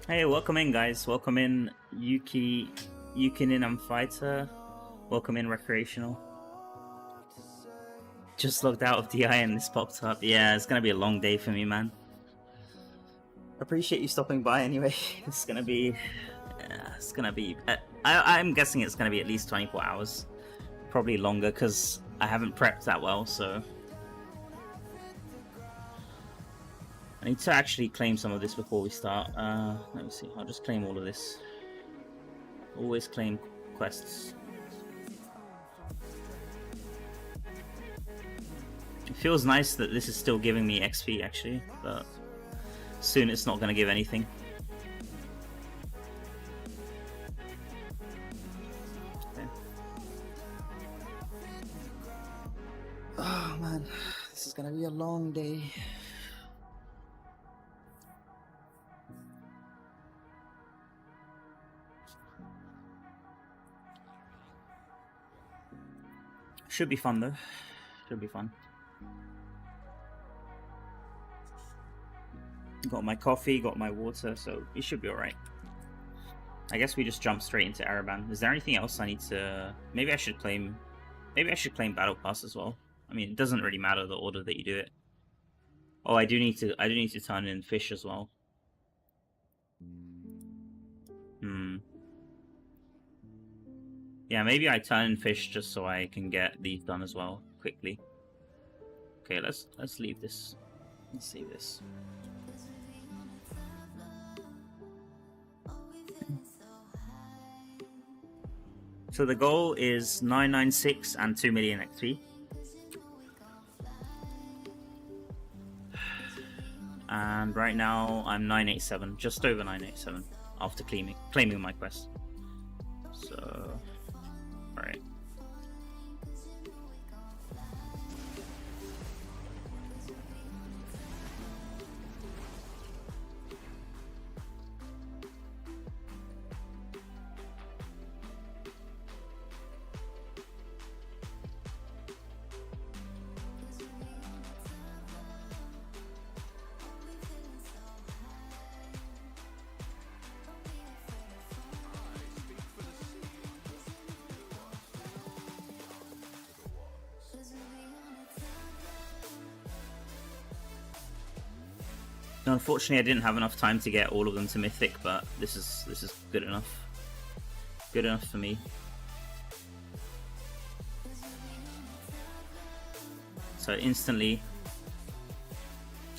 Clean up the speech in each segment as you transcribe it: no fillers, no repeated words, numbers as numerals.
Hey, welcome in, guys. Welcome in, Yukinin and Fighter. Welcome in, Recreational. Just logged out of DI and this popped up. Yeah, it's gonna be a long day for me, man. Appreciate you stopping by anyway. It's gonna be... I'm guessing it's gonna be at least 24 hours. Probably longer, because I haven't prepped that well, so... I need to actually claim some of this before we start. Let me see. I'll just claim all of this. Always claim quests. It feels nice that this is still giving me XP actually, but soon it's not going to give anything. Okay. Oh man, this is going to be a long day. Should be fun though. Should be fun. Got my coffee, got my water, so it should be alright. I guess we just jump straight into Araban. Is there anything else I need to... Maybe I should claim Battle Pass as well. I mean, it doesn't really matter the order that you do it. Oh, I do need to turn in fish as well. Yeah, maybe I turn in fish just so I can get these done as well quickly. Okay, let's leave this. Let's save this. So the goal is 996 and 2 million XP. And right now I'm 987, just over 987 after claiming my quest. So, alright. Unfortunately, I didn't have enough time to get all of them to Mythic, but this is good enough. Good enough for me. So instantly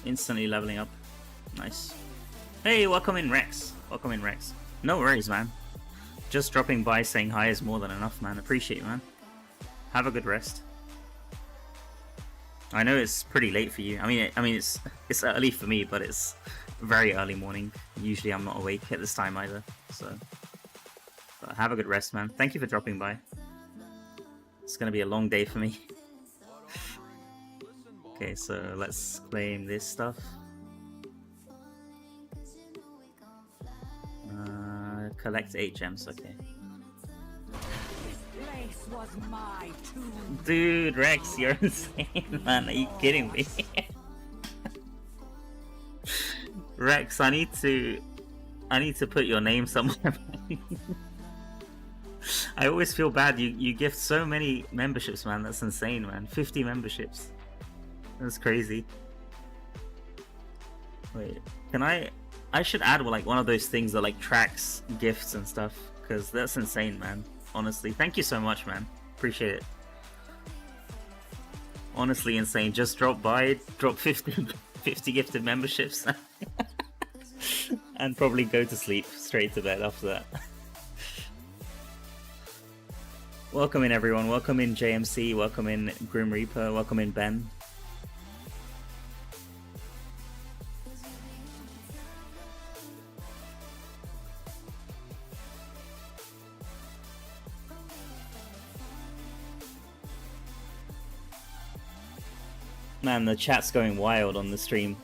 leveling up. Nice. Hey, welcome in, Rex. Welcome in, Rex. No worries, man. Just dropping by saying hi is more than enough, man. Appreciate you, man. Have a good rest. I know it's pretty late for you. I mean it's early for me, but it's very early morning. Usually I'm not awake at this time either. So but have a good rest, man. Thank you for dropping by. It's gonna be a long day for me. Okay, so let's claim this stuff. Collect 8 gems. Okay. Was my tomb. Dude, Rex, you're insane, man. Are you kidding me? Rex, I need to put your name somewhere. I always feel bad. You gift so many memberships, man. That's insane, man. 50 memberships. That's crazy. Wait, can I should add like one of those things that like tracks gifts and stuff, because that's insane, man. Honestly, thank you so much, man. Appreciate it. Honestly insane. Just drop by, drop 50 gifted memberships, and probably go to sleep, straight to bed after that. Welcome in everyone, welcome in JMC, welcome in Grim Reaper, welcome in Ben. Man, the chat's going wild on the stream.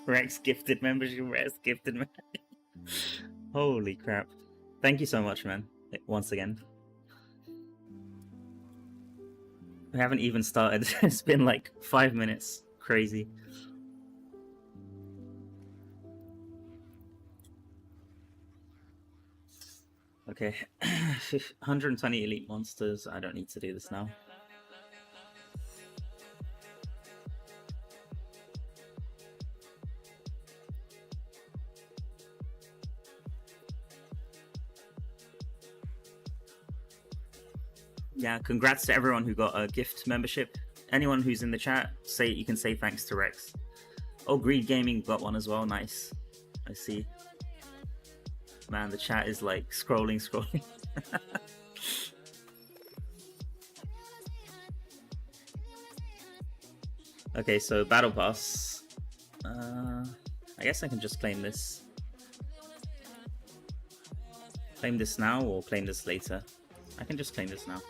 Rex gifted membership, Rex gifted membership. Holy crap. Thank you so much, man, once again. We haven't even started. It's been like 5 minutes. Crazy. Okay. 120 elite monsters. I don't need to do this now. Yeah, congrats to everyone who got a gift membership. Anyone who's in the chat, you can say thanks to Rex. Oh, Greed Gaming got one as well. Nice. I see. Man, the chat is like scrolling. Okay, so Battle Pass. I guess I can just claim this. Claim this now or claim this later? I can just claim this now.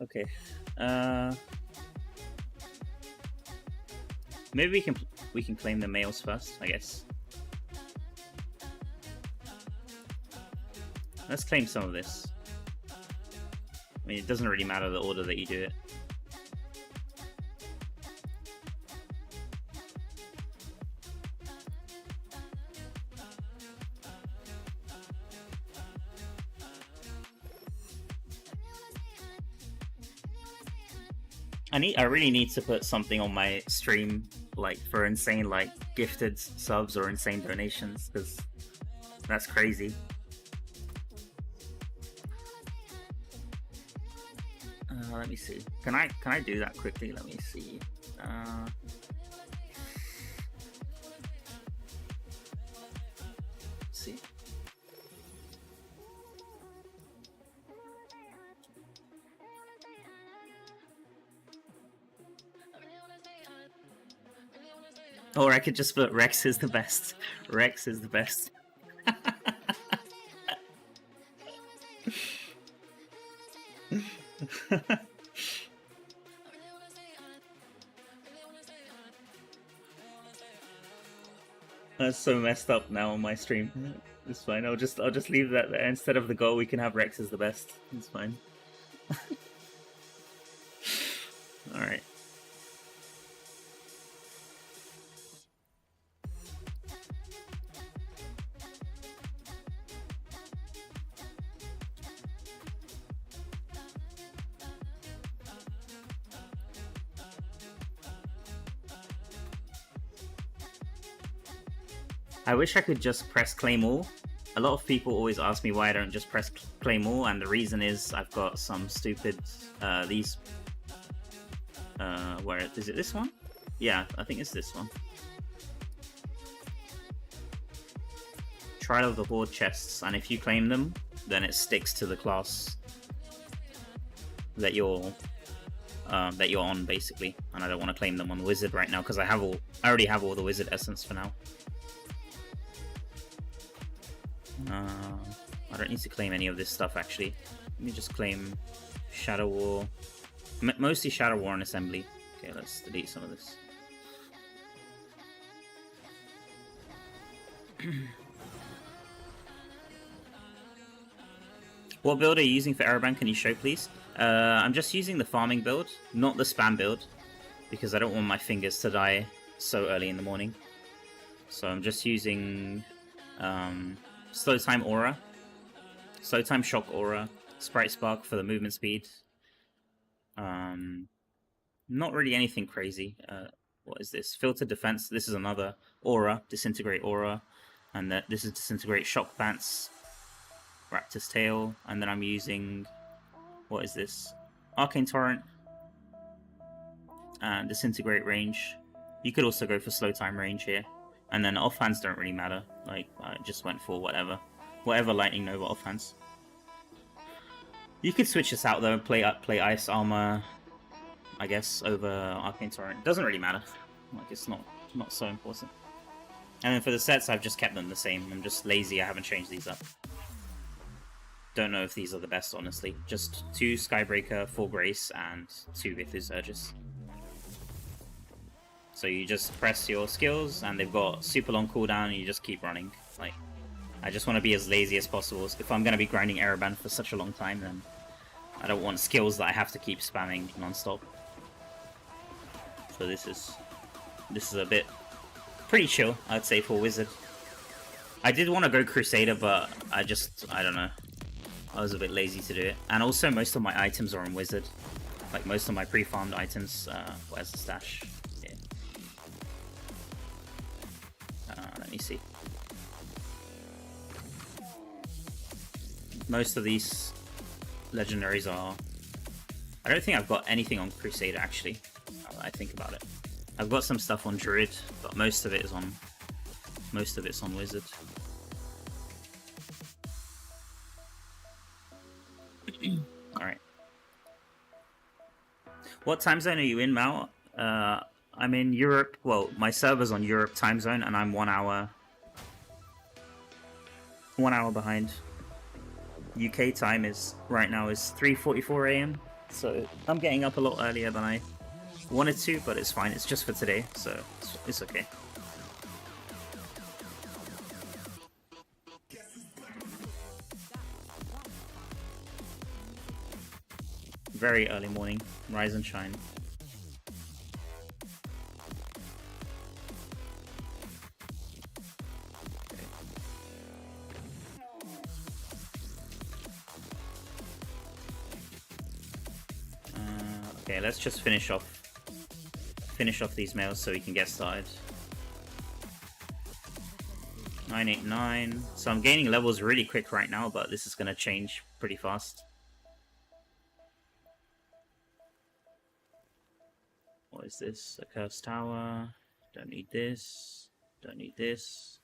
Okay. Maybe we can claim the males first, I guess. Let's claim some of this. I mean, it doesn't really matter the order that you do it. I really need to put something on my stream, like for insane like gifted subs or insane donations, because that's crazy. Let me see. Can I do that quickly? Let me see. Let's see. Or I could just put Rex is the best. Rex is the best. That's so messed up now on my stream. It's fine. I'll just leave that there. Instead of the goal, we can have Rex is the best. It's fine. All right. I wish I could just press claim all. A lot of people always ask me why I don't just press claim all, and the reason is I've got some stupid where is it, this one? Yeah, I think it's this one. Trial of the Horde chests, and if you claim them, then it sticks to the class that you're on, basically. And I don't want to claim them on the wizard right now because I already have all the wizard essence for now. I don't need to claim any of this stuff, actually. Let me just claim Shadow War. Mostly Shadow War and Assembly. Okay, let's delete some of this. What build are you using for Araban? Can you show, please? I'm just using the farming build, not the spam build, because I don't want my fingers to die so early in the morning. So I'm just using Slow Time Aura, Slow Time Shock Aura, Sprite Spark for the movement speed. Not really anything crazy. what is this? Filter defense. This is another aura, disintegrate aura, and this is disintegrate shock pants, raptor's tail, and then I'm using, what is this? Arcane torrent and disintegrate range. You could also go for slow time range here, and then offhands don't really matter. Like I just went for whatever lightning nova offhands. You could switch this out though, play ice armor, I guess, over arcane torrent. Doesn't really matter. Like it's not so important. And then for the sets, I've just kept them the same. I'm just lazy. I haven't changed these up. Don't know if these are the best, honestly. Just 2 Skybreaker, 4 Grace, and 2 Vithu Surges. So you just press your skills, and they've got super long cooldown, and you just keep running. Like, I just want to be as lazy as possible. If I'm going to be grinding Araban for such a long time, then I don't want skills that I have to keep spamming non-stop. So this is a bit pretty chill, I'd say, for Wizard. I did want to go Crusader, but I don't know. I was a bit lazy to do it. And also, most of my items are on Wizard. Like, most of my pre-farmed items. Where's the stash? Yeah. Let me see. Most of these legendaries are... I don't think I've got anything on Crusader, actually. Now that I think about it. I've got some stuff on Druid, but most of it's on Wizard. Alright. What time zone are you in, Mal? I'm in Europe. Well, my server's on Europe time zone, and I'm 1 hour behind. UK time right now is 3:44 AM, so I'm getting up a lot earlier than I wanted to, but it's fine. It's just for today, so it's okay. Very early morning. Rise and shine. Okay, let's just finish off these mails so we can get started. 989. So I'm gaining levels really quick right now, but this is going to change pretty fast. What is this? A cursed tower. Don't need this. Don't need this.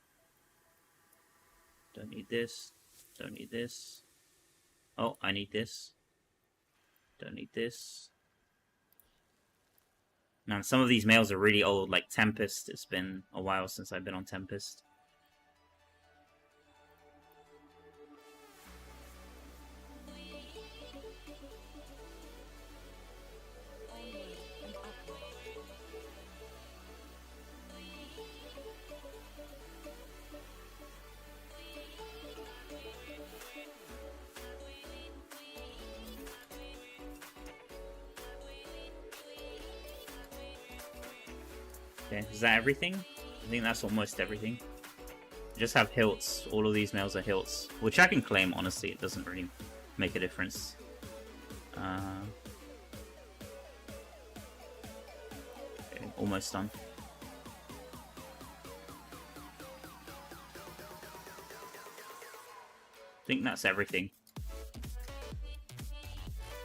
Don't need this. Don't need this. Oh, I need this. Don't need this. Man, some of these mails are really old, like Tempest. It's been a while since I've been on Tempest. Okay, is that everything? I think that's almost everything. Just have hilts. All of these nails are hilts, which I can claim, honestly. It doesn't really make a difference. Okay, almost done. I think that's everything.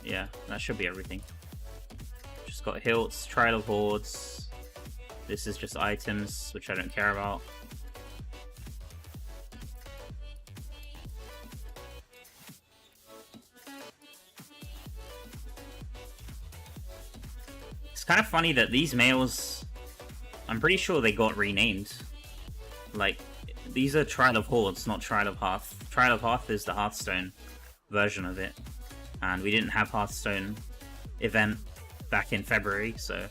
Yeah, that should be everything. Just got hilts, Trial of Hordes. This is just items, which I don't care about. It's kind of funny that these males, I'm pretty sure they got renamed. Like, these are Trial of Hordes, not Trial of Hearth. Trial of Hearth is the Hearthstone version of it. And we didn't have Hearthstone event back in February, so...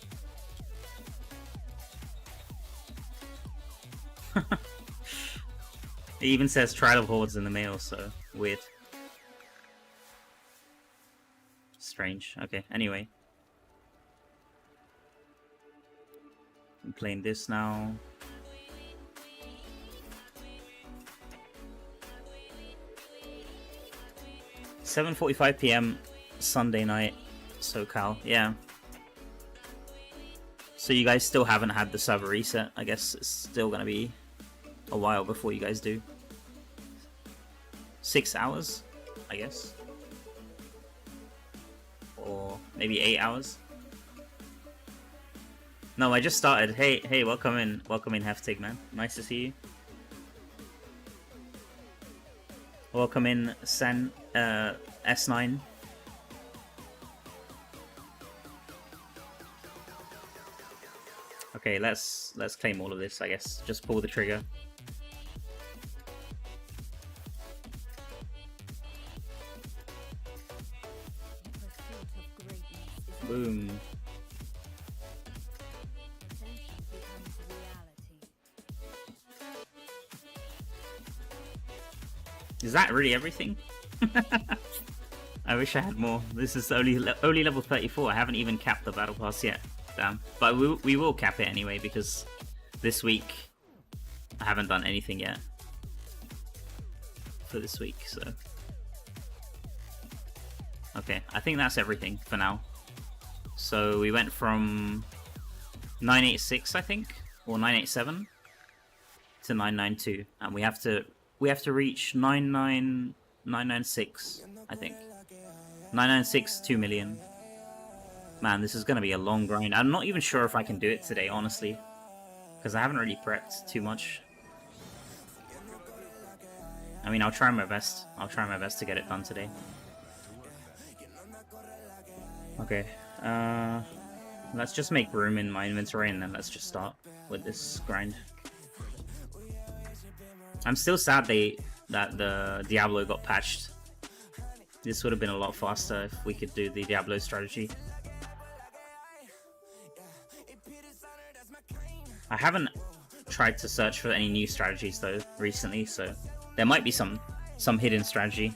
It even says Trial of Hordes in the mail, so weird. Strange. Okay, anyway. I'm playing this now. $7:45 PM Sunday night, SoCal. Yeah. So you guys still haven't had the server reset. I guess it's still gonna be a while before you guys do. 6 hours, I guess. Or maybe 8 hours. No, I just started. Hey, welcome in, Heftig, man. Nice to see you. Welcome in, Sen, S9. Okay, let's claim all of this, I guess. Just pull the trigger. Boom. Is that really everything? I wish I had more. This is only level 34. I haven't even capped the battle pass yet. Damn. But we will cap it anyway, because this week I haven't done anything yet for this week, so okay, I think that's everything for now. So we went from 986, I think, or 987 to 992, and we have to reach 996, I think. 996, 2 million. Man, this is going to be a long grind. I'm not even sure if I can do it today, honestly, because I haven't really prepped too much. I mean, I'll try my best. I'll try my best to get it done today. Okay, let's just make room in my inventory and then let's just start with this grind. I'm still sad that the Diablo got patched. This would have been a lot faster if we could do the Diablo strategy. I haven't tried to search for any new strategies though recently, so there might be some hidden strategy.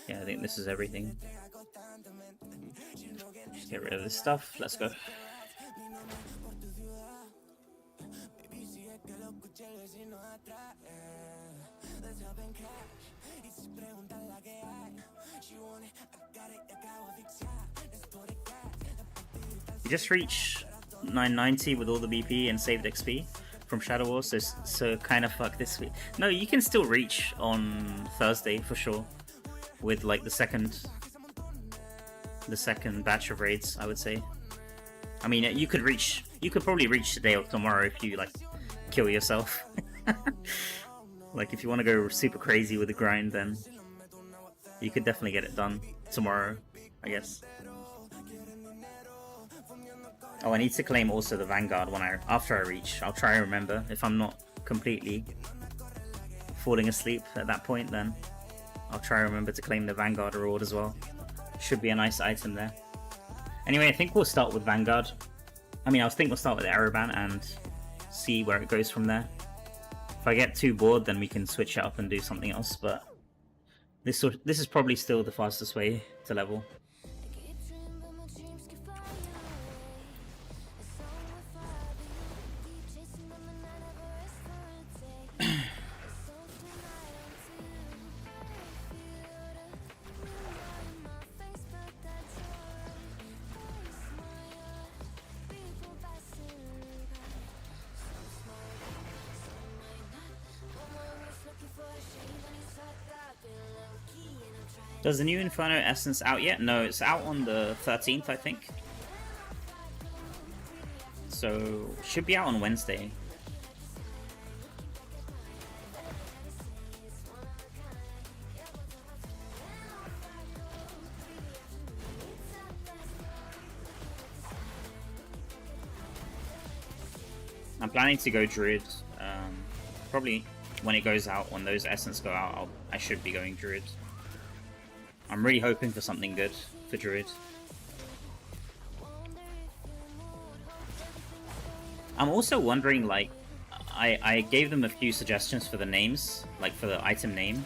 Yeah, I think this is everything. Just get rid of this stuff. Let's go. You just reached 990 with all the BP and saved XP from Shadow Wars, so kind of fuck this week. No, you can still reach on Thursday for sure, with like the second batch of raids, I would say. I mean, you could probably reach today or tomorrow if you like kill yourself. Like if you want to go super crazy with the grind, then you could definitely get it done tomorrow, I guess. Oh, I need to claim also the Vanguard after I reach. I'll try and remember. If I'm not completely falling asleep at that point, then I'll try and remember to claim the Vanguard reward as well. Should be a nice item there. Anyway, I think we'll start with Vanguard. I think we'll start with Araban and see where it goes from there. If I get too bored, then we can switch it up and do something else, but this is probably still the fastest way to level. Does the new Inferno Essence out yet? No, it's out on the 13th, I think. So, should be out on Wednesday. I'm planning to go Druid. Probably when it goes out, when those Essence go out, I should be going Druid. I'm really hoping for something good for Druid. I'm also wondering, like, I gave them a few suggestions for the names, like for the item name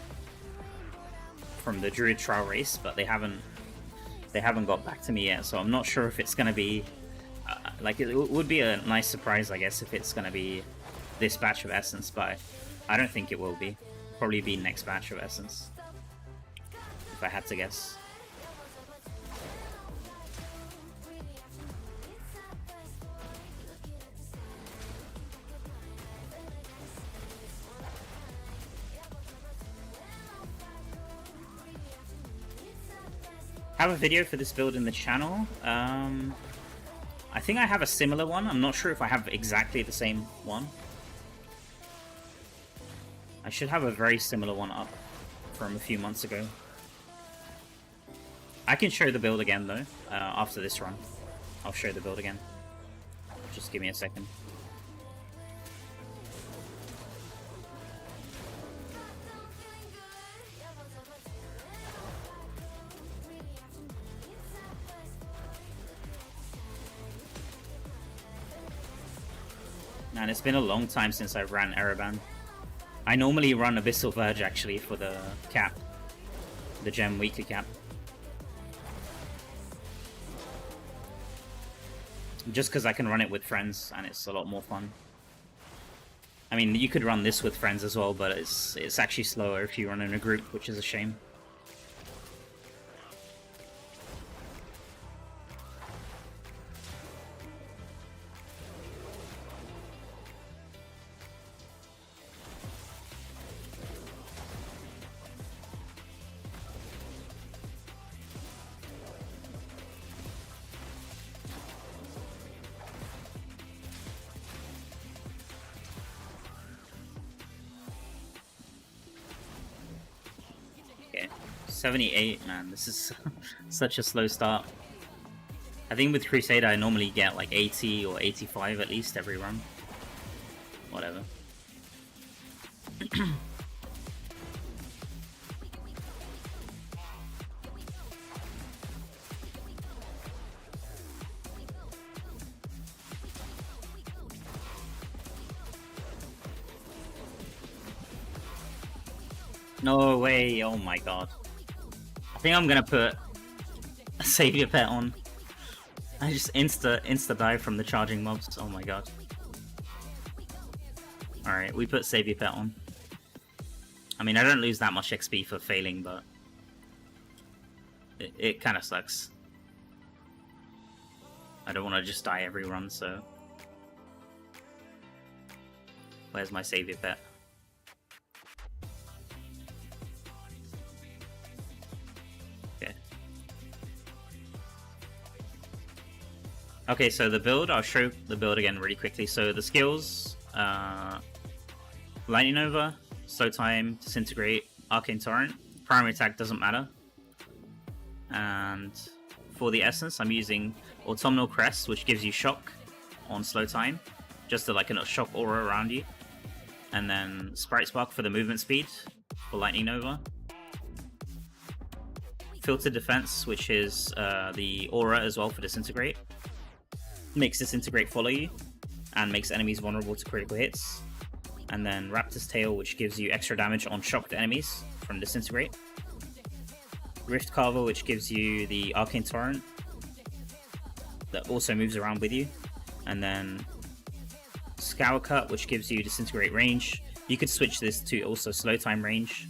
from the Druid trial race, but they haven't got back to me yet, so I'm not sure if it's gonna be Like, it would be a nice surprise, I guess, if it's gonna be this batch of Essence, but I don't think it will be. Probably be next batch of Essence, if I had to guess. Have a video for this build in the channel. I think I have a similar one. I'm not sure if I have exactly the same one. I should have a very similar one up from a few months ago. I can show the build again though, after this run. I'll show the build again. Just give me a second. Man, it's been a long time since I ran Araban. I normally run Abyssal Verge actually for the cap. The gem weekly cap. Just because I can run it with friends and it's a lot more fun. I mean, you could run this with friends as well, but it's actually slower if you run in a group, which is a shame. Okay, 78, man, this is such a slow start. I think with Crusader I normally get like 80 or 85 at least every run. Whatever. No way, oh my god. I think I'm gonna put a Savior Pet on. I just insta die from the charging mobs, oh my god. Alright, we put Savior Pet on. I mean, I don't lose that much XP for failing, but it kinda sucks. I don't want to just die every run, so... Where's my Savior Pet? Okay, so the build, I'll show the build again really quickly. So the skills, Lightning Nova, Slow Time, Disintegrate, Arcane Torrent, primary attack doesn't matter. And for the essence, I'm using Autumnal Crest, which gives you shock on slow time, just to like a shock aura around you. And then Sprite Spark for the movement speed for Lightning Nova. Filtered Defense, which is the aura as well for Disintegrate. Makes Disintegrate follow you, and makes enemies vulnerable to critical hits. And then Raptor's Tail, which gives you extra damage on shocked enemies from Disintegrate. Rift Carver, which gives you the Arcane Torrent that also moves around with you. And then Scour Cut, which gives you Disintegrate range. You could switch this to also Slow Time range,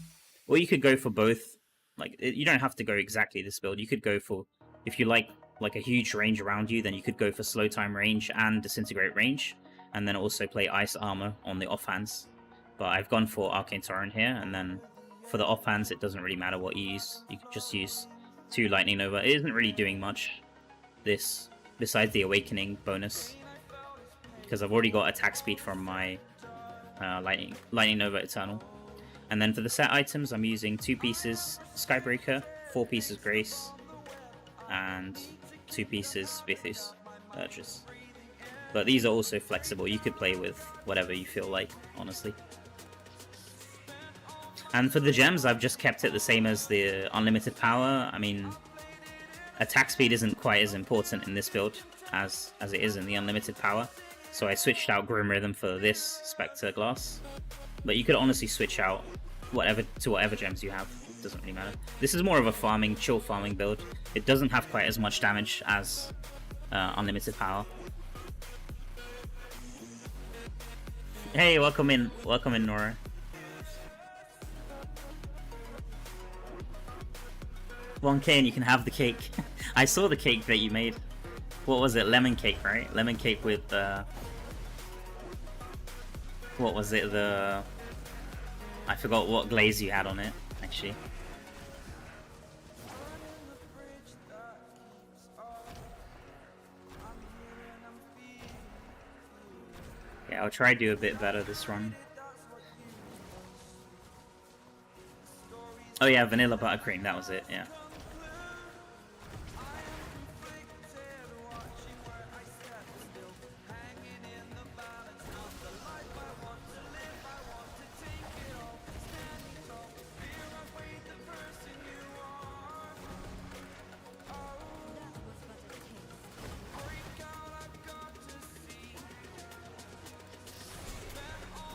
or you could go for both. Like, you don't have to go exactly this build. You could go for, if you like a huge range around you, then you could go for Slow Time range and Disintegrate range, and then also play Ice Armor on the offhands. But I've gone for Arcane Torrent here, and then for the offhands it doesn't really matter what you use. You could just use 2 Lightning Nova. It isn't really doing much, this, besides the Awakening bonus, because I've already got attack speed from my Lightning Nova Eternal. And then for the set items, I'm using 2 pieces Skybreaker, 4 pieces Grace, and 2 pieces Vithus Urges. But these are also flexible. You could play with whatever you feel like, honestly. And for the gems, I've just kept it the same as the unlimited power. I mean, attack speed isn't quite as important in this build as it is in the unlimited power. So I switched out Grim Rhythm for this Spectre Glass. But you could honestly switch out whatever gems you have. It doesn't really matter. This is more of a chill farming build. It doesn't have quite as much damage as unlimited power. Hey, welcome in, Nora. $1K and you can have the cake. I saw the cake that you made. What was it? Lemon cake, right? Lemon cake with what was it? I forgot what glaze you had on it, actually. Yeah, I'll try to do a bit better this run. Oh yeah, vanilla buttercream, that was it, yeah.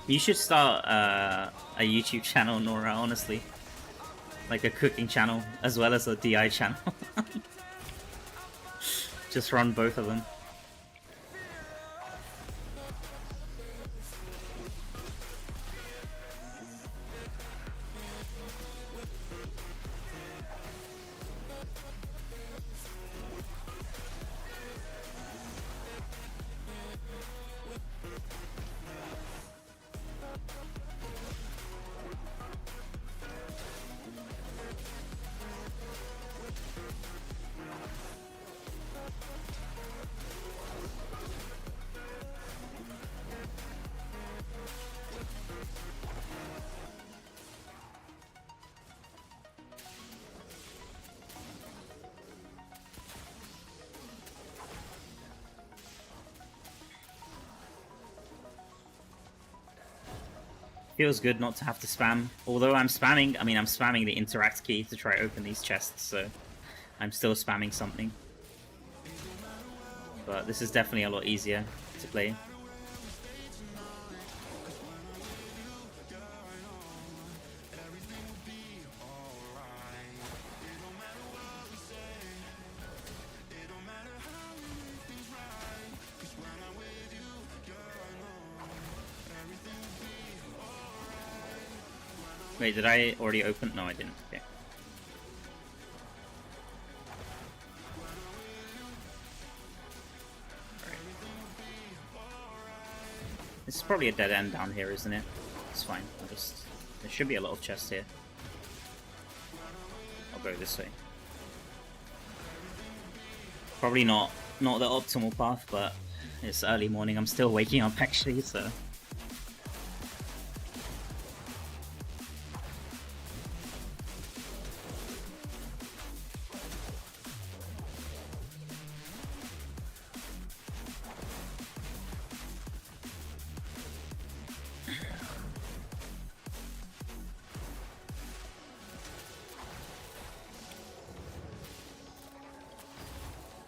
You should start a YouTube channel, Nora, honestly. Like a cooking channel, as well as a DI channel. Just run both of them. Feels good not to have to spam. Although I'm spamming, I'm spamming the interact key to try to open these chests, so I'm still spamming something. But this is definitely a lot easier to play. Wait, did I already open? No, I didn't. Okay. Alright. This is probably a dead end down here, isn't it? It's fine. There should be a lot of chests here. I'll go this way. Probably not the optimal path, but it's early morning. I'm still waking up actually, so.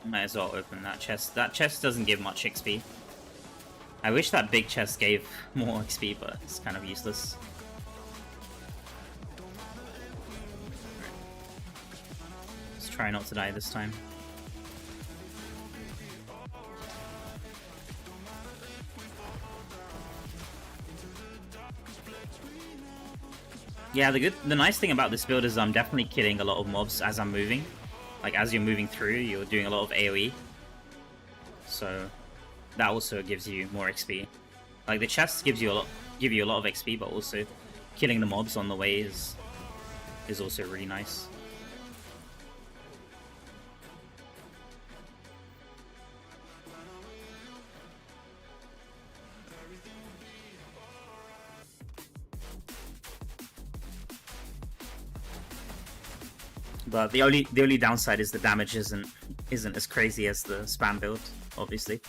Might as well open that chest. That chest doesn't give much XP. I wish that big chest gave more XP, but it's kind of useless. Let's try not to die this time. Yeah, the nice thing about this build is I'm definitely killing a lot of mobs as I'm moving. Like, as you're moving through, you're doing a lot of AoE. So, that also gives you more XP. Like, the chests give you a lot of XP, but also killing the mobs on the way is also really nice. But the only downside is the damage isn't as crazy as the spam build, obviously.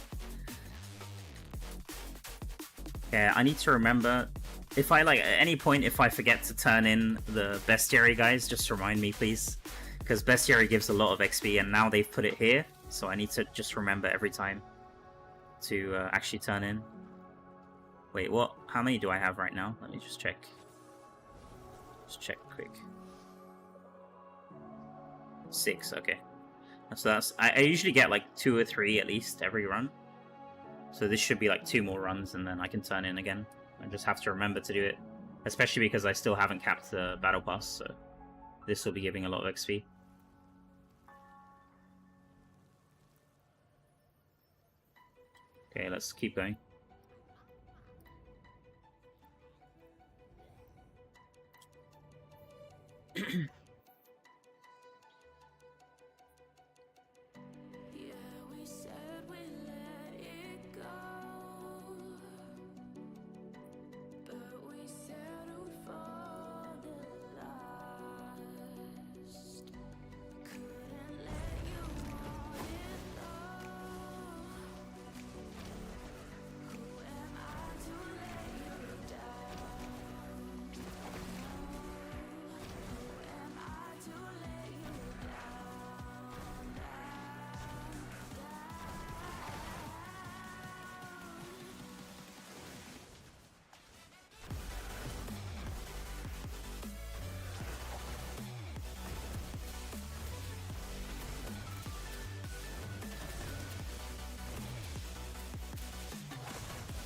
Yeah, I need to remember if I at any point if I forget to turn in the bestiary guys, just remind me please, because bestiary gives a lot of XP and now they've put it here, so I need to just remember every time to actually turn in. Wait, what? How many do I have right now? Let me just check. Just check quick. 6, okay. So that's I usually get like 2 or 3 at least every run. So this should be like 2 more runs and then I can turn in again. I just have to remember to do it. Especially because I still haven't capped the battle pass, so this will be giving a lot of XP. Okay, let's keep going.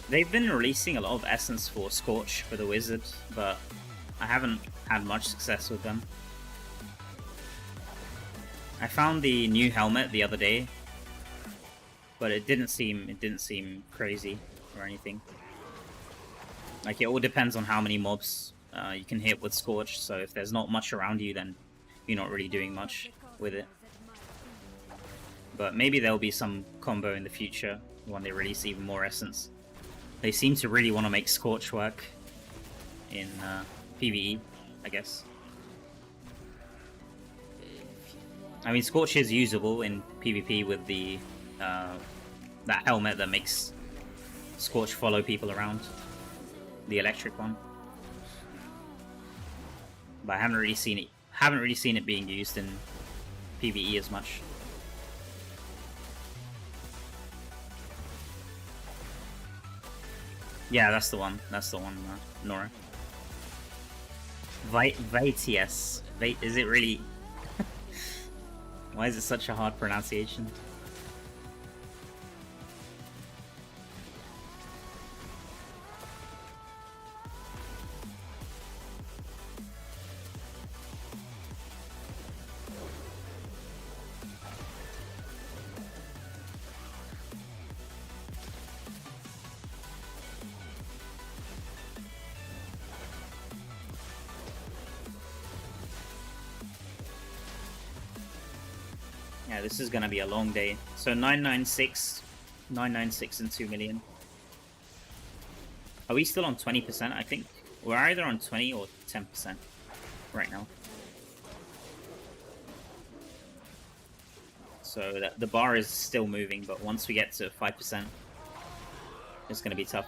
They've been releasing a lot of essence for Scorch for the wizard, but I haven't had much success with them. I found the new helmet the other day, but it didn't seem crazy or anything. Like, it all depends on how many mobs you can hit with Scorch, so if there's not much around you, then you're not really doing much with it. But maybe there'll be some combo in the future when they release even more essence. They seem to really want to make Scorch work in PvE, I guess. I mean, Scorch is usable in PvP with the that helmet that makes Scorch follow people around, the electric one. But I haven't really seen it being used in PvE as much. Yeah, that's the one. That's the one, Nora. Vaitius. Is it really? Why is it such a hard pronunciation? Yeah, this is gonna be a long day. So 996 and 2 million. Are we still on 20%? I think we're either on 20 or 10% right now. So the bar is still moving, but once we get to 5%, it's gonna be tough.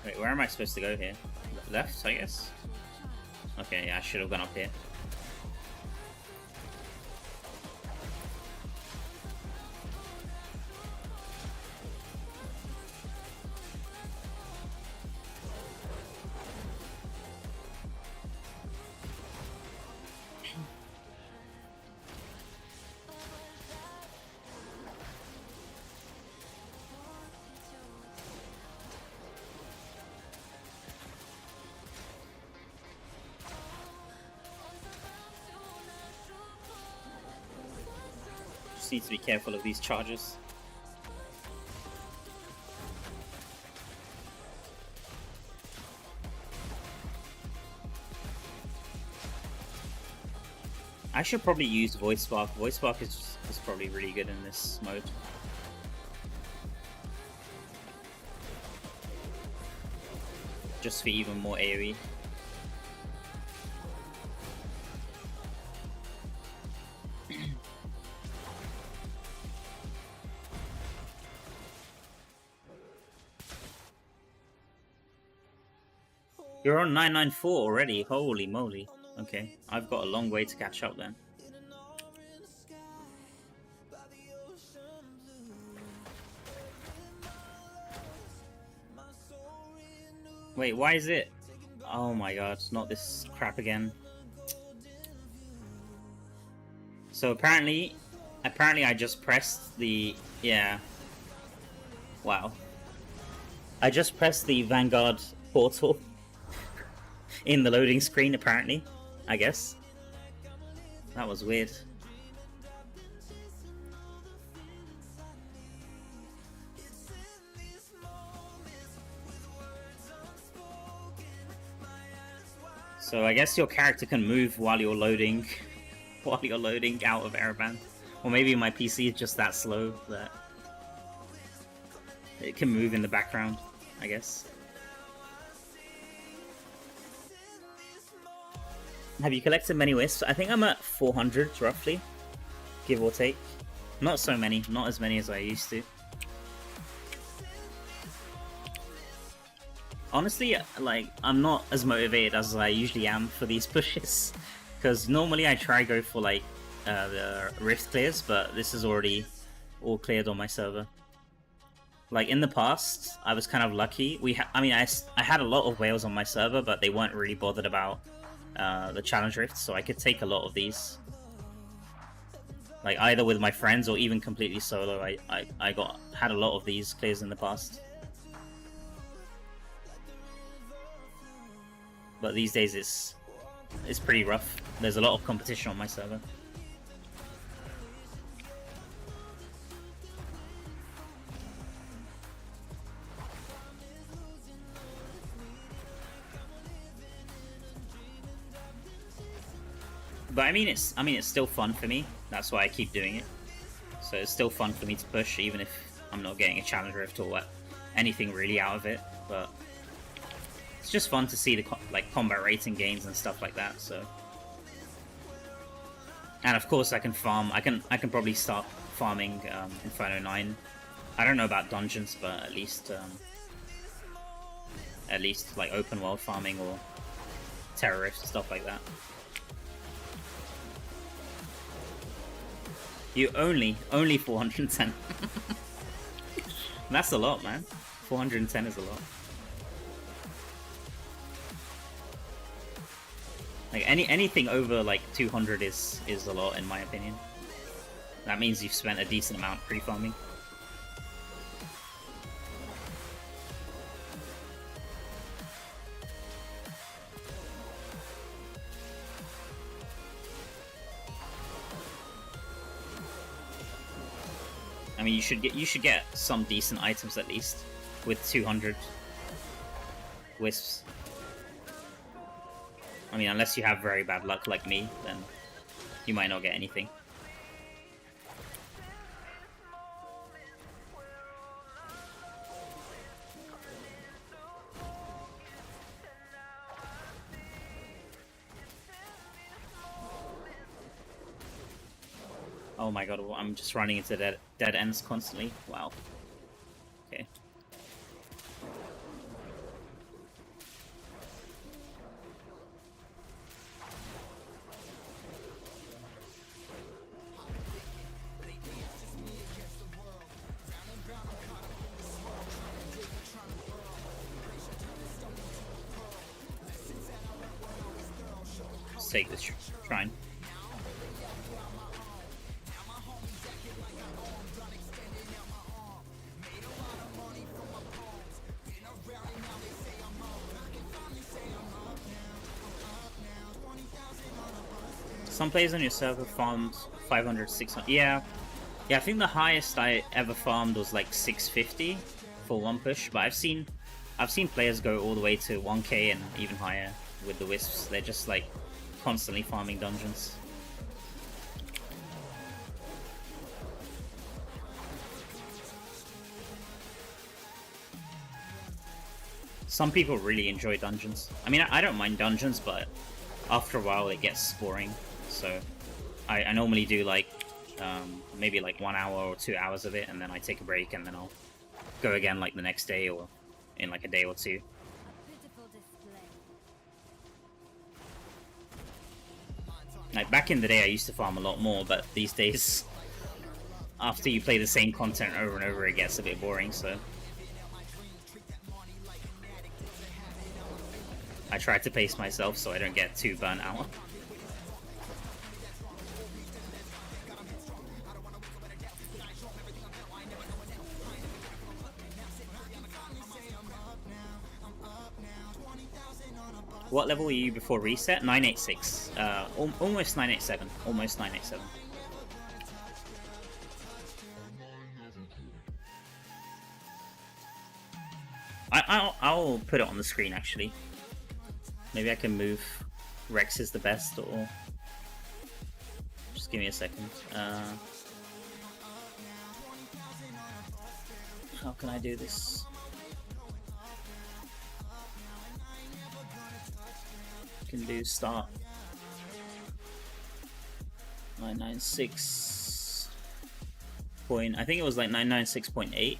Wait, where am I supposed to go here? Left, I guess? Okay, yeah, I should have gone up here. Just need to be careful of these charges. I should probably use Voice Spark. Voice Spark is probably really good in this mode. Just for even more AoE. You're on 994 already, holy moly. Okay, I've got a long way to catch up then. Wait, why is it? Oh my god, not this crap again. So apparently I just pressed the... yeah. Wow. I just pressed the Vanguard portal in the loading screen, apparently. I guess. That was weird. So I guess your character can move while you're loading, while you're loading out of Araban. Or maybe my PC is just that slow that it can move in the background, I guess. Have you collected many wisps? I think I'm at 400 roughly, give or take. Not so many, not as many as I used to. Honestly, like, I'm not as motivated as I usually am for these pushes, because normally I try go for like the rift clears, but this is already all cleared on my server. Like in the past, I was kind of lucky. I had a lot of whales on my server, but they weren't really bothered about the challenge rift, so I could take a lot of these. Like either with my friends or even completely solo. I had a lot of these clears in the past. But these days it's pretty rough. There's a lot of competition on my server. But I mean it's still fun for me. That's why I keep doing it. So it's still fun for me to push, even if I'm not getting a challenge rift or anything really out of it. But it's just fun to see the combat rating gains and stuff like that. So, and of course I can farm. I can probably start farming Inferno 9. I don't know about dungeons, but at least like open world farming or Terror Rift, stuff like that. You only 410. That's a lot, man. 410 is a lot. Like anything over like 200 is a lot in my opinion. That means you've spent a decent amount pre-farming. I mean, you should get some decent items at least with 200 wisps. I mean, unless you have very bad luck like me, then you might not get anything. Oh my god, I'm just running into dead ends constantly. Wow. Okay. Let's take this shrine. Some players on your server farmed 500, 600. Yeah, I think the highest I ever farmed was like 650 for one push. But I've seen players go all the way to 1k and even higher with the wisps. They're just like constantly farming dungeons. Some people really enjoy dungeons. I mean, I don't mind dungeons, but after a while it gets boring. So I normally do like maybe like 1 hour or 2 hours of it, and then I take a break, and then I'll go again like the next day or in like a day or two. Like back in the day I used to farm a lot more, but these days after you play the same content over and over it gets a bit boring, so I tried to pace myself so I don't get too burnt out. What level were you before reset? 986. Almost 987. Almost 987. I'll put it on the screen actually. Maybe I can move Rex is the best, or just give me a second. How can I do this? Can do start 996 point. I think it was like 996.8.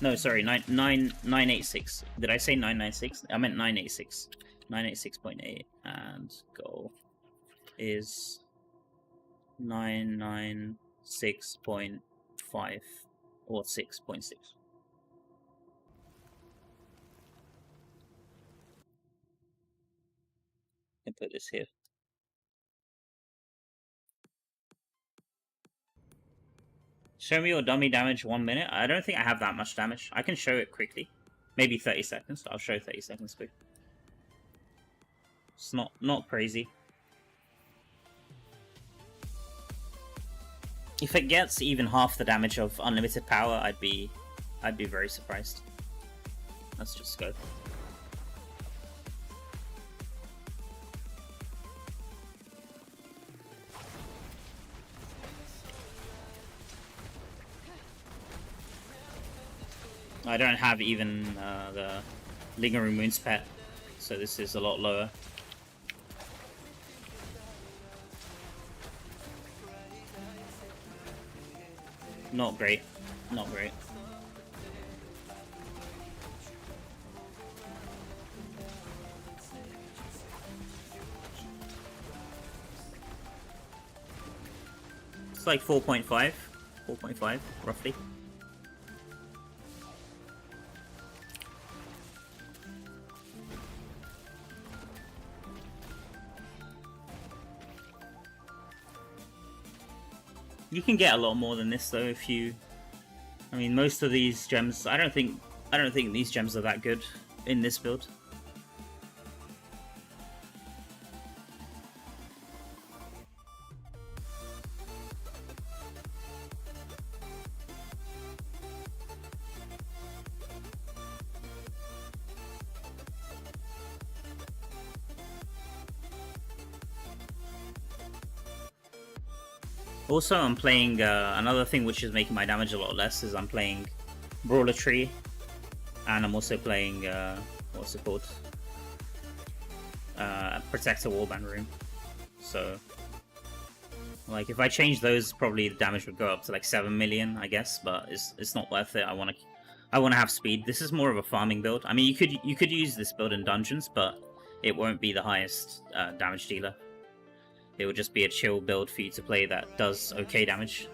No, sorry, 986. Did I say 996? I meant 986. 986.8, and goal is 996.5 or 6.6. I can put this here. Show me your dummy damage 1 minute. I don't think I have that much damage. I can show it quickly. Maybe 30 seconds. I'll show 30 seconds quick. It's not crazy. If it gets even half the damage of unlimited power, I'd be very surprised. Let's just go. I don't have even the Lingering Wounds pet, so this is a lot lower. Not great. Not great. It's like 4.5. 4.5, roughly. You can get a lot more than this though if you... I mean, most of these gems... I don't think these gems are that good in this build. Also, I'm playing, another thing which is making my damage a lot less is I'm playing Brawler Tree, and I'm also playing, what's it called? Protector Warband Room. So, like, if I change those, probably the damage would go up to like 7 million, I guess, but it's not worth it. I want to have speed. This is more of a farming build. I mean, you could use this build in dungeons, but it won't be the highest damage dealer. It will just be a chill build for you to play that does okay damage.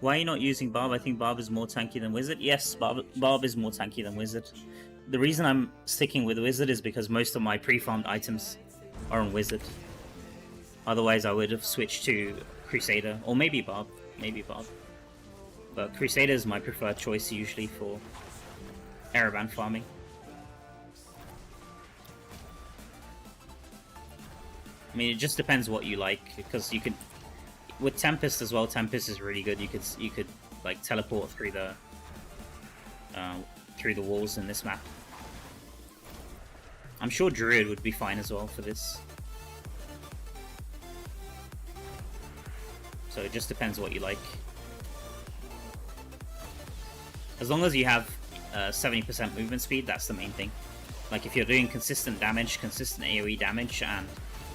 Why are you not using Barb? I think Barb is more tanky than Wizard. Yes, Barb is more tanky than Wizard. The reason I'm sticking with Wizard is because most of my pre-farmed items are on Wizard. Otherwise I would have switched to Crusader, or maybe Barb. Maybe Barb. But Crusader is my preferred choice usually for Araban farming. I mean, it just depends what you like, because you could, with Tempest as well. Tempest is really good. You could like teleport through the walls in this map. I'm sure Druid would be fine as well for this. So it just depends what you like. As long as you have 70% movement speed, that's the main thing. Like if you're doing consistent damage, consistent AoE damage, and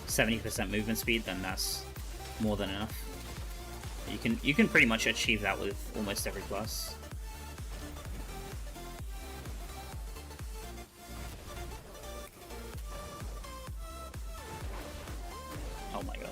70% movement speed, then that's more than enough. You can pretty much achieve that with almost every class. Oh my god.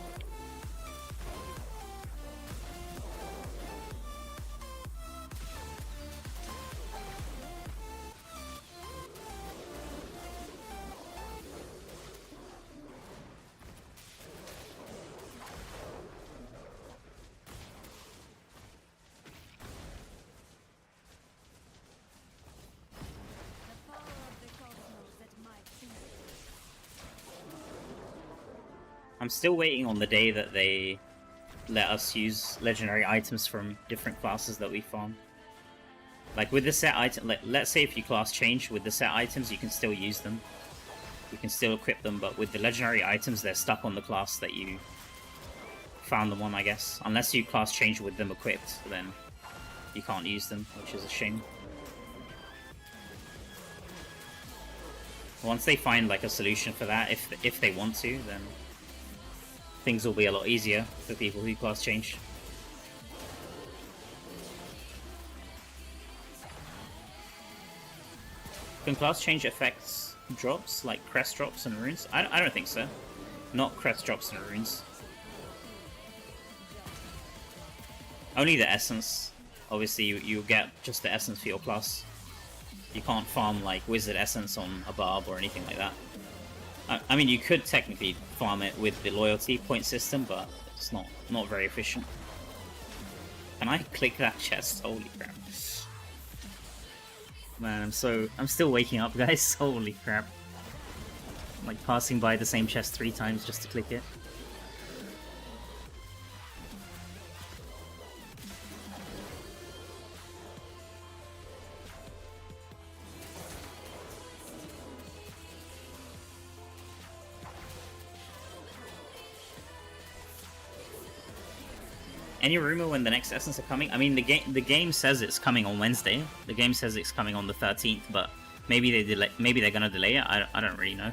I'm still waiting on the day that they let us use legendary items from different classes that we farm. Like with the set item, let's say if you class change with the set items, you can still use them. You can still equip them, but with the legendary items, they're stuck on the class that you found them on, I guess. Unless you class change with them equipped, then you can't use them, which is a shame. Once they find like a solution for that, if they want to, then things will be a lot easier for people who class change. Can class change affects drops, like crest drops and runes? I don't think so. Not crest drops and runes. Only the essence. Obviously, you get just the essence for your class. You can't farm like wizard essence on a barb or anything like that. I mean, you could technically farm it with the loyalty point system, but it's not very efficient. Can I click that chest? Holy crap! Man, I'm still waking up, guys. Holy crap! I'm like passing by the same chest 3 times just to click it. Any rumor when the next Essence are coming? I mean, the game says it's coming on Wednesday. The game says it's coming on the 13th, but maybe they're gonna delay it. I don't really know.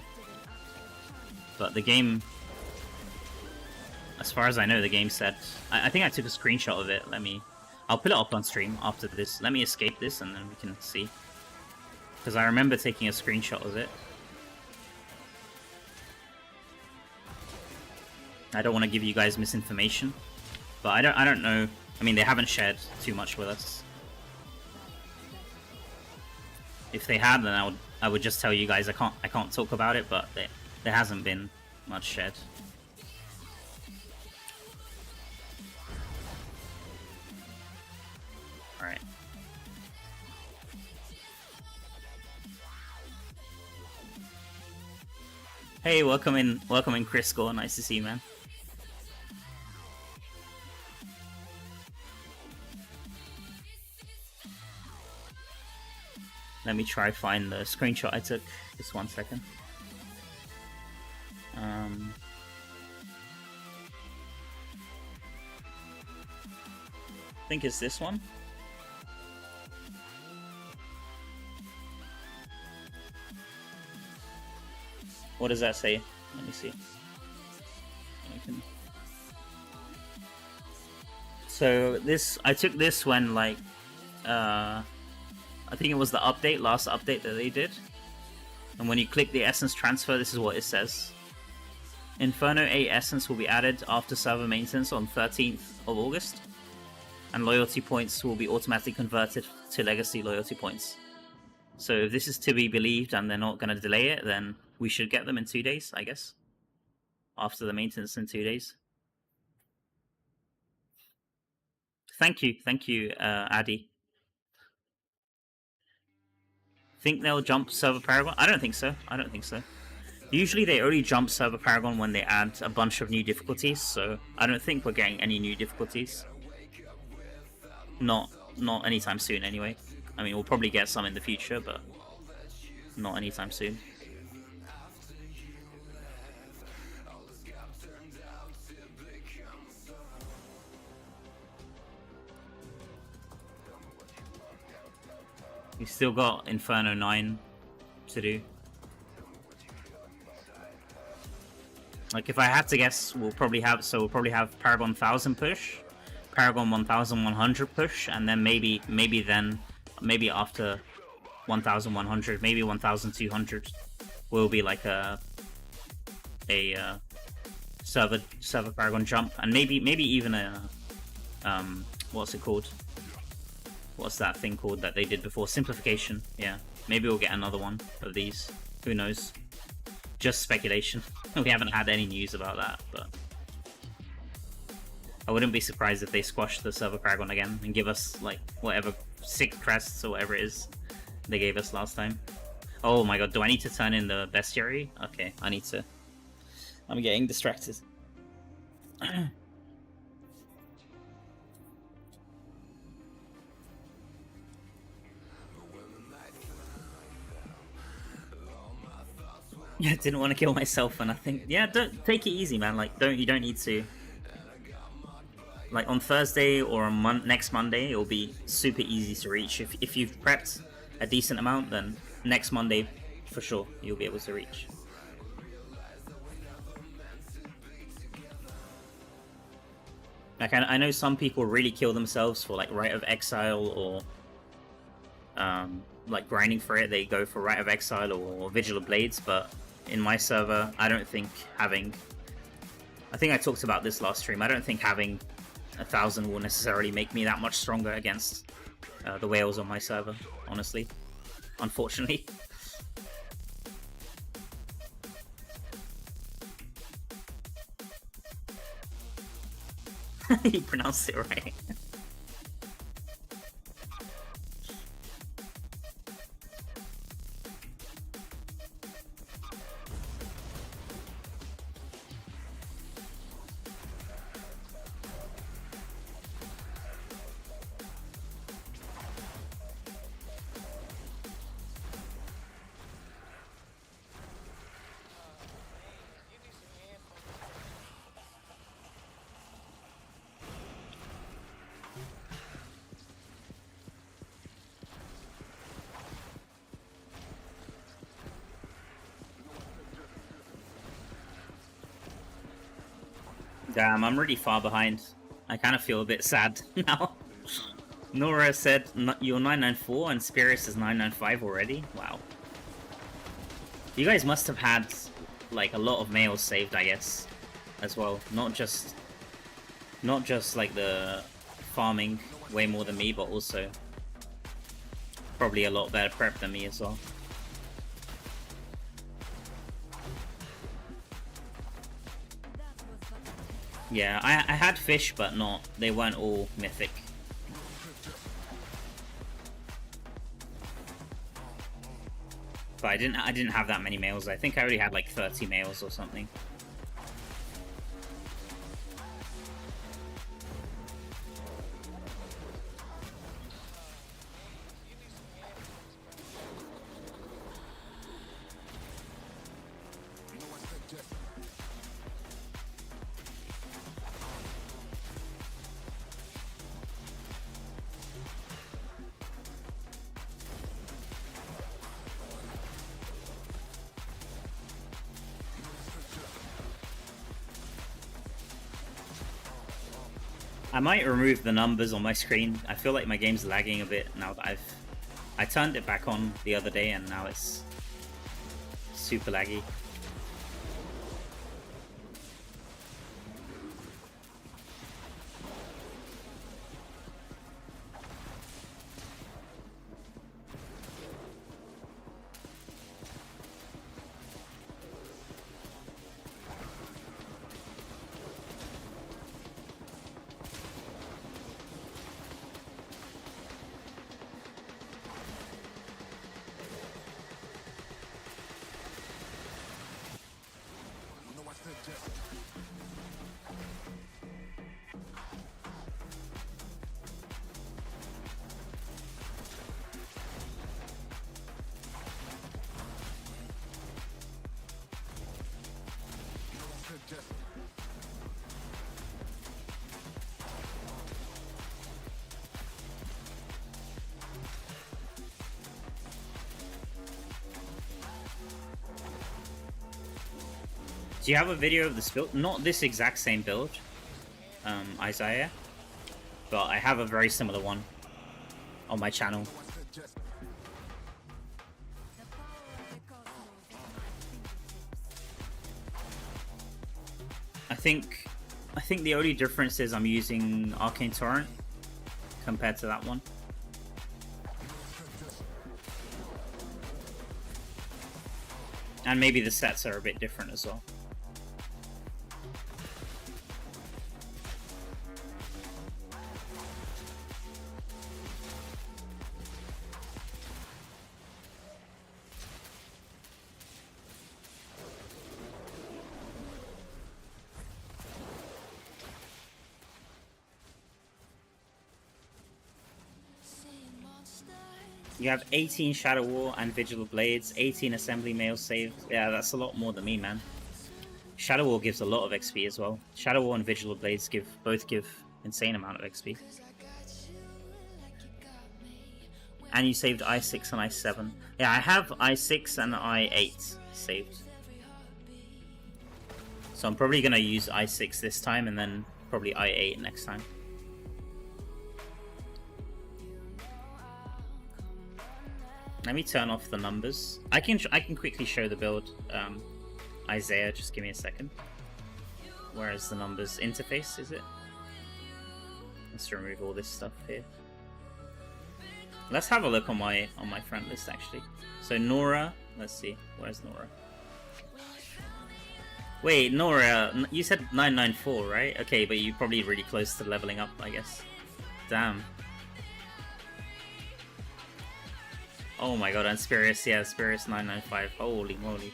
But the game, as far as I know, the game said. I think I took a screenshot of it. I'll put it up on stream after this. Let me escape this, and then we can see. Because I remember taking a screenshot of it. I don't want to give you guys misinformation. But I don't know. I mean, they haven't shared too much with us. If they had, then I would just tell you guys I can't talk about it. But there hasn't been much shared. All right. Hey, welcome in, Chris Gore. Nice to see you, man. Let me try find the screenshot I took. Just 1 second. I think it's this one. What does that say? Let me see. So this, I took this when like, I think it was the last update that they did. And when you click the essence transfer, this is what it says. Inferno 8 essence will be added after server maintenance on 13th of August. And loyalty points will be automatically converted to legacy loyalty points. So if this is to be believed and they're not going to delay it, then we should get them in 2 days, I guess. After the maintenance in 2 days. Thank you, Addy. Think they'll jump Server Paragon? I don't think so. Usually they only jump Server Paragon when they add a bunch of new difficulties, so I don't think we're getting any new difficulties. Not anytime soon anyway. I mean, we'll probably get some in the future, but not anytime soon. We've still got Inferno 9 to do. Like, if I had to guess, we'll probably have Paragon 1000 push, Paragon 1100 push, and then maybe after 1100, maybe 1200 will be like a server Paragon jump, and maybe even a what's it called? What's that thing called that they did before? Simplification. Yeah, maybe we'll get another one of these. Who knows? Just speculation. We haven't had any news about that, but I wouldn't be surprised if they squash the server Paragon again and give us like whatever 6 crests or whatever it is they gave us last time. Oh my god, do I need to turn in the bestiary? Okay, I need to. I'm getting distracted. Yeah, didn't want to kill myself for nothing. Yeah, don't take it easy, man. Like, you don't need to. Like on Thursday or on next Monday, it'll be super easy to reach. If you've prepped a decent amount, then next Monday, for sure, you'll be able to reach. Like I know some people really kill themselves for like Rite of Exile or like grinding for it. They go for Rite of Exile or Vigil of Blades, but in my server, I don't think having. I think I talked about this last stream. I don't think having 1,000 will necessarily make me that much stronger against the whales on my server, honestly. Unfortunately. You pronounced it right. Damn, I'm really far behind. I kind of feel a bit sad now. Nora said you're 994 and Spirits is 995 already? Wow. You guys must have had like a lot of mails saved, I guess, as well. Not just like the farming way more than me, but also probably a lot better prep than me as well. Yeah, I had fish, but they weren't all mythic. But I didn't have that many males. I think I already had like 30 males or something. I might remove the numbers on my screen. I feel like my game's lagging a bit now that I turned it back on the other day and now it's super laggy. Do you have a video of this build? Not this exact same build, Isaiah, but I have a very similar one on my channel. I think the only difference is I'm using Arcane Torrent compared to that one. And maybe the sets are a bit different as well. You have 18 Shadow War and Vigil Blades, 18 Assembly Mail saved. Yeah, that's a lot more than me, man. Shadow War gives a lot of XP as well. Shadow War and Vigil Blades both give insane amount of XP. And you saved I6 and I7. Yeah, I have I6 and I8 saved. So I'm probably going to use I6 this time and then probably I8 next time. Let me turn off the numbers. I can quickly show the build. Isaiah, just give me a second. Where is the numbers interface? Is it? Let's remove all this stuff here. Let's have a look on my friend list actually. So Nora, let's see. Where's Nora? Wait, Nora, you said 994, right? Okay, but you're probably really close to leveling up, I guess. Damn. Oh my god, and Spirius, yeah, Spirius 995. Holy moly.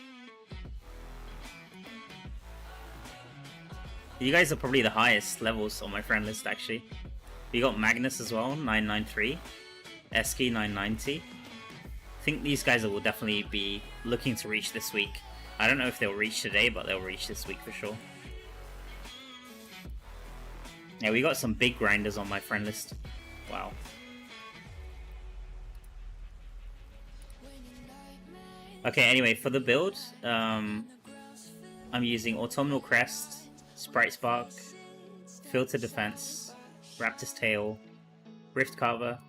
You guys are probably the highest levels on my friend list, actually. We got Magnus as well, 993. Eski, 990. I think these guys will definitely be looking to reach this week. I don't know if they'll reach today, but they'll reach this week for sure. Yeah, we got some big grinders on my friend list. Wow. Okay, anyway, for the build, I'm using Autumnal Crest, Sprite Spark, Filter Defense, Raptor's Tail, Rift Carver,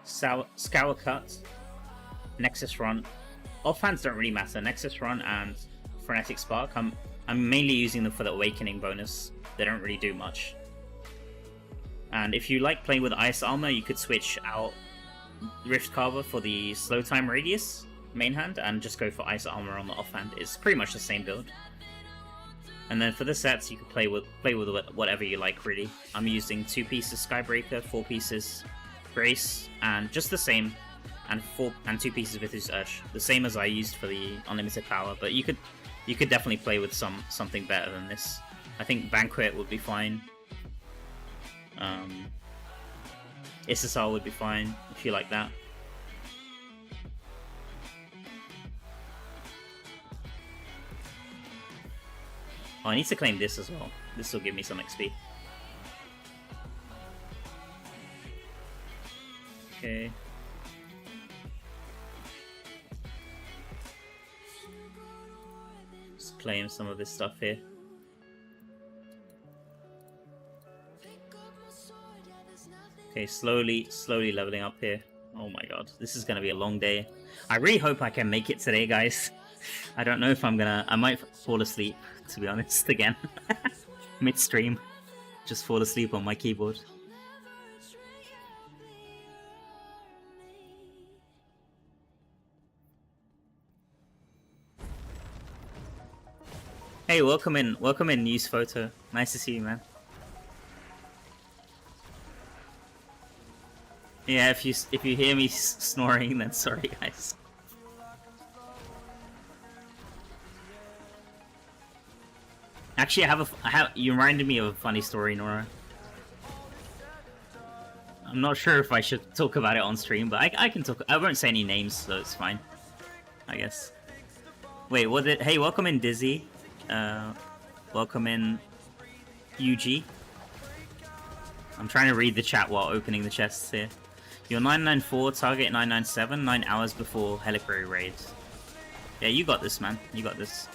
Scour Cut, Nexus Run. Offhands don't really matter. Nexus Run and Frenetic Spark. I'm mainly using them for the Awakening bonus. They don't really do much. And if you like playing with Ice Armor, you could switch out Rift Carver for the Slow Time Radius main hand and just go for Ice Armor on the offhand. It's pretty much the same build. And then for the sets, you can play with whatever you like, really. I'm using 2 pieces Skybreaker, 4 pieces Grace, and just the same, and 2 pieces Vithus Urge, the same as I used for the Unlimited Power. But you could definitely play with something better than this. I think Banquet would be fine. SSR would be fine if you like that. Oh, I need to claim this as well. This will give me some XP. Okay. Just claim some of this stuff here. Okay, slowly leveling up here. Oh my god, this is gonna be a long day. I really hope I can make it today, guys. I don't know if I'm gonna... I might fall asleep, to be honest, again. Mid-stream. Just fall asleep on my keyboard. Hey, welcome in, News Photo. Nice to see you, man. Yeah, if you hear me snoring, then sorry, guys. Actually, you reminded me of a funny story, Nora. I'm not sure if I should talk about it on stream, but I can talk. I won't say any names, so it's fine, I guess. Wait, what did? Hey, welcome in, Dizzy. Welcome in, UG. I'm trying to read the chat while opening the chests here. You're 994, target 997, 9 hours before Heliquary raid. Yeah, you got this, man. You got this.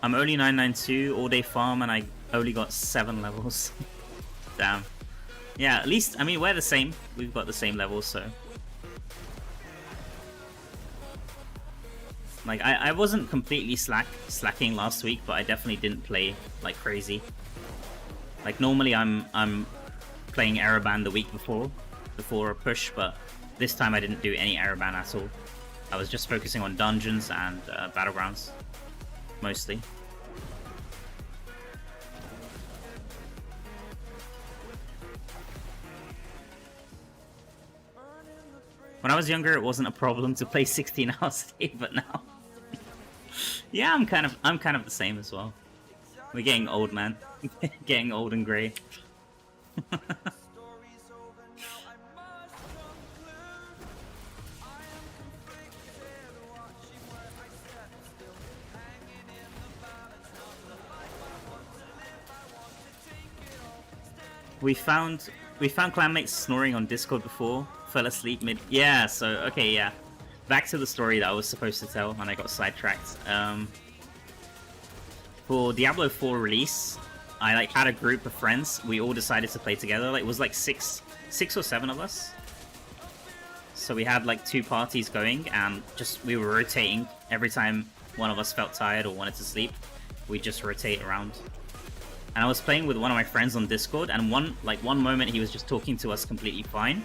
I'm only 992, all day farm, and I only got 7 levels. Damn. Yeah, at least, I mean, we're the same. We've got the same levels, so. Like, I wasn't completely slacking last week, but I definitely didn't play like crazy. Like, normally I'm playing Araban the week before a push, but this time I didn't do any Araban at all. I was just focusing on dungeons and battlegrounds. Mostly. When I was younger, it wasn't a problem to play 16 hours a day, but now, yeah, I'm kind of the same as well. We're getting old, man. Getting old and grey. We found clanmates snoring on Discord before. Fell asleep mid. Yeah. So okay. Yeah. Back to the story that I was supposed to tell, and I got sidetracked. For Diablo 4 release, I like had a group of friends. We all decided to play together. Like it was like six or seven of us. So we had like 2 parties going, and just we were rotating every time one of us felt tired or wanted to sleep. We just rotate around. And I was playing with one of my friends on Discord, and one moment he was just talking to us completely fine,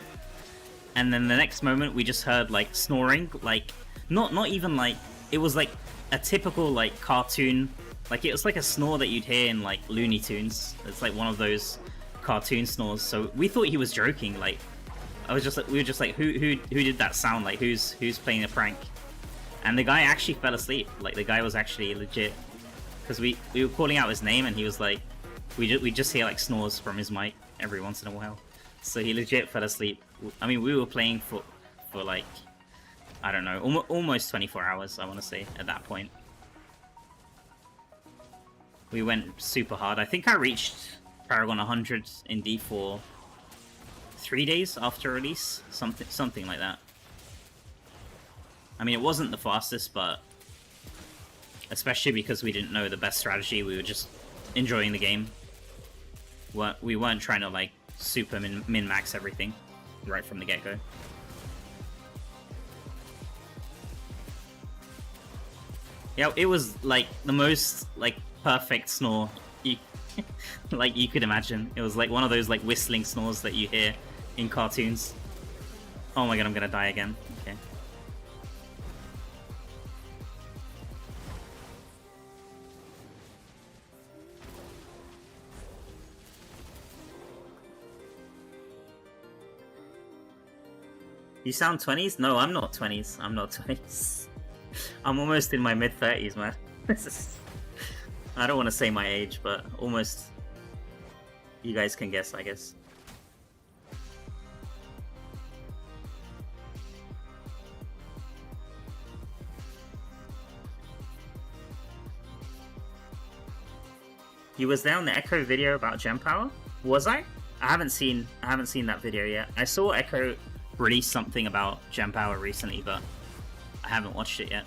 and then the next moment we just heard like snoring, like not even like it was like a typical like cartoon, like it was like a snore that you'd hear in like Looney Tunes. It's like one of those cartoon snores. So we thought he was joking. Like we were just like who did that sound? Like who's playing a prank? And the guy actually fell asleep. Like the guy was actually legit, because we were calling out his name, and he was like. We just hear like snores from his mic every once in a while, so he legit fell asleep. I mean, we were playing for like, I don't know, almost 24 hours, I want to say, at that point. We went super hard. I think I reached Paragon 100 in D4 3 days after release, something like that. I mean, it wasn't the fastest, but especially because we didn't know the best strategy, we were just enjoying the game. We weren't trying to like super min-max everything right from the get-go. Yeah, it was like the most like perfect snore you like you could imagine. It was like one of those like whistling snores that you hear in cartoons. Oh my god, I'm gonna die again. Okay. You sound 20s? No, I'm not 20s. I'm not 20s. I'm almost in my mid-30s, man. I don't want to say my age, but almost. You guys can guess, I guess. You was there on the Echo video about Gem Power? Was I? I haven't seen that video yet. I saw Echo released something about Gem Power recently, but I haven't watched it yet.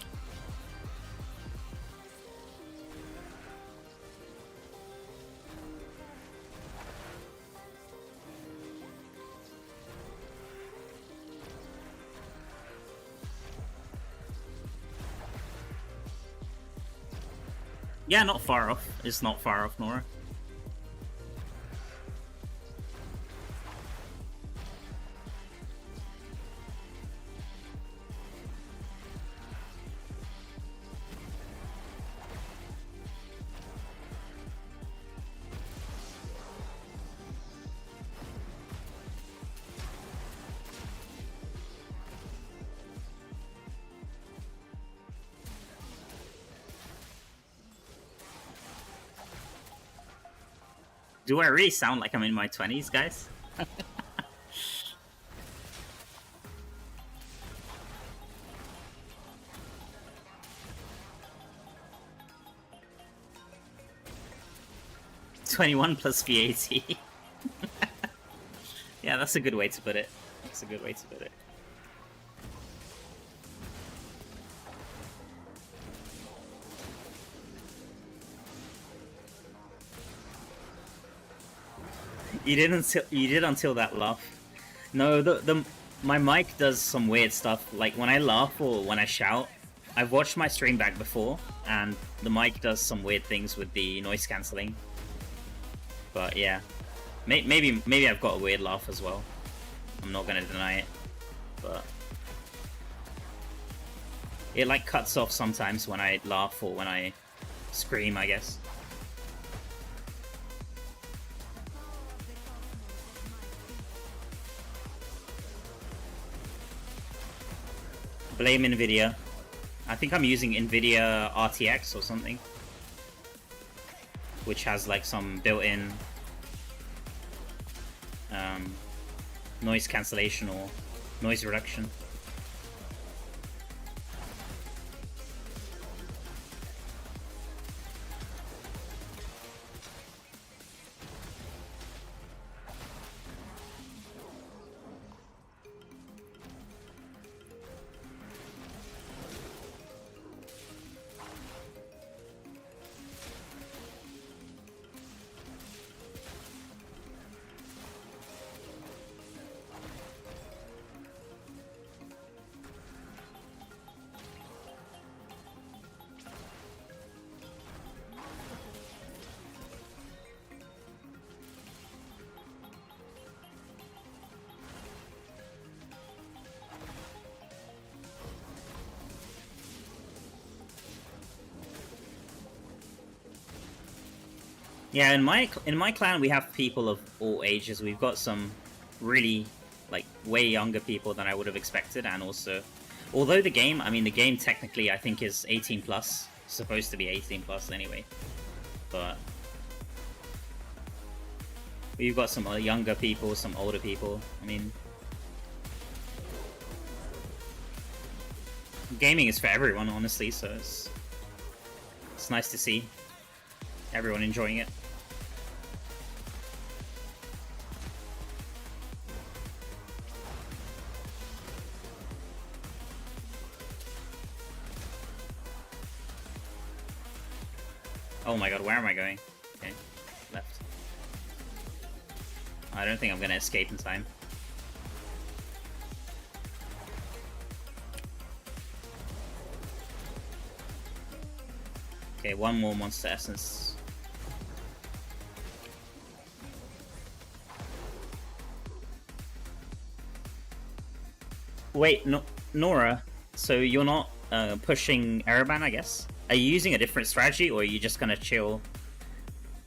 Yeah, not far off. It's not far off, Nora. Do I really sound like I'm in my 20s, guys? $21 plus VAT. Yeah, that's a good way to put it. That's a good way to put it. You did until that laugh. No, my mic does some weird stuff. Like when I laugh or when I shout, I've watched my stream back before, and the mic does some weird things with the noise cancelling. But yeah, maybe I've got a weird laugh as well. I'm not gonna deny it, but it like cuts off sometimes when I laugh or when I scream, I guess. Blame Nvidia. I think I'm using Nvidia RTX or something, which has like some built-in noise cancellation or noise reduction. Yeah, in my clan we have people of all ages. We've got some really like way younger people than I would have expected, and also, although the game technically I think is 18 plus, supposed to be 18 plus anyway, but we've got some younger people, some older people. I mean, gaming is for everyone, honestly. So it's nice to see everyone enjoying it. Oh my god, where am I going? Okay, left. I don't think I'm gonna escape in time. Okay, one more monster essence. Wait, no, Nora, so you're not pushing Araban, I guess? Are you using a different strategy, or are you just gonna chill?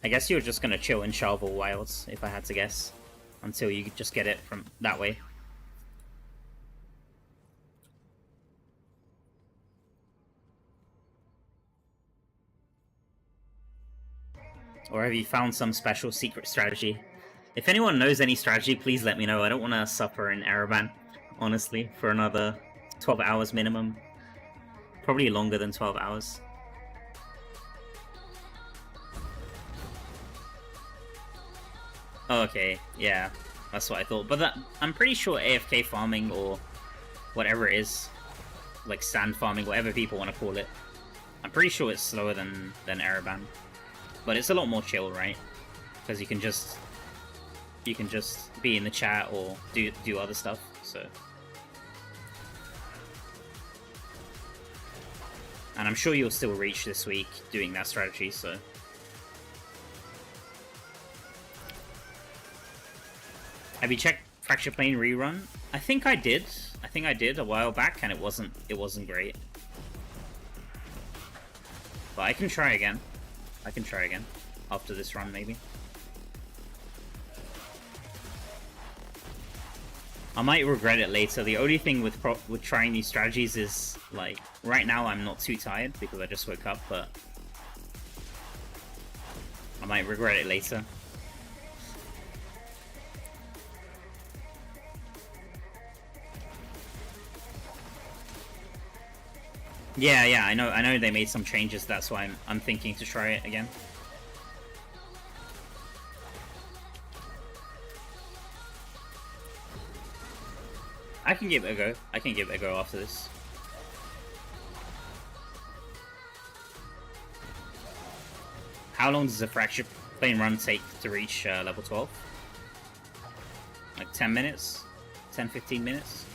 I guess you're just gonna chill in Shalval Wilds, if I had to guess, until you just get it from that way. Or have you found some special secret strategy? If anyone knows any strategy, please let me know. I don't want to suffer in Araban, honestly, for another 12 hours minimum. Probably longer than 12 hours. Oh, okay, yeah, that's what I thought. But I'm pretty sure AFK farming, or whatever it is, like sand farming, whatever people want to call it, I'm pretty sure it's slower than Araban. But it's a lot more chill, right? Because you can just be in the chat or do other stuff. So, and I'm sure you'll still reach this week doing that strategy. So. Have you checked Fracture Plane rerun? I think I did. I think I did a while back, and it wasn't great. But I can try again. I can try again after this run, maybe. I might regret it later. The only thing with trying these strategies is, like, right now I'm not too tired because I just woke up, but I might regret it later. Yeah, I know they made some changes, that's why I'm thinking to try it again. I can give it a go. I can give it a go after this. How long does a Fracture Plane run take to reach level 12? Like 10 minutes? 10-15 minutes?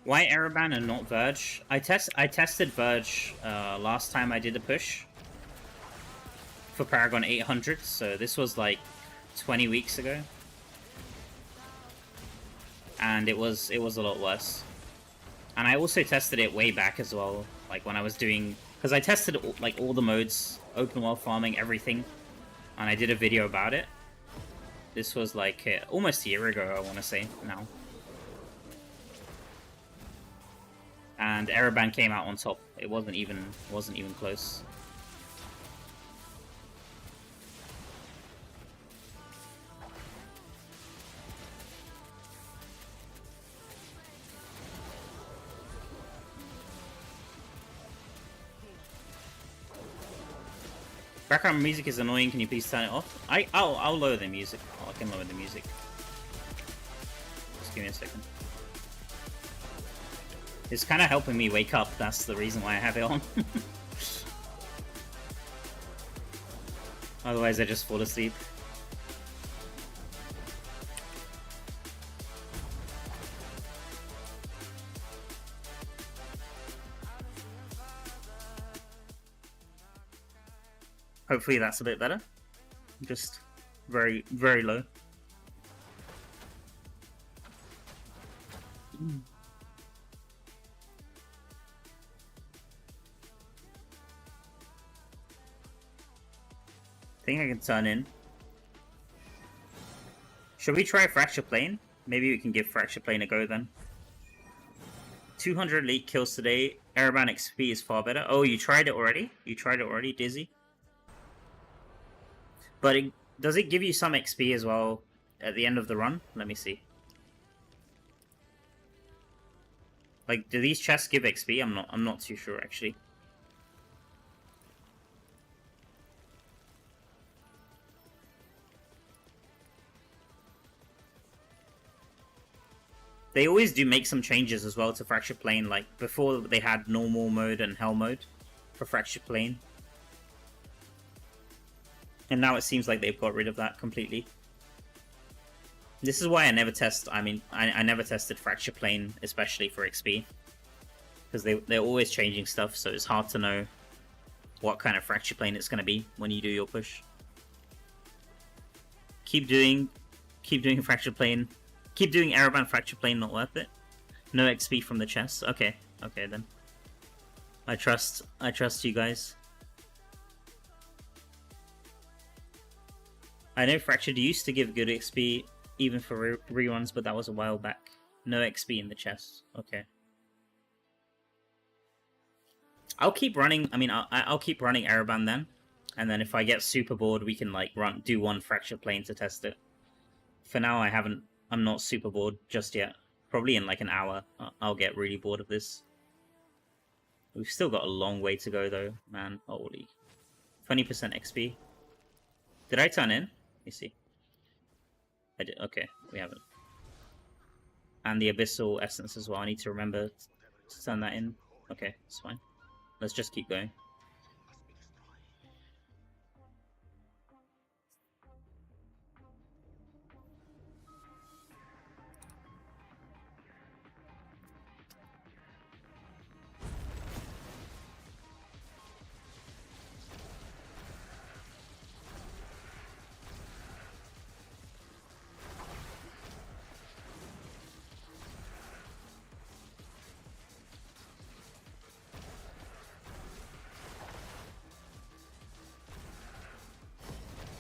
Why Araban and not Verge? I tested Verge last time I did a push for Paragon 800, so this was like 20 weeks ago, and it was a lot worse. And I also tested it way back as well, like when I was doing, because I tested like all the modes, open world farming, everything, and I did a video about it. This was like almost a year ago, I want to say now. And Araban came out on top. It wasn't even close. Background music is annoying. Can you please turn it off? I'll lower the music. Oh, I can lower the music. Just give me a second. It's kind of helping me wake up. That's the reason why I have it on. Otherwise, I just fall asleep. Hopefully that's a bit better. Just very, very low. I think I can turn in. Should we try Fracture Plane? Maybe we can give Fracture Plane a go then. 200 elite kills today. Araban XP is far better. Oh, you tried it already? You tried it already, Dizzy? But does it give you some XP as well at the end of the run? Let me see. Like, do these chests give XP? I'm not too sure actually. They always do make some changes as well to Fracture Plane. Like, before they had normal mode and hell mode for Fracture Plane. And now it seems like they've got rid of that completely. This is why I never test, I never tested Fracture Plane, especially for XP. Because they're always changing stuff, so it's hard to know what kind of Fracture Plane it's going to be when you do your push. Keep doing Fracture Plane. Keep doing Araban Fracture Plane, not worth it. No XP from the chest. Okay, okay then. I trust you guys. I know Fractured used to give good XP even for reruns, but that was a while back. No XP in the chest. Okay. I'll keep running. I mean, I'll keep running Araban then, and then if I get super bored, we can like do one Fracture Plane to test it. For now, I'm not super bored just yet. Probably in like an hour, I'll get really bored of this. We've still got a long way to go though, man. Holy. 20% XP. Did I turn in? Let me see. I did. Okay, we haven't. And the Abyssal Essence as well. I need to remember to turn that in. Okay, it's fine. Let's just keep going.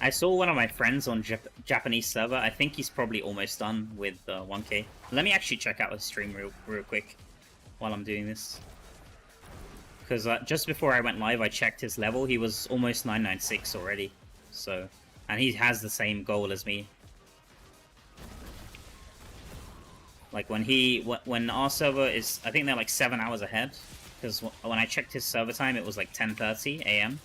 I saw one of my friends on Japanese server. I think he's probably almost done with 1k. Let me actually check out his stream real quick while I'm doing this. Because just before I went live, I checked his level. He was almost 996 already. So, and he has the same goal as me. Like when our server is, I think they're like 7 hours ahead. Because when I checked his server time, it was like 10:30 AM.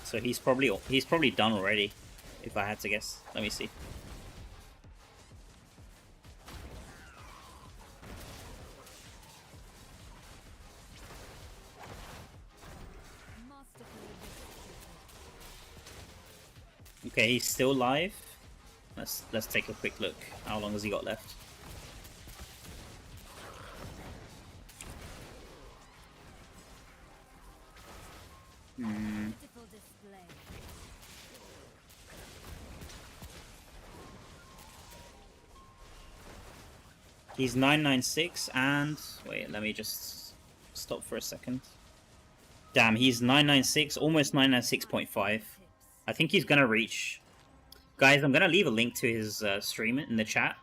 So he's probably done already, if I had to guess. Let me see. Okay, he's still live. Let's take a quick look. How long has he got left? He's 996 and... Wait, let me just stop for a second. Damn, he's 996, almost 996.5. I think he's gonna reach... Guys, I'm gonna leave a link to his stream in the chat.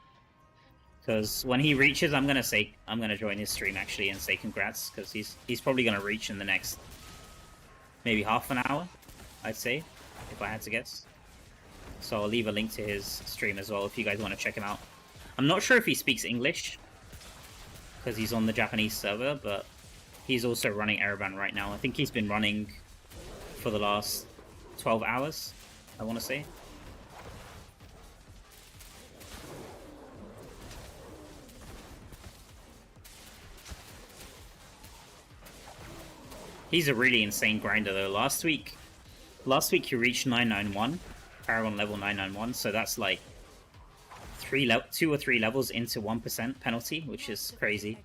Because when he reaches, I'm gonna join his stream actually and say congrats, because he's probably gonna reach in the next maybe half an hour, I'd say, if I had to guess. So I'll leave a link to his stream as well if you guys want to check him out. I'm not sure if he speaks English, because he's on the Japanese server, but he's also running Araban right now. I think he's been running for the last 12 hours, I want to say. He's a really insane grinder though. Last week he reached 991, Paragon level 991, so that's like 2 or 3 levels into 1% penalty, which is crazy.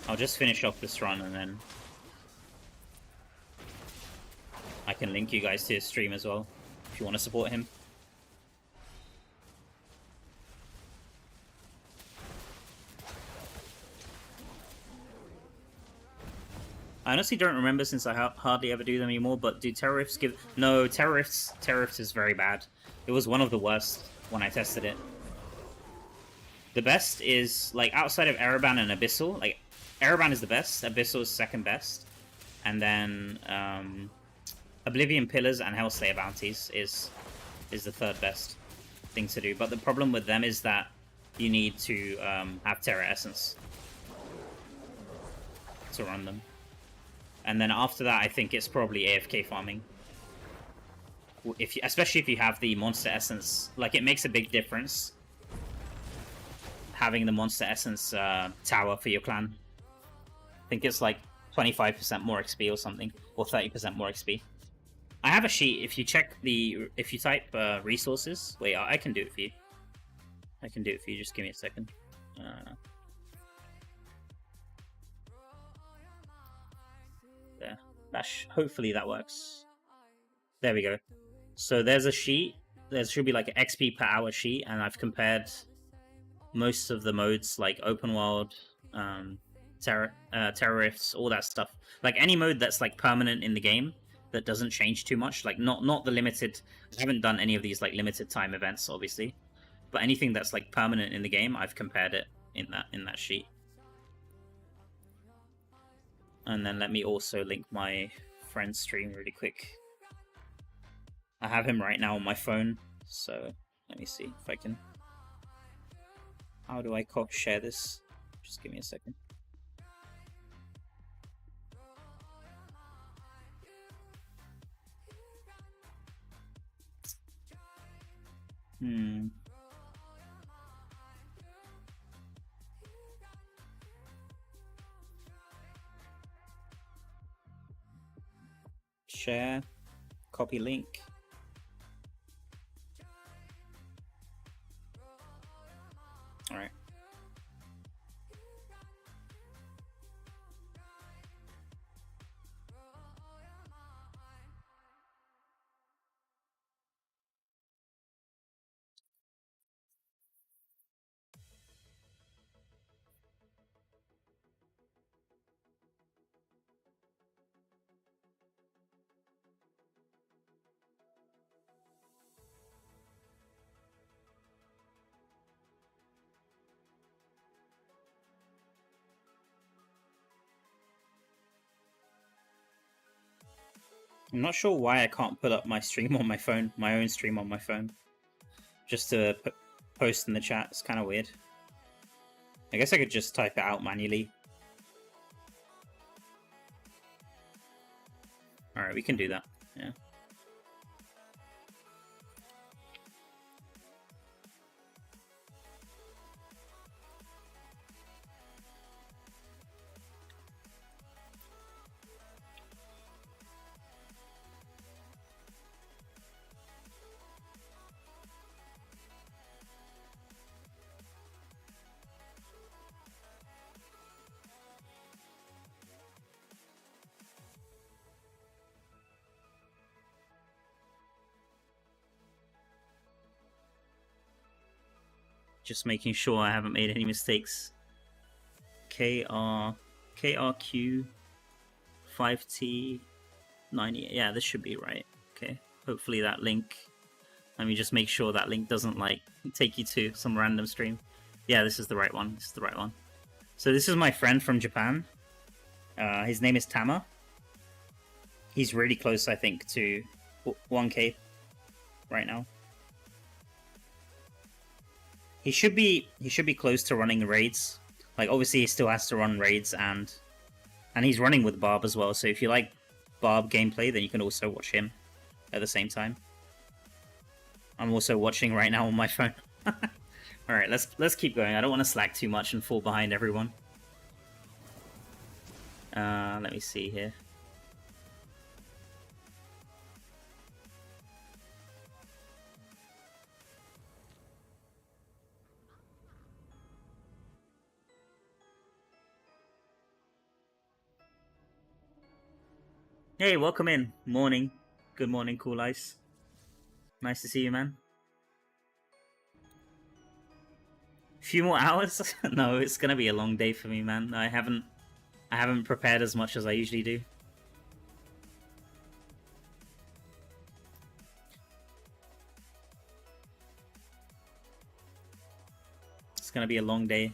I'll just finish off this run and then I can link you guys to his stream as well if you want to support him. I honestly don't remember since I hardly ever do them anymore, but do Terrorists give... No, Terrorists is very bad. It was one of the worst when I tested it. The best is, like, outside of Araban and Abyssal, like, Araban is the best, Abyssal is second best, and then Oblivion Pillars and Hellslayer Bounties is the third best thing to do. But the problem with them is that you need to have Terra Essence to run them. And then after that, I think it's probably AFK farming. Especially if you have the Monster Essence. Like, it makes a big difference having the Monster Essence tower for your clan. I think it's like 25% more XP or something. Or 30% more XP. I have a sheet. If you type resources... Wait, I can do it for you. I can do it for you. Just give me a second. There. Hopefully that works. There we go. So there's a sheet. There should be like an XP per hour sheet, and I've compared most of the modes, like open world, terrorists, all that stuff. Like any mode that's like permanent in the game that doesn't change too much. Like not the limited. I haven't done any of these like limited time events, obviously, but anything that's like permanent in the game, I've compared it in that sheet. And then let me also link my friend's stream really quick. I have him right now on my phone, so let me see if I can... How do I share this? Just give me a second. Share, copy link. All right. I'm not sure why I can't put up my stream on my phone, my own stream on my phone, just to post in the chat. It's kind of weird. I guess I could just type it out manually. Alright, we can do that, yeah. Just making sure I haven't made any mistakes. KRQ 5T 90. Yeah, this should be right. Okay. Hopefully that link. Let me just make sure that link doesn't like take you to some random stream. Yeah, this is the right one. This is the right one. So this is my friend from Japan. His name is Tama. He's really close, I think, to 1K right now. He should be close to running raids. Like, obviously he still has to run raids, and he's running with Barb as well. So if you like Barb gameplay, then you can also watch him at the same time. I'm also watching right now on my phone. All right, let's keep going. I don't want to slack too much and fall behind everyone. Let me see here. Hey, welcome in. Morning. Good morning, Cool Ice. Nice to see you, man. Few more hours? No, it's gonna be a long day for me, man. I haven't prepared as much as I usually do. It's gonna be a long day.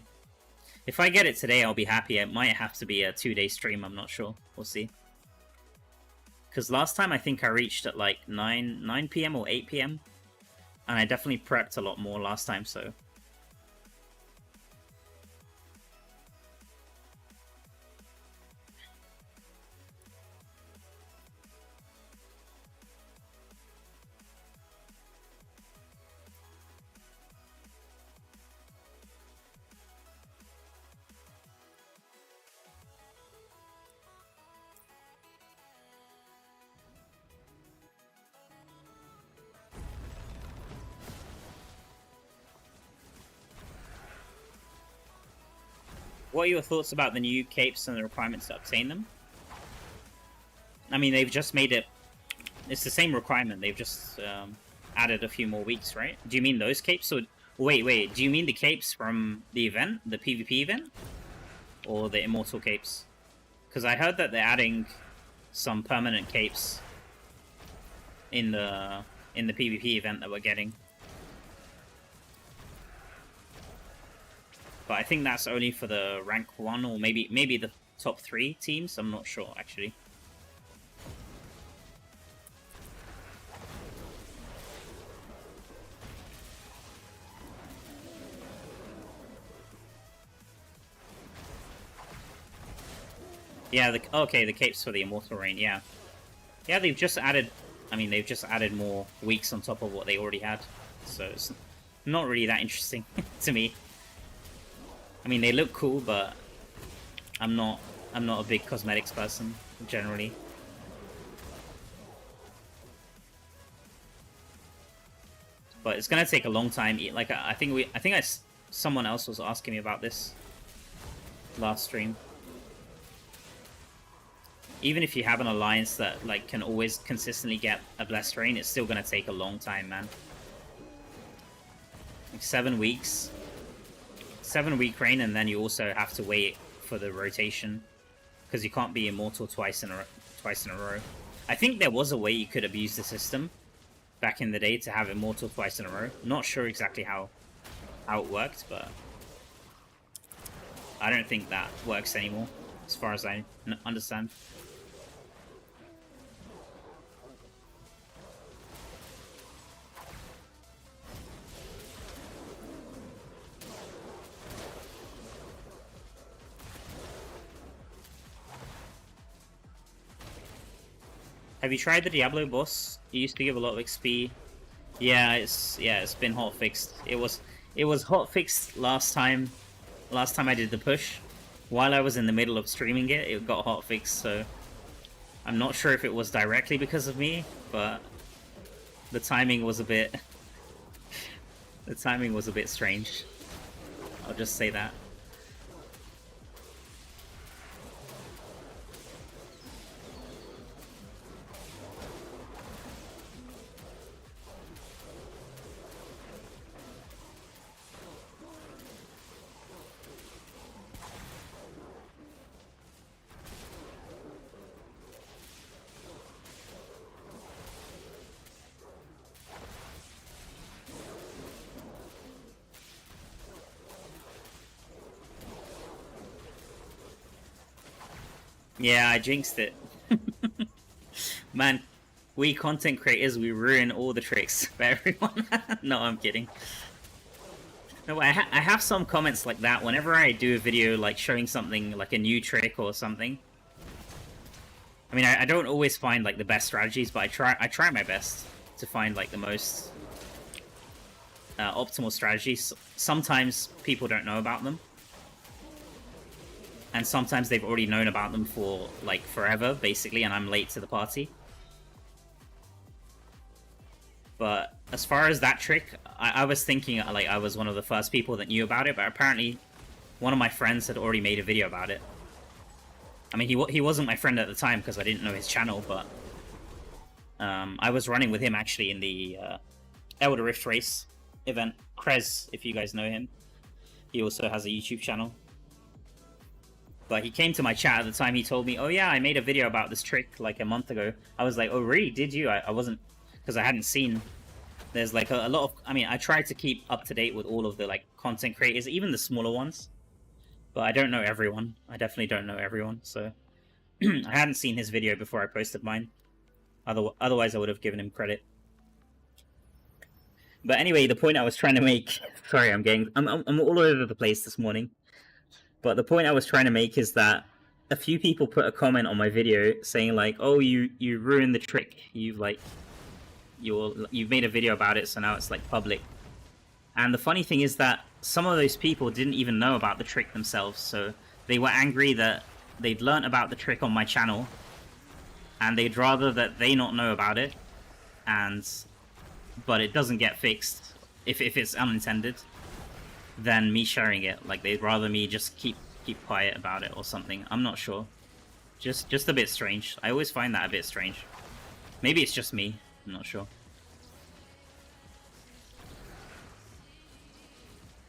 If I get it today, I'll be happy. It might have to be a 2-day stream, I'm not sure. We'll see. Because last time I think I reached at like 9 PM or 8 PM. And I definitely prepped a lot more last time, so... What are your thoughts about the new capes and the requirements to obtain them? I mean, they've just made it... It's the same requirement, they've just added a few more weeks, right? Do you mean those capes? Or... Wait, do you mean the capes from the event? The PvP event? Or the Immortal capes? Because I heard that they're adding some permanent capes in the PvP event that we're getting. But I think that's only for the rank 1 or maybe the top 3 teams. I'm not sure, actually. Yeah, okay, the capes for the Immortal Reign, yeah. Yeah, they've just added... I mean, they've just added more weeks on top of what they already had. So it's not really that interesting to me. I mean, they look cool, but I'm not a big cosmetics person generally. But it's gonna take a long time. Like someone else was asking me about this last stream. Even if you have an alliance that like can always consistently get a blessed reign, it's still gonna take a long time, man. Like 7 weeks. 7-week reign, and then you also have to wait for the rotation because you can't be immortal twice in a row. I think there was a way you could abuse the system back in the day to have immortal twice in a row. Not sure exactly how it worked, but I don't think that works anymore, as far as I understand. Have you tried the Diablo boss? It used to give a lot of XP. Yeah, it's been hot fixed. It was hot fixed last time I did the push. While I was in the middle of streaming it, it got hot fixed, so I'm not sure if it was directly because of me, but the timing was a bit strange. I'll just say that. Yeah, I jinxed it. Man, we content creators, we ruin all the tricks for everyone. No, I'm kidding. No, I have some comments like that whenever I do a video like showing something like a new trick or something. I mean, I don't always find like the best strategies, but I try my best to find like the most optimal strategies. Sometimes people don't know about them, and sometimes they've already known about them for like forever, basically, and I'm late to the party. But as far as that trick, I was thinking like I was one of the first people that knew about it, but apparently one of my friends had already made a video about it. I mean, he wasn't my friend at the time because I didn't know his channel, but I was running with him actually in the Elder Rift race event. Krez, if you guys know him. He also has a YouTube channel. But he came to my chat at the time, he told me, oh yeah, I made a video about this trick like a month ago. I was like, oh really, did you? I wasn't, because I hadn't seen. There's like a lot of, I mean, I try to keep up to date with all of the like content creators, even the smaller ones. But I don't know everyone. I definitely don't know everyone, so I hadn't seen his video before I posted mine. Otherwise, I would have given him credit. But anyway, the point I was trying to make... Sorry, I'm all over the place this morning. But the point I was trying to make is that a few people put a comment on my video saying like, "Oh, you ruined the trick. You've made a video about it, so now it's like public." And the funny thing is that some of those people didn't even know about the trick themselves, so they were angry that they'd learnt about the trick on my channel, and they'd rather that they not know about it, but it doesn't get fixed if it's unintended, than me sharing it. Like, they'd rather me just keep quiet about it or something. I'm not sure. Just a bit strange. I always find that a bit strange. Maybe it's just me. I'm not sure.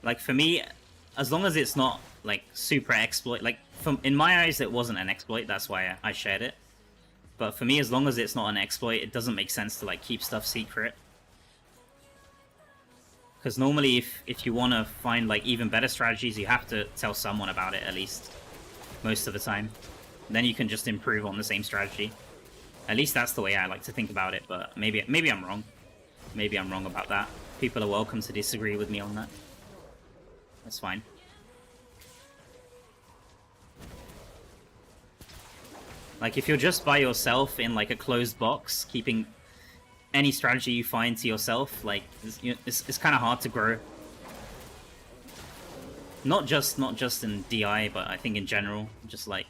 Like, for me, as long as it's not, like, super exploit... Like, in my eyes, it wasn't an exploit. That's why I shared it. But for me, as long as it's not an exploit, it doesn't make sense to, like, keep stuff secret. Because normally, if you want to find, like, even better strategies, you have to tell someone about it, at least. Most of the time. Then you can just improve on the same strategy. At least that's the way I like to think about it, but maybe I'm wrong. Maybe I'm wrong about that. People are welcome to disagree with me on that. That's fine. Like, if you're just by yourself in, like, a closed box, keeping any strategy you find to yourself, like, it's kind of hard to grow. Not just in DI, but I think in general, just like...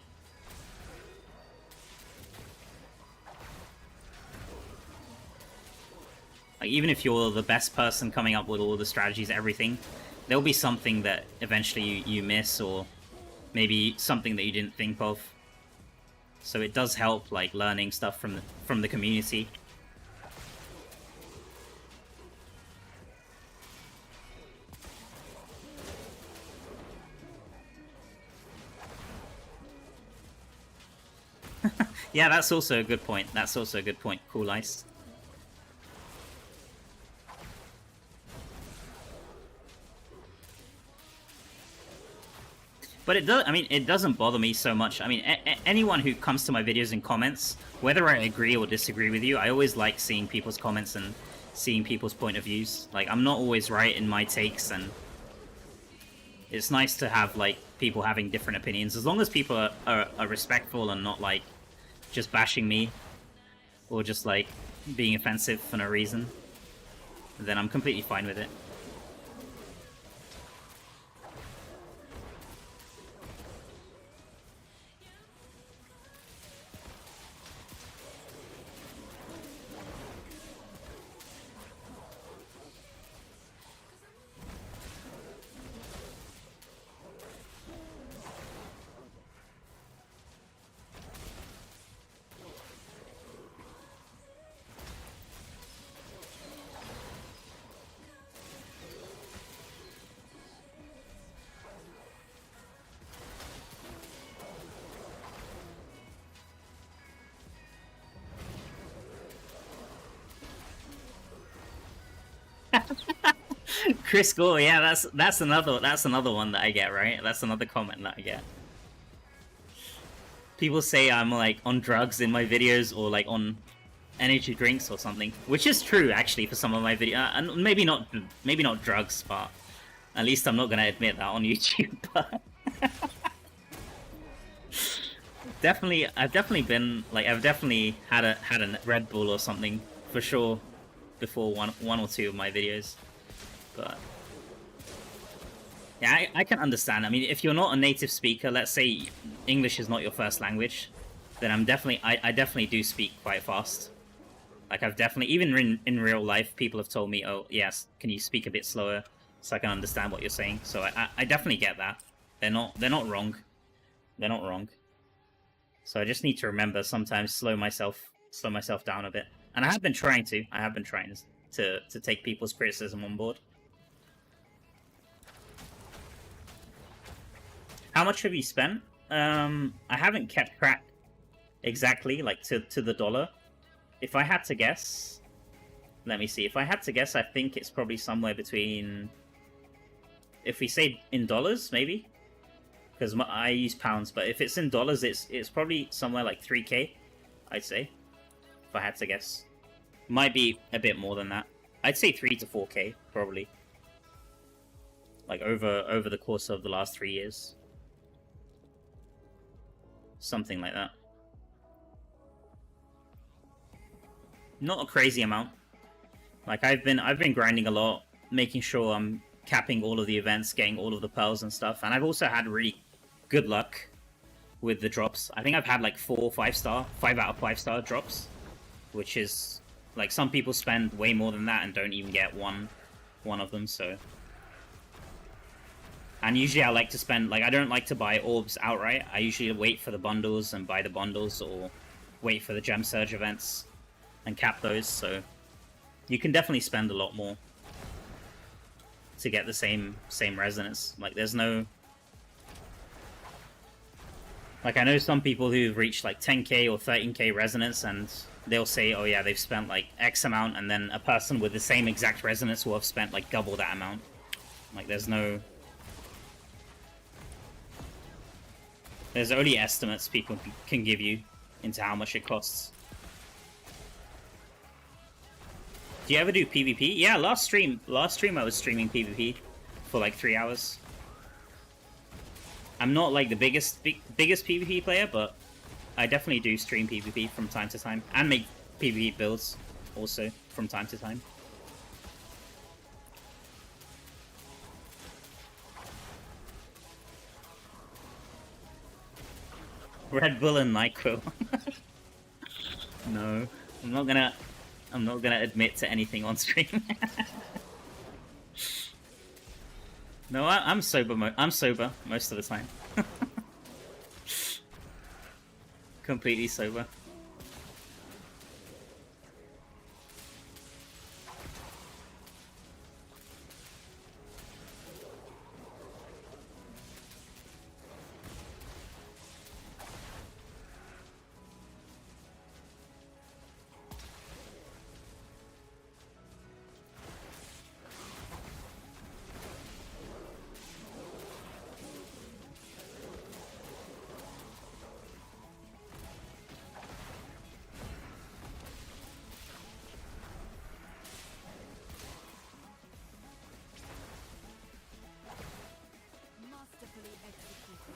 Like, even if you're the best person coming up with all the strategies, everything, there'll be something that eventually you miss, or maybe something that you didn't think of. So it does help, like, learning stuff from the community. Yeah, that's also a good point. That's also a good point. Cool Ice. But it does. I mean, it doesn't bother me so much. I mean, anyone who comes to my videos and comments, whether I agree or disagree with you, I always like seeing people's comments and seeing people's point of views. Like, I'm not always right in my takes, and it's nice to have, like, people having different opinions. As long as people are respectful and not, like, just bashing me or just, like, being offensive for no reason, then I'm completely fine with it. Chris Gore, yeah, that's another one that I get, right? That's another comment that I get. people say I'm like on drugs in my videos or like on energy drinks or something, which is true actually for some of my videos. And maybe not drugs, but at least I'm not gonna admit that on YouTube. But I've definitely been like, I've definitely had a Red Bull or something for sure before one or two of my videos. But yeah, I can understand. I mean, if you're not a native speaker, let's say English is not your first language, then I definitely do speak quite fast. Like I've definitely, even in real life, people have told me, oh yes, can you speak a bit slower so I can understand what you're saying? So I definitely get that. They're not wrong. They're not wrong. So I just need to remember sometimes slow myself down a bit. And I have been trying to. I have been trying to take people's criticism on board. How much have you spent? I haven't kept track exactly, like to the dollar. If I had to guess, let me see. If I had to guess, I think it's probably somewhere between, if we say in dollars, maybe, because I use pounds. But if it's in dollars, it's probably somewhere like 3K, I'd say. If I had to guess, might be a bit more than that. I'd say 3 to 4K probably. Like over the course of the last 3 years. Something like that. Not a crazy amount. Like I've been grinding a lot, making sure I'm capping all of the events, getting all of the pearls and stuff. And I've also had really good luck with the drops. I think I've had like 4 or 5 star, 5 out of 5 star drops, which is like, some people spend way more than that and don't even get one of them. So, and usually I like to spend, like, I don't like to buy orbs outright. I usually wait for the bundles and buy the bundles, or wait for the gem surge events and cap those. So you can definitely spend a lot more to get the same resonance. Like there's no, like, I know some people who've reached like 10k or 13k resonance, and they'll say, oh yeah, they've spent like X amount, and then a person with the same exact resonance will have spent like double that amount. Like there's only estimates people can give you into how much it costs. Do you ever do PvP? Yeah, last stream I was streaming PvP for like 3 hours. I'm not like the biggest PvP player, but I definitely do stream PvP from time to time, and make PvP builds also from time to time. Red Bull and Nyquil. No, I'm not gonna admit to anything on stream. No, I'm sober. I'm sober most of the time. Completely sober.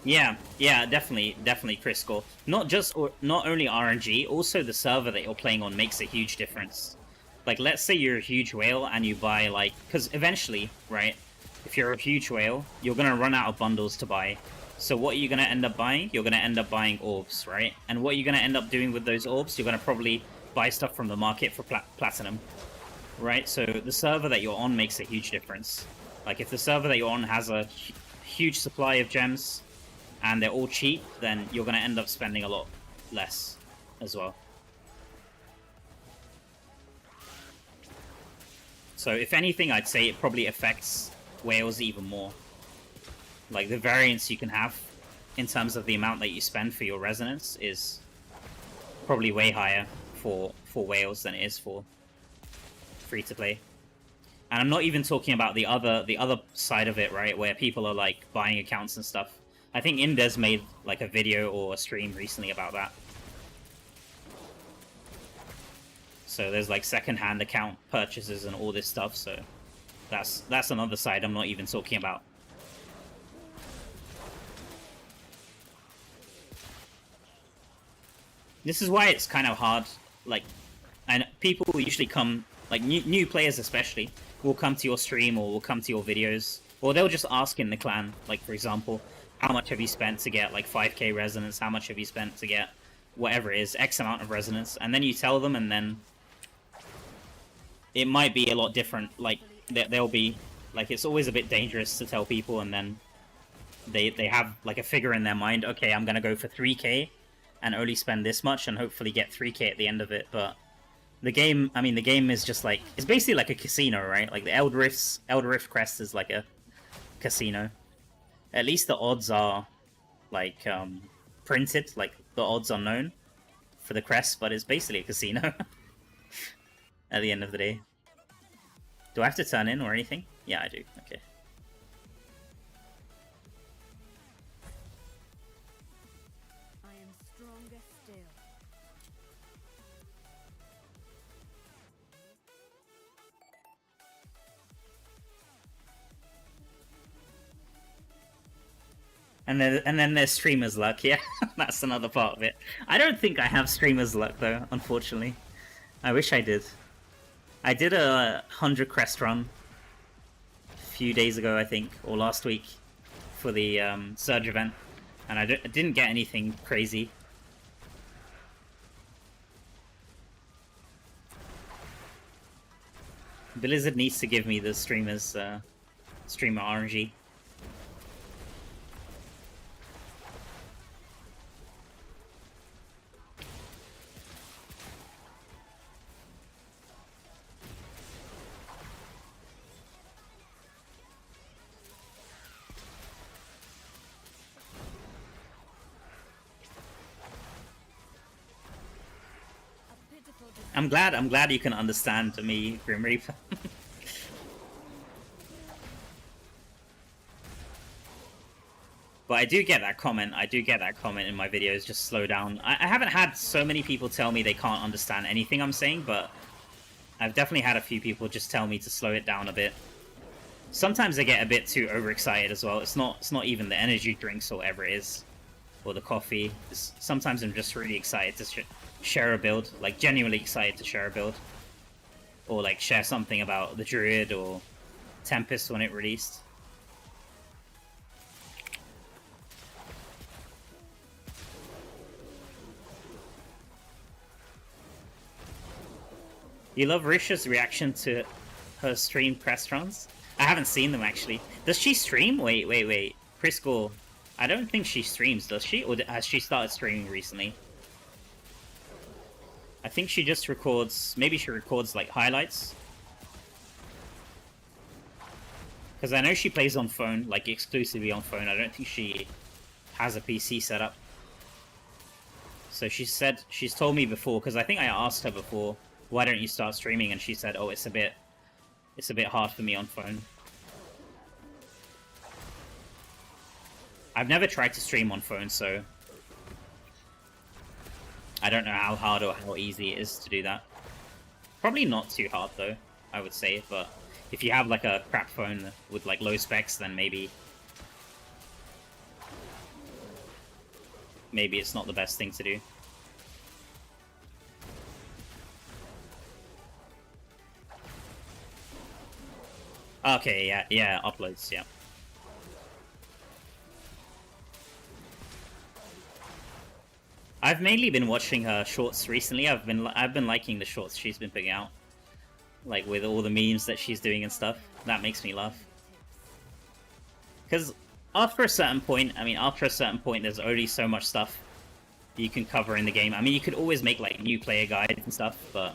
Yeah, definitely critical. Not only RNG, also the server that you're playing on makes a huge difference. Like, let's say you're a huge whale and you buy, like, because eventually, right, if you're a huge whale, you're gonna run out of bundles to buy. So what are you gonna end up buying? You're gonna end up buying orbs, right? And what you're gonna end up doing with those orbs, you're gonna probably buy stuff from the market for platinum, right? So the server that you're on makes a huge difference. Like, if the server that you're on has a huge supply of gems, and they're all cheap, then you're going to end up spending a lot less as well. So if anything, I'd say it probably affects whales even more. Like, the variance you can have in terms of the amount that you spend for your resonance is probably way higher for whales than it is for free-to-play. And I'm not even talking about the other side of it, right, where people are like buying accounts and stuff. I think Indes made like a video or a stream recently about that. So there's like second-hand account purchases and all this stuff, so that's another side I'm not even talking about. This is why it's kind of hard, like, and people usually come, like new players especially, will come to your stream or will come to your videos, or they'll just ask in the clan, like for example, how much have you spent to get like 5k resonance, how much have you spent to get whatever it is, X amount of resonance, and then you tell them, and then it might be a lot different, like they'll be, like it's always a bit dangerous to tell people, and then they have like a figure in their mind, okay, I'm gonna go for 3k, and only spend this much, and hopefully get 3k at the end of it, but the game, I mean, the game is just like, it's basically like a casino, right? Like the Elder Rift Crest is like a casino. At least the odds are, like, printed, like the odds are known for the crest, but it's basically a casino at the end of the day. Do I have to turn in or anything? Yeah, I do, okay. And then there's streamer's luck, yeah. That's another part of it. I don't think I have streamer's luck though, unfortunately. I wish I did. I did a 100 crest run a few days ago, I think, or last week, for the Surge event, and I didn't get anything crazy. Blizzard needs to give me the streamer RNG. I'm glad you can understand me, Grim Reaper. But I do get that comment. I do get that comment in my videos. Just slow down. I haven't had so many people tell me they can't understand anything I'm saying, but I've definitely had a few people just tell me to slow it down a bit. Sometimes I get a bit too overexcited as well. It's not even the energy drinks or whatever it is, or the coffee. Sometimes I'm just really excited to share a build, like genuinely excited to share a build, or like share something about the Druid or Tempest when it released. You love Risha's reaction to her stream press runs? I haven't seen them actually. Does she stream? Wait. Prisco, I don't think she streams, does she? Or has she started streaming recently? I think she just records, maybe she records like highlights. Because I know she plays on phone, like exclusively on phone. I don't think she has a PC set up. So she's told me before, because I think I asked her before, why don't you start streaming? And she said, oh, it's a bit hard for me on phone. I've never tried to stream on phone, so I don't know how hard or how easy it is to do that. Probably not too hard though, I would say, but if you have like a crap phone with like low specs, then maybe it's not the best thing to do. Okay, yeah, uploads, yeah. I've mainly been watching her shorts recently. I've been liking the shorts she's been putting out, like with all the memes that she's doing and stuff. That makes me laugh. Because after a certain point, there's already so much stuff you can cover in the game. I mean, you could always make like new player guides and stuff, but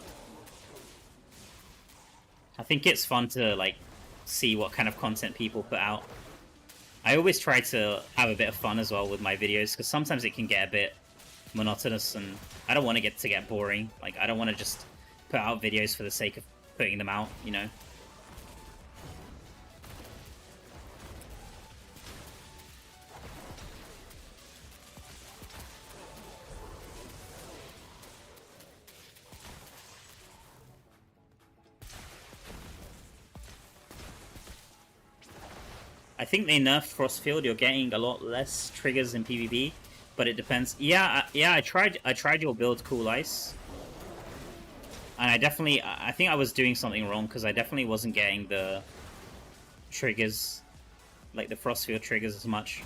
I think it's fun to like see what kind of content people put out. I always try to have a bit of fun as well with my videos, because sometimes it can get a bit monotonous, and I don't want to get boring. Like, I don't want to just put out videos for the sake of putting them out, you know? I think they nerfed Frostfield. You're getting a lot less triggers in PvP, but it depends. Yeah, yeah. I tried your build, Cool Ice, and I think I was doing something wrong because I definitely wasn't getting the triggers, like the Frostfield triggers, as much.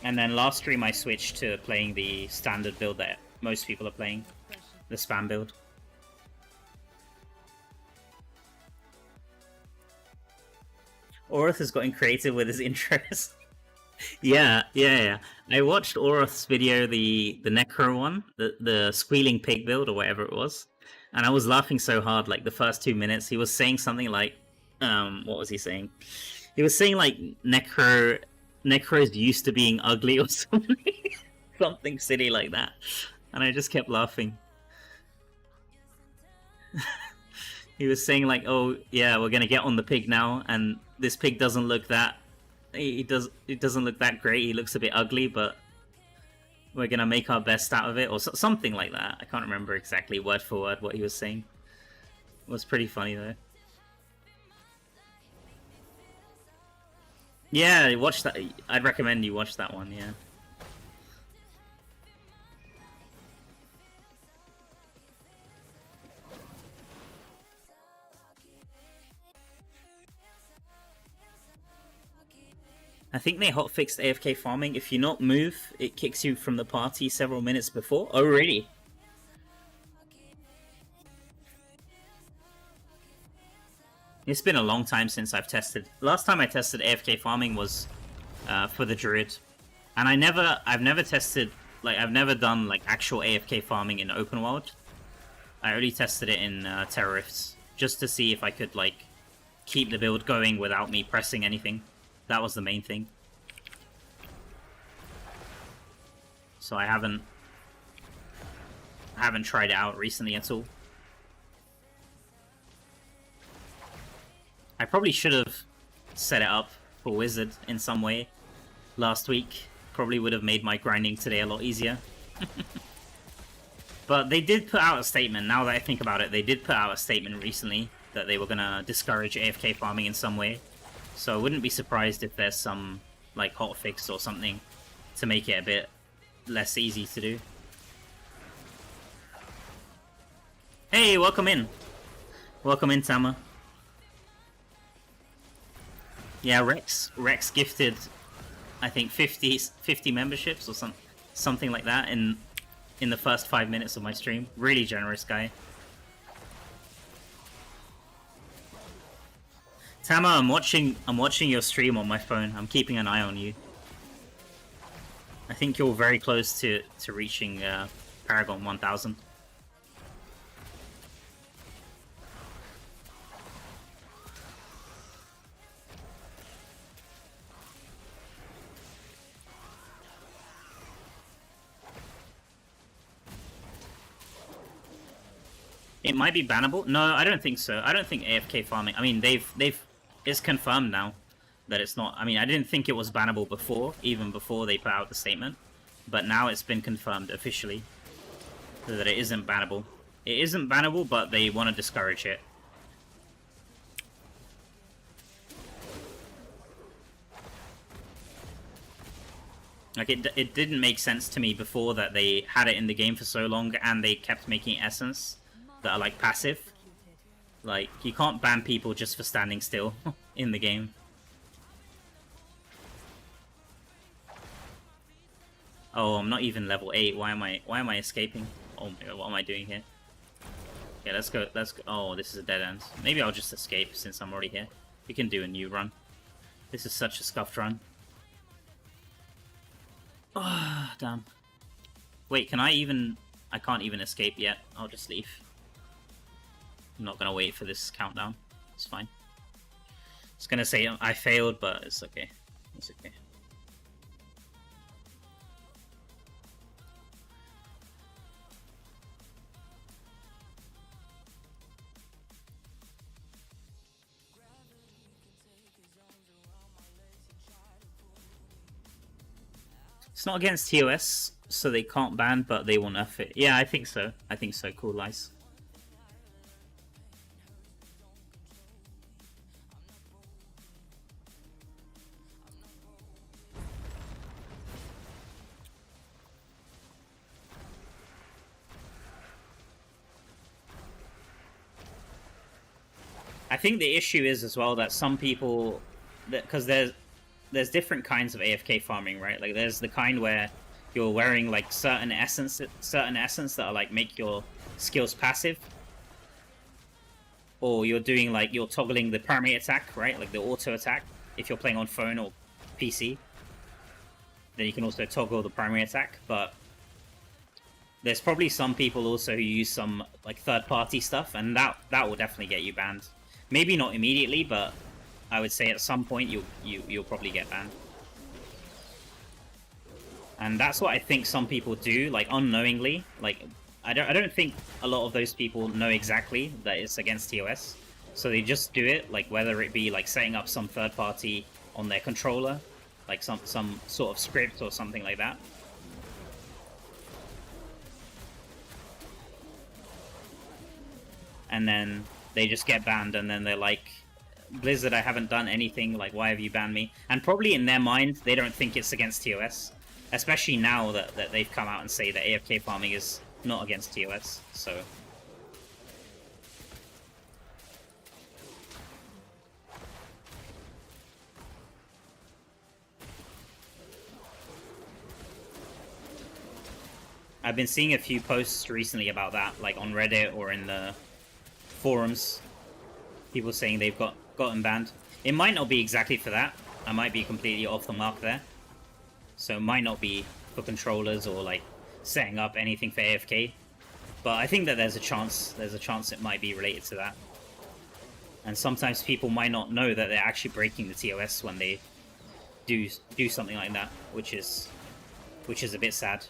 And then last stream I switched to playing the standard build that most people are playing, the spam build. Oroth has gotten creative with his intros. yeah. I watched Oroth's video, the Necro one, the Squealing Pig build or whatever it was, and I was laughing so hard. Like the first 2 minutes, he was saying something like, what was he saying? He was saying like Necros used to being ugly or something, something silly like that, and I just kept laughing. He was saying like, "Oh yeah, we're gonna get on the pig now, and this pig doesn't look that. It doesn't look that great. He looks a bit ugly, but we're gonna make our best out of it," or something like that. I can't remember exactly word for word what he was saying. It was pretty funny though. Yeah, watch that. I'd recommend you watch that one. Yeah. I think they hotfixed AFK farming. If you not move, it kicks you from the party several minutes before. Oh, really? It's been a long time since I've tested. Last time I tested AFK farming was for the Druid, and I've never tested, like, I've never done like actual AFK farming in open world. I only tested it in Terror Rifts just to see if I could like keep the build going without me pressing anything. That was the main thing. So I haven't tried it out recently at all. I probably should have set it up for Wizard in some way last week. Probably would have made my grinding today a lot easier. But they did put out a statement, now that I think about it, they did put out a statement recently that they were gonna discourage AFK farming in some way. So I wouldn't be surprised if there's some like hotfix or something to make it a bit less easy to do. Hey, welcome in. Welcome in, Tama. Yeah, Rex gifted, I think 50 memberships or something like that in the first 5 minutes of my stream. Really generous guy. Tama, I'm watching your stream on my phone. I'm keeping an eye on you. I think you're very close to reaching Paragon 1000. It might be bannable. No, I don't think so. I don't think AFK farming. I mean, it's confirmed now that it's not. I mean, I didn't think it was bannable before, even before they put out the statement. But now it's been confirmed officially that it isn't bannable. It isn't bannable, but they want to discourage it. Like, it didn't make sense to me before that they had it in the game for so long and they kept making essence that are like passive. Like, you can't ban people just for standing still in the game. Oh, I'm not even level 8. Why am I escaping? Oh my god, what am I doing here? Yeah, let's go. Oh, this is a dead end. Maybe I'll just escape since I'm already here. We can do a new run. This is such a scuffed run. Ah, oh, damn. Wait, can I even... I can't even escape yet. I'll just leave. I'm not gonna wait for this countdown. It's fine. It's gonna say I failed, but it's okay. It's okay. It's not against TOS, so they can't ban, but they will nerf it. Yeah, I think so. I think so. Cool, Lice. I think the issue is as well that some people, because there's different kinds of AFK farming, right? Like there's the kind where you're wearing like certain essence that are like make your skills passive, or you're doing like you're toggling the primary attack, right? Like the auto attack. If you're playing on phone or PC, then you can also toggle the primary attack. But there's probably some people also who use some like third-party stuff, and that will definitely get you banned. Maybe not immediately, but I would say at some point you'll probably get banned. And that's what I think some people do, like unknowingly. Like I don't think a lot of those people know exactly that it's against TOS, so they just do it, like whether it be like setting up some third party on their controller, like some sort of script or something like that. And then they just get banned, and then they're like, Blizzard, I haven't done anything, like why have you banned me? And probably in their mind, they don't think it's against TOS. Especially now that they've come out and say that AFK farming is not against TOS, so... I've been seeing a few posts recently about that, like on Reddit or in the forums. People saying they've gotten banned. It might not be exactly for that. I might be completely off the mark there. So it might not be for controllers or like setting up anything for AFK. But I think that there's a chance it might be related to that. And sometimes people might not know that they're actually breaking the TOS when they do something like that, which is a bit sad.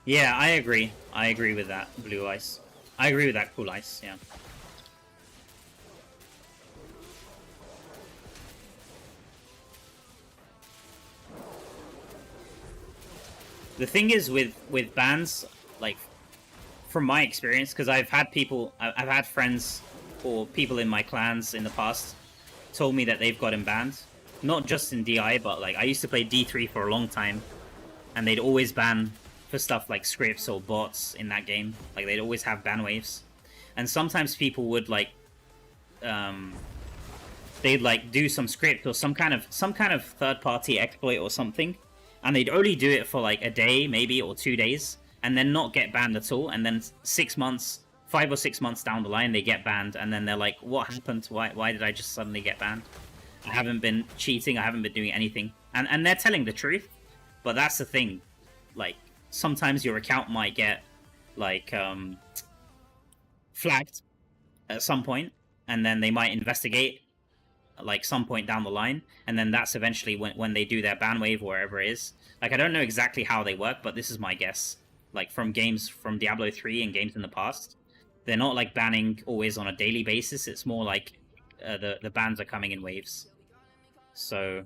Yeah, I agree. I agree with that, Blue Ice. I agree with that, Cool Ice, yeah. The thing is with bans, like, from my experience, because I've had friends or people in my clans in the past told me that they've gotten banned. Not just in DI, but like I used to play D3 for a long time, and they'd always ban for stuff like scripts or bots in that game. Like they'd always have ban waves, and sometimes people would like, they'd like do some script or some kind of third-party exploit or something, and they'd only do it for like a day maybe or 2 days, and then not get banned at all. And then 5 or 6 months down the line, they get banned, and then they're like, "What happened? Why did I just suddenly get banned? I haven't been cheating. I haven't been doing anything." And they're telling the truth, but that's the thing. Like, sometimes your account might get like flagged at some point, and then they might investigate like some point down the line, and then that's eventually when they do their ban wave or wherever it is. Like, I don't know exactly how they work, but this is my guess. Like, from games from Diablo 3 and games in the past, they're not like banning always on a daily basis. It's more like the bans are coming in waves. So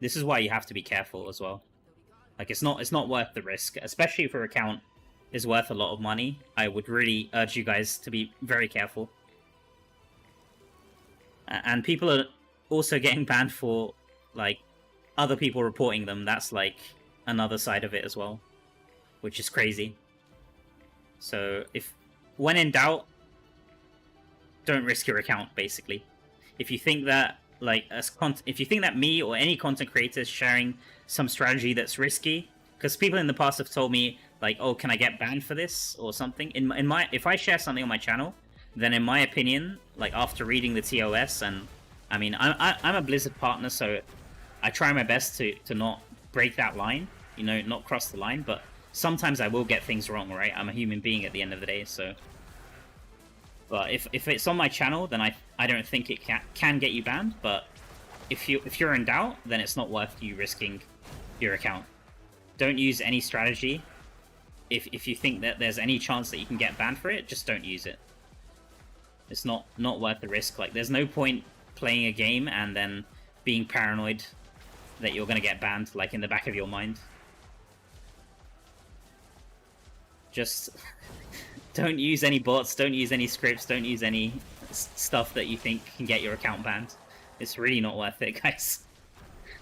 this is why you have to be careful as well. Like, it's not worth the risk, especially if your account is worth a lot of money. I would really urge you guys to be very careful. And people are also getting banned for like other people reporting them. That's like another side of it as well, which is crazy. So when in doubt, don't risk your account, basically. If you think that like if you think that me or any content creator is sharing some strategy that's risky, because people in the past have told me like, oh, can I get banned for this or something? In my if I share something on my channel, then in my opinion, like after reading the TOS, and I mean I'm a Blizzard partner, so I try my best to not break that line, you know, not cross the line, but sometimes I will get things wrong, right? I'm a human being at the end of the day, so. But if it's on my channel, then I don't think it can get you banned. But if you're in doubt, then it's not worth you risking your account. Don't use any strategy. If you think that there's any chance that you can get banned for it, just don't use it. It's not worth the risk. Like, there's no point playing a game and then being paranoid that you're gonna get banned, like in the back of your mind. Just don't use any bots, don't use any scripts, don't use any stuff that you think can get your account banned. It's really not worth it, guys.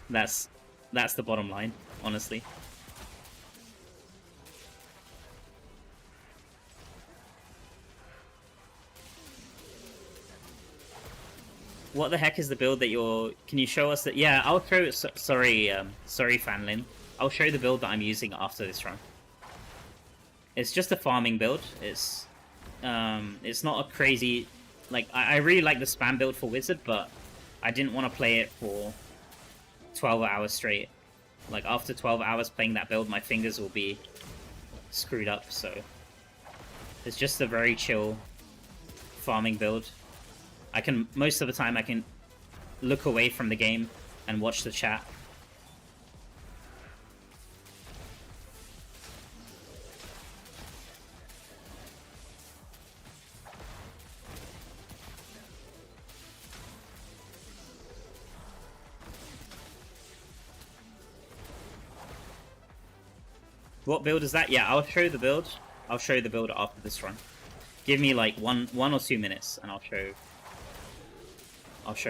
That's the bottom line, honestly. What the heck is the build that you're... Can you show us that? Yeah, I'll show... Sorry, Fanlin. I'll show the build that I'm using after this run. It's just a farming build. It's not a crazy... Like, I really like the spam build for Wizard, but I didn't want to play it for 12 hours straight. Like, after 12 hours playing that build, my fingers will be screwed up, so... It's just a very chill farming build. Most of the time I can look away from the game and watch the chat. What build is that? Yeah, I'll show the build. I'll show the build after this run. Give me like one or 2 minutes and I'll show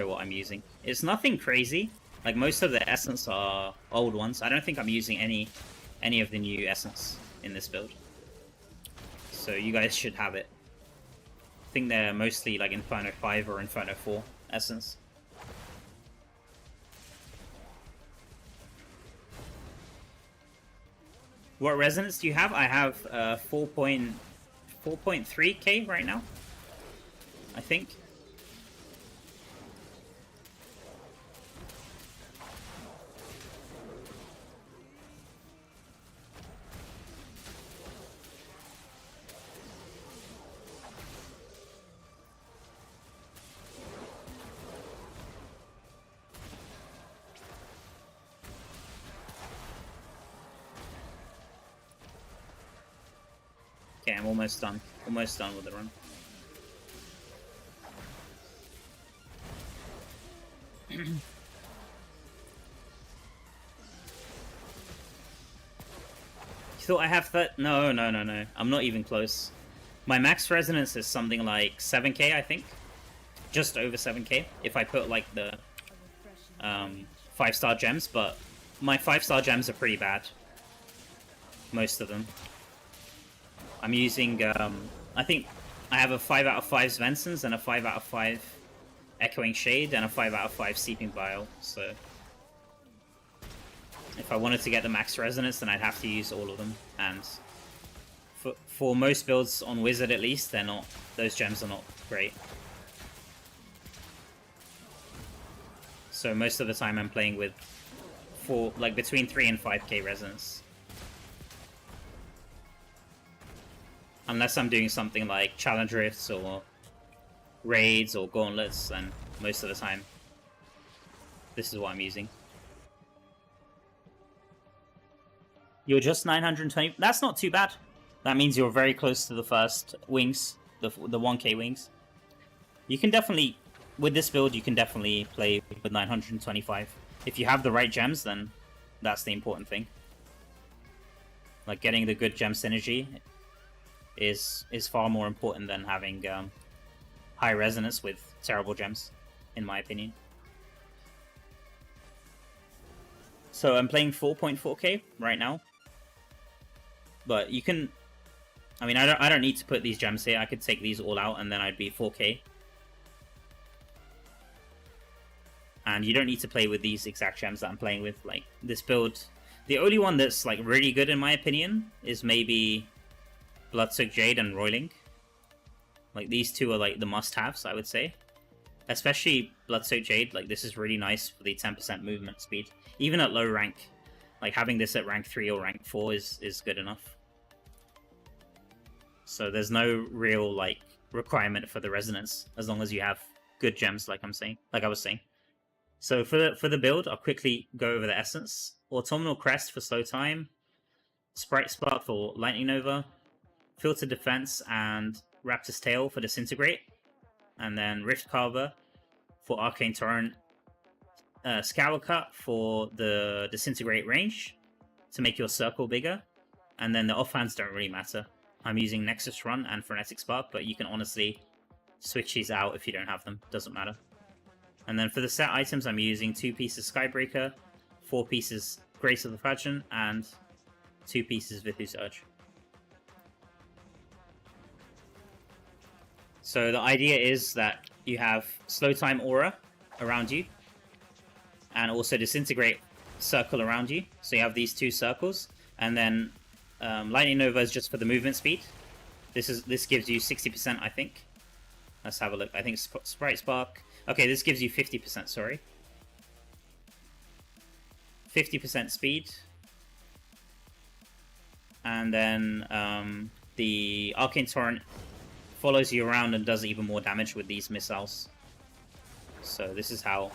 what I'm using. It's nothing crazy. Like, most of the essence are old ones. I don't think I'm using any of the new essence in this build. So you guys should have it. I think they're mostly like Inferno 5 or Inferno 4 essence. What resonance do you have? I have 4.3k right now, I think. Okay, I'm almost done. Almost done with the run. You thought I have that? No. I'm not even close. My max resonance is something like 7k, I think. Just over 7k, if I put like the 5-star gems, but my 5-star gems are pretty bad. Most of them. I'm using, I think I have a 5 out of 5 Svensons and a 5 out of 5 Echoing Shade and a 5 out of 5 Seeping Bile, so if I wanted to get the max resonance, then I'd have to use all of them, and for most builds on Wizard at least, they're not, those gems are not great. So most of the time I'm playing with like between 3 and 5k resonance. Unless I'm doing something like challenge rifts or raids or gauntlets, then most of the time this is what I'm using. You're just 920. That's not too bad. That means you're very close to the first wings, the 1k wings. You can definitely, with this build, you can definitely play with 925. If you have the right gems, then that's the important thing. Like, getting the good gem synergy is far more important than having high resonance with terrible gems, in my opinion. So I'm playing 4.4k right now, but you can, I mean, I don't need to put these gems here. I could take these all out and then I'd be 4k. And you don't need to play with these exact gems that I'm playing with. Like, this build, the only one that's like really good in my opinion is maybe Bloodsoaked Jade and Roiling. Like, these two are like the must-haves, I would say. Especially Bloodsoaked Jade, like this is really nice for the 10% movement speed. Even at low rank, like having this at rank 3 or rank 4 is good enough. So there's no real like requirement for the resonance as long as you have good gems, like I was saying. So for the build, I'll quickly go over the essence. Autumnal Crest for slow time, Sprite Spark for Lightning Nova, Filtered Defense and Raptor's Tail for Disintegrate, and then Rift Carver for Arcane Torrent, Scour Cut for the Disintegrate range to make your circle bigger, and then the offhands don't really matter. I'm using Nexus Run and Frenetic Spark, but you can honestly switch these out if you don't have them, doesn't matter. And then for the set items, I'm using 2 pieces Skybreaker, 4 pieces Grace of the Fadgeon, and 2 pieces Vithu Surge. So the idea is that you have Slow Time Aura around you, and also Disintegrate Circle around you. So you have these 2 circles, and then Lightning Nova is just for the movement speed. This gives you 60%, I think. Let's have a look. I think Sprite Spark. Okay, this gives you 50%, sorry. 50% speed. And then the Arcane Torrent follows you around and does even more damage with these missiles. So this is how...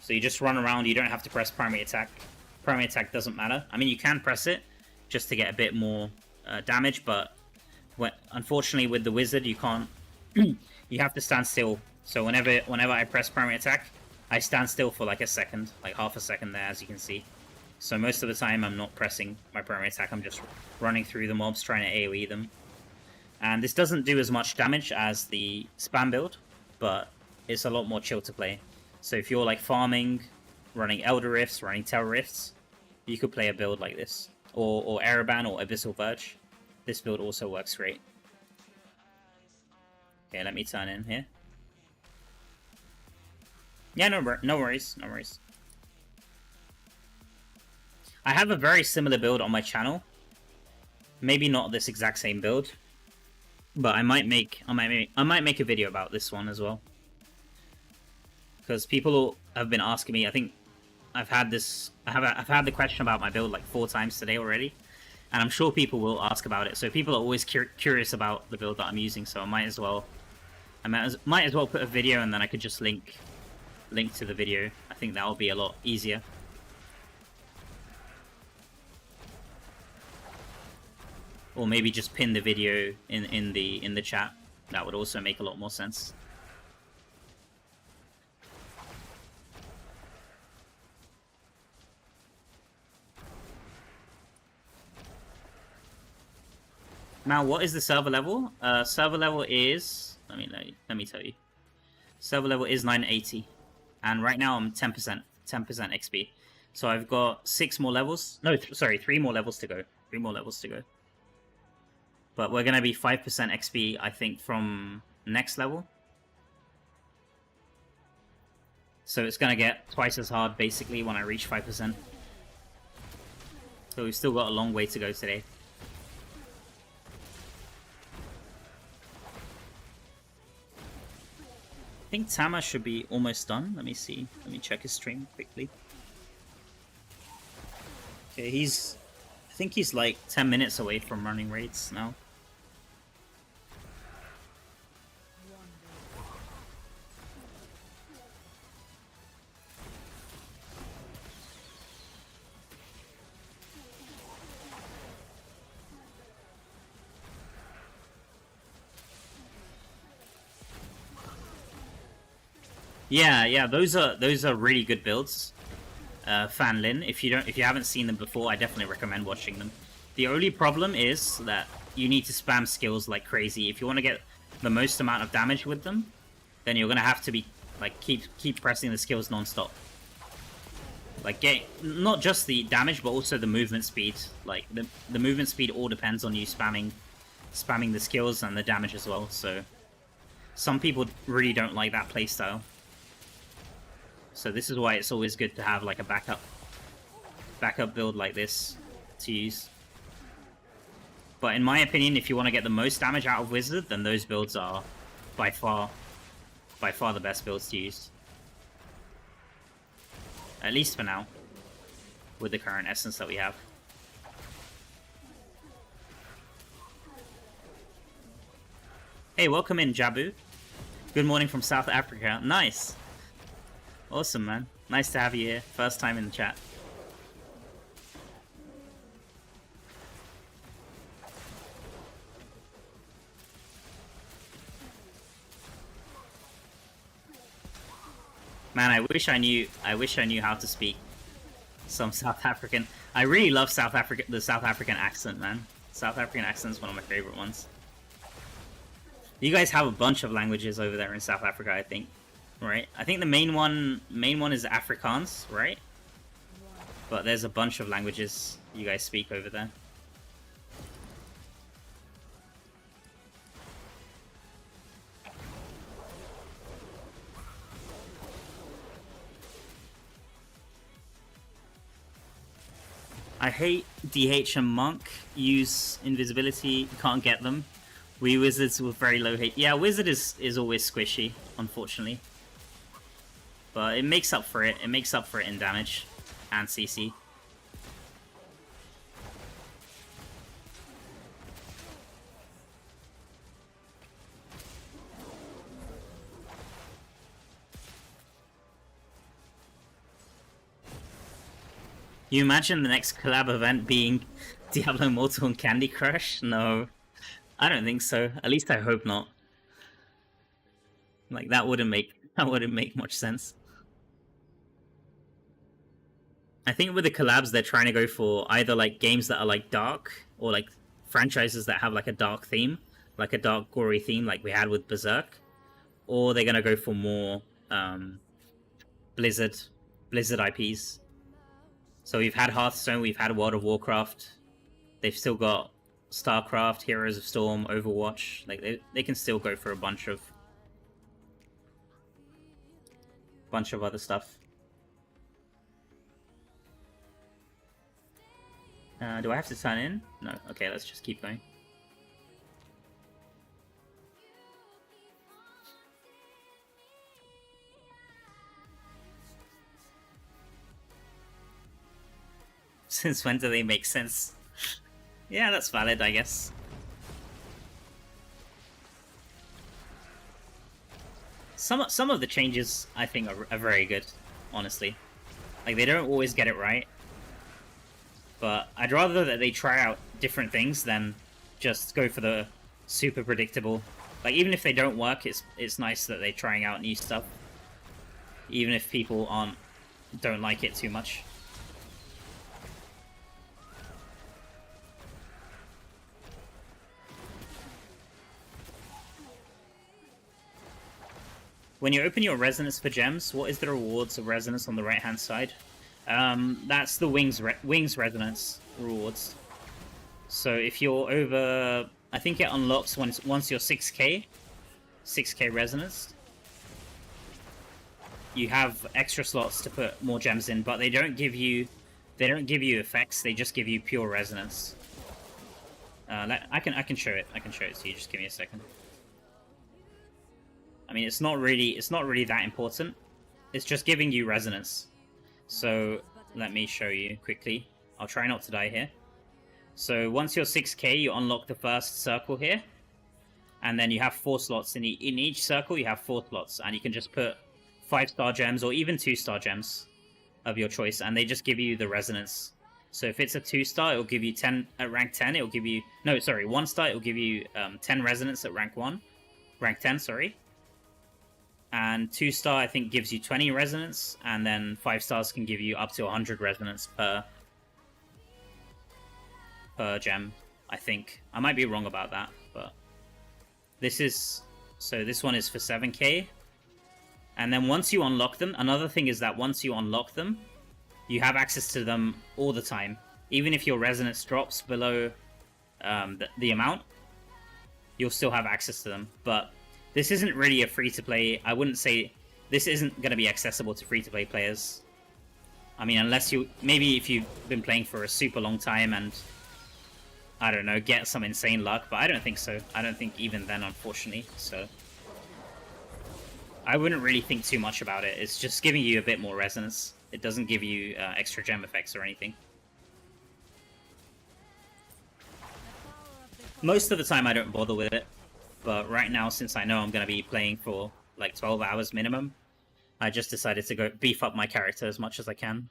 So you just run around, you don't have to press primary attack. Primary attack doesn't matter. I mean, you can press it just to get a bit more damage, but unfortunately with the wizard, you can't... you have to stand still. So whenever I press primary attack, I stand still for like a second, like half a second there, as you can see. So most of the time I'm not pressing my primary attack, I'm just running through the mobs trying to AoE them. And this doesn't do as much damage as the spam build, but it's a lot more chill to play. So if you're like farming, running Elder Rifts, running Terror Rifts, you could play a build like this. Or Araban or Abyssal Verge. This build also works great. Okay, let me turn in here. Yeah, no worries, no worries. I have a very similar build on my channel. Maybe not this exact same build, but I might make a video about this one as well. Because people have been asking me. I think I've had the question about my build like 4 times today already, and I'm sure people will ask about it. So people are always curious about the build that I'm using. So I might as well put a video, and then I could just link to the video. I think that will be a lot easier. Or maybe just pin the video in the chat. That would also make a lot more sense. Now, what is the server level? Server level is... Let me tell you. Server level is 980. And right now I'm 10% XP. So I've got 6 more levels. No, sorry, 3 more levels to go. 3 more levels to go. But we're going to be 5% XP, I think, from next level. So it's going to get twice as hard, basically, when I reach 5%. So we've still got a long way to go today. I think Tama should be almost done. Let me see. Let me check his stream quickly. Okay, I think he's like 10 minutes away from running raids now. Yeah, those are really good builds. Fan Lin, if you haven't seen them before, I definitely recommend watching them. The only problem is that you need to spam skills like crazy. If you want to get the most amount of damage with them, then you're gonna have to be like keep pressing the skills non-stop. Like not just the damage, but also the movement speed. Like the movement speed all depends on you spamming the skills and the damage as well. So some people really don't like that playstyle. So this is why it's always good to have like a backup build like this to use. But in my opinion, if you want to get the most damage out of Wizard, then those builds are by far the best builds to use. At least for now, with the current essence that we have. Hey, welcome in, Jabu. Good morning from South Africa. Nice. Awesome, man. Nice to have you here. First time in the chat. Man, I wish I knew how to speak some South African. I really love the South African accent, man. South African accent is one of my favorite ones. You guys have a bunch of languages over there in South Africa, I think, right? I think the main one is Afrikaans, right? But there's a bunch of languages you guys speak over there. I hate DH and Monk use invisibility. You can't get them. We Wizards with very low hate. Yeah, Wizard is always squishy, unfortunately. But it makes up for it. It makes up for it in damage and CC. You imagine the next collab event being Diablo Immortal and Candy Crush? No, I don't think so. At least I hope not. Like that wouldn't make much sense. I think with the collabs they're trying to go for either like games that are like dark or like franchises that have like a dark theme, like a dark gory theme like we had with Berserk, or they're gonna go for more Blizzard IPs. So we've had Hearthstone, we've had World of Warcraft. They've still got StarCraft, Heroes of Storm, Overwatch. Like they can still go for a bunch of other stuff. Do I have to sign in? No. Okay, let's just keep going. Since when do they make sense? Yeah, that's valid, I guess. Some of the changes, I think, are very good, honestly. Like, they don't always get it right. But I'd rather that they try out different things than just go for the super predictable. Like, even if they don't work, it's nice that they're trying out new stuff. Even if people don't like it too much. When you open your resonance for gems, what is the rewards of resonance on the right-hand side? That's the wings resonance rewards. So if you're over, I think it unlocks once you're 6k resonance. You have extra slots to put more gems in, but they don't give you effects. They just give you pure resonance. I can show it. I can show it to you. Just give me a second. I mean, it's not really that important. It's just giving you resonance. So let me show you quickly. I'll try not to die here. So once you're 6k, you unlock the first circle here, and then you have 4 slots in each circle. You have 4 slots, and you can just put 5-star gems or even 2-star gems of your choice, and they just give you the resonance. So if it's a 2-star, it'll give you 10 at rank 10. It'll give you 1-star. It'll give you 10 resonance at rank 10. Sorry. And 2-star, I think, gives you 20 resonance, and then 5 stars can give you up to 100 resonance per gem, I think. I might be wrong about that, but this one is for 7k. And then once you unlock them, another thing is that once you unlock them, you have access to them all the time. Even if your resonance drops below the amount, you'll still have access to them. But this isn't really a free-to-play. I wouldn't say this isn't going to be accessible to free-to-play players. I mean, unless you... Maybe if you've been playing for a super long time and, I don't know, get some insane luck, but I don't think so. I don't think even then, unfortunately, so... I wouldn't really think too much about it. It's just giving you a bit more resonance. It doesn't give you extra gem effects or anything. Most of the time I don't bother with it, but right now, since I know I'm going to be playing for like 12 hours minimum, I just decided to go beef up my character as much as I can.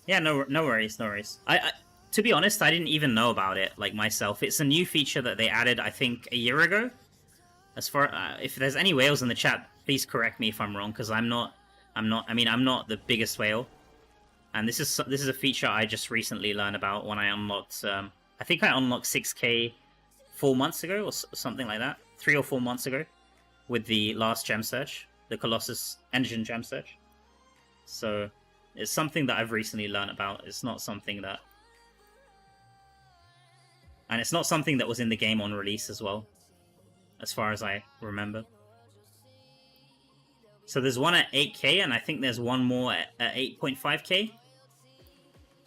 Yeah, no worries, no worries. To be honest, I didn't even know about it, like, myself. It's a new feature that they added, I think, a year ago. As far... if there's any whales in the chat, please correct me if I'm wrong, because I'm not the biggest whale. And this is a feature I just recently learned about when I unlocked... I think I unlocked 6k 4 months ago, or something like that. 3 or 4 months ago, with the last gem search. The Colossus Engine gem search. So, it's something that I've recently learned about. It's not something that... And it's not something that was in the game on release as well, as far as I remember. So there's one at 8k, and I think there's one more at 8.5k.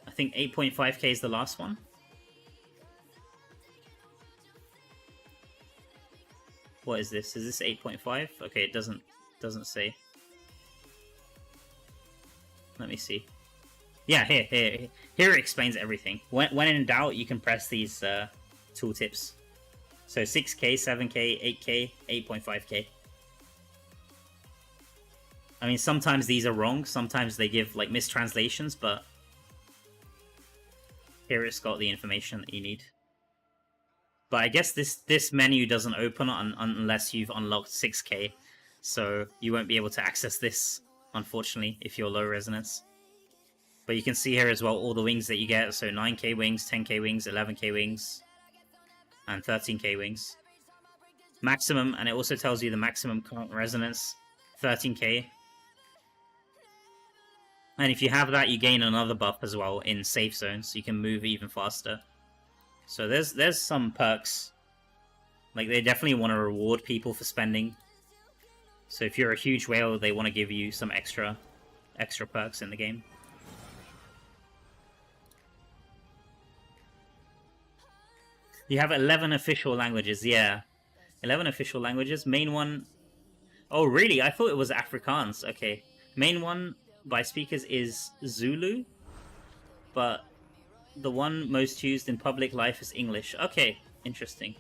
I think 8.5k is the last one. What is this? Is this 8.5? Okay, it doesn't say. Let me see. Yeah, here it explains everything. When in doubt, you can press these tooltips. So 6k, 7k, 8k, 8.5k. I mean, sometimes these are wrong. Sometimes they give, like, mistranslations, but here it's got the information that you need. But I guess this menu doesn't open unless you've unlocked 6k. So you won't be able to access this, unfortunately, if you're low resonance. But you can see here as well all the wings that you get. So 9k wings, 10k wings, 11k wings, and 13k wings. Maximum, and it also tells you the maximum current resonance, 13k. And if you have that, you gain another buff as well in safe zones, so you can move even faster. So there's some perks. Like, they definitely want to reward people for spending. So if you're a huge whale, they want to give you some extra perks in the game. You have 11 official languages, yeah. 11 official languages. Main one... Oh, really? I thought it was Afrikaans. Okay. Main one by speakers is Zulu, but the one most used in public life is English. Okay, interesting.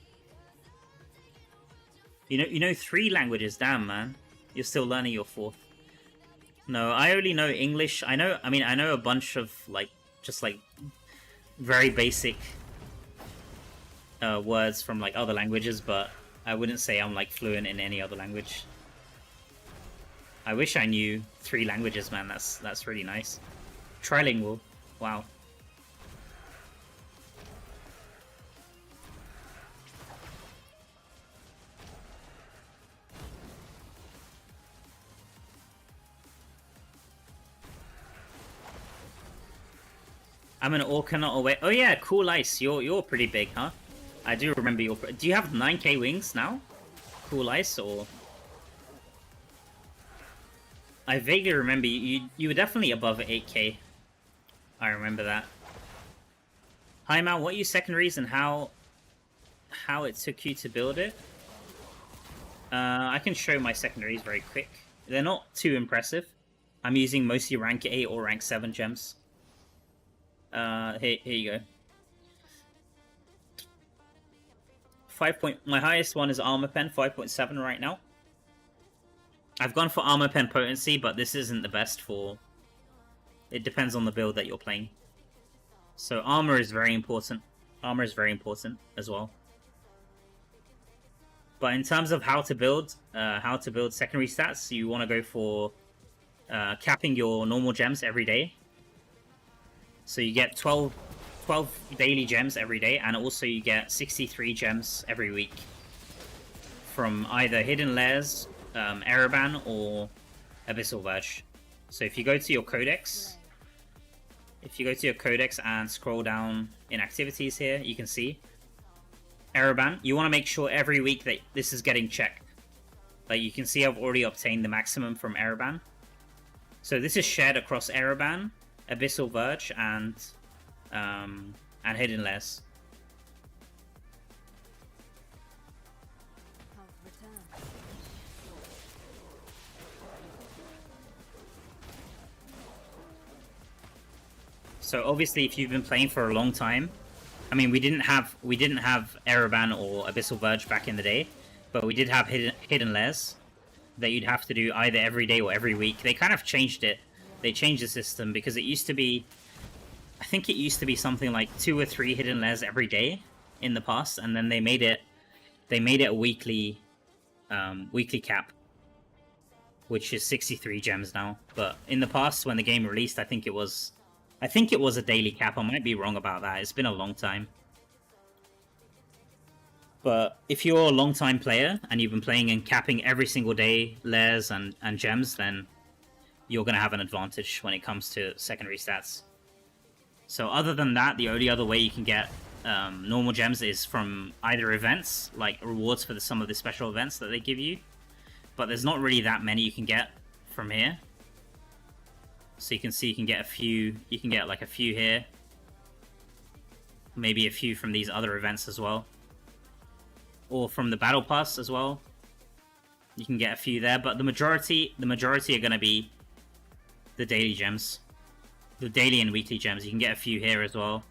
You know 3 languages. Damn, man. You're still learning your 4th. No, I only know English. I know a bunch of, like, just, like, very basic... words from, like, other languages, but I wouldn't say I'm, like, fluent in any other language. I wish I knew 3 languages, man. That's really nice. Trilingual. Wow. I'm an orca, not a whale. Oh yeah, cool ice. You're pretty big, huh? I do remember your... Do you have 9k wings now? Cool ice, or... I vaguely remember you were definitely above 8k. I remember that. Hi, Mal, what are your secondaries and how it took you to build it? I can show my secondaries very quick. They're not too impressive. I'm using mostly rank 8 or rank 7 gems. Here you go. My highest one is Armor Pen, 5.7 right now. I've gone for Armor Pen Potency, but this isn't the best for... It depends on the build that you're playing. So Armor is very important. Armor is very important as well. But in terms of how to build secondary stats, you want to go for capping your normal gems every day. So you get 12 daily gems every day, and also you get 63 gems every week from either Hidden Lairs, Araban, or Abyssal Verge. So if you go to your codex, and scroll down in activities here, you can see Araban, you want to make sure every week that this is getting checked. Like you can see I've already obtained the maximum from Araban. So this is shared across Araban, Abyssal Verge, and Hidden Lairs. So obviously, if you've been playing for a long time, I mean, we didn't have Araban or Abyssal Verge back in the day, but we did have Hidden Lairs that you'd have to do either every day or every week. They kind of changed it. They changed the system because it used to be, I think it used to be something like 2 or 3 Hidden Lairs every day in the past, and then they made it a weekly cap, which is 63 gems now. But in the past, when the game released, I think it was a daily cap. I might be wrong about that. It's been a long time. But if you're a long-time player and you've been playing and capping every single day lairs and gems, then you're going to have an advantage when it comes to secondary stats. So other than that, the only other way you can get normal gems is from either events, like rewards for some of the special events that they give you. But there's not really that many you can get from here. So you can see you can get a few, you can get like a few here. Maybe a few from these other events as well. Or from the battle pass as well. You can get a few there, but the majority are going to be the daily gems. The daily and weekly gems. You can get a few here as well.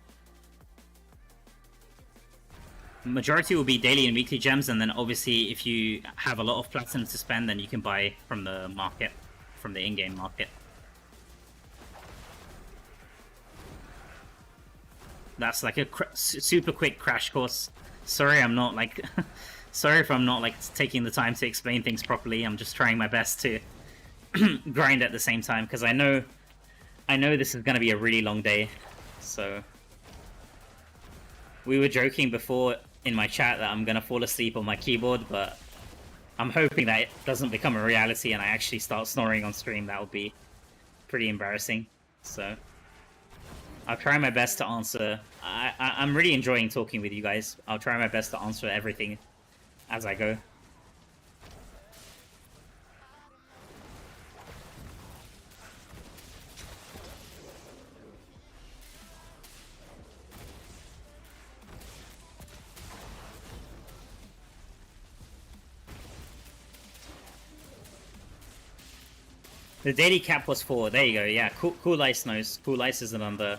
The majority will be daily and weekly gems, and then obviously if you have a lot of platinum to spend, then you can buy from the market, from the in-game market. That's like a super quick crash course. Sorry, I'm not like... sorry if I'm not like taking the time to explain things properly. I'm just trying my best to grind at the same time, because I know this is going to be a really long day. So we were joking before in my chat that I'm going to fall asleep on my keyboard, but I'm hoping that it doesn't become a reality and I actually start snoring on stream. That would be pretty embarrassing. So I'll try my best to answer. I'm really enjoying talking with you guys. I'll try my best to answer everything as I go. The daily cap was 4. There you go. Yeah, Cool Ice knows. Cool Ice is another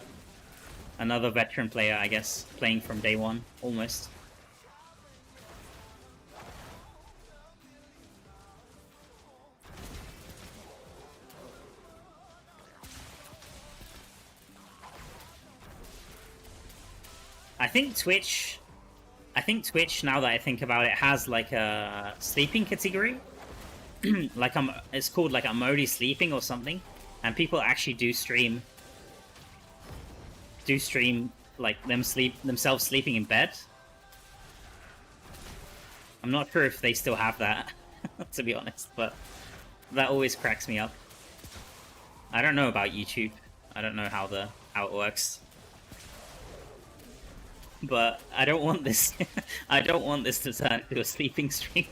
veteran player, I guess, playing from day 1 almost. I think Twitch, now that I think about it, has like a sleeping category. Like it's called like I'm already sleeping or something, and people actually do stream like themselves sleeping in bed. I'm not sure if they still have that, to be honest, but that always cracks me up. I don't know about YouTube. I don't know how it works. But I don't want this I don't want this to turn into a sleeping stream.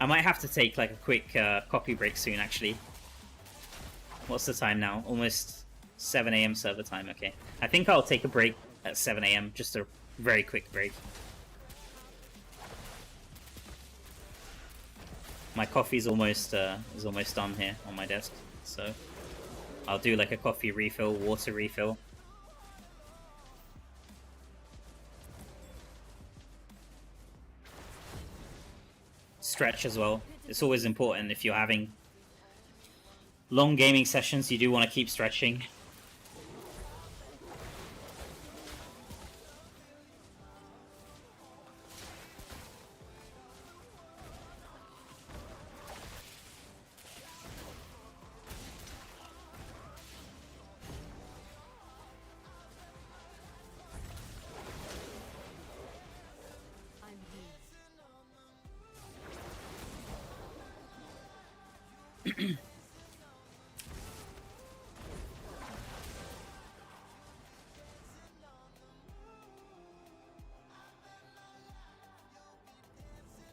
I might have to take like a quick coffee break soon, actually. What's the time now? Almost 7 AM server time, okay. I think I'll take a break at 7 AM, just a very quick break. My coffee's almost done here on my desk, so I'll do like a coffee refill, water refill. Stretch as well. It's always important if you're having long gaming sessions, you do want to keep stretching.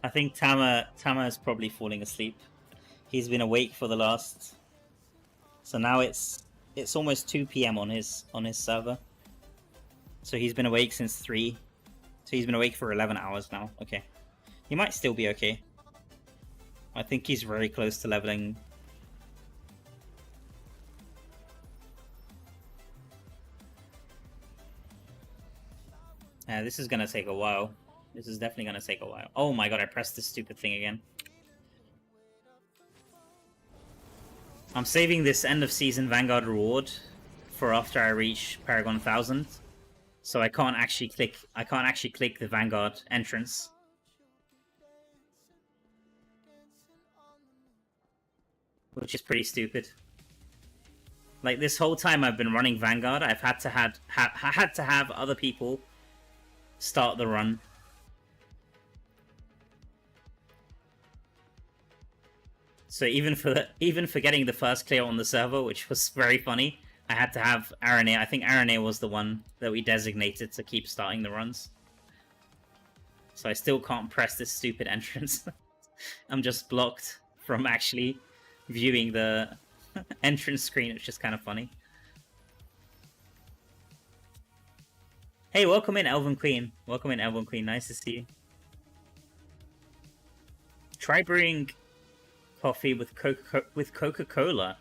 I think Tama is probably falling asleep. He's been awake for the last. So now it's almost 2 p.m. on his server. So he's been awake since 3. So he's been awake for 11 hours now. Okay, he might still be okay. I think he's very close to leveling. This is gonna take a while. This is definitely gonna take a while. Oh my god, I pressed this stupid thing again. I'm saving this end of season Vanguard reward for after I reach Paragon 1000. So I can't actually click the Vanguard entrance. Which is pretty stupid. Like, this whole time I've been running Vanguard, I've had to have other people start the run. So even for getting the first clear on the server, which was very funny, I had to have Araban. I think Araban was the one that we designated to keep starting the runs. So I still can't press this stupid entrance. I'm just blocked from actually viewing the entrance screen, which is kind of funny. Hey, welcome in, Elven Queen. Welcome in, Elven Queen. Nice to see you. Try brewing coffee with Coca-Cola.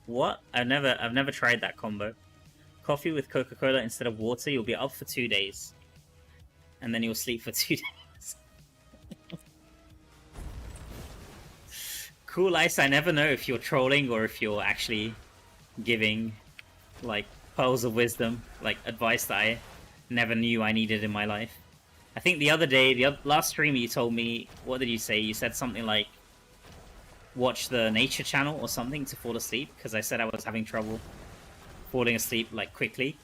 What? I've never tried that combo. Coffee with Coca-Cola instead of water. You'll be up for 2 days, and then you'll sleep for 2 days. Cool Ice. I never know if you're trolling or if you're actually giving like pearls of wisdom, like advice that I never knew I needed in my life. I think the other day, last stream, you told me, what did you say? You said something like, watch the nature channel or something to fall asleep, because I said I was having trouble falling asleep like quickly.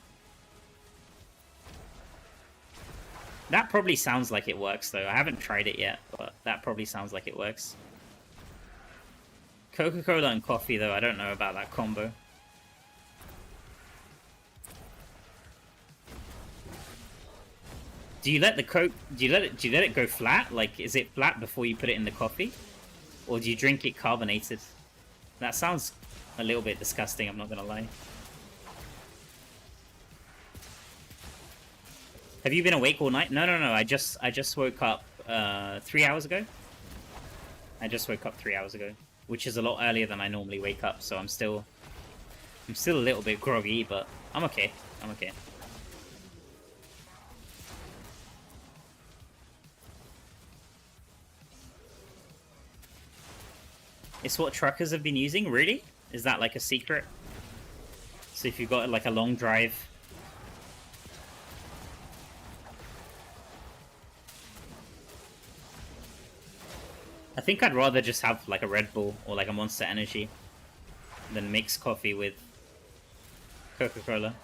That probably sounds like it works though. I haven't tried it yet, but that probably sounds like it works. Coca-Cola and coffee though, I don't know about that combo. Do you let the Coke, do you let it go flat? Like, is it flat before you put it in the coffee? Or do you drink it carbonated? That sounds a little bit disgusting, I'm not gonna lie. Have you been awake all night? No, I just woke up 3 hours ago. I just woke up 3 hours ago, which is a lot earlier than I normally wake up, so I'm still a little bit groggy, but I'm okay. I'm okay. It's what truckers have been using? Really? Is that like a secret? So if you've got like a long drive... I think I'd rather just have like a Red Bull or like a Monster Energy than mix coffee with Coca-Cola.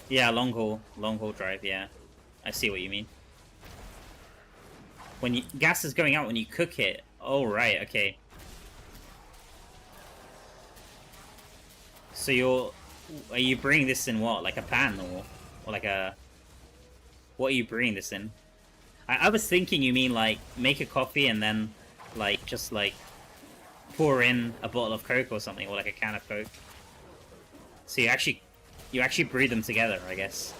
Yeah, long haul drive, yeah. I see what you mean. When gas is going out when you cook it. Oh, right, okay. So are you bringing this in what? Like a pan or like a... What are you bringing this in? I was thinking you mean like make a coffee and then like just like pour in a bottle of Coke or something, or like a can of Coke. So you actually brew them together, I guess.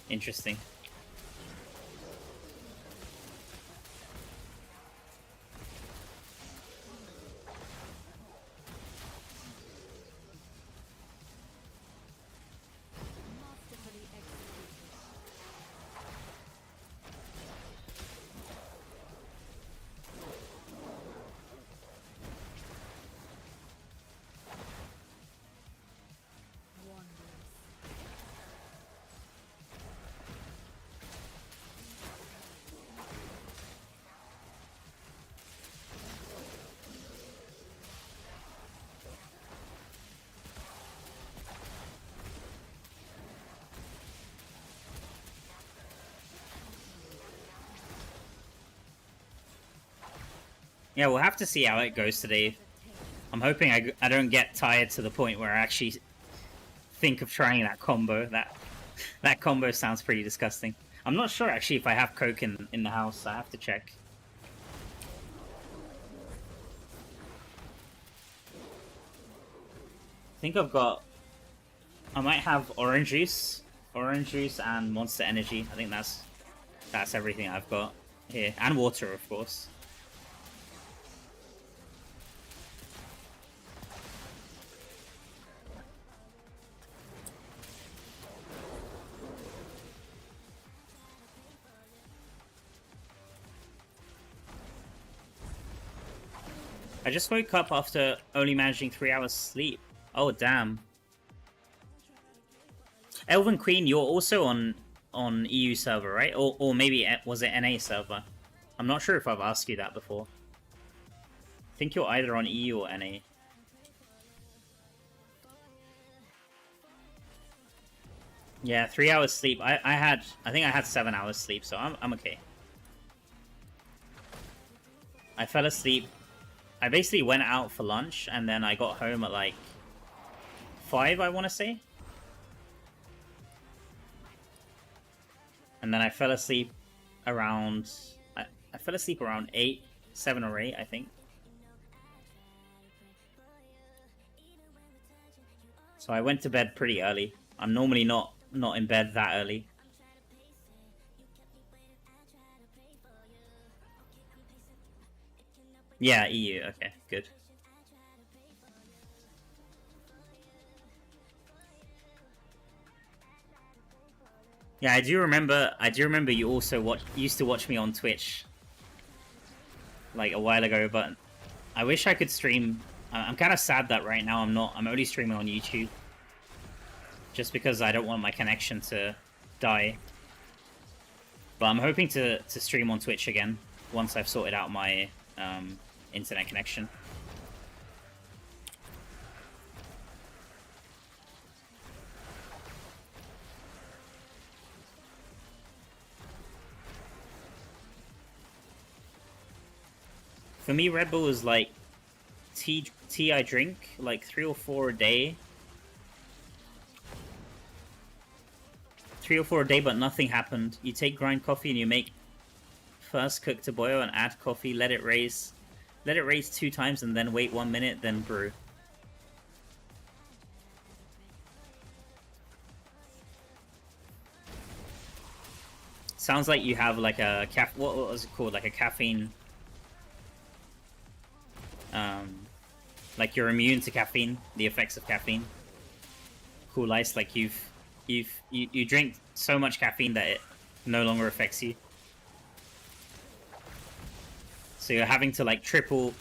Interesting. Yeah, we'll have to see how it goes today. I'm hoping I don't get tired to the point where I actually think of trying that combo. That combo sounds pretty disgusting. I'm not sure actually if I have Coke in the house. I have to check. I think I've got... I might have orange juice and Monster Energy. I think that's everything I've got here, and water, of course. I just woke up after only managing 3 hours sleep. Oh, damn. Elven Queen, you're also on EU server, right? Or maybe was it NA server? I'm not sure if I've asked you that before. I think you're either on EU or NA. Yeah, 3 hours sleep. I think I had 7 hours sleep, so I'm okay. I fell asleep. I basically went out for lunch, and then I got home at like 5, I want to say. And then I fell asleep around... I fell asleep around 8, 7 or 8, I think. So I went to bed pretty early. I'm normally not in bed that early. Yeah, EU. Okay, good. Yeah, I do remember you also used to watch me on Twitch like a while ago, but I wish I could stream. I'm kind of sad that right now I'm not. I'm only streaming on YouTube just because I don't want my connection to die. But I'm hoping to stream on Twitch again once I've sorted out my internet connection. For me, Red Bull is like tea I drink like 3 or 4 a day. 3 or 4 a day, but nothing happened. You take grind coffee and you make first cook to boil and add coffee, let it raise 2 times and then wait 1 minute, then brew. Sounds like you have like a what was it called? Like a caffeine. Like you're immune to caffeine, the effects of caffeine. Cool ice, like you drink so much caffeine that it no longer affects you. So you're having to like triple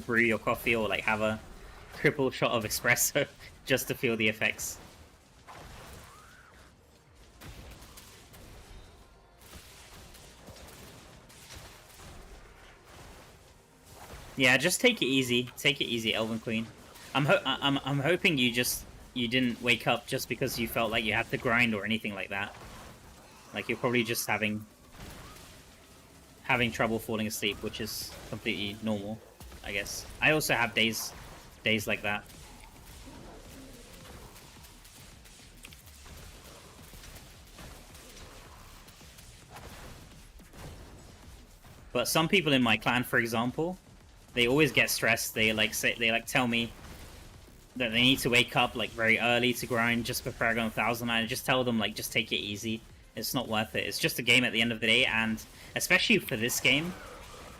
brew your coffee, or like have a triple shot of espresso just to feel the effects. Yeah, just take it easy. Take it easy, Elven Queen. I'm hoping you didn't wake up just because you felt like you had to grind or anything like that. Like you're probably just having trouble falling asleep, which is completely normal, I guess. I also have days like that. But some people in my clan, for example, they always get stressed. They tell me that they need to wake up like very early to grind just for Paragon 1000. I just tell them like just take it easy. It's not worth it. It's just a game at the end of the day, and especially for this game,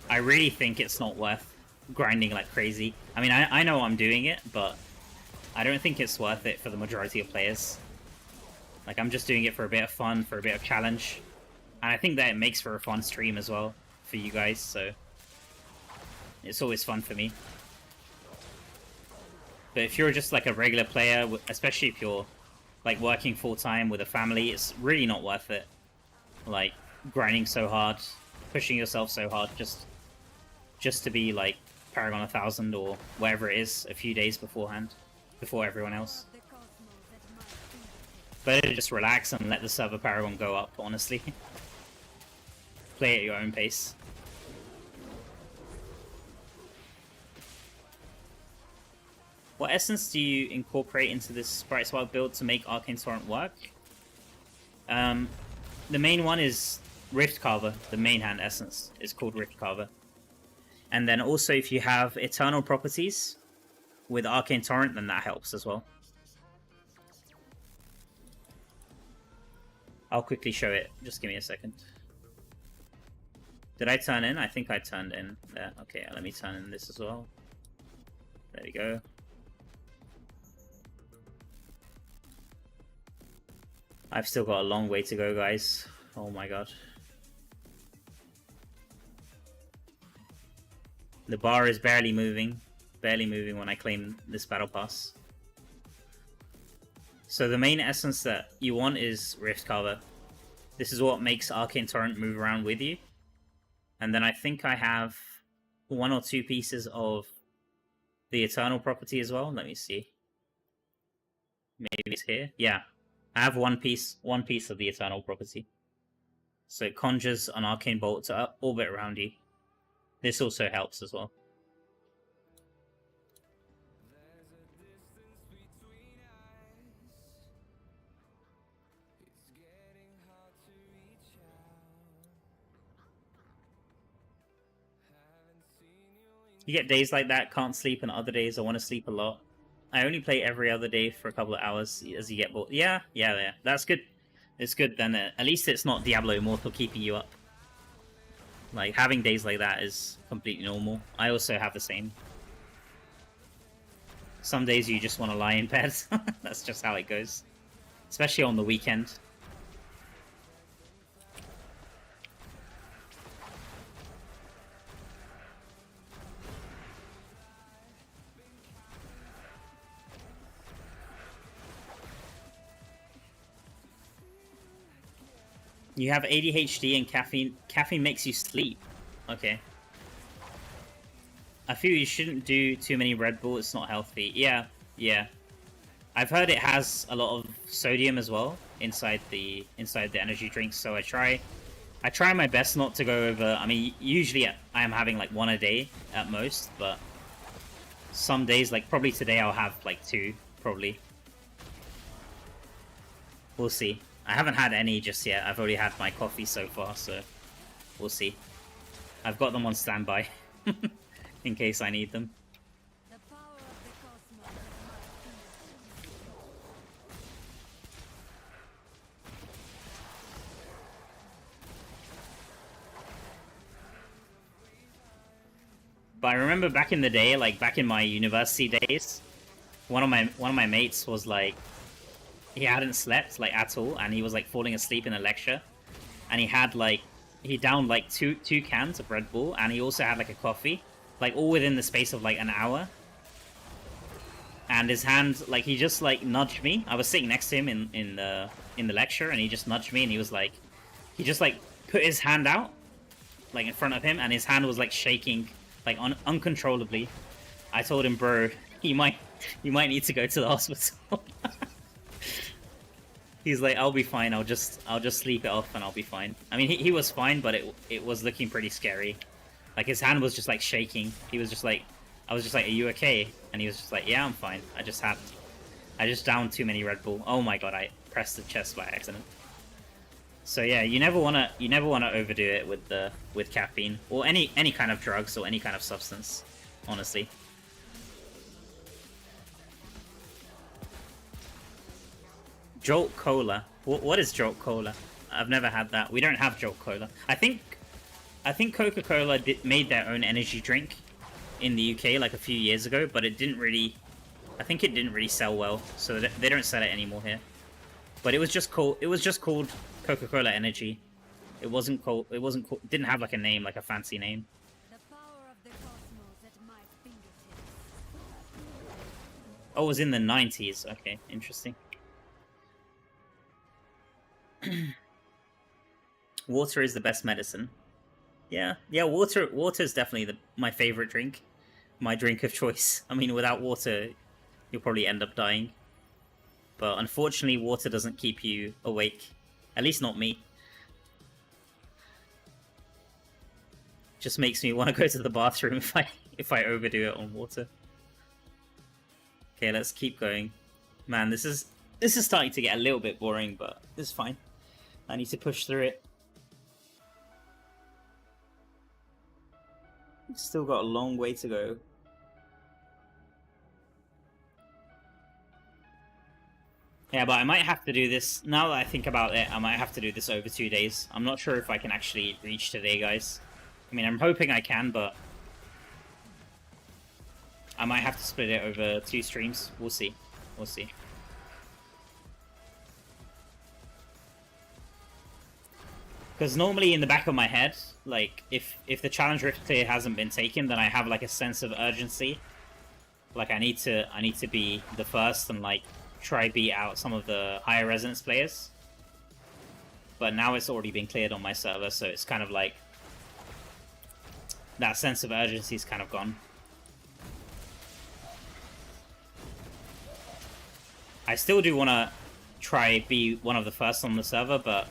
I really think it's not worth grinding like crazy. I mean, I know I'm doing it, but I don't think it's worth it for the majority of players. Like, I'm just doing it for a bit of fun, for a bit of challenge, and I think that it makes for a fun stream as well for you guys, so it's always fun for me. But if you're just like a regular player, especially if you're like working full-time with a family, it's really not worth it. Like, grinding so hard, pushing yourself so hard just to be like Paragon 1000 or whatever it is a few days beforehand, before everyone else. Better just relax and let the server Paragon go up, honestly. Play at your own pace. What essence do you incorporate into this Bright Spark build to make Arcane Torrent work? The main one is Rift Carver. The main hand essence is called Rift Carver. And then also if you have Eternal properties with Arcane Torrent, then that helps as well. I'll quickly show it. Just give me a second. Did I turn in? I think I turned in there. Okay, let me turn in this as well. There we go. I've still got a long way to go, guys. Oh my god. The bar is barely moving when I claim this battle pass. So the main essence that you want is Rift Carver. This is what makes Arcane Torrent move around with you. And then I think I have 1 or 2 pieces of the Eternal property as well. Let me see. Maybe it's here. Yeah. I have one piece of the Eternal property. So it conjures an Arcane Bolt to orbit around you. This also helps as well. You get days like that, can't sleep, and other days I want to sleep a lot. I only play every other day for a couple of hours as you get bored. Yeah. That's good. It's good then. At least it's not Diablo Immortal keeping you up. Like, having days like that is completely normal. I also have the same. Some days you just want to lie in bed. That's just how it goes. Especially on the weekend. You have ADHD and caffeine. Caffeine makes you sleep. Okay. I feel you shouldn't do too many Red Bull. It's not healthy. Yeah. I've heard it has a lot of sodium as well inside the energy drinks. So I try my best not to go over. I mean, usually I am having like 1 a day at most, but some days, like probably today, I'll have like 2 probably. We'll see. I haven't had any just yet. I've already had my coffee so far, so we'll see. I've got them on standby in case I need them. But I remember back in the day, like back in my university days, one of my mates was like, he hadn't slept like at all, and he was like falling asleep in a lecture, and he downed like two cans of Red Bull, and he also had like a coffee, like all within the space of like an hour. And his hand, like he just like nudged me. I was sitting next to him in the lecture, and he just nudged me, and he just like put his hand out like in front of him, and his hand was like shaking like uncontrollably. I told him, bro, you might need to go to the hospital. He's like, I'll be fine. I'll just sleep it off and I'll be fine. I mean, he was fine, but it was looking pretty scary. Like his hand was just like shaking. He was just like, I was just like, are you okay? And he was just like, yeah, I'm fine. I just downed too many Red Bull. Oh my god, I pressed the chest by accident. So yeah, you never wanna overdo it with caffeine or any kind of drugs or any kind of substance, honestly. Jolt Cola. What is Jolt Cola? I've never had that. We don't have Jolt Cola. I think Coca-Cola made their own energy drink in the UK like a few years ago, but it didn't really. I think it didn't really sell well, so they don't sell it anymore here. But it was just called Coca-Cola Energy. It wasn't called. Didn't have like a name, like a fancy name. The power of the cosmos at my fingertips. Oh, it was in the 90s. Okay, interesting. Water is the best medicine. Yeah, water is definitely my favorite drink. My drink of choice. I mean, without water, you'll probably end up dying. But unfortunately, water doesn't keep you awake. At least not me. Just makes me want to go to the bathroom if I overdo it on water. Okay, let's keep going. Man, this is starting to get a little bit boring, but it's fine. I need to push through it. Still got a long way to go. Yeah, but I might have to do this, now that I think about it, I might have to do this over 2 days. I'm not sure if I can actually reach today, guys. I mean, I'm hoping I can, but I might have to split it over 2 streams. We'll see. We'll see. Because normally in the back of my head, like, if the challenge rift clear hasn't been taken, then I have, like, a sense of urgency. Like, I need to be the first and, like, try beat out some of the higher resonance players. But now it's already been cleared on my server, so it's kind of like that sense of urgency is kind of gone. I still do want to try be one of the first on the server, but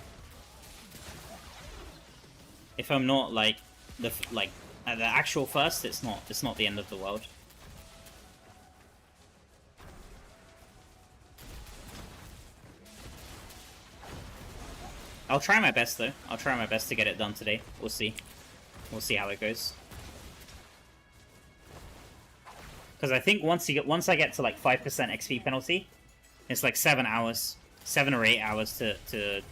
if I'm not like at the actual first, it's not the end of the world. I'll try my best though. I'll try my best to get it done today. We'll see. We'll see how it goes. Because I think once I get to like 5% XP penalty, it's like 7 hours, 7 or 8 hours to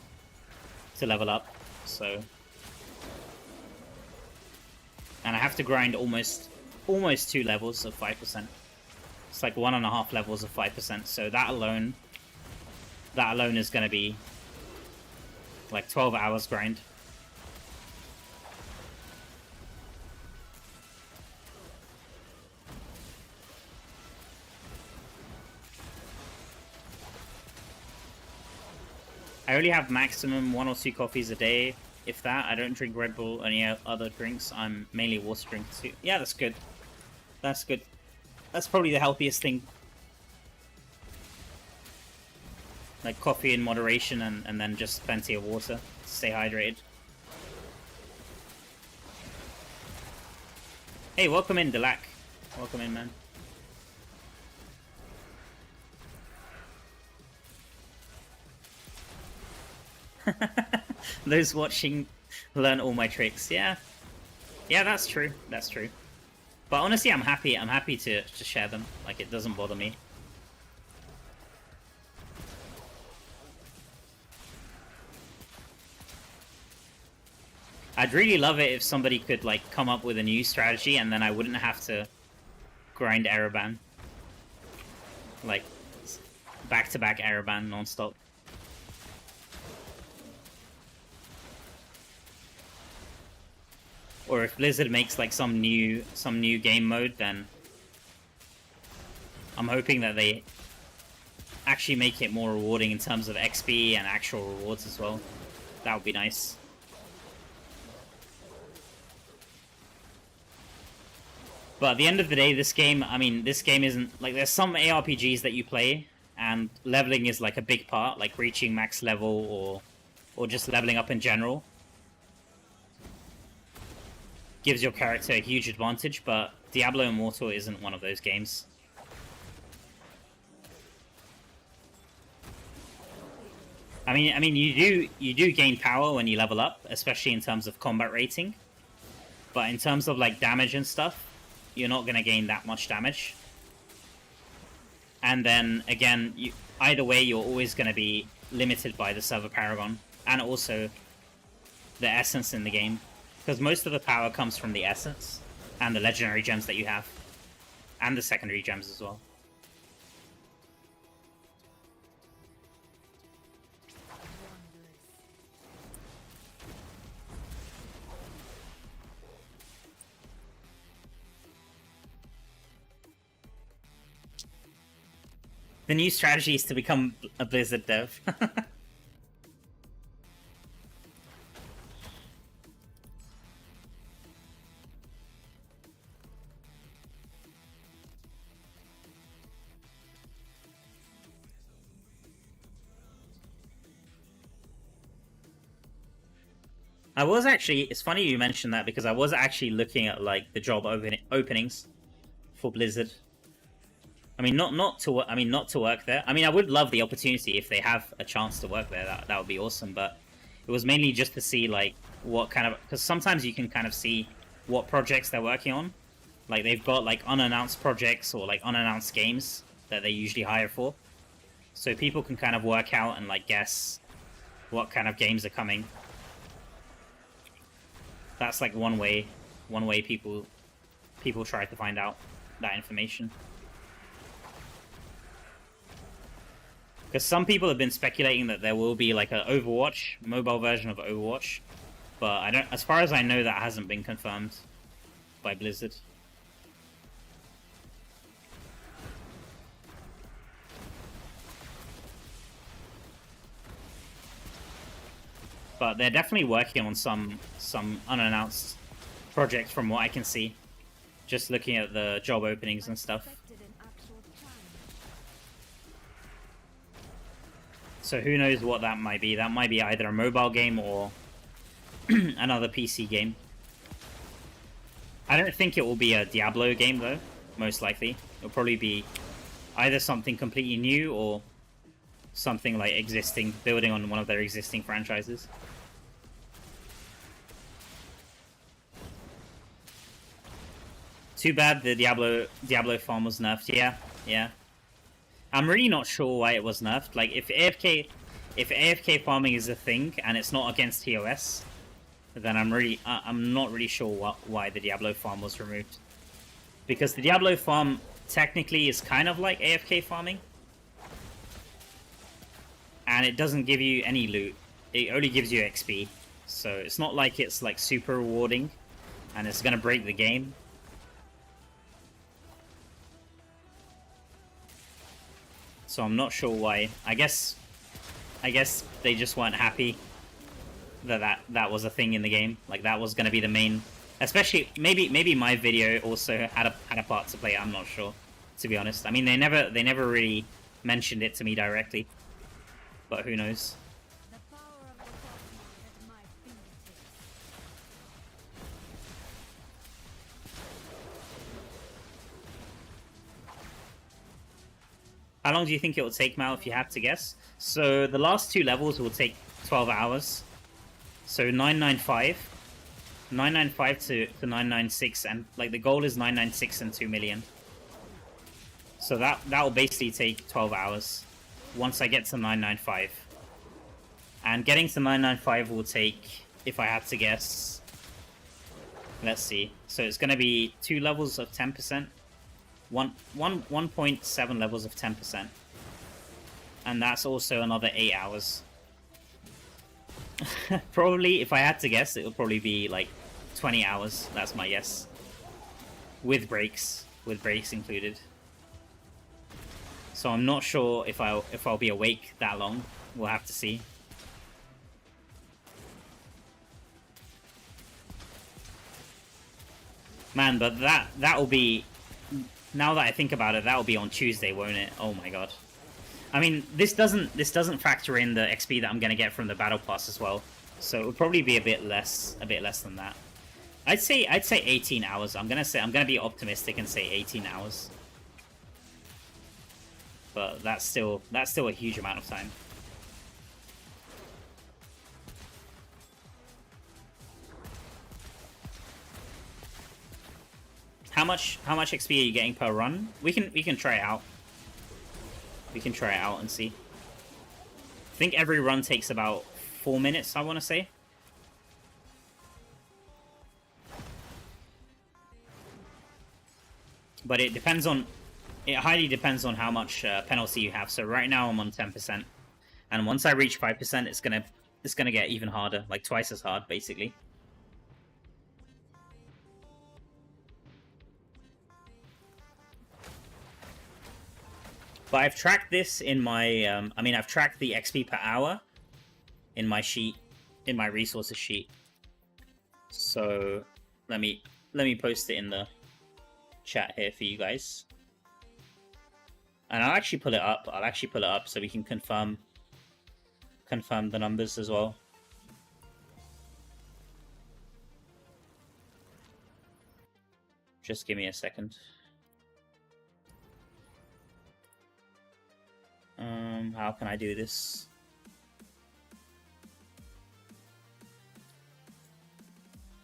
level up. So, and I have to grind almost 2 levels of 5%. It's like 1.5 levels of 5%. So that alone is going to be like 12 hours grind. I only have maximum 1 or 2 coffees a day, if that. I don't drink Red Bull or any other drinks. I'm mainly water drink too. Yeah, that's good. That's good. That's probably the healthiest thing. Like coffee in moderation and then just plenty of water to stay hydrated. Hey, welcome in, Delac. Welcome in, man. Those watching learn all my tricks. Yeah. Yeah, that's true. That's true. But honestly, I'm happy to share them. Like, it doesn't bother me. I'd really love it if somebody could, like, come up with a new strategy and then I wouldn't have to grind Araban. Like, back-to-back Araban non-stop. Or if Blizzard makes, like, some new game mode, then I'm hoping that they actually make it more rewarding in terms of XP and actual rewards as well. That would be nice. But at the end of the day, this game, I mean, this game isn't... Like, there's some ARPGs that you play, and leveling is, like, a big part, like reaching max level or just leveling up in general. Gives your character a huge advantage, but Diablo Immortal isn't one of those games. I mean, you do gain power when you level up, especially in terms of combat rating. But in terms of, like, damage and stuff, you're not going to gain that much damage. And then, again, either way, you're always going to be limited by the server Paragon. And also the essence in the game. Because most of the power comes from the essence. And the legendary gems that you have. And the secondary gems as well. The new strategy is to become a Blizzard dev. I was actually, it's funny you mentioned that because I was actually looking at like the job openings for Blizzard. not to work there. I mean, I would love the opportunity if they have a chance to work there. That would be awesome. But it was mainly just to see like what kind of, because sometimes you can kind of see what projects they're working on. Like they've got like unannounced projects or like unannounced games that they usually hire for, so people can kind of work out and like guess what kind of games are coming. That's like one way people try to find out that information. Because some people have been speculating that there will be like an Overwatch, mobile version of Overwatch, but I don't. As far as I know, that hasn't been confirmed by Blizzard. But they're definitely working on some unannounced projects from what I can see. Just looking at the job openings and stuff. So who knows what that might be. That might be either a mobile game or another PC game. I don't think it will be a Diablo game though, most likely. It'll probably be either something completely new or something like existing, building on one of their existing franchises. Too bad the Diablo farm was nerfed. Yeah. I'm really not sure why it was nerfed. Like if AFK farming is a thing and it's not against TOS, then I'm not really sure why the Diablo farm was removed. Because the Diablo farm technically is kind of like AFK farming. And it doesn't give you any loot. It only gives you XP. So it's not like it's like super rewarding and it's gonna break the game. So I'm not sure why. I guess they just weren't happy that was a thing in the game. Like that was gonna be the main. Especially maybe my video also had a part to play. I'm not sure, to be honest. I mean they never really mentioned it to me directly. But who knows? How long do you think it will take, Mal, if you had to guess? So the last two levels will take 12 hours. So 995 to 996, and like the goal is 996 and 2 million. So that will basically take 12 hours once I get to 995. And getting to 995 will take, if I had to guess, let's see. So it's going to be 2 levels of 10%. 1.7 levels of 10%. And that's also another 8 hours. Probably, if I had to guess, it would probably be like 20 hours. That's my guess. With breaks included. So I'm not sure if I'll be awake that long. We'll have to see. Man, but that will be, now that I think about it, that will be on Tuesday, won't it? Oh my god. I mean, this doesn't factor in the XP that I'm gonna get from the battle pass as well. So it would probably be a bit less than that. I'd say 18 hours. I'm gonna be optimistic and say 18 hours. But that's still a huge amount of time. How much XP are you getting per run? We can try it out. We can try it out and see. I think every run takes about 4 minutes, I want to say. But it highly depends on how much penalty you have. So right now I'm on 10%. And once I reach 5%, it's gonna get even harder, like twice as hard, basically. But I've tracked this in my, I've tracked the XP per hour in my sheet, in my resources sheet. So let me post it in the chat here for you guys. And I'll actually pull it up. So we can confirm the numbers as well. Just give me a second. How can I do this?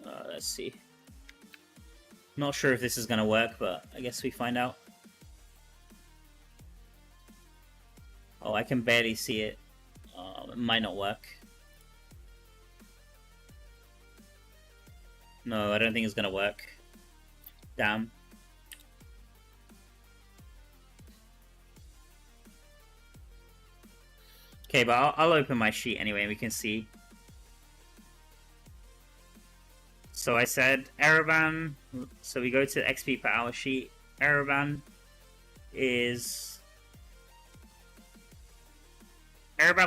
Let's see. Not sure if this is gonna work, but I guess we find out. Oh, I can barely see it. It might not work. No, I don't think it's gonna work. Damn. Okay, but I'll open my sheet anyway and we can see. So I said Araban, so we go to the XP per hour sheet. Araban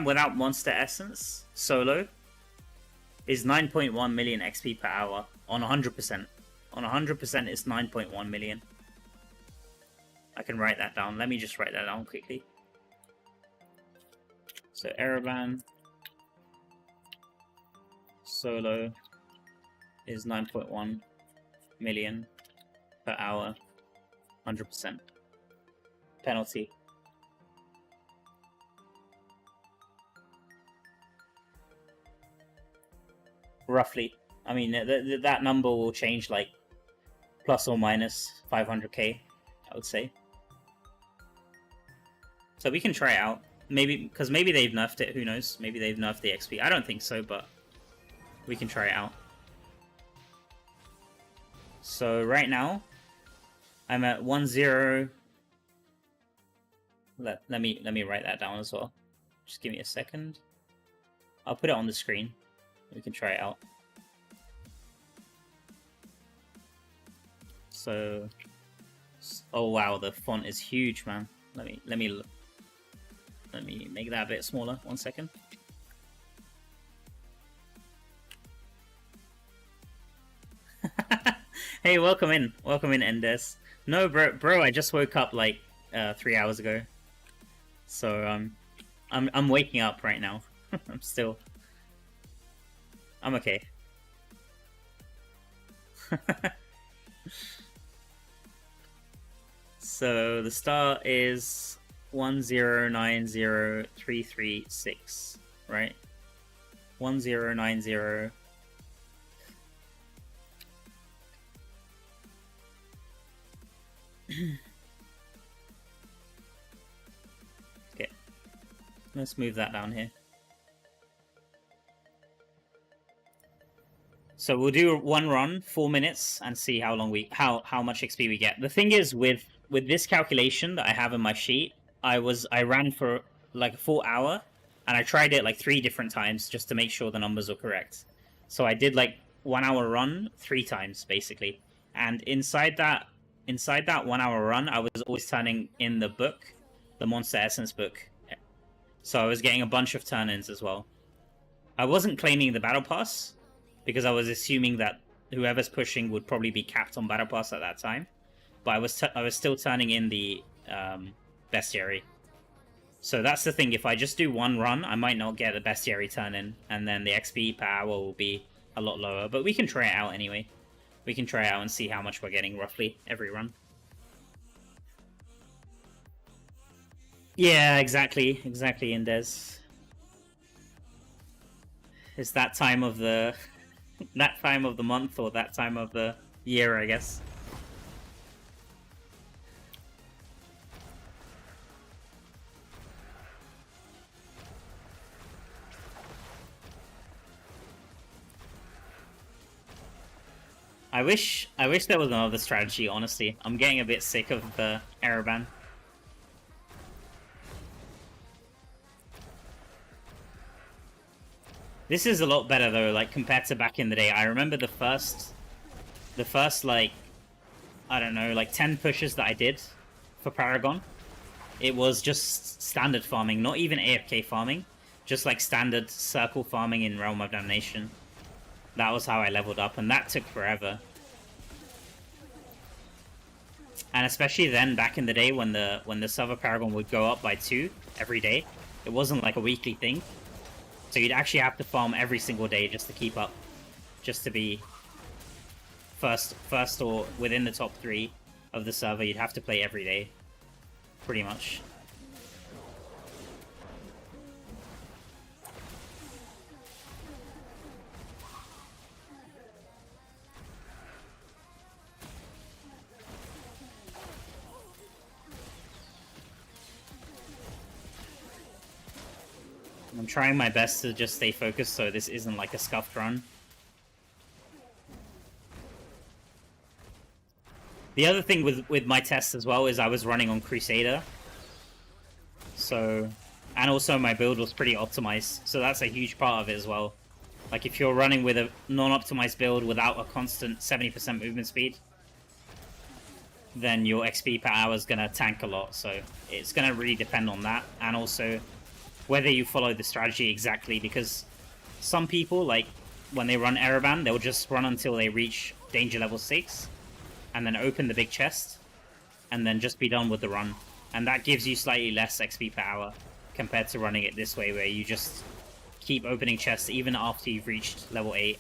without monster essence, solo, is 9.1 million XP per hour on 100%. On 100% it's 9.1 million. I can write that down. Let me just write that down quickly. So Araban solo is 9.1 million per hour, 100%. Penalty. Roughly. I mean, that number will change like plus or minus 500k, I would say. So we can try it out. Maybe, because maybe they've nerfed it, who knows? Maybe they've nerfed the XP. I don't think so, but we can try it out. So right now, I'm at 10. Let me write that down as well. Just give me a second. I'll put it on the screen. We can try it out. So, oh wow, the font is huge, man. Let me make that a bit smaller. 1 second. Hey, welcome in, Endes. No, bro, I just woke up like 3 hours ago, so I'm waking up right now. I'm okay. So the start is 1090336, right? 1090. Okay, let's move that down here. So we'll do one run, 4 minutes, and see how long how much XP we get. The thing is, with this calculation that I have in my sheet, I ran for like a full hour, and I tried it like 3 different times just to make sure the numbers were correct. So I did like 1 hour run 3 times basically, and inside that 1 hour run, I was always turning in the book, the Monster Essence book. So I was getting a bunch of turn-ins as well. I wasn't claiming the Battle Pass, because I was assuming that whoever's pushing would probably be capped on Battle Pass at that time. But I was still turning in the Bestiary. So that's the thing, if I just do 1 run, I might not get the Bestiary turn-in, and then the XP per hour will be a lot lower. But we can try it out anyway. We can try it out and see how much we're getting roughly every run. Yeah, exactly, Indes. It's that time of the month, or that time of the year, I guess. I wish there was another strategy, honestly. I'm getting a bit sick of the Araban. This is a lot better though, like compared to back in the day. I remember the first like, I don't know, like 10 pushes that I did for Paragon. It was just standard farming, not even AFK farming, just like standard circle farming in Realm of Damnation. That was how I leveled up, and that took forever. And especially then, back in the day, when the server Paragon would go up by 2 every day, it wasn't like a weekly thing. So you'd actually have to farm every single day just to keep up, just to be first or within the top 3 of the server. You'd have to play every day, pretty much. I'm trying my best to just stay focused so this isn't like a scuffed run. The other thing with my test as well is I was running on Crusader. So, and also my build was pretty optimized. So that's a huge part of it as well. Like if you're running with a non-optimized build without a constant 70% movement speed, then your XP per hour is going to tank a lot. So it's going to really depend on that. And also whether you follow the strategy exactly, because some people, like when they run Araban, they'll just run until they reach danger level 6 and then open the big chest and then just be done with the run. And that gives you slightly less XP per hour compared to running it this way where you just keep opening chests even after you've reached level 8.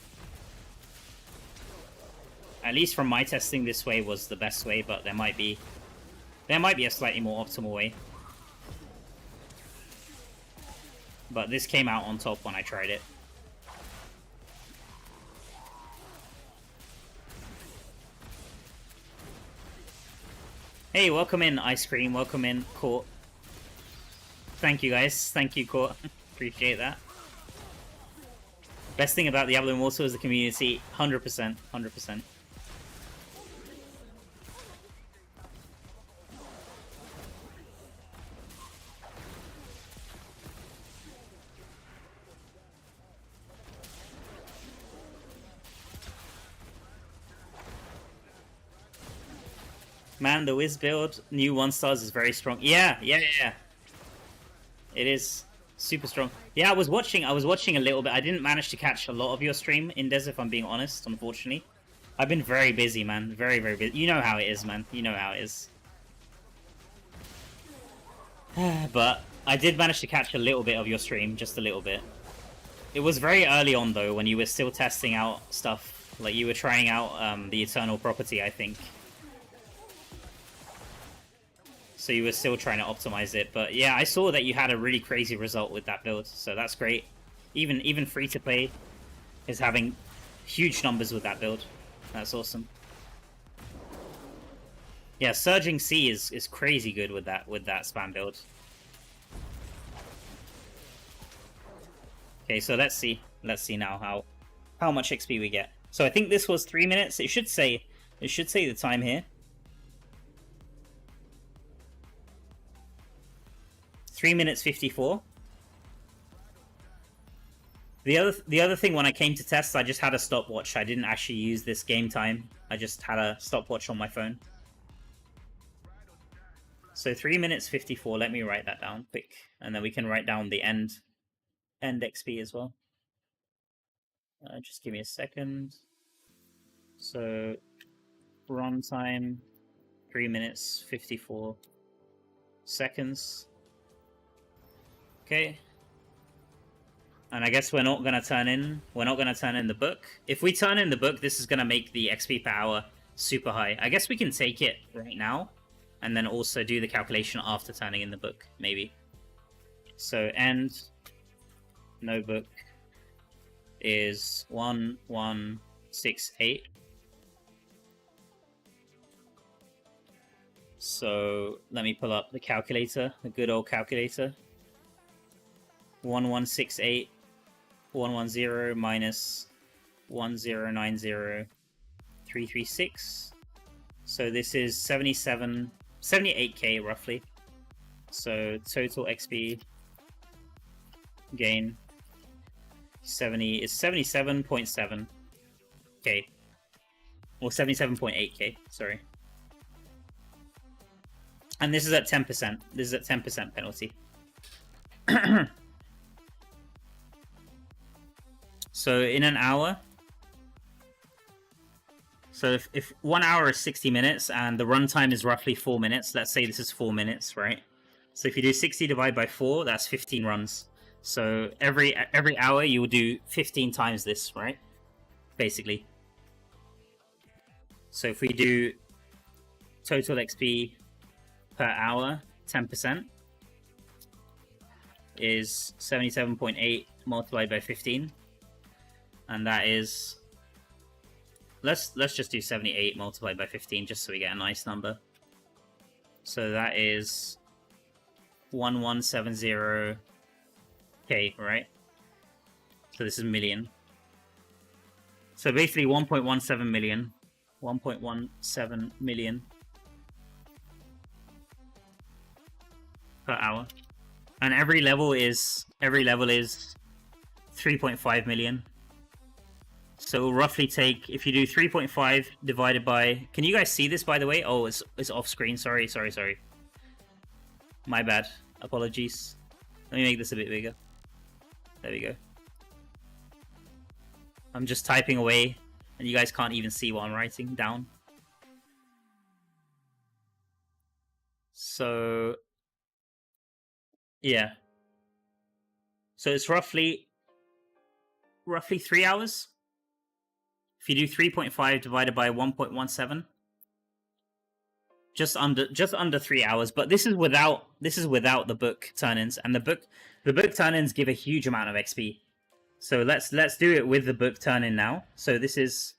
At least from my testing, this way was the best way, but there might be a slightly more optimal way. But this came out on top when I tried it. Hey, welcome in, Ice Cream. Welcome in, Court. Thank you, guys. Thank you, Court. Appreciate that. Best thing about Diablo Immortal is the community. 100%. 100%. Man, the Wiz build, new 1-stars is very strong. Yeah. It is super strong. Yeah, I was watching a little bit. I didn't manage to catch a lot of your stream, Indez, if I'm being honest, unfortunately. I've been very busy, man. Very, very busy. You know how it is, man. You know how it is. But I did manage to catch a little bit of your stream, just a little bit. It was very early on, though, when you were still testing out stuff. Like, you were trying out the Eternal property, I think. So you were still trying to optimize it. But yeah, I saw that you had a really crazy result with that build. So that's great. Even free-to-play is having huge numbers with that build. That's awesome. Yeah, Surging Sea is crazy good with that spam build. Okay, so let's see. Let's see now how much XP we get. So I think this was 3 minutes. It should say the time here. 3 minutes 54. The other thing, when I came to test, I just had a stopwatch. I didn't actually use this game time. I just had a stopwatch on my phone. So 3 minutes 54. Let me write that down quick, and then we can write down the end XP as well. Just give me a second. So run time 3 minutes 54 seconds. Okay. And I guess we're not gonna turn in the book. If we turn in the book, this is gonna make the XP per hour super high. I guess we can take it right now and then also do the calculation after turning in the book, maybe. So end no book is 1168. So let me pull up the calculator, the good old calculator. 1168 110 minus 1090336. So this is 78k roughly. So total XP gain 70 is 77.7k. Or 77.8k, sorry. And this is at 10%. This is at 10% penalty. So in an hour, so if 1 hour is 60 minutes and the runtime is roughly 4 minutes, let's say this is 4 minutes, right? So if you do 60 divided by 4, that's 15 runs. So every hour you will do 15 times this, right? Basically. So if we do total XP per hour, 10% is 77.8 multiplied by 15. And that is, let's just do 78 multiplied by 15 just so we get a nice number. So that is 1170 K, right? So this is million. So basically 1.17 million. 1.17 million per hour. And every level is 3.5 million. So it'll roughly take, if you do 3.5 divided by, can you guys see this by the way? Oh, it's off screen. Sorry. My bad. Apologies. Let me make this a bit bigger. There we go. I'm just typing away and you guys can't even see what I'm writing down. So yeah. So it's roughly 3 hours. If you do 3.5 divided by 1.17, just under 3 hours. But this is without the book turn-ins, and the book turn-ins give a huge amount of XP. So let's do it with the book turn-in now. So this is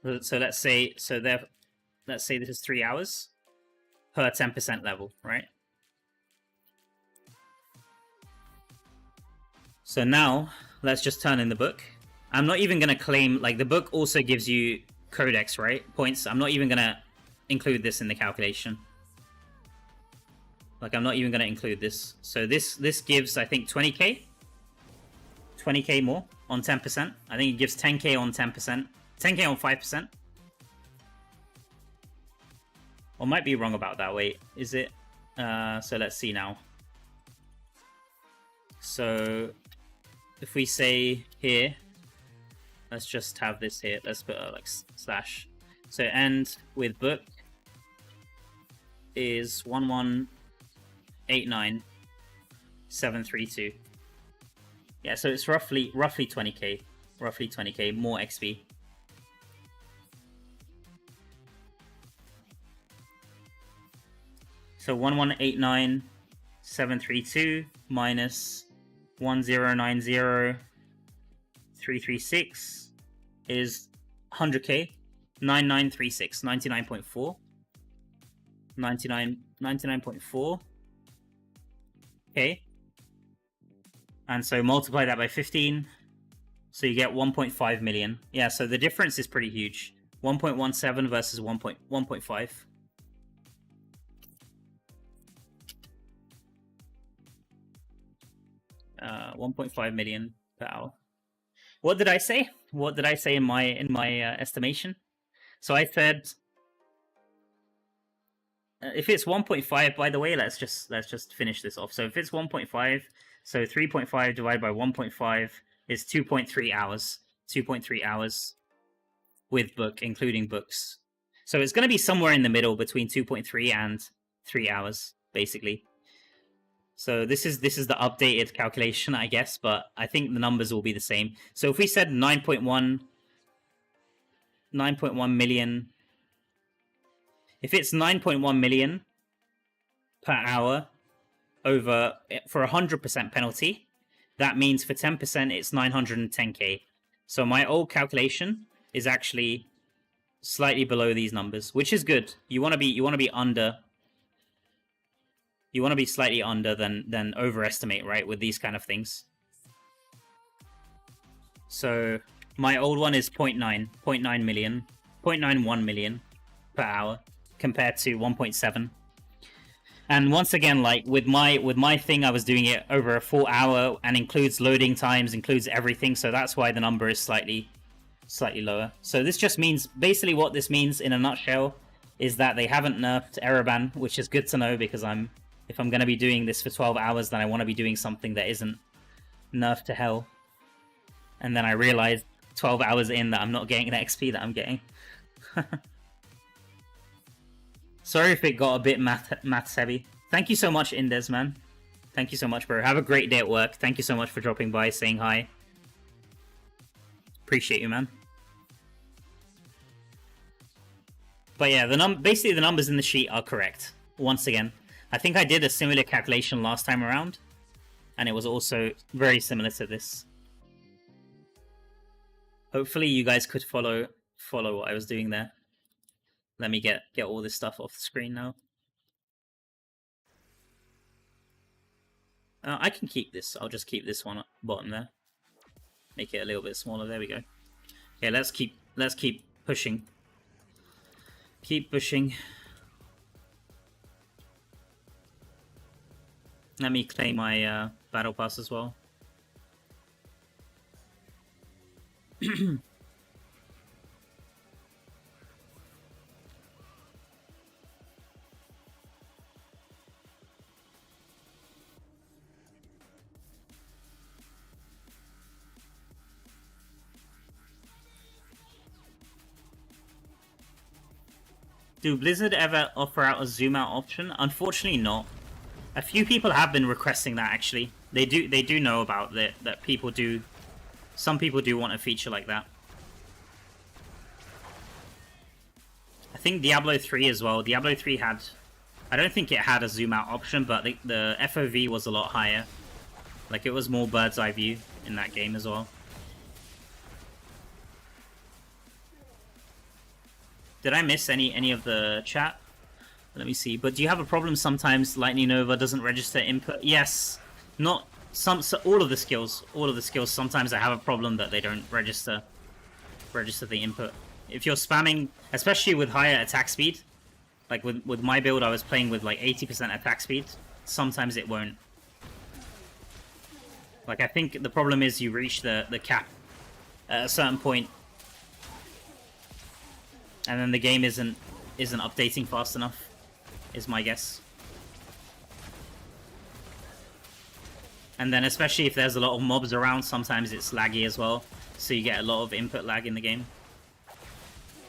let's say this is 3 hours per 10% level, right? So now let's just turn in the book. I'm not even gonna claim, like, the book also gives you codex, right? Points. I'm not even gonna include this in the calculation. Like, I'm not even gonna include this. So this gives, I think, 20k. 20k more on 10%. I think it gives 10k on 10%. 10k on 5%. I might be wrong about that. Wait, is it? So let's see now. So if we say here, let's just have this here. Let's put like slash. So end with book is 1189,732. Yeah, so it's roughly 20k. Roughly 20k more XP. So 1189,732 minus 1090,336 is 100k. 9936, 99.4. 99.4. Okay. And so multiply that by 15. So you get 1.5 million. Yeah, so the difference is pretty huge. 1.17 versus 1.5. Uh, 1.5 million per hour. What did I say? What did I say in my estimation? So I said, if it's 1.5, by the way, let's just finish this off. So if it's 1.5, so 3.5 divided by 1.5 is 2.3 hours. 2.3 hours with book, including books. So it's going to be somewhere in the middle between 2.3 and 3 hours, basically. So this is the updated calculation, I guess, but I think the numbers will be the same. So if we said 9.1 million, if it's 9.1 million per hour over for 100% penalty, that means for 10% it's 910k. So my old calculation is actually slightly below these numbers, which is good. You want to be under. You want to be slightly under than overestimate, right, with these kind of things. So my old one is 0.9 million, 0.91 million per hour compared to 1.7. And once again, like with my thing, I was doing it over a full hour and includes loading times, includes everything. So that's why the number is slightly lower. So this just means, basically what this means in a nutshell is that they haven't nerfed Araban, which is good to know, because if I'm going to be doing this for 12 hours, then I want to be doing something that isn't nerfed to hell. And then I realized 12 hours in that I'm not getting the XP that I'm getting. Sorry if it got a bit maths heavy. Thank you so much, Indes, man. Thank you so much, bro. Have a great day at work. Thank you so much for dropping by, saying hi. Appreciate you, man. But yeah, basically the numbers in the sheet are correct. Once again, I think I did a similar calculation last time around, and it was also very similar to this. Hopefully you guys could follow what I was doing there. Let me get all this stuff off the screen now. I can keep this. I'll just keep this one at bottom there. Make it a little bit smaller. There we go. Okay, let's keep pushing. Keep pushing. Let me claim my battle pass as well. Do Blizzard ever offer out a zoom out option? Unfortunately not. A few people have been requesting that actually. They do know about that people do. Some people do want a feature like that. I think Diablo 3 as well. Diablo 3 had... I don't think it had a zoom out option, but the FOV was a lot higher. Like, it was more bird's eye view in that game as well. Did I miss any of the chat? Let me see. But do you have a problem sometimes Lightning Nova doesn't register input? Yes. Not some, so all of the skills. All of the skills. Sometimes I have a problem that they don't register the input. If you're spamming, especially with higher attack speed, like with my build, I was playing with like 80% attack speed. Sometimes it won't. Like, I think the problem is you reach the cap at a certain point, and then the game isn't updating fast enough, is my guess. And then especially if there's a lot of mobs around, sometimes it's laggy as well, so you get a lot of input lag in the game.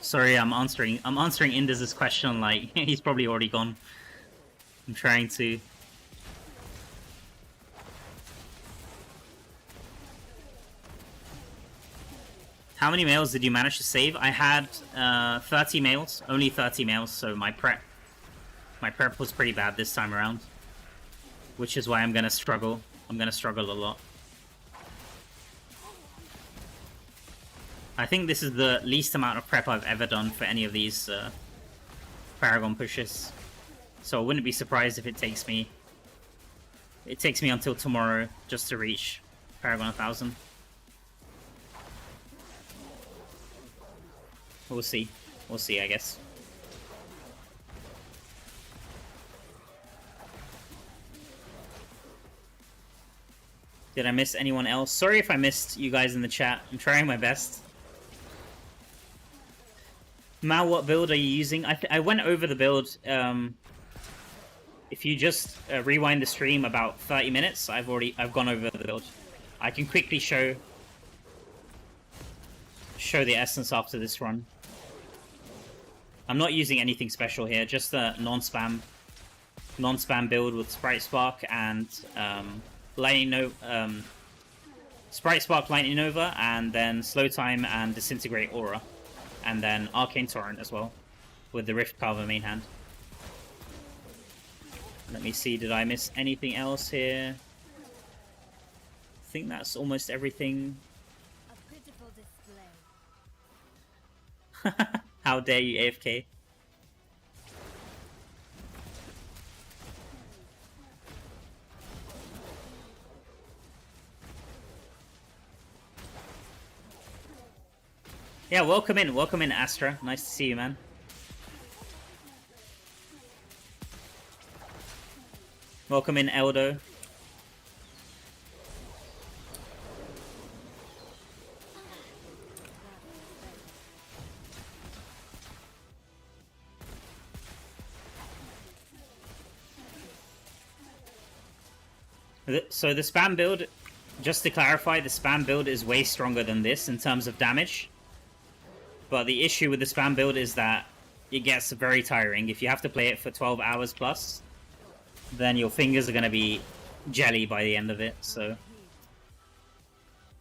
Sorry, I'm answering Indus's question like he's probably already gone. I'm trying to... How many males did you manage to save? I had 30 males, only 30 males, so my prep was pretty bad this time around. Which is why I'm gonna struggle. I'm gonna struggle a lot. I think this is the least amount of prep I've ever done for any of these Paragon pushes. So I wouldn't be surprised if it takes me until tomorrow just to reach Paragon 1000. We'll see. We'll see, I guess. Did I miss anyone else? Sorry if I missed you guys in the chat. I'm trying my best. Mal, what build are you using? I went over the build. If you just rewind the stream about 30 minutes, I've gone over the build. I can quickly show the essence after this run. I'm not using anything special here, just a non-spam build with Sprite Spark and Lightning Nova, Sprite Spark, Lightning Nova, and then Slow Time and Disintegrate Aura, and then Arcane Torrent as well, with the Rift Carver main hand. Let me see, did I miss anything else here? I think that's almost everything. A pitiful display. How dare you, AFK? Yeah, welcome in, Astra. Nice to see you, man. Welcome in, Eldo. So the spam build, just to clarify, the spam build is way stronger than this in terms of damage. But the issue with the spam build is that it gets very tiring. If you have to play it for 12 hours plus, then your fingers are going to be jelly by the end of it. So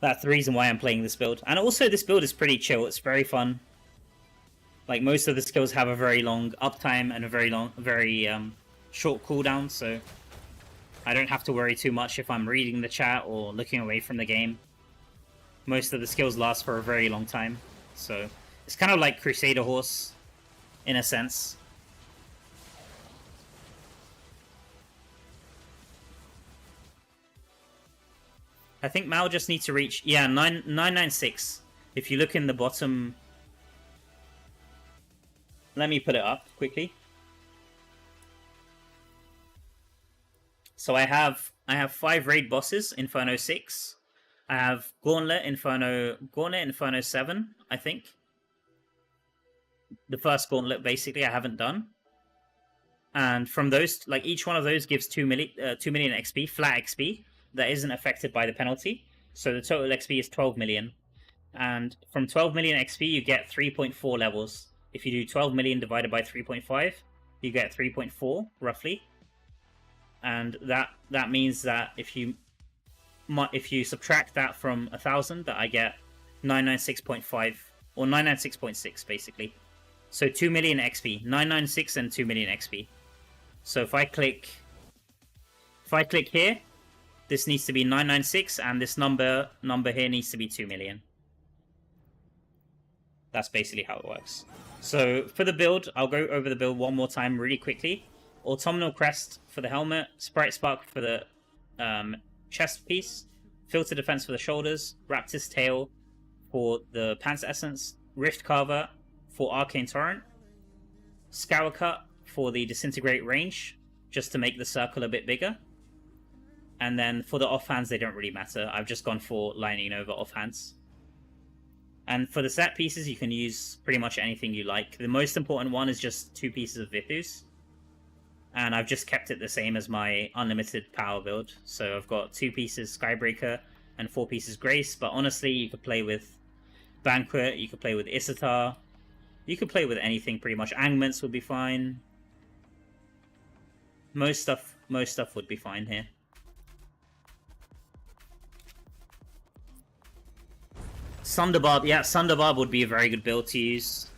that's the reason why I'm playing this build. And also this build is pretty chill. It's very fun. Like, most of the skills have a very long uptime and a very short cooldown. So I don't have to worry too much if I'm reading the chat or looking away from the game. Most of the skills last for a very long time. So it's kind of like Crusader Horse, in a sense. I think Mao just needs to reach, yeah, 996. If you look in the bottom, let me put it up quickly. So I have 5 raid bosses, Inferno 6. I have Gauntlet Inferno 7, I think. The first Gauntlet, basically, I haven't done. And from those, like, each one of those gives 2 million XP, flat XP, that isn't affected by the penalty. So the total XP is 12 million. And from 12 million XP, you get 3.4 levels. If you do 12 million divided by 3.5, you get 3.4, roughly. And that means that if you subtract that from 1,000, that I get 996.5 or 996.6 basically. So 2 million XP, 996 and 2 million XP. So if I click here, this needs to be 996, and this number here needs to be 2 million. That's basically how it works. So for the build, I'll go over the build one more time really quickly. Autumnal Crest for the helmet, Sprite Spark for the chest piece, Filter Defense for the shoulders, Raptor's Tail for the Pants Essence, Rift Carver for Arcane Torrent, Scour Cut for the Disintegrate range, just to make the circle a bit bigger. And then for the offhands, they don't really matter. I've just gone for Lightning Nova offhands. And for the set pieces, you can use pretty much anything you like. The most important one is just 2 pieces of Vithus. And I've just kept it the same as my unlimited power build. So I've got 2 pieces Skybreaker and 4 pieces Grace. But honestly, you could play with Banquet, you could play with Isatar, you could play with anything pretty much. Angments would be fine. Most stuff would be fine here. Sunderbarb, yeah, Sunderbarb would be a very good build to use.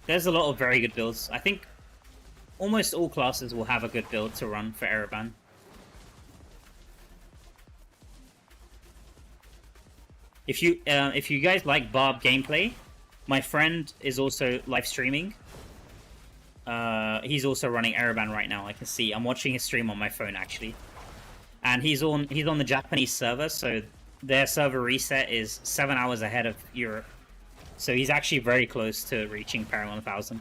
There's a lot of very good builds. I think almost all classes will have a good build to run for Araban. If you guys like Barb gameplay, my friend is also live streaming. He's also running Araban right now. I can see. I'm watching his stream on my phone actually, and he's on the Japanese server, so their server reset is 7 hours ahead of Europe. So he's actually very close to reaching Paragon 1000.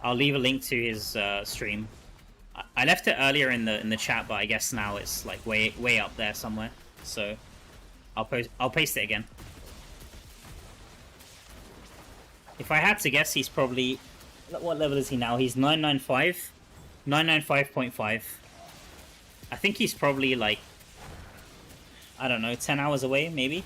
I'll leave a link to his stream. I left it earlier in the chat, but I guess now it's like way up there somewhere. So I'll paste it again. If I had to guess, he's probably, what level is he now? He's 995, 995.5. I think he's probably like, I don't know, 10 hours away maybe.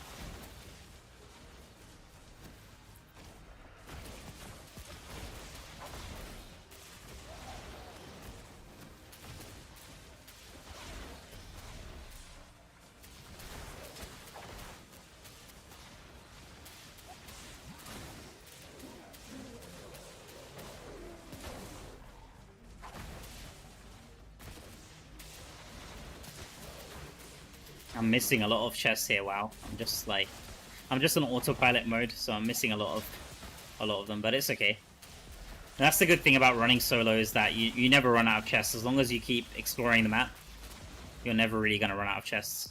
I'm missing a lot of chests here. Wow, I'm just on autopilot mode, so I'm missing a lot of them, but it's okay. That's the good thing about running solo, is that you never run out of chests. As long as you keep exploring the map, you're never really gonna run out of chests.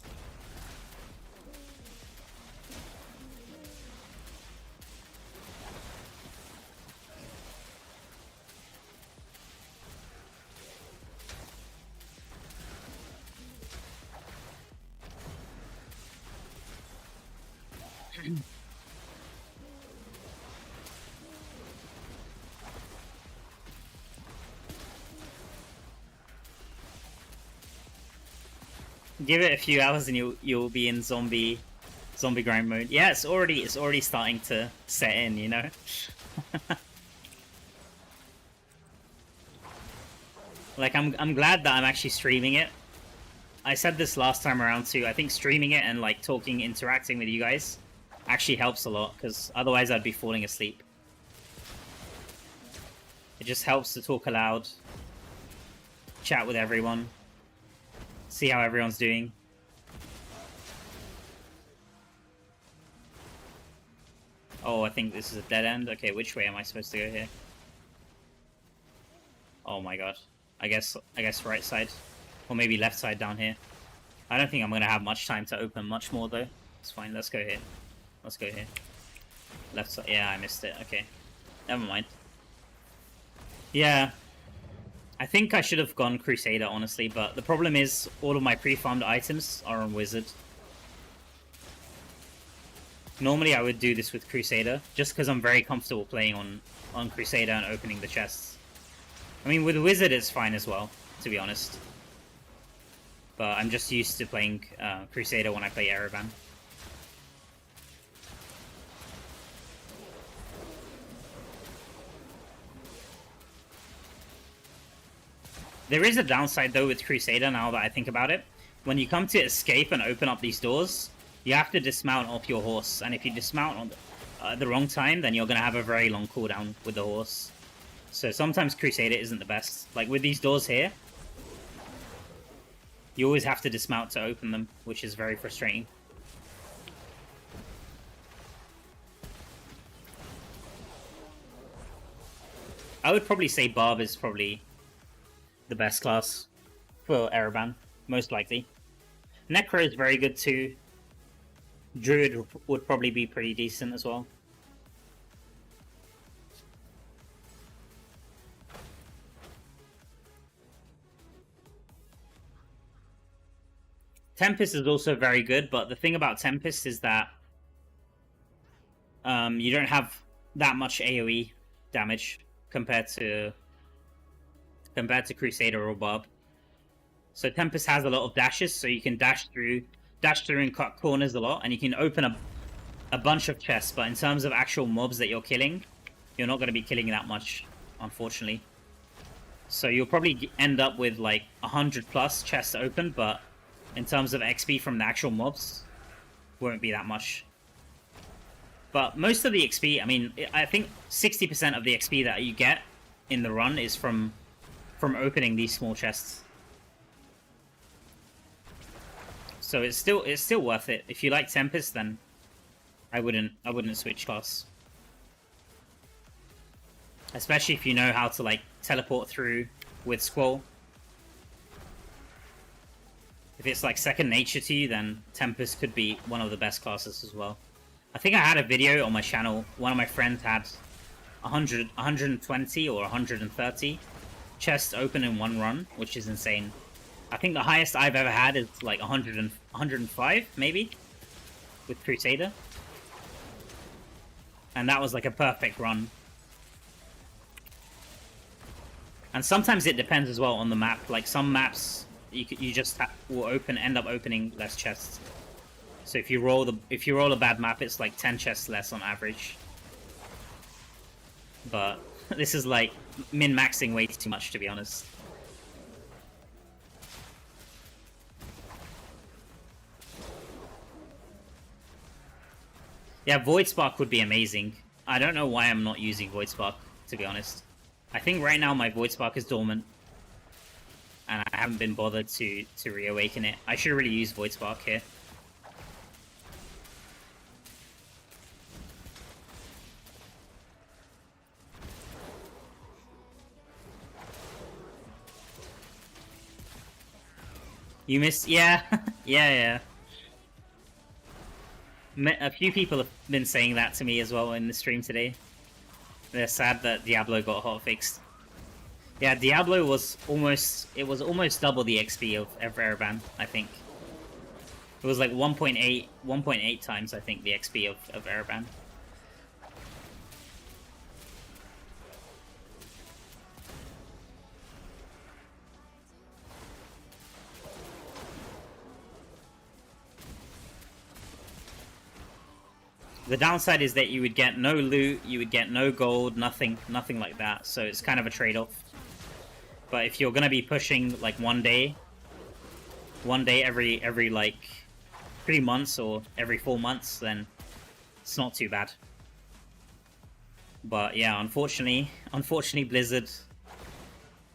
Give it a few hours and you'll be in zombie grind mode. Yeah, it's already starting to set in, you know. Like I'm glad that I'm actually streaming it. I said this last time around too. I think streaming it and like interacting with you guys actually helps a lot, because otherwise I'd be falling asleep. It just helps to talk aloud, chat with everyone, see how everyone's doing. Oh, I think this is a dead end. Okay, which way am I supposed to go here? Oh my god. I guess right side. Or maybe left side down here. I don't think I'm gonna have much time to open much more though. It's fine, let's go here. Let's go here. Left side, yeah, I missed it, okay. Never mind. Yeah. I think I should have gone Crusader, honestly, but the problem is all of my pre-farmed items are on Wizard. Normally I would do this with Crusader, just because I'm very comfortable playing on Crusader and opening the chests. I mean, with Wizard it's fine as well, to be honest. But I'm just used to playing Crusader when I play Araban. There is a downside though with Crusader now that I think about it. When you come to escape and open up these doors, you have to dismount off your horse, and if you dismount on at the wrong time, then you're going to have a very long cooldown with the horse. So sometimes Crusader isn't the best. Like with these doors here, you always have to dismount to open them, which is very frustrating. I would probably say Barb is probably the best class for Araban, most likely. Necro is very good too. Druid would probably be pretty decent as well. Tempest is also very good, but the thing about Tempest is that you don't have that much AoE damage compared to Crusader or Barb. So Tempest has a lot of dashes, so you can dash through and cut corners a lot, and you can open a bunch of chests, but in terms of actual mobs that you're killing, you're not going to be killing that much, unfortunately. So you'll probably end up with like 100 plus chests open, but in terms of XP from the actual mobs, won't be that much. But most of the XP, I mean, I think 60% of the XP that you get in the run is from opening these small chests. So it's still worth it. If you like Tempest, then I wouldn't switch class. Especially if you know how to like teleport through with Squall. If it's like second nature to you, then Tempest could be one of the best classes as well. I think I had a video on my channel. One of my friends had 100, 120 or 130 chests open in one run, which is insane. I think the highest I've ever had is like 105, maybe, with Crusader. And that was like a perfect run. And sometimes it depends as well on the map. Like some maps, you just will end up opening less chests. So if you roll a bad map, it's like 10 chests less on average. But this is like min-maxing way too much, to be honest. Yeah, Void Spark would be amazing. I don't know why I'm not using Void Spark, to be honest. I think right now my Void Spark is dormant. And I haven't been bothered to reawaken it. I should really use Void Spark here. You missed? Yeah. yeah. A few people have been saying that to me as well in the stream today. They're sad that Diablo got hotfixed. Yeah, Diablo was almost double the XP of Araban, I think. It was like 1.8 times, I think, the XP of Araban. The downside is that you would get no loot, you would get no gold, nothing like that. So it's kind of a trade-off. But if you're gonna be pushing like one day every like 3 months or every 4 months, then it's not too bad. But yeah, unfortunately Blizzard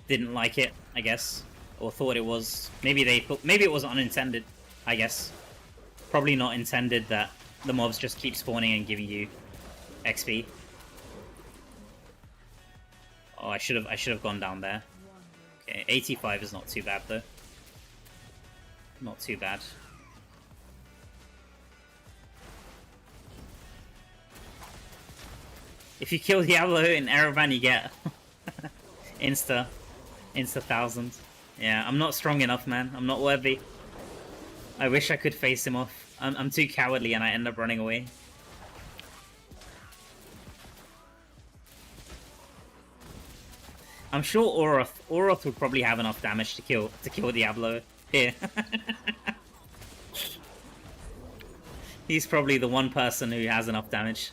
didn't like it, I guess, or thought it was. Maybe it was unintended, I guess. Probably not intended that the mobs just keep spawning and giving you XP. Oh, I should have gone down there. Okay, 85 is not too bad though. Not too bad. If you kill Diablo in Araban, you get insta 1000. Yeah, I'm not strong enough, man. I'm not worthy. I wish I could face him off. I'm too cowardly and I end up running away. I'm sure Oroth would probably have enough damage to kill Diablo here. He's probably the one person who has enough damage.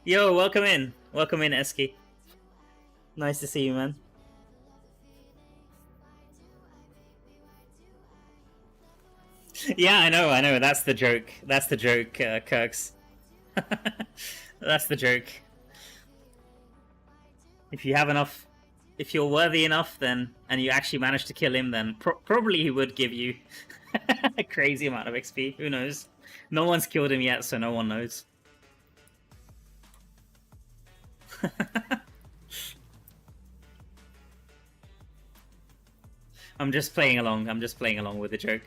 Yo, welcome in. Welcome in, Eski. Nice to see you, man. Yeah, I know. That's the joke. That's the joke, Kirks. That's the joke. If you have enough, if you're worthy enough, then, and you actually manage to kill him, then probably he would give you a crazy amount of XP. Who knows? No one's killed him yet, so no one knows. I'm just playing along. I'm just playing along with the joke.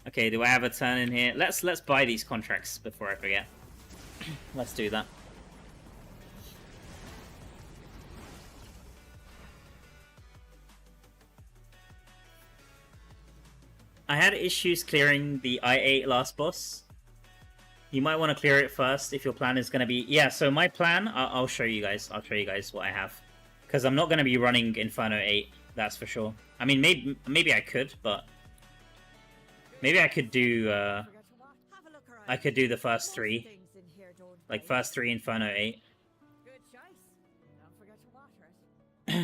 Okay, do I have a turn in here? Let's buy these contracts before I forget. Let's do that. I had issues clearing the I-8 last boss. You might want to clear it first if your plan is going to be... Yeah, so my plan, I'll show you guys. I'll show you guys what I have. Because I'm not going to be running Inferno 8, that's for sure. I mean, maybe I could, but... Maybe I could do... I could do the first 3. Like, first 3 Inferno 8.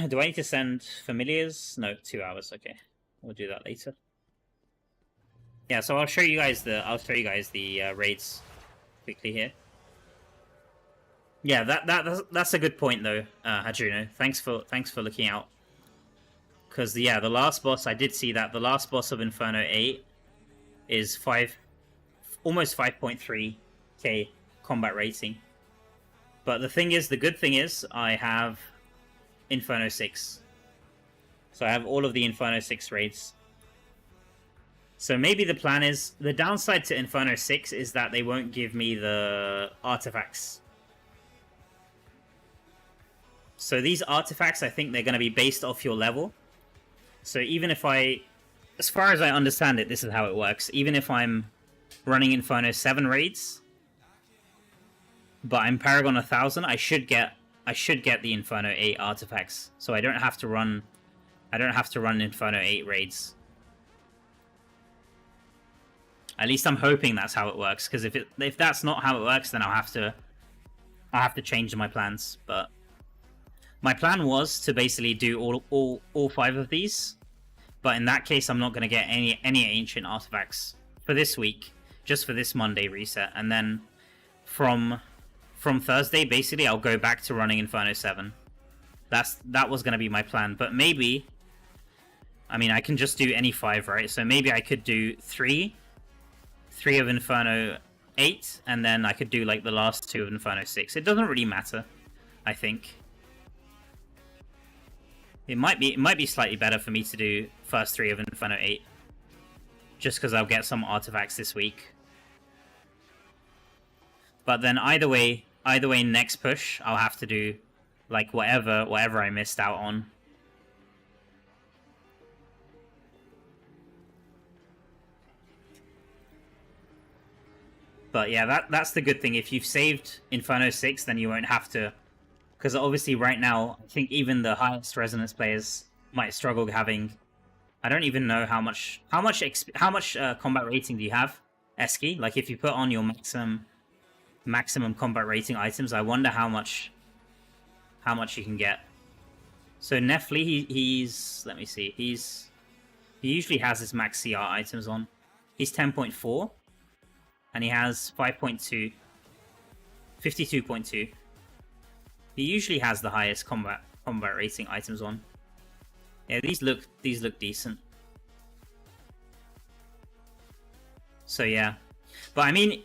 Do I need to send familiars? No, 2 hours, okay. We'll do that later. Yeah, so I'll show you guys the raids quickly here. Yeah, that's a good point though, Hajuno. Thanks for looking out. Because yeah, the last boss, I did see that the last boss of Inferno 8 is almost 5.3k combat rating. But the thing is, the good thing is, I have Inferno 6. So I have all of the Inferno 6 raids. So maybe the plan is... The downside to Inferno 6 is that they won't give me the artifacts. So these artifacts, I think they're going to be based off your level. So even if I... As far as I understand it, this is how it works. Even if I'm running Inferno 7 raids, but I'm Paragon 1000, I should get the Inferno 8 artifacts. So I don't have to run Inferno 8 raids. At least I'm hoping that's how it works, because if that's not how it works, then I'll have to change my plans. But my plan was to basically do all 5 of these, but in that case, I'm not going to get any ancient artifacts for this week, just for this Monday reset, and then from Thursday, basically, I'll go back to running Inferno 7. That was going to be my plan, but maybe, I mean, I can just do any 5, right? So maybe I could do 3 of Inferno 8, and then I could do like the last 2 of Inferno 6. It doesn't really matter, I think. It might be slightly better for me to do first 3 of Inferno 8, just because I'll get some artifacts this week. But then either way, next push I'll have to do like whatever I missed out on. But yeah, that's the good thing. If you've saved Inferno 6, then you won't have to... Because obviously right now, I think even the highest resonance players might struggle having... I don't even know how much combat rating do you have, Eski? Like if you put on your maximum combat rating items, I wonder how much you can get. So Nefli, he's let me see, he usually has his max CR items on. He's 10.4. And he has 5.2, 52.2. He usually has the highest combat rating items on. Yeah, these look decent. So yeah, but I mean,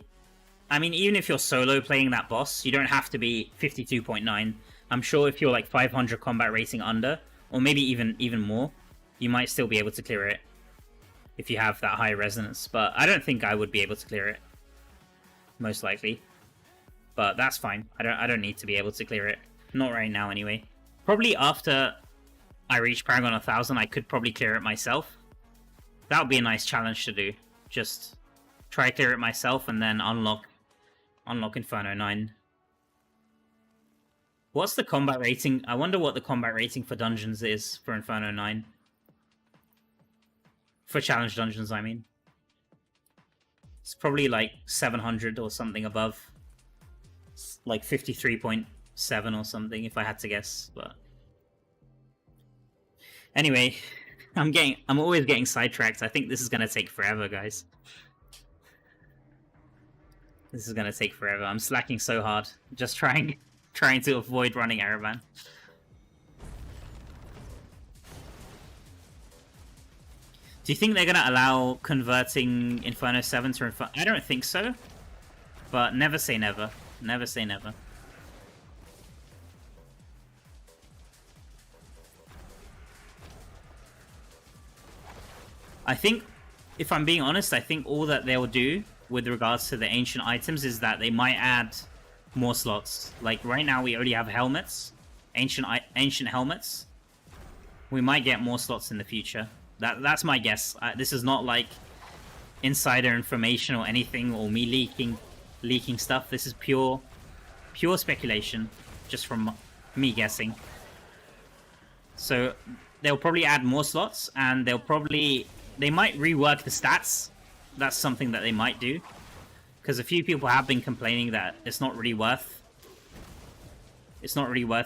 even if you're solo playing that boss, you don't have to be 52.9. I'm sure if you're like 500 combat rating under, or maybe even more, you might still be able to clear it if you have that high resonance. But I don't think I would be able to clear it, most likely. But that's fine. I don't need to be able to clear it. Not right now, anyway. Probably after I reach Paragon 1000, I could probably clear it myself. That would be a nice challenge to do. Just try clear it myself and then unlock Inferno 9. What's the combat rating? I wonder what the combat rating for dungeons is for Inferno 9. For challenge dungeons, I mean. It's probably like 700 or something above. It's like 53.7 or something, if I had to guess, but... Anyway, I'm always getting sidetracked. I think this is gonna take forever, guys. This is gonna take forever. I'm slacking so hard. Just trying to avoid running Araban. Do you think they're gonna allow converting Inferno 7 to Inferno? I don't think so. But never say never. Never say never. I think, if I'm being honest, I think all that they'll do with regards to the ancient items is that they might add more slots. Like right now we already have helmets, ancient helmets. We might get more slots in the future. That's my guess. This is not like insider information or anything, or me leaking stuff. This is pure speculation, just from me guessing. So they'll probably add more slots, and they might rework the stats. That's something that they might do, because a few people have been complaining that it's not really worth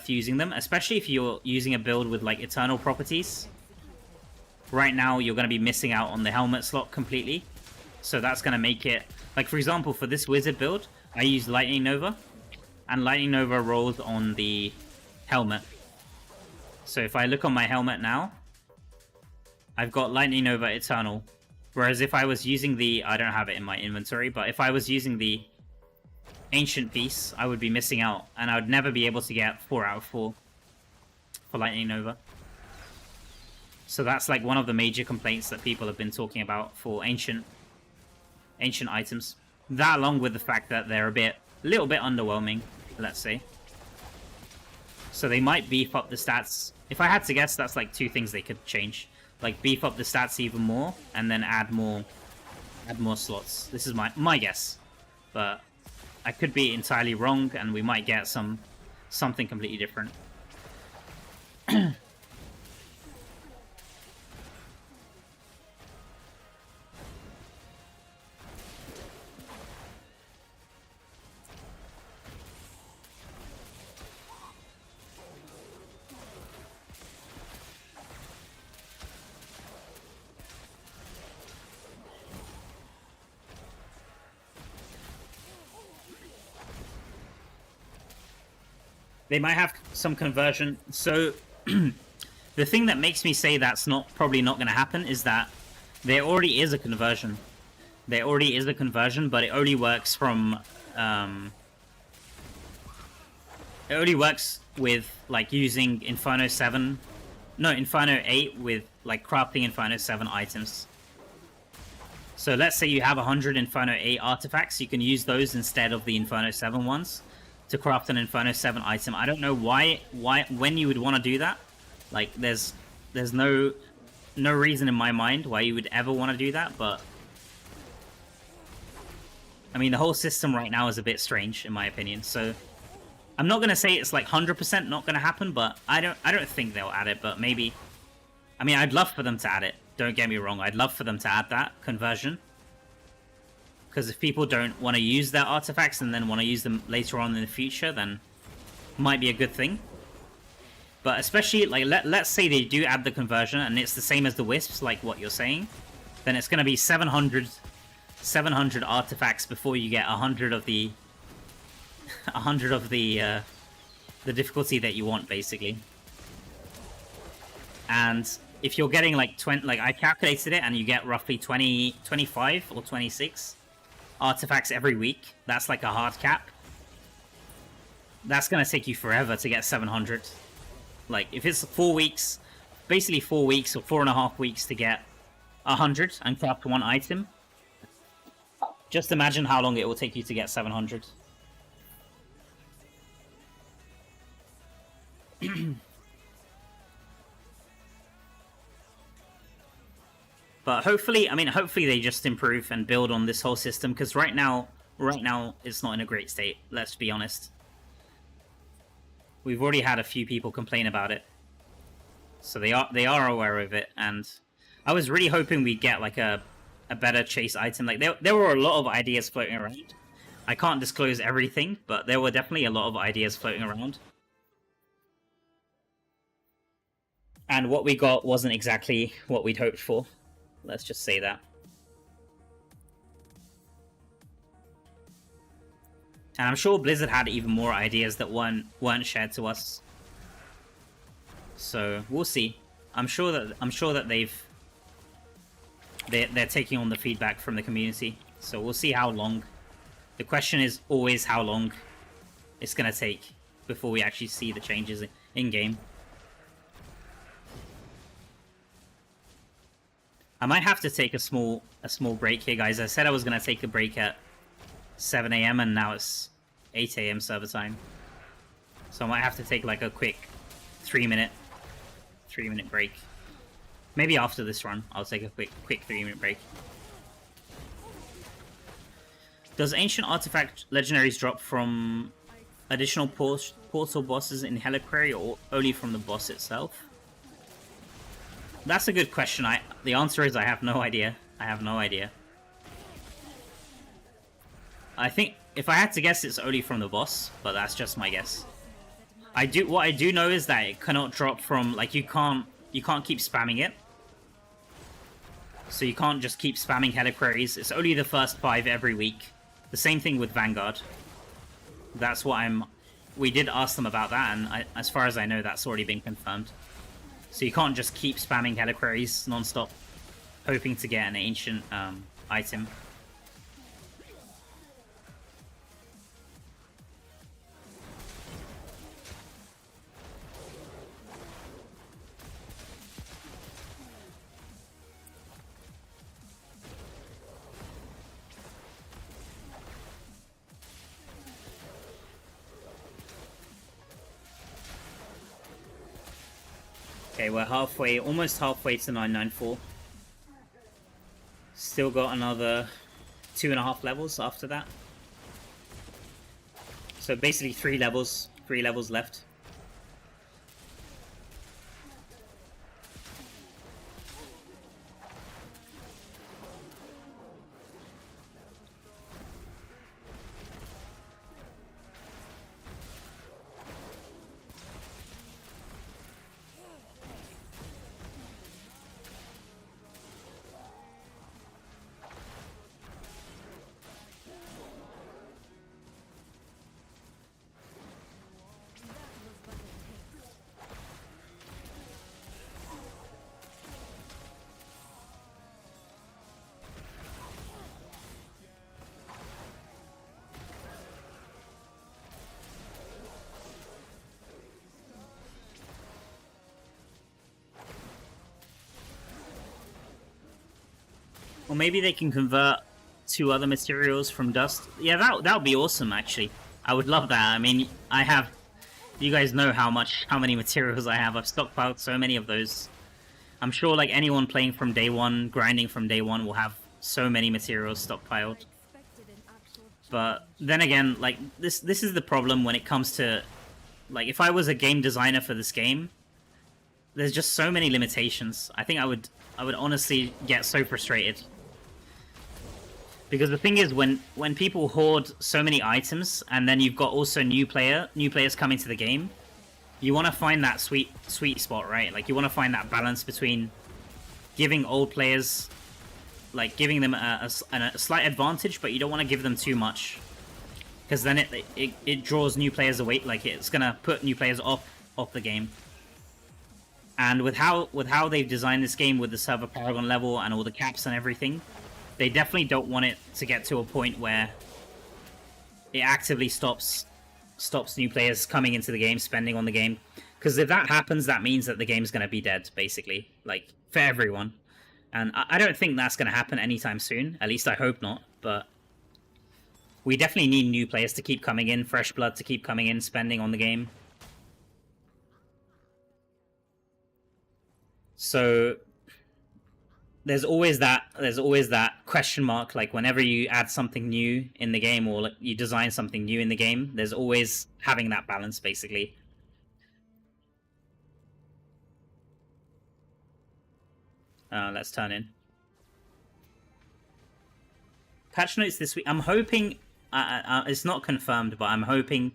using them, especially if you're using a build with like eternal properties. Right now you're going to be missing out on the helmet slot completely, so that's going to make it, like for example for this wizard build I use Lightning Nova, and Lightning Nova rolls on the helmet. So if I look on my helmet now, I've got Lightning Nova Eternal. Whereas if I was using the... I don't have it in my inventory, but if I was using the Ancient piece, I would be missing out. And I would never be able to get 4 out of 4 for Lightning Nova. So that's like one of the major complaints that people have been talking about for Ancient items. That along with the fact that they're a little bit underwhelming, let's say. So they might beef up the stats. If I had to guess, that's like 2 things they could change. Like beef up the stats even more, and then add more slots. This is my guess, but I could be entirely wrong, and we might get something completely different. They might have some conversion. So the thing that makes me say that's probably not going to happen is that there already is a conversion. There already is a conversion, but it only works from... it only works with like using Inferno 7... No, Inferno 8 with like crafting Inferno 7 items. So let's say you have 100 Inferno 8 artifacts, you can use those instead of the Inferno 7 ones to craft an Inferno 7 item. I don't know when you would want to do that. Like, there's no reason in my mind why you would ever want to do that, but... I mean, the whole system right now is a bit strange, in my opinion, so... I'm not going to say it's like 100% not going to happen, but I don't think they'll add it, but maybe... I mean, I'd love for them to add it, don't get me wrong. I'd love for them to add that conversion. Because if people don't want to use their artifacts and then want to use them later on in the future, then it might be a good thing. But especially, like, let's say they do add the conversion and it's the same as the Wisps, like what you're saying, then it's going to be 700 artifacts before you get 100 of the difficulty that you want, basically. And if you're getting like 20, like I calculated it, and you get roughly 20, 25 or 26 artifacts every week. That's like a hard cap. That's gonna take you forever to get 700. Like if it's 4 weeks, basically 4 weeks or 4.5 weeks to get 100 and craft one item. Just imagine how long it will take you to get 700. But hopefully, I mean, hopefully they just improve and build on this whole system, because right now it's not in a great state. Let's be honest. We've already had a few people complain about it, so they are aware of it. And I was really hoping we'd get like a better chase item. Like there were a lot of ideas floating around. I can't disclose everything, but there were definitely a lot of ideas floating around. And what we got wasn't exactly what we'd hoped for. Let's just say that. And I'm sure Blizzard had even more ideas that weren't shared to us. So we'll see. I'm sure that they're taking on the feedback from the community. So we'll see how long. The question is always how long it's gonna take before we actually see the changes in game. I might have to take a small break here, guys. I said I was gonna take a break at 7 AM and now it's 8 AM server time. So I might have to take like a quick 3-minute break. Maybe after this run, I'll take a quick 3-minute break. Does Ancient Artifact Legendaries drop from additional portal bosses in Reliquary or only from the boss itself? That's a good question. The answer is I have no idea. I have no idea. I think if I had to guess, it's only from the boss, but that's just my guess. What I do know is that it cannot drop from, like, you can't keep spamming it. So you can't just keep spamming Reliquaries. It's only the first 5 every week. The same thing with Vanguard. That's what we did ask them about that, and as far as I know, that's already been confirmed. So you can't just keep spamming Reliquaries non-stop, hoping to get an ancient item. Okay, we're halfway, almost halfway to 994. Still got another 2.5 levels after that. So basically 3 levels left. Or maybe they can convert 2 other materials from dust. Yeah, that would be awesome, actually. I would love that. I mean, you guys know how many materials I have. I've stockpiled so many of those. I'm sure like anyone playing from day one, grinding from day one, will have so many materials stockpiled. But then again, like this is the problem when it comes to, like, if I was a game designer for this game, there's just so many limitations. I think I would honestly get so frustrated. Because the thing is, when people hoard so many items, and then you've got also new players coming to the game, you want to find that sweet spot, right? Like, you want to find that balance between giving old players, like, giving them a slight advantage, but you don't want to give them too much, because then it draws new players away. Like, it's gonna put new players off the game. And with how they've designed this game with the server Paragon level and all the caps and everything, they definitely don't want it to get to a point where it actively stops new players coming into the game, spending on the game. Because if that happens, that means that the game's going to be dead, basically, like, for everyone. And I don't think that's going to happen anytime soon. At least I hope not. But we definitely need new players to keep coming in, fresh blood to keep coming in, spending on the game. So there's always that question mark, like whenever you add something new in the game or like you design something new in the game, there's always having that balance, basically. Let's turn in. Patch notes this week. I'm hoping, it's not confirmed, but I'm hoping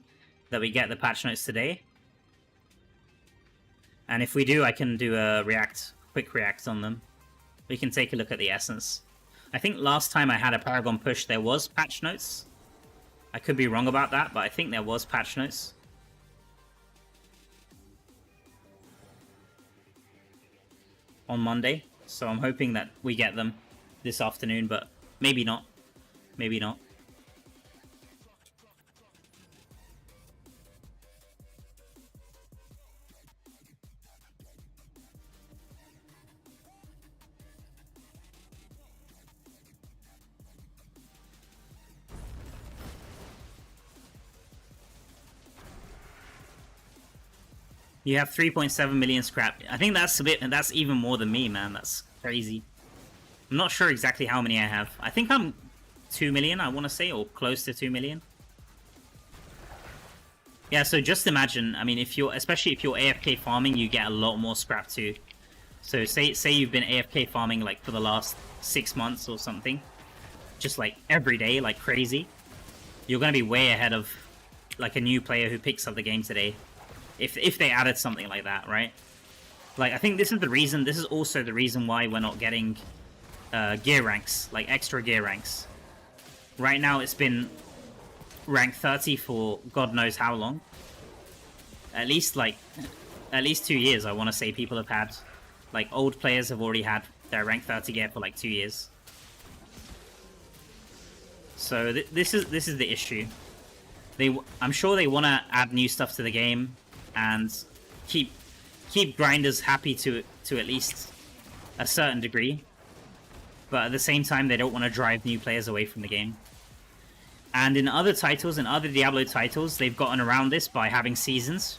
that we get the patch notes today. And if we do, I can do a quick react on them. We can take a look at the essence. I think last time I had a Paragon push, there was patch notes. I could be wrong about that, but I think there was patch notes. On Monday. So I'm hoping that we get them this afternoon, but maybe not. Maybe not. You have 3.7 million scrap. I think that's that's even more than me, man. That's crazy. I'm not sure exactly how many I have. I think I'm 2 million, I want to say, or close to 2 million. Yeah, so just imagine, I mean, especially if you're AFK farming, you get a lot more scrap too. So say you've been AFK farming like for the last 6 months or something, just like every day, like crazy. You're going to be way ahead of like a new player who picks up the game today. If they added something like that, right? Like, I think this is also the reason why we're not getting gear ranks, like extra gear ranks. Right now it's been rank 30 for God knows how long. At least 2 years, I want to say people have had. Like, old players have already had their rank 30 gear for like 2 years. So this is the issue. I'm sure they want to add new stuff to the game and keep grinders happy to at least a certain degree, but at the same time they don't want to drive new players away from the game. And in other titles, in other Diablo titles, they've gotten around this by having seasons.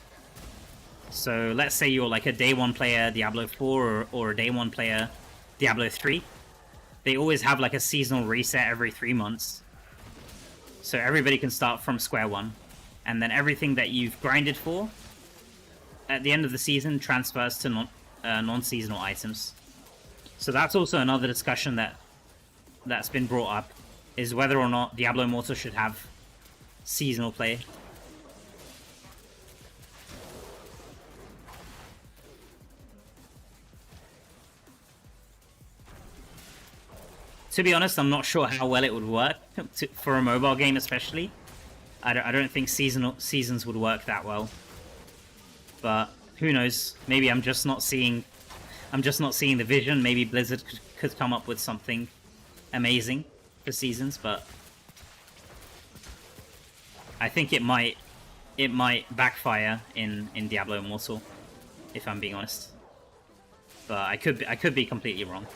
So let's say you're like a day 1 player Diablo 4 or a day 1 player Diablo 3. They always have like a seasonal reset every 3 months. So everybody can start from square one. And then everything that you've grinded for at the end of the season transfers to non-seasonal items. So that's also another discussion that's been brought up, is whether or not Diablo Immortal should have seasonal play. To be honest, I'm not sure how well it would work for a mobile game, especially. I don't think seasons would work that well. But who knows? Maybe I'm just not seeing the vision. Maybe Blizzard could come up with something amazing for seasons, but I think it might backfire in Diablo Immortal, if I'm being honest. But I could be completely wrong.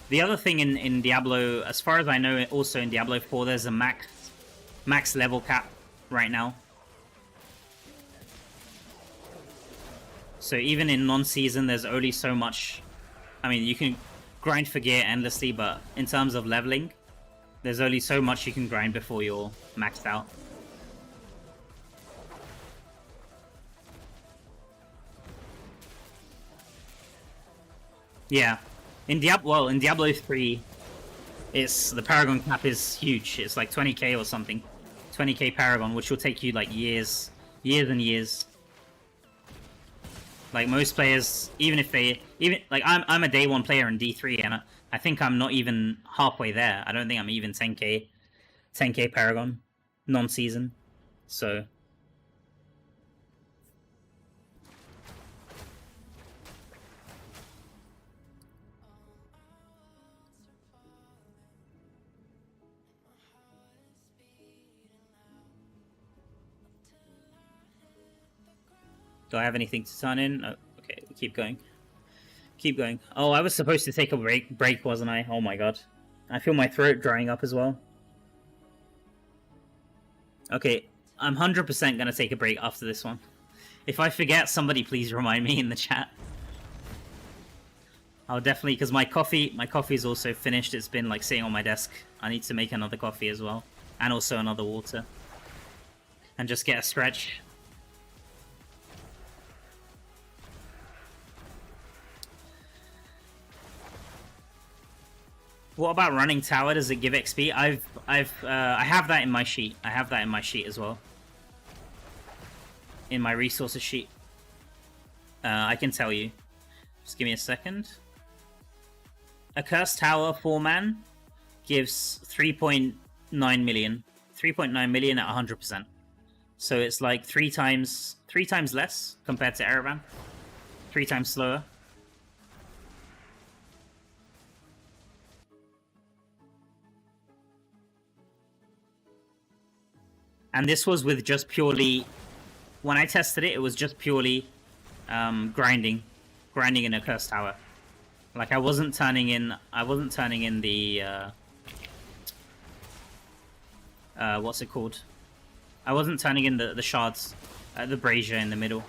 The other thing in Diablo, as far as I know, also in Diablo 4, there's a max level cap right now. So even in non-season, there's only so much. I mean, you can grind for gear endlessly, but in terms of leveling, there's only so much you can grind before you're maxed out. Yeah. In Diablo 3, the Paragon cap is huge. It's like 20k or something. 20k Paragon, which will take you like years and years. Like most players, even like I'm a day 1 player in D3, and I think I'm not even halfway there. I don't think I'm even 10k Paragon non-season. So do I have anything to turn in? Oh, okay, keep going. Keep going. Oh, I was supposed to take a break, wasn't I? Oh my god. I feel my throat drying up as well. Okay, I'm 100% gonna take a break after this one. If I forget, somebody please remind me in the chat. I'll definitely, because my coffee's also finished. It's been like sitting on my desk. I need to make another coffee as well. And also another water. And just get a stretch. What about running tower? Does it give XP? I have that in my sheet. I have that in my sheet as well. In my resources sheet. I can tell you. Just give me a second. A cursed tower 4-man gives 3.9 million. 3.9 million at 100%. So it's like 3 times less compared to Araban. 3 times slower. And this was with just purely, when I tested it, it was just purely grinding in a cursed tower. Like I wasn't turning in the what's it called? I wasn't turning in the shards, the brazier in the middle.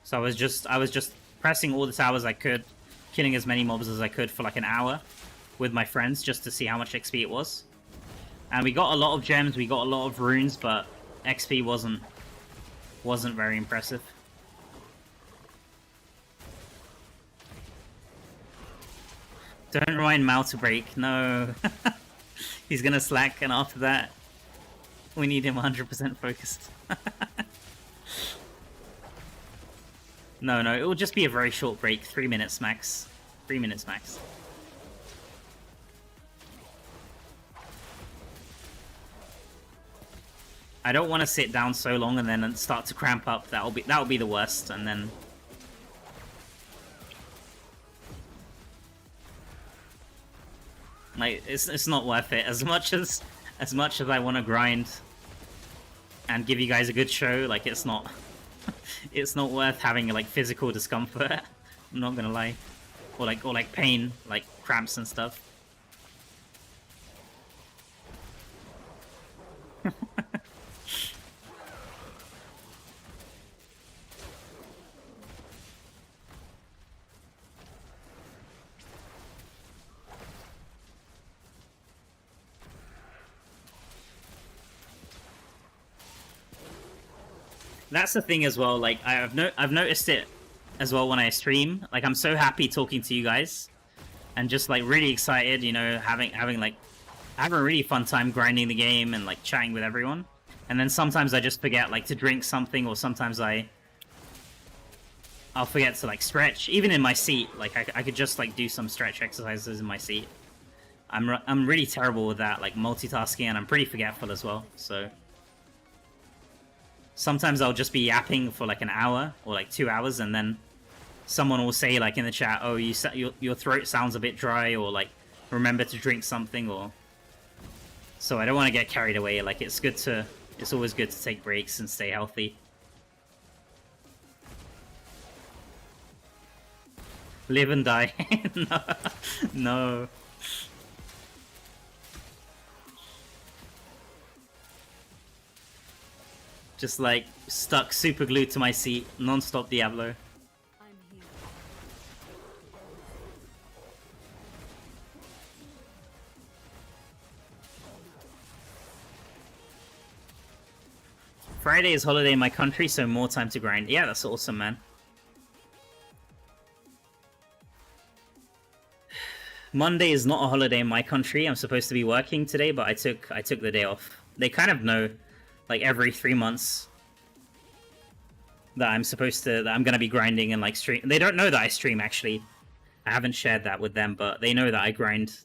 So I was just pressing all the towers I could, killing as many mobs as I could for like an hour with my friends just to see how much XP it was. And we got a lot of gems, we got a lot of runes, but XP wasn't very impressive. Don't remind Mal to break, no. He's gonna slack, and after that, we need him 100% focused. No, it will just be a very short break, 3 minutes max. 3 minutes max. I don't want to sit down so long and then start to cramp up. That'll be the worst, and then like it's not worth it. As much as I want to grind and give you guys a good show, like it's not it's not worth having like physical discomfort. I'm not gonna lie, or like pain, like cramps and stuff. That's the thing as well, like, I've noticed it as well when I stream. Like, I'm so happy talking to you guys. And just, like, really excited, you know, having a really fun time grinding the game and, like, chatting with everyone. And then sometimes I just forget, like, to drink something, or sometimes I'll forget to, like, stretch. Even in my seat, like, I could just, like, do some stretch exercises in my seat. I'm really terrible with that, like, multitasking, and I'm pretty forgetful as well, so... Sometimes I'll just be yapping for like an hour or like 2 hours, and then someone will say like in the chat, "Oh, your throat sounds a bit dry," or like, "Remember to drink something," or. So I don't want to get carried away. Like it's always good to take breaks and stay healthy. Live and die. No. Just like stuck super glued to my seat, non-stop Diablo. Friday is holiday in my country, so more time to grind. Yeah, that's awesome, man. Monday is not a holiday in my country. I'm supposed to be working today, but I took the day off. They kind of know, like every 3 months, that I'm gonna be grinding and like stream. They don't know that I stream actually. I haven't shared that with them, but they know that I grind.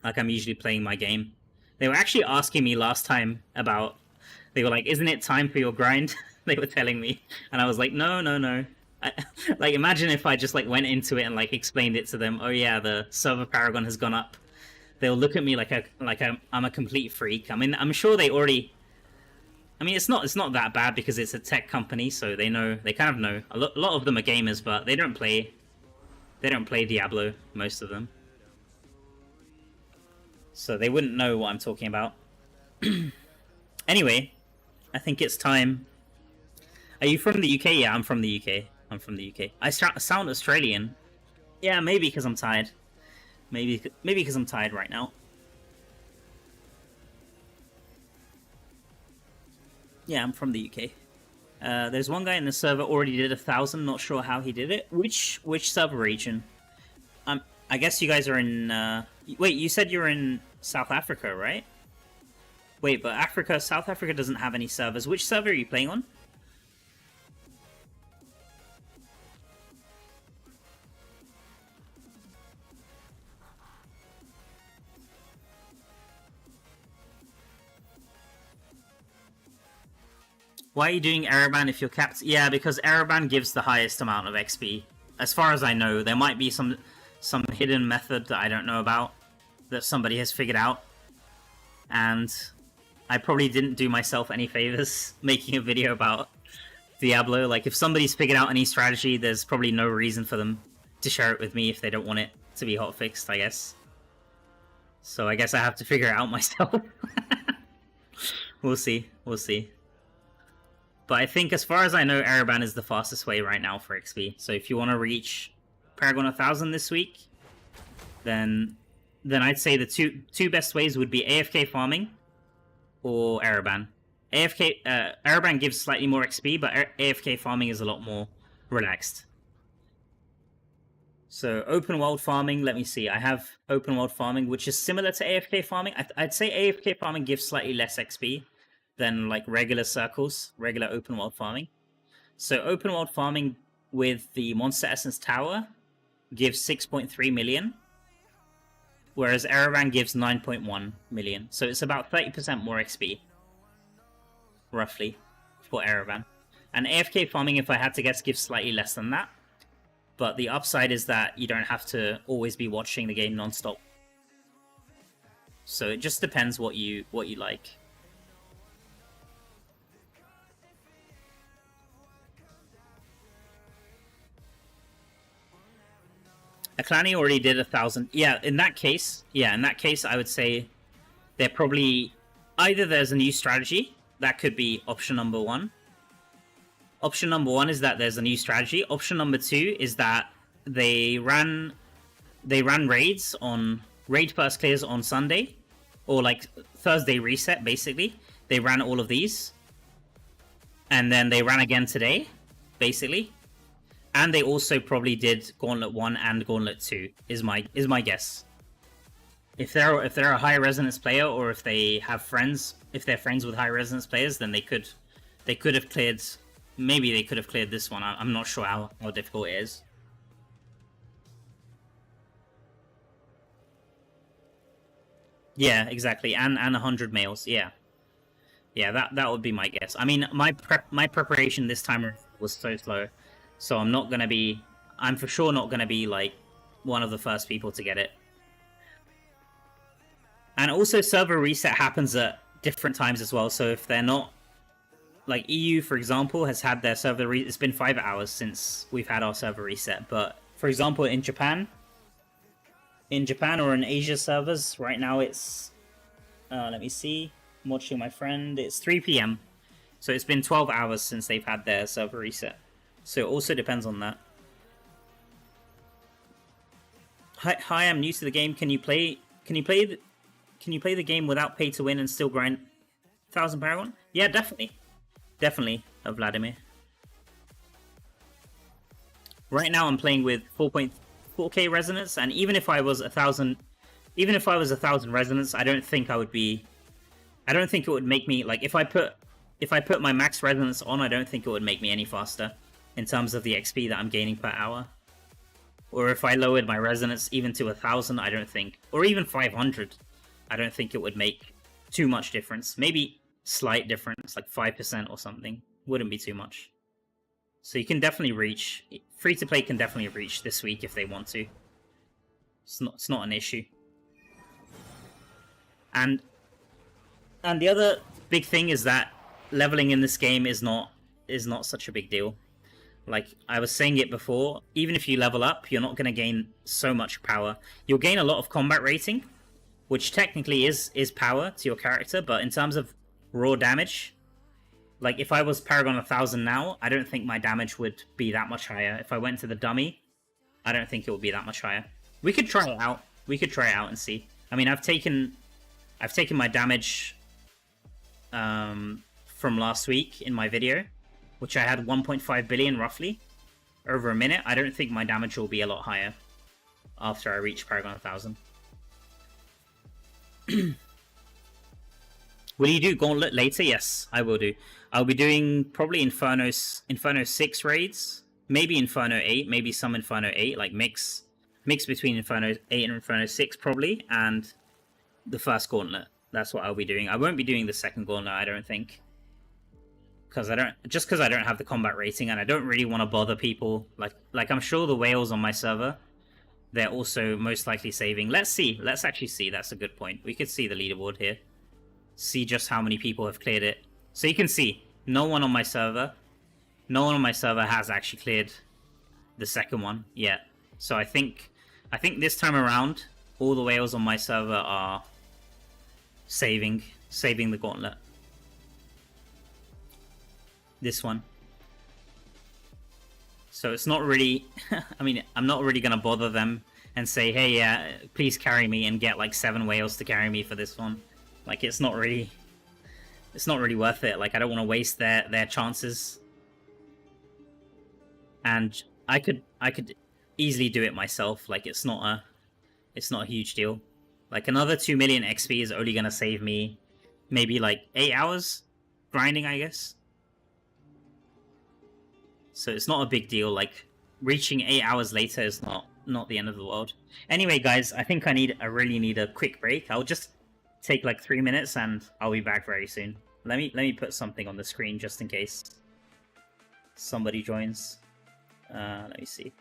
Like I'm usually playing my game. They were actually asking me last time about. They were like, "Isn't it time for your grind?" They were telling me, and I was like, "No, no, no." Like imagine if I just like went into it and like explained it to them. Oh yeah, the server Paragon has gone up. They'll look at me like I'm a complete freak. I mean, I'm sure they already. I mean, it's not that bad because it's a tech company, so they kind of know. A lot of them are gamers, but they don't play Diablo, most of them. So they wouldn't know what I'm talking about. Anyway, I think it's time. Are you from the UK? Yeah, I'm from the UK. I'm from the UK. I sound Australian. Yeah, maybe because I'm tired. Maybe because I'm tired right now. Yeah, I'm from the UK. There's one guy in the server already did 1,000. Not sure how he did it. Which server region? I guess you guys are in. Wait, you said you're in South Africa, right? Wait, but South Africa doesn't have any servers. Which server are you playing on? Why are you doing Araban if you're capped? Yeah, because Araban gives the highest amount of XP. As far as I know, there might be some hidden method that I don't know about that somebody has figured out. And I probably didn't do myself any favors making a video about Diablo. Like, if somebody's figured out any strategy, there's probably no reason for them to share it with me if they don't want it to be hotfixed, I guess. So I guess I have to figure it out myself. We'll see. We'll see. But I think, as far as I know, Araban is the fastest way right now for XP. So if you want to reach Paragon 1,000 this week, then I'd say the two best ways would be AFK farming or Araban. Araban gives slightly more XP, but AFK farming is a lot more relaxed. So open world farming, let me see. I have open world farming, which is similar to AFK farming. I'd say AFK farming gives slightly less XP than like regular open world farming. So open world farming with the Monster Essence Tower gives 6.3 million, whereas Araban gives 9.1 million. So it's about 30% more XP, roughly, for Araban. And AFK farming, if I had to guess, gives slightly less than that. But the upside is that you don't have to always be watching the game non-stop. So it just depends what you like. Aklani already did 1,000. Yeah, in that case, I would say they're probably either there's a new strategy. That could be option number one. Option number one is that there's a new strategy. Option number two is that they ran raids on raid first clears on Sunday, or like Thursday reset. Basically, they ran all of these, and then they ran again today, basically. And they also probably did Gauntlet 1 and Gauntlet 2, is my guess. If they're a high resonance player, or if they have friends, if they're friends with high resonance players, then they could have cleared. Maybe they could have cleared this one. I'm not sure how difficult it is. Yeah, exactly, and 100 males. Yeah, that would be my guess. I mean, my preparation this time was so slow. So I'm for sure not gonna be like one of the first people to get it. And also server reset happens at different times as well. So if they're not, like EU for example has had their server it's been 5 hours since we've had our server reset. But for example in Japan or in Asia servers right now it's let me see, I'm watching my friend, it's 3 PM. So it's been 12 hours since they've had their server reset. So it also depends on that. Hi, I'm new to the game. Can you play the game without pay to win and still grind 1,000 Paragon? Yeah, definitely, Vladimir. Right now I'm playing with 4.3 4K resonance, and even if I was 1,000, even if I was 1,000 resonance, I don't think I would be. I don't think it would make me like if I put my max resonance on, I don't think it would make me any faster in terms of the XP that I'm gaining per hour. Or if I lowered my resonance even to 1,000, I don't think, or even 500, I don't think it would make too much difference. Maybe slight difference, like 5% or something, wouldn't be too much. So you can definitely reach, free-to-play can definitely reach this week if they want to. It's not an issue. And the other big thing is that leveling in this game is not such a big deal. Like I was saying it before, even if you level up, you're not going to gain so much power. You'll gain a lot of combat rating, which technically is power to your character, but in terms of raw damage, like if I was Paragon 1000 now, I don't think my damage would be that much higher. If I went to the dummy, I don't think it would be that much higher. We could try it out. We could try it out and see. I mean, I've taken my damage from last week in my video, which I had 1.5 billion roughly over a minute. I don't think my damage will be a lot higher after I reach Paragon 1000. Will you do Gauntlet later? Yes, I will do. I'll be doing probably Inferno 6 raids, maybe Inferno 8, maybe some Inferno 8, like mix between Inferno 8 and Inferno 6 probably, and the first Gauntlet. That's what I'll be doing. I won't be doing the second Gauntlet, I don't think. Because I don't have the combat rating, and I don't really want to bother people. Like I'm sure the whales on my server, they're also most likely saving. Let's see. Let's actually see. That's a good point. We could see the leaderboard here. See just how many people have cleared it. So you can see, no one on my server has actually cleared the second one yet. So I think this time around, all the whales on my server are saving the Gauntlet. This one. So it's not really I mean, I'm not really gonna bother them and say, hey, yeah, please carry me, and get like 7 whales to carry me for this one. Like it's not really worth it. Like I don't want to waste their chances. And I could easily do it myself. Like it's not a huge deal. Like another 2 million XP is only gonna save me maybe like 8 hours grinding, I guess. So it's not a big deal. Like reaching 8 hours later is not the end of the world. Anyway, guys, I think I really need a quick break. I'll just take like 3 minutes and I'll be back very soon. Let me put something on the screen just in case somebody joins. Let me see.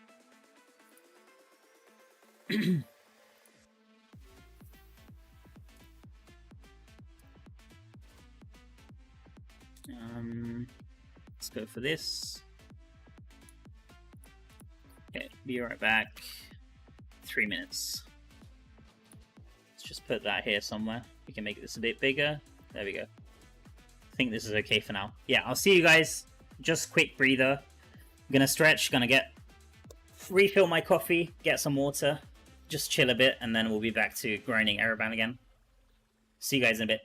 Let's go for this. Okay, be right back. 3 minutes. Let's just put that here somewhere. We can make this a bit bigger. There we go. I think this is okay for now. Yeah, I'll see you guys. Just quick breather. I'm gonna stretch, gonna refill my coffee, get some water, just chill a bit, and then we'll be back to grinding Araban again. See you guys in a bit.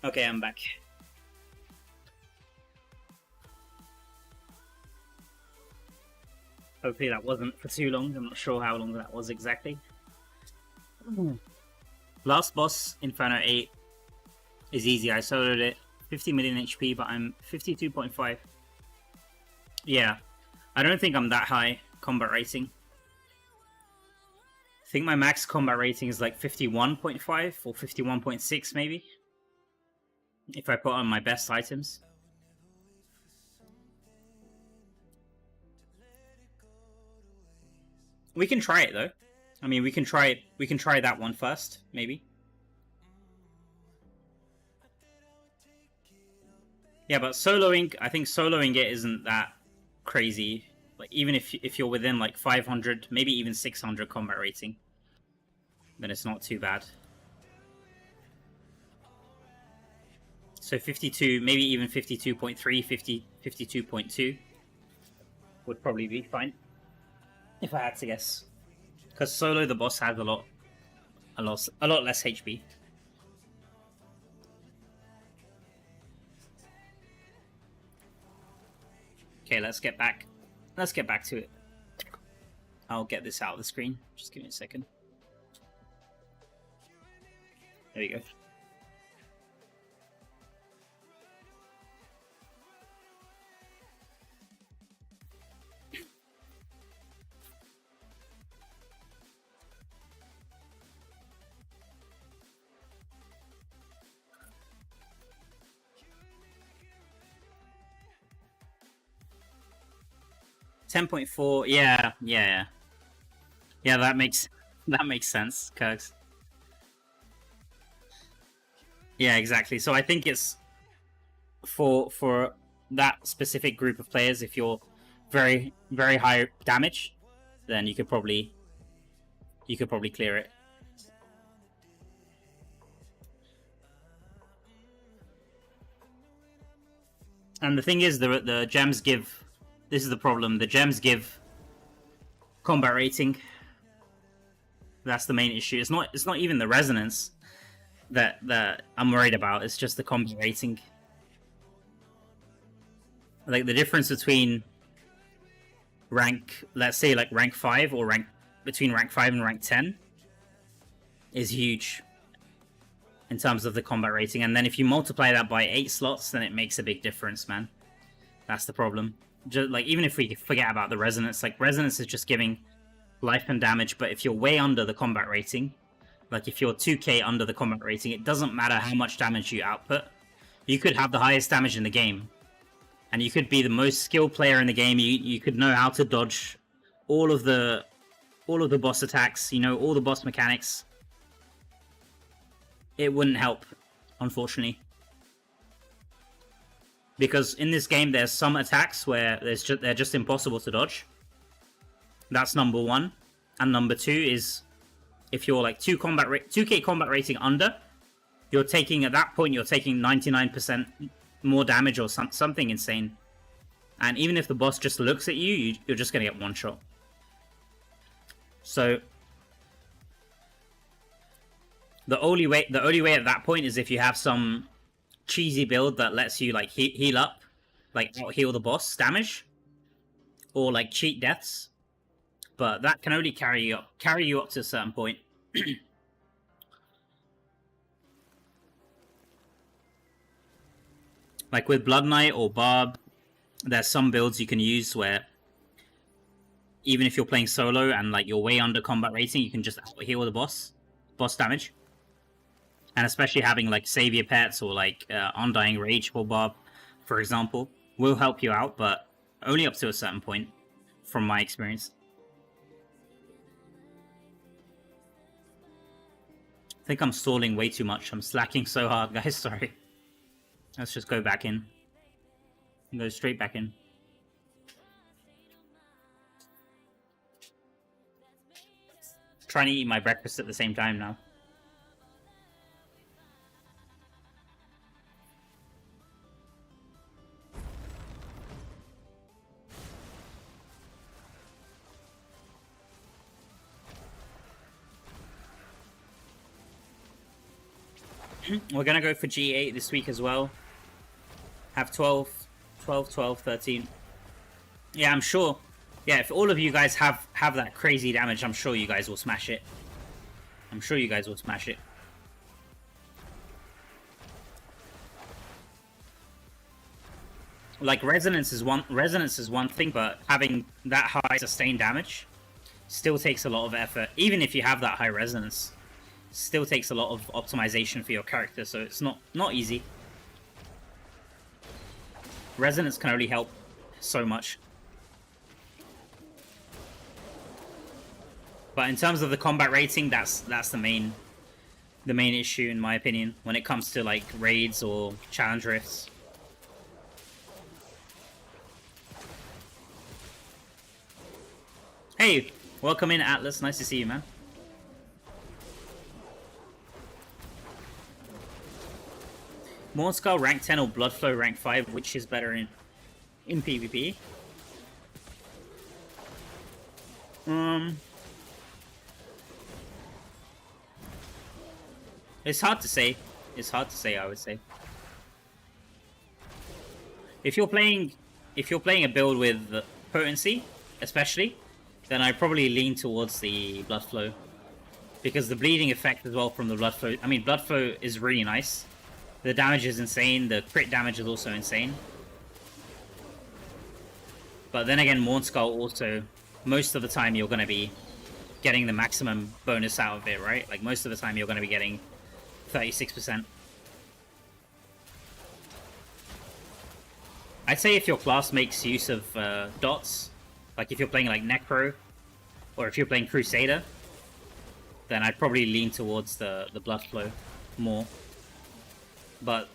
Okay, I'm back. Hopefully that wasn't for too long. I'm not sure how long that was exactly. Last boss, Inferno 8, is easy. I soloed it. 50 million HP, but I'm 52.5. Yeah, I don't think I'm that high combat rating. I think my max combat rating is like 51.5 or 51.6 maybe. If I put on my best items. We can try it though. I mean, we can try it. We can try that one first, maybe. Yeah, but soloing, I think soloing it isn't that crazy. Like, even if you're within like 500, maybe even 600 combat rating, then it's not too bad. So 52, maybe even 52.3, 52.2 would probably be fine if I had to guess. Because solo, the boss has a lot less HP. Okay, let's get back to it. I'll get this out of the screen. Just give me a second. There we go. $10.4, yeah. That makes sense, Kirks. Yeah, exactly. So I think it's for that specific group of players. If you're very high damage, then you could probably clear it. And the thing is, the gems give. This is the problem. The gems give combat rating. That's the main issue. It's not even the resonance that I'm worried about. It's just the combat rating. Like the difference between rank, let's say like rank 5 or between rank 5 and rank 10 is huge in terms of the combat rating. And then if you multiply that by 8 slots, then it makes a big difference, man. That's the problem. Just, like, even if we forget about the resonance, like resonance is just giving life and damage, but if you're way under the combat rating, like if you're 2k under the combat rating, it doesn't matter how much damage you output. You could have the highest damage in the game, and you could be the most skilled player in the game. You could know how to dodge all of the boss attacks, you know, all the boss mechanics. It wouldn't help, unfortunately. Because in this game, there's some attacks where they're just impossible to dodge. That's number one. And number two is if you're like 2k combat rating under, you're taking, at that point, you're taking 99% more damage or something insane. And even if the boss just looks at you, you're just going to get one shot. So the only way at that point is if you have some cheesy build that lets you like heal up, like out heal the boss damage, or like cheat deaths. But that can only carry you up to a certain point. Like with Blood Knight or Barb, there's some builds you can use where even if you're playing solo and like you're way under combat rating, you can just out heal the boss damage. And especially having like Savior Pets or like Undying Rage for Barb, for example, will help you out, but only up to a certain point, from my experience. I think I'm stalling way too much. I'm slacking so hard, guys. Sorry. Let's just go back in. Go straight back in. Trying to eat my breakfast at the same time now. We're gonna go for G8 this week as well. Have 12, 13. Yeah, I'm sure. Yeah, if all of you guys have that crazy damage, I'm sure you guys will smash it. I'm sure you guys will smash it. Like resonance is one thing, but having that high sustained damage still takes a lot of effort. Even if you have that high resonance, still takes a lot of optimization for your character, so it's not easy. Resonance can only help so much. But in terms of the combat rating, that's the main issue in my opinion when it comes to like raids or challenge rifts. Hey, welcome in, Atlas. Nice to see you, man. Mornskull rank 10 or Bloodflow rank 5, which is better in PvP? It's hard to say. It's hard to say, I would say. If you're playing a build with potency, especially, then I'd probably lean towards the Bloodflow. Because the bleeding effect as well from the Bloodflow... I mean, Bloodflow is really nice. The damage is insane. The crit damage is also insane. But then again, Mornskull also... Most of the time you're going to be getting the maximum bonus out of it, right? Like, most of the time you're going to be getting 36%. I'd say if your class makes use of dots... Like if you're playing like Necro, or if you're playing Crusader, then I'd probably lean towards the Bloodflow more. But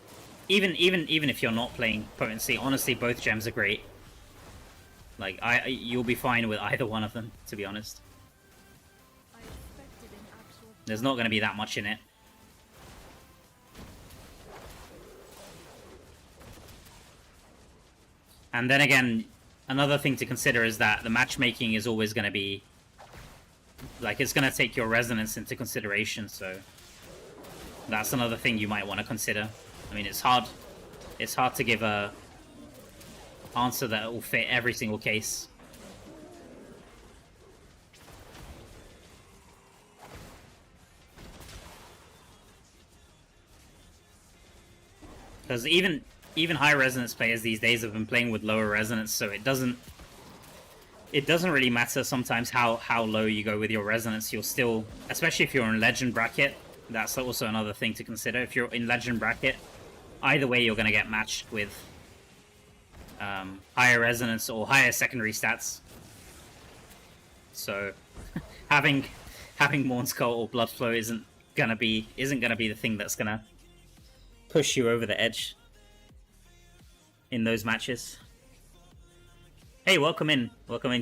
even if you're not playing potency, honestly, both gems are great. Like you'll be fine with either one of them, to be honest. There's not going to be that much in it. And then again, another thing to consider is that the matchmaking is always going to be... Like, it's going to take your resonance into consideration, so... That's another thing you might want to consider. I mean, it's hard to give a answer that will fit every single case. Because even high resonance players these days have been playing with lower resonance, so it doesn't really matter sometimes how low you go with your resonance. You'll still, especially if you're in legend bracket, that's also another thing to consider. If you're in legend bracket, either way you're going to get matched with higher resonance or higher secondary stats. So having Mornskull or Bloodflow isn't gonna be the thing that's gonna push you over the edge in those matches. Hey, welcome in,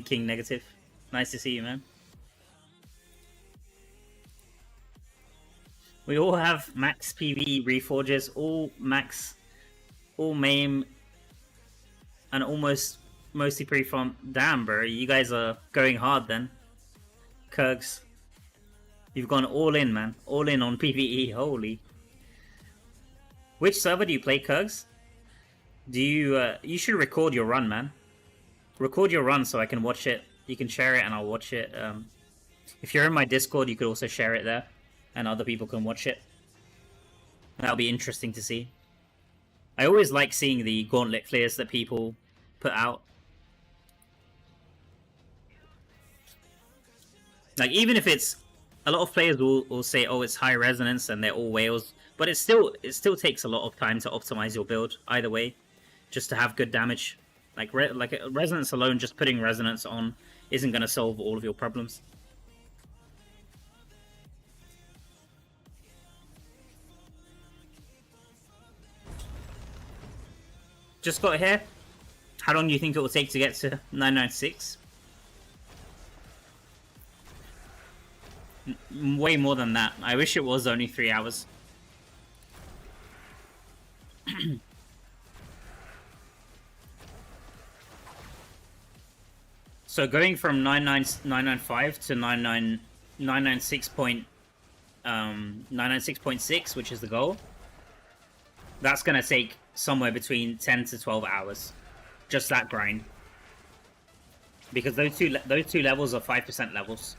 King Negative. Nice to see you, man. We all have max PV reforges, all max, all MAME, and almost mostly pre-farm. Damn, bro, you guys are going hard then. Kurgs, you've gone all in, man. All in on PvE, holy. Which server do you play, Kurgs? Do you, you should record your run, man. Record your run so I can watch it. You can share it and I'll watch it. If you're in my Discord, you could also share it there. And other people can watch it. That'll be interesting to see. I always like seeing the gauntlet clears that people put out. Like, even if it's... A lot of players will say, oh, it's high resonance and they're all whales. But it still takes a lot of time to optimize your build, either way. Just to have good damage. Like resonance alone, just putting resonance on isn't going to solve all of your problems. Just got here. How long do you think it will take to get to 996? Way more than that. I wish it was only 3 hours. So going from 995 to 996.6, which is the goal, That's gonna take somewhere between 10 to 12 hours. Just that grind. Because those two levels are 5% levels.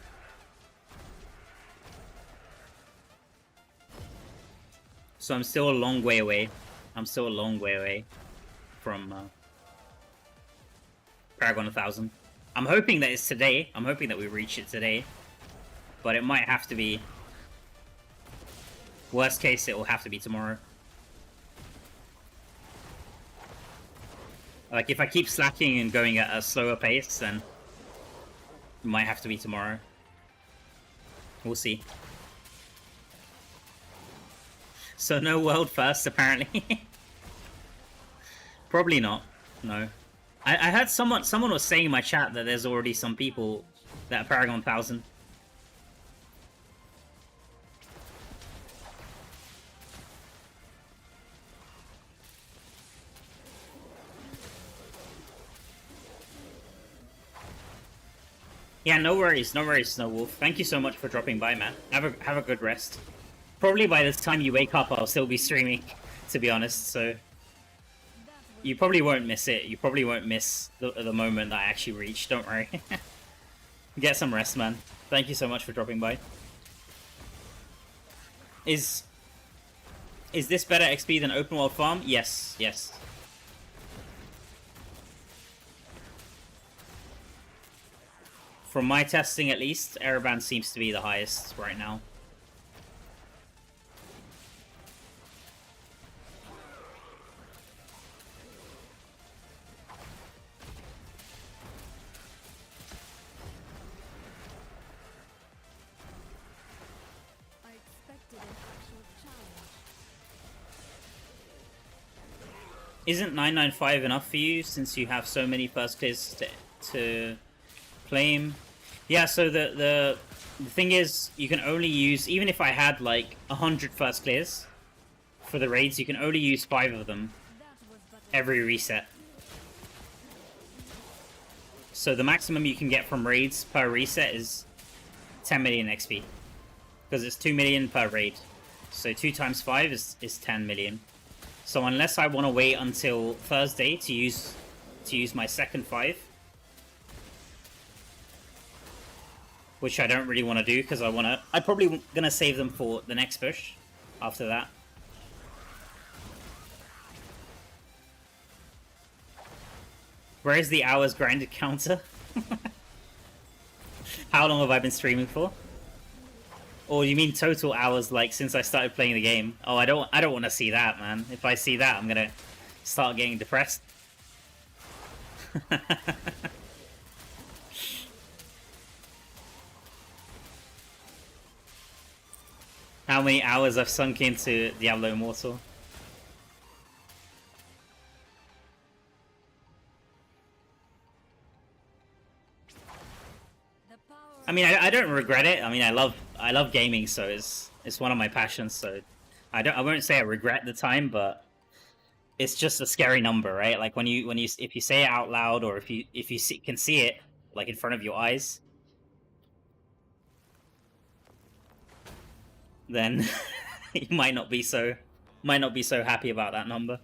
So I'm still a long way away. I'm still a long way away from Paragon 1000. I'm hoping that it's today. I'm hoping that we reach it today. But it might have to be... Worst case, it will have to be tomorrow. Like, if I keep slacking and going at a slower pace, then it might have to be tomorrow. We'll see. So no world first, apparently. Probably not. No. I heard someone was saying in my chat that there's already some people that are Paragon 1000. Yeah, no worries, Snow Wolf. Thank you so much for dropping by, man. Have a good rest. Probably by the time you wake up, I'll still be streaming, to be honest, so... You probably won't miss it. You probably won't miss the moment that I actually reach, don't worry. Get some rest, man. Thank you so much for dropping by. Is this better XP than open world farm? Yes, yes. From my testing, at least, Araban seems to be the highest right now. I expected an actual challenge. Isn't 995 enough for you, since you have so many first clears to claim? Yeah, so the thing is, you can only use, even if I had like 100 first clears for the raids, you can only use 5 of them every reset. So the maximum you can get from raids per reset is 10 million XP. Because it's 2 million per raid. So 2 times 5 is 10 million. So unless I want to wait until Thursday to use my second 5, which I don't really want to do because I'm probably gonna save them for the next push after that. Where is the hours grinded counter? How long have I been streaming for? Or you mean total hours, like since I started playing the game? Oh, I don't want to see that, man. If I see that, I'm gonna start getting depressed. How many hours I've sunk into Diablo Immortal? I mean, I don't regret it. I mean, I love gaming, so it's one of my passions. So I won't say I regret the time, but it's just a scary number, right? Like if you say it out loud, or if you can see it like in front of your eyes, then you might not be so happy about that number.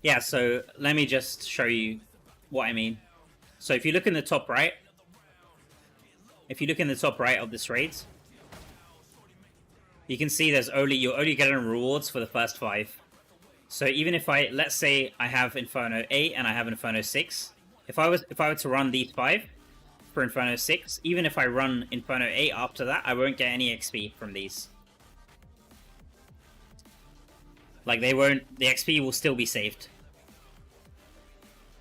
Yeah, so let me just show you what I mean. So if you look in the top right, of this raid, you can see you're only getting rewards for the first 5. So even if let's say I have Inferno 8 and I have Inferno 6, if I were to run these 5 for Inferno 6, even if I run Inferno 8 after that, I won't get any XP from these. Like the XP will still be saved.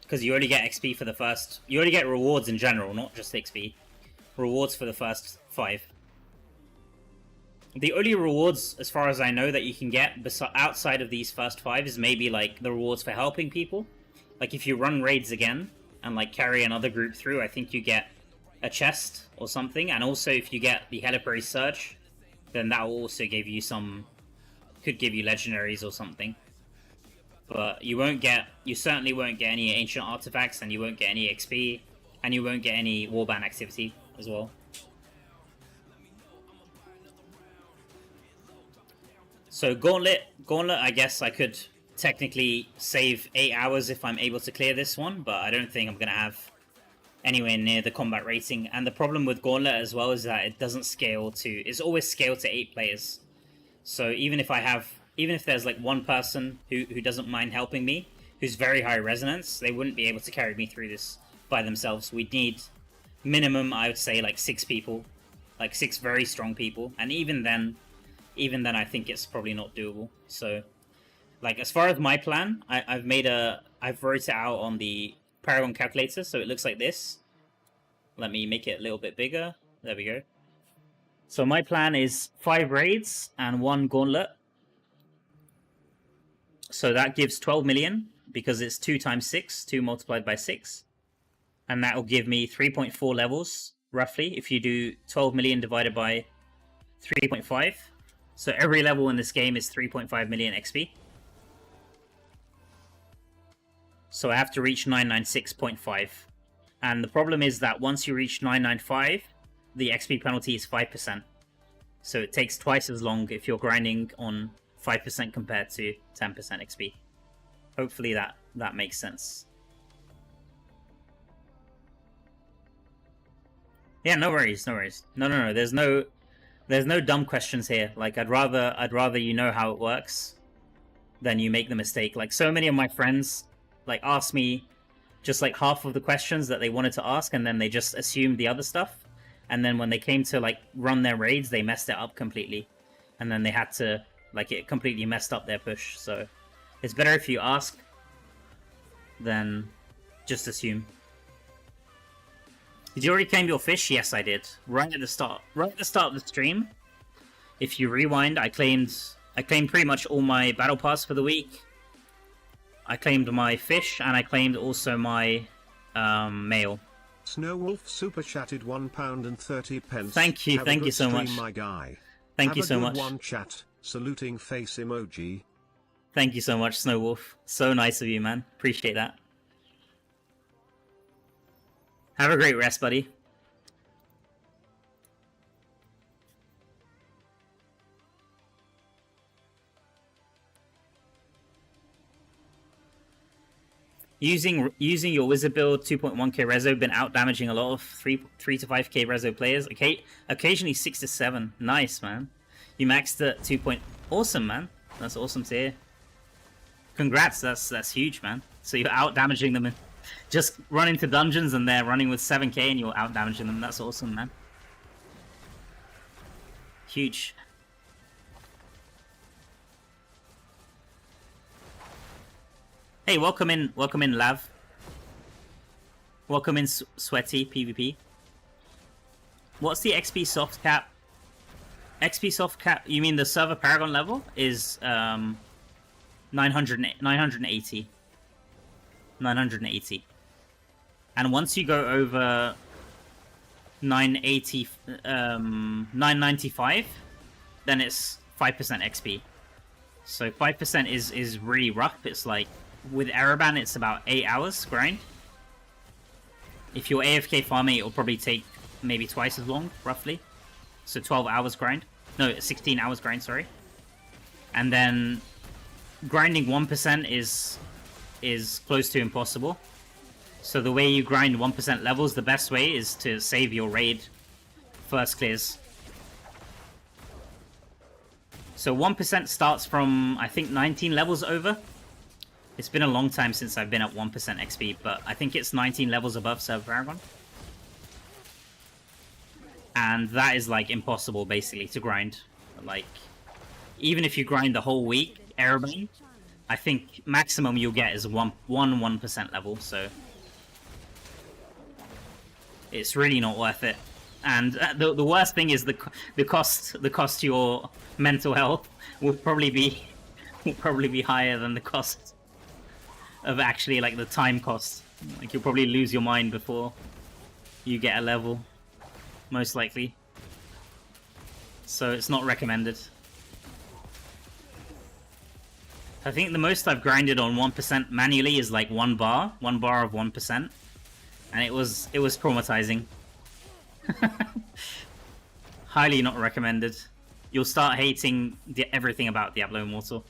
Because you only get XP for the first... You only get rewards in general, not just XP. Rewards for the first 5. The only rewards, as far as I know, that you can get outside of these first 5 is maybe like the rewards for helping people. Like if you run raids again and like carry another group through, I think you get a chest or something. And also if you get the Helipary Surge, then that will also give you some, could give you legendaries or something. But you certainly won't get any ancient artifacts, and you won't get any XP, and you won't get any warband activity as well. So Gauntlet, I guess I could technically save 8 hours if I'm able to clear this one, but I don't think I'm going to have anywhere near the combat rating. And the problem with Gauntlet as well is that it doesn't scale to, it's always scaled to 8 players. So even if there's like one person who doesn't mind helping me, who's very high resonance, they wouldn't be able to carry me through this by themselves. We'd need minimum, I would say, like 6 people, like 6 very strong people, and even then I think it's probably not doable. So, like, as far as my plan, I've wrote it out on the Paragon calculator, so it looks like this. Let me make it a little bit bigger. There we go. So my plan is 5 raids and 1 gauntlet. So that gives 12 million, because it's 2 times 6, 2 multiplied by 6. And that will give me 3.4 levels, roughly, if you do 12 million divided by 3.5. So every level in this game is 3.5 million XP. So I have to reach 996.5. And the problem is that once you reach 995, the XP penalty is 5%. So it takes twice as long if you're grinding on 5% compared to 10% XP. Hopefully that makes sense. Yeah, no worries. No. There's no dumb questions here. Like, I'd rather you know how it works than you make the mistake. Like, so many of my friends like asked me just like half of the questions that they wanted to ask, and then they just assumed the other stuff. And then when they came to like run their raids, they messed it up completely. And then they had to, like, it completely messed up their push. So it's better if you ask than just assume. Did you already claim your fish? Yes, I did. Right at the start of the stream. If you rewind, I claimed pretty much all my battle pass for the week. I claimed my fish, and I claimed also my mail. Snowwolf super chatted £1.30. Thank you so much. My guy. Thank you so much. One chat, saluting face emoji. Thank you so much, Snowwolf. So nice of you, man. Appreciate that. Have a great rest, buddy. Using your wizard build 2.1k reso, been out damaging a lot of 3 to 5k reso players. Okay, occasionally 6 to 7. Nice, man. You maxed at 2. Awesome, man. That's awesome to hear. Congrats. That's huge, man. So you're out damaging them. Just run into dungeons and they're running with 7k and you're out damaging them. That's awesome, man. Huge. Hey, welcome in, Lav. Welcome in, Sweaty PvP. What's the XP soft cap? XP soft cap, you mean the server Paragon level? Is 980. 980. And once you go over 980, 995, then it's 5% XP. So 5% is really rough. It's like, with Araban, it's about 8 hours grind. If you're AFK farming, it'll probably take maybe twice as long, roughly. So 12 hours grind. No, 16 hours grind, sorry. And then grinding 1% is close to impossible. So the way you grind 1% levels, the best way is to save your raid first clears. So 1% starts from, I think, 19 levels over. It's been a long time since I've been at 1% XP, but I think it's 19 levels above Server Paragon. And that is, like, impossible, basically, to grind. Like, even if you grind the whole week, Araban, I think maximum you'll get is 1% level, so it's really not worth it. And the worst thing is the cost to your mental health will probably be higher than the cost of actually, like, the time cost. Like, you'll probably lose your mind before you get a level, most likely. so it's not recommended. I think the most I've grinded on 1% manually is like one bar of 1%, and it was traumatizing. Highly not recommended. You'll start hating everything about Diablo Immortal.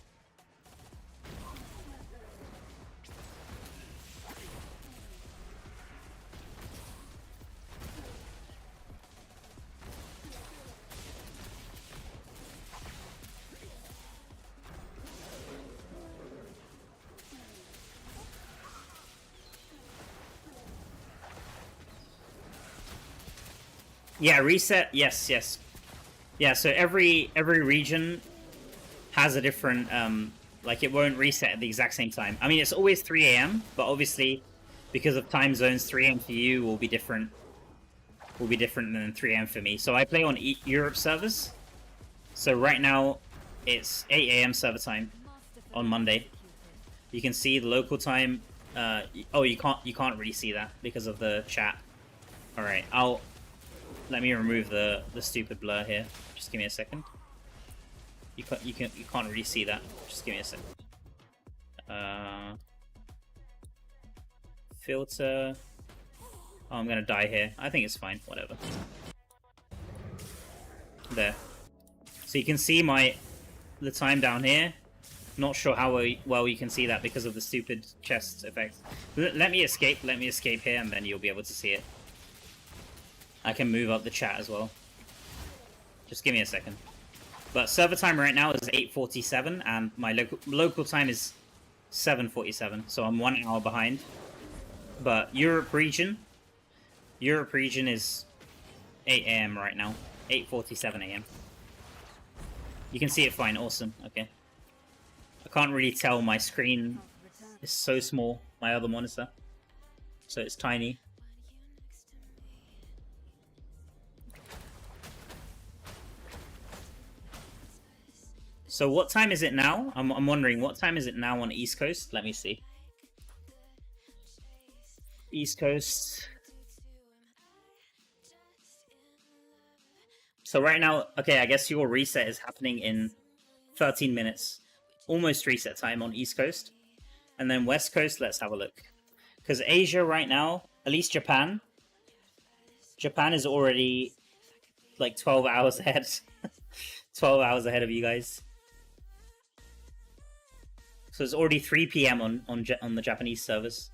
Yeah, reset. Yes, yes. Yeah, so every region has a different like it won't reset at the exact same time. I mean, it's always 3 AM, but obviously because of time zones, 3 AM for you will be different. Will be different than 3 AM for me. So I play on Europe servers. So right now it's 8 AM server time on Monday. You can see the local time. Oh, you can't really see that because of the chat. All right, let me remove the stupid blur here. Just give me a second. You can't really see that. Just give me a second. Filter. Oh, I'm gonna die here. I think it's fine. Whatever. There. So you can see the time down here. Not sure how well you can see that because of the stupid chest effect. Let me escape. Let me escape here, and then you'll be able to see it. I can move up the chat as well. Just give me a second. But server time right now is 8:47, and my local time is 7:47, so I'm 1 hour behind. But Europe region is 8 AM right now. 8:47 AM. You can see it fine. Awesome. Okay. I can't really tell. My screen is so small. My other monitor, so it's tiny. So what time is it now? I'm wondering, what time is it now on East Coast? Let me see. East Coast. So right now, okay, I guess your reset is happening in 13 minutes. Almost reset time on East Coast. And then West Coast, let's have a look. Because Asia right now, at least Japan is already like 12 hours ahead. 12 hours ahead of you guys. So it's already 3 PM on the Japanese servers.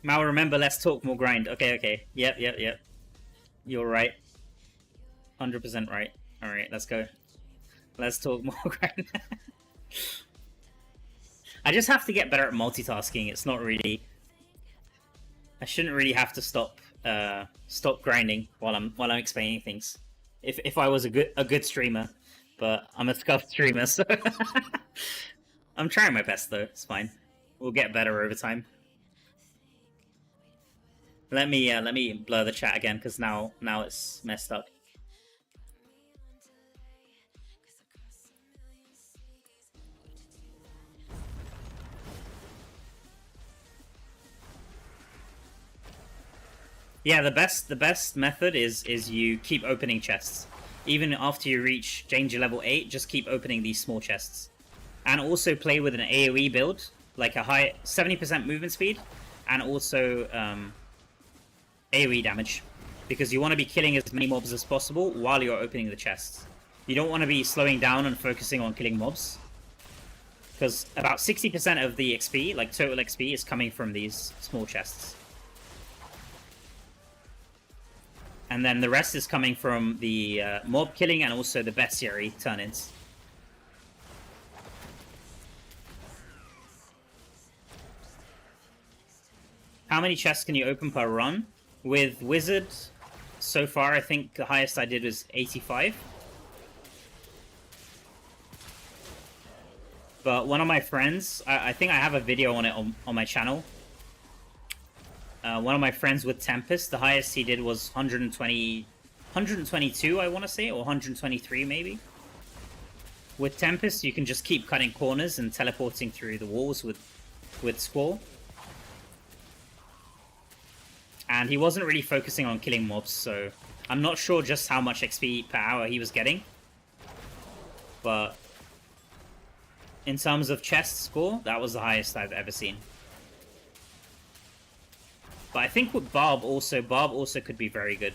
Mal, remember, let's talk more grind. Okay. Yep. You're right. 100% right. Alright, let's go. Let's talk more grind. I just have to get better at multitasking. It's not really... I shouldn't really have to stop grinding while I'm explaining things. If I was a good streamer, but I'm a scuffed streamer, so I'm trying my best though. It's fine. We'll get better over time. Let me blur the chat again because now it's messed up. Yeah, the best method is you keep opening chests. Even after you reach danger level 8, just keep opening these small chests. And also play with an AoE build, like a high 70% movement speed, and also AoE damage. Because you want to be killing as many mobs as possible while you're opening the chests. You don't want to be slowing down and focusing on killing mobs. Because about 60% of the XP, like total XP, is coming from these small chests. And then the rest is coming from the mob killing and also the bestiary turn-ins. How many chests can you open per run? With Wizard, so far I think the highest I did was 85. But one of my friends, I think I have a video on it on my channel. One of my friends with Tempest, the highest he did was 122, I want to say, or 123 maybe. With Tempest, you can just keep cutting corners and teleporting through the walls with Squall. And he wasn't really focusing on killing mobs, so I'm not sure just how much XP per hour he was getting. But in terms of chest score, that was the highest I've ever seen. But I think with Barb also could be very good.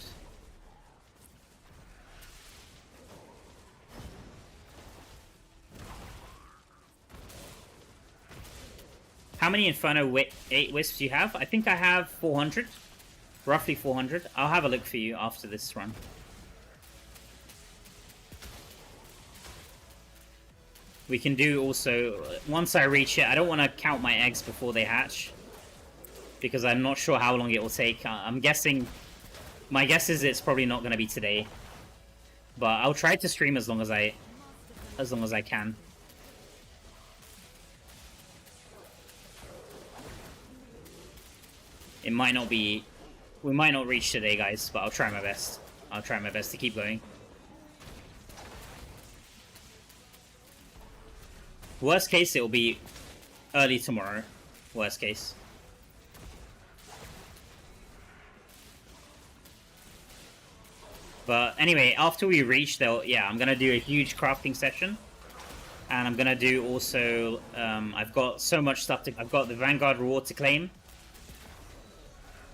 How many Inferno 8 Wisps do you have? I think I have 400. Roughly 400. I'll have a look for you after this run. We can do also, once I reach it, I don't want to count my eggs before they hatch, because I'm not sure how long it will take. I'm guessing, my guess is it's probably not going to be today, but I'll try to stream as long as I can. It might not be, we might not reach today, guys, but I'll try my best. I'll try my best to keep going. Worst case, it will be early tomorrow. Worst case. But anyway, after we reach, yeah, I'm gonna do a huge crafting session, and I'm gonna do also. I've got so much stuff to. I've got the Vanguard reward to claim,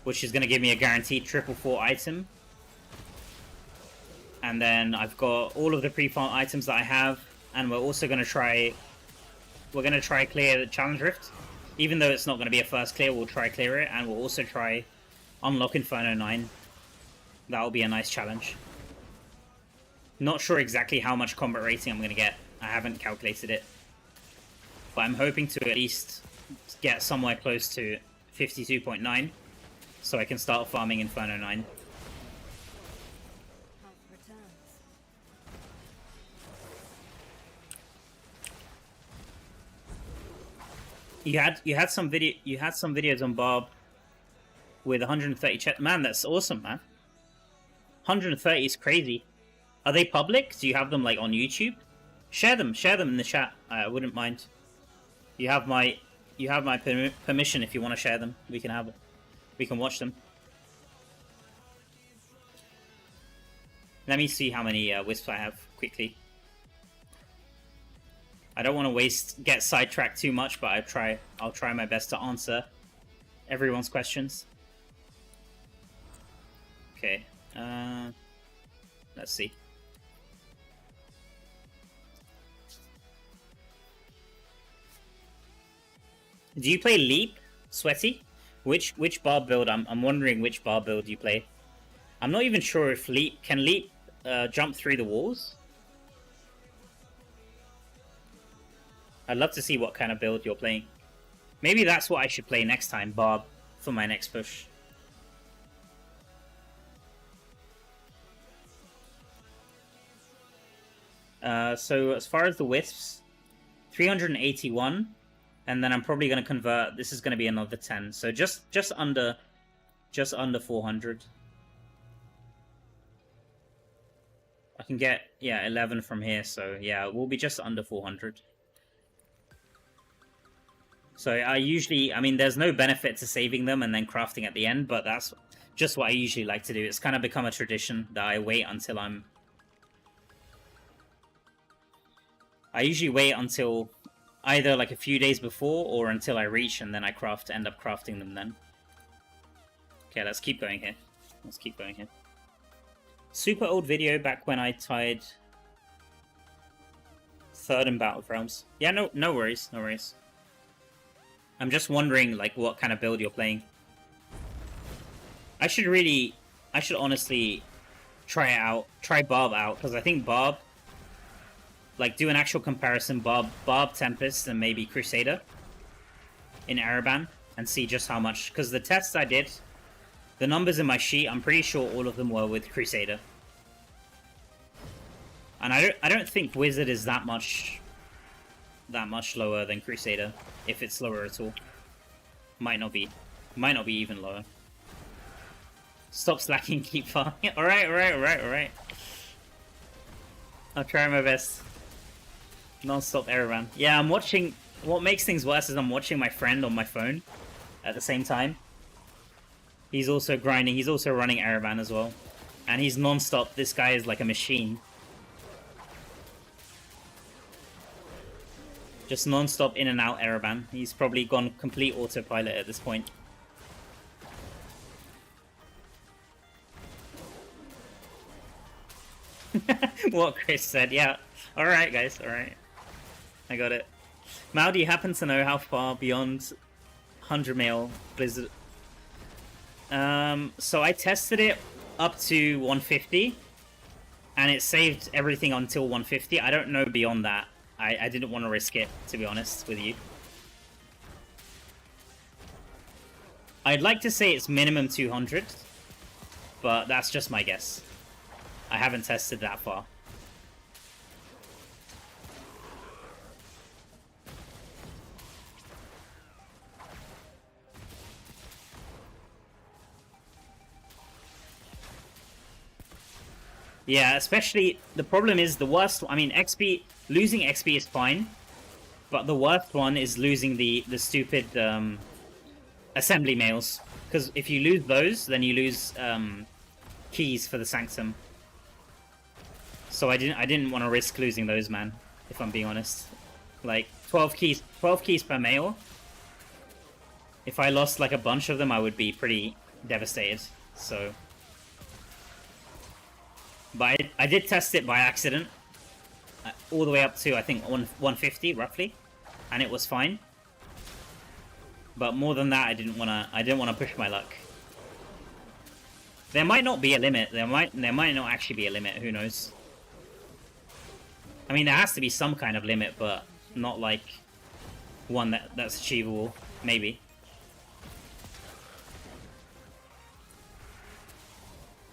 which is gonna give me a guaranteed 444 item, and then I've got all of the pre-farm items that I have, and we're also gonna try. We're gonna try clear the challenge rift, even though it's not gonna be a first clear. We'll try clear it, and we'll also try unlock Inferno 9. That'll be a nice challenge. Not sure exactly how much combat rating I'm going to get. I haven't calculated it. But I'm hoping to at least get somewhere close to 52.9, so I can start farming Inferno 9. You had some videos on Barb with 130 chat. Man, that's awesome, man. 130 is crazy. Are they public? Do you have them like on YouTube? Share them in the chat. I wouldn't mind. You have my permission if you want to share them. We can watch them. Let me see how many wisps I have quickly. I don't want to get sidetracked too much, but I'll try my best to answer everyone's questions. Okay. Let's see. Do you play Leap, Sweaty? Which Barb build? I'm wondering which Barb build you play. I'm not even sure if Leap can jump through the walls. I'd love to see what kind of build you're playing. Maybe that's what I should play next time, Barb, for my next push. So as far as the wisps, 381, and then I'm probably going to convert. This is going to be another 10, so just under 400. I can get 11 from here, so yeah, we'll be just under 400. So I mean, there's no benefit to saving them and then crafting at the end, but that's just what I usually like to do. It's kind of become a tradition that I wait until I usually wait until either like a few days before or until I reach, and then I end up crafting them then. Okay, let's keep going here. Super old video back when I tied 3rd in Battle of Realms. Yeah, no worries. I'm just wondering like what kind of build you're playing. I should honestly try Barb out, because I think Barb, like, do an actual comparison, Barb Tempest and maybe Crusader in Araban, and see just how much, because the tests I did, the numbers in my sheet, I'm pretty sure all of them were with Crusader. And I don't think Wizard is that much lower than Crusader, if it's lower at all. Might not be even lower. Stop slacking, keep farming. Alright. I'll try my best. Non-stop Araban. Yeah, I'm watching. What makes things worse is I'm watching my friend on my phone at the same time. He's also grinding. He's also running Araban as well. And he's non-stop. This guy is like a machine. Just non-stop in and out Araban. He's probably gone complete autopilot at this point. What Chris said, yeah. Alright guys, alright. I got it. Mal, do you happen to know how far beyond 100 mil Blizzard? So I tested it up to 150, and it saved everything until 150. I don't know beyond that. I didn't want to risk it, to be honest with you. I'd like to say it's minimum 200, but that's just my guess. I haven't tested that far. Yeah, especially, the problem is the worst, I mean, XP, losing XP is fine, but the worst one is losing the stupid assembly mails. Because if you lose those, then you lose keys for the Sanctum. So I didn't want to risk losing those, man, if I'm being honest. Like, 12 keys per mail. If I lost like a bunch of them, I would be pretty devastated, so... But I did test it by accident, all the way up to, I think, 150, roughly, and it was fine. But more than that, I didn't wanna push my luck. There might not be a limit. There might not actually be a limit. Who knows? I mean, there has to be some kind of limit, but not like one that's achievable. Maybe.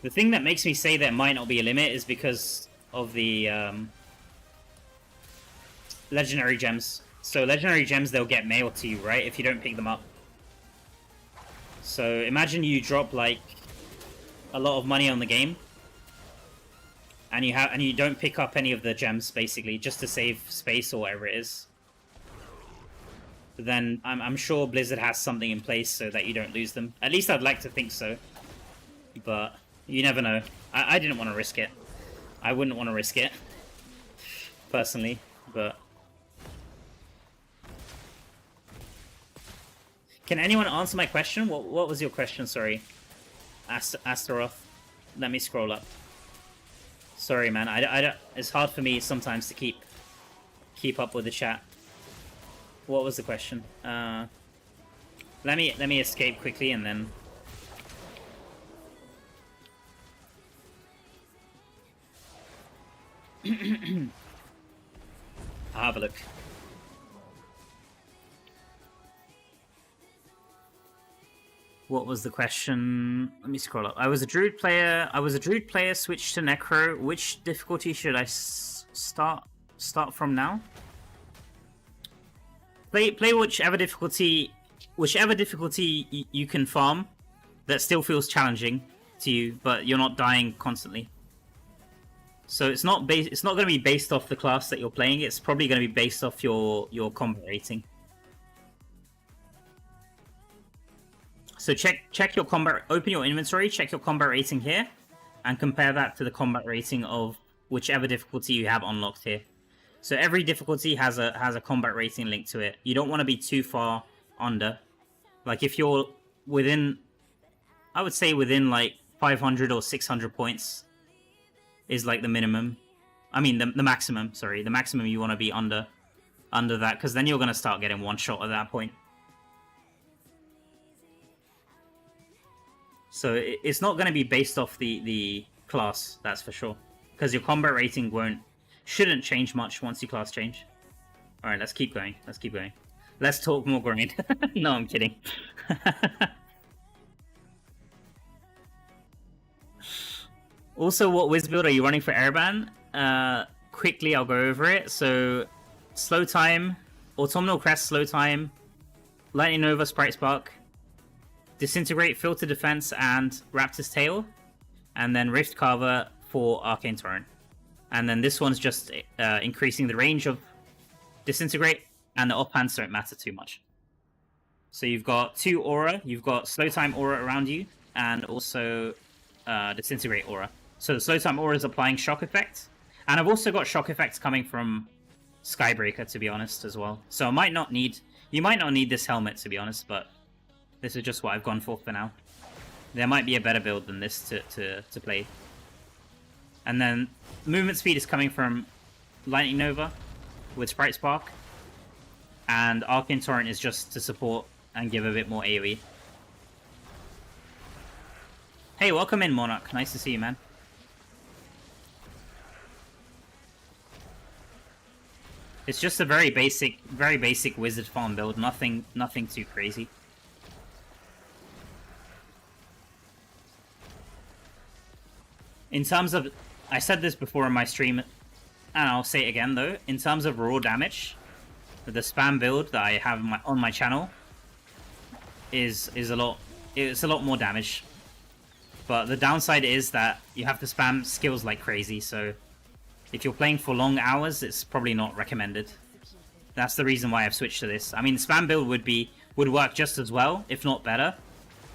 The thing that makes me say there might not be a limit is because of the legendary gems. So legendary gems, they'll get mailed to you, right? If you don't pick them up. So imagine you drop like a lot of money on the game, and you don't pick up any of the gems, basically, just to save space or whatever it is. But then I'm sure Blizzard has something in place so that you don't lose them. At least I'd like to think so. But you never know. I didn't want to risk it. I wouldn't want to risk it, personally, but... Can anyone answer my question? What was your question, sorry? Astaroth. Let me scroll up. Sorry, man. I don't, it's hard for me sometimes to keep up with the chat. What was the question? Let me escape quickly and then... I'll have a look. What was the question? Let me scroll up. I was a druid player. Switched to necro. Which difficulty should I start from now? Play whichever difficulty you can farm that still feels challenging to you, but you're not dying constantly. So it's not going to be based off the class that you're playing. It's probably going to be based off your combat rating. So check your combat. Open your inventory. Check your combat rating here, and compare that to the combat rating of whichever difficulty you have unlocked here. So every difficulty has a combat rating linked to it. You don't want to be too far under. Like if you're within, I would say within like 500 or 600 points. Is like the minimum. I mean the maximum, sorry. The maximum you want to be under that, because then you're going to start getting one shot at that point. So it's not going to be based off the class, that's for sure. Because your combat rating shouldn't change much once you class change. Alright, let's keep going. Let's talk more grind. No, I'm kidding. Also, what whiz build are you running for Araban? Quickly, I'll go over it. So, slow time, Autumnal Crest, slow time, Lightning Nova, Sprite Spark, Disintegrate, Filter Defense, and Raptor's Tail, and then Rift Carver for Arcane Torrent. And then this one's just increasing the range of Disintegrate, and the offhands don't matter too much. So you've got 2 Aura, you've got slow time Aura around you, and also Disintegrate Aura. So the slow time aura is applying shock effect, and I've also got shock effects coming from Skybreaker, to be honest, as well. So you might not need this helmet, to be honest, but this is just what I've gone for now. There might be a better build than this to play. And then movement speed is coming from Lightning Nova with Sprite Spark, and Arcane Torrent is just to support and give a bit more AoE. Hey, welcome in, Monarch. Nice to see you, man. It's just a very basic wizard farm build. Nothing too crazy. In terms of, I said this before in my stream, and I'll say it again though. In terms of raw damage, the spam build that I have on my channel is a lot. It's a lot more damage. But the downside is that you have to spam skills like crazy. So if you're playing for long hours, it's probably not recommended. That's the reason why I've switched to this. I mean, spam build would work just as well, if not better,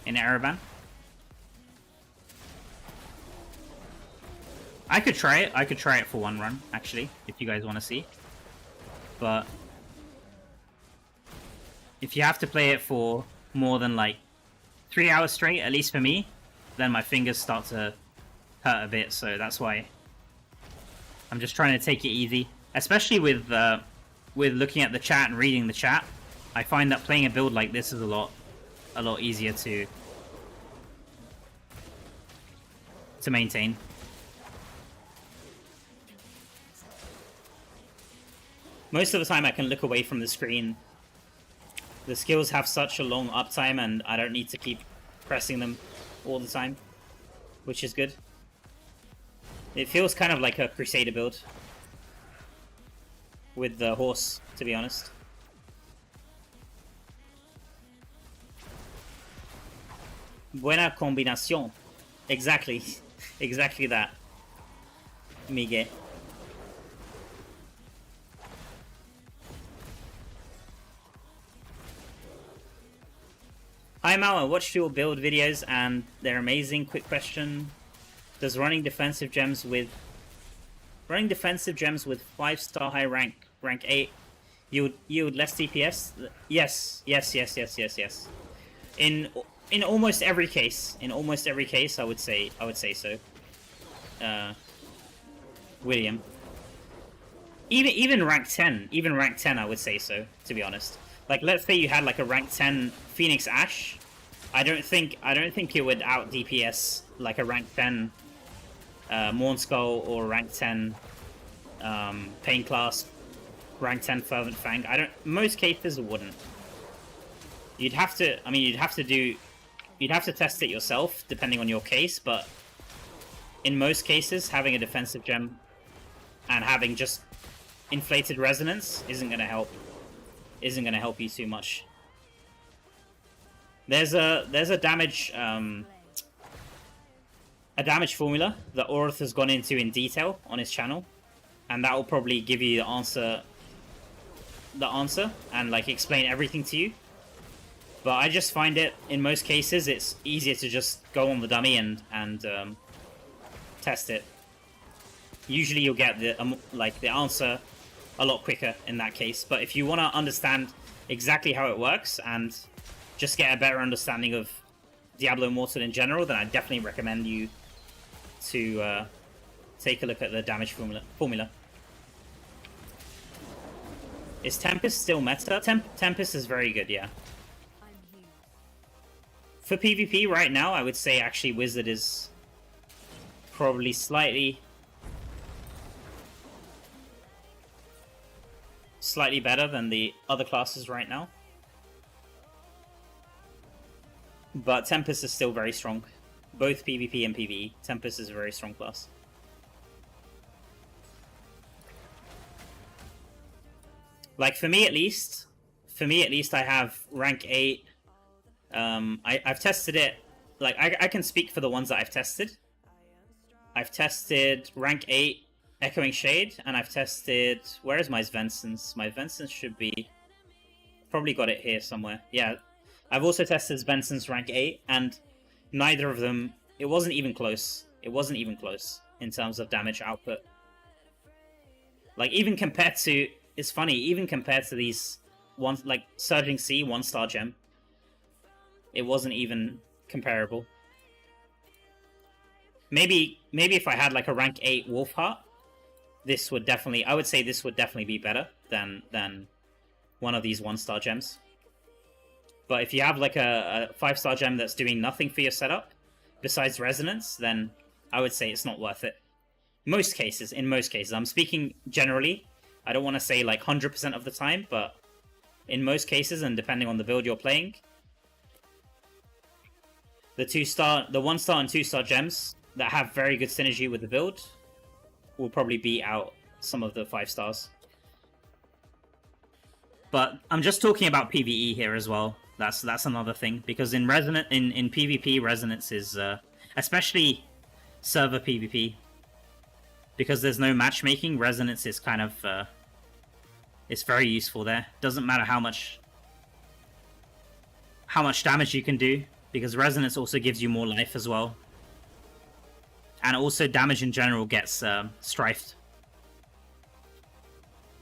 in Araban. I could try it. I could try it for one run, actually, if you guys want to see. But if you have to play it for more than like 3 hours straight, at least for me, then my fingers start to hurt a bit. So that's why I'm just trying to take it easy, especially with looking at the chat and reading the chat. I find that playing a build like this is a lot easier to maintain. Most of the time I can look away from the screen. The skills have such a long uptime and I don't need to keep pressing them all the time, which is good. It feels kind of like a Crusader build with the horse, to be honest. Buena combinación. Exactly. Exactly that, Miguel. Hi Mal, I watched your build videos and they're amazing. Quick question. Does running defensive gems with 5-star high rank 8 yield less DPS? Yes. In almost every case. I would say so. William. Even rank 10, I would say so, to be honest. Like, let's say you had like a rank 10 Phoenix Ash. I don't think it would out DPS like a rank 10 Mornskull or rank 10 Pain Clasp, rank 10 Fervent Fang. Most cases it wouldn't. You'd have to test it yourself depending on your case, but in most cases having a defensive gem and having just inflated resonance isn't going to help you too much. There's a damage formula that Orth has gone into in detail on his channel, and that will probably give you the answer and like explain everything to you. But I just find it in most cases it's easier to just go on the dummy and test it. Usually you'll get the answer a lot quicker in that case. But if you want to understand exactly how it works and just get a better understanding of Diablo Immortal in general, then I definitely recommend you to take a look at the damage formula. Is Tempest still meta? Tempest is very good, yeah. For PvP right now, I would say actually Wizard is probably slightly better than the other classes right now. But Tempest is still very strong. Both PvP and PvE. Tempest is a very strong class. Like, for me at least, I have rank 8. I've tested it. Like, I can speak for the ones that I've tested. I've tested rank 8 Echoing Shade, and I've tested... Where is my Svensons? My Svensons should be... Probably got it here somewhere. Yeah. I've also tested Svensons rank 8, and Neither of them. It wasn't even close. It wasn't even close in terms of damage output. Like, even compared to... It's funny, even compared to these... like, Surging Sea, 1-star gem. It wasn't even comparable. Maybe if I had, like, a rank 8 Wolf Heart, this would definitely... I would say this would definitely be better than one of these 1-star gems. But if you have, like, a 5-star gem that's doing nothing for your setup, besides Resonance, then I would say it's not worth it. In most cases. I'm speaking generally. I don't want to say, like, 100% of the time, but in most cases, and depending on the build you're playing, the 1-star and 2-star gems that have very good synergy with the build will probably beat out some of the 5 stars. But I'm just talking about PvE here as well. That's another thing, because in PvP, Resonance is especially server PvP, because there's no matchmaking. Resonance is kind of it's very useful there. Doesn't matter how much damage you can do, because Resonance also gives you more life as well. And also damage in general gets strifed.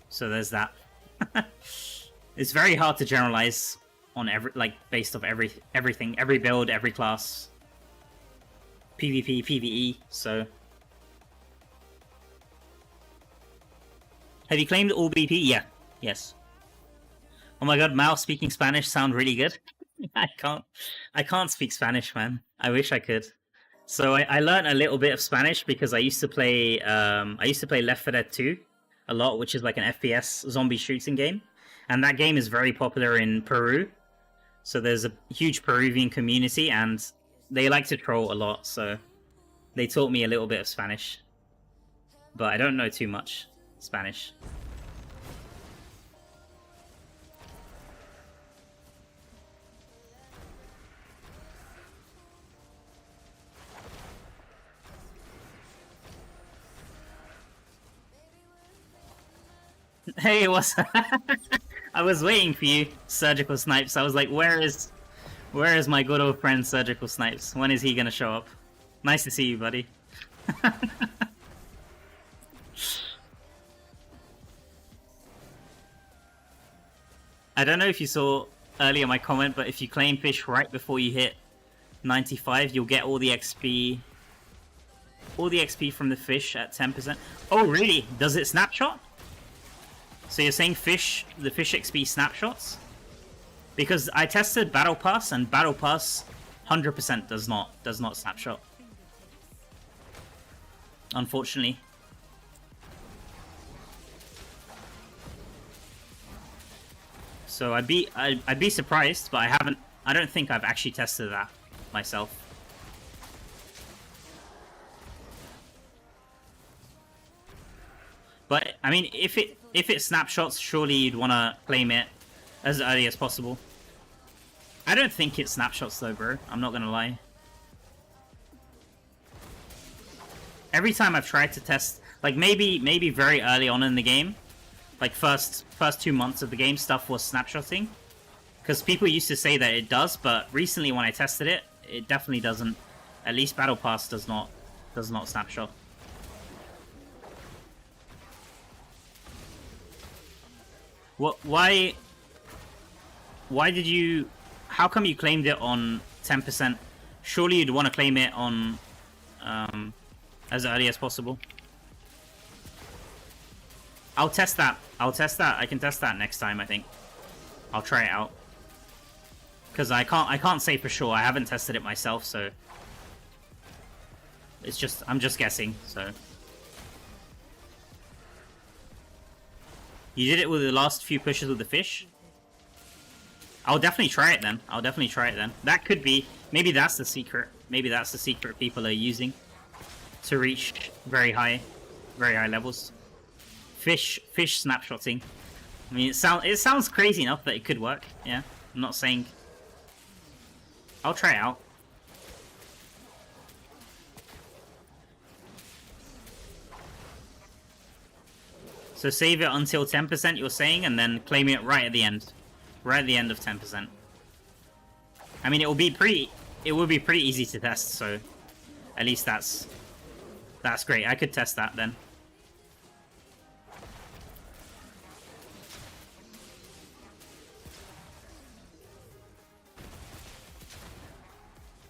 So there's that. It's very hard to generalize on based off everything, every build, every class. PvP, PvE, so... Have you claimed all BP? Yeah. Yes. Oh my god, Mao speaking Spanish sound really good. I can't speak Spanish, man. I wish I could. So I learned a little bit of Spanish because I used to play Left 4 Dead 2 a lot, which is like an FPS zombie shooting game. And that game is very popular in Peru. So there's a huge Peruvian community, and they like to troll a lot, so they taught me a little bit of Spanish. But I don't know too much Spanish. Hey, what's I was waiting for you, Surgical Snipes. I was like, where is my good old friend Surgical Snipes? When is he gonna show up? Nice to see you, buddy. I don't know if you saw earlier my comment, but if you claim fish right before you hit 95, you'll get all the XP. All the XP from the fish at 10%. Oh, really? Does it snapshot? So you're saying the fish XP snapshots? Because I tested Battle Pass, and Battle Pass 100% does not snapshot. Unfortunately. So I'd be surprised, but I don't think I've actually tested that myself. But I mean, if it snapshots, surely you'd want to claim it as early as possible. I don't think it snapshots though, bro. I'm not gonna lie. Every time I've tried to test, like maybe very early on in the game, like first 2 months of the game, stuff was snapshotting, because people used to say that it does, but recently when I tested it, it definitely doesn't. At least Battle Pass does not snapshot. What? Why did you... How come you claimed it on 10%? Surely you'd want to claim it on as early as possible. I'll test that. I can test that next time, I think. I'll try it out. Because I can't say for sure. I haven't tested it myself, so... I'm just guessing, so... You did it with the last few pushes with the fish? I'll definitely try it then. That could be... Maybe that's the secret. Maybe that's the secret people are using to reach very high levels. Fish snapshotting. I mean, it sounds crazy enough that it could work. Yeah, I'm not saying... I'll try it out. So save it until 10%, you're saying, and then claim it right at the end. Right at the end of 10%. I mean, it will be pretty it would be pretty easy to test, so at least that's great. I could test that then.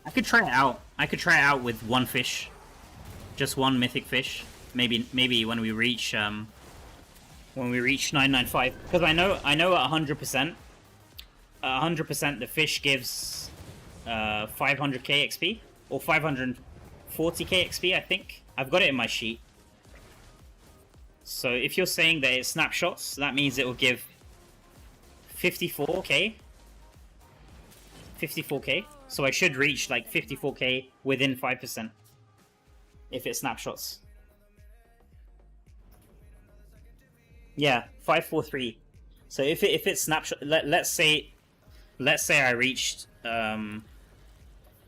I could try it out. I could try it out with one fish. Just one mythic fish. Maybe when we reach 995. Because I know at 100%, the fish gives 500k XP or 540k XP, I think. I've got it in my sheet. So if you're saying that it's snapshots, that means it will give 54k. 54k. So I should reach like 54k within 5% if it snapshots. Yeah, 543. So if it's snapshot, let's say I reached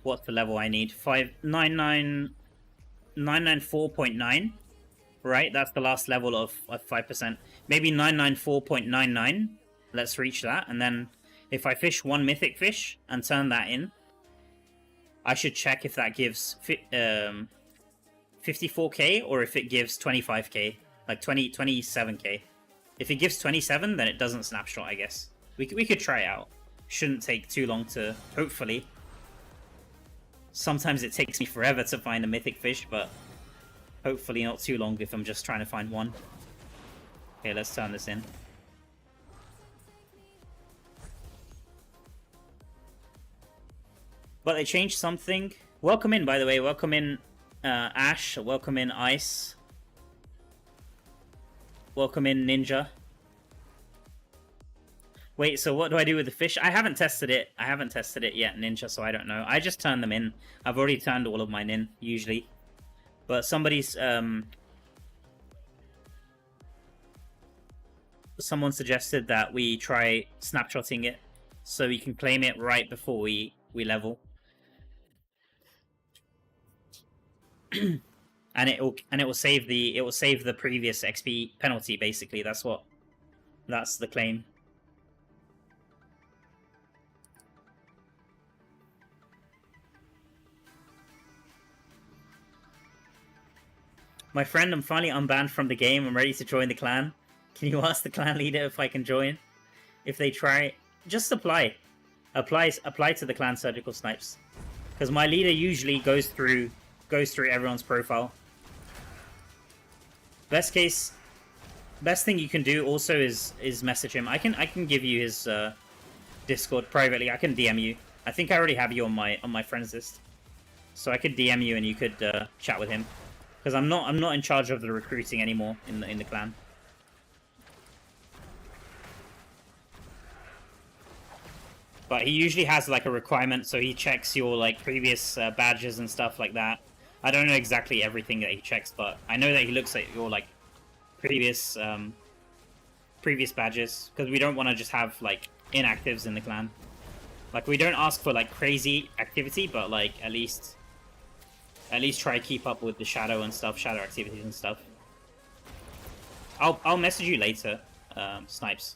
what's the level I need? 994.9. Right, that's the last level of 5%. Maybe 994.99. Let's reach that, and then if I fish one mythic fish and turn that in, I should check if that gives 54k or if it gives 25k, like 27k. If it gives 27, then it doesn't snapshot, I guess. We could try it out. Shouldn't take too long to, hopefully. Sometimes it takes me forever to find a mythic fish, but hopefully not too long if I'm just trying to find one. Okay, let's turn this in. But they changed something. Welcome in, by the way. Welcome in, Ash. Welcome in, Ice. Welcome in, Ninja. Wait, so what do I do with the fish? I haven't tested it. I haven't tested it yet, Ninja, so I don't know. I just turn them in. I've already turned all of mine in, usually. But somebody's... someone suggested that we try snapshotting it so we can claim it right before we level. and it will save the previous XP penalty, basically. That's the claim. My friend, I'm finally unbanned from the game. I'm ready to join the clan. Can you ask the clan leader if I can join? If they try, just apply to the clan surgical snipes, because my leader usually goes through everyone's profile. Best thing you can do also is message him. I can give you his Discord privately. I can DM you. I think I already have you on my friends list, so I could DM you and you could chat with him, because I'm not in charge of the recruiting anymore in the clan. But he usually has like a requirement, so he checks your like previous badges and stuff like that. I don't know exactly everything that he checks, but I know that he looks at your like previous badges, because we don't want to just have like inactives in the clan. Like, we don't ask for like crazy activity, but like at least try to keep up with the shadow and stuff, shadow activities and stuff. I'll message you later, Snipes.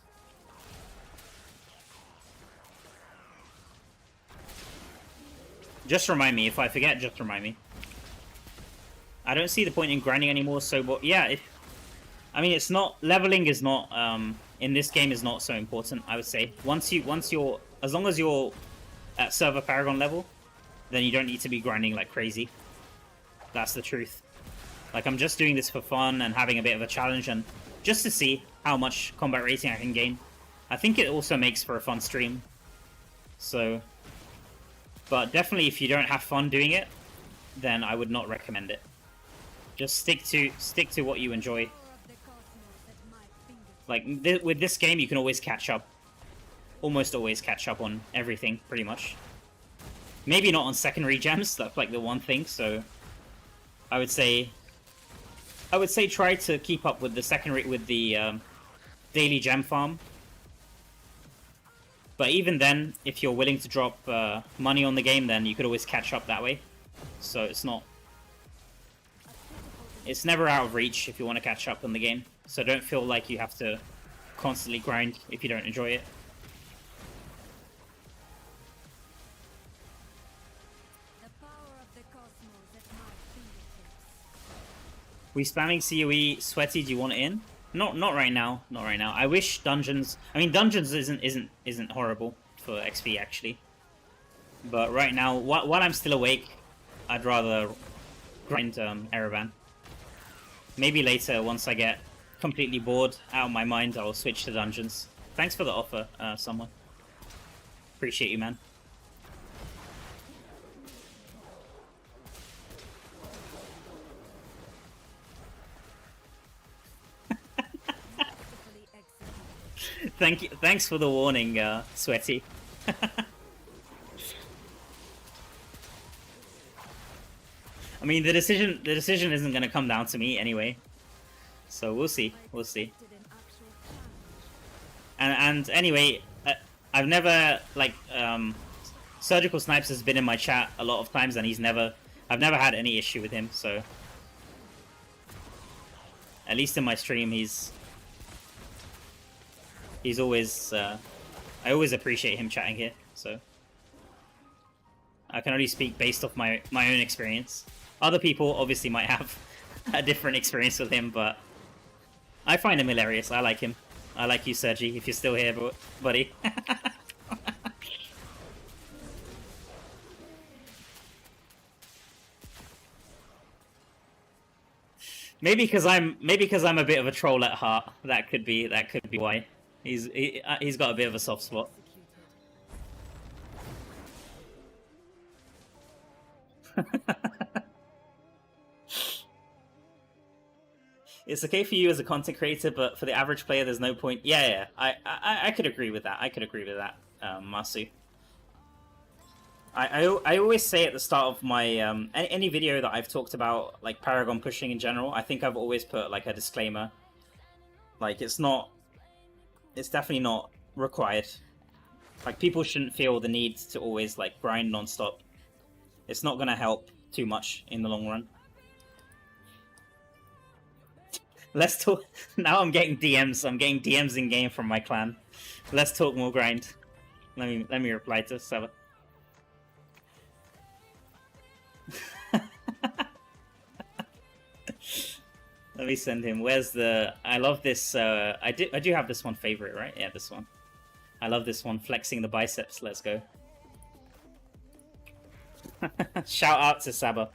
Just remind me. If I forget, just remind me. I don't see the point in grinding anymore, so but yeah, I mean, it's not, leveling is not in this game is not so important, I would say. Once you're as long as you're at server Paragon level, then you don't need to be grinding like crazy. That's the truth. Like, I'm just doing this for fun and having a bit of a challenge, and just to see how much combat rating I can gain. I think it also makes for a fun stream. So, but definitely if you don't have fun doing it, then I would not recommend it. Just stick to what you enjoy. Like, with this game, you can always catch up. Almost always catch up on everything, pretty much. Maybe not on secondary gems, that's like the one thing, so I would say try to keep up with the secondary, with the daily gem farm. But even then, if you're willing to drop money on the game, then you could always catch up that way. So it's never out of reach if you want to catch up on the game. So don't feel like you have to constantly grind if you don't enjoy it. We spamming COE. Sweaty, do you want it in? Not right now. Not right now. I wish dungeons. I mean, dungeons isn't horrible for XP actually. But right now, while I'm still awake, I'd rather grind Araban. Maybe later, once I get completely bored out of my mind, I'll switch to dungeons. Thanks for the offer, someone. Appreciate you, man. Thank you. Thanks for the warning, Sweaty. I mean, the decision isn't going to come down to me anyway. So we'll see. We'll see. And anyway, I've never like Surgical Snipes has been in my chat a lot of times, and I've never had any issue with him. So at least in my stream, he's always I always appreciate him chatting here. So I can only speak based off my own experience. Other people obviously might have a different experience with him, but I find him hilarious. I like him. I like you, Sergi, if you're still here, buddy. Maybe because I'm a bit of a troll at heart. That could be why. He's got a bit of a soft spot. It's okay for you as a content creator, but for the average player, there's no point. Yeah. I could agree with that. Masu. I always say at the start of my any video that I've talked about like Paragon pushing in general, I think I've always put like a disclaimer. Like it's definitely not required. Like people shouldn't feel the need to always like grind non-stop. It's not gonna help too much in the long run. Let's talk. Now I'm getting DMs. I'm getting DMs in game from my clan. Let's talk more grind. Let me reply to Seba. Let me send him. Where's the? I love this. I do have this one favorite, right? Yeah, this one. I love this one. Flexing the biceps. Let's go. Shout out to Saba.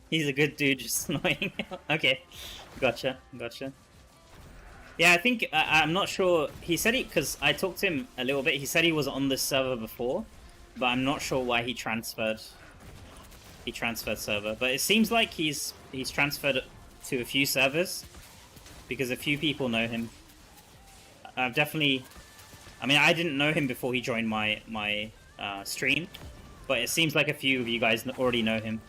He's a good dude, just annoying. Okay, gotcha. Yeah, I think I'm not sure. He said because I talked to him a little bit. He said he was on this server before, but I'm not sure why he transferred. He transferred server, but it seems like he's transferred to a few servers because a few people know him. I've definitely. I mean, I didn't know him before he joined my stream, but it seems like a few of you guys already know him.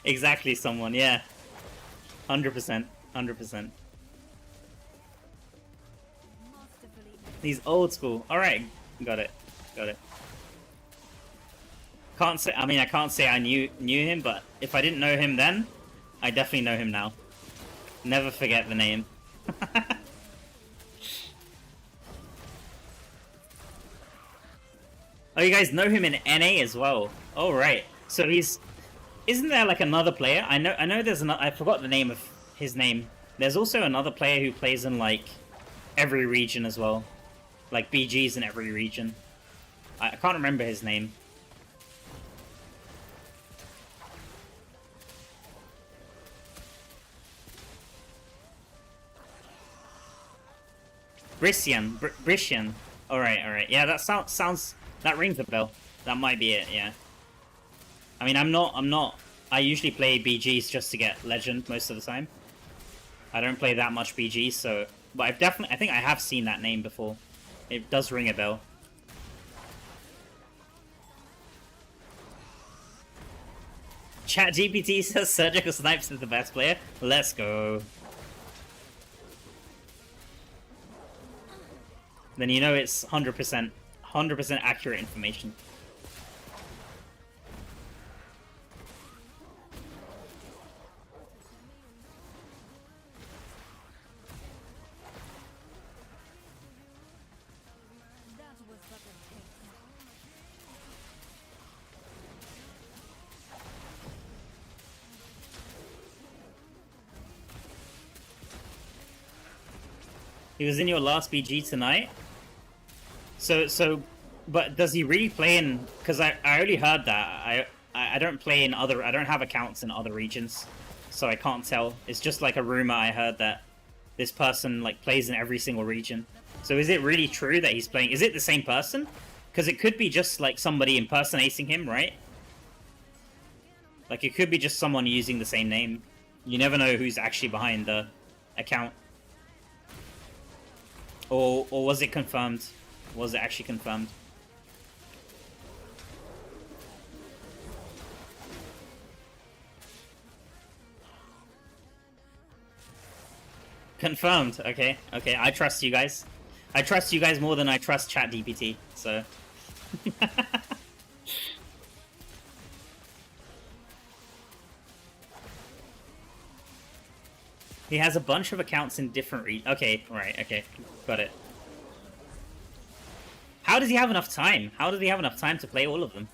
Exactly, someone, yeah. 100%. He's old school. Alright, got it. Can't say, I can't say I knew him, but if I didn't know him then, I definitely know him now. Never forget the name. Oh, you guys know him in NA as well. Oh, right. So isn't there like another player? I know there's another, I forgot the name of his name. There's also another player who plays in like every region as well. Like BGs in every region. I can't remember his name. Brishian. Alright. Yeah, that sounds that rings a bell. That might be it, yeah. I mean, I'm not. I usually play BGs just to get legend most of the time. I don't play that much BGs, so. But I think I have seen that name before. It does ring a bell. ChatGPT says Surgical Snipes is the best player. Let's go. Then you know it's 100% accurate information. That was but a test. He was in your last BG tonight. But does he really play in? Because I already heard that. I don't play in other. I don't have accounts in other regions, so I can't tell. It's just like a rumor I heard that this person like plays in every single region. So is it really true that he's playing? Is it the same person? Because it could be just like somebody impersonating him, right? Like it could be just someone using the same name. You never know who's actually behind the account. Or was it confirmed? Was it actually confirmed? Confirmed. Okay. Okay. I trust you guys. I trust you guys more than I trust ChatGPT. So. He has a bunch of accounts in different Okay. Right. Okay. Got it. How does he have enough time? How does he have enough time to play all of them?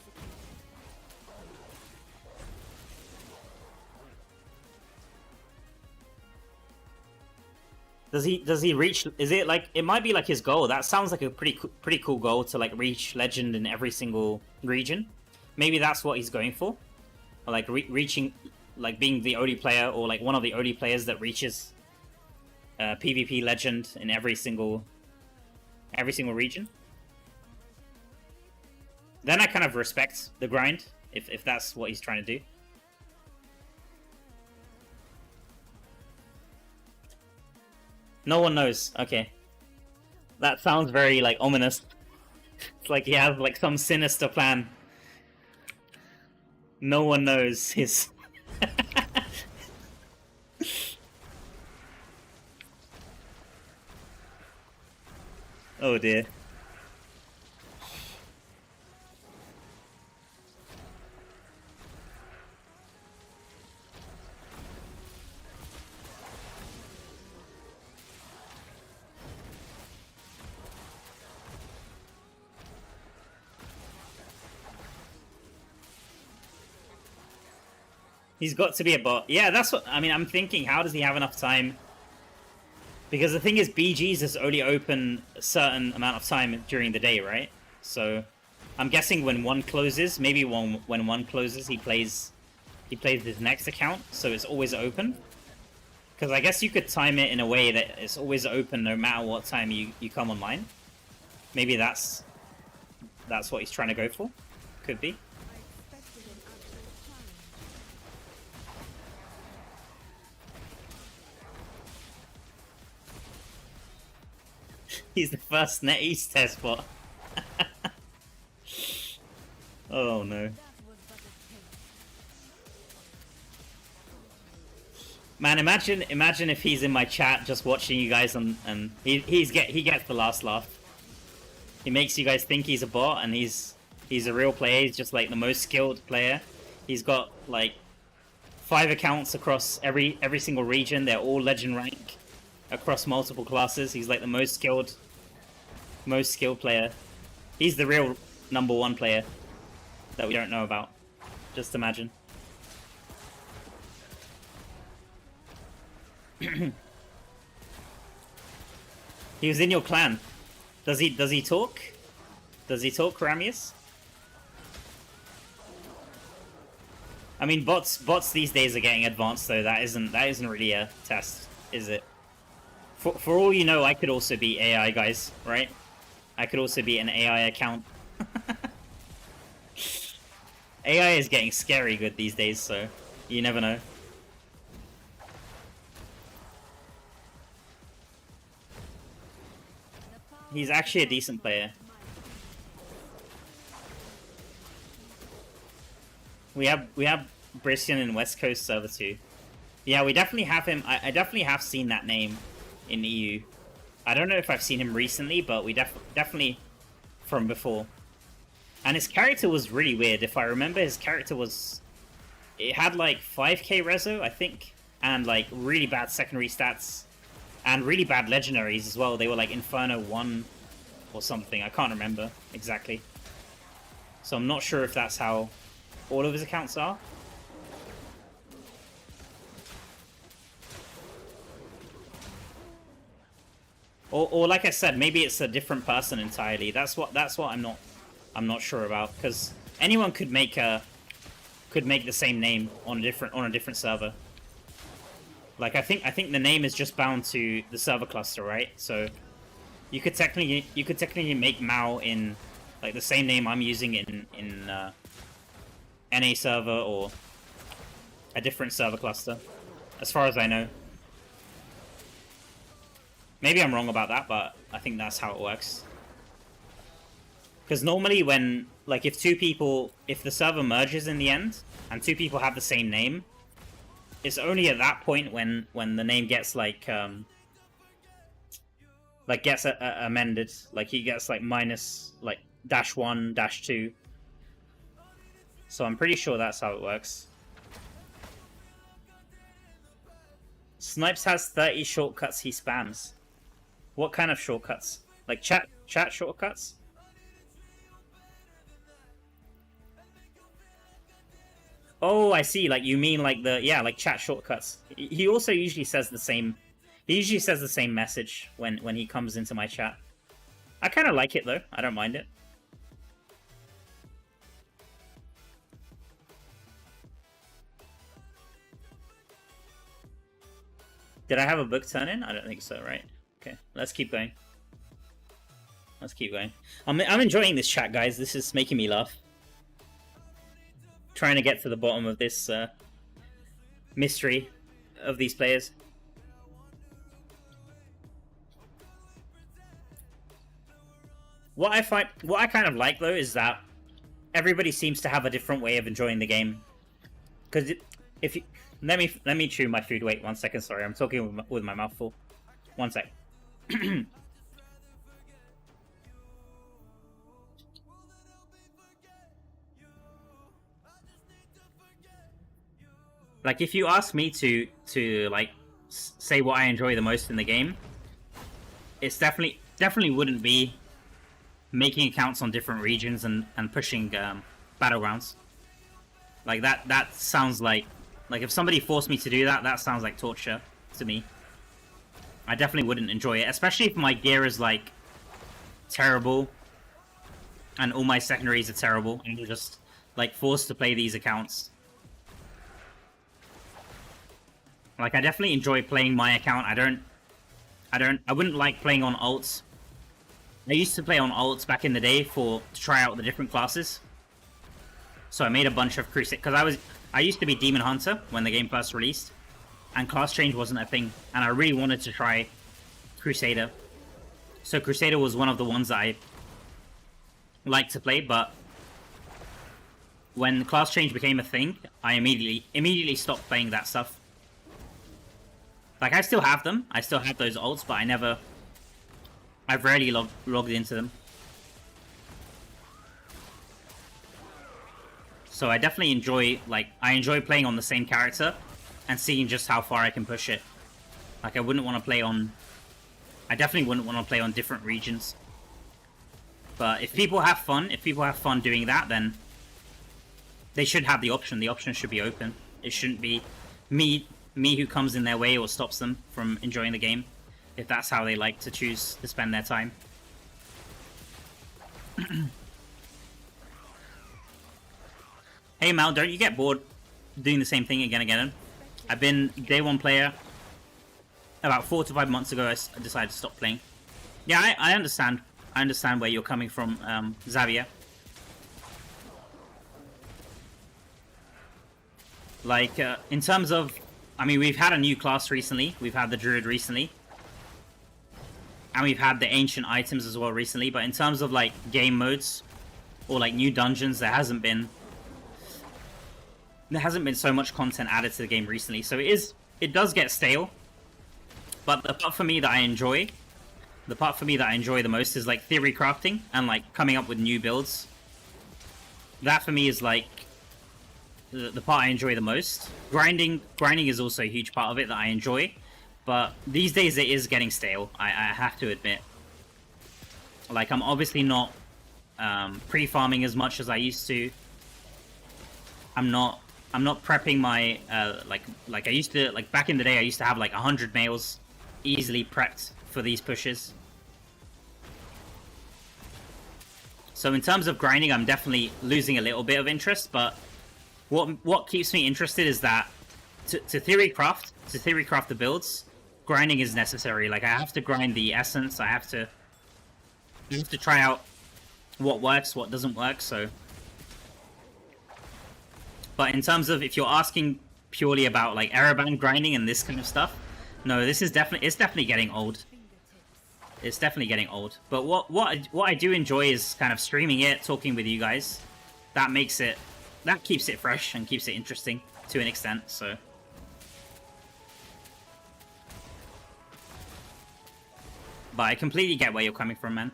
Does he reach? Is it like it might be like his goal? That sounds like a pretty cool goal to like reach legend in every single region. Maybe that's what he's going for, or like reaching, like being the only player or like one of the only players that reaches PvP legend in every single region. Then I kind of respect the grind if that's what he's trying to do. No one knows. Okay. That sounds very, like, ominous. It's like he has, like, some sinister plan. No one knows his... Oh dear. He's got to be a bot. Yeah, that's what... I mean, I'm thinking, how does he have enough time? Because the thing is, BGs is only open a certain amount of time during the day, right? So, I'm guessing when one closes, maybe when one closes, he plays his next account, so it's always open. Because I guess you could time it in a way that it's always open no matter what time you come online. Maybe that's what he's trying to go for. Could be. He's the first NetEase test bot. Oh no. Man, imagine if he's in my chat just watching you guys and he gets the last laugh. He makes you guys think he's a bot and he's a real player. He's just like the most skilled player. He's got like 5 accounts across every single region. They're all legend rank across multiple classes. He's like the most skilled player. He's the real #1 player that we don't know about. Just imagine. He was in your clan. Does he talk? Does he talk, Ramius? I mean, bots these days are getting advanced, though. That isn't really a test, is it? For all you know, I could also be AI, guys, right? I could also be an AI account. AI is getting scary good these days, so you never know. The He's actually a decent player. We have Brissian in West Coast server too. Yeah, we definitely have him. I definitely have seen that name in EU. I don't know if I've seen him recently, but we definitely from before. And his character was really weird. If I remember, his character was... It had like 5k reso, I think, and like really bad secondary stats, and really bad legendaries as well. They were like Inferno 1 or something. I can't remember exactly. So I'm not sure if that's how all of his accounts are. Or like I said, maybe it's a different person entirely. That's what I'm not sure about, because anyone could make the same name on a different server. Like I think the name is just bound to the server cluster, right? So you could technically make Mao in like the same name I'm using in NA server or a different server cluster, as far as I know. Maybe I'm wrong about that, but I think that's how it works. Because normally when, like, if the server merges in the end, and two people have the same name, it's only at that point when the name gets, like gets amended. Like, he gets, like, minus, like, -1, -2. So I'm pretty sure that's how it works. Snipes has 30 shortcuts he spams. What kind of shortcuts? Like chat shortcuts? Oh, I see. Like, you mean like like chat shortcuts. He also usually says the same... He usually says the same message when he comes into my chat. I kind of like it, though. I don't mind it. Did I have a book turn in? I don't think so, right? Okay, let's keep going. Let's keep going. I'm enjoying this chat, guys. This is making me laugh. Trying to get to the bottom of this mystery of these players. What I kind of like, though, is that everybody seems to have a different way of enjoying the game. Because if you... Let me chew my food. Wait, 1 second. Sorry, I'm talking with my mouth full. 1 sec. Like, if you ask me to like say what I enjoy the most in the game, it's definitely wouldn't be making accounts on different regions and pushing battlegrounds. Like that sounds like if somebody forced me to do that, that sounds like torture to me. I definitely wouldn't enjoy it, especially if my gear is like terrible and all my secondaries are terrible and you're just like forced to play these accounts. Like, I definitely enjoy playing my account. I wouldn't like playing on alts. I used to play on alts back in the day to try out the different classes. So I made a bunch of Crusade, because I used to be Demon Hunter when the game first released, and class change wasn't a thing, and I really wanted to try Crusader. So Crusader was one of the ones that I liked to play, but when class change became a thing, I immediately stopped playing that stuff. Like, I still have them. I still have those ults, but I've rarely logged into them. So I definitely enjoy, I enjoy playing on the same character and seeing just how far I can push it. Like, I definitely wouldn't want to play on different regions. But if people have fun doing that, then they should have the option. The option should be open. It shouldn't be me who comes in their way or stops them from enjoying the game, if that's how they like to choose to spend their time. Hey Mal, don't you get bored doing the same thing again and again? I've been day one player. About 4 to 5 months ago, I decided to stop playing. Yeah, I understand. I understand where you're coming from, Xavier. Like, in terms of... I mean, we've had a new class recently. We've had the Druid recently. and we've had the ancient items as well recently. But in terms of like game modes or like new dungeons, there hasn't been so much content added to the game recently. So it does get stale. But the part for me that I enjoy the most is like theory crafting and like coming up with new builds. That for me is like the part I enjoy the most. Grinding is also a huge part of it that I enjoy, but these days it is getting stale. I have to admit. Like I'm obviously not pre-farming as much as I used to. I'm not prepping my like I used to. Like back in the day I used to have like 100 mails easily prepped for these pushes. So in terms of grinding, I'm definitely losing a little bit of interest, but what keeps me interested is that to theory craft the builds, grinding is necessary. Like I have to grind the essence, I have to try out what works, what doesn't work, so. But in terms of if you're asking purely about like Araban grinding and this kind of stuff, no, it's definitely getting old. It's definitely getting old. But what I do enjoy is kind of streaming it, talking with you guys. That keeps it fresh and keeps it interesting to an extent, so. But I completely get where you're coming from, man.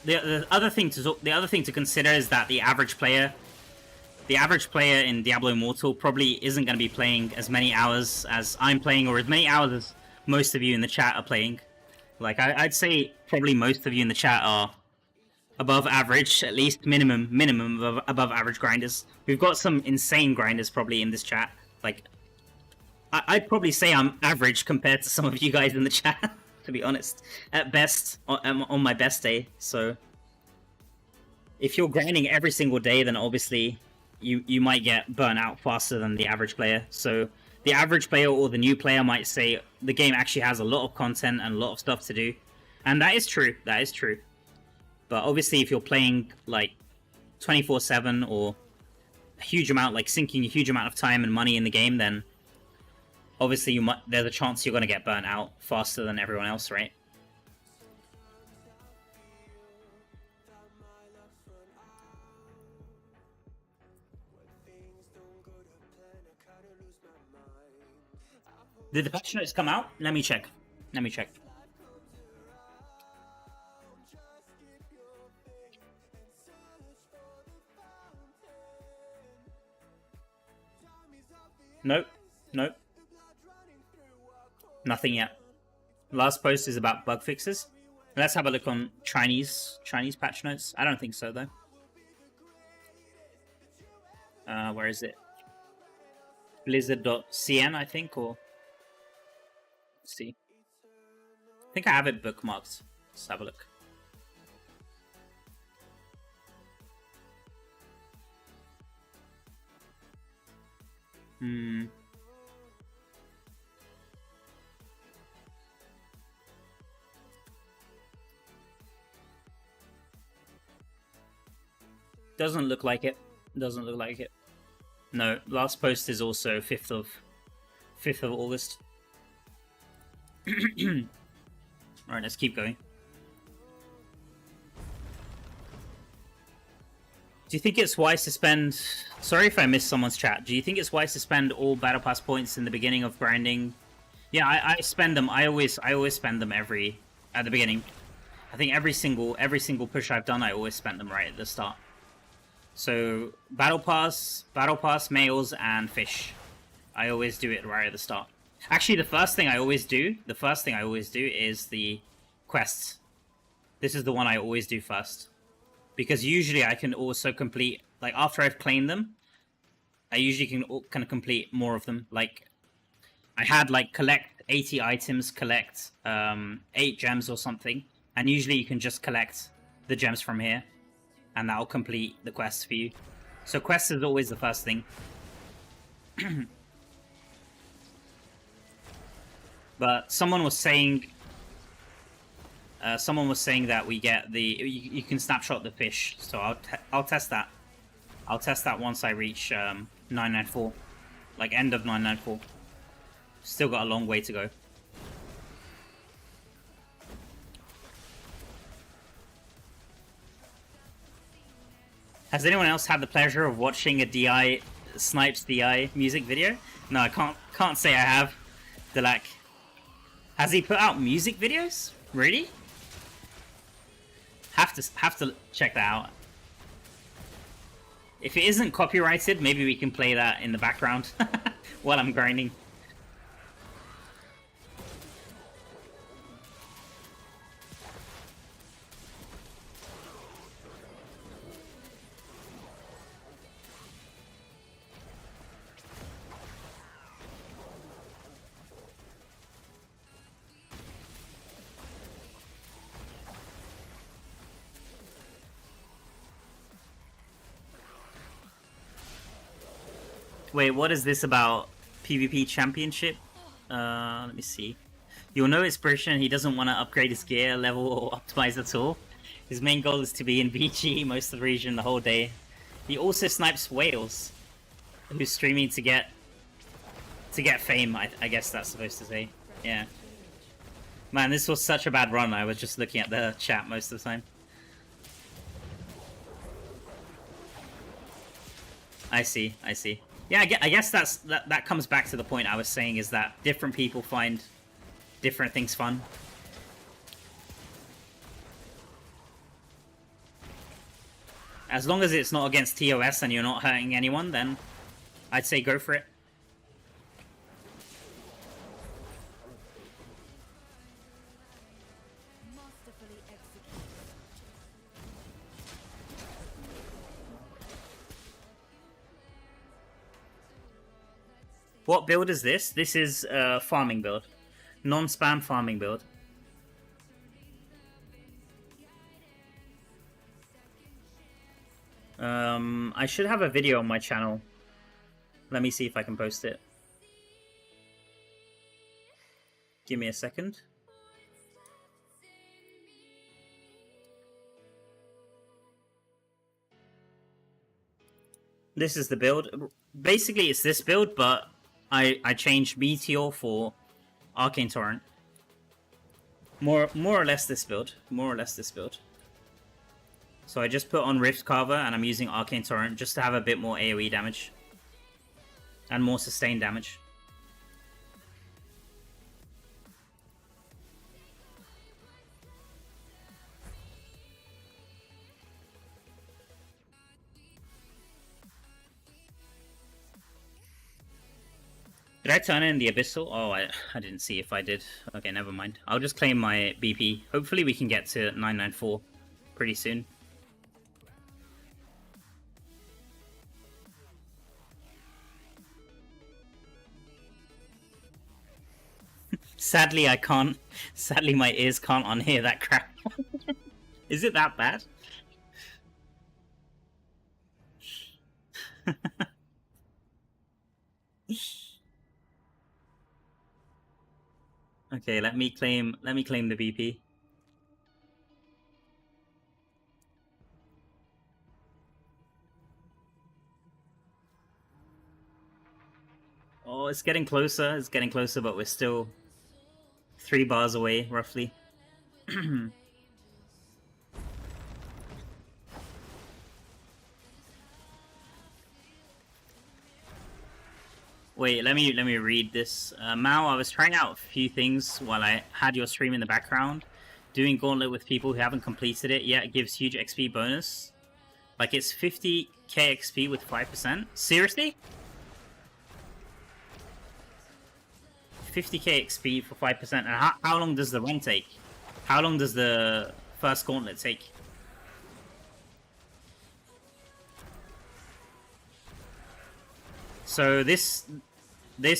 The other thing to consider is that the average player in Diablo Immortal probably isn't going to be playing as many hours as I'm playing, or as many hours as most of you in the chat are playing. Like I'd say probably most of you in the chat are above average, at least minimum above average grinders. We've got some insane grinders probably in this chat. Like I'd probably say I'm average compared to some of you guys in the chat. To be honest, at best, on my best day. So, if you're grinding every single day, then obviously you might get burnt out faster than the average player. So, the average player or the new player might say the game actually has a lot of content and a lot of stuff to do, and that is true. That is true. But obviously, if you're playing like 24/7 or a huge amount, like sinking a huge amount of time and money in the game, then obviously, there's a chance you're going to get burnt out faster than everyone else, right? Did the patch notes come out? Let me check. Nope. Nothing yet. Last post is about bug fixes. Let's have a look on Chinese patch notes. I don't think so though. Where is it? Blizzard.cn, I think, or let's see. I think I have it bookmarked. Let's have a look. Doesn't look like it. No, last post is also 5th of August. Alright, let's keep going. Do you think it's wise to spend... Sorry if I missed someone's chat. Do you think it's wise to spend all Battle Pass points in the beginning of grinding? Yeah, I spend them. I always spend them at the beginning. I think every single push I've done, I always spent them right at the start. So Battle Pass, mails, and fish. I always do it right at the start. Actually, the first thing I always do is the quests. This is the one I always do first. Because usually I can also complete, like after I've claimed them, I usually can complete more of them. Like I had like collect 80 items, collect 8 gems or something, and usually you can just collect the gems from here, and that'll complete the quest for you. So quest is always the first thing. But someone was saying that we get the you can snapshot the fish. So I'll test that. I'll test that once I reach 994, like end of 994. Still got a long way to go. Has anyone else had the pleasure of watching a DI Snipes DI music video? No, I can't say I have. Delak. Has he put out music videos? Really? Have to check that out. If it isn't copyrighted, maybe we can play that in the background while I'm grinding. Wait, what is this about PvP championship? Let me see. You'll know inspiration. He doesn't want to upgrade his gear level or optimize at all. His main goal is to be in BG most of the region the whole day. He also snipes whales, who's streaming to get fame. I guess that's supposed to say. Yeah. Man, this was such a bad run. I was just looking at the chat most of the time. I see. I see. Yeah, I guess that comes back to the point I was saying, is that different people find different things fun. As long as it's not against TOS and you're not hurting anyone, then I'd say go for it. What build is this? This is a farming build. Non-spam farming build. I should have a video on my channel. Let me see if I can post it. Give me a second. This is the build. Basically, it's this build, but I changed Meteor for Arcane Torrent. More or less this build. More or less this build. So I just put on Rift Carver and I'm using Arcane Torrent just to have a bit more AoE damage. And more sustained damage. Did I turn in the Abyssal? Oh, I didn't see if I did. Okay, never mind. I'll just claim my BP. Hopefully we can get to 994 pretty soon. Sadly, I can't. Sadly, my ears can't unhear that crap. Is it that bad? Okay, let me claim the BP. Oh, it's getting closer. It's getting closer, but we're still 3 bars away, roughly. Wait, let me read this. Mao, I was trying out a few things while I had your stream in the background. Doing Gauntlet with people who haven't completed it yet gives huge XP bonus. Like, it's 50k XP with 5%. Seriously? 50k XP for 5%. And how long does the run take? How long does the first Gauntlet take? So this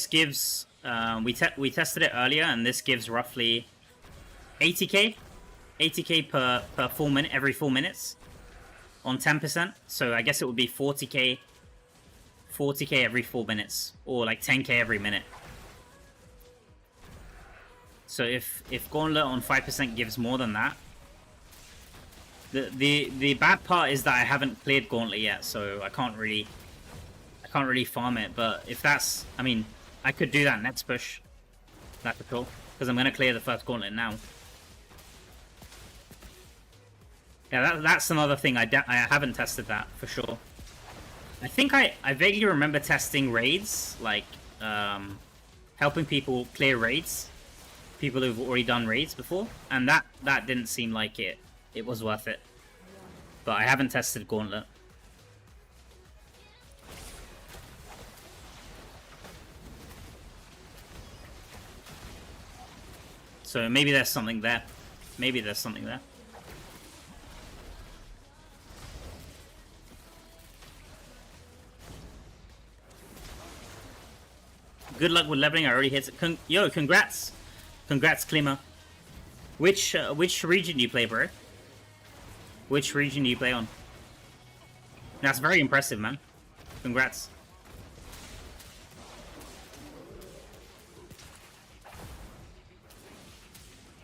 gives We tested it earlier, and this gives roughly 80k, 80k per every 4 minutes on 10%. So I guess it would be 40k every 4 minutes, or like 10k every minute. So if Gauntlet on 5% gives more than that, the bad part is that I haven't cleared Gauntlet yet, so I can't really farm it. But if that's, I mean, I could do that next push. That for sure, because I'm gonna clear the first Gauntlet now. Yeah, that's another thing. I haven't tested that for sure. I think I vaguely remember testing raids, like helping people clear raids, people who've already done raids before, and that didn't seem like it was worth it. But I haven't tested Gauntlet. So maybe there's something there. Maybe there's something there. Good luck with leveling. I already hit it. Yo, congrats. Congrats, Klima. Which region do you play, bro? Which region do you play on? That's very impressive, man. Congrats.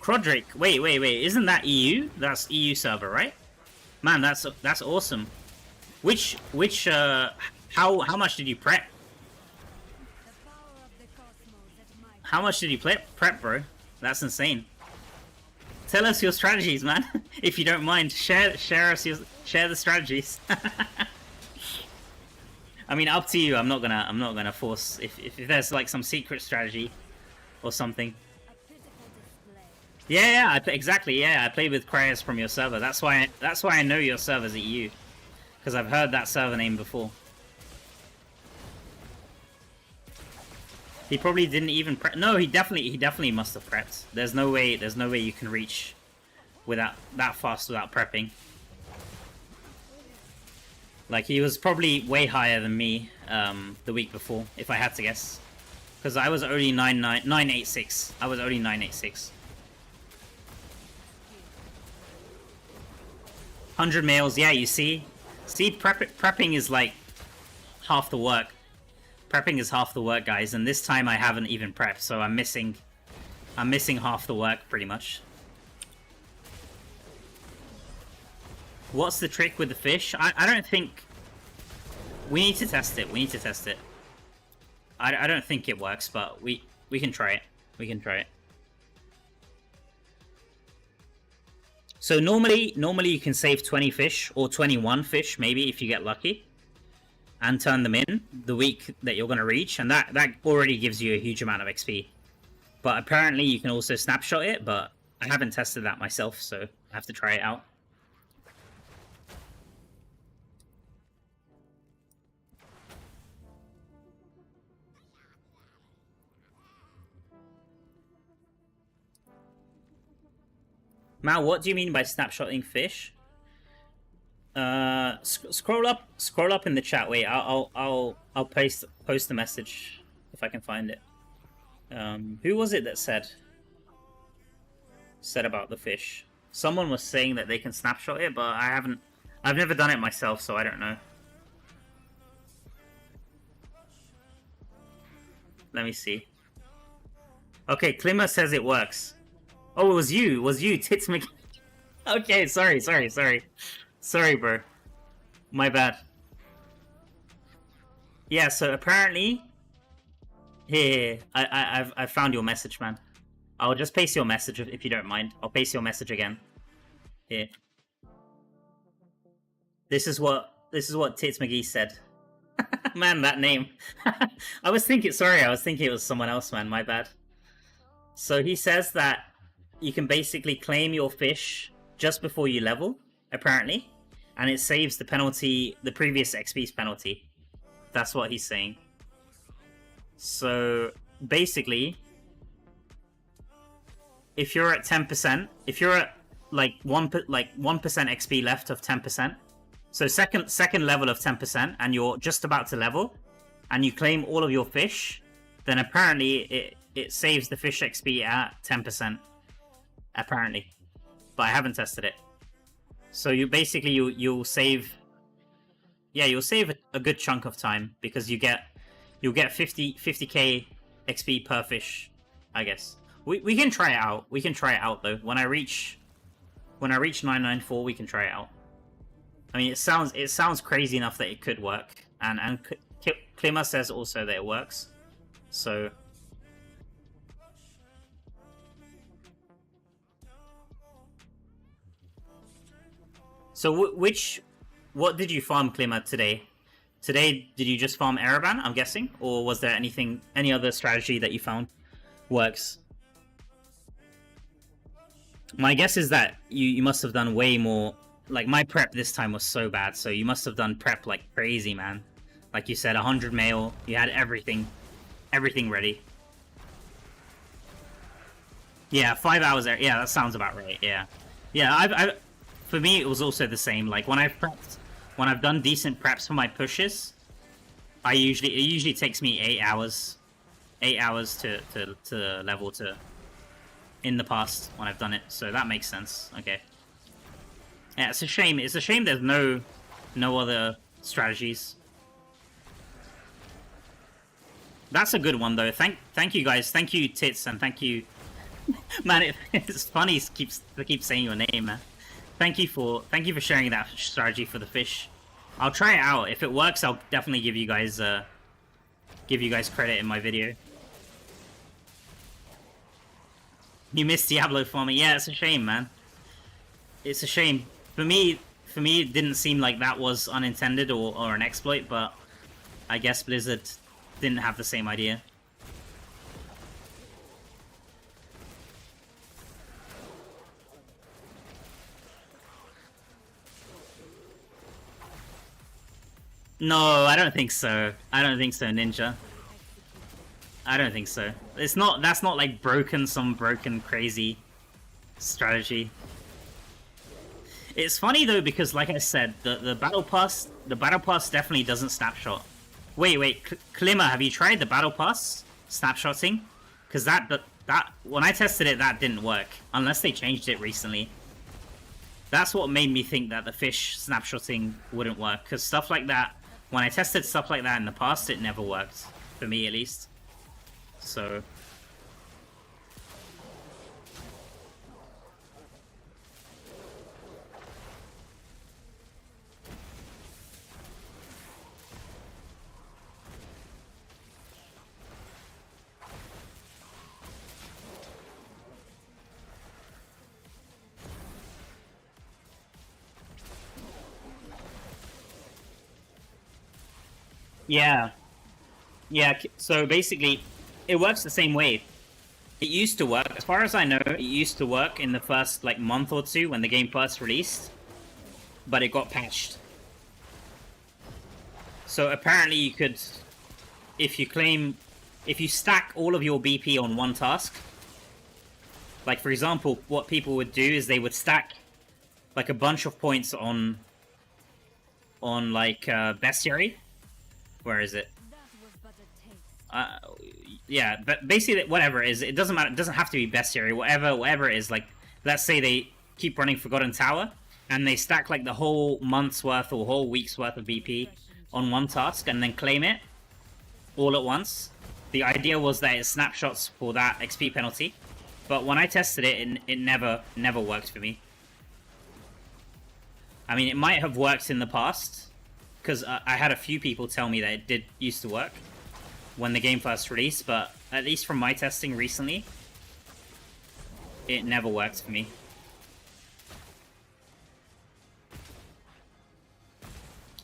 Crodric. Wait. Isn't that EU? That's EU server, right? Man, that's awesome. How much did you prep? How much did you prep, bro? That's insane. Tell us your strategies, man. If you don't mind, share the strategies. I mean, up to you. I'm not gonna force. If there's like some secret strategy or something. Yeah, exactly. Yeah, I played with Kryos from your server. That's why I know your server's at EU, because I've heard that server name before. He probably didn't even prep. No, he definitely must have prepped. There's no way you can reach without that fast without prepping. Like, he was probably way higher than me the week before, if I had to guess, because I was only 986. I was only 986. 100 males, yeah. You see, prepping is like half the work. Prepping is half the work, guys, and this time I haven't even prepped, so I'm missing half the work, pretty much. What's the trick with the fish? I don't think... We need to test it. We need to test it. I don't think it works, but we can try it. We can try it. So normally you can save 20 fish, or 21 fish, maybe, if you get lucky, and turn them in the week that you're going to reach, and that already gives you a huge amount of XP. But apparently you can also snapshot it, but I haven't tested that myself, so I have to try it out. Mal, what do you mean by snapshotting fish? Scroll up in the chat. Wait, I'll post the message if I can find it. Who was it that said about the fish? Someone was saying that they can snapshot it, but I've never done it myself, so I don't know. Let me see. Okay, Klima says it works. Oh, it was you, Tits Mc... Okay, sorry. Sorry, bro. My bad. Yeah, so apparently... Here, I found your message, man. I'll just paste your message if you don't mind. I'll paste your message again. Here. This is what Tits McGee said. Man, that name. I was thinking it was someone else, man. My bad. So he says that you can basically claim your fish just before you level, apparently, and it saves the penalty, the previous XP's penalty. That's what he's saying. So basically, if you're at 10%, if you're at like 1% XP left of 10%, so second level of 10%, and you're just about to level, and you claim all of your fish, then apparently it saves the fish XP at 10%. Apparently, but I haven't tested it. So you basically you'll save. Yeah, you'll save a good chunk of time because you'll get 50k XP per fish, I guess. We can try it out. We can try it out though. When I reach 994, we can try it out. I mean, it sounds crazy enough that it could work, and Klima says also that it works. So what did you farm, Klima, today? Today, did you just farm Araban, I'm guessing? Or was there any other strategy that you found works? My guess is that you must have done way more. Like, my prep this time was so bad, so you must have done prep like crazy, man. Like you said, 100 mail, you had everything ready. Yeah, 5 hours there. Yeah, that sounds about right, yeah. Yeah, for me, it was also the same. Like, when I've done decent preps for my pushes, it usually takes me 8 hours. 8 hours to level to in the past when I've done it, so that makes sense. Okay. Yeah, it's a shame. It's a shame there's no other strategies. That's a good one though. Thank you guys. Thank you Tits, and thank you. Man, it's funny to keep saying your name, man. Thank you for sharing that strategy for the fish. I'll try it out. If it works, I'll definitely give you guys credit in my video. You missed Diablo farming. Yeah, it's a shame, man. It's a shame. For me, it didn't seem like that was unintended or an exploit, but I guess Blizzard didn't have the same idea. No, I don't think so. I don't think so, Ninja. I don't think so. That's not like some broken crazy strategy. It's funny though because, like I said, the battle pass definitely doesn't snapshot. Wait, Klima, have you tried the battle pass snapshotting? Because that when I tested it, that didn't work unless they changed it recently. That's what made me think that the fish snapshotting wouldn't work, because stuff like that, when I tested stuff like that in the past, it never worked for me at least. So. Yeah. Yeah, so basically, it works the same way. It used to work, as far as I know, it used to work in the first, like, month or two when the game first released. But it got patched. So apparently you could, if you stack all of your BP on one task, like, for example, what people would do is they would stack, like, a bunch of points on like, Bestiary. Where is it? Yeah, but basically, whatever it is, it doesn't matter. It doesn't have to be Bestiary. Whatever it is, like, let's say they keep running Forgotten Tower, and they stack like the whole month's worth or whole week's worth of BP on one task, and then claim it all at once. The idea was that it snapshots for that XP penalty, but when I tested it, it never worked for me. I mean, it might have worked in the past, because I had a few people tell me that it did used to work when the game first released, but at least from my testing recently, it never worked for me.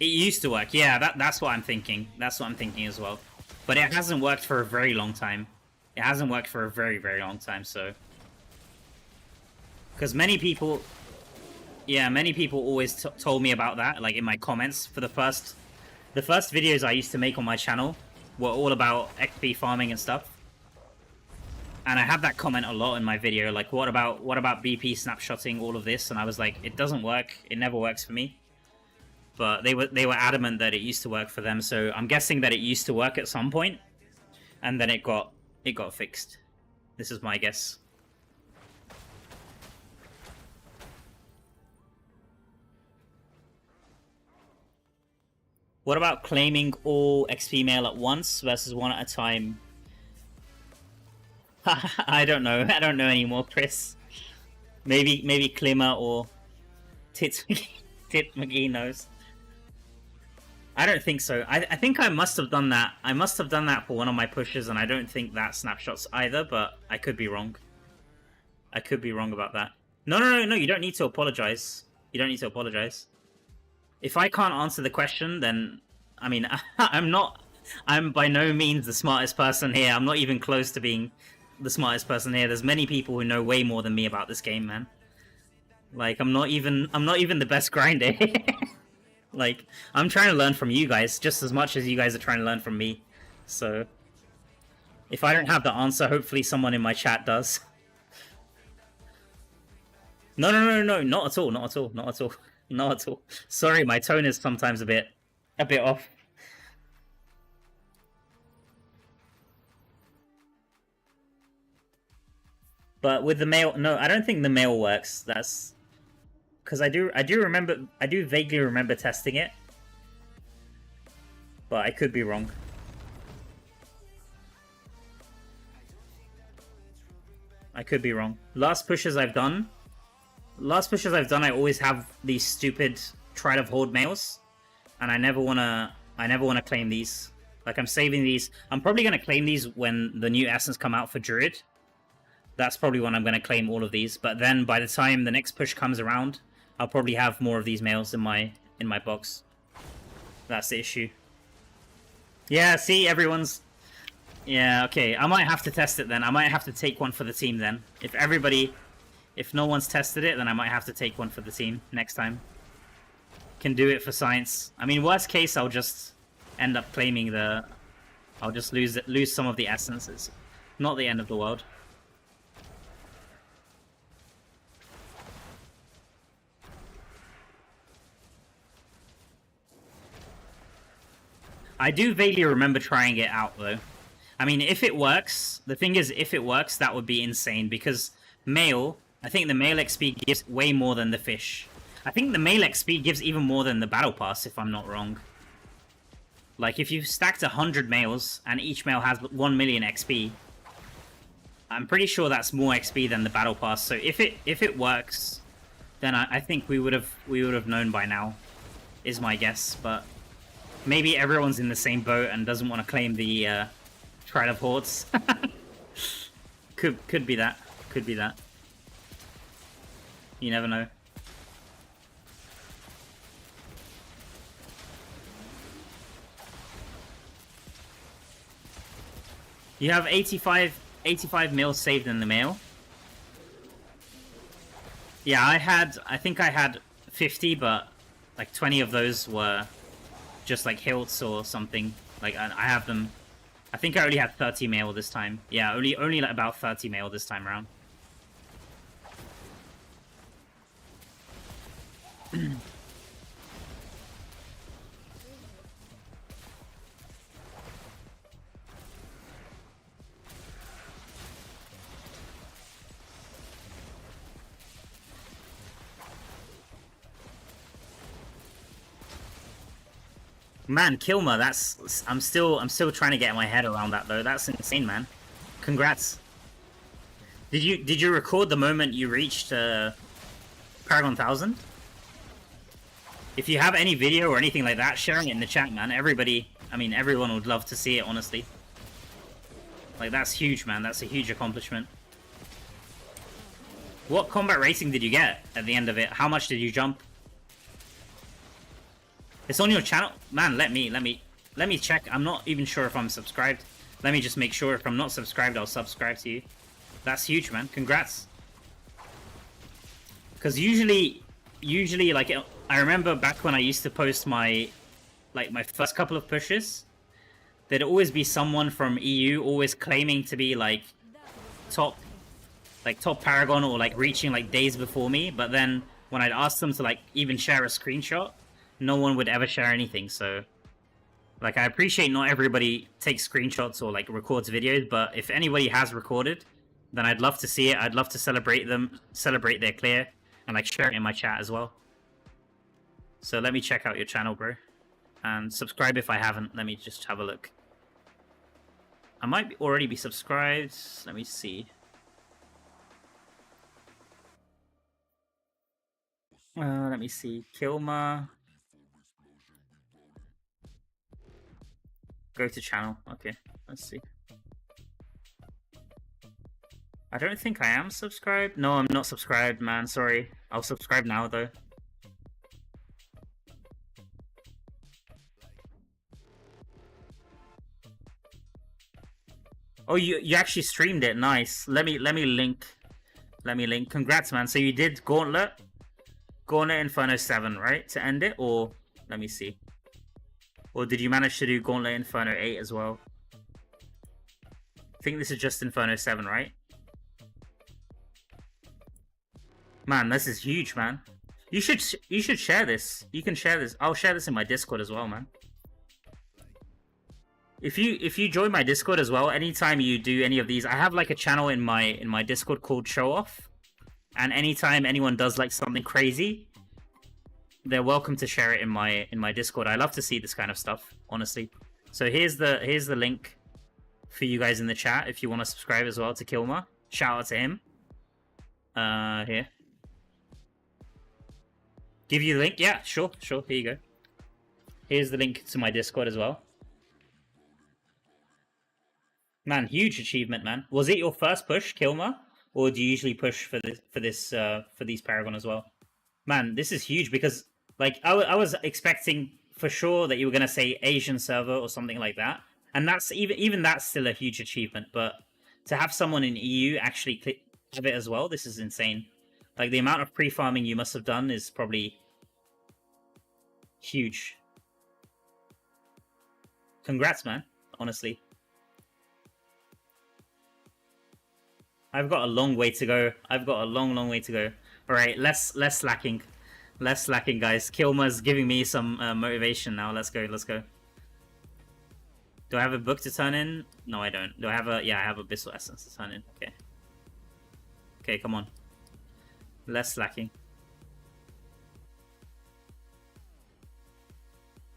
It used to work, yeah, that's what I'm thinking. That's what I'm thinking as well. But it hasn't worked for a very long time. It hasn't worked for a very, very long time, so... Because many people... Yeah, many people always told me about that, like in my comments. For the first videos I used to make on my channel were all about XP farming and stuff. And I had that comment a lot in my video, like, what about BP snapshotting all of this? And I was like, it doesn't work. It never works for me. But they were adamant that it used to work for them, so I'm guessing that it used to work at some point. and then it got fixed. This is my guess. What about claiming all XP mail at once versus one at a time? I don't know. I don't know anymore, Chris. Maybe Klimmer or Tit McGee knows. I don't think so. I think I must have done that. I must have done that for one of my pushes, and I don't think that snapshots either, but I could be wrong. I could be wrong about that. No, you don't need to apologize. You don't need to apologize. If I can't answer the question, then, I mean, I'm by no means the smartest person here. I'm not even close to being the smartest person here. There's many people who know way more than me about this game, man. Like, I'm not even the best grinder. Like, I'm trying to learn from you guys just as much as you guys are trying to learn from me. So, if I don't have the answer, hopefully someone in my chat does. No, not at all, not at all, not at all, not at all. Sorry, my tone is sometimes a bit off. But with the mail, no, I don't think the mail works. That's because I do vaguely remember testing it, but I could be wrong. I could be wrong. Last pushes I've done, I always have these stupid try to hoard mails, and I never wanna claim these. Like, I'm saving these. I'm probably gonna claim these when the new essence come out for Druid. That's probably when I'm gonna claim all of these. But then by the time the next push comes around, I'll probably have more of these mails in my box. That's the issue. Yeah, see, everyone's... Yeah, okay. I might have to test it then. I might have to take one for the team then. If no one's tested it, then I might have to take one for the team next time. Can do it for science. I mean, worst case, I'll just end up claiming the... I'll just lose some of the essences. Not the end of the world. I do vaguely remember trying it out, though. I mean, if it works... The thing is, if it works, that would be insane, because mail... I think the mail XP gives way more than the fish. I think the mail XP gives even more than the battle pass, if I'm not wrong. Like, if you've stacked 100 mails, and each mail has 1 million XP, I'm pretty sure that's more XP than the battle pass. So if it works, then I think we would have known by now, is my guess. But maybe everyone's in the same boat and doesn't want to claim the Trial of Hordes. Could be that. Could be that. You never know. You have 85 mil saved in the mail. Yeah, I think I had 50, but like 20 of those were just like hilts or something. Like I have them. I think I only had 30 mail this time. Yeah, only like about 30 mail this time around. Man, Kilmer, that's... I'm still trying to get my head around that, though. That's insane, man. Congrats. Did you record the moment you reached Paragon 1000? If you have any video or anything like that, sharing it in the chat, man. Everybody, I mean, everyone would love to see it, honestly. Like, that's huge, man. That's a huge accomplishment. What combat rating did you get at the end of it? How much did you jump? It's on your channel? Man, let me check. I'm not even sure if I'm subscribed. Let me just make sure. If I'm not subscribed, I'll subscribe to you. That's huge, man. Congrats. Because usually, like, I remember back when I used to post my first couple of pushes, there'd always be someone from EU always claiming to be, like, top Paragon or, like, reaching, like, days before me. But then when I'd ask them to, like, even share a screenshot, no one would ever share anything, so Like, I appreciate not everybody takes screenshots or like records videos, but if anybody has recorded, then I'd love to see it. I'd love to celebrate them, celebrate their clear, and like share it in my chat as well. So let me check out your channel, bro, and subscribe if I haven't. Let me just have a look. I might already be subscribed. Let me see. Let me see. Kilma. Go to channel. Okay, let's see. I don't think I am subscribed. No, I'm not subscribed, man. Sorry. I'll subscribe now, though. Oh, you actually streamed it. Nice. Let me link. Let me link. Congrats, man. So you did Gauntlet Inferno 7, right? To end it? Or let me see. Or did you manage to do Gauntlet Inferno 8 as well? I think this is just Inferno 7, right? Man, this is huge, man. You should share this. You can share this. I'll share this in my Discord as well, man. If you join my Discord as well, anytime you do any of these, I have like a channel in my Discord called Show Off, and anytime anyone does like something crazy, they're welcome to share it in my Discord. I love to see this kind of stuff, honestly. So here's the link for you guys in the chat if you want to subscribe as well to Kilma. Shout out to him. Here. Give you the link? Yeah, sure. Here you go. Here's the link to my Discord as well. Man, huge achievement, man. Was it your first push, Kilma, or do you usually push for these Paragon as well? Man, this is huge because like I was expecting for sure that you were gonna say Asian server or something like that, and that's even that's still a huge achievement. But to have someone in EU actually have it as well, this is insane. Like the amount of pre-farming you must have done is probably huge. Congrats, man. Honestly. I've got a long way to go. I've got a long way to go. All right, less slacking, guys. Kilma's giving me some motivation now. Let's go. Do I have a book to turn in? No, I don't. Do I have a? Yeah, I have a Abyssal Essence to turn in. Okay. Okay, come on. Less slacking.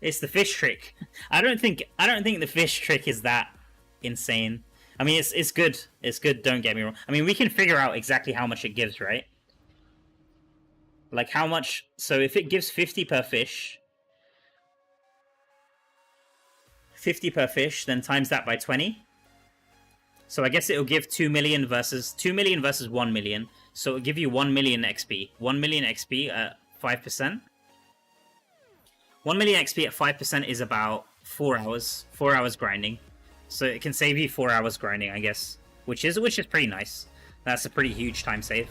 It's the fish trick. I don't think the fish trick is that insane. I mean, it's good. It's good, don't get me wrong. I mean, we can figure out exactly how much it gives, right? Like, how much... So, if it gives 50 per fish... 50 per fish, then times that by 20. So, I guess it'll give 2 million versus 1 million. So, it'll give you 1 million XP. 1 million XP at 5%. 1 million XP at 5% is about 4 hours. 4 hours grinding. So it can save you 4 hours grinding, I guess, which is pretty nice. That's a pretty huge time save.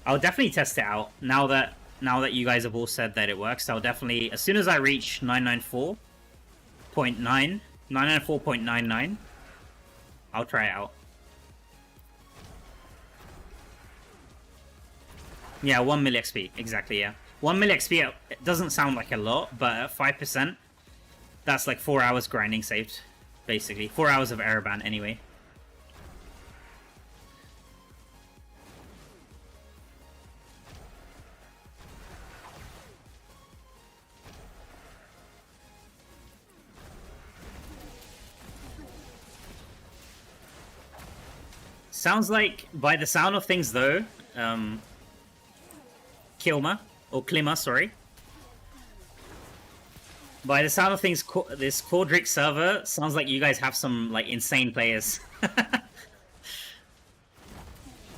I'll definitely test it out now that you guys have all said that it works. I'll definitely, as soon as I reach 994.99, I'll try it out. Yeah, 1 mil XP, exactly. Yeah, 1 mil XP. It doesn't sound like a lot, but at 5%. That's like 4 hours grinding saved, basically. 4 hours of Araban, anyway. Sounds like, by the sound of things though, Klima, sorry. By the sound of things, this Cordric server sounds like you guys have some like insane players.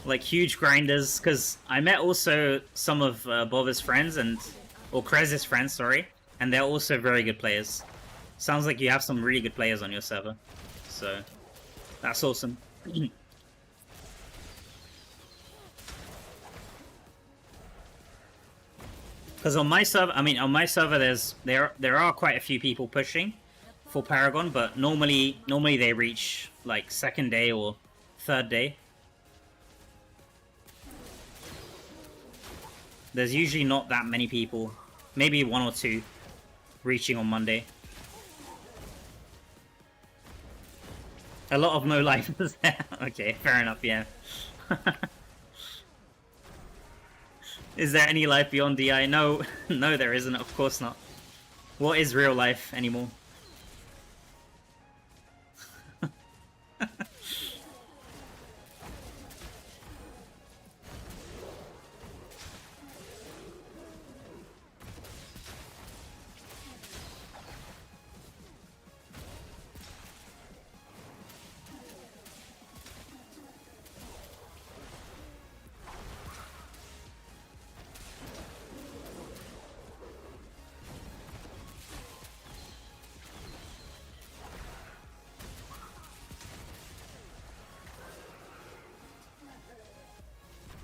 Like huge grinders, because I met also some of Bova's friends or Krez's friends, sorry, and they're also very good players. Sounds like you have some really good players on your server, so that's awesome. Because on my server, there are quite a few people pushing for Paragon, but normally they reach like second day or third day. There's usually not that many people, maybe 1 or 2. reaching on Monday. A lot of no life is there. Okay, fair enough, yeah. Is there any life beyond DI? No, no there isn't, of course not. What is real life anymore?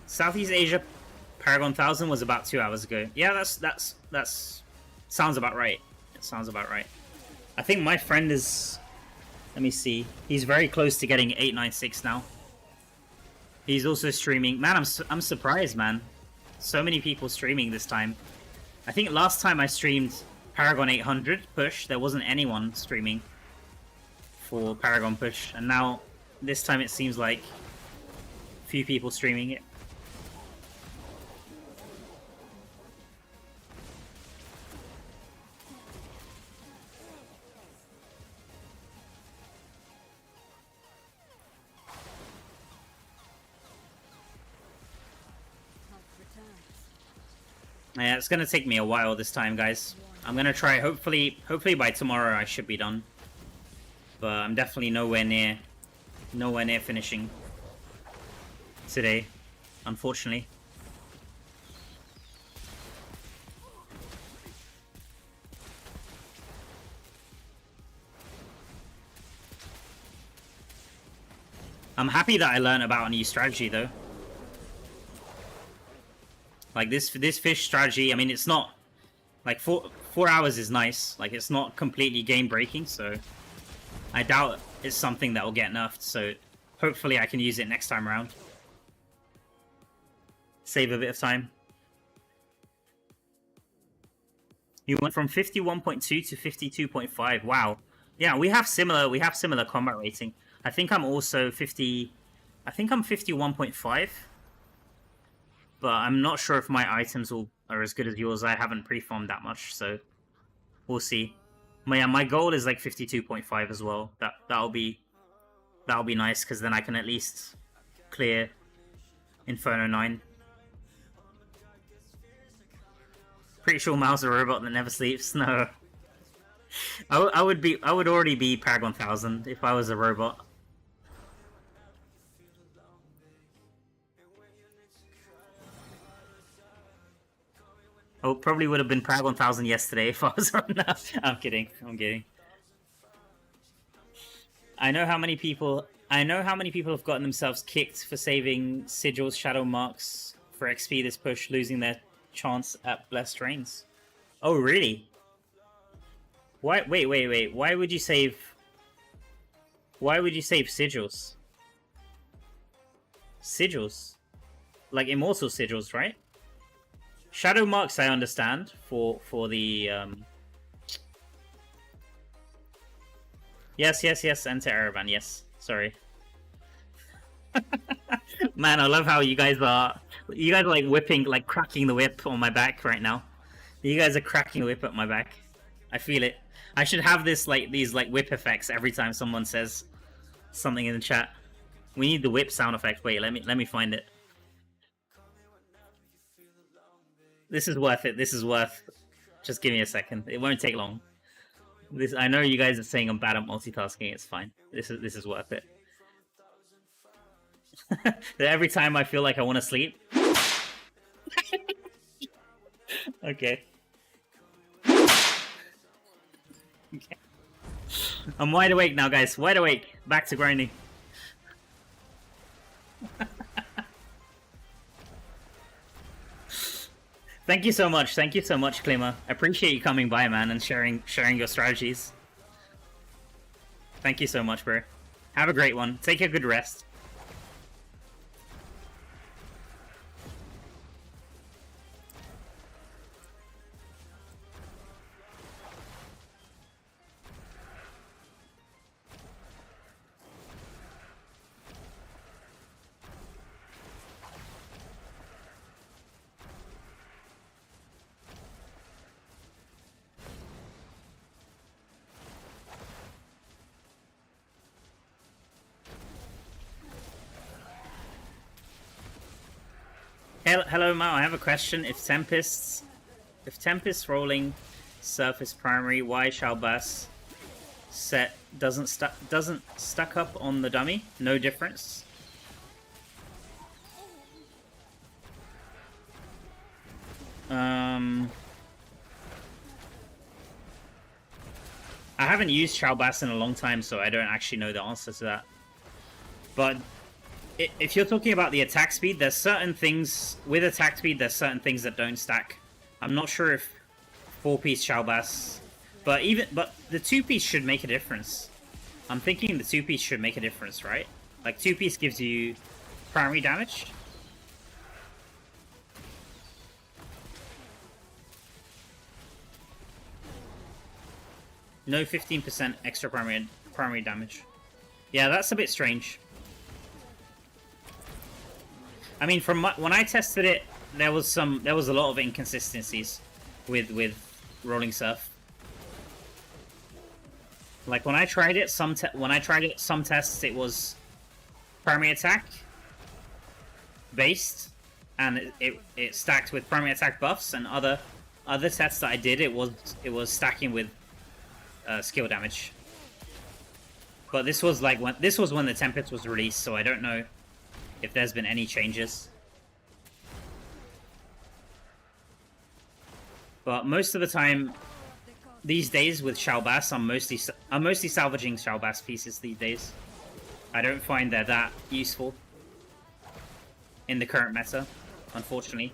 Southeast Asia Paragon 1000 was about 2 hours ago. Yeah, that's sounds about right. It sounds about right. I think my friend is, let me see. He's very close to getting 896 now. He's also streaming. Man, I'm surprised, man. So many people streaming this time. I think last time I streamed Paragon 800 push, there wasn't anyone streaming for Paragon push, and now this time it seems like few people streaming it. Yeah, it's gonna take me a while this time, guys. I'm gonna try. Hopefully by tomorrow I should be done. But I'm definitely nowhere near finishing today, unfortunately. I'm happy that I learned about a new strategy, though. Like this fish strategy, I mean, it's not like 4 hours is nice. Like, it's not completely game breaking, so I doubt it's something that will get nerfed. So hopefully I can use it next time around. Save a bit of time. You went from 51.2 to 52.5. Wow. Yeah, we have similar combat rating. I think I'm also 50. I think I'm 51.5. But I'm not sure if my items are as good as yours. I haven't pre-farmed that much, so we'll see. But yeah, my goal is like 52.5 as well. That'll be nice, because then I can at least clear Inferno 9. Pretty sure Mal's a robot that never sleeps. No, I would already be Paragon 1000 if I was a robot. Oh, probably would have been Paragon 1000 yesterday if I was on that. I'm kidding. I'm kidding. I know how many people have gotten themselves kicked for saving sigils, shadow marks for XP this push, losing their chance at blessed reigns. Oh, really? Why? Wait. Why would you save sigils? Sigils, like immortal sigils, right? Shadow marks, I understand, for the Yes, enter Araban, yes. Sorry. Man, I love how you guys are like whipping, like cracking the whip on my back right now. You guys are cracking the whip at my back. I feel it. I should have this these whip effects every time someone says something in the chat. We need the whip sound effect. Wait, let me find it. This is worth it. This is worth. Just give me a second. It won't take long. I know you guys are saying I'm bad at multitasking. It's fine. This is worth it. Every time I feel like I want to sleep. Okay. Okay. I'm wide awake now, guys. Wide awake. Back to grinding. Thank you so much. Thank you so much, Klima. I appreciate you coming by, man, and sharing your strategies. Thank you so much, bro. Have a great one. Take a good rest. Hello, Mao. I have a question. If Tempest's rolling surface primary, why Shalbas set doesn't stuck up on the dummy? No difference. I haven't used Shalbas in a long time, so I don't actually know the answer to that. But if you're talking about the attack speed, there's certain things with attack speed. There's certain things that don't stack. I'm not sure if 4-piece Shalbas, but the 2-piece should make a difference. I'm thinking the 2-piece should make a difference, right? Like 2-piece gives you primary damage. No 15% extra primary damage. Yeah, that's a bit strange. I mean, from when I tested it, there was a lot of inconsistencies with rolling surf. Like when I tried it, some tests it was primary attack based, and it stacked with primary attack buffs, and other tests that I did, it was stacking with skill damage. But this was when the Tempest was released, so I don't know if there's been any changes. But most of the time these days with Shalbas, I'm mostly salvaging Shalbas pieces these days. I don't find they're that useful in the current meta, unfortunately.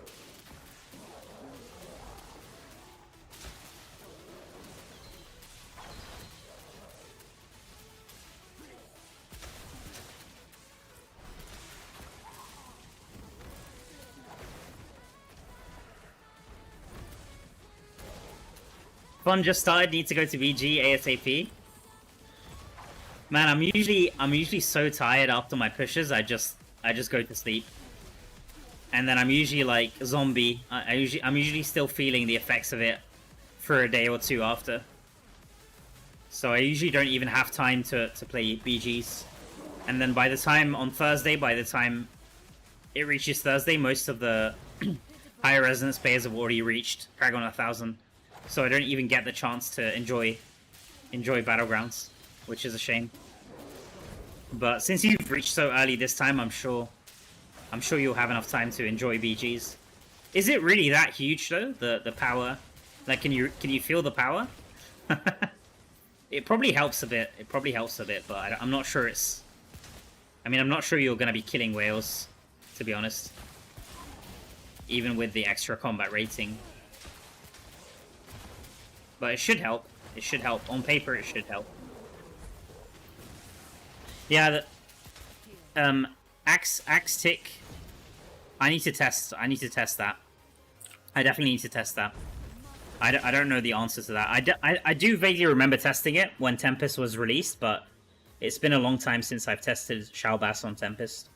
Fun just started. Need to go to VG ASAP. Man, I'm usually so tired after my pushes. I just go to sleep, and then I'm usually like zombie. I'm usually still feeling the effects of it for a day or two after. So I usually don't even have time to play BGs. And then by the time on Thursday, by the time it reaches Thursday, most of the higher resonance players have already reached Paragon 1000. So I don't even get the chance to enjoy Battlegrounds, which is a shame. But since you've reached so early this time, I'm sure you'll have enough time to enjoy BGs. Is it really that huge though? The power, like can you feel the power? It probably helps a bit. But I'm not sure it's. I mean, I'm not sure you're gonna be killing whales, to be honest. Even with the extra combat rating. But it should help. It should help. On paper, it should help. Yeah, the axe tick. I need to test that. I definitely need to test that. I don't know the answer to that. I do vaguely remember testing it when Tempest was released, but it's been a long time since I've tested Shalbas on Tempest.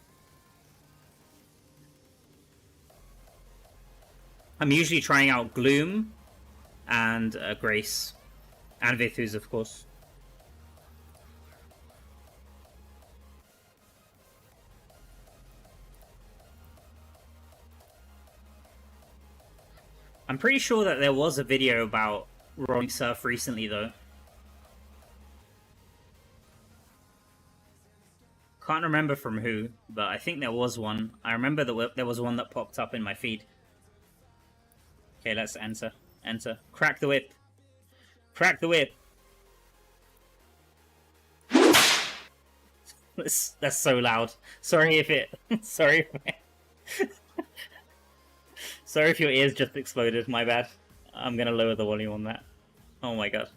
I'm usually trying out Gloom and Grace, and Vithus, of course. I'm pretty sure that there was a video about rolling surf recently, though. Can't remember from who, but I think there was one. I remember that there was one that popped up in my feed. Okay, let's enter. Enter. Crack the whip. Crack the whip. That's so loud. Sorry if it... Sorry if your ears just exploded. My bad. I'm gonna lower the volume on that. Oh my god.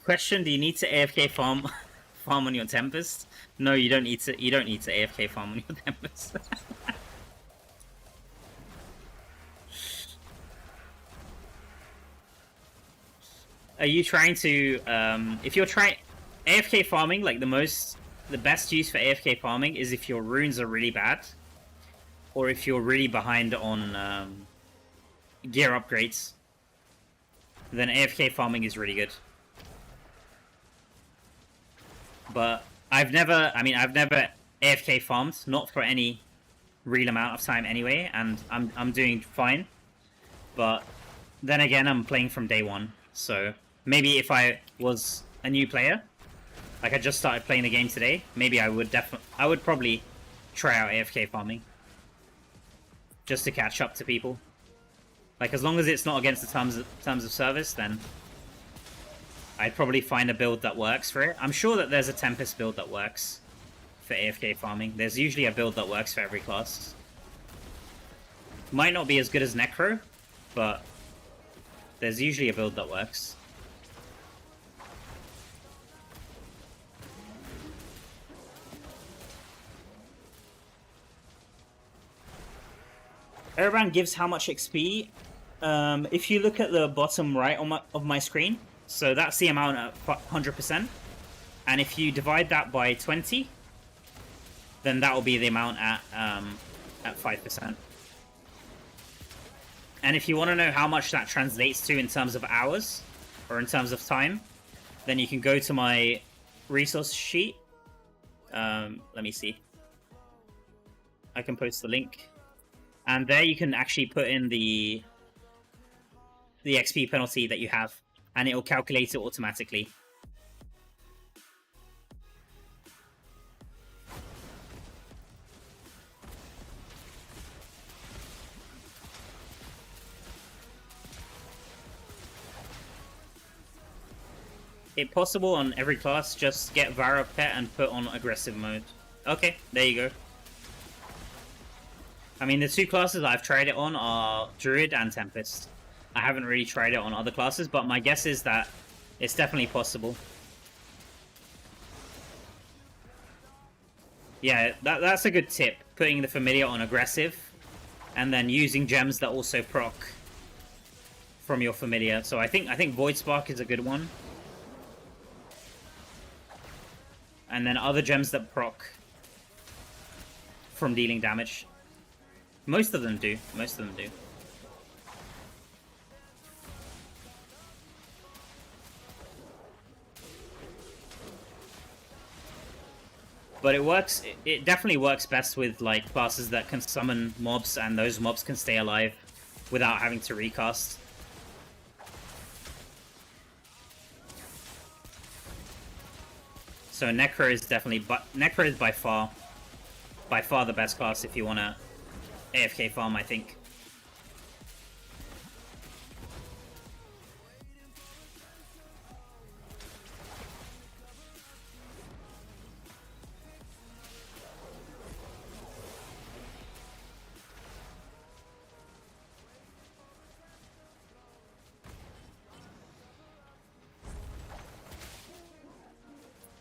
Question, do you need to AFK farm on your Tempest? No, you don't need to AFK farm on your Tempest. Are you trying to if you're trying AFK farming, like the best use for AFK farming is if your runes are really bad, or if you're really behind on gear upgrades, then AFK farming is really good. But I've never AFK farmed, not for any real amount of time anyway, and I'm doing fine. But then again, I'm playing from day one, so maybe if I was a new player, like I just started playing the game today, maybe I would probably try out AFK farming just to catch up to people. Like, as long as it's not against the terms of service, then I'd probably find a build that works for it. I'm sure that there's a Tempest build that works for AFK farming. There's usually a build that works for every class. Might not be as good as Necro, but there's usually a build that works. Araban gives how much XP? If you look at the bottom right of my screen, so that's the amount at 100%. And if you divide that by 20, then that will be the amount at 5%. And if you want to know how much that translates to in terms of hours, or in terms of time, then you can go to my resource sheet. Let me see. I can post the link. And there you can actually put in the XP penalty that you have, and it will calculate it automatically. If possible on every class, just get Vara Pet and put on aggressive mode. Okay, there you go. I mean, the two classes I've tried it on are Druid and Tempest. I haven't really tried it on other classes, but my guess is that it's definitely possible. Yeah, that's a good tip. Putting the Familiar on aggressive, and then using gems that also proc from your Familiar. So I think Void Spark is a good one. And then other gems that proc from dealing damage. Most of them do. Most of them do. But it works. It definitely works best with like classes that can summon mobs, and those mobs can stay alive without having to recast. So Necro is definitely, Necro is by far the best class if you want to AFK farm, I think.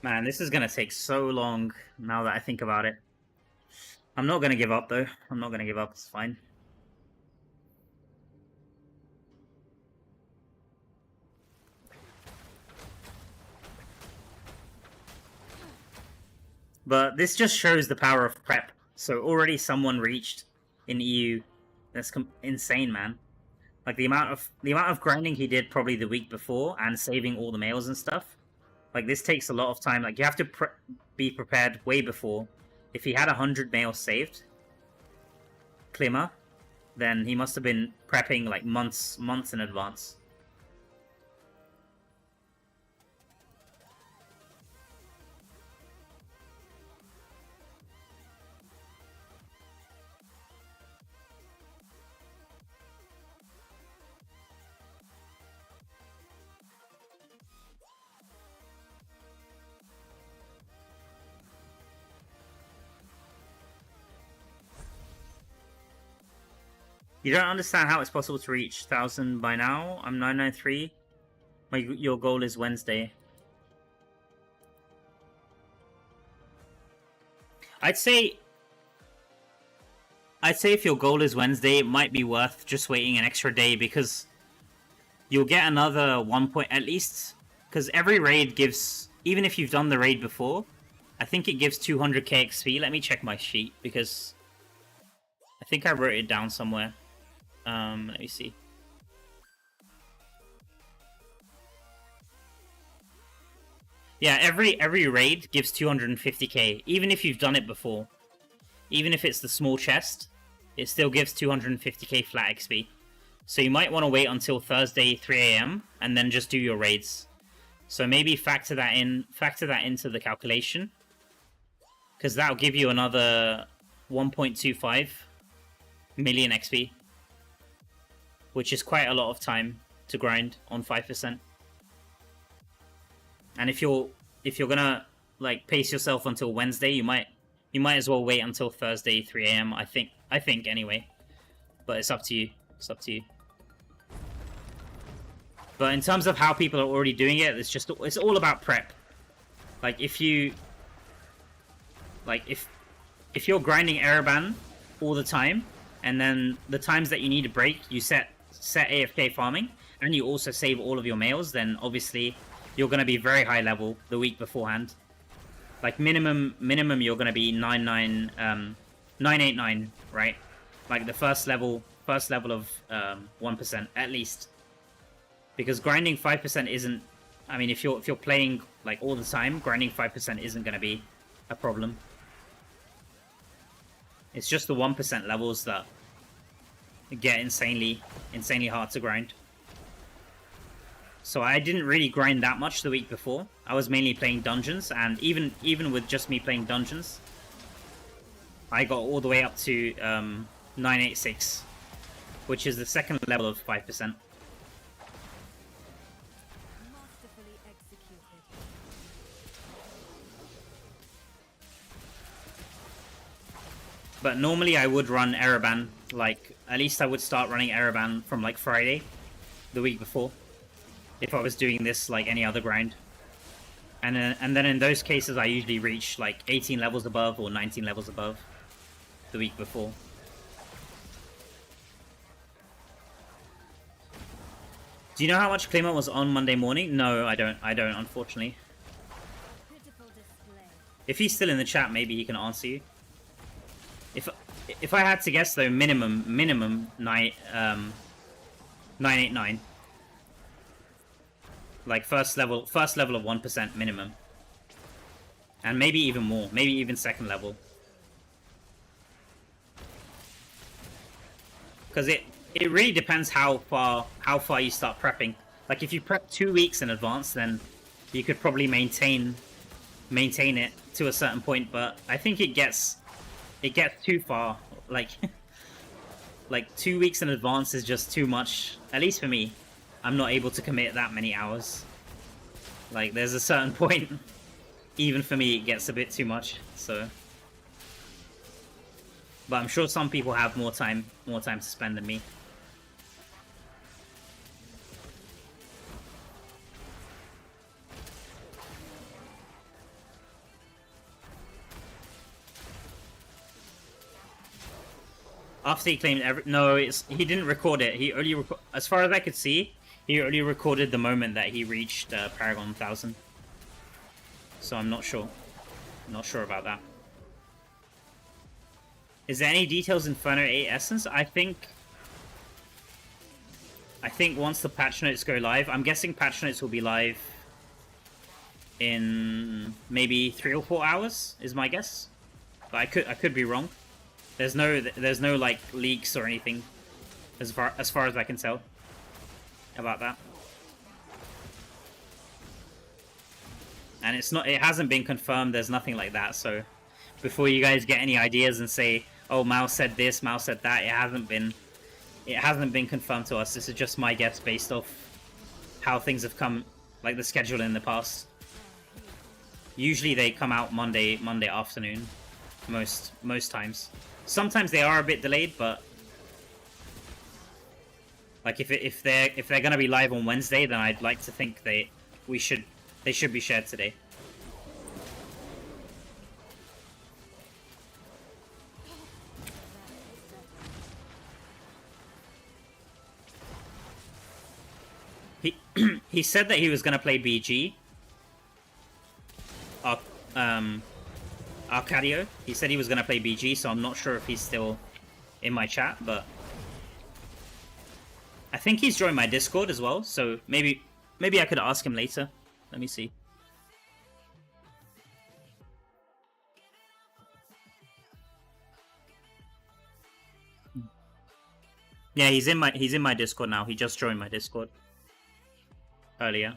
Man, this is gonna take so long now that I think about it. I'm not gonna give up though. I'm not gonna give up, it's fine. But this just shows the power of prep. So already someone reached in EU. That's insane, man. Like the amount of grinding he did probably the week before and saving all the mails and stuff. Like this takes a lot of time. Like you have to be prepared way before. If he had 100 mails saved, Klimmer, then he must have been prepping like months in advance. You don't understand how it's possible to reach 1,000 by now. I'm 993. Your goal is Wednesday. I'd say if your goal is Wednesday, it might be worth just waiting an extra day because you'll get another 1 point at least. Because every raid gives, even if you've done the raid before, I think it gives 200k XP. Let me check my sheet because I think I wrote it down somewhere. Let me see. Yeah, every raid gives 250k, even if you've done it before. Even if it's the small chest, it still gives 250k flat XP. So you might want to wait until Thursday 3 AM and then just do your raids. So maybe factor that into the calculation, because that'll give you another 1.25 million XP, which is quite a lot of time to grind on 5%. And if you're gonna like pace yourself until Wednesday, you might as well wait until Thursday 3 AM. I think anyway, but it's up to you. It's up to you. But in terms of how people are already doing it, it's all about prep. Like if you're grinding Araban all the time, and then the times that you need a break, you set AFK farming, and you also save all of your mails, then obviously you're going to be very high level the week beforehand. Like minimum you're going to be 989, right? Like the first level of 1% at least. Because grinding 5% isn't, I mean, if you're playing like all the time, grinding 5% isn't going to be a problem. It's just the 1% levels that get insanely hard to grind. So I didn't really grind that much the week before. I was mainly playing dungeons, and even with just me playing dungeons, I got all the way up to 986, which is the second level of 5%. But normally I would run Araban, like, at least I would start running Araban from, like, Friday, the week before, if I was doing this like any other grind. And then in those cases I usually reach, like, 18 levels above or 19 levels above the week before. Do you know how much Claymont was on Monday morning? No, I don't, unfortunately. If he's still in the chat, maybe he can answer you. If I had to guess though, minimum 989. Like first level of 1% minimum. And maybe even more, maybe even second level. Because it really depends how far you start prepping. Like if you prep 2 weeks in advance, then you could probably maintain it to a certain point, but I think it gets too far. Like 2 weeks in advance is just too much. At least for me, I'm not able to commit that many hours. Like there's a certain point, even for me, it gets a bit too much. So, but I'm sure some people have more time to spend than me. After he claimed he didn't record it. He only as far as I could see, he only recorded the moment that he reached Paragon 1000. So I'm not sure. Not sure about that. Is there any details in Inferno 8 Essence? I think once the patch notes go live, I'm guessing patch notes will be live in maybe 3 or 4 hours, is my guess. But I could be wrong. There's no like leaks or anything as far as I can tell about that. And it hasn't been confirmed, there's nothing like that, so before you guys get any ideas and say, oh, Mal said this, Mal said that, it hasn't been confirmed to us. This is just my guess based off how things have come, like the schedule in the past. Usually they come out Monday afternoon, most times. Sometimes they are a bit delayed, but like if they're gonna be live on Wednesday, then I'd like to think they should be shared today. He said that he was gonna play BG. Arcadio. He said he was going to play BG, so I'm not sure if he's still in my chat, but I think he's joined my Discord as well, so maybe I could ask him later. Let me see. Yeah, he's in my Discord now. He just joined my Discord earlier.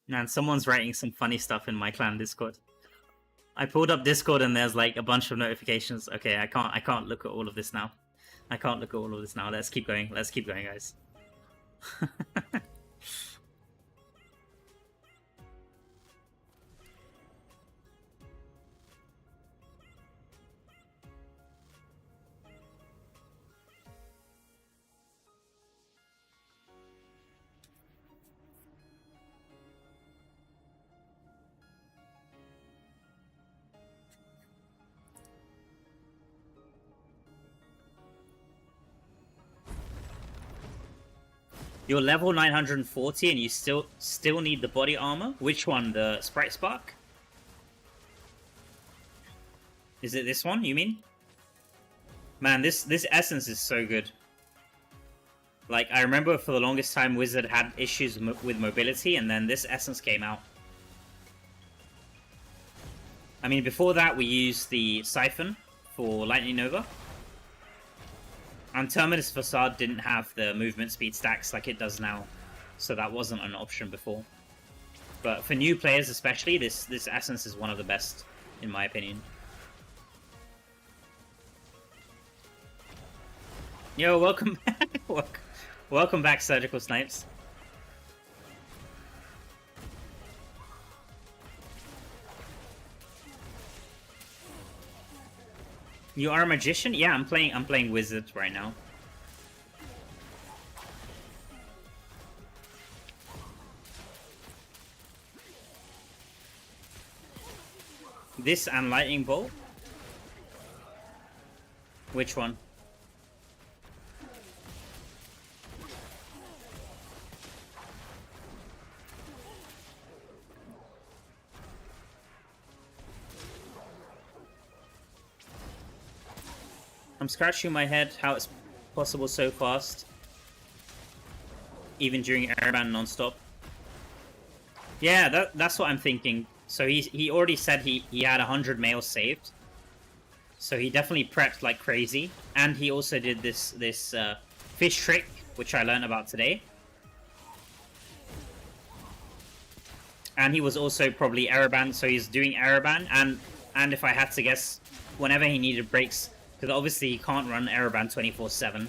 Man, someone's writing some funny stuff in my clan Discord. I pulled up Discord and there's like a bunch of notifications. Okay, I can't look at all of this now. I can't look at all of this now. Let's keep going. Let's keep going, guys. You're level 940 and you still need the body armor? Which one? The Sprite Spark? Is it this one, you mean? Man, this essence is so good. Like, I remember for the longest time Wizard had issues with mobility, and then this essence came out. I mean, before that we used the Siphon for Lightning Nova. And Terminus Facade didn't have the movement speed stacks like it does now, so that wasn't an option before. But for new players especially, this essence is one of the best, in my opinion. Yo, welcome back! Welcome back, Surgical Snipes. You are a magician? Yeah, I'm playing wizard right now. This and lightning bolt? Which one? I'm scratching my head how it's possible so fast, even during Araban non-stop. Yeah, that's what I'm thinking. So he already said he had 100 mails saved, so he definitely prepped like crazy, and he also did this fish trick, which I learned about today. And he was also probably Araban, so he's doing Araban, and if I had to guess, whenever he needed breaks. Because obviously he can't run Araban 24/7.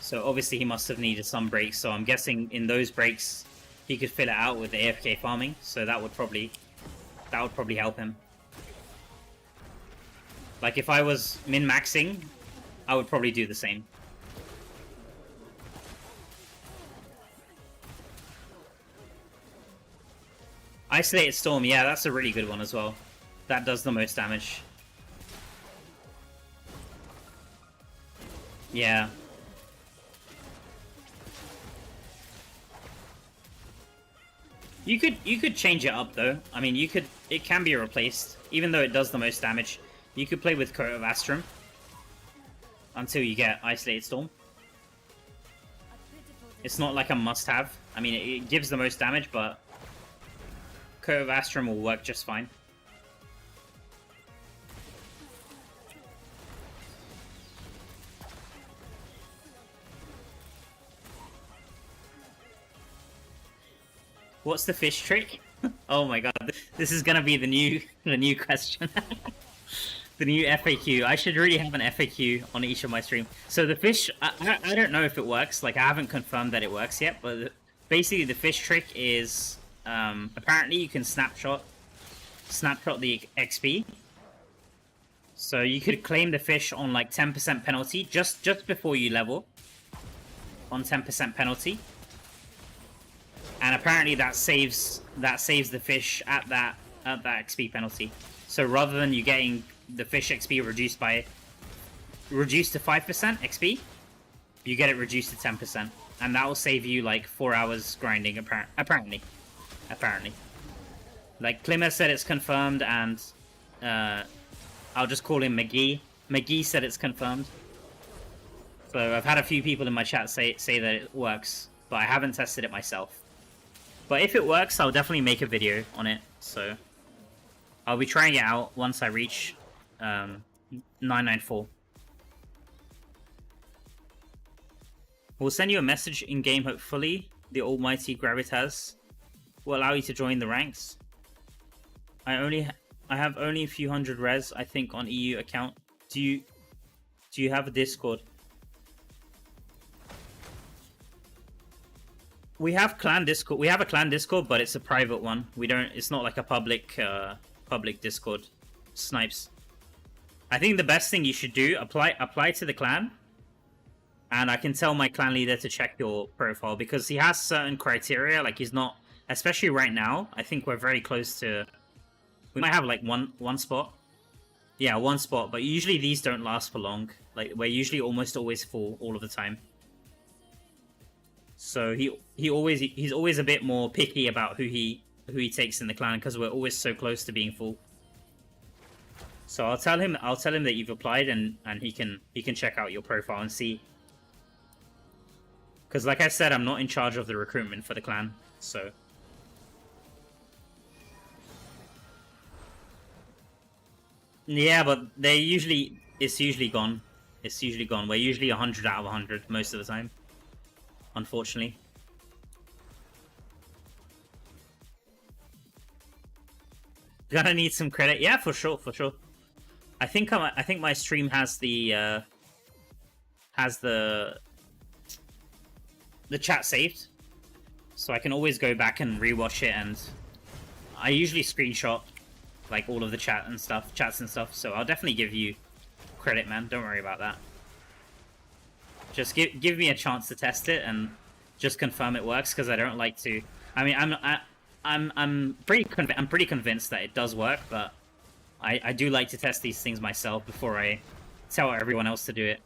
So obviously he must have needed some breaks. So I'm guessing in those breaks he could fill it out with the AFK farming. So that would probably help him. Like if I was min-maxing, I would probably do the same. Isolated Storm, yeah, that's a really good one as well. That does the most damage. Yeah. You could change it up though. I mean, it can be replaced, even though it does the most damage. You could play with Coat of Astrum until you get Isolated Storm. It's not like a must-have. I mean, it gives the most damage, but Coat of Astrum will work just fine. What's the fish trick? Oh my god, this is gonna be the new question. The new FAQ. I should really have an FAQ on each of my streams. So the fish, I don't know if it works. Like I haven't confirmed that it works yet, but basically the fish trick is apparently you can snapshot the XP. So you could claim the fish on like 10% penalty just before you level. On 10% penalty. And apparently that saves the fish at that XP penalty. So rather than you getting the fish XP reduced to 5% XP, you get it reduced to 10%, and that will save you like 4 hours grinding. Apparently, like Klimmer said it's confirmed, and I'll just call him McGee. McGee said it's confirmed. So I've had a few people in my chat say that it works, but I haven't tested it myself. But if it works, I'll definitely make a video on it. So I'll be trying it out once I reach 994. We'll send you a message in game. Hopefully, the almighty Gravitas will allow you to join the ranks. I have only a few hundred res, I think, on EU account. Do you have a Discord? We have clan Discord. We have a clan Discord, but it's a private one. We don't. It's not like a public Discord. Snipes. I think the best thing you should do, apply to the clan, and I can tell my clan leader to check your profile because he has certain criteria. Like he's not, especially right now. I think we're very close to. We might have like one spot. Yeah, one spot. But usually these don't last for long. Like we're usually almost always full all of the time. So he's always a bit more picky about who he takes in the clan because we're always so close to being full. So I'll tell him that you've applied and he can check out your profile and see. Because like I said, I'm not in charge of the recruitment for the clan, so. Yeah, but it's usually gone. It's usually gone. We're usually 100 out of 100 most of the time. Unfortunately. Gonna need some credit. Yeah, for sure, for sure. I think my stream has the chat saved, so I can always go back and rewatch it. And I usually screenshot like all of the chats and stuff. So I'll definitely give you credit, man. Don't worry about that. Just give me a chance to test it and just confirm it works, because I don't like to. I mean, I'm pretty convinced that it does work, but I do like to test these things myself before I tell everyone else to do it.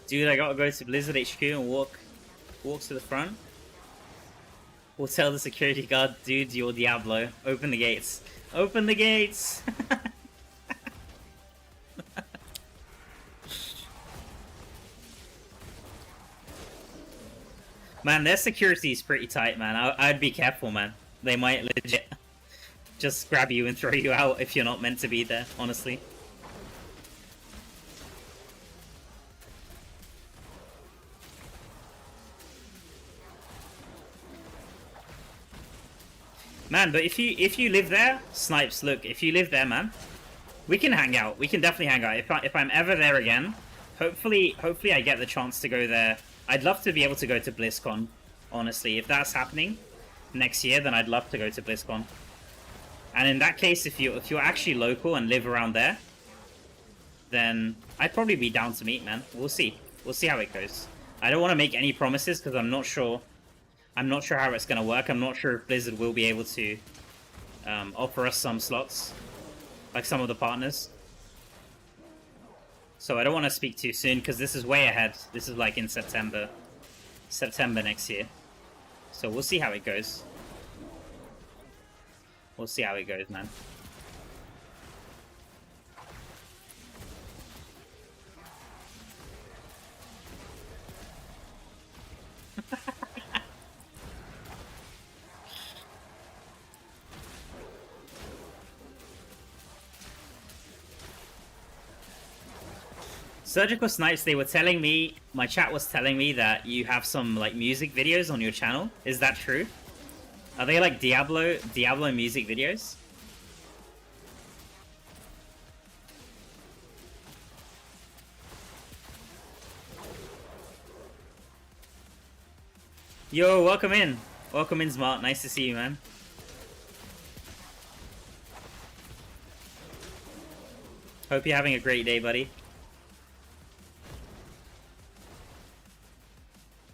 Dude, I gotta go to Blizzard HQ and walk to the front. We'll tell the security guard, dude, you're Diablo. Open the gates. Open the gates! Man, their security is pretty tight, man. I'd be careful, man. They might legit just grab you and throw you out if you're not meant to be there, honestly. Man, but if you live there, Snipes, look, if you live there, man, we can hang out. We can definitely hang out. If I'm ever there again, hopefully I get the chance to go there. I'd love to be able to go to BlizzCon, honestly. If that's happening next year, then I'd love to go to BlizzCon. And in that case, if you're actually local and live around there, then I'd probably be down to meet, man. We'll see. We'll see how it goes. I don't want to make any promises because I'm not sure. I'm not sure how it's going to work. I'm not sure if Blizzard will be able to offer us some slots, like some of the partners. So I don't want to speak too soon, because this is way ahead. This is like in September next year. So we'll see how it goes. We'll see how it goes, man. Surgical Snipes, they were telling me, my chat was telling me that you have some like music videos on your channel. Is that true? Are they like Diablo music videos? Yo, welcome in. Welcome in, Smart. Nice to see you, man. Hope you're having a great day, buddy.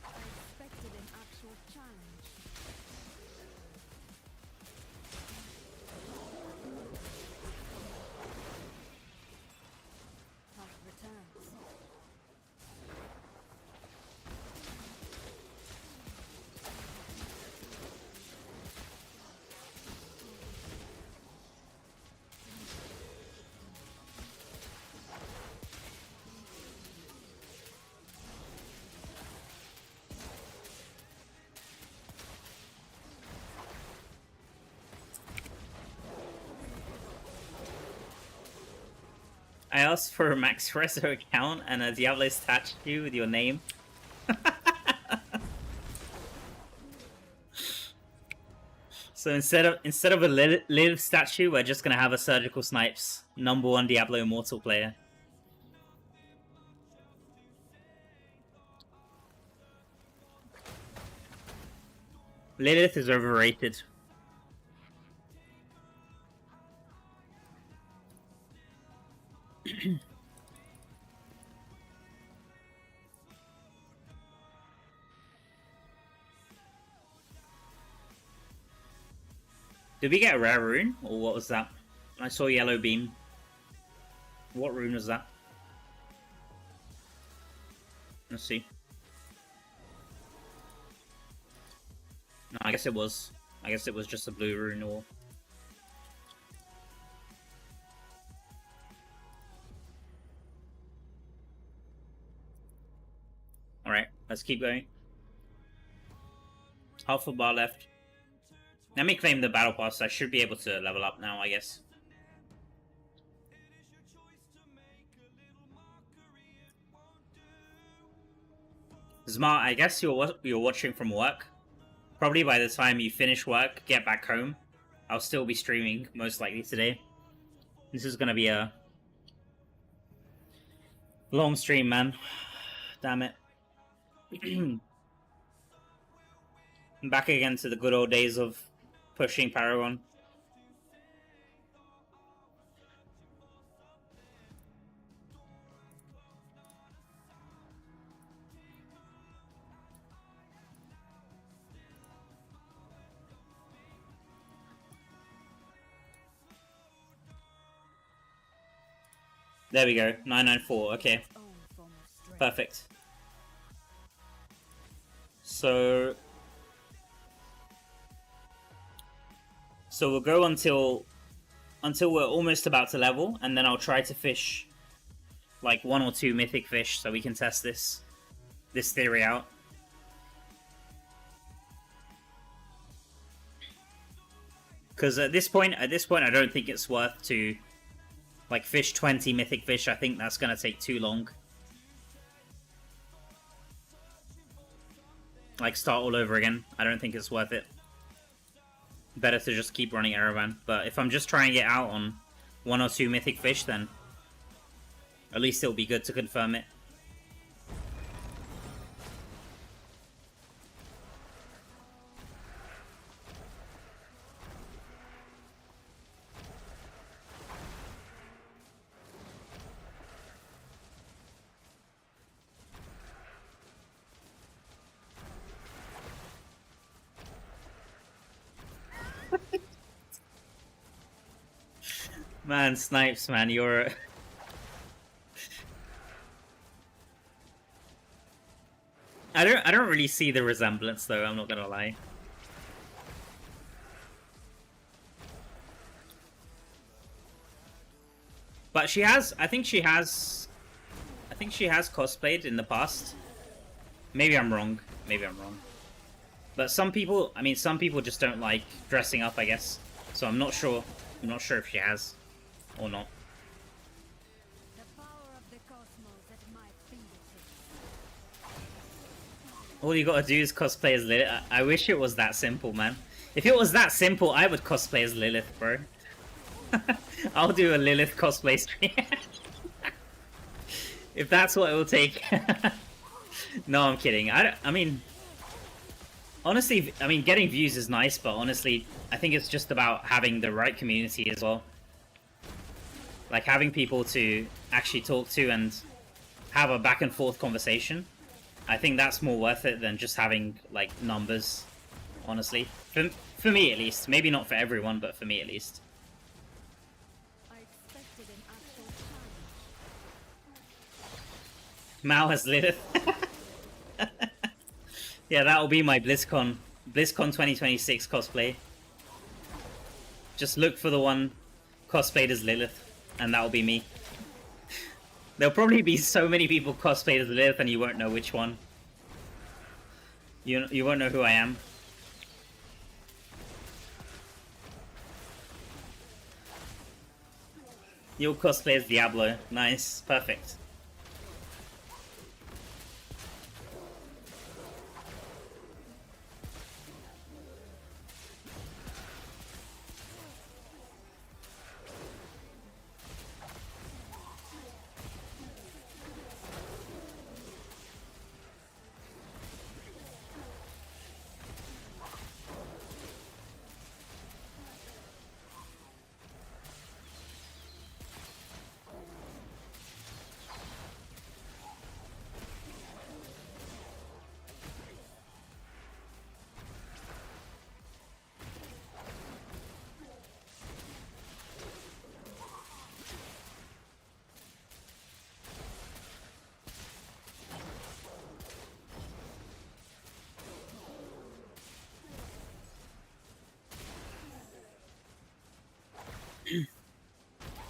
I expected an actual I asked for a Max Rezo account and a Diablo statue with your name. So instead of a Lilith statue, we're just gonna have a Surgical Snipes #1 Diablo Immortal player. Lilith is overrated. Did we get a rare rune? Or what was that? I saw yellow beam. What rune was that? Let's see. No, I guess it was. I guess it was just a blue rune or... Alright, let's keep going. Half a bar left. Let me claim the battle pass. I should be able to level up now, I guess. Smart, I guess you're watching from work. Probably by the time you finish work, get back home, I'll still be streaming, most likely today. This is gonna be a long stream, man. Damn it. I'm back again to the good old days of pushing Paragon. There we go, 994, okay. Perfect. So we'll go until we're almost about to level, and then I'll try to fish like 1 or 2 mythic fish so we can test this theory out. Because at this point I don't think it's worth to like fish 20 mythic fish. I think that's gonna take too long. Like start all over again. I don't think it's worth it. Better to just keep running Araban. But if I'm just trying it out on 1 or 2 mythic fish, then at least it'll be good to confirm it. Man, Snipes, man, you're... I don't really see the resemblance though, I'm not gonna lie. But she has, I think she has cosplayed in the past. Maybe I'm wrong. But some people, I mean, some people just don't like dressing up, I guess. So I'm not sure if she has or not. The power of the cosmos at my fingertips. All you gotta do is cosplay as Lilith. I wish it was that simple, man. If it was that simple, I would cosplay as Lilith, bro. I'll do a Lilith cosplay stream. If that's what it will take. No, I'm kidding. I mean, honestly, I mean, getting views is nice, but honestly, I think it's just about having the right community as well. Like, having people to actually talk to and have a back and forth conversation. I think that's more worth it than just having, like, numbers, honestly. For me, at least. Maybe not for everyone, but for me, at least. I expected an actual challenge. Mao has Lilith. Yeah, that'll be my BlizzCon 2026 cosplay. Just look for the one cosplayed as Lilith, and that'll be me. There'll probably be so many people cosplayed as Lilith, and you won't know which one. You won't know who I am. You'll cosplay as Diablo. Nice. Perfect.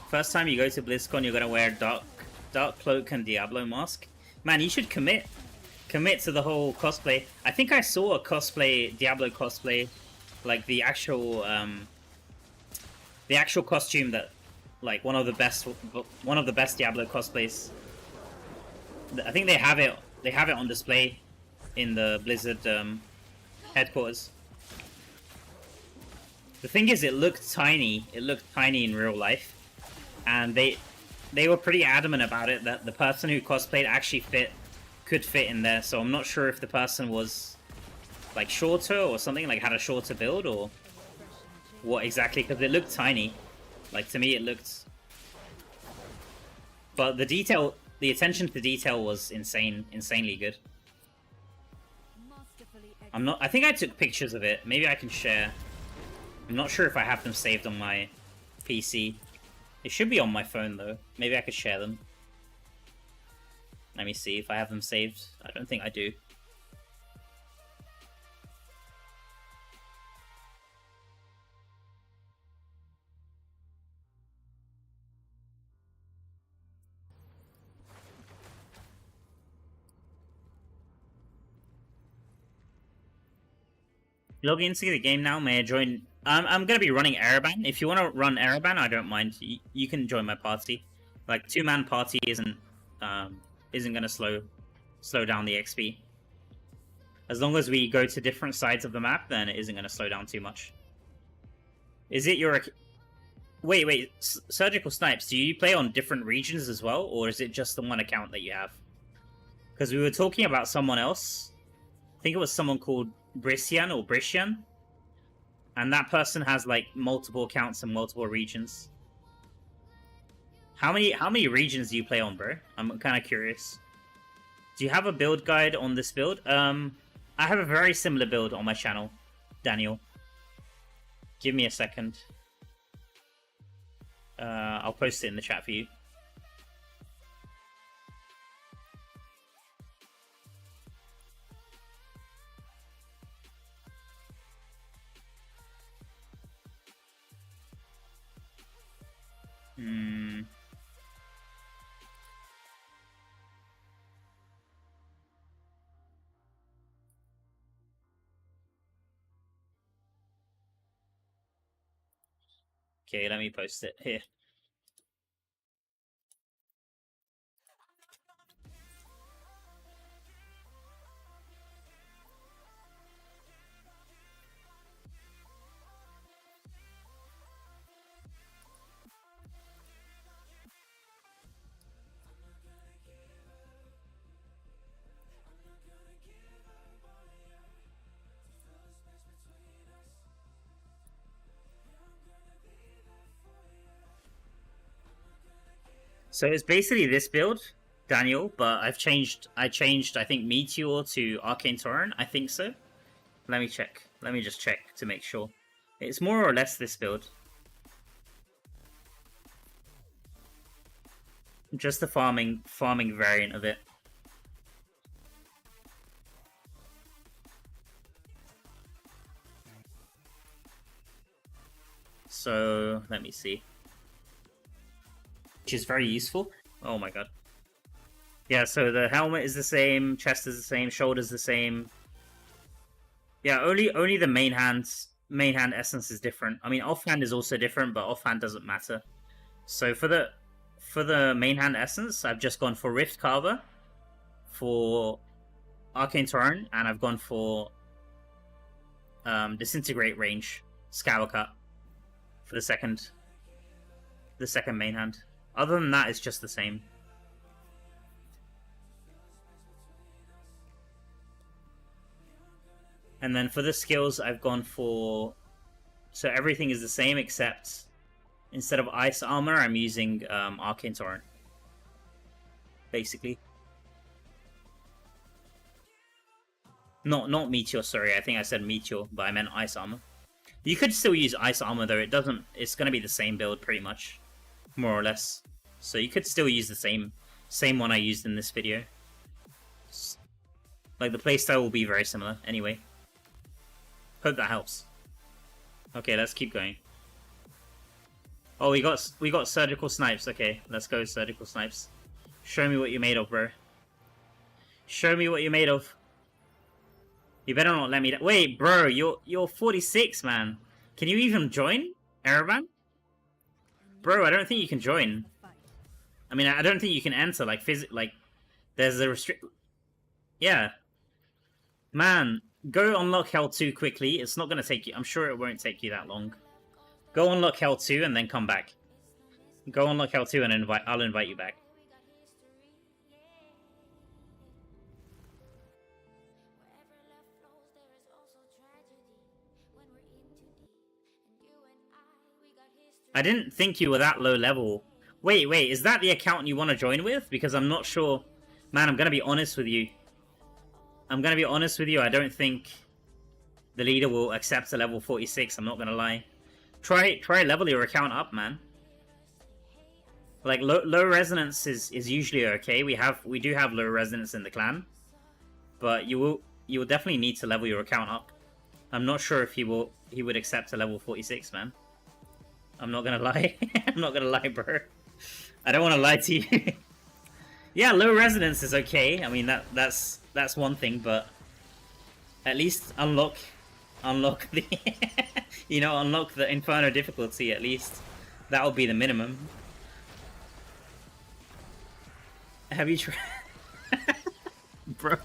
First time you go to BlizzCon, you're gonna wear dark cloak and Diablo mask. Man, you should commit to the whole cosplay. I think I saw a cosplay, Diablo cosplay, like the actual costume that, like one of the best Diablo cosplays. I think they have it on display in the Blizzard headquarters. The thing is, it looked tiny. It looked tiny in real life. And they were pretty adamant about it, that the person who cosplayed actually could fit in there. So I'm not sure if the person was like shorter or something, like had a shorter build or what exactly, because it looked tiny. Like to me it looked, but the attention to detail was insanely good. I think I took pictures of it. Maybe I can share. I'm not sure if I have them saved on my PC. It should be on my phone, though. Maybe I could share them. Let me see if I have them saved. I don't think I do. Log into the game now. May I join? I'm gonna be running Araban. If you want to run Araban, I don't mind. You can join my party. Like 2-man party isn't gonna slow down the XP. As long as we go to different sides of the map, then it isn't gonna slow down too much. Is it your? Wait, Surgical Snipes. Do you play on different regions as well, or is it just the one account that you have? Because we were talking about someone else. I think it was someone called Brisian or Brisian. And that person has like multiple accounts and multiple regions. How many regions do you play on, bro? I'm kind of curious. Do you have a build guide on this build? I have a very similar build on my channel, Daniel. Give me a second. I'll post it in the chat for you. Okay, let me post it here. So it's basically this build, Daniel, but I changed, I think, Meteor to Arcane Torrent, I think so. Let me check. Let me just check to make sure. It's more or less this build. Just the farming variant of it. So, let me see. Which is very useful. Oh my god. Yeah, so the helmet is the same, chest is the same, shoulder's the same. Yeah, only the main hand essence is different. I mean, offhand is also different, but offhand doesn't matter. So for the for the main hand essence, I've just gone for Rift Carver, for Arcane Torrent, and I've gone for Disintegrate Range Scour Cut for the second main hand. Other than that, it's just the same. And then for the skills, I've gone for... So everything is the same, except instead of Ice Armor, I'm using Arcane Torrent. Basically. Not Meteor, sorry. I think I said Meteor, but I meant Ice Armor. You could still use Ice Armor, though. It doesn't... It's going to be the same build, pretty much. More or less. So you could still use the same one I used in this video. Like, the playstyle will be very similar, anyway. Hope that helps. Okay, let's keep going. Oh, we got Surgical Snipes. Okay, let's go Surgical Snipes. Show me what you're made of, bro. Show me what you're made of. You better not let me... Wait, bro, you're 46, man. Can you even join, Araban? Bro, I don't think you can join. I mean, I don't think you can enter, like, there's a restrict... Yeah. Man, go unlock Hell 2 quickly. It's not going to take you... I'm sure it won't take you that long. Go unlock Hell 2 and then come back. Go unlock Hell 2 and I'll invite you back. I didn't think you were that low level. Wait, is that the account you want to join with? Because I'm not sure. Man, I'm going to be honest with you. I don't think the leader will accept a level 46. I'm not going to lie. Try level your account up, man. Like, low resonance is usually okay. We do have low resonance in the clan. But you will definitely need to level your account up. I'm not sure if he would accept a level 46, man. I'm not gonna lie. I'm not gonna lie, bro. I don't want to lie to you. Yeah, low resonance is okay. I mean, that's one thing, but at least unlock the unlock the Inferno difficulty. At least that would be the minimum. Have you tried, bro?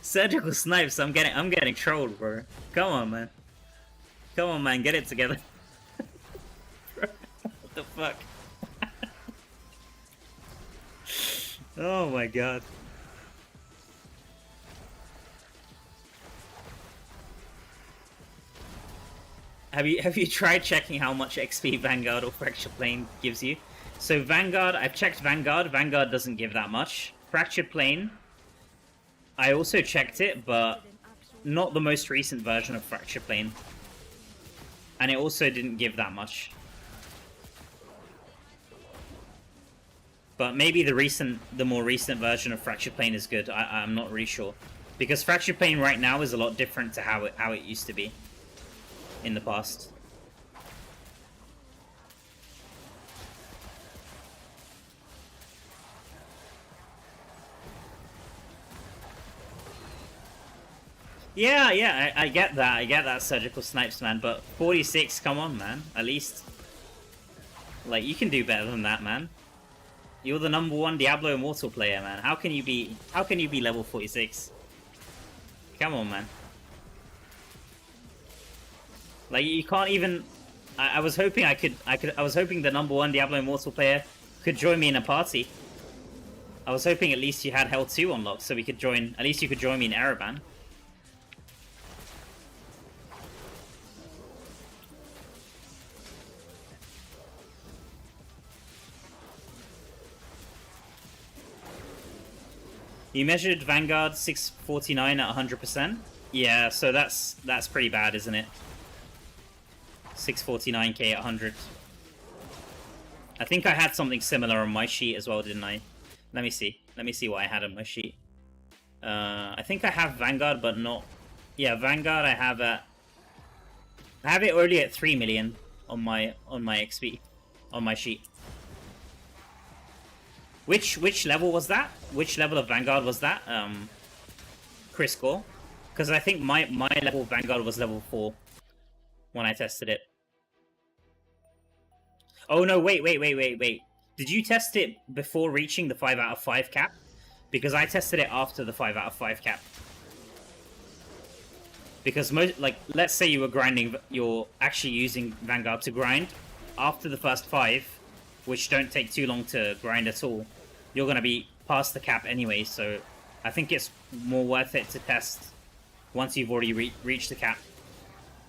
Surgical Snipes. I'm getting trolled, bro. Come on, man. Get it together. What the fuck? Oh my god. Have you tried checking how much XP Vanguard or Fracture Plane gives you? So Vanguard, I've checked Vanguard. Vanguard doesn't give that much. Fracture Plane, I also checked it, but not the most recent version of Fracture Plane. And it also didn't give that much. But maybe the more recent version of Fracture Plane is good. I'm not really sure. Because Fracture Plane right now is a lot different to how it used to be in the past. Yeah, I get that. I get that, Surgical Snipes, man. But 46, come on, man. At least, like, you can do better than that, man. You're the #1 Diablo Immortal player, man. How can you be level 46? Come on, man. Like, you can't even... I was hoping I was hoping the #1 Diablo Immortal player could join me in a party. I was hoping at least you had Hell 2 unlocked so we could join... At least you could join me in Araban. You measured Vanguard 649 at 100%? Yeah, so that's pretty bad, isn't it? 649k at 100. I think I had something similar on my sheet as well, didn't I? Let me see. Let me see what I had on my sheet. I think I have Vanguard, but not... Yeah, Vanguard I have at... I have it already at 3 million on my XP. On my sheet. Which level was that? Which level of Vanguard was that? Chris Gore? Because I think my level of Vanguard was level 4 when I tested it. Oh no, wait. Did you test it before reaching the 5 out of 5 cap? Because I tested it after the 5 out of 5 cap. Because most, like, let's say you were grinding, you're actually using Vanguard to grind after the first 5, which don't take too long to grind at all. You're gonna be past the cap anyway, so I think it's more worth it to test once you've already reached the cap,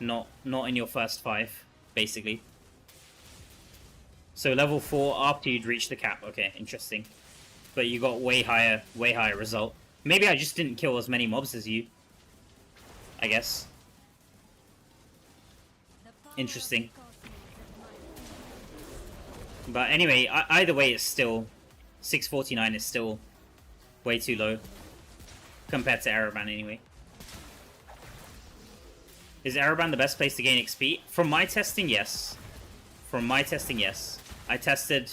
not in your first 5, basically. So level 4 after you'd reached the cap. Okay, interesting. But you got way higher result. Maybe I just didn't kill as many mobs as you. I guess. Interesting. But anyway, either way, it's still 649 is still way too low compared to Araban anyway. Is Araban the best place to gain XP? From my testing, yes. From my testing, yes. I tested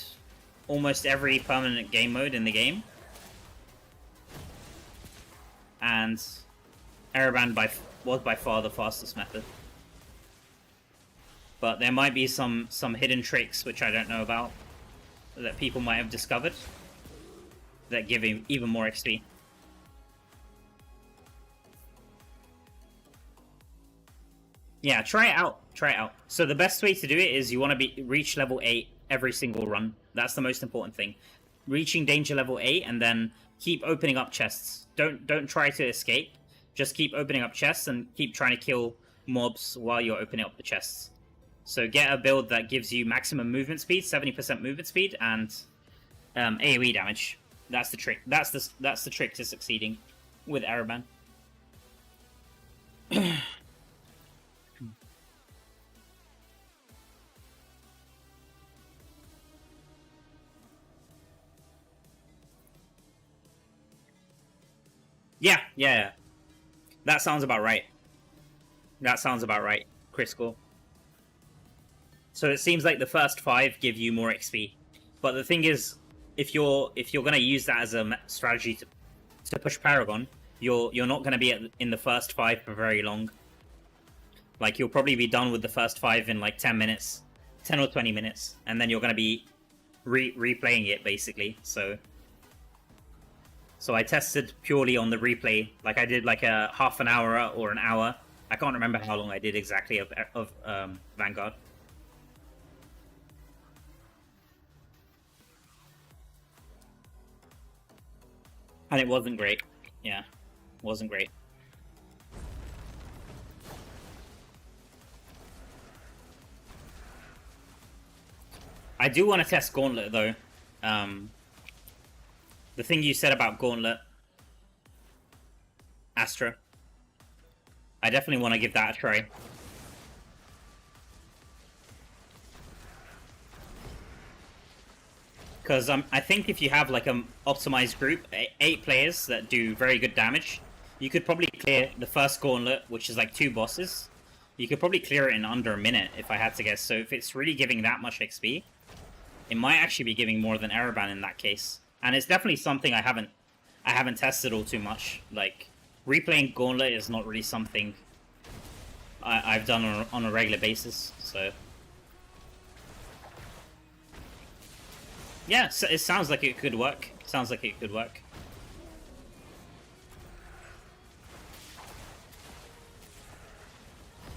almost every permanent game mode in the game. And Araban was by far the fastest method. But there might be some hidden tricks which I don't know about that people might have discovered that give him even more XP. Yeah, try it out. Try it out. So the best way to do it is you want to reach level 8 every single run. That's the most important thing. Reaching danger level 8 and then keep opening up chests. Don't try to escape. Just keep opening up chests and keep trying to kill mobs while you're opening up the chests. So get a build that gives you maximum movement speed, 70% movement speed, and AoE damage. That's the trick. That's the trick to succeeding with Araban. Yeah. That sounds about right. That sounds about right, Crisco. So it seems like the first 5 give you more XP. But the thing is, if you're gonna use that as a strategy to push Paragon, you're not gonna be in the first 5 for very long. Like, you'll probably be done with the first 5 in like 10 minutes, 10 or 20 minutes, and then you're gonna be replaying it basically. So I tested purely on the replay. Like, I did like a half an hour or an hour. I can't remember how long I did exactly of Vanguard. And it wasn't great. Yeah, wasn't great. I do want to test Gauntlet though. The thing you said about Gauntlet, Astra, I definitely want to give that a try. Because I think if you have like an optimized group, 8 players that do very good damage, you could probably clear the first Gauntlet, which is like 2 bosses. You could probably clear it in under a minute, if I had to guess. So if it's really giving that much XP, it might actually be giving more than Araban in that case. And it's definitely something I haven't tested all too much. Like, replaying Gauntlet is not really something I've done on a regular basis, so... Yeah, so it sounds like it could work. Sounds like it could work.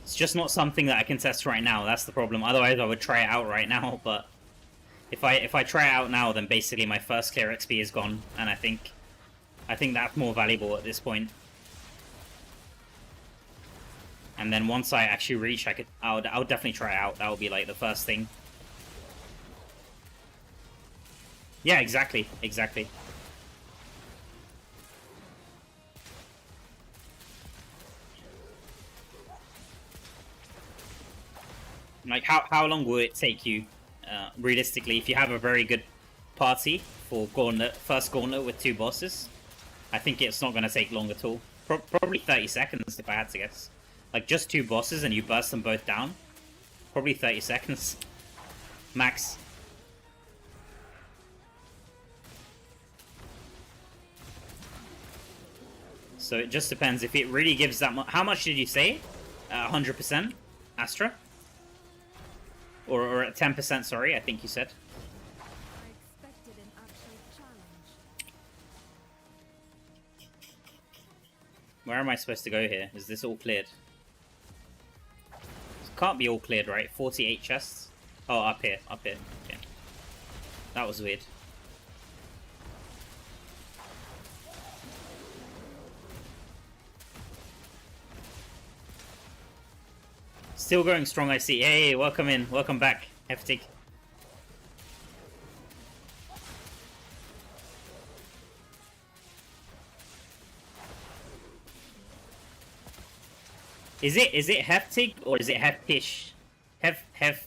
It's just not something that I can test right now, that's the problem. Otherwise I would try it out right now, but... If I try it out now, then basically my first clear XP is gone, and I think that's more valuable at this point. And then once I actually reach, I would definitely try it out. That would be like the first thing. Yeah, exactly. Like, how long will it take you? Realistically, if you have a very good party for Gauntlet, first Gauntlet with 2 bosses, I think it's not going to take long at all. Probably 30 seconds if I had to guess. Like, just 2 bosses and you burst them both down. Probably 30 seconds. Max. So it just depends. If it really gives that much... How much did you say? 100%? Astra? Or at 10%, sorry, I think you said. Where am I supposed to go here? Is this all cleared? It can't be all cleared, right? 48 chests? Oh, up here, up here. Okay. That was weird. Still going strong, I see. Hey, welcome in. Welcome back, Heftig. Is it Heftig or is it Heftish? Hef.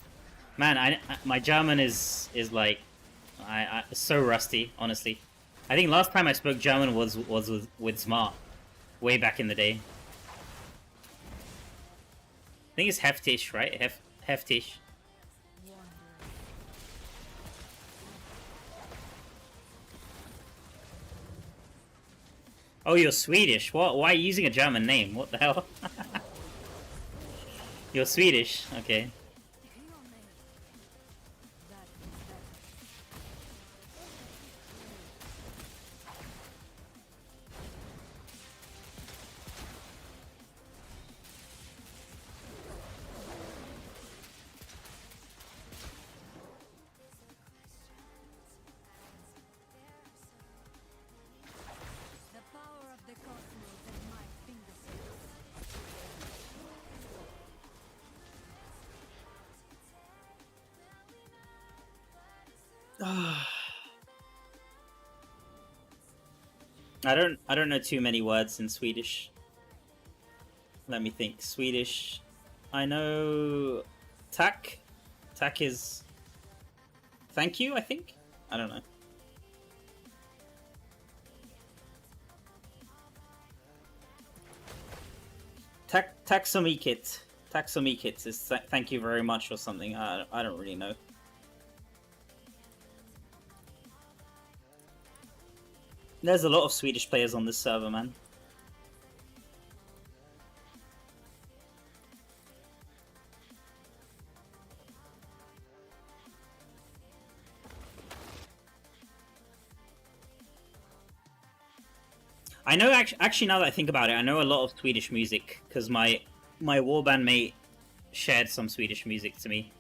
Man, my German is like so rusty, honestly. I think last time I spoke German was with Smart, way back in the day. I think it's Heftish, right? Heftish. Oh, you're Swedish. What? Why are you using a German name? What the hell? You're Swedish. Okay. I don't know too many words in Swedish. Let me think. Swedish. I know tack. Tack is thank you, I think. I don't know. Taxomikit. Taxomikit is thank you very much or something. I don't really know. There's a lot of Swedish players on this server, man. I know, actually, now that I think about it, I know a lot of Swedish music, because my warband mate shared some Swedish music to me.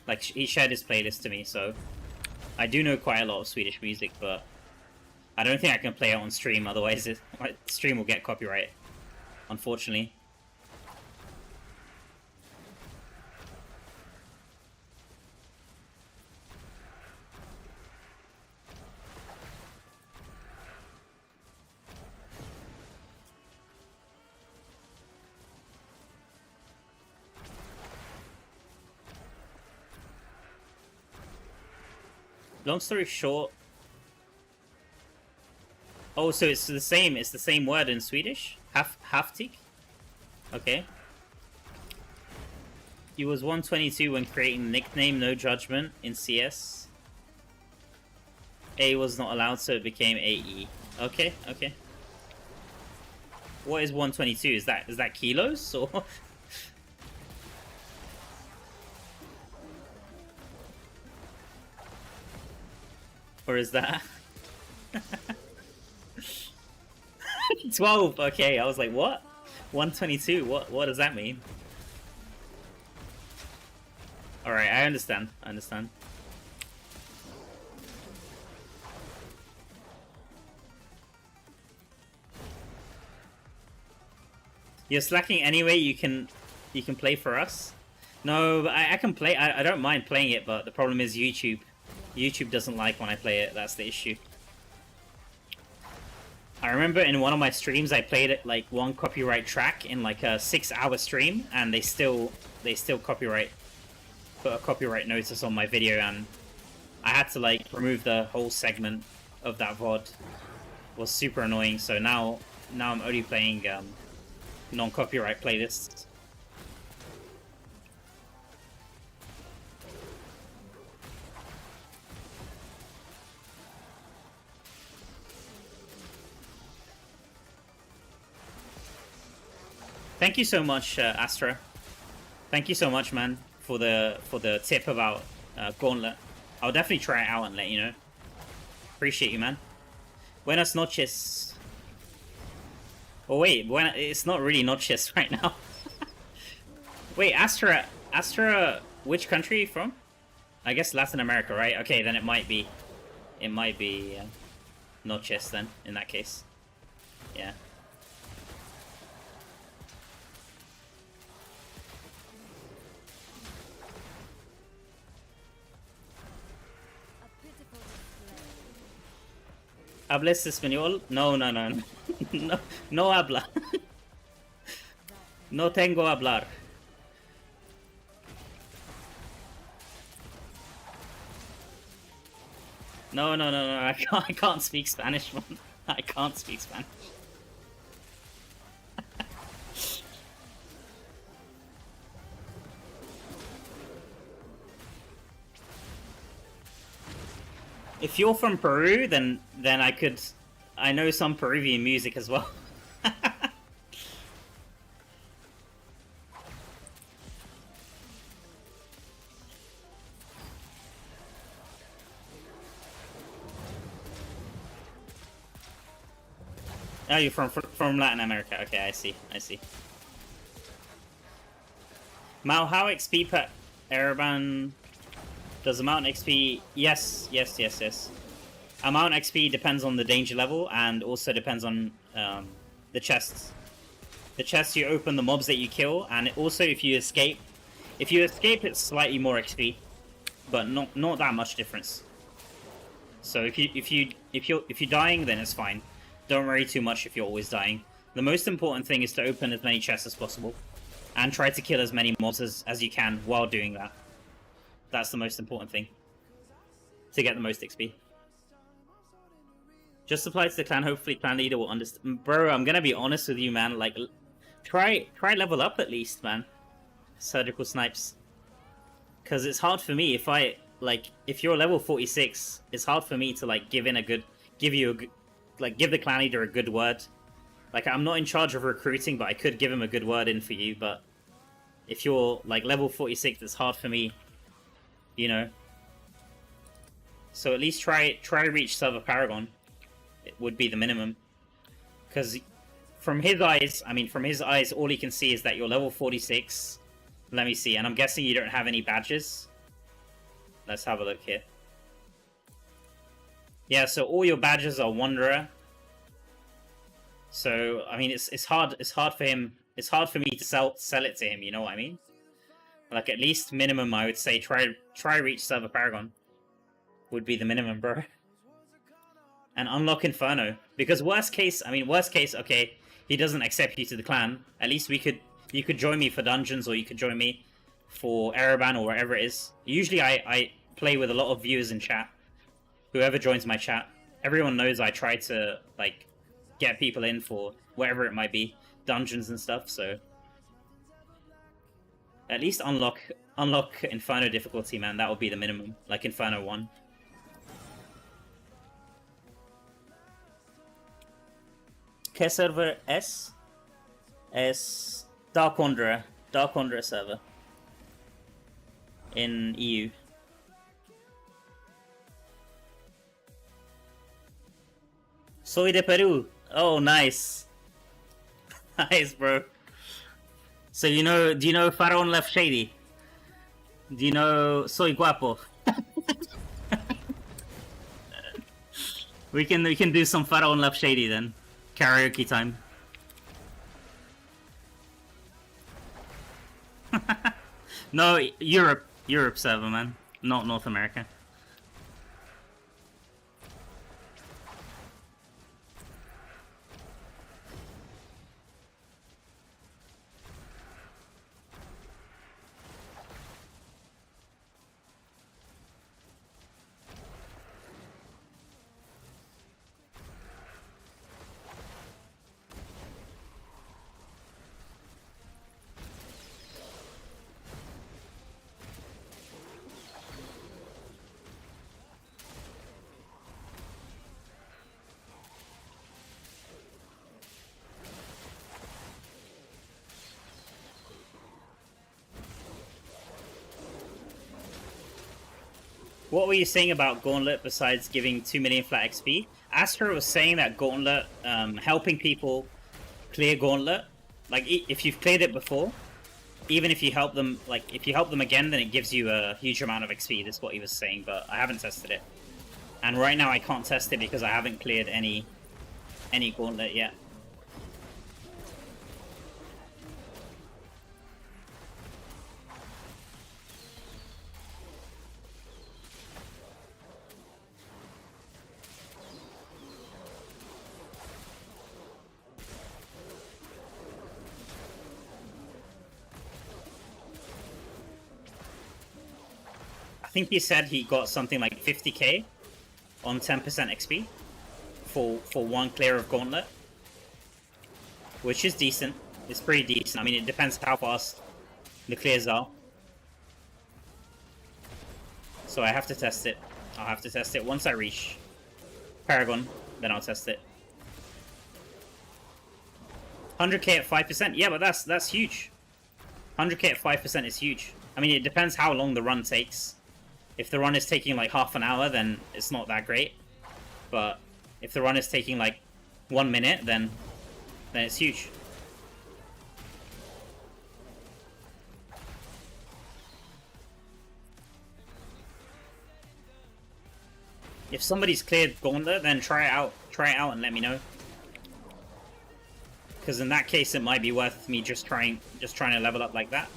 Like, he shared his playlist to me, so I do know quite a lot of Swedish music, but I don't think I can play it on stream, otherwise my stream will get copyright, unfortunately. Long story short... Oh, so it's the same word in Swedish? Haftig? Okay. He was 122 when creating the nickname No Judgment in CS. A was not allowed, so it became AE. Okay, okay. What is 122? Is that kilos or or is that 12? Okay, I was like, what? 122? What does that mean? All right, I understand. I understand. You're slacking anyway. You can play for us. No, but I can play. I don't mind playing it, but the problem is YouTube. YouTube doesn't like when I play it. That's the issue. I remember in one of my streams I played it like one copyright track in like a 6-hour stream, and they still put a copyright notice on my video, and I had to like remove the whole segment of that VOD. It was super annoying. So now I'm only playing non-copyright playlists. Thank you so much, Astra. Thank you so much, man, for the tip about Gauntlet. I'll definitely try it out and let you know. Appreciate you, man. Buenas noches. Oh wait, when it's not really notches right now. Wait, Astra, which country are you from? I guess Latin America, right? Okay, then it might be notches then, in that case. Yeah. A pitiful display. ¿Hablas español? No, no, no, no. No, no habla. No tengo hablar. No, no, no, no, I can't speak Spanish, man. I can't speak Spanish. If you're from Peru, then I know some Peruvian music as well. Oh, you're from Latin America. Okay, I see. Mao, how XP per Araban? Does amount XP? Yes. Amount XP depends on the danger level and also depends on the chests. The chests you open, the mobs that you kill, and also if you escape. If you escape, it's slightly more XP, but not that much difference. So if you're dying, then it's fine. Don't worry too much if you're always dying. The most important thing is to open as many chests as possible, and try to kill as many mobs as you can while doing that. That's the most important thing. To get the most XP. Just apply to the clan, hopefully clan leader will understand. Bro, I'm gonna be honest with you, man. Like, try level up at least, man. Surgical snipes. Because it's hard for me if you're level 46, it's hard for me to like give the clan leader a good word. Like, I'm not in charge of recruiting, but I could give him a good word in for you, but if you're like level 46, it's hard for me, you know. So at least try reach server Paragon. It would be the minimum. Because from his eyes, all he can see is that you're level 46. Let me see, and I'm guessing you don't have any badges. Let's have a look here. Yeah, so all your badges are Wanderer. So I mean, it's hard for him. It's hard for me to sell it to him. You know what I mean? Like, at least minimum, I would say try reach server Paragon. Would be the minimum, bro. And unlock Inferno, because worst case, okay, he doesn't accept you to the clan. At least you could join me for dungeons, or you could join me for Araban or wherever it is. Usually I play with a lot of viewers in chat. Whoever joins my chat, everyone knows I try to like get people in for whatever it might be, dungeons and stuff. So at least unlock Inferno difficulty, man. That would be the minimum, like Inferno 1. ¿Qué server es? Es Dark Wanderer server in EU. Soy de Peru. Oh, nice. Nice, bro. So do you know Faraon Left Shady? Do you know Soy Guapo? we can do some Faraon Left Shady then. Karaoke time. No, Europe server, man. Not North America. What were you saying about Gauntlet besides giving 2 million flat XP? Astra was saying that Gauntlet, helping people clear Gauntlet, like if you've cleared it before, even if you help them, like if you help them again, then it gives you a huge amount of XP. That's what he was saying, but I haven't tested it. And right now I can't test it because I haven't cleared any Gauntlet yet. I think he said he got something like 50k on 10% XP for one clear of Gauntlet, which is decent. It's pretty decent. I mean, it depends how fast the clears are. So I have to test it. I'll have to test it once I reach Paragon, then I'll test it. 100k at 5%? Yeah, but that's huge. 100k at 5% is huge. I mean, it depends how long the run takes. If the run is taking like half an hour, then it's not that great. But if the run is taking like 1 minute, then it's huge. If somebody's cleared Gauntlet, then try it out. Try it out and let me know. Because in that case, it might be worth me just trying to level up like that.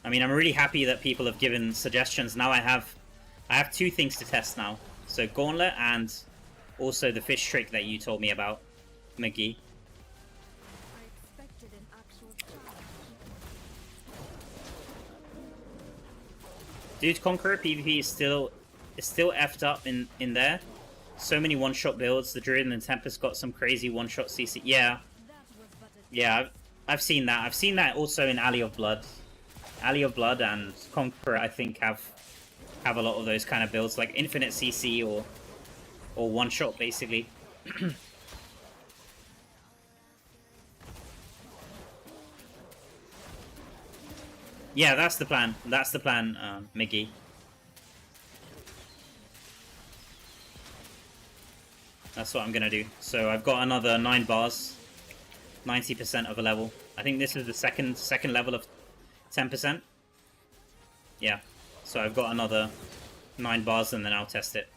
I mean, I'm really happy that people have given suggestions. Now I have 2 things to test now. So Gauntlet and also the fish trick that you told me about, McGee. I expected an actual challenge. Dude, Conqueror PvP is still effed up in there. So many one-shot builds. The Druid and the Tempest got some crazy one-shot CC. Yeah. Yeah, I've seen that. I've seen that also in Alley of Blood. Alley of Blood and Conqueror, I think, have a lot of those kind of builds, like infinite CC or one shot, basically. Yeah, that's the plan. That's the plan, Miggy. That's what I'm gonna do. So I've got another 9 bars, 90% of a level. I think this is the second level of 10%. Yeah, so I've got another 9 bars and then I'll test it.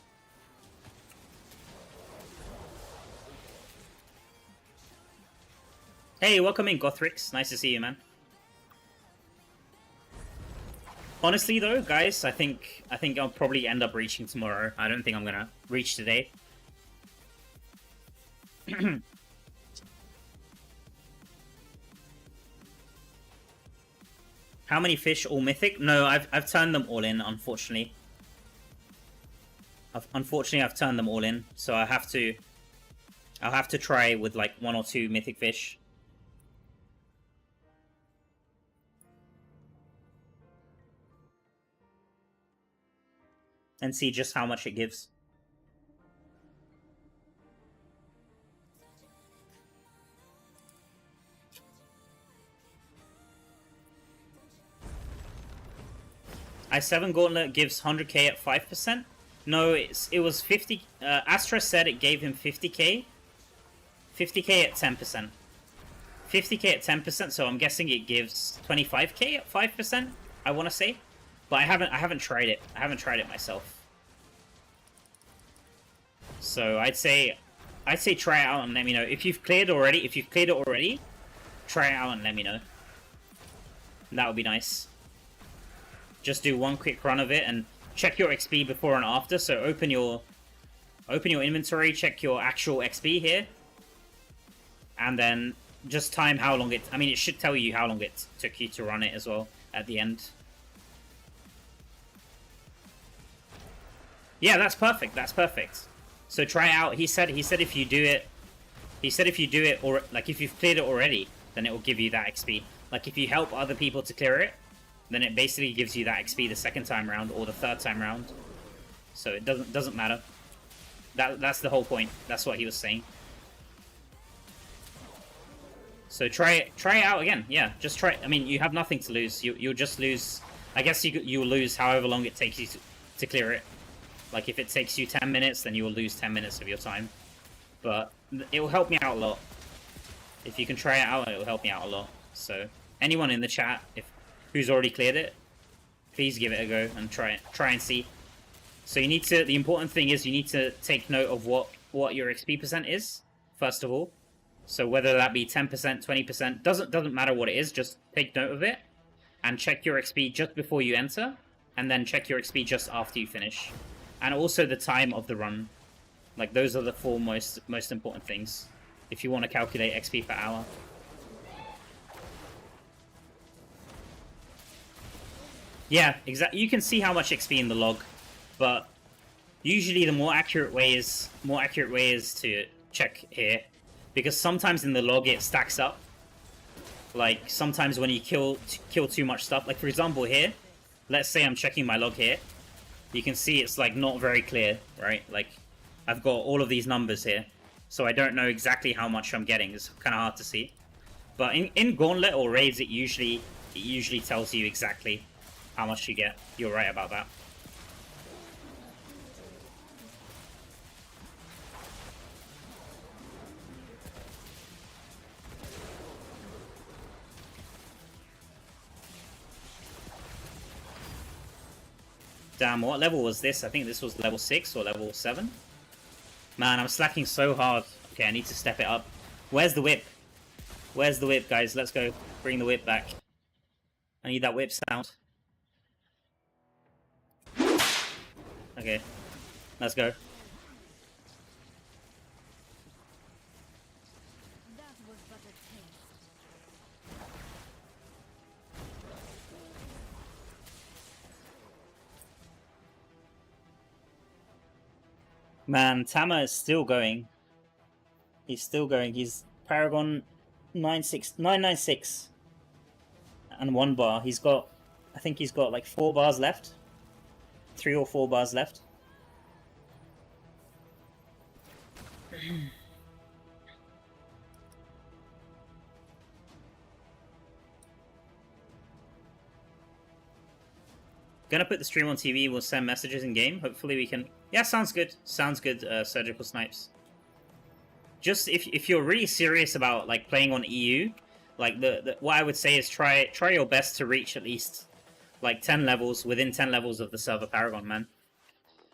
Hey, welcome in, Gothrix. Nice to see you, man. Honestly, though, guys, I think I'll probably end up reaching tomorrow. I don't think I'm gonna reach today. How many fish? All mythic? No, I've turned them all in, unfortunately. I've turned them all in, so I'll have to try with like 1 or 2 mythic fish. And see just how much it gives. I7 Gauntlet gives 100k at 5%? No, it was 50... Astra said it gave him 50k. 50k at 10%. 50k at 10%, so I'm guessing it gives 25k at 5%, I want to say. But I haven't tried it. I haven't tried it myself. So I'd say try it out and let me know. If you've cleared it already, try it out and let me know. That would be nice. Just do one quick run of it and check your XP before and after. So open your inventory, check your actual XP here, and then just time how long it... I mean, it should tell you how long it took you to run it as well at the end. Yeah, that's perfect. That's perfect. So try it out. He said if you do it, or like if you've cleared it already, then it will give you that XP. Like if you help other people to clear it, then it basically gives you that XP the second time round or the third time round. So it doesn't matter. That's the whole point. That's what he was saying. So try it out again. Yeah, just try. I mean, you have nothing to lose. You'll just lose. I guess you'll lose however long it takes you to clear it. Like if it takes you 10 minutes, then you will lose 10 minutes of your time. But it will help me out a lot. If you can try it out, it will help me out a lot. So anyone in the chat, who's already cleared it, please give it a go and try and see. So you need to. The important thing is you need to take note of what your XP percent is first of all. So whether that be 10%, 20%, doesn't matter what it is. Just take note of it and check your XP just before you enter, and then check your XP just after you finish, and also the time of the run. Like those are the four most important things if you want to calculate XP per hour. Yeah, exactly. You can see how much XP in the log, but usually the more accurate way is to check here, because sometimes in the log it stacks up. Like sometimes when you kill too much stuff, like for example here, let's say I'm checking my log here, you can see it's like not very clear, right? Like I've got all of these numbers here, so I don't know exactly how much I'm getting. It's kind of hard to see. But in Gauntlet or Raids, it usually tells you exactly how much you get. You're right about that. Damn, what level was this? I think this was level 6 or level 7. Man, I'm slacking so hard. Okay, I need to step it up. Where's the whip? Where's the whip, guys? Let's go. Bring the whip back. I need that whip sound. Okay, let's go. That was but a taste. Man, Tama is still going. He's still going. He's Paragon 996 and 1 bar. He's got, I think he's got like 4 bars left. 3 or 4 bars left. Gonna put the stream on TV. We'll send messages in game. Hopefully we can. Yeah, sounds good. Sounds good. Surgical snipes. Just if you're really serious about like playing on EU, like what I would say is try your best to reach at least like 10 levels, within 10 levels of the server Paragon, man.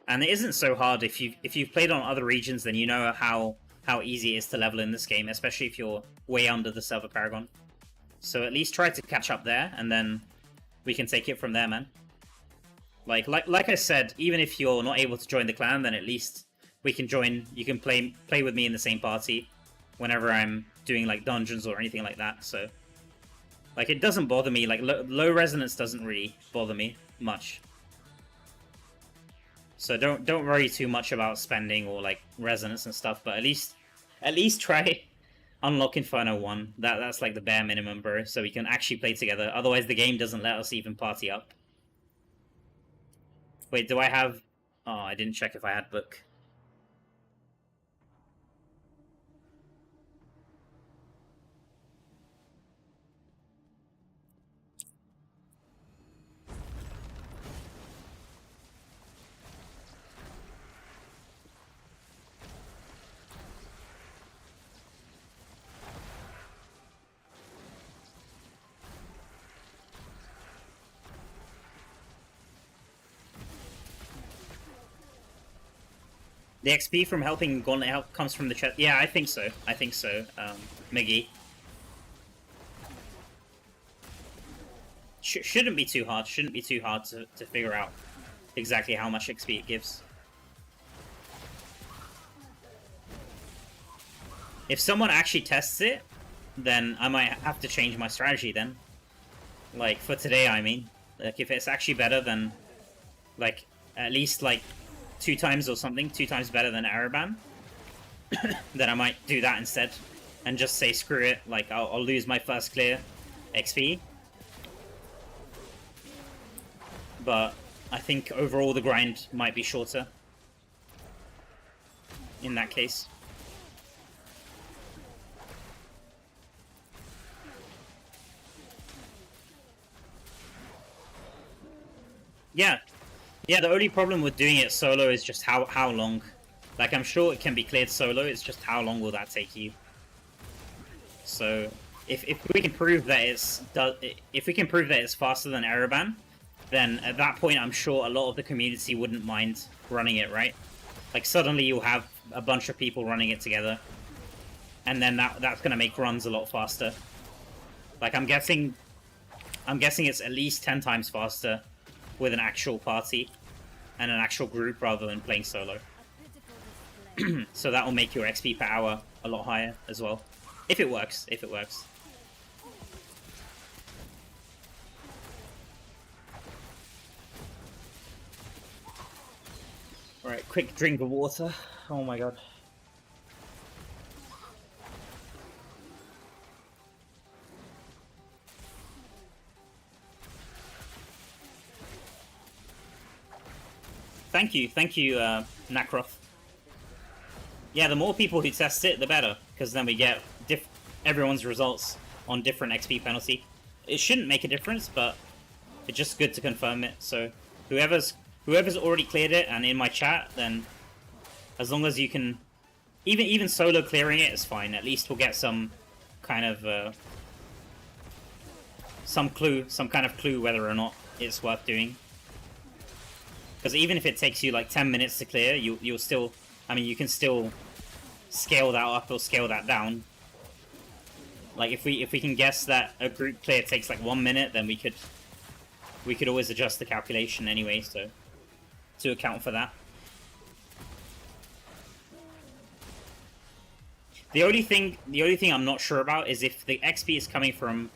And it isn't so hard if you've played on other regions, then you know how easy it is to level in this game, especially if you're way under the server Paragon. So at least try to catch up there, and then we can take it from there, man. Like I said, even if you're not able to join the clan, then at least we can join. You can play with me in the same party whenever I'm doing like dungeons or anything like that. So like it doesn't bother me. Like low resonance doesn't really bother me much. So don't worry too much about spending or like resonance and stuff. But at least try unlock Inferno 1. That's like the bare minimum, bro. So we can actually play together. Otherwise, the game doesn't let us even party up. Wait, do I have... Oh, I didn't check if I had book. The XP from helping Gauntlet help comes from the chest. Yeah, I think so. I think so, Miggy. Shouldn't be too hard. Shouldn't be too hard to figure out exactly how much XP it gives. If someone actually tests it, then I might have to change my strategy then. Like, for today, I mean. Like, if it's actually better than, like, at least, like, 2 times or something, 2 times better than Araban, then I might do that instead. And just say, screw it, like, I'll lose my first clear XP. But I think overall the grind might be shorter in that case. Yeah, Yeah, the only problem with doing it solo is just how long. Like, I'm sure it can be cleared solo, it's just how long will that take you. So, if we can prove that it's faster than Araban, then at that point I'm sure a lot of the community wouldn't mind running it, right? Like, suddenly you'll have a bunch of people running it together, and then that's gonna make runs a lot faster. Like, I'm guessing it's at least 10 times faster with an actual party and an actual group rather than playing solo. So that will make your XP per hour a lot higher as well. If it works, if it works. Alright, quick drink of water. Oh my god. Thank you, Nakroth. Yeah, the more people who test it, the better, because then we get everyone's results on different XP penalty. It shouldn't make a difference, but it's just good to confirm it. So whoever's already cleared it and in my chat, then as long as you can, even solo clearing it is fine. At least we'll get some kind of some kind of clue whether or not it's worth doing. Because even if it takes you like 10 minutes to clear, you'll still, I mean, you can still scale that up or scale that down. Like if we can guess that a group clear takes like 1 minute, then we could always adjust the calculation anyway, so to account for that. The only thing I'm not sure about is if the XP is coming from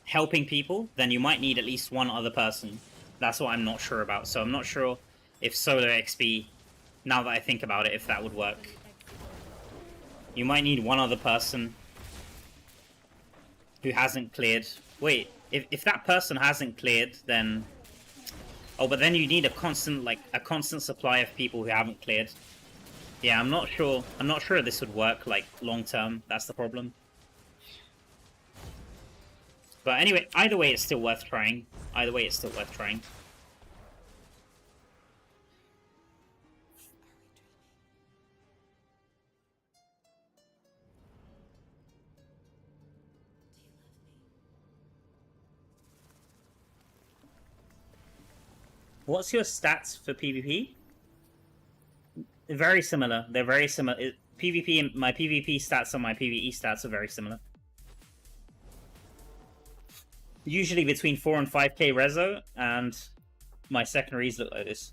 helping people, then you might need at least one other person. That's what I'm not sure about. So I'm not sure if solo XP, now that I think about it, if that would work. You might need one other person who hasn't cleared. Wait, if that person hasn't cleared, then... Oh, but then you need a constant supply of people who haven't cleared. Yeah, I'm not sure this would work, like, long term. That's the problem. But anyway, either way, it's still worth trying. What's your stats for PvP? Very similar. They're very similar. PvP, my PvP stats and my PvE stats are very similar. Usually between 4 and 5k reso, and my secondaries look like this.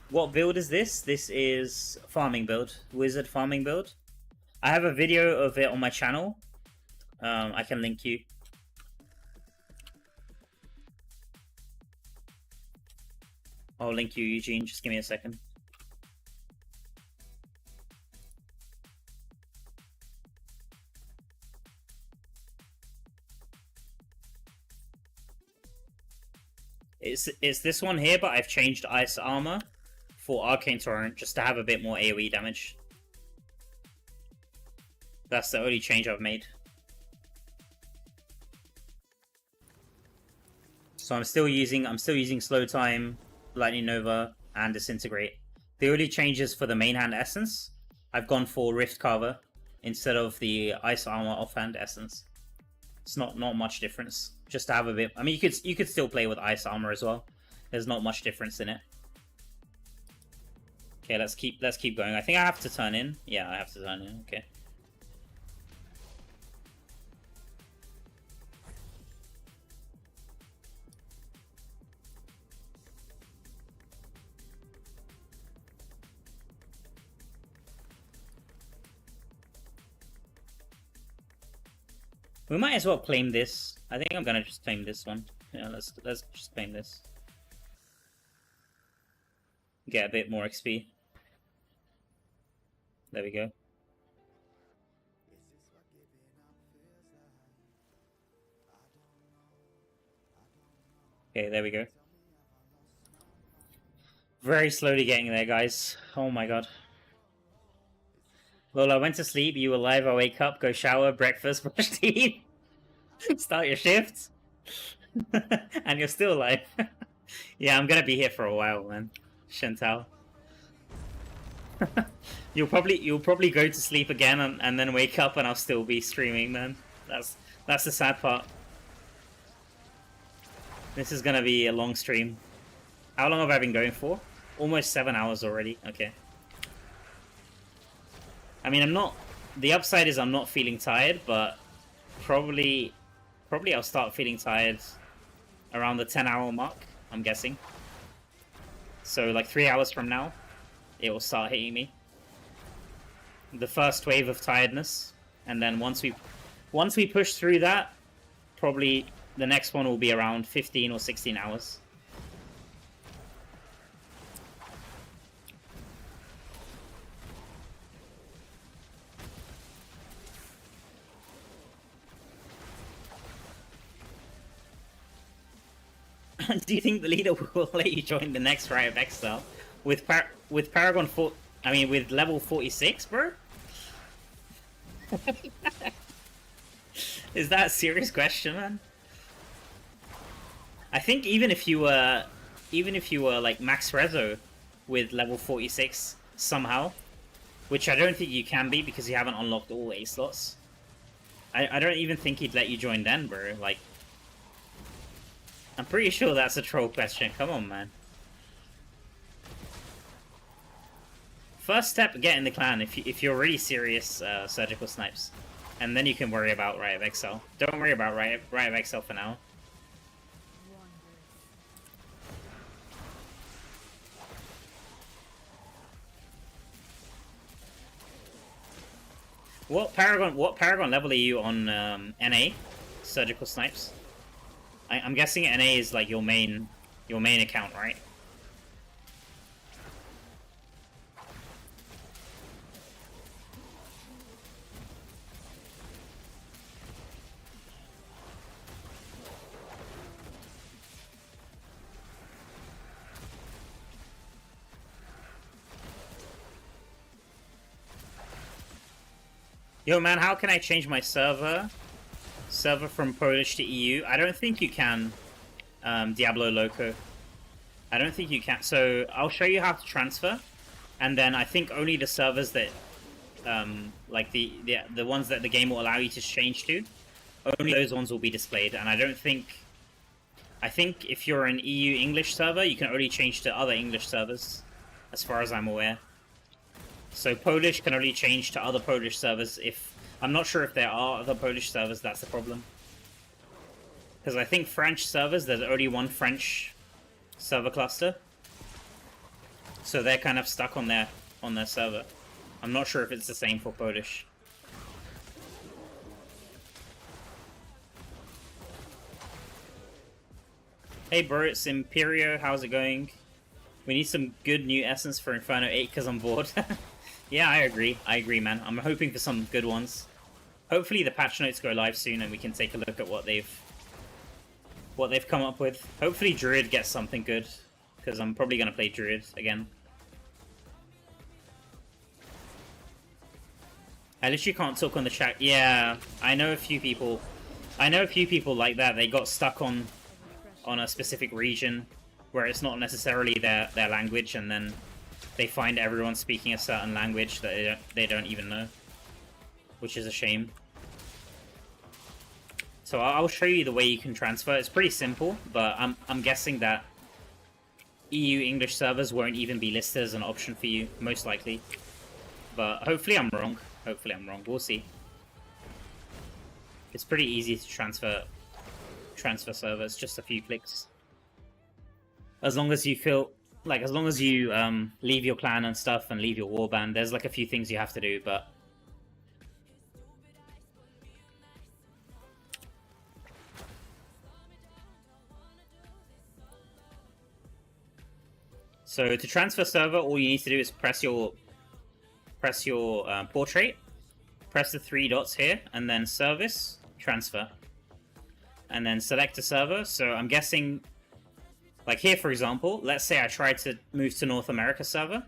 What build is this? This is farming build. Wizard farming build. I have a video of it on my channel. I can link you. I'll link you, Eugene. Just give me a second. It's this one here, but I've changed Ice Armor for Arcane Torrent just to have a bit more AoE damage. That's the only change I've made. So I'm still using Slow Time, Lightning Nova, and Disintegrate. The only changes for the main hand essence, I've gone for Rift Carver instead of the Ice Armor offhand essence. It's not much difference. Just to have a bit. I mean, you could still play with Ice Armor as well. There's not much difference in it. Okay, let's keep going. I think I have to turn in. Yeah, I have to turn in. Okay. We might as well claim this. I think I'm gonna just claim this one. Yeah, let's just claim this. Get a bit more XP. There we go. Okay, there we go. Very slowly getting there, guys. Oh my god. Lol, I went to sleep, you were live, I wake up, go shower, breakfast, brush teeth, start your shift, and you're still alive. Yeah, I'm gonna be here for a while, man. Chantal. You'll probably go to sleep again and then wake up and I'll still be streaming, man. That's the sad part. This is gonna be a long stream. How long have I been going for? Almost 7 hours already. Okay. I mean, I'm not... The upside is I'm not feeling tired, but probably I'll start feeling tired around the 10-hour mark, I'm guessing. So, like, 3 hours from now, it will start hitting me. The first wave of tiredness, and then once we push through that, probably the next one will be around 15 or 16 hours. Do you think the leader will let you join the next Riot of Exile with Paragon 4? I mean, with level 46, bro. Is that a serious question, man? I think even if you were like max rezo with level 46 somehow, which I don't think you can be because you haven't unlocked all A slots. I don't even think he'd let you join then, bro. Like, I'm pretty sure that's a troll question. Come on, man. First step, get in the clan if you're really serious, Surgical Snipes. And then you can worry about Riot of Exile. Don't worry about Riot of Exile for now. What Paragon level are you on NA? Surgical Snipes? I'm guessing NA is like your main account, right? Yo, man, how can I change my server from Polish to EU? I don't think you can, Diablo Loco. I don't think you can. So I'll show you how to transfer, and then I think only the servers that, like the ones that the game will allow you to change to, only those ones will be displayed. And I think if you're an EU English server, you can only change to other English servers, as far as I'm aware. So Polish can only change to other Polish servers if... I'm not sure if there are other Polish servers, that's the problem. Because I think French servers, there's only one French server cluster. So they're kind of stuck on their server. I'm not sure if it's the same for Polish. Hey bro, it's Imperio, how's it going? We need some good new essence for Inferno 8 because I'm bored. Yeah, I agree, man. I'm hoping for some good ones. Hopefully the patch notes go live soon and we can take a look at what they've come up with. Hopefully Druid gets something good, because I'm probably going to play Druid again. I literally can't talk on the chat. Yeah, I know a few people like that. They got stuck on a specific region where it's not necessarily their language, and then they find everyone speaking a certain language that they don't even know, which is a shame. So I'll show you the way you can transfer. It's pretty simple, but I'm guessing that EU English servers won't even be listed as an option for you, most likely. But hopefully I'm wrong. Hopefully I'm wrong. We'll see. It's pretty easy to transfer servers, just a few clicks. As long as you feel... Like, as long as you leave your clan and stuff and leave your warband, there's like a few things you have to do, but... So to transfer server, all you need to do is press your portrait, press the 3 dots here, and then service, transfer. And then select a server. So I'm guessing... Like here, for example, let's say I tried to move to North America server.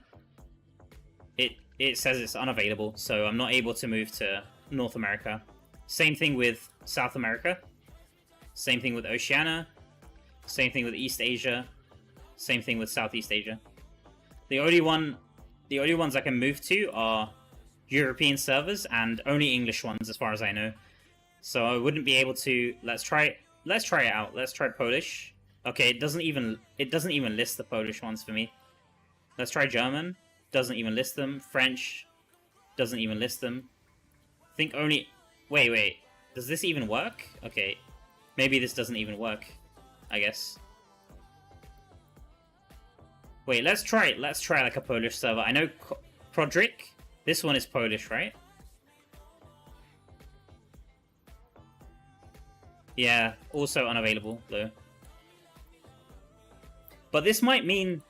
it says it's unavailable, so I'm not able to move to North America. Same thing with South America. Same thing with Oceania. Same thing with East Asia. Same thing with Southeast Asia. The only ones I can move to are European servers and only English ones, as far as I know. So I wouldn't be able to. Let's try it out. Let's try Polish. Okay, it doesn't even list the Polish ones for me. Let's try German. Doesn't even list them. French doesn't even list them. Think only. Wait. Does this even work? Okay, maybe this doesn't even work. I guess. Wait, let's try like a Polish server. I know Prodrick. This one is Polish, right? Yeah, also unavailable though. But this might mean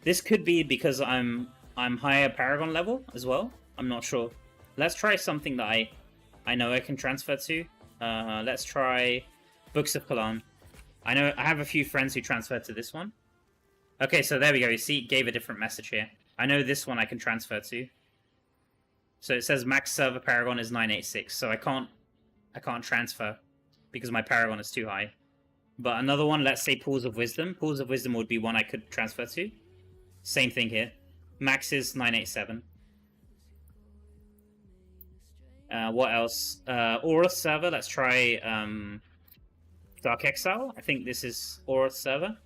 this could be because I'm higher Paragon level as well. I'm not sure. Let's try something that I know I can transfer to. Let's try Books of Kalan. I know I have a few friends who transferred to this one. Okay, so there we go. You see, it gave a different message here. I know this one I can transfer to. So it says max server Paragon is 986. So I can't transfer because my Paragon is too high. But another one, let's say Pools of Wisdom. Pools of Wisdom would be one I could transfer to. Same thing here. Max is 987. What else? Aura server. Let's try Dark Exile. I think this is Aura server.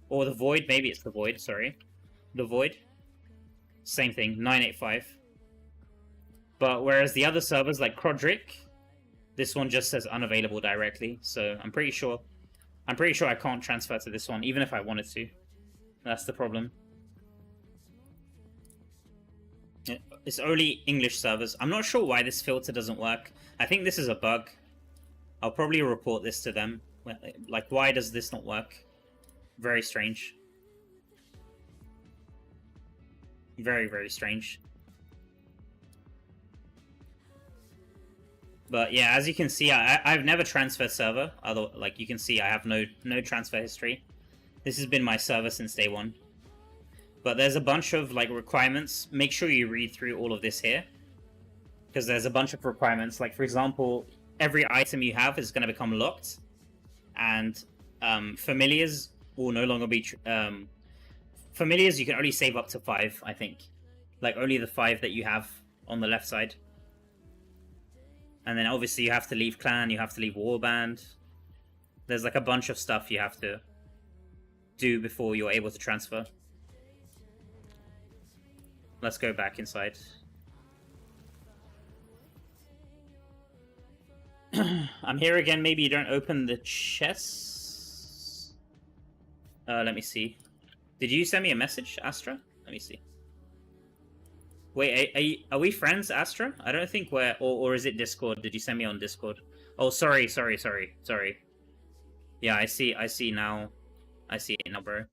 Or the Void. Maybe it's the Void. Sorry. The Void. Same thing. 985. But whereas the other servers like Crodrick, this one just says unavailable directly. So I'm pretty sure I can't transfer to this one, even if I wanted to. That's the problem. It's only English servers. I'm not sure why this filter doesn't work. I think this is a bug. I'll probably report this to them. Like, why does this not work? Very strange. Very, very strange. But yeah, as you can see, I've never transferred server. Although, like you can see, I have no transfer history. This has been my server since day one. But there's a bunch of like requirements. Make sure you read through all of this here, because there's a bunch of requirements. Like for example, every item you have is going to become locked, and familiars will no longer be. Familiars you can only save up to 5, I think. Like only the 5 that you have on the left side. And then obviously you have to leave clan, you have to leave warband. There's like a bunch of stuff you have to do before you're able to transfer. Let's go back inside. I'm here again. Maybe you don't open the chests. Let me see. Did you send me a message, Astra? Let me see. Wait, are we friends, Astra? I don't think we're... Or is it Discord? Did you send me on Discord? Oh, sorry. Yeah, I see now. I see it now, bro.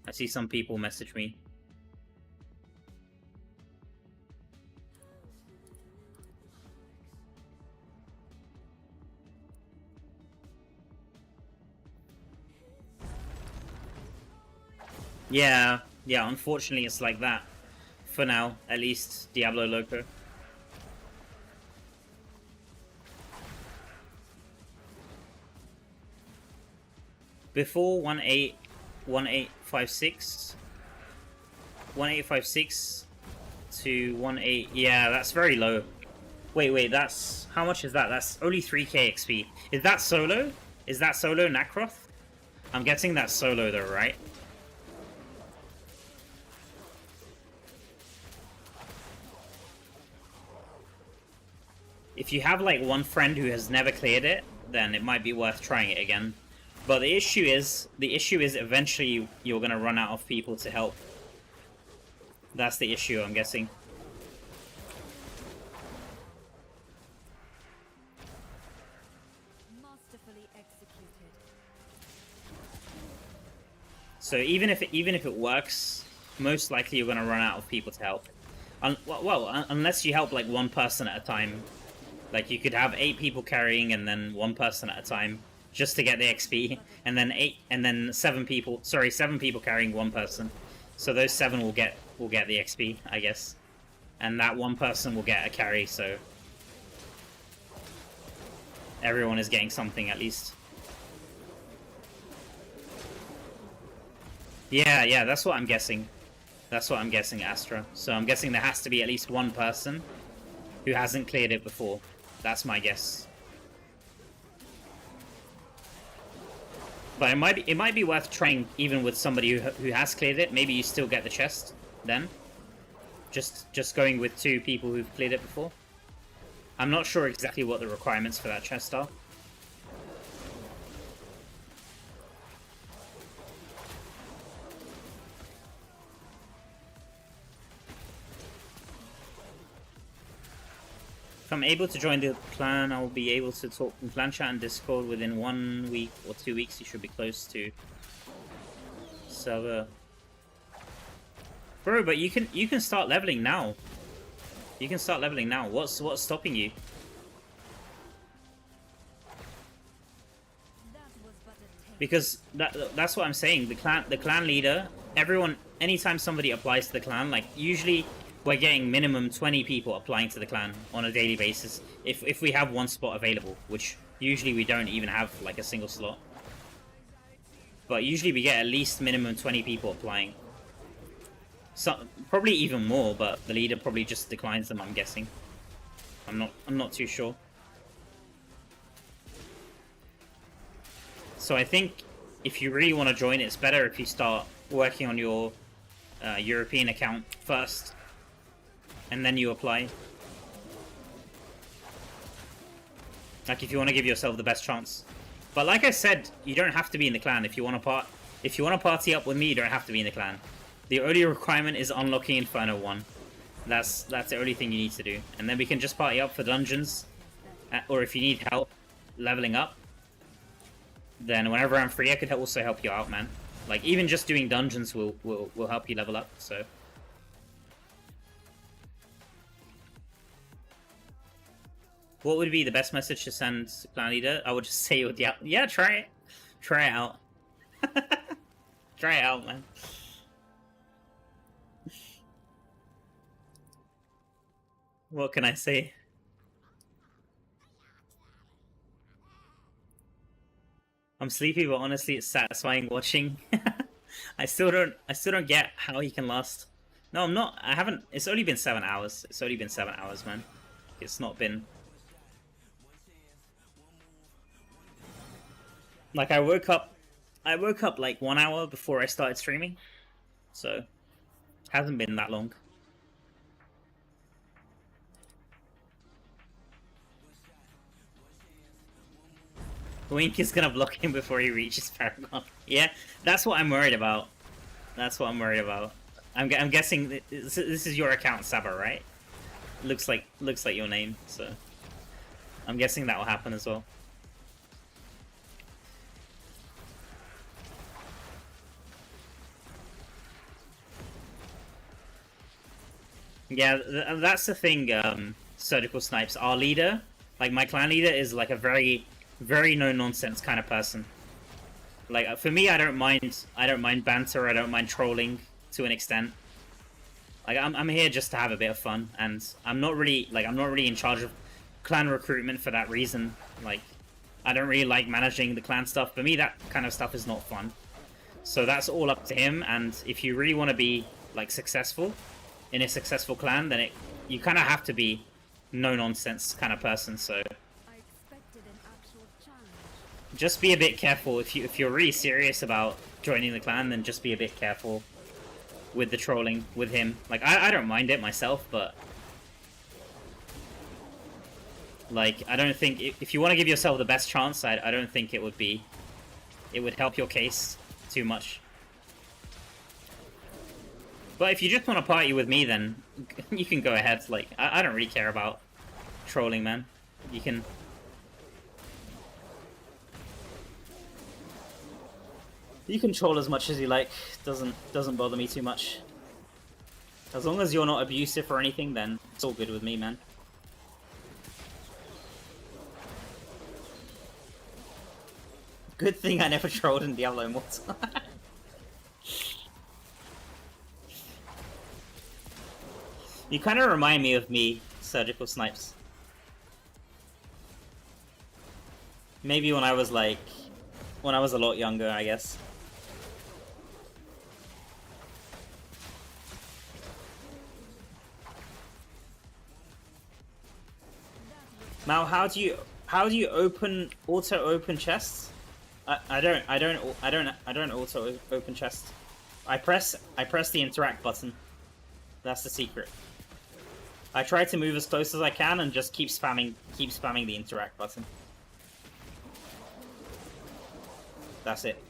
I see some people message me. Yeah, unfortunately it's like that. For now, at least, Diablo Loco. Before 1856 to 18... Yeah, that's very low. Wait, that's... How much is that? That's only 3k XP. Is that solo? Is that solo Nakroth? I'm guessing that's solo though, right? If you have like one friend who has never cleared it, then it might be worth trying it again. But the issue is eventually you're gonna run out of people to help. That's the issue, I'm guessing. Masterfully executed. So even if it works, most likely you're gonna run out of people to help. Unless you help like one person at a time. Like you could have 8 people carrying and then 1 person at a time just to get the XP, and then 7 people carrying 1 person. So those 7 will get will get the XP, I guess. And that one person will get a carry, so everyone is getting something at least. Yeah, that's what I'm guessing. That's what I'm guessing, Astra. So I'm guessing there has to be at least one person who hasn't cleared it before. That's my guess. But it might be worth trying even with somebody who has cleared it. Maybe you still get the chest then. Just going with 2 people who've cleared it before. I'm not sure exactly what the requirements for that chest are. If I'm able to join the clan, I'll be able to talk in clan chat and Discord within 1 week or 2 weeks. You should be close to server. Bro, but you can start leveling now. You can start leveling now. What's stopping you? Because that's what I'm saying. The clan leader, everyone, anytime somebody applies to the clan, like usually we're getting minimum 20 people applying to the clan on a daily basis. If we have one spot available, which usually we don't even have like a single slot. But usually we get at least minimum 20 people applying. So, probably even more, but the leader probably just declines them, I'm guessing. I'm not too sure. So I think if you really want to join, it's better if you start working on your European account first, and then you apply. Like if you want to give yourself the best chance. But like I said, you don't have to be in the clan. If you want to party up with me, you don't have to be in the clan. The only requirement is unlocking Inferno 1. That's the only thing you need to do. And then we can just party up for dungeons. Or if you need help leveling up, then whenever I'm free, I could also help you out, man. Like, even just doing dungeons will help you level up, so. What would be the best message to send to clan leader? I would just say, yeah, try it. Try it out. Try it out, man. What can I say? I'm sleepy, but honestly, it's satisfying watching. I still don't get how he can last. No, I'm not. I haven't. It's only been 7 hours. It's only been 7 hours, man. It's not been. Like I woke up like 1 hour before I started streaming, so hasn't been that long. Wink is gonna block him before he reaches Paragon. Yeah, that's what I'm worried about. That's what I'm worried about. I'm guessing this is your account, Saba, right? Looks like your name, so I'm guessing that will happen as well. Yeah, that's the thing. Surgical Snipes, our leader, like my clan leader, is like a very no nonsense kind of person. Like for me, I don't mind banter, I don't mind trolling to an extent. Like I'm here just to have a bit of fun, and I'm not really in charge of clan recruitment for that reason. Like I don't really like managing the clan stuff. For me, that kind of stuff is not fun. So that's all up to him. And if you really want to be like successful in a successful clan, then you kind of have to be no nonsense kind of person. So just be a bit careful. If you're really serious about joining the clan, then just be a bit careful with the trolling with him. Like I don't mind it myself, but like I don't think if you want to give yourself the best chance, I don't think it would help your case too much. But if you just want to party with me, then you can go ahead. Like I don't really care about trolling, man. You can. You can troll as much as you like. Doesn't bother me too much. As long as you're not abusive or anything, then it's all good with me, man. Good thing I never trolled in Diablo Immortal. You kind of remind me of me, Surgical Snipes. Maybe when I was like... when I was a lot younger, I guess. Now, how do you auto open chests? I don't auto open chests. I press the interact button. That's the secret. I try to move as close as I can and just keep spamming the interact button. That's it.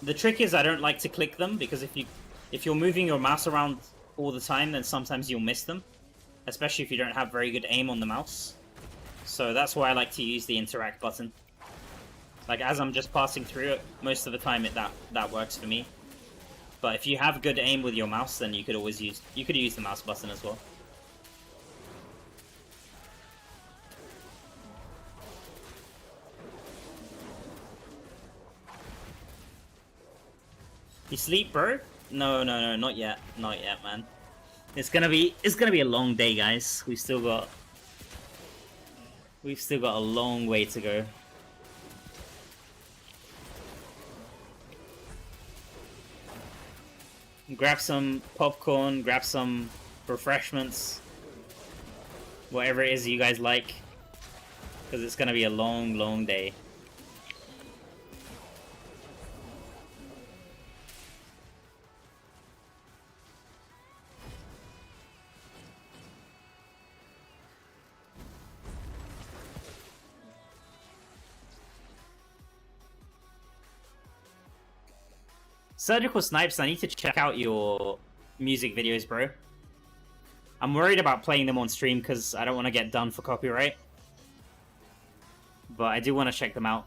The trick is I don't like to click them, because if you're moving your mouse around all the time, then sometimes you'll miss them, especially if you don't have very good aim on the mouse. So that's why I like to use the interact button. Like, as I'm just passing through it, most of the time that works for me. But if you have good aim with your mouse, then you could use the mouse button as well. You sleep, bro? No, not yet. Not yet, man. It's gonna be a long day, guys. We've still got a long way to go. Grab some popcorn, grab some refreshments, whatever it is you guys like, because it's gonna be a long, long day. Surgical Snipes, I need to check out your music videos, bro. I'm worried about playing them on stream because I don't want to get done for copyright. But I do want to check them out.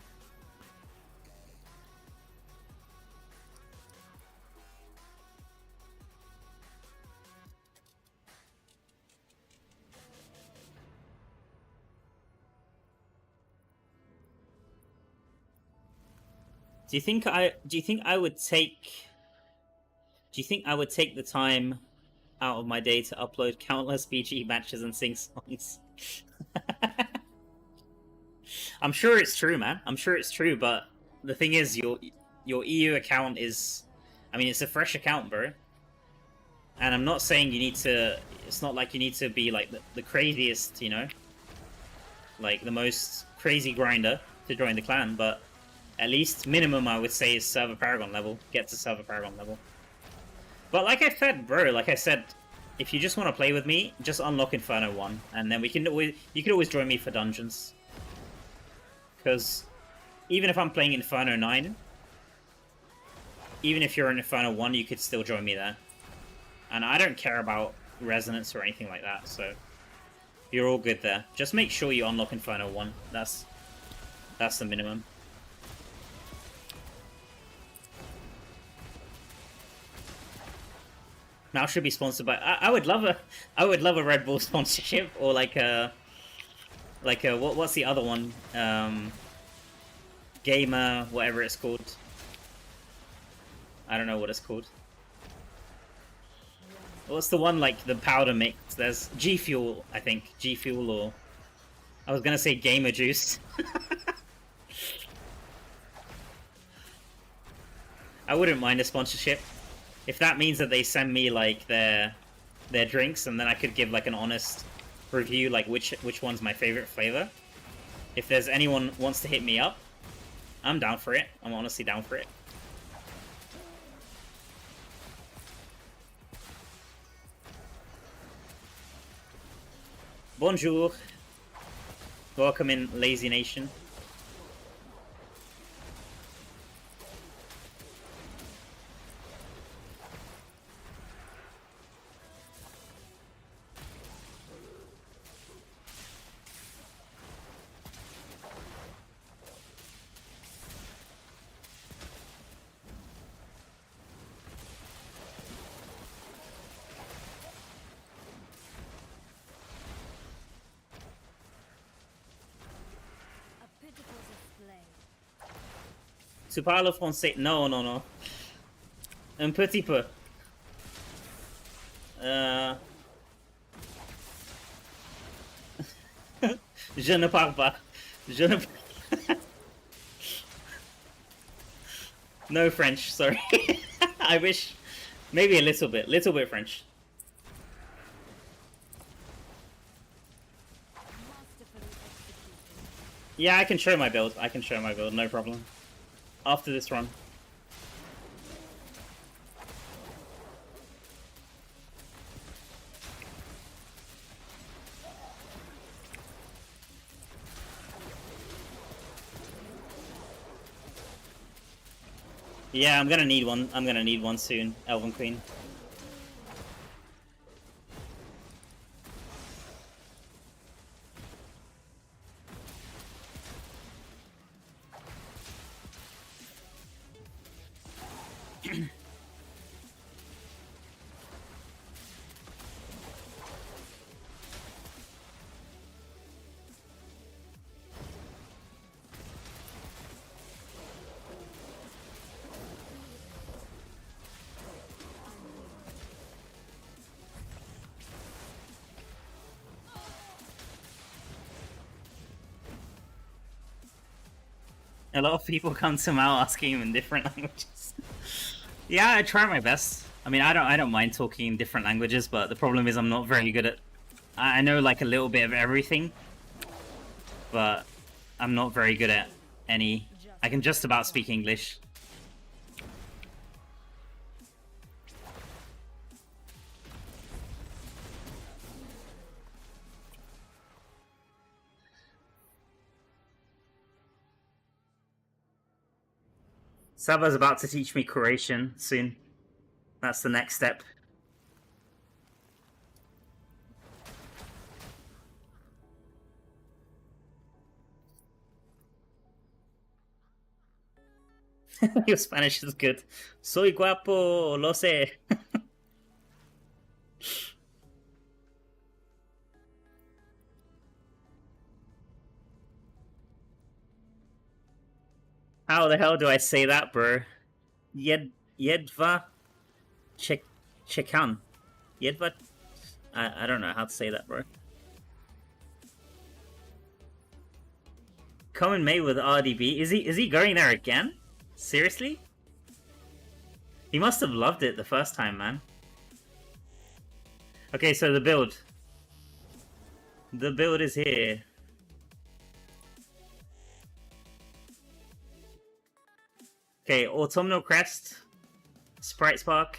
Do you think I would take the time out of my day to upload countless BG matches and sing songs? I'm sure it's true, man. I'm sure it's true, but the thing is, your EU account is, I mean, it's a fresh account, bro. And I'm not saying you need to, it's not like you need to be like the craziest, you know? Like the most crazy grinder to join the clan, but at least minimum I would say is server Paragon level. Get to server Paragon level. But like I said, bro, like I said, if you just want to play with me, just unlock Inferno 1, and then you can always join me for dungeons. Because even if I'm playing Inferno 9, even if you're in Inferno 1, you could still join me there. And I don't care about resonance or anything like that, so you're all good there. Just make sure you unlock Inferno 1. That's the minimum. Now should be sponsored by. I would love a Red Bull sponsorship, or like a what's the other one? Gamer, whatever it's called. I don't know what it's called. What's the one like the powder mix? There's G Fuel, I think. G Fuel, or I was gonna say Gamer Juice. I wouldn't mind a sponsorship. If that means that they send me like their drinks, and then I could give like an honest review, like which one's my favorite flavor. If there's anyone wants to hit me up, I'm down for it. I'm honestly down for it. Bonjour. Welcome in, Lazy Nation. Tu parles français? Non, non, non. Un petit peu. Je ne parle pas. Je ne... No French, sorry. I wish... Maybe a little bit French. Masterfully executed. Yeah, I can show my build. No problem. After this run. Yeah, I'm gonna need one. I'm gonna need one soon, Elven Queen. A lot of people come to Mal asking him in different languages. Yeah, I try my best. I mean, I don't mind talking in different languages, but the problem is I'm not very good at... I know like a little bit of everything, but I'm not very good at any. I can just about speak English. Saba's about to teach me Croatian soon. That's the next step. Your Spanish is good. Soy guapo, lo sé. How the hell do I say that, bro? Jedva Chekan. Jedva... I don't know how to say that, bro. Come in May with RDB. Is he going there again? Seriously? He must have loved it the first time, man. Okay, so the build. The build is here. Okay, Autumnal Crest, Sprite Spark,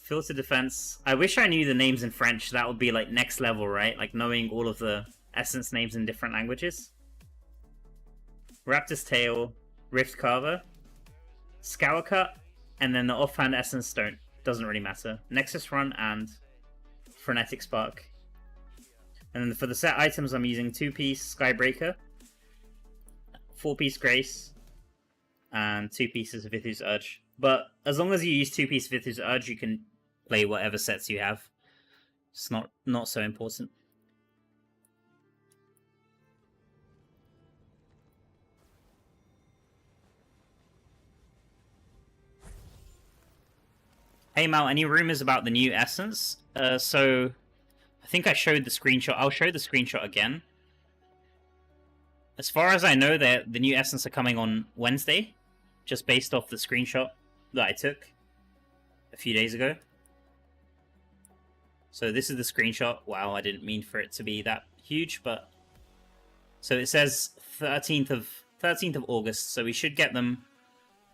Filter Defense. I wish I knew the names in French. That would be like next level, right? Like knowing all of the essence names in different languages. Raptor's Tail, Rift Carver, Scour Cut, and then the offhand essence stone. Doesn't really matter. Nexus Run and Frenetic Spark. And then for the set items, I'm using 2-piece Skybreaker, 4-piece Grace, and 2 pieces of Vithu's Urge. But as long as you use 2 pieces of Vithu's Urge, you can play whatever sets you have. It's not so important. Hey Mal, any rumors about the new essence? So I think I showed the screenshot. I'll show the screenshot again. As far as I know, the new essence are coming on Wednesday, just based off the screenshot that I took a few days ago. So this is the screenshot. Wow, I didn't mean for it to be that huge, but... So it says 13th of August, so we should get them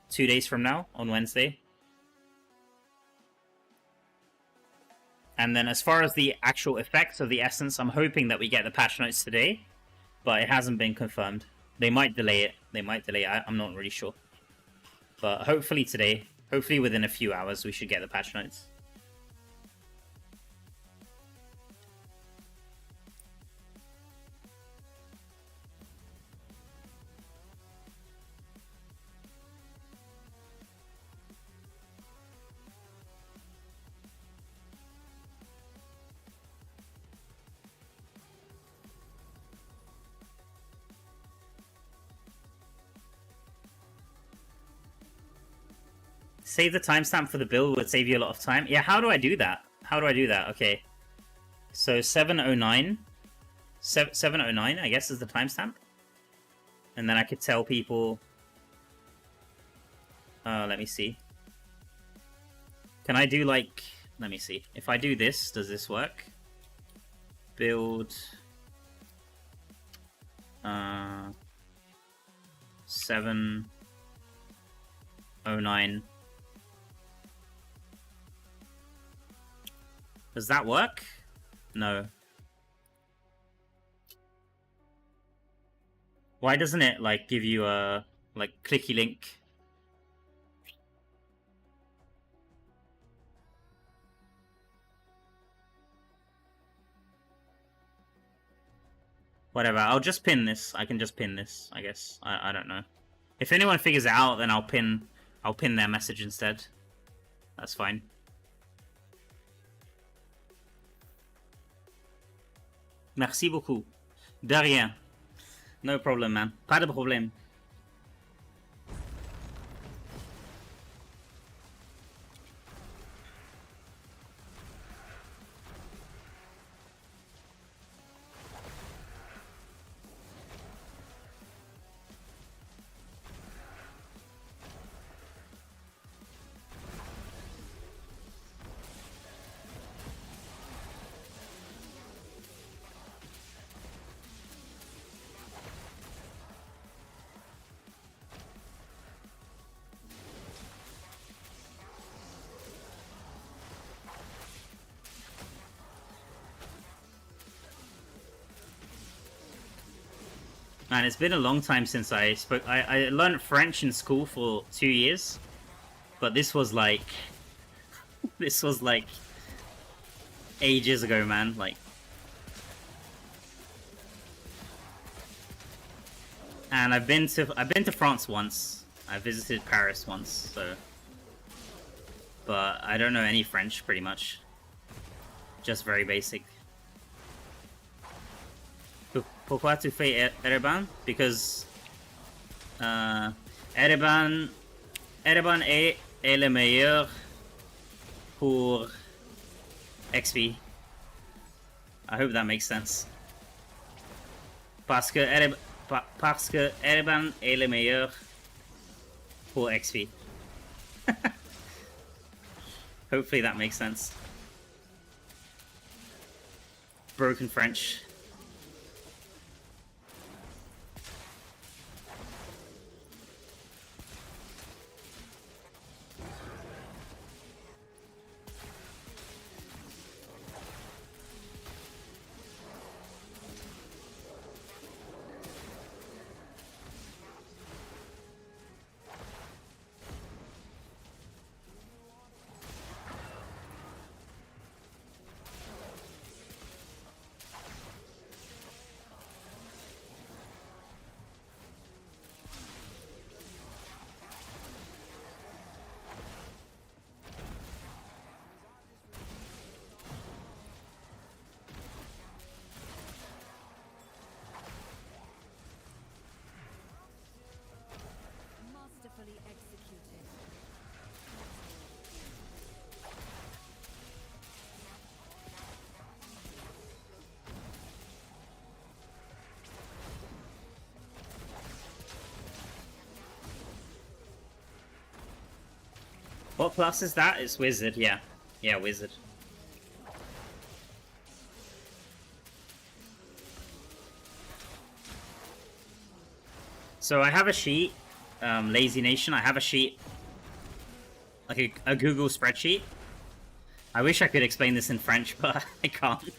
2 days from now, on Wednesday. And then as far as the actual effects of the essence, I'm hoping that we get the patch notes today, but it hasn't been confirmed. They might delay it. I'm not really sure. But hopefully today, hopefully within a few hours, we should get the patch notes. Save the timestamp for the build would save you a lot of time. Yeah, how do I do that? How do I do that? Okay. So 709. 709, I guess, is the timestamp. And then I could tell people... let me see. Can I do, like... Let me see. If I do this, does this work? Build... 709. Does that work? No. Why doesn't it, like, give you a, like, clicky link? Whatever, I'll just pin this. I can just pin this, I guess. I don't know. If anyone figures it out, then I'll pin their message instead. That's fine. Merci beaucoup. De rien. No problem, man. Pas de problème. Man, it's been a long time since I spoke. I learned French in school for 2 years, but this was like, this was like ages ago, man. Like, and I've been to France once. I visited Paris once, so, but I don't know any French, pretty much. Just very basic. Pourquoi tu fais Araban? Because Araban est le meilleur pour XP. I hope that makes sense. Parce que Araban est le meilleur pour XP. Hopefully that makes sense. Broken French. Masterfully executed. What class is that? It's Wizard, yeah. Yeah, Wizard. So I have a sheet, Lazy Nation, I have a sheet, like a Google spreadsheet. I wish I could explain this in French, but I can't.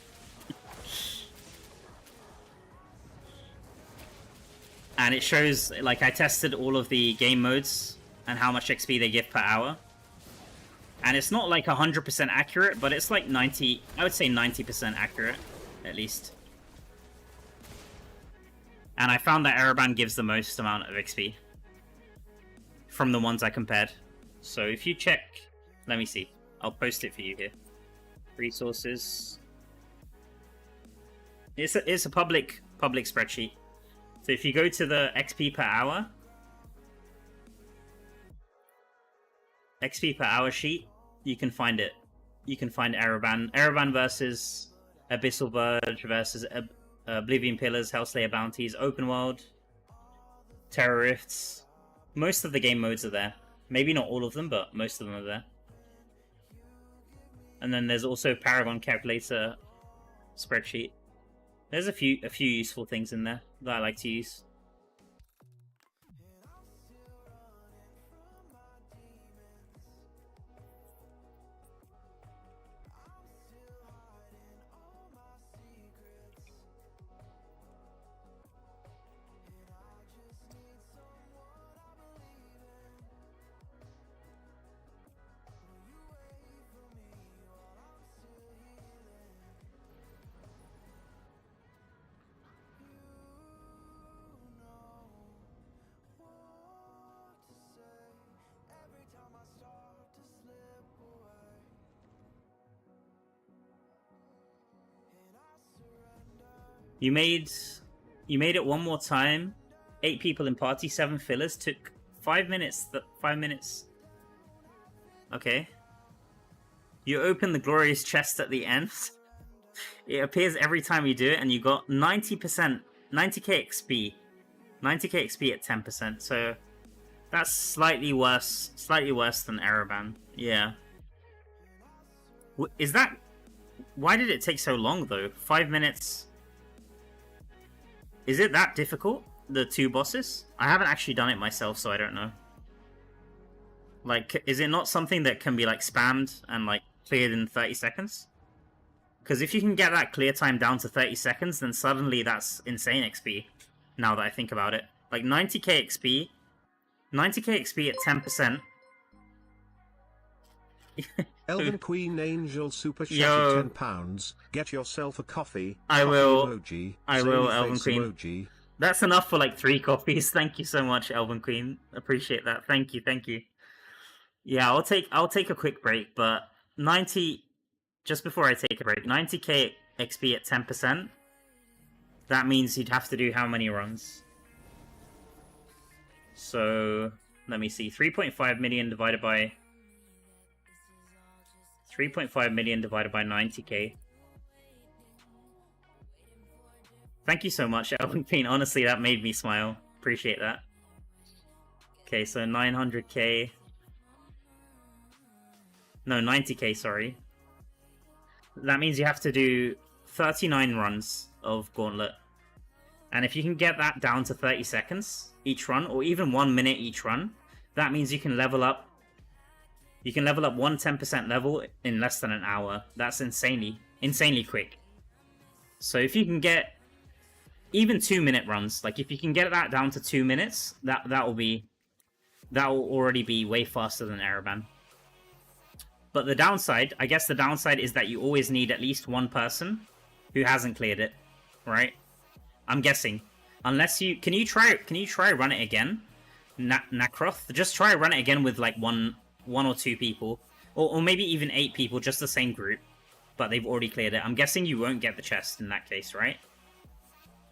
And it shows, like, I tested all of the game modes and how much XP they give per hour. And it's not like 100% accurate, but it's like 90, I would say 90% accurate, at least. And I found that Araban gives the most amount of XP from the ones I compared. So if you check, let me see. I'll post it for you here. Resources. It's a public spreadsheet. So if you go to the XP per hour, XP per hour sheet, you can find it. You can find Araban. Araban versus Abyssal Verge versus Oblivion Pillars, Hellslayer Bounties, Open World, Terror Rifts. Most of the game modes are there. Maybe not all of them, but most of them are there. And then there's also Paragon Calculator spreadsheet. There's a few useful things in there that I like to use. You made it one more time. 8 people in party, 7 fillers. Took 5 minutes. 5 minutes. Okay. You open the glorious chest at the end. It appears every time you do it, and you got 90%, 90k XP. 90k XP at 10%. So that's slightly worse than Araban. Yeah. Is that... Why did it take so long, though? 5 minutes... Is it that difficult? The 2 bosses? I haven't actually done it myself, so I don't know. Like, is it not something that can be, like, spammed and, like, cleared in 30 seconds? Because if you can get that clear time down to 30 seconds, then suddenly that's insane XP, now that I think about it. Like, 90k XP... 90k XP at 10%... Elven Queen Angel super chat Yo. £10. Get yourself a coffee. I will. Emoji, I will, Elven Queen. Emoji. That's enough for like 3 coffees. Thank you so much, Elven Queen. Appreciate that. Thank you, thank you. Yeah, I'll take a quick break, but 90 just before I take a break, 90k XP at 10%. That means you'd have to do how many runs? So let me see. 3.5 million divided by 3.5 million divided by 90k. Thank you so much, Elven Queen. Honestly, that made me smile. Appreciate that. Okay, so 900k. No, 90k, sorry. That means you have to do 39 runs of Gauntlet. And if you can get that down to 30 seconds each run, or even 1 minute each run, that means you can level up. You can level up 1 10% level in less than an hour. That's insanely quick. So if you can get even 2-minute runs, like if you can get that down to 2 minutes, that will already be way faster than Araban. But the downside, I guess the downside is that you always need at least one person who hasn't cleared it, right? I'm guessing. Unless you can you try run it again? Nakroth? Just try run it again with like one or 2 people, or maybe even 8 people, just the same group, but they've already cleared it. I'm guessing you won't get the chest in that case, right?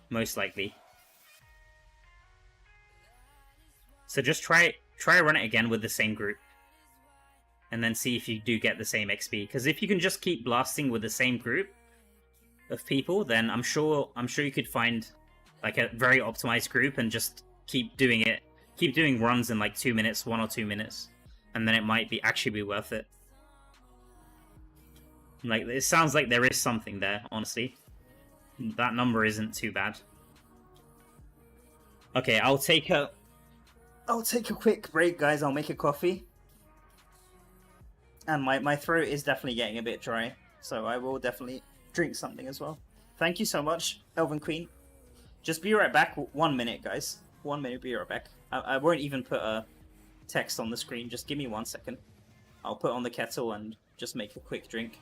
Most likely. So just try run it again with the same group, and then see if you do get the same XP. Because if you can just keep blasting with the same group of people, then I'm sure you could find like a very optimized group and just keep doing it. Keep doing runs in like 2 minutes, 1 or 2 minutes. And then it might actually be worth it. Like, it sounds like there is something there, honestly. That number isn't too bad. Okay, I'll take a quick break, guys. I'll make a coffee. And my throat is definitely getting a bit dry, so I will definitely drink something as well. Thank you so much, Elven Queen. Just be right back. 1 minute, guys. 1 minute, be right back. I won't even put a text on the screen. Just give me 1 second. I'll put on the kettle and just make a quick drink.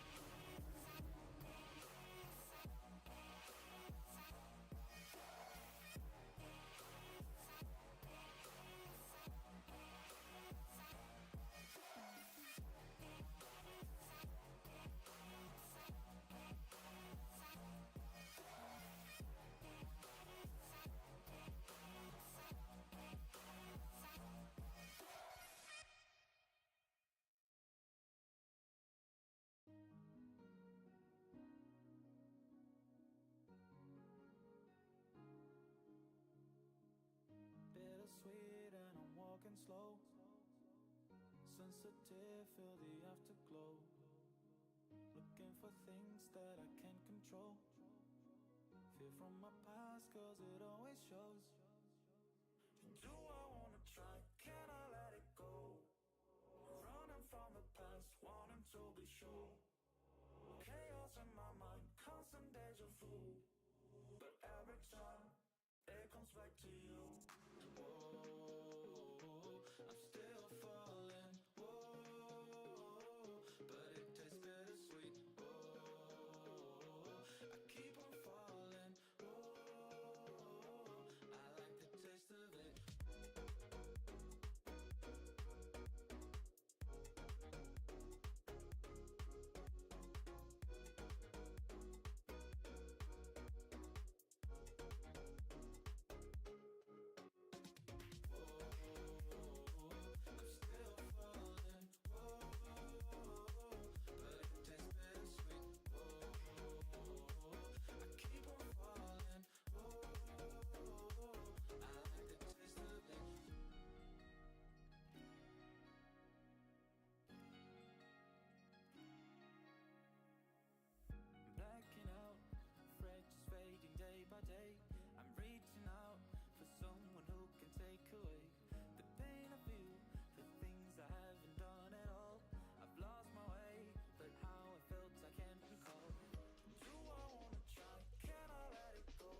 walking slow. Sensitive, feel the afterglow. Looking for things that I can't control. Fear from my past, cause it always shows. Do I wanna try? Can I let it go? Running from the past, wanting to be sure. Chaos in my mind, constant deja vu. But every time, it comes back to you. Whoa, I'm still falling. Whoa, but it tastes bittersweet. Whoa, I keep on falling. Whoa, I like the taste of it. Blacking out, fret just fading day by day. I'm reaching out for someone who can take away the pain I feel, the things I haven't done at all. I've lost my way, but how I felt I can't recall. Do I wanna try? Can I let it go?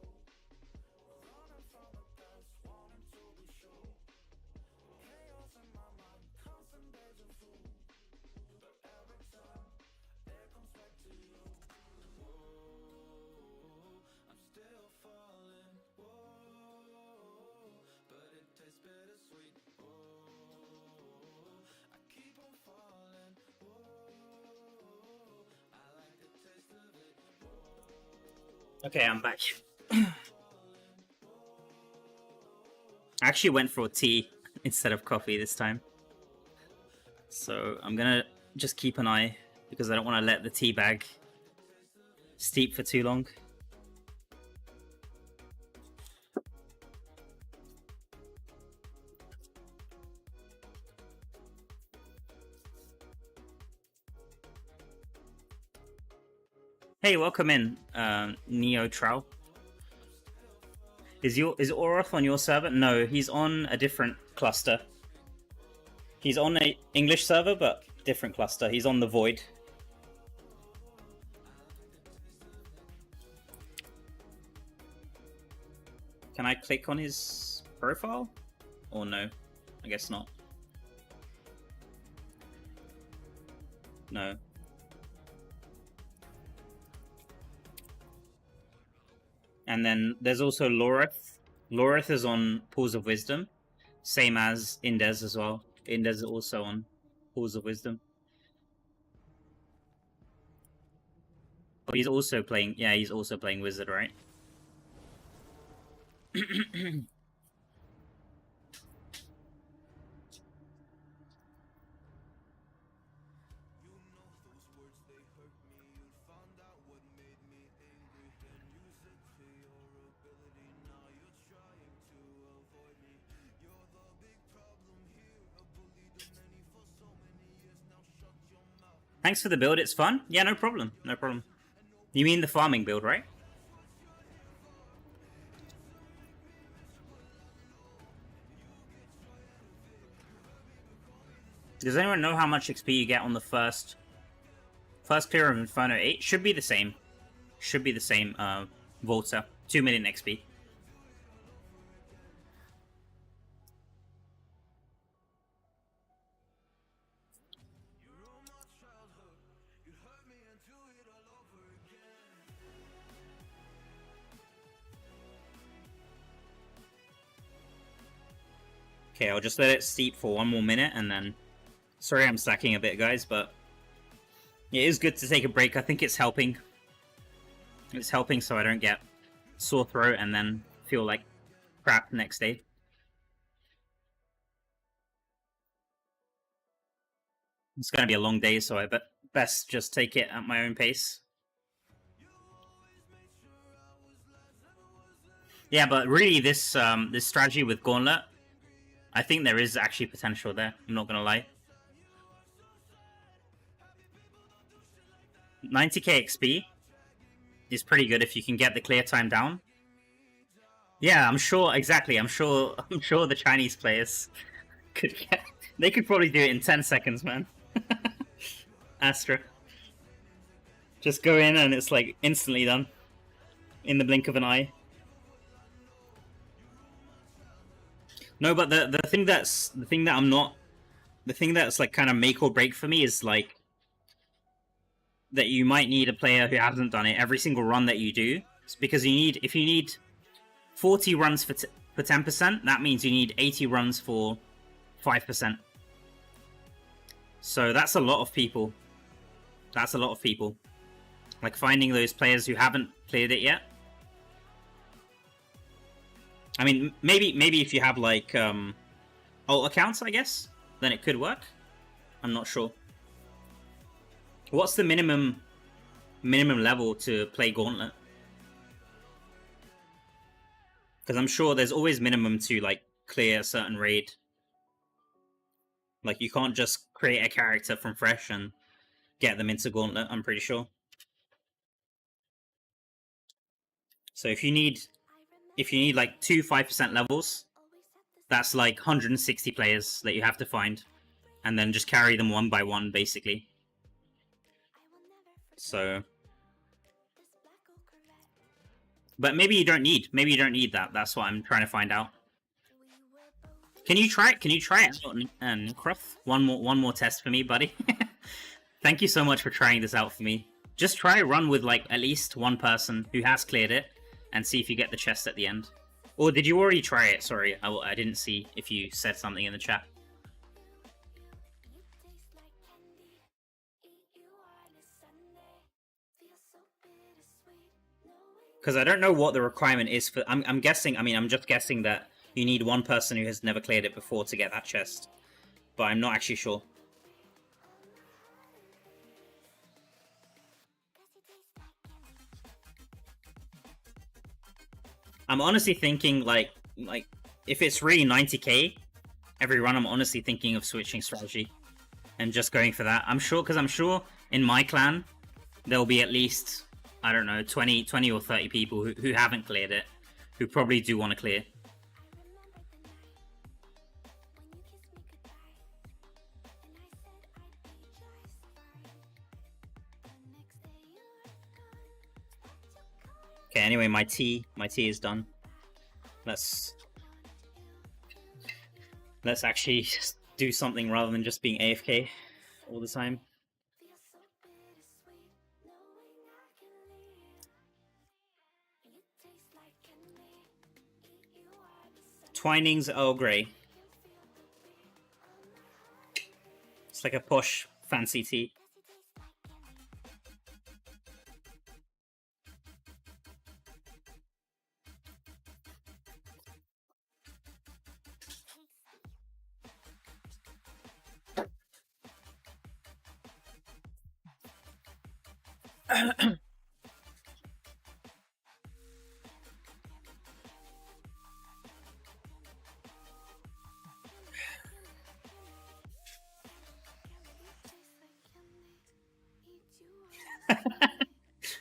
Running from the past, wanting to be sure. Chaos in my mind, constant deja vu. But every time, it comes back to you. Whoa, I'm still falling. Whoa, but it tastes bittersweet. Whoa, I keep on falling. Whoa, I like the taste of it. Whoa. Okay, I'm back. I actually went for tea instead of coffee this time. So I'm gonna just keep an eye because I don't want to let the tea bag steep for too long. Hey, welcome in, Neo Trow. Is Oroth on your server? No, he's on a different cluster. He's on a English server, but different cluster. He's on the Void. Can I click on his profile? Or no? I guess not. No. And then there's also Loreth. Loreth is on Pools of Wisdom, same as Indez as well. Indez is also on Pools of Wisdom. Oh, he's also playing. Yeah, he's also playing Wizard, right? Thanks for the build, it's fun. Yeah, no problem, no problem. You mean the farming build, right? Does anyone know how much XP you get on the first clear of Inferno 8? Should be the same. Should be the same, Volta. 2 million XP. Okay, I'll just let it steep for 1 more minute and then... Sorry I'm slacking a bit, guys, but... It is good to take a break. I think it's helping. It's helping so I don't get sore throat and then feel like crap next day. It's going to be a long day, so I best just take it at my own pace. Yeah, but really this this strategy with Gauntlet, I think there is actually potential there. I'm not gonna lie. 90k XP is pretty good if you can get the clear time down. Yeah, I'm sure. Exactly. I'm sure the Chinese players could get. They could probably do it in 10 seconds, man. Astra. Just go in and it's like instantly done. In the blink of an eye. No, but the thing that's like kind of make or break for me is like that you might need a player who hasn't done it every single run that you do. It's because if you need 40 runs for 10%, that means you need 80 runs for 5%. So that's a lot of people. That's a lot of people. Like finding those players who haven't cleared it yet. I mean, maybe if you have like alt accounts, I guess, then it could work. I'm not sure. What's the minimum level to play Gauntlet? Because I'm sure there's always minimum to like clear a certain raid. Like you can't just create a character from fresh and get them into Gauntlet, I'm pretty sure. So if you need like 2 5% levels, that's like 160 players that you have to find. And then just carry them one by one, basically. So... But maybe you don't need that. That's what I'm trying to find out. Can you try it? Can you try it out, Croft? One more test for me, buddy. Thank you so much for trying this out for me. Just try a run with like at least one person who has cleared it, and see if you get the chest at the end. Or did you already try it? Sorry, I didn't see if you said something in the chat. Because I don't know what the requirement is for... I'm guessing... I mean, I'm just guessing that you need one person who has never cleared it before to get that chest. But I'm not actually sure. I'm honestly thinking, like if it's really 90k every run, I'm honestly thinking of switching strategy. And just going for that. Because I'm sure in my clan, there'll be at least... I don't know, 20 or 30 people who haven't cleared it, who probably do want to clear. Okay, anyway, my tea is done. Let's actually just do something rather than just being AFK all the time. Twinings Earl Grey. It's like a posh, fancy tea.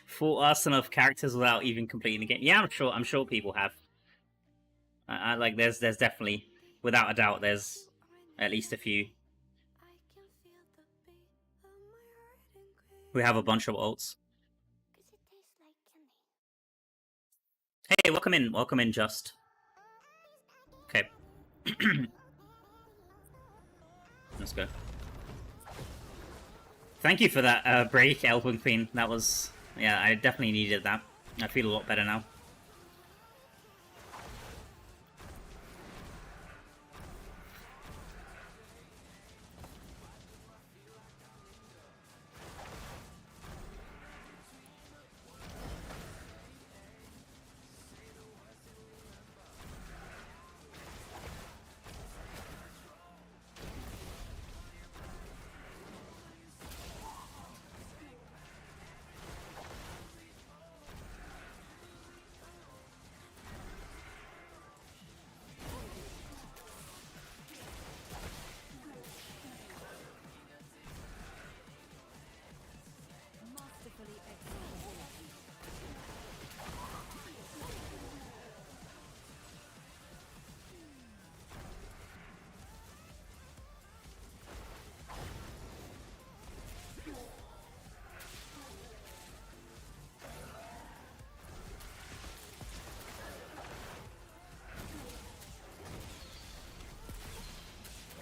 Full arsenal of characters without even completing the game. Yeah, I'm sure people have. Like there's definitely, without a doubt, there's at least a few who have a bunch of ults. Hey, welcome in, Just. Okay. Let's go. Thank you for that break, Elven Queen. That was... Yeah, I definitely needed that. I feel a lot better now.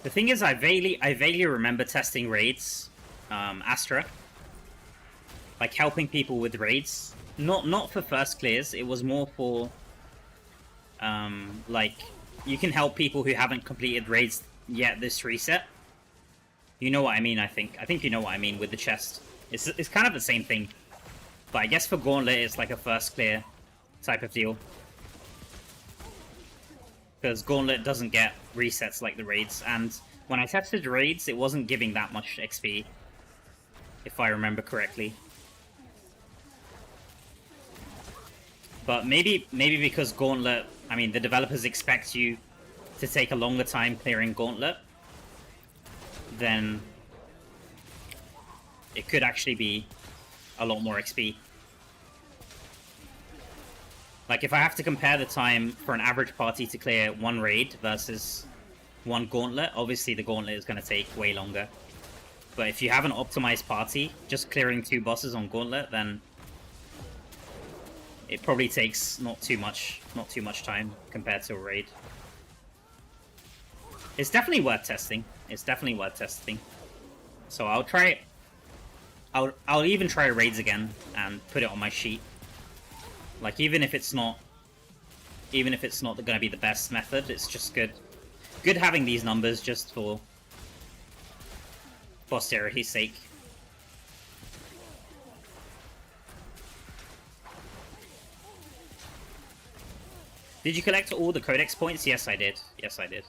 The thing is, I vaguely remember testing raids, Astra, like helping people with raids. Not for first clears. It was more for, like, you can help people who haven't completed raids yet this reset. You know what I mean? I think you know what I mean with the chest. It's kind of the same thing, but I guess for Gauntlet it's like a first clear type of deal. Because Gauntlet doesn't get resets like the raids, and when I tested raids, it wasn't giving that much XP, if I remember correctly. But maybe because Gauntlet, I mean, the developers expect you to take a longer time clearing Gauntlet, then it could actually be a lot more XP. Like, if I have to compare the time for an average party to clear one raid versus one Gauntlet, obviously the Gauntlet is going to take way longer. But if you have an optimized party, just clearing 2 bosses on Gauntlet, then it probably takes not too much time compared to a raid. It's definitely worth testing. It's definitely worth testing. So I'll try it. I'll even try raids again and put it on my sheet. Like, even if it's not going to be the best method, it's just good having these numbers just for posterity's sake. Did you collect all the codex points? Yes, I did. Yes, I did.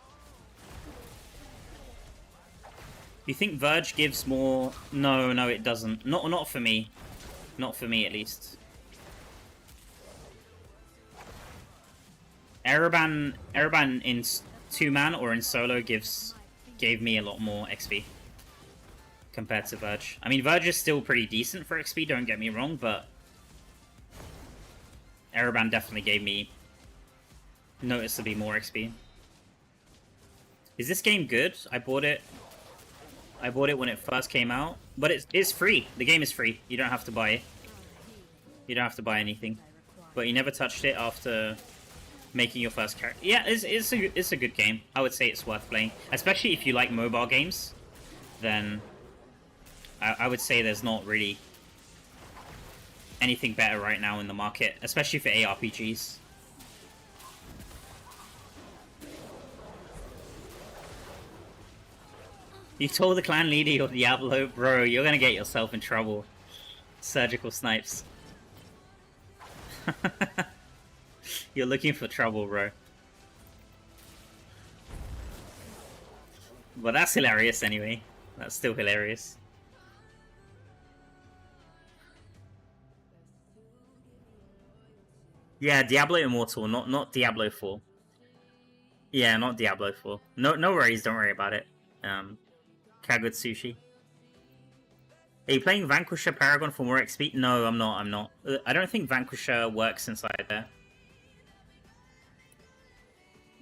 You think Verge gives more? No, it doesn't. Not for me. Not for me, at least. Araban in 2-man or in solo gave me a lot more XP compared to Verge. I mean, Verge is still pretty decent for XP, don't get me wrong, but Araban definitely gave me noticeably more XP. Is this game good? I bought it when it first came out, but it's free. The game is free. You don't have to buy it. You don't have to buy anything. But you never touched it after making your first character. Yeah, it's a good game. I would say it's worth playing, especially if you like mobile games. Then I would say there's not really anything better right now in the market, especially for ARPGs. You told the clan leader you're Diablo, bro. You're gonna get yourself in trouble. Surgical snipes. You're looking for trouble, bro. But that's hilarious anyway. That's still hilarious. Yeah, Diablo Immortal, not Diablo 4. Yeah, not Diablo 4. No worries, don't worry about it. Kagud Sushi. Are you playing Vanquisher Paragon for more XP? No, I'm not. I don't think Vanquisher works inside there.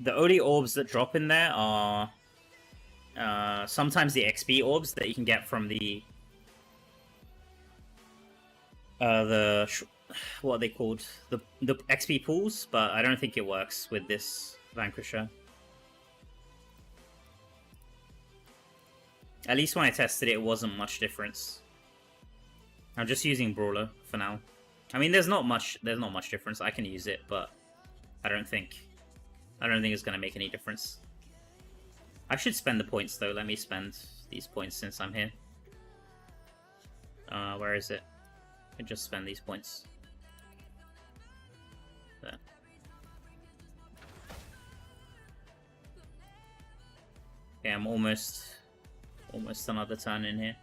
The only orbs that drop in there are sometimes the XP orbs that you can get from the what are they called? The XP pools, but I don't think it works with this Vanquisher. At least when I tested it, it wasn't much difference. I'm just using Brawler for now. I mean, there's not much difference. I can use it, but I don't think it's gonna make any difference. I should spend the points though. Let me spend these points since I'm here. Where is it? I can just spend these points. There. Okay, I'm almost another turn in here.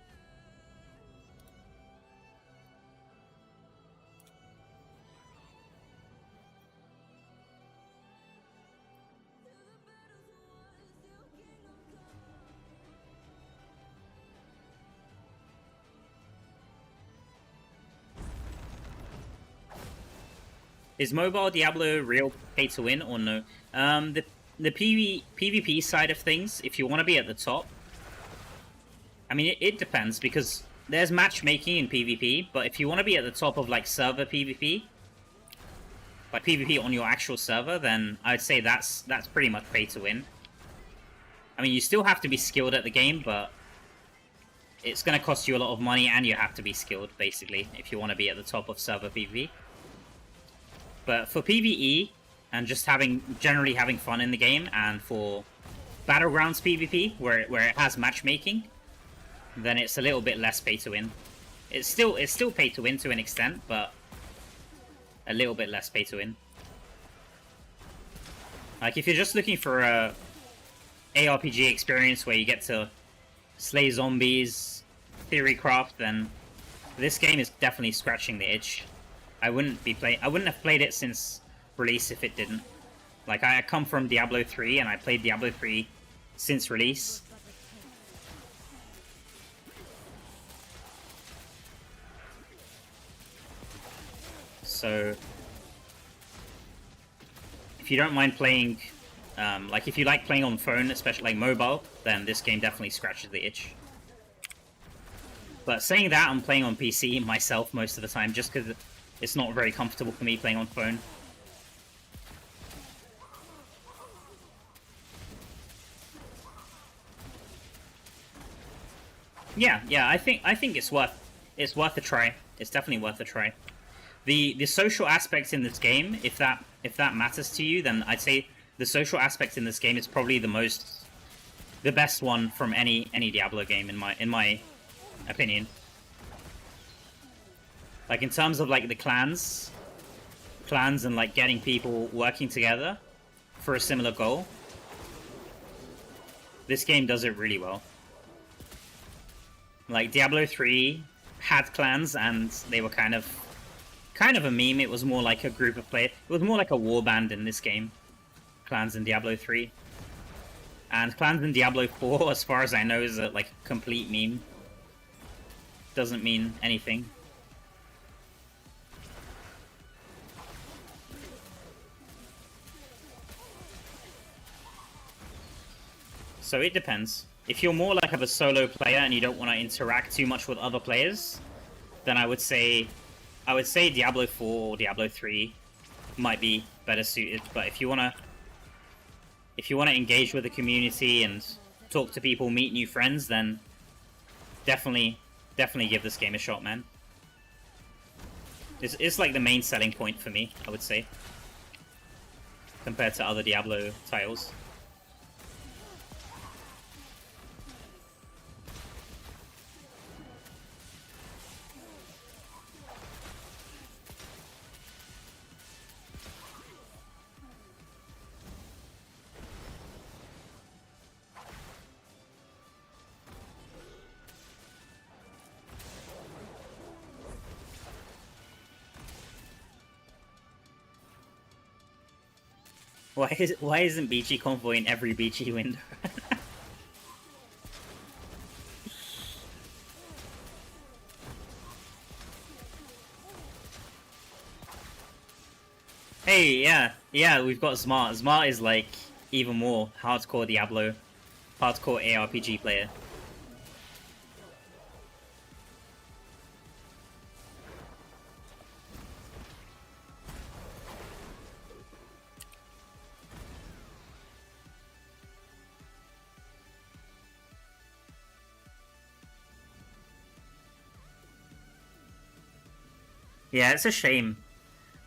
Is mobile Diablo real pay to win or no? The PvP side of things, if you want to be at the top, I mean, it depends, because there's matchmaking in PvP, but if you want to be at the top of, like, server PvP, like PvP on your actual server, then I'd say that's pretty much pay to win. I mean, you still have to be skilled at the game, but it's going to cost you a lot of money, and you have to be skilled, basically, if you want to be at the top of server PvP. But for PvE, and just generally having fun in the game, and for Battlegrounds PvP, where it has matchmaking, then it's a little bit less pay to win. It's still pay to win to an extent, but a little bit less pay to win. Like, if you're just looking for a ARPG experience where you get to slay zombies, theorycraft, then this game is definitely scratching the itch. I wouldn't have played it since release if it didn't. Like, I come from Diablo 3, and I played Diablo 3 since release. So, if you don't mind playing, like if you like playing on phone, especially like mobile, then this game definitely scratches the itch. But saying that, I'm playing on PC myself most of the time, just because it's not very comfortable for me playing on phone. Yeah, I think it's worth a try. It's definitely worth a try. The social aspects in this game, if that matters to you, then I'd say the social aspect in this game is probably the best one from any Diablo game in my opinion. Like, in terms of like the clans and like getting people working together for a similar goal, this game does it really well. Like, Diablo 3 had clans, and they were kind of a meme. It was more like a group of players. It was more like a warband in this game. Clans in Diablo 3. And clans in Diablo 4, as far as I know, is a like complete meme. Doesn't mean anything. So it depends. If you're more like of a solo player and you don't want to interact too much with other players, then I would say Diablo 4 or Diablo 3 might be better suited. But if you wanna engage with the community and talk to people, meet new friends, then definitely give this game a shot, man. It's like the main selling point for me, I would say, compared to other Diablo titles. Why isn't BG Convoy in every BG window? Hey, yeah, we've got Smart. Smart is like even more hardcore Diablo, hardcore ARPG player. Yeah, it's a shame.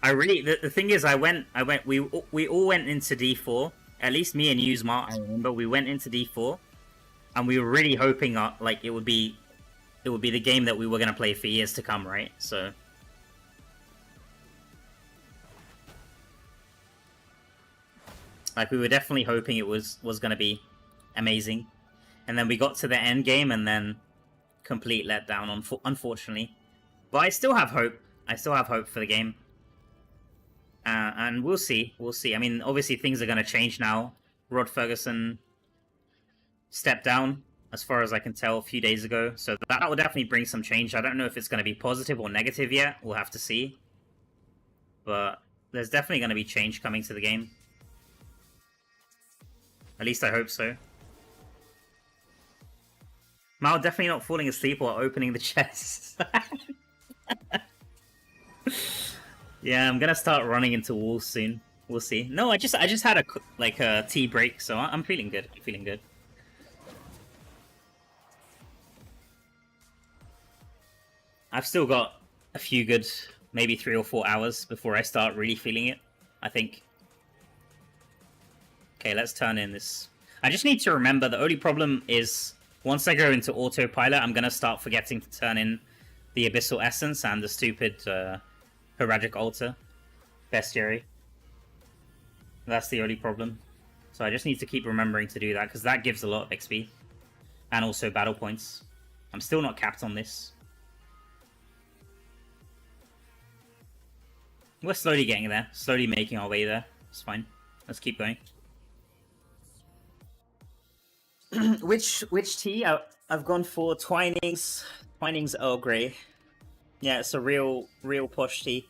The thing is, we all went into D4. At least me and you, Smart, I remember we went into D4, and we were really hoping like it would be the game that we were gonna play for years to come, right? So, like, we were definitely hoping it was gonna be amazing, and then we got to the end game, and then complete letdown, unfortunately. But I still have hope. I still have hope for the game. And we'll see. We'll see. I mean, obviously things are going to change now. Rod Ferguson stepped down, as far as I can tell, a few days ago. So that will definitely bring some change. I don't know if it's going to be positive or negative yet. We'll have to see. But there's definitely going to be change coming to the game. At least I hope so. Mal definitely not falling asleep while opening the chest. Yeah, I'm gonna start running into walls soon. We'll see. No, I just had a tea break, so I'm feeling good. I'm feeling good. I've still got a few good, maybe 3 or 4 hours before I start really feeling it, I think. Okay, let's turn in this. I just need to remember the only problem is once I go into autopilot, I'm going to start forgetting to turn in the Abyssal Essence and the stupid Heragic Altar Bestiary. That's the only problem. So I just need to keep remembering to do that, because that gives a lot of XP. And also battle points. I'm still not capped on this. We're slowly getting there. Slowly making our way there. It's fine. Let's keep going. Which tea? I've gone for Twinings. Twinings Earl Grey. Yeah, it's a real posh tea.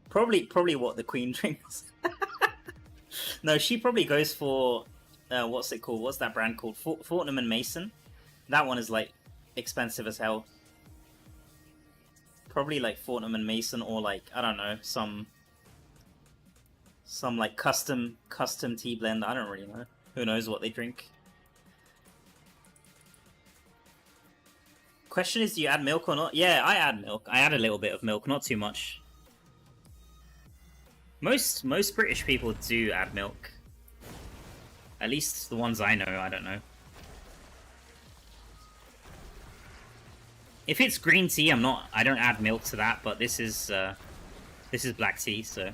Probably what the Queen drinks. No, she probably goes for what's it called? What's that brand called? Fortnum and Mason. That one is like expensive as hell. Probably like Fortnum and Mason, or like, I don't know, some like custom tea blend. I don't really know. Who knows what they drink? Question is, do you add milk or not? Yeah, I add milk. I add a little bit of milk, not too much. Most British people do add milk. At least the ones I know, I don't know. If it's green tea, I don't add milk to that, but this is black tea, so.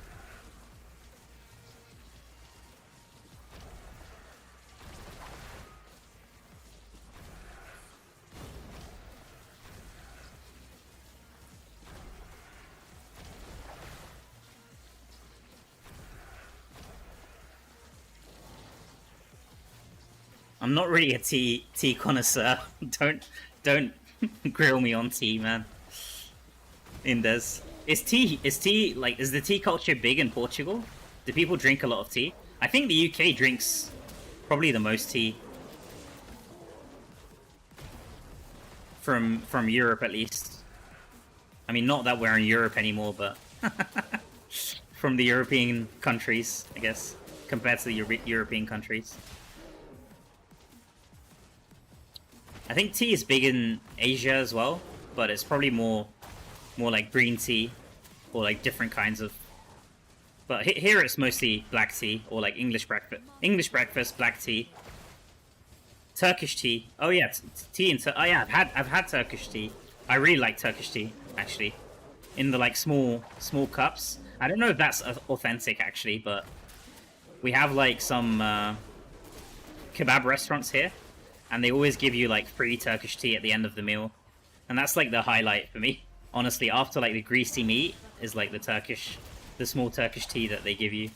I'm not really a tea connoisseur. Don't grill me on tea, man. Indes. Is the tea culture big in Portugal? Do people drink a lot of tea? I think the UK drinks probably the most tea. From Europe, at least. I mean, not that we're in Europe anymore, but from the European countries, I guess, compared to the European countries. I think tea is big in Asia as well, but it's probably more like green tea, or like different kinds of. But here it's mostly black tea, or like English breakfast, black tea, Turkish tea. Oh yeah, tea and oh yeah, I've had Turkish tea. I really like Turkish tea, actually, in the like small cups. I don't know if that's authentic actually, but we have like some kebab restaurants here. And they always give you, like, free Turkish tea at the end of the meal. And that's, like, the highlight for me. Honestly, after, like, the greasy meat is, like, the small Turkish tea that they give you.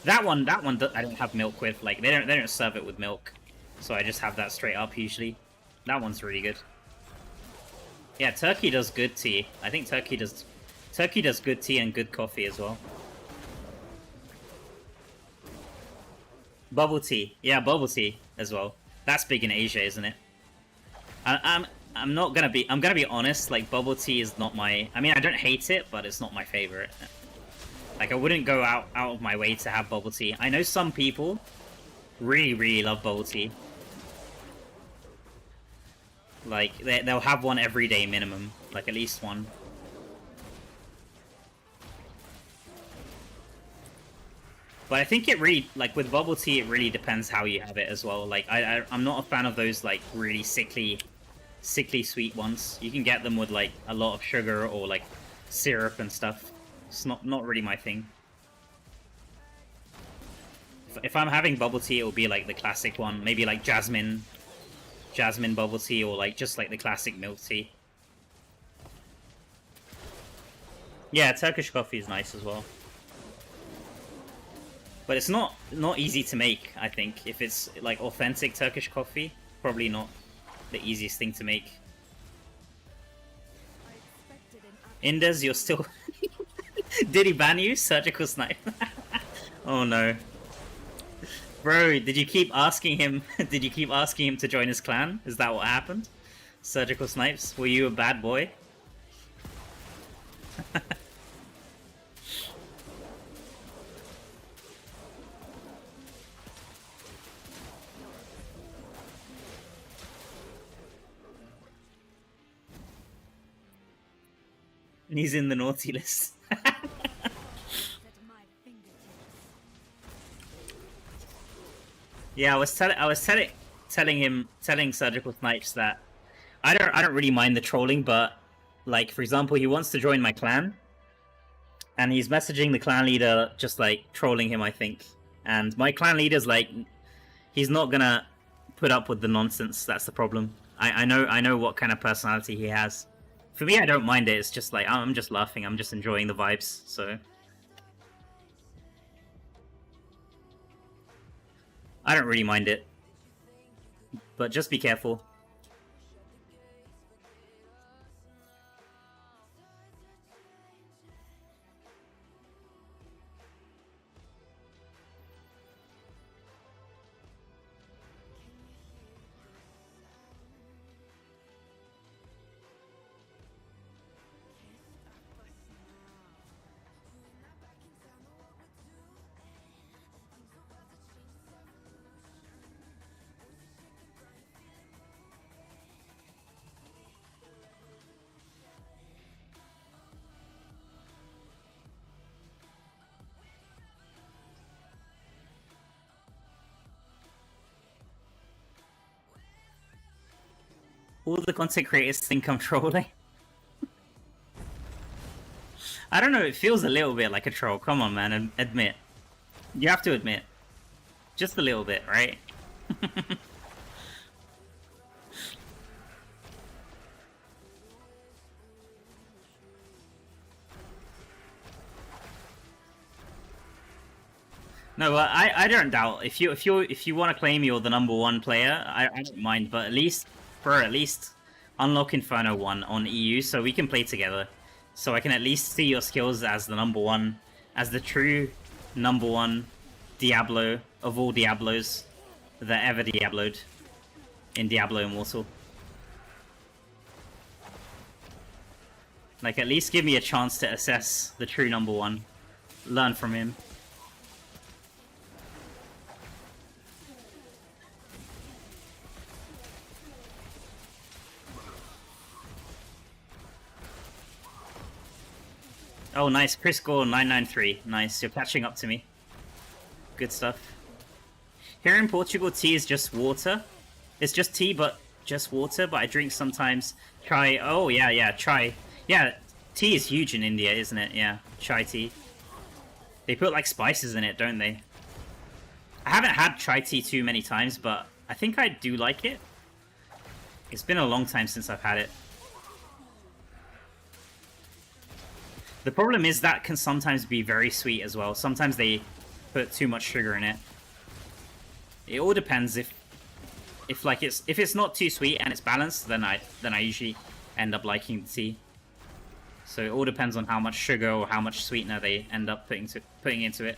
That one I don't have milk with. Like, they don't serve it with milk. So I just have that straight up, usually. That one's really good. Yeah, Turkey does good tea. I think Turkey does good tea and good coffee as well. Bubble tea. Yeah, bubble tea as well. That's big in Asia, isn't it? I'm gonna be honest, like, bubble tea is not my... I mean, I don't hate it, but it's not my favorite. Like, I wouldn't go out of my way to have bubble tea. I know some people really love bubble tea. Like, they'll have one every day minimum. Like, at least one. But I think it really, like, with bubble tea, it really depends how you have it as well. Like, I'm not a fan of those, like, really sickly sweet ones. You can get them with, like, a lot of sugar or, like, syrup and stuff. It's not really my thing. If I'm having bubble tea, it will be, like, the classic one. Maybe, like, jasmine bubble tea, or, like, just, like, the classic milk tea. Yeah, Turkish coffee is nice as well. But it's not easy to make, I think. If it's, like, authentic Turkish coffee, probably not the easiest thing to make. Indes, you're still... Did he ban you? Surgical snipe. Oh no. Bro, did you keep asking him to join his clan? Is that what happened? Surgical snipes, were you a bad boy? He's in the naughty list. at my fingertips. Yeah, I was telling Surgical Snipes that I don't really mind the trolling, but like for example, he wants to join my clan, and he's messaging the clan leader just like trolling him, I think. And my clan leader's like, he's not gonna put up with the nonsense. That's the problem. I know what kind of personality he has. For me, I don't mind it. It's just like I'm just laughing. I'm just enjoying the vibes. So I don't really mind it. But just be careful. All the content creators think I'm trolling. I don't know, it feels a little bit like a troll. Come on, man, admit. You have to admit. Just a little bit, right? No, but I don't doubt if you want to claim you're the #1 player, I don't mind. But at least unlock Inferno 1 on EU so we can play together. So I can at least see your skills as the #1, as the true #1 Diablo of all Diablos that ever Diabloed in Diablo Immortal. Like, at least give me a chance to assess the true #1. Learn from him. Oh, nice. Chris Gore 993. Nice. You're catching up to me. Good stuff. Here in Portugal, tea is just water. It's just tea, but just water. But I drink sometimes. Chai. Oh, yeah, chai. Yeah, tea is huge in India, isn't it? Yeah, chai tea. They put, like, spices in it, don't they? I haven't had chai tea too many times, but I think I do like it. It's been a long time since I've had it. The problem is that can sometimes be very sweet as well. Sometimes they put too much sugar in it. It all depends. If it's not too sweet and it's balanced, then I usually end up liking the tea. So it all depends on how much sugar or how much sweetener they end up putting into it.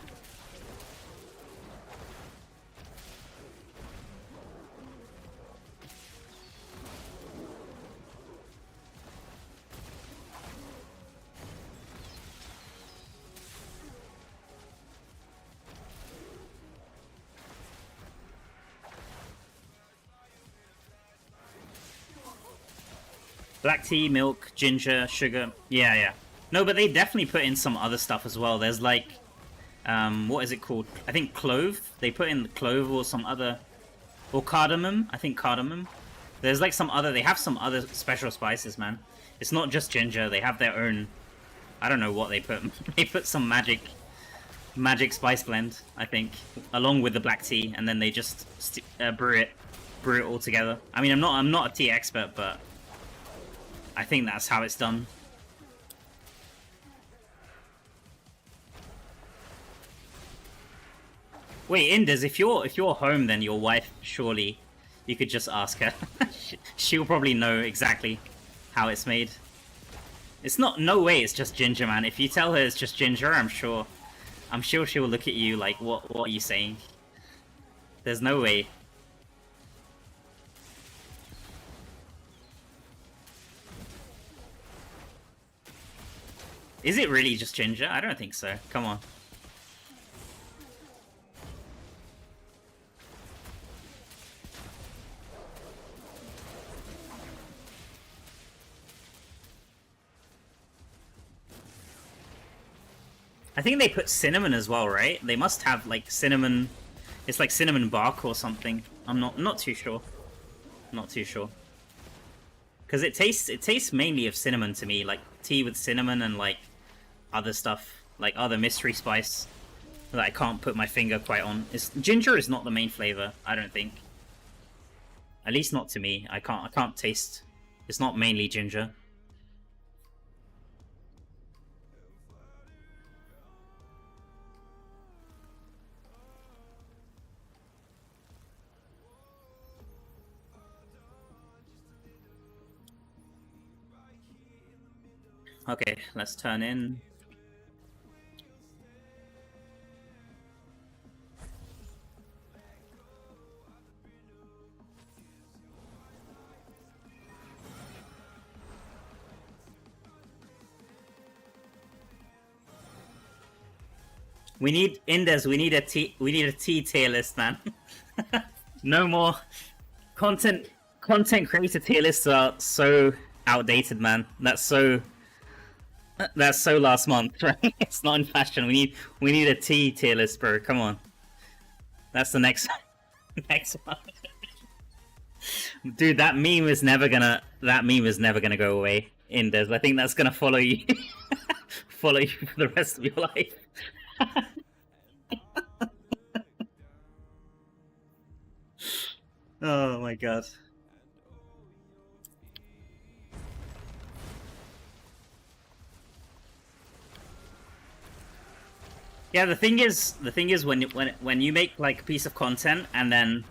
Black tea, milk, ginger, sugar. Yeah. No, but they definitely put in some other stuff as well. There's like, what is it called? I think clove. They put in clove or some other, or cardamom. I think cardamom. There's like some other. They have some other special spices, man. It's not just ginger. They have their own. I don't know what they put. They put some magic spice blend, I think, along with the black tea, and then they just brew it all together. I mean, I'm not a tea expert, but I think that's how it's done. Wait, Inders, if you're home, then your wife, surely you could just ask her. She'll probably know exactly how it's made. It's not, no way it's just ginger, man. If you tell her it's just ginger, I'm sure she'll look at you like, what are you saying? There's no way. Is it really just ginger? I don't think so. Come on. I think they put cinnamon as well, right? They must have like cinnamon. It's like cinnamon bark or something. I'm not too sure. Not too sure. Because it tastes mainly of cinnamon to me, like tea with cinnamon and like other stuff, like other mystery spice that I can't put my finger quite on. Ginger is not the main flavor, I don't think. At least not to me. I can't taste. It's not mainly ginger. Okay, let's turn in. We need Indes. We need a T tier list, man. No more content creator tier lists are so outdated, man. That's so last month, right? It's not in fashion. We need a T tier list, bro. Come on. That's the next one. Dude, that meme is never gonna go away, Indes. I think that's gonna follow you follow you for the rest of your life. Oh my god. Yeah, the thing is when you make like a piece of content and then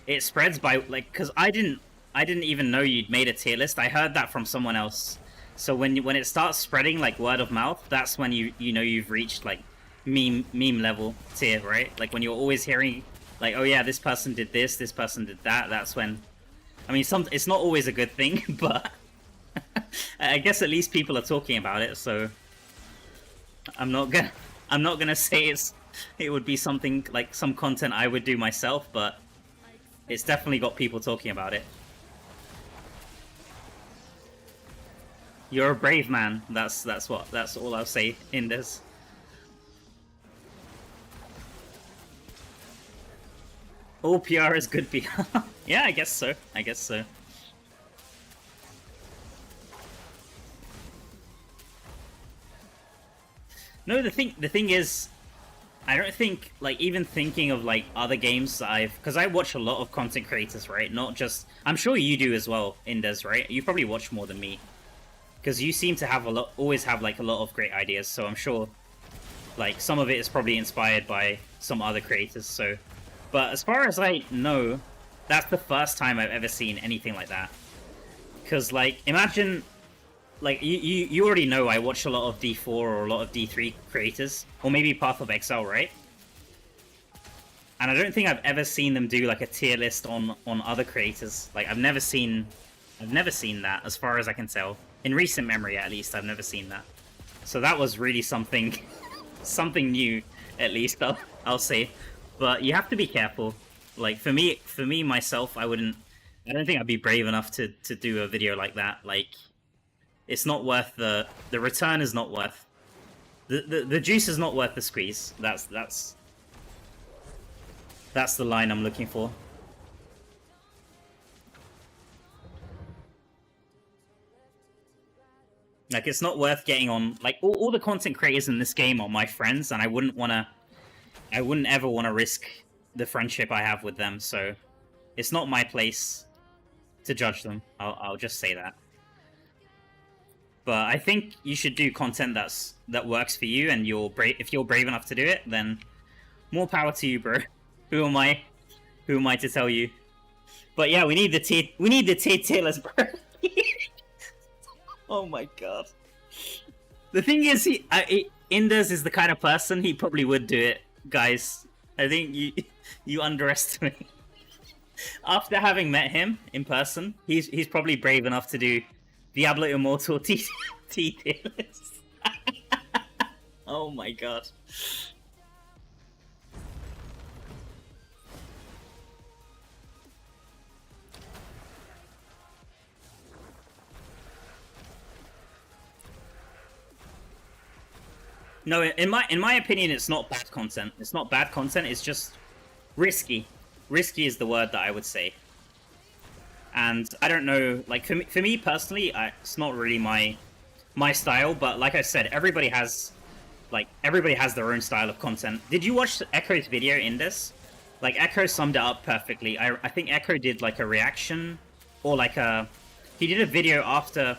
it spreads by like, because I didn't even know you'd made a tier list. I heard that from someone else. So when it starts spreading like word of mouth, that's when you know you've reached like meme level tier, right? Like when you're always hearing like, oh yeah, this person did this person did that. That's when, I mean, it's not always a good thing, but I guess at least people are talking about it. So I'm not gonna say it would be something like some content I would do myself, but it's definitely got people talking about it. You're a brave man. That's all I'll say in this. All PR is good PR. Yeah, I guess so. I guess so. No, the thing is, I don't think, like, even thinking of, like, other games that because I watch a lot of content creators, right? Not just... I'm sure you do as well, Indes, right? You probably watch more than me. Because you seem to have always have, like, a lot of great ideas, so I'm sure, like, some of it is probably inspired by some other creators, so... But as far as I know, that's the first time I've ever seen anything like that. Because, like, imagine... Like, you already know I watch a lot of D4 or a lot of D3 creators. Or maybe Path of Exile, right? And I don't think I've ever seen them do, like, a tier list on other creators. Like, I've never seen that, as far as I can tell. In recent memory, at least, I've never seen that. So that was really something... something new, at least, I'll say. But you have to be careful. Like, for me, myself, I don't think I'd be brave enough to do a video like that. Like... It's not worth the return is not worth the juice is not worth the squeeze. That's the line I'm looking for. Like, it's not worth getting on, like, all the content creators in this game are my friends, and I wouldn't ever want to risk the friendship I have with them, so it's not my place to judge them. I'll just say that. But I think you should do content that works for you, and if you're brave enough to do it, then more power to you, bro. Who am I to tell you? But yeah, we need the tier list, bro. Oh my god. The thing is, Indes is the kind of person he probably would do it, guys. I think you underestimate. After having met him in person, he's probably brave enough to do Diablo Immortal T tier list. Oh my god. No, in my opinion, it's not bad content. It's not bad content. It's just risky. Risky is the word that I would say. And I don't know, like for me personally, it's not really my style. But like I said, everybody has their own style of content. Did you watch Echo's video in this? Like Echo summed it up perfectly. I think Echo did like a reaction, or like he did a video after,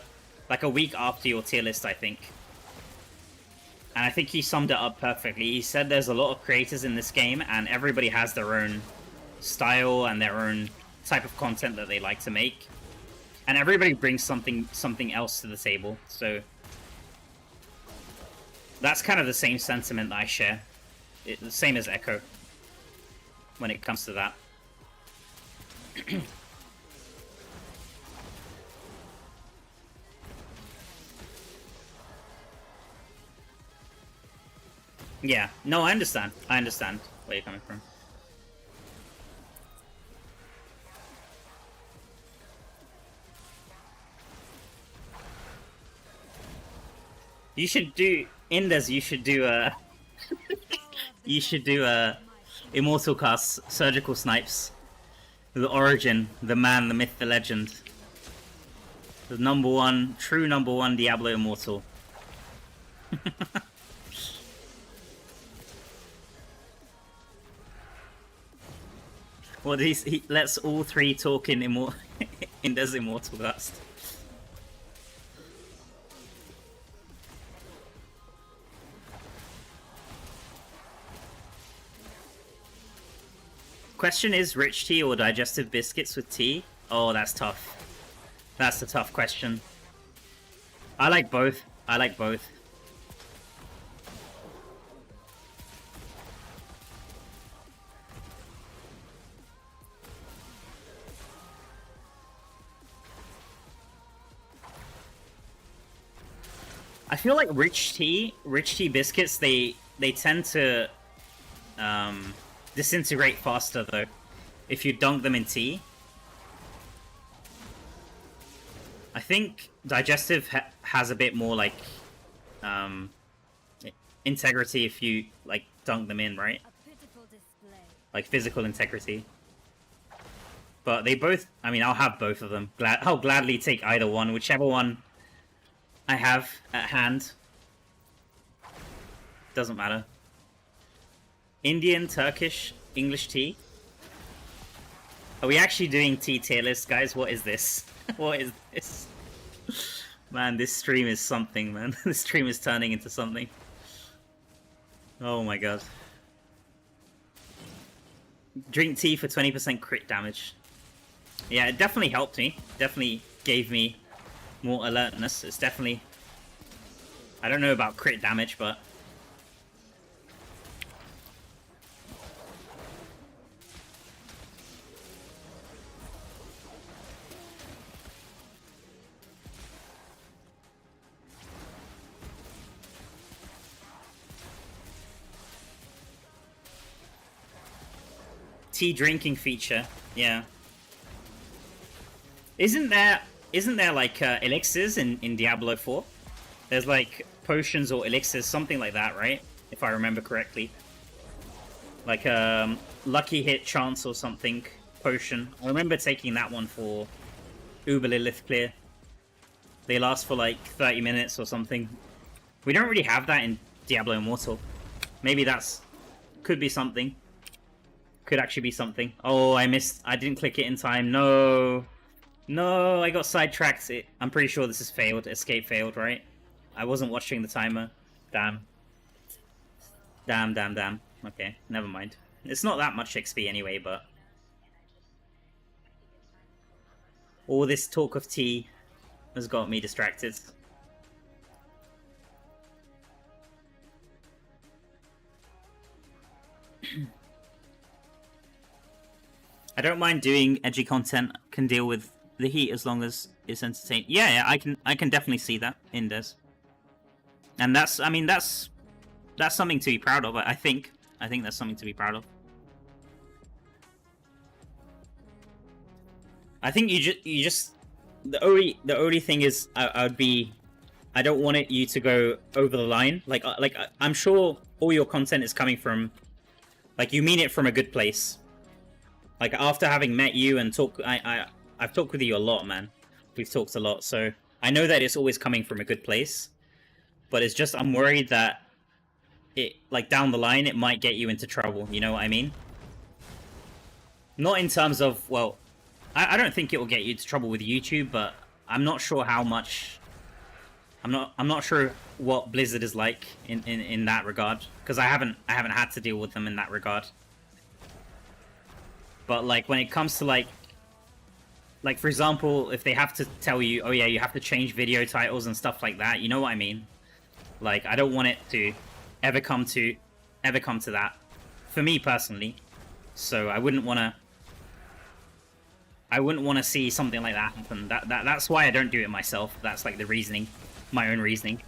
like a week after your tier list, I think. And I think he summed it up perfectly. He said there's a lot of creators in this game, and everybody has their own style and their own type of content that they like to make. And everybody brings something else to the table. So that's kind of the same sentiment that I share. The same as Echo when it comes to that. Yeah, no, I understand. I understand where you're coming from. You should do Inders. You should do a. You should do a Immortal cast Surgical Snipes. The origin, the man, the myth, the legend. The true number one Diablo Immortal. Well, he lets all three talk in Inders Immortal cast. Question is, rich tea or digestive biscuits with tea? Oh, that's tough. That's a tough question. I like both. I like both. I feel like rich tea biscuits, they tend to disintegrate faster though if you dunk them in tea. I think digestive has a bit more like integrity if you like dunk them in, right? Like physical integrity. But they both, I mean, I'll have both of them. I'll gladly take either one, whichever one I have at hand. Doesn't matter. Indian, Turkish, English tea. Are we actually doing tea tier list, guys? What is this? What is this? Man, this stream is something, man. This stream is turning into something. Oh my god. Drink tea for 20% crit damage. Yeah, it definitely helped me. Definitely gave me more alertness. It's definitely... I don't know about crit damage, but... tea drinking feature, yeah. Isn't there like elixirs in Diablo 4? There's like potions or elixirs, something like that, right? If I remember correctly. Like lucky hit chance or something potion. I remember taking that one for Uber Lilith clear. They last for like 30 minutes or something. We don't really have that in Diablo Immortal. Maybe could be something. Could actually be something. Oh, I didn't click it in time. No. No, I got sidetracked. I'm pretty sure this is failed. Escape failed, right? I wasn't watching the timer. Damn. Damn. Okay, never mind. It's not that much XP anyway, but... all this talk of tea has got me distracted. I don't mind doing edgy content. Can deal with the heat as long as it's entertaining. Yeah, I can definitely see that in this. And that's something to be proud of. I think that's something to be proud of. I think you just the only thing is I would be I don't want you to go over the line. Like I'm sure all your content is coming from, like, you mean it from a good place. Like, after having met you and I've talked with you a lot, man. We've talked a lot, so I know that it's always coming from a good place. But it's just, I'm worried that it, like, down the line, it might get you into trouble, you know what I mean? Not in terms of, well, I don't think it will get you into trouble with YouTube, but I'm not sure how much... I'm not sure what Blizzard is like in that regard, because I haven't had to deal with them in that regard. But, like, when it comes to, like, for example, if they have to tell you, oh yeah, you have to change video titles and stuff like that, you know what I mean? Like, I don't want it to ever come to that, for me personally. So I wouldn't want to see something like that happen. That's why I don't do it myself. That's like the reasoning, my own reasoning.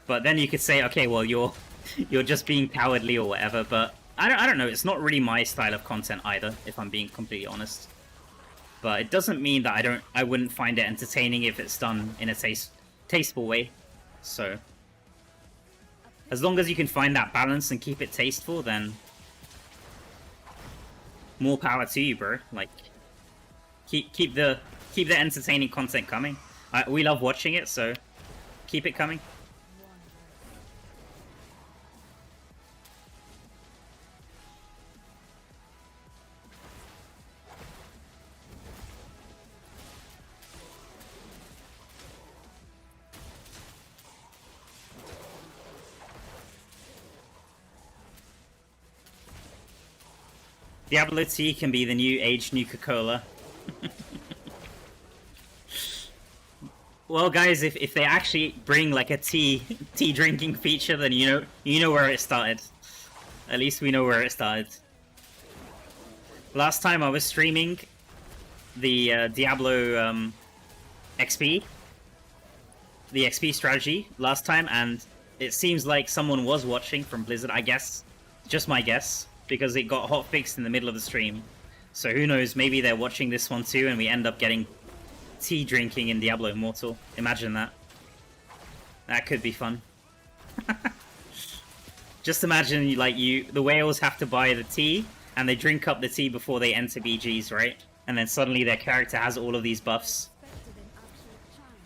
But then you could say, okay, well, you're just being cowardly or whatever. But I don't know. It's not really my style of content either, if I'm being completely honest. But it doesn't mean that I wouldn't find it entertaining if it's done in a tasteful way. So as long as you can find that balance and keep it tasteful, then more power to you, bro. Like, keep the entertaining content coming. We love watching it, so keep it coming. Diablo tea can be the new age Nuka-Cola. Well, guys, if they actually bring like a tea drinking feature, then you know where it started. At least we know where it started. Last time I was streaming the Diablo XP, the XP strategy last time, and it seems like someone was watching from Blizzard. I guess, just my guess, because it got hotfixed in the middle of the stream. So who knows? Maybe they're watching this one too, and we end up getting tea drinking in Diablo Immortal. Imagine that. That could be fun. Just imagine, like, the whales have to buy the tea, and they drink up the tea before they enter BGs, right? And then suddenly their character has all of these buffs.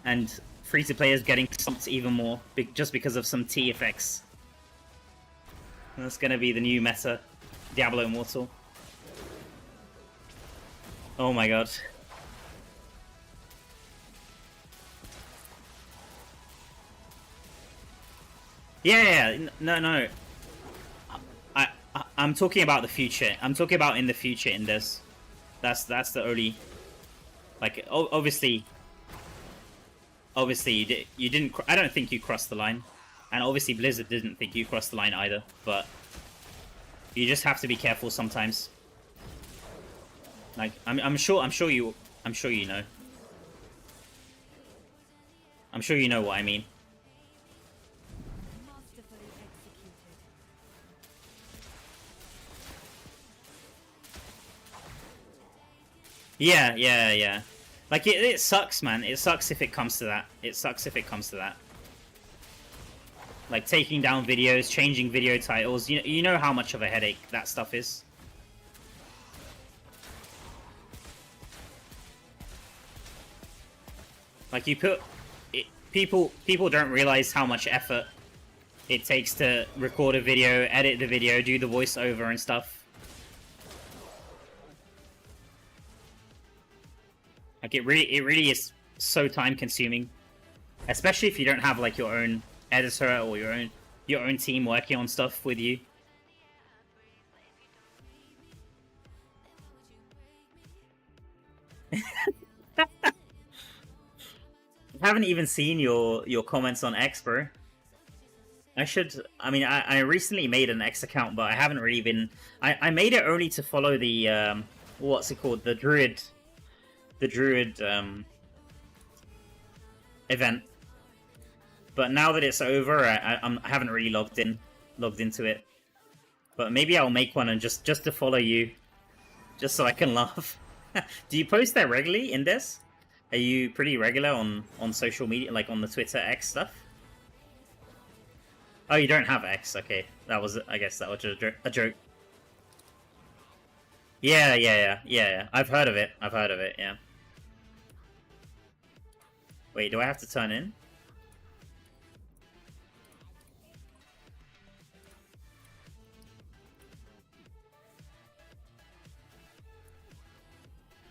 And free-to-players getting stumped even more, just because of some tea effects. That's gonna be the new meta. Diablo Immortal. Oh my god. Yeah, no. I'm talking about the future. I'm talking about in the future in this. That's the only... Like, obviously you didn't... I don't think you crossed the line. And obviously Blizzard didn't think you crossed the line either, but... You just have to be careful sometimes. Like, I'm sure you know. I'm sure you know what I mean. Yeah. Like, it sucks, man. It sucks if it comes to that. Like, taking down videos, changing video titles. You know how much of a headache that stuff is. Like, people don't realize how much effort it takes to record a video, edit the video, do the voiceover and stuff. Like, it really is so time consuming, especially if you don't have like your own editor or your own team working on stuff with you. I haven't even seen your comments on X, bro. I recently made an X account, but I haven't really been... I made it only to follow the, what's it called? The Druid event. But now that it's over, I haven't really logged into it. But maybe I'll make one and just to follow you, just so I can laugh. Do you post there regularly in this? Are you pretty regular on social media, like on the Twitter X stuff? Oh, you don't have X. Okay, that was. I guess that was a joke. Yeah. I've heard of it. Yeah. Wait, do I have to turn in?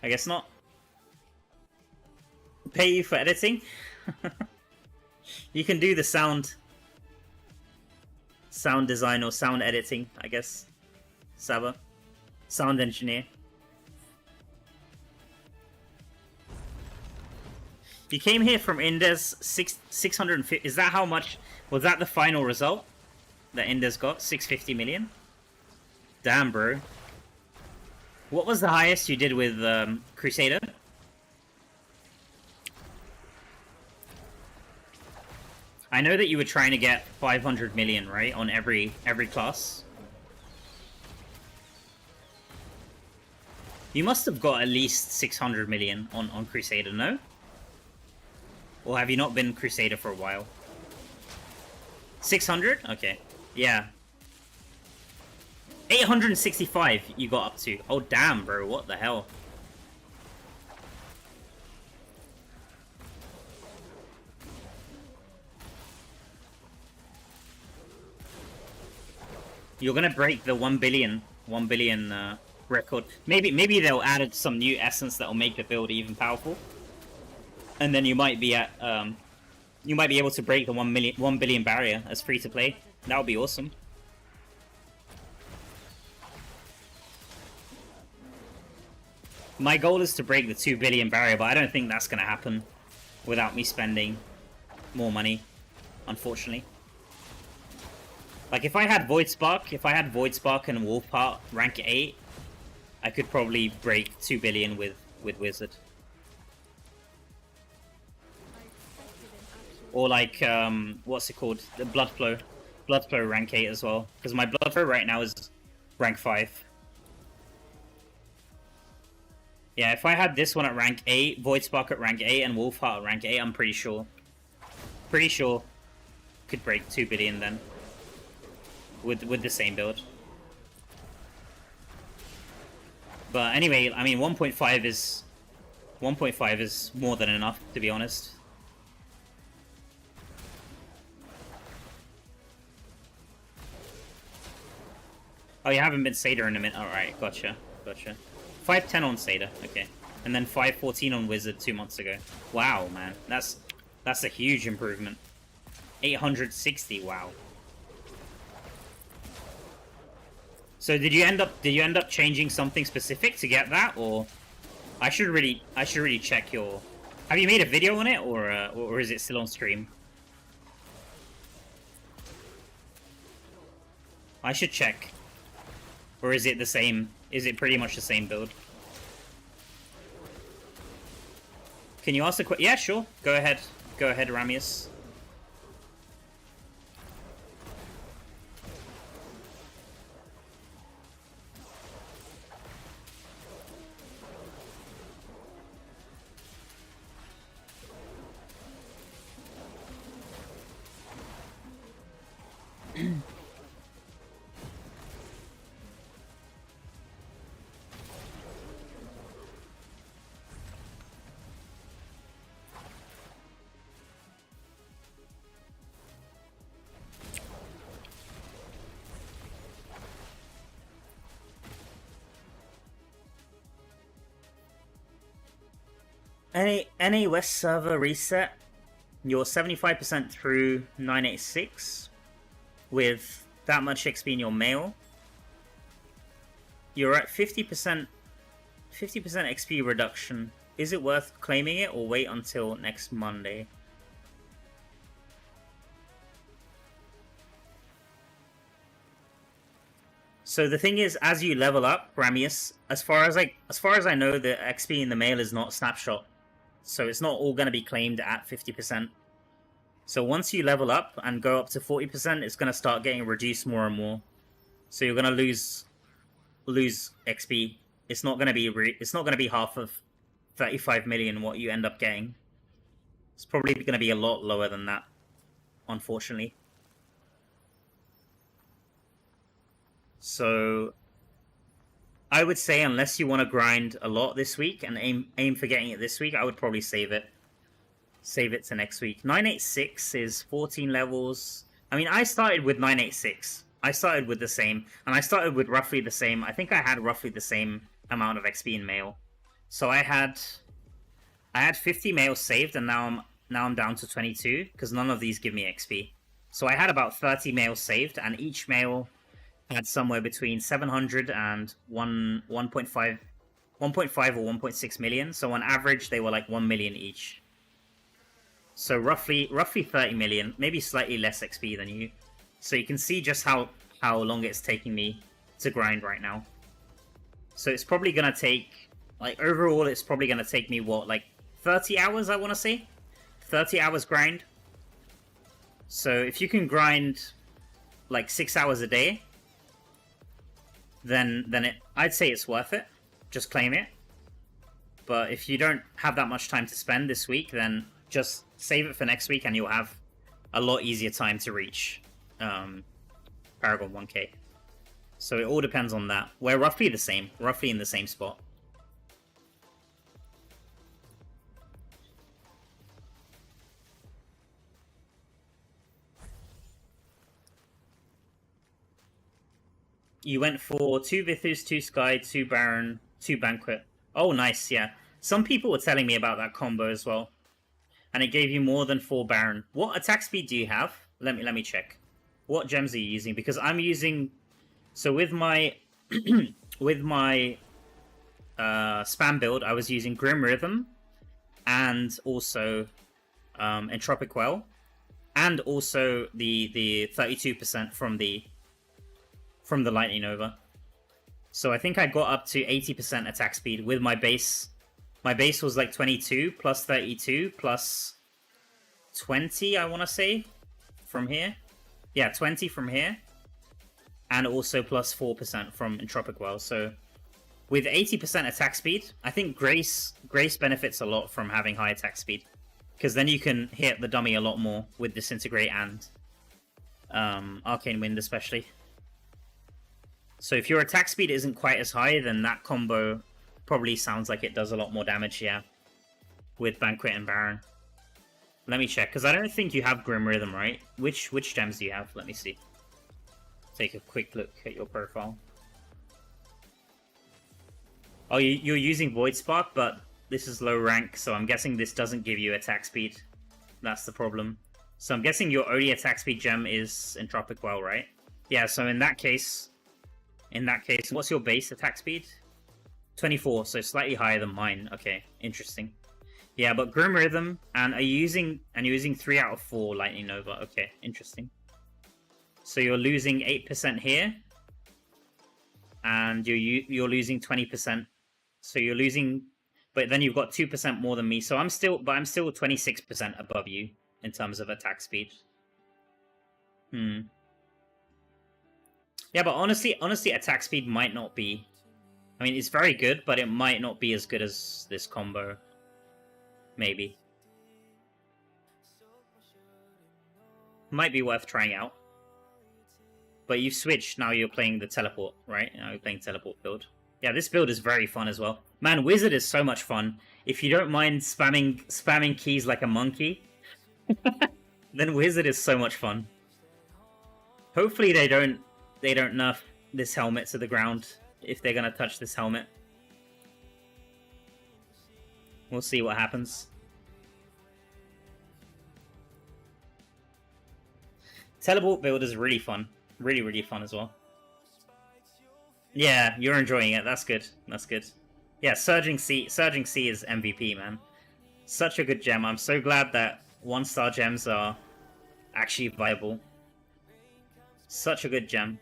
I guess not. Pay you for editing? You can do the sound design or sound editing, I guess. Saba. Sound engineer. You came here from Indes 650. Is that how much? Was that the final result that Indes got? 650 million? Damn, bro. What was the highest you did with Crusader? I know that you were trying to get 500 million, right, on every class. You must have got at least 600 million on Crusader, no? Or have you not been Crusader for a while? 600? Okay. Yeah. 865 you got up to. Oh, damn, bro. What the hell? You're gonna break the 1 billion record. Maybe they'll add some new essence that will make the build even powerful. And then you might be at you might be able to break the 1 billion barrier as free to play. That would be awesome. My goal is to break the 2 billion barrier, but I don't think that's gonna happen without me spending more money, unfortunately. Like if I had Void Spark and Wolfheart rank 8, I could probably break 2 billion with Wizard. Or like, what's it called? The Bloodflow rank 8 as well. Because my Bloodflow right now is rank 5. Yeah, if I had this one at rank 8, Void Spark at rank 8, and Wolfheart at rank 8, I'm pretty sure. Could break 2 billion then. With the same build. But anyway, I mean 1.5 is more than enough, to be honest. Oh, you haven't been Seder in a minute. Alright, gotcha. 510 on Seder, okay. And then 514 on Wizard 2 months ago. Wow, man. That's a huge improvement. 860, wow. So did you end up changing something specific to get that, or I should really check your. Have you made a video on it, or is it still on stream? I should check. Or is it the same? Is it pretty much the same build? Can you ask a question? Yeah, sure. Go ahead, Ramius. Any West server reset, you're 75% through 986 with that much XP in your mail. You're at 50% XP reduction. Is it worth claiming it or wait until next Monday? So the thing is, as you level up, Ramius, as far as I know, the XP in the mail is not snapshot. So it's not all going to be claimed at 50%. So once you level up and go up to 40%, it's going to start getting reduced more and more. So you're going to lose XP. It's not going to be half of 35 million what you end up getting. It's probably going to be a lot lower than that, unfortunately. So I would say unless you want to grind a lot this week and aim for getting it this week, I would probably save it. Save it to next week. 986 is 14 levels. I mean, I started with 986. I started with the same, and I started with roughly the same. I think I had roughly the same amount of XP in mail. So I had 50 mail saved, and now I'm down to 22 because none of these give me XP. So I had about 30 mail saved, and each mail had somewhere between 700 and 1.5 or 1.6 million. So on average, they were like 1 million each. So roughly 30 million, maybe slightly less XP than you. So you can see just how long it's taking me to grind right now. So it's probably going to take, like overall, it's probably going to take me, what, like 30 hours, I want to say? 30 hours grind. So if you can grind like 6 hours a day, then I'd say it's worth it. Just claim it. But if you don't have that much time to spend this week, then just save it for next week and you'll have a lot easier time to reach Paragon 1k. So it all depends on that. We're roughly the same, roughly in the same spot. You went for 2 Vithus, 2 Sky, 2 Baron, 2 Banquet. Oh, nice, yeah. Some people were telling me about that combo as well. And it gave you more than 4 Baron. What attack speed do you have? Let me check. What gems are you using? Because I'm using... So with my... with my spam build, I was using Grim Rhythm. And also Entropic Well. And also the 32% from the Lightning Nova. So I think I got up to 80% attack speed with my base. My base was like 22 plus 32 plus 20, I want to say, from here. Yeah, 20 from here. And also plus 4% from Entropic Well. So with 80% attack speed, I think Grace benefits a lot from having high attack speed. Because then you can hit the dummy a lot more with Disintegrate and Arcane Wind especially. So if your attack speed isn't quite as high, then that combo probably sounds like it does a lot more damage, yeah. With Banquet and Baron. Let me check, because I don't think you have Grim Rhythm, right? Which gems do you have? Let me see. Take a quick look at your profile. Oh, you're using Void Spark, but this is low rank, so I'm guessing this doesn't give you attack speed. That's the problem. So I'm guessing your only attack speed gem is Entropic Well, right? Yeah, so in that case, what's your base attack speed? 24, so slightly higher than mine. Okay, interesting. Yeah, but Grim Rhythm, and you're using 3 out of 4 Lightning Nova. Okay, interesting. So you're losing 8% here, and you're losing 20%. So you're losing, but then you've got 2% more than me. So I'm still 26% above you in terms of attack speed. Yeah, but honestly, attack speed might not be... I mean, it's very good, but it might not be as good as this combo. Maybe. Might be worth trying out. But you've switched, now you're playing the teleport, right? Now you're playing teleport build. Yeah, this build is very fun as well. Man, Wizard is so much fun. If you don't mind spamming keys like a monkey, then Wizard is so much fun. Hopefully they don't nerf this helmet to the ground if they're gonna touch this helmet. We'll see what happens. Teleport build is really fun. Really, really fun as well. Yeah, you're enjoying it. That's good. That's good. Yeah, Surging Sea is MVP, man. Such a good gem. I'm so glad that 1-star gems are actually viable. Such a good gem.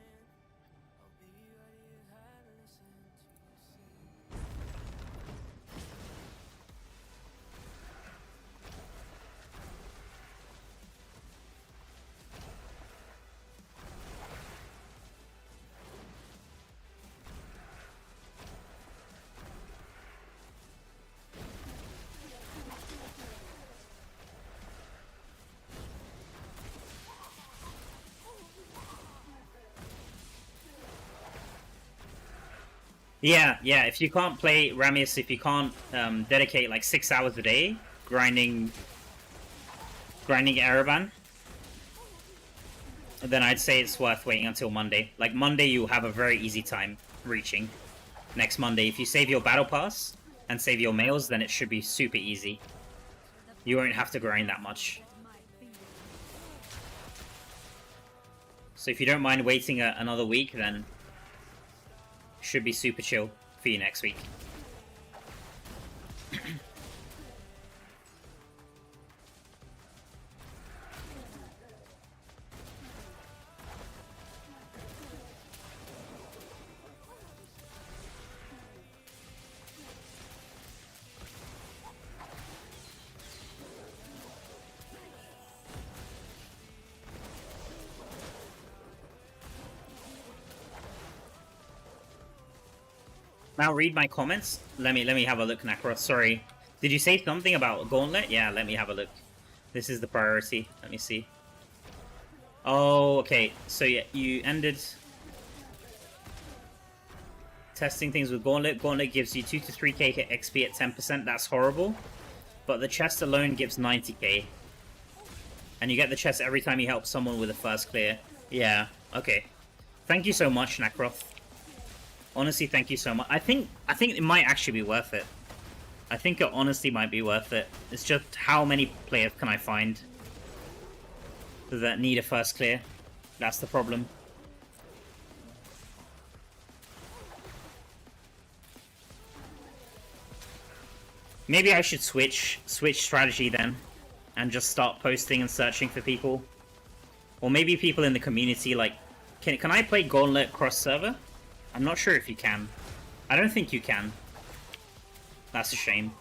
Yeah, yeah. If you can't play Ramius, if you can't dedicate like 6 hours a day grinding Araban, then I'd say it's worth waiting until Monday. Like Monday, you'll have a very easy time reaching. Next Monday, if you save your battle pass and save your mails, then it should be super easy. You won't have to grind that much. So if you don't mind waiting another week, then should be super chill for you next week. Now read my comments. Let me have a look, Nakros. Sorry. Did you say something about Gauntlet? Yeah, let me have a look. This is the priority. Let me see. Oh, okay. So yeah, you ended testing things with Gauntlet. Gauntlet gives you 2 to 3k XP at 10%. That's horrible. But the chest alone gives 90k. And you get the chest every time you help someone with a first clear. Yeah, okay. Thank you so much, Nakroth. Honestly, thank you so much. I think it might actually be worth it. I think it honestly might be worth it. It's just how many players can I find that need a first clear? That's the problem. Maybe I should switch strategy then, and just start posting and searching for people. Or maybe people in the community, like, can I play Gauntlet cross server? I'm not sure if you can. I don't think you can. That's a shame.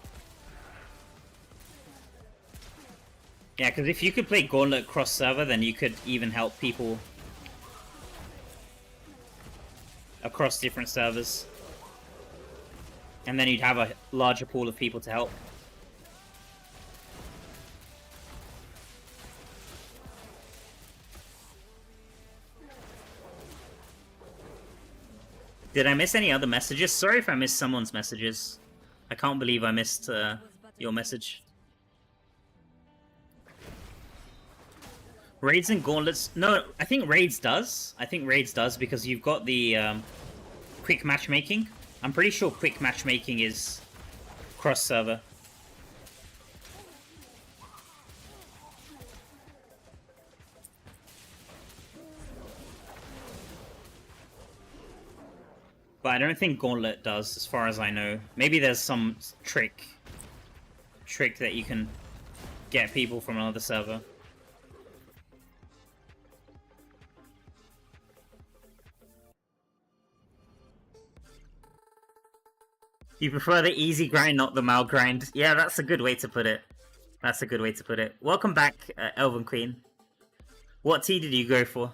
Yeah, because if you could play Gauntlet cross server, then you could even help people across different servers. And then you'd have a larger pool of people to help. Did I miss any other messages? Sorry if I missed someone's messages. I can't believe I missed your message. Raids and Gauntlets... No, I think Raids does. I think Raids does because you've got the quick matchmaking. I'm pretty sure quick matchmaking is cross-server. But I don't think Gauntlet does, as far as I know. Maybe there's some trick that you can get people from another server. You prefer the easy grind, not the mal grind. Yeah, that's a good way to put it. That's a good way to put it. Welcome back, Elven Queen. What tea did you go for?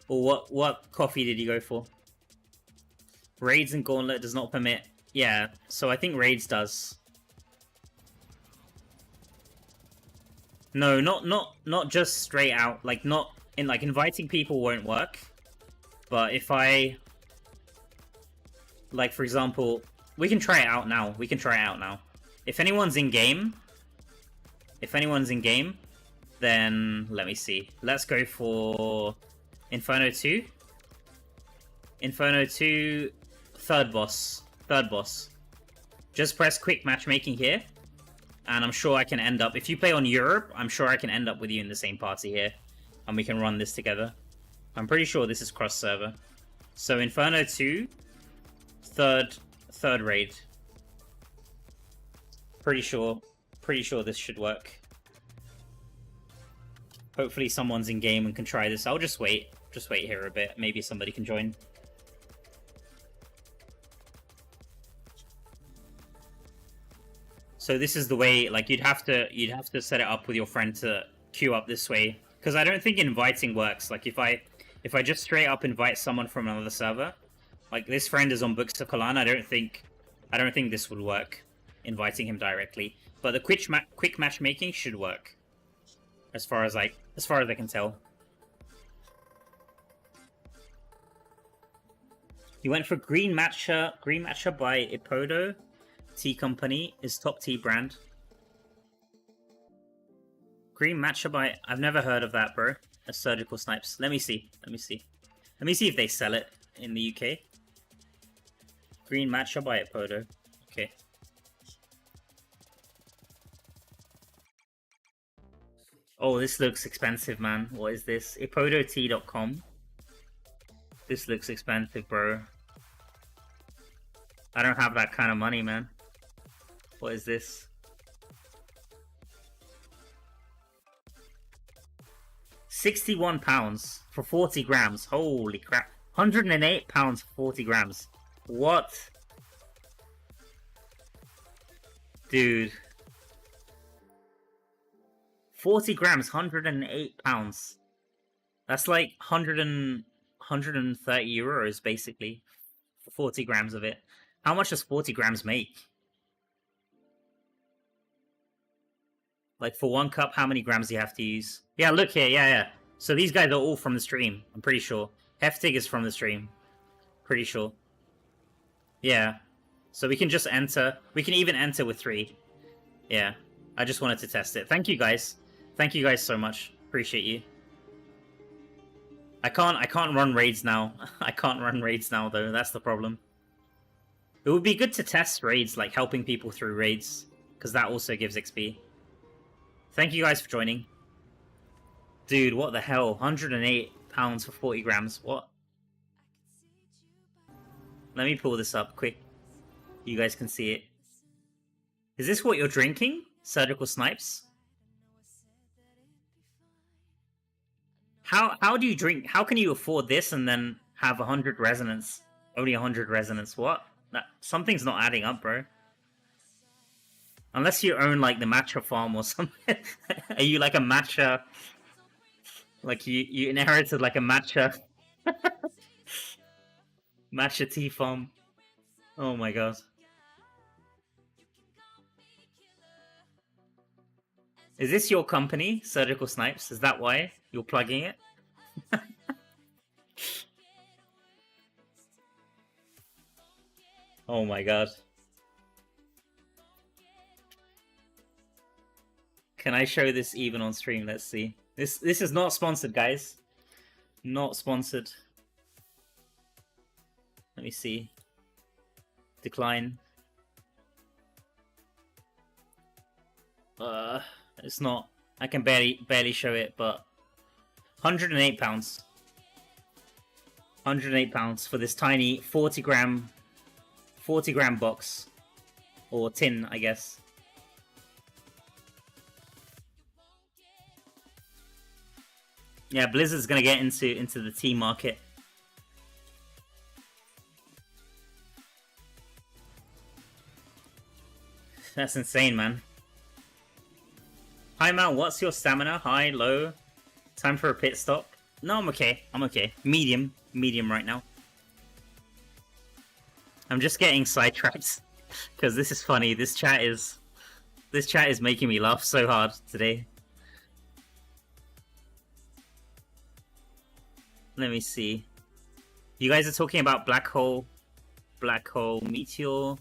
Or what coffee did you go for? Raids and Gauntlet does not permit. Yeah, so I think Raids does. No, not just straight out. Like not in like inviting people won't work. But if I like, for example, we can try it out now. We can try it out now. If anyone's in game, then let me see. Let's go for Inferno 2. Inferno 2, third boss. Just press quick matchmaking here. And I'm sure I can end up... If you play on Europe, I'm sure I can end up with you in the same party here. And we can run this together. I'm pretty sure this is cross-server. So Inferno 2, third raid. Pretty sure this should work. Hopefully someone's in game and can try this. I'll just wait. Just wait here a bit. Maybe somebody can join. So this is the way, like you'd have to set it up with your friend to queue up this way. Because I don't think inviting works. Like if I just straight up invite someone from another server, like this friend is on Books of Kalan, I don't think this would work, inviting him directly. But the quick matchmaking should work. As far as I can tell. He went for green matcha. Green matcha by Ipodo Tea Company is top tea brand. Green matcha by... I've never heard of that, bro. A surgical snipes. Let me see. Let me see. Let me see if they sell it in the UK. Green matcha by Ipodo. Okay. Oh, this looks expensive, man. What is this? ipodotea.com. This looks expensive, bro. I don't have that kind of money, man. What is this? £61 for 40 grams. Holy crap. £108 for 40 grams. What? Dude. 40 grams, £108. That's like 130 euros, basically. For 40 grams of it. How much does 40 grams make? Like, for 1 cup, how many grams do you have to use? Yeah, look here, yeah. So these guys are all from the stream, I'm pretty sure. Heftig is from the stream. Pretty sure. Yeah. So we can just enter. We can even enter with 3. Yeah. I just wanted to test it. Thank you, guys. Thank you guys so much. Appreciate you. I can't run raids now. I can't run raids now, though. That's the problem. It would be good to test raids, like helping people through raids, because that also gives XP. Thank you guys for joining. Dude, what the hell? £108 for 40 grams. What? Let me pull this up quick. You guys can see it. Is this what you're drinking? Surgical snipes? How do you drink? How can you afford this and then have 100 resonance? Only 100 resonance. What? Something's not adding up, bro. Unless you own, like, the matcha farm or something. Are you, like, a matcha... Like, you inherited, like, a matcha... matcha tea farm. Oh, my God. Is this your company, Surgical Snipes? Is that why you're plugging it? Oh, my God. Can I show this even on stream? Let's see. This is not sponsored, guys. Not sponsored. Let me see. Decline. It's not. I can barely show it, but £108. £108 for this tiny 40 gram box, or tin, I guess. Yeah, Blizzard's gonna get into the tea market. That's insane, man. Hi, Mal, what's your stamina? High, low? Time for a pit stop? No, I'm okay. I'm okay. Medium right now. I'm just getting sidetracked because this is funny. This chat is making me laugh so hard today. Let me see. You guys are talking about black hole meteor.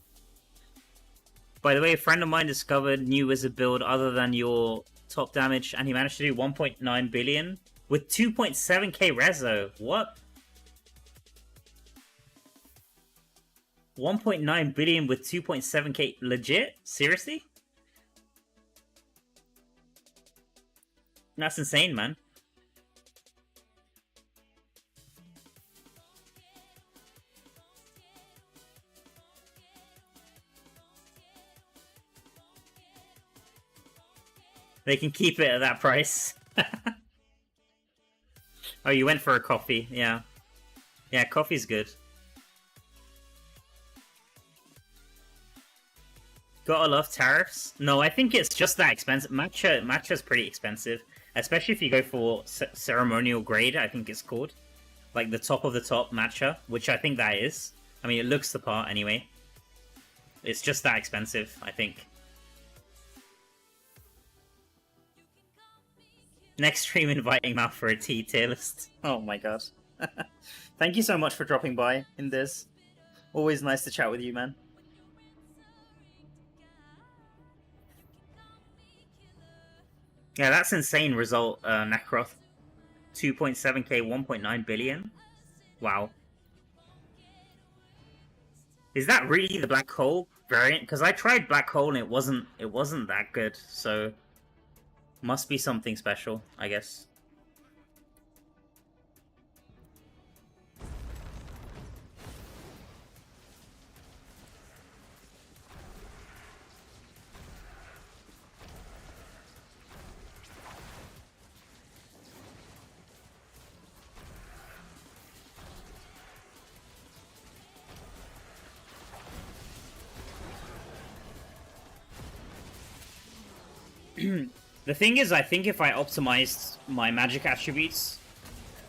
By the way, a friend of mine discovered new wizard build other than your top damage, and he managed to do 1.9 billion with 2.7k reso. What? 1.9 billion with 2.7k? Legit? Seriously? That's insane, man. They can keep it at that price. Oh, you went for a coffee. Yeah. Yeah, coffee's good. Gotta love tariffs. No, I think it's just that expensive. Matcha's pretty expensive. Especially if you go for ceremonial grade, I think it's called. Like the top of the top matcha, which I think that is. I mean, it looks the part anyway. It's just that expensive, I think. Next stream inviting Mal for a tea tier list. Oh my god. Thank you so much for dropping by in this. Always nice to chat with you, man. Yeah, that's insane result, Necroth. 2.7k, 1.9 billion. Wow. Is that really the black hole variant? Because I tried black hole and it wasn't that good. So must be something special, I guess. The thing is, I think if I optimized my magic attributes,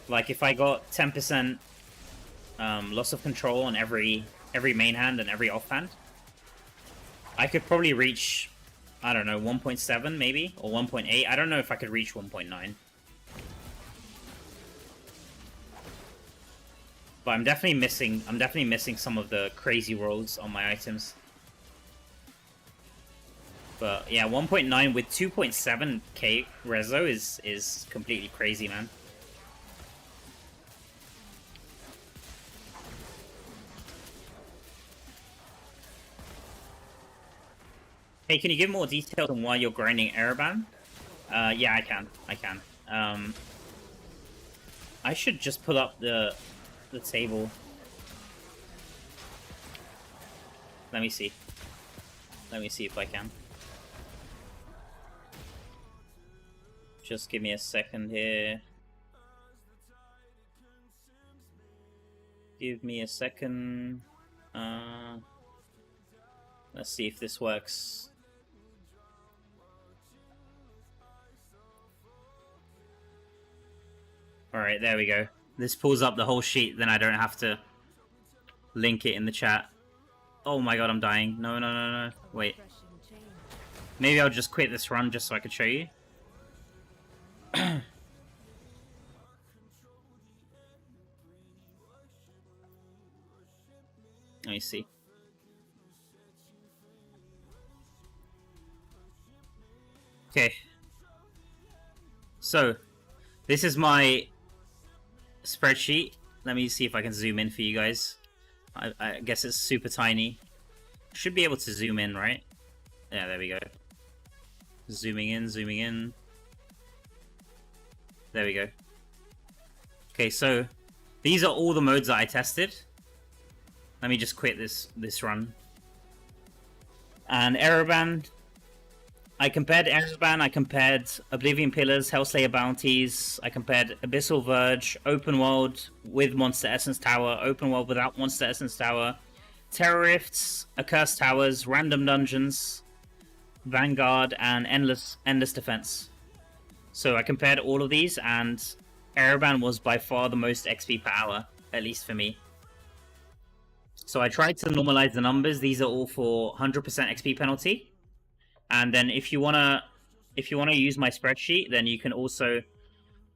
like if I got 10% loss of control on every main hand and every offhand, I could probably reach, I don't know, 1.7 maybe, or 1.8. I don't know if I could reach 1.9. But I'm definitely missing some of the crazy rolls on my items. But yeah, 1.9 with 2.7k reso is completely crazy, man. Hey, can you give more details on why you're grinding Araban? Yeah, I can. I should just pull up the table. Let me see. Let me see if I can. Just give me a second here. Give me a second. Let's see if this works. Alright, there we go. This pulls up the whole sheet, then I don't have to link it in the chat. Oh my god, I'm dying. No, no, no, no. Wait. Maybe I'll just quit this run just so I could show you. Let me see. Okay. So, this is my spreadsheet. Let me see if I can zoom in for you guys. I guess it's super tiny. Should be able to zoom in, right? Yeah, there we go. Zooming in, zooming in. There we go. Okay, so these are all the modes that I tested. Let me just quit this run. And Araban, I compared Araban, I compared Oblivion Pillars, Hellslayer Bounties, I compared Abyssal Verge, Open World with Monster Essence Tower, Open World without Monster Essence Tower, Terror Rifts, Accursed Towers, Random Dungeons, Vanguard, and Endless Defense. So I compared all of these, and Araban was by far the most XP per hour, at least for me. So I tried to normalize the numbers. These are all for 100% XP penalty. And then if you wanna use my spreadsheet, then you can also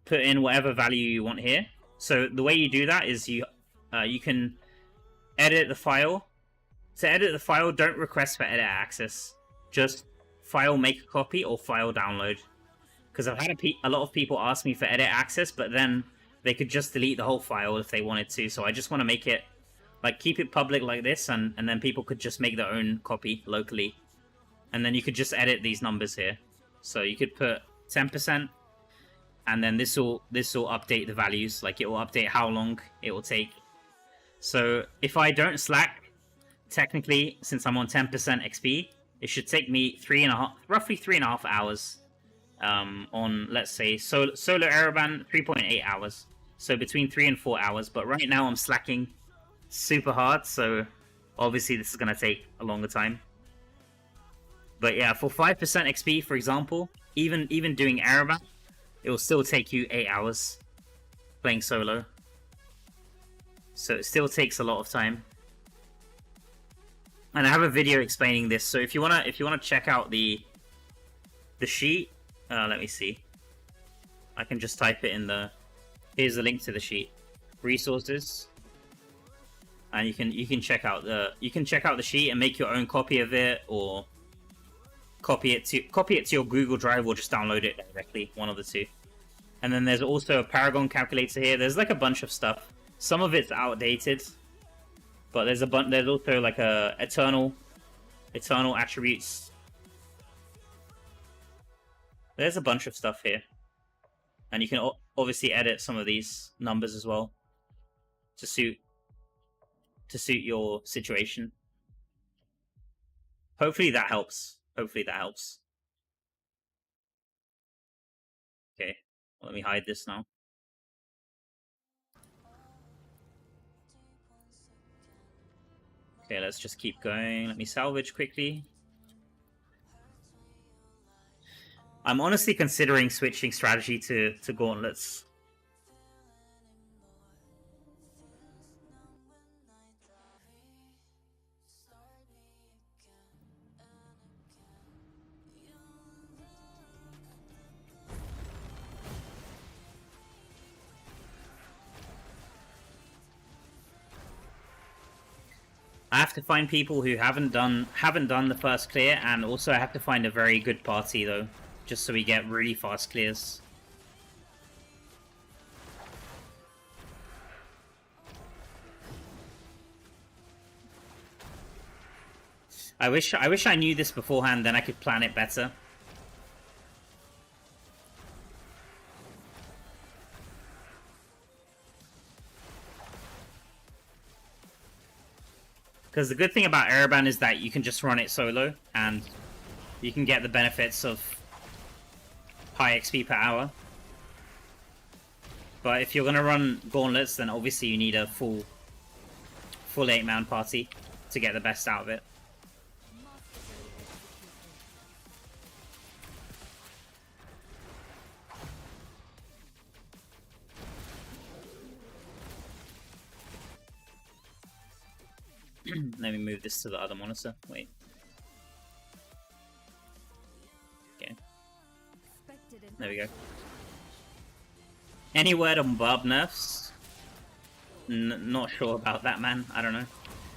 put in whatever value you want here. So the way you do that is you can edit the file. To edit the file, don't request for edit access. Just file make a copy or file download. Because I've had a lot of people ask me for edit access, but then they could just delete the whole file if they wanted to. So I just want to make it, like, keep it public like this, and then people could just make their own copy locally. And then you could just edit these numbers here. So you could put 10%, and then this will update the values. Like, it will update how long it will take. So if I don't slack, technically, since I'm on 10% XP, it should take me roughly 3.5 hours. On, let's say, Solar Araban, 3.8 hours. So between 3 and 4 hours. But right now I'm slacking super hard, so obviously this is going to take a longer time. But yeah, for 5% XP, for example, even doing Araban, it will still take you 8 hours playing solo. So it still takes a lot of time. And I have a video explaining this, so if you wanna check out the sheet, let me see. I can just type it in the... Here's the link to the sheet. Resources. and you can check out the sheet and make your own copy of it, or copy it to your Google Drive, or just download it directly, one of the two. And then there's also a Paragon calculator here. There's like a bunch of stuff. Some of it's outdated, but there's also like a eternal attributes. There's a bunch of stuff here, and you can obviously edit some of these numbers as well to suit your situation. Hopefully that helps. Hopefully that helps. Okay, let me hide this now. Okay, let's just keep going. Let me salvage quickly. I'm honestly considering switching strategy to gauntlets. I have to find people who haven't done the first clear, and also I have to find a very good party though, just so we get really fast clears. I wish I knew this beforehand, then I could plan it better. Because the good thing about Araban is that you can just run it solo, and you can get the benefits of high XP per hour. But if you're going to run gauntlets, then obviously you need a full 8-man party to get the best out of it. Let me move this to the other monitor. Wait. Okay. There we go. Any word on Barb nerfs? Not sure about that, man. I don't know.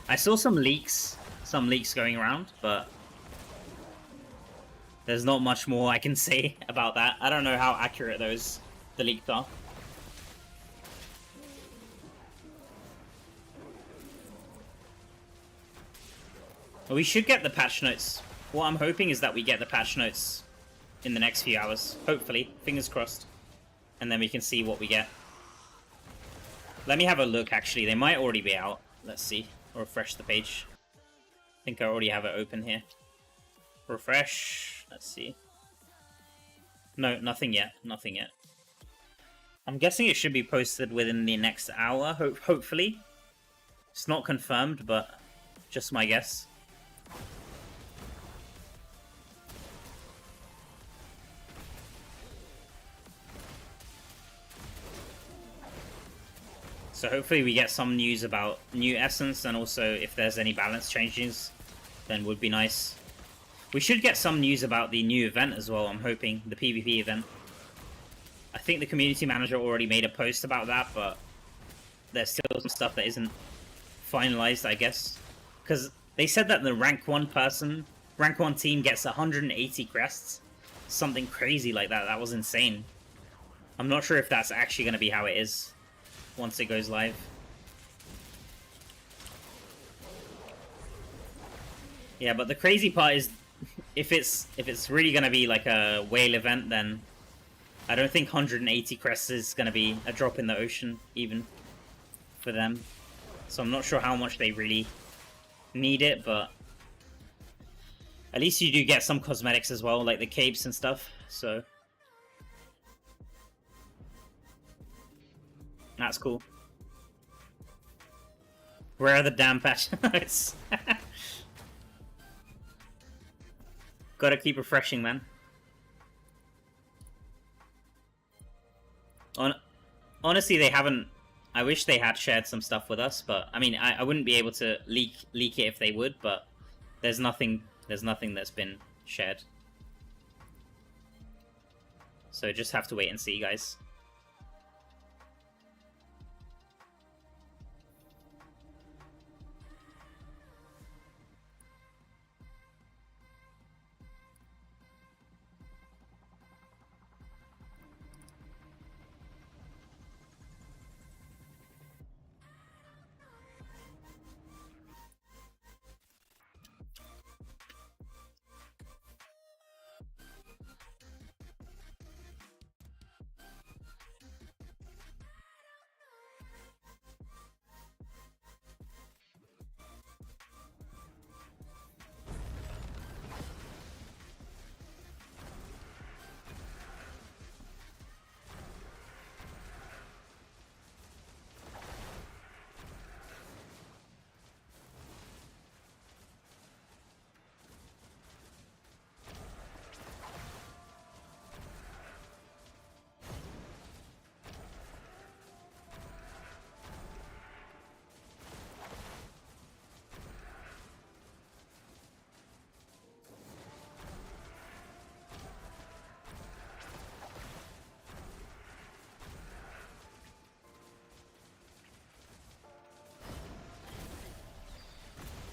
I saw some leaks going around, but there's not much more I can say about that. I don't know how accurate the leaks are. We should get the patch notes. What I'm hoping is that we get the patch notes in the next few hours. Hopefully. Fingers crossed. And then we can see what we get. Let me have a look, actually. They might already be out. Let's see. Refresh the page. I think I already have it open here. Refresh. Let's see. No, nothing yet. Nothing yet. I'm guessing it should be posted within the next hour, hopefully. It's not confirmed, but just my guess. So hopefully we get some news about new Essence, and also if there's any balance changes, then would be nice. We should get some news about the new event as well, I'm hoping, the PvP event. I think the community manager already made a post about that, but there's still some stuff that isn't finalized, I guess. Because they said that the rank 1 team gets 180 crests. Something crazy like that. That was insane. I'm not sure if that's actually going to be how it is once it goes live. Yeah, but the crazy part is if it's really going to be like a whale event, then I don't think 180 crests is going to be a drop in the ocean even for them. So I'm not sure how much they really need it, but at least you do get some cosmetics as well, like the capes and stuff, so that's cool. Where are the damn patch notes? Gotta keep refreshing, man. Honestly, they haven't. I wish they had shared some stuff with us, but I mean, I wouldn't be able to leak it if they would. But there's nothing that's been shared, so just have to wait and see, guys.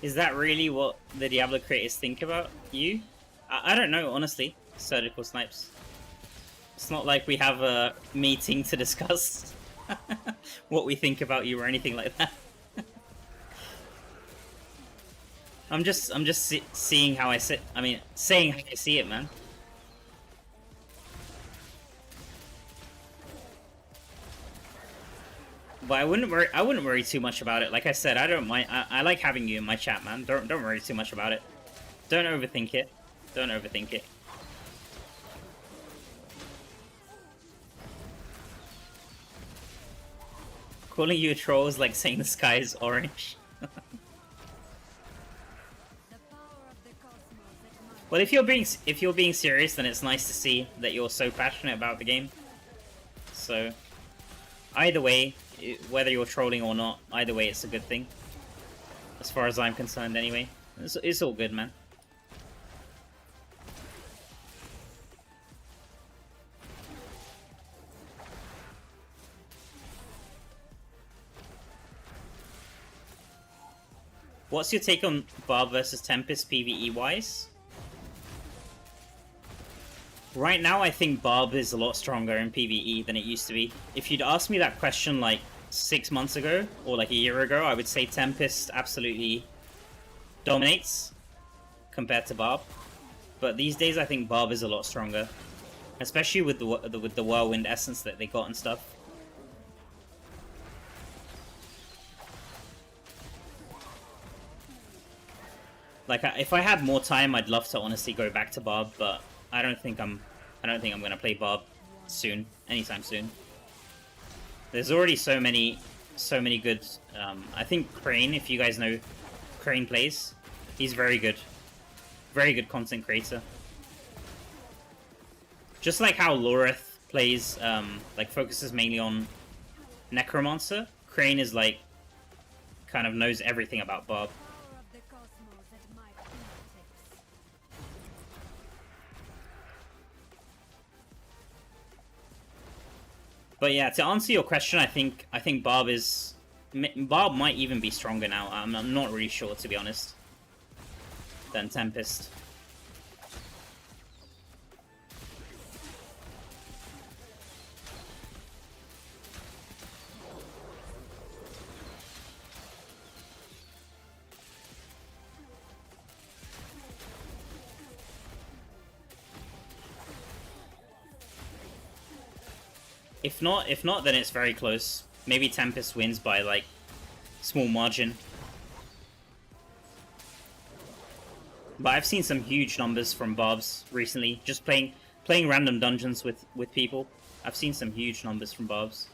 Is that really what the Diablo creators think about you? I don't know, honestly. Surgical snipes. It's not like we have a meeting to discuss what we think about you or anything like that. I'm just seeing how I sit. I mean, saying how I see it, man. But I wouldn't worry too much about it. Like I said, I don't mind. I like having you in my chat, man. Don't worry too much about it. Don't overthink it. Don't overthink it. Calling you a troll is like saying the sky is orange. Well, if you're being serious, then it's nice to see that you're so passionate about the game. So, either way, whether you're trolling or not, either way, it's a good thing. As far as I'm concerned, anyway. It's all good, man. What's your take on Barb versus Tempest PvE-wise? Right now, I think Barb is a lot stronger in PvE than it used to be. If you'd asked me that question like 6 months ago, or like a year ago, I would say Tempest absolutely dominates compared to Barb. But these days, I think Barb is a lot stronger. Especially with the Whirlwind Essence that they got and stuff. Like, if I had more time, I'd love to honestly go back to Barb, but I don't think I'm gonna play Barb soon, anytime soon. There's already so many good. I think Crane, if you guys know Crane plays, he's very good content creator. Just like how Loreth plays, like focuses mainly on Necromancer, Crane is like kind of knows everything about Barb. But yeah, to answer your question, I think Barb might even be stronger now. I'm not really sure, to be honest, than Tempest. If not, then it's very close. Maybe Tempest wins by, like, small margin. But I've seen some huge numbers from Barbs recently. Just playing random dungeons with people. I've seen some huge numbers from Barbs.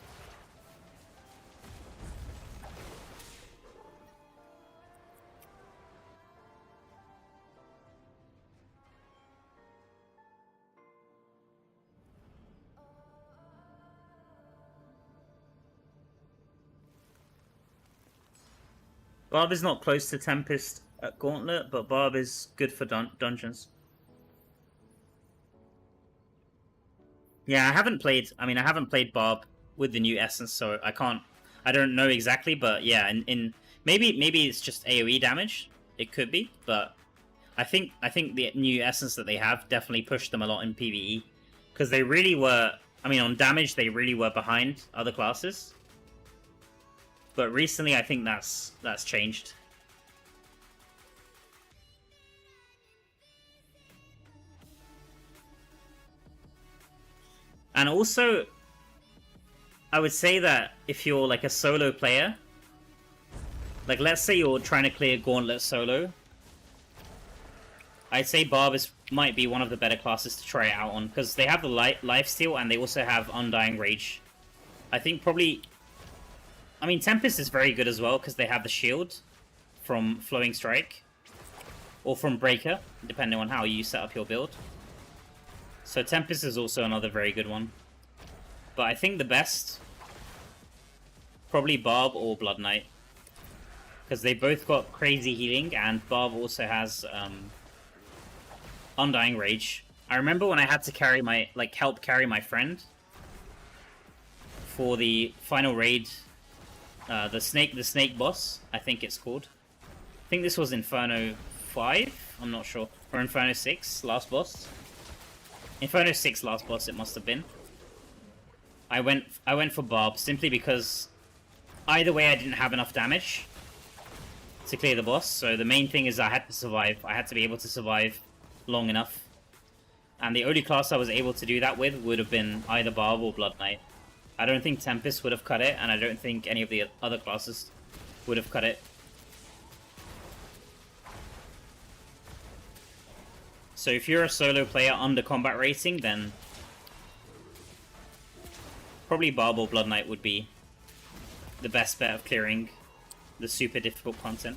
Barb is not close to Tempest at Gauntlet, but Barb is good for dungeons. Yeah, I haven't played Barb with the new Essence, so I don't know exactly, but yeah, maybe it's just AoE damage. It could be, but I think the new Essence that they have definitely pushed them a lot in PvE, because they really were. I mean, on damage, they really were behind other classes. But recently, I think that's changed. And also, I would say that if you're like a solo player, like let's say you're trying to clear Gauntlet solo, I'd say Barb might be one of the better classes to try it out on, because they have the lifesteal and they also have Undying Rage. I think probably... I mean, Tempest is very good as well, because they have the shield from Flowing Strike. Or from Breaker, depending on how you set up your build. So Tempest is also another very good one. But I think the best... probably Barb or Blood Knight. Because they both got crazy healing, and Barb also has Undying Rage. I remember when I had to carry my... help carry my friend for the final raid... the snake boss, I think it's called. I think this was Inferno 5, I'm not sure. Or Inferno 6, last boss. Inferno 6 last boss it must have been. I went for Barb simply because either way I didn't have enough damage to clear the boss, so the main thing is I had to survive. I had to be able to survive long enough. And the only class I was able to do that with would have been either Barb or Blood Knight. I don't think Tempest would have cut it, and I don't think any of the other classes would have cut it. So if you're a solo player under combat rating, then probably Barb or Blood Knight would be the best bet of clearing the super difficult content.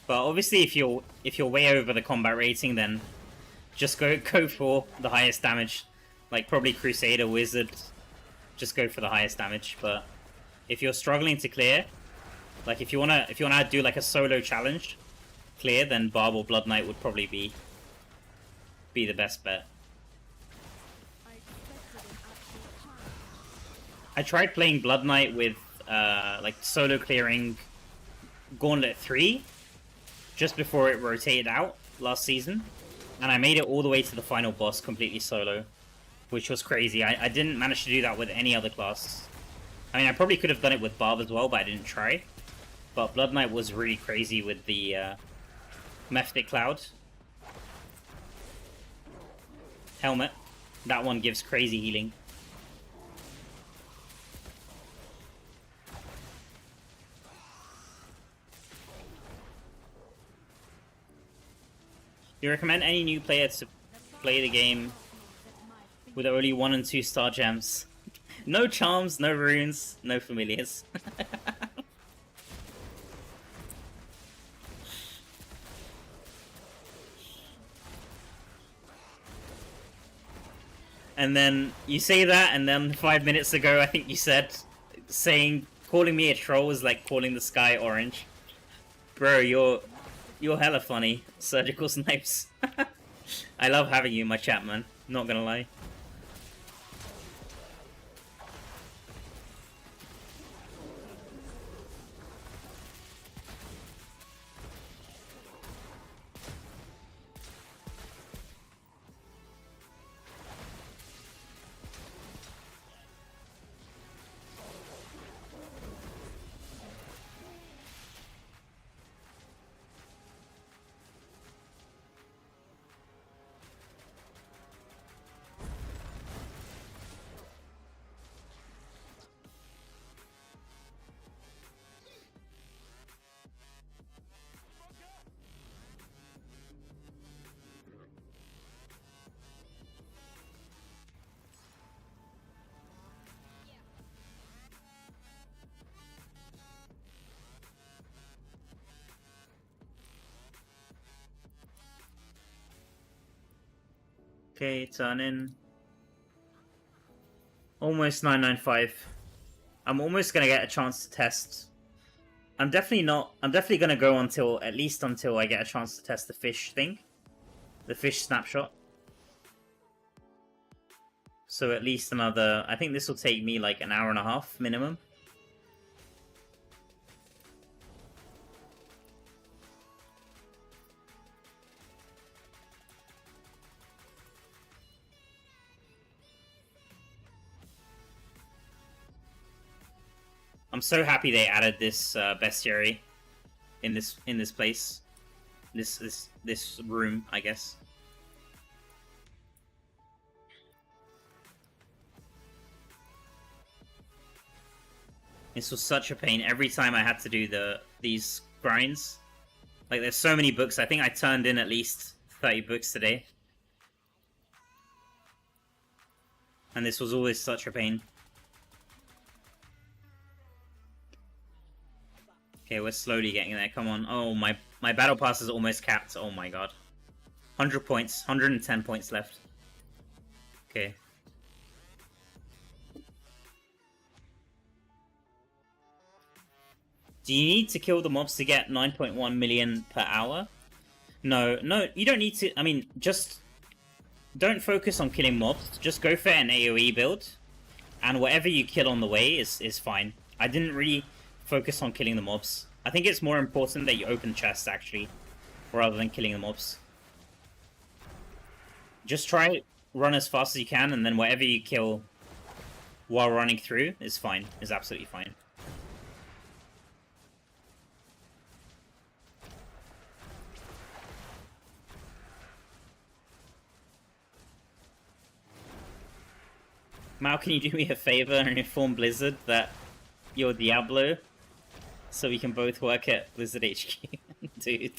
But obviously if you're way over the combat rating, then just go for the highest damage. Like probably Crusader, Wizard, just go for the highest damage. But if you're struggling to clear, like if you wanna do like a solo challenge clear, then Barb or Blood Knight would probably be the best bet. I tried playing Blood Knight with like solo clearing Gauntlet 3 just before it rotated out last season, and I made it all the way to the final boss completely solo, which was crazy. I didn't manage to do that with any other class. I mean, I probably could have done it with Barb as well, but I didn't try. But Blood Knight was really crazy with the Mephitic Cloud helmet. That one gives crazy healing. Do you recommend any new player to play the game with only 1 and 2 star gems? No charms, no runes, no familiars. And then you say that, and then 5 minutes ago I think you said calling me a troll is like calling the sky orange. Bro, you're hella funny. Surgical Snipes. I love having you in my chat, man. Not gonna lie. Okay, turn in. Almost 995. I'm almost gonna get a chance to test. I'm definitely gonna go at least until I get a chance to test the fish thing. The fish snapshot. So at least another, I think this will take me like an hour and a half minimum. I'm so happy they added this bestiary in this place, this room, I guess. This was such a pain every time I had to do these grinds. Like, there's so many books. I think I turned in at least 30 books today, and this was always such a pain. Okay, we're slowly getting there. Come on. Oh, my battle pass is almost capped. Oh my god. 100 points. 110 points left. Okay. Do you need to kill the mobs to get 9.1 million per hour? No, you don't need to. I mean, just don't focus on killing mobs. Just go for an AoE build and whatever you kill on the way is fine. I didn't really focus on killing the mobs. I think it's more important that you open chests, actually, rather than killing the mobs. Just try run as fast as you can, and then whatever you kill while running through is fine. Is absolutely fine. Mal, can you do me a favor and inform Blizzard that you're Diablo, so we can both work at Blizzard HQ, dude?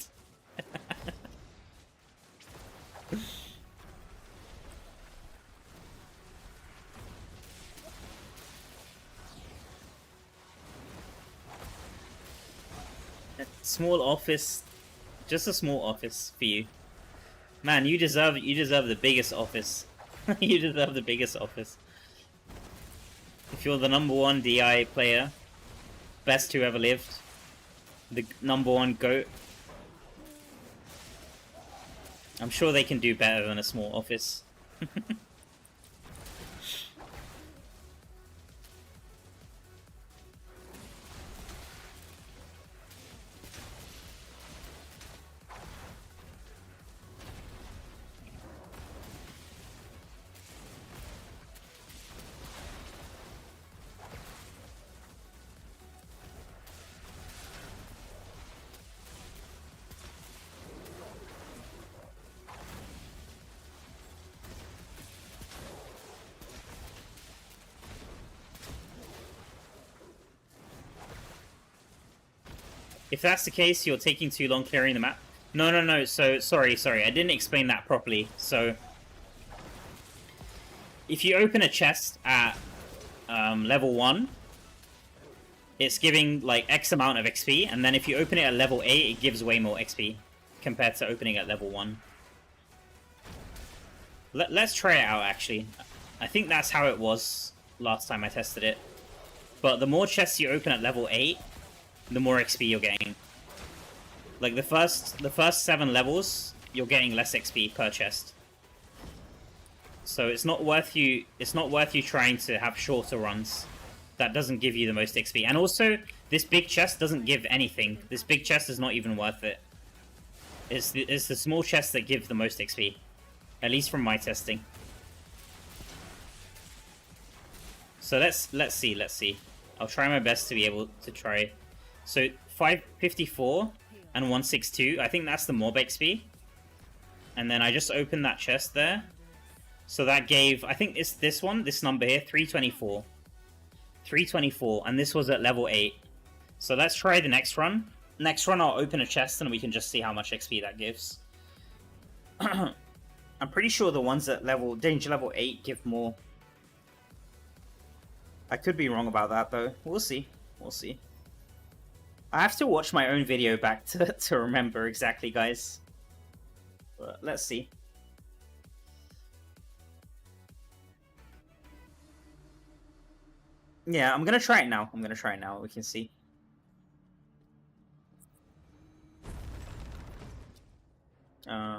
Small office, just a small office for you, man. You deserve the biggest office. You deserve the biggest office. If you're the #1 DI player, best who ever lived, the #1 GOAT, I'm sure they can do better than a small office. If that's the case, you're taking too long clearing the map. No. So, sorry. I didn't explain that properly. So, if you open a chest at level 1, it's giving, like, X amount of XP. And then if you open it at level 8, it gives way more XP compared to opening at level 1. Let's try it out, actually. I think that's how it was last time I tested it. But the more chests you open at level 8, the more XP you're getting. Like the first 7 levels, you're getting less XP per chest. So it's not worth you trying to have shorter runs. That doesn't give you the most XP. And also, this big chest doesn't give anything. This big chest is not even worth it. It's the small chests that give the most XP. At least from my testing. So let's see. I'll try my best to be able to try. So 554 and 162, I think that's the mob XP. And then I just opened that chest there. So that gave, I think it's this one, this number here, 324. 324, and this was at level 8. So let's try the next run. Next run I'll open a chest and we can just see how much XP that gives. I'm pretty sure the ones at danger level 8 give more. I could be wrong about that though. We'll see. I have to watch my own video back to remember exactly, guys. But let's see. Yeah, I'm gonna try it now. We can see.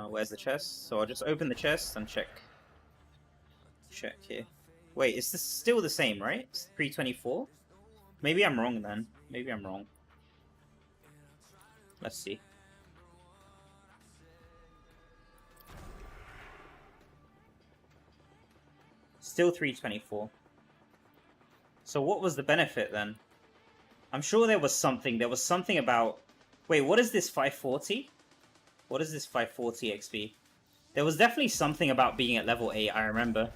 Where's the chest? So I'll just open the chest and check. Check here. Wait, is this still the same, right? It's 324? Maybe I'm wrong then. Maybe I'm wrong. Let's see. Still 324. So what was the benefit then? I'm sure there was something. There was something about... Wait, what is this 540? What is this 540 XP? There was definitely something about being at level 8, I remember.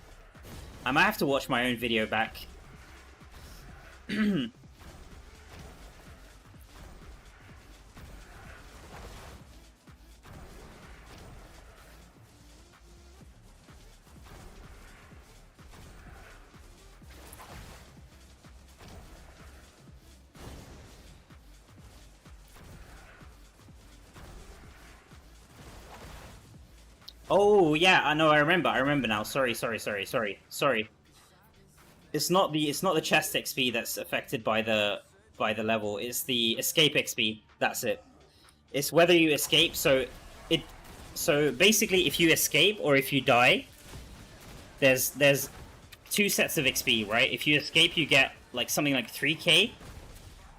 I might have to watch my own video back. Oh yeah, I know. I remember now. Sorry. It's not the chest XP that's affected by the level. It's the escape XP. That's it. It's whether you escape. So basically, if you escape or if you die, there's 2 sets of XP, right? If you escape, you get like something like 3k,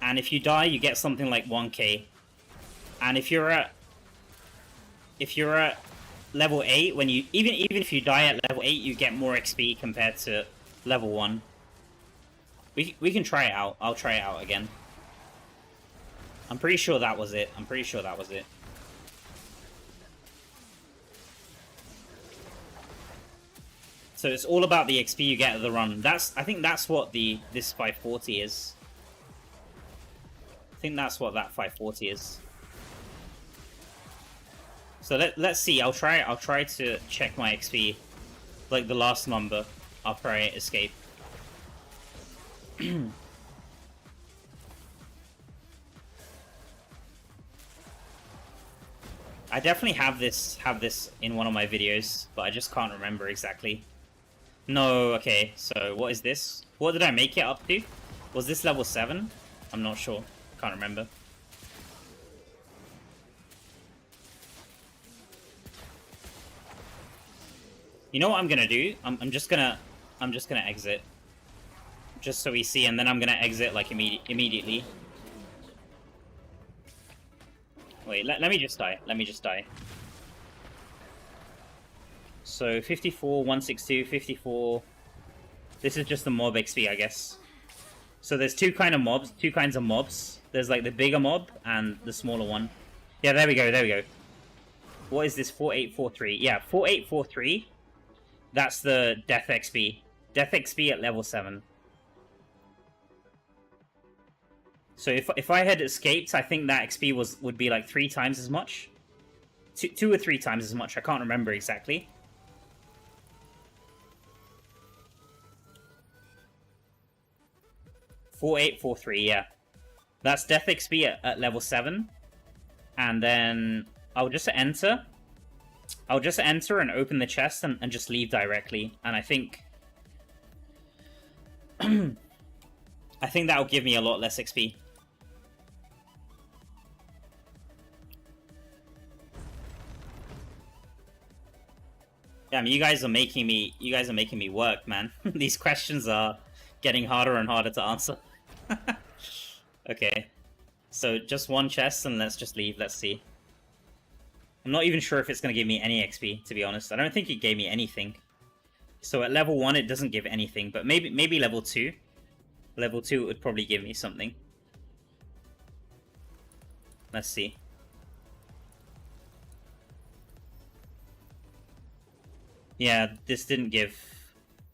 and if you die, you get something like 1k. And if you're at level 8, when you even if you die at level 8, you get more XP compared to level 1. We can try it out. I'll try it out again. I'm pretty sure that was it. I'm pretty sure that was it. So it's all about the XP you get at the run. I think that's what this 540 is. I think that's what that 540 is. So let's see. I'll try to check my XP, like the last number after I escape. I definitely have this in one of my videos, but I just can't remember exactly. No, okay. So what is this? What did I make it up to? Was this level 7? I'm not sure. Can't remember. You know what I'm gonna do? I'm just gonna exit, just so we see, and then I'm gonna exit like immediately. Wait, let me just die. Let me just die. So 54, 162, 54. This is just the mob XP, I guess. So there's two kinds of mobs. There's like the bigger mob and the smaller one. Yeah, there we go. There we go. What is this? 4843. Yeah, 4843. That's the Death XP. Death XP at level 7. So if I had escaped, I think that XP would be like 3 times as much. 2 or 3 times as much. I can't remember exactly. $4843, yeah. That's Death XP at level 7. And then I'll just enter. I'll just enter and open the chest and just leave directly. And I think... I think that'll give me a lot less XP. Damn, you guys are making me work, man. These questions are getting harder and harder to answer. Okay. So just one chest and let's just leave. Let's see. I'm not even sure if it's going to give me any XP, to be honest. I don't think it gave me anything. So at level 1, it doesn't give anything. But maybe level 2. Level 2 would probably give me something. Let's see. Yeah, this didn't give...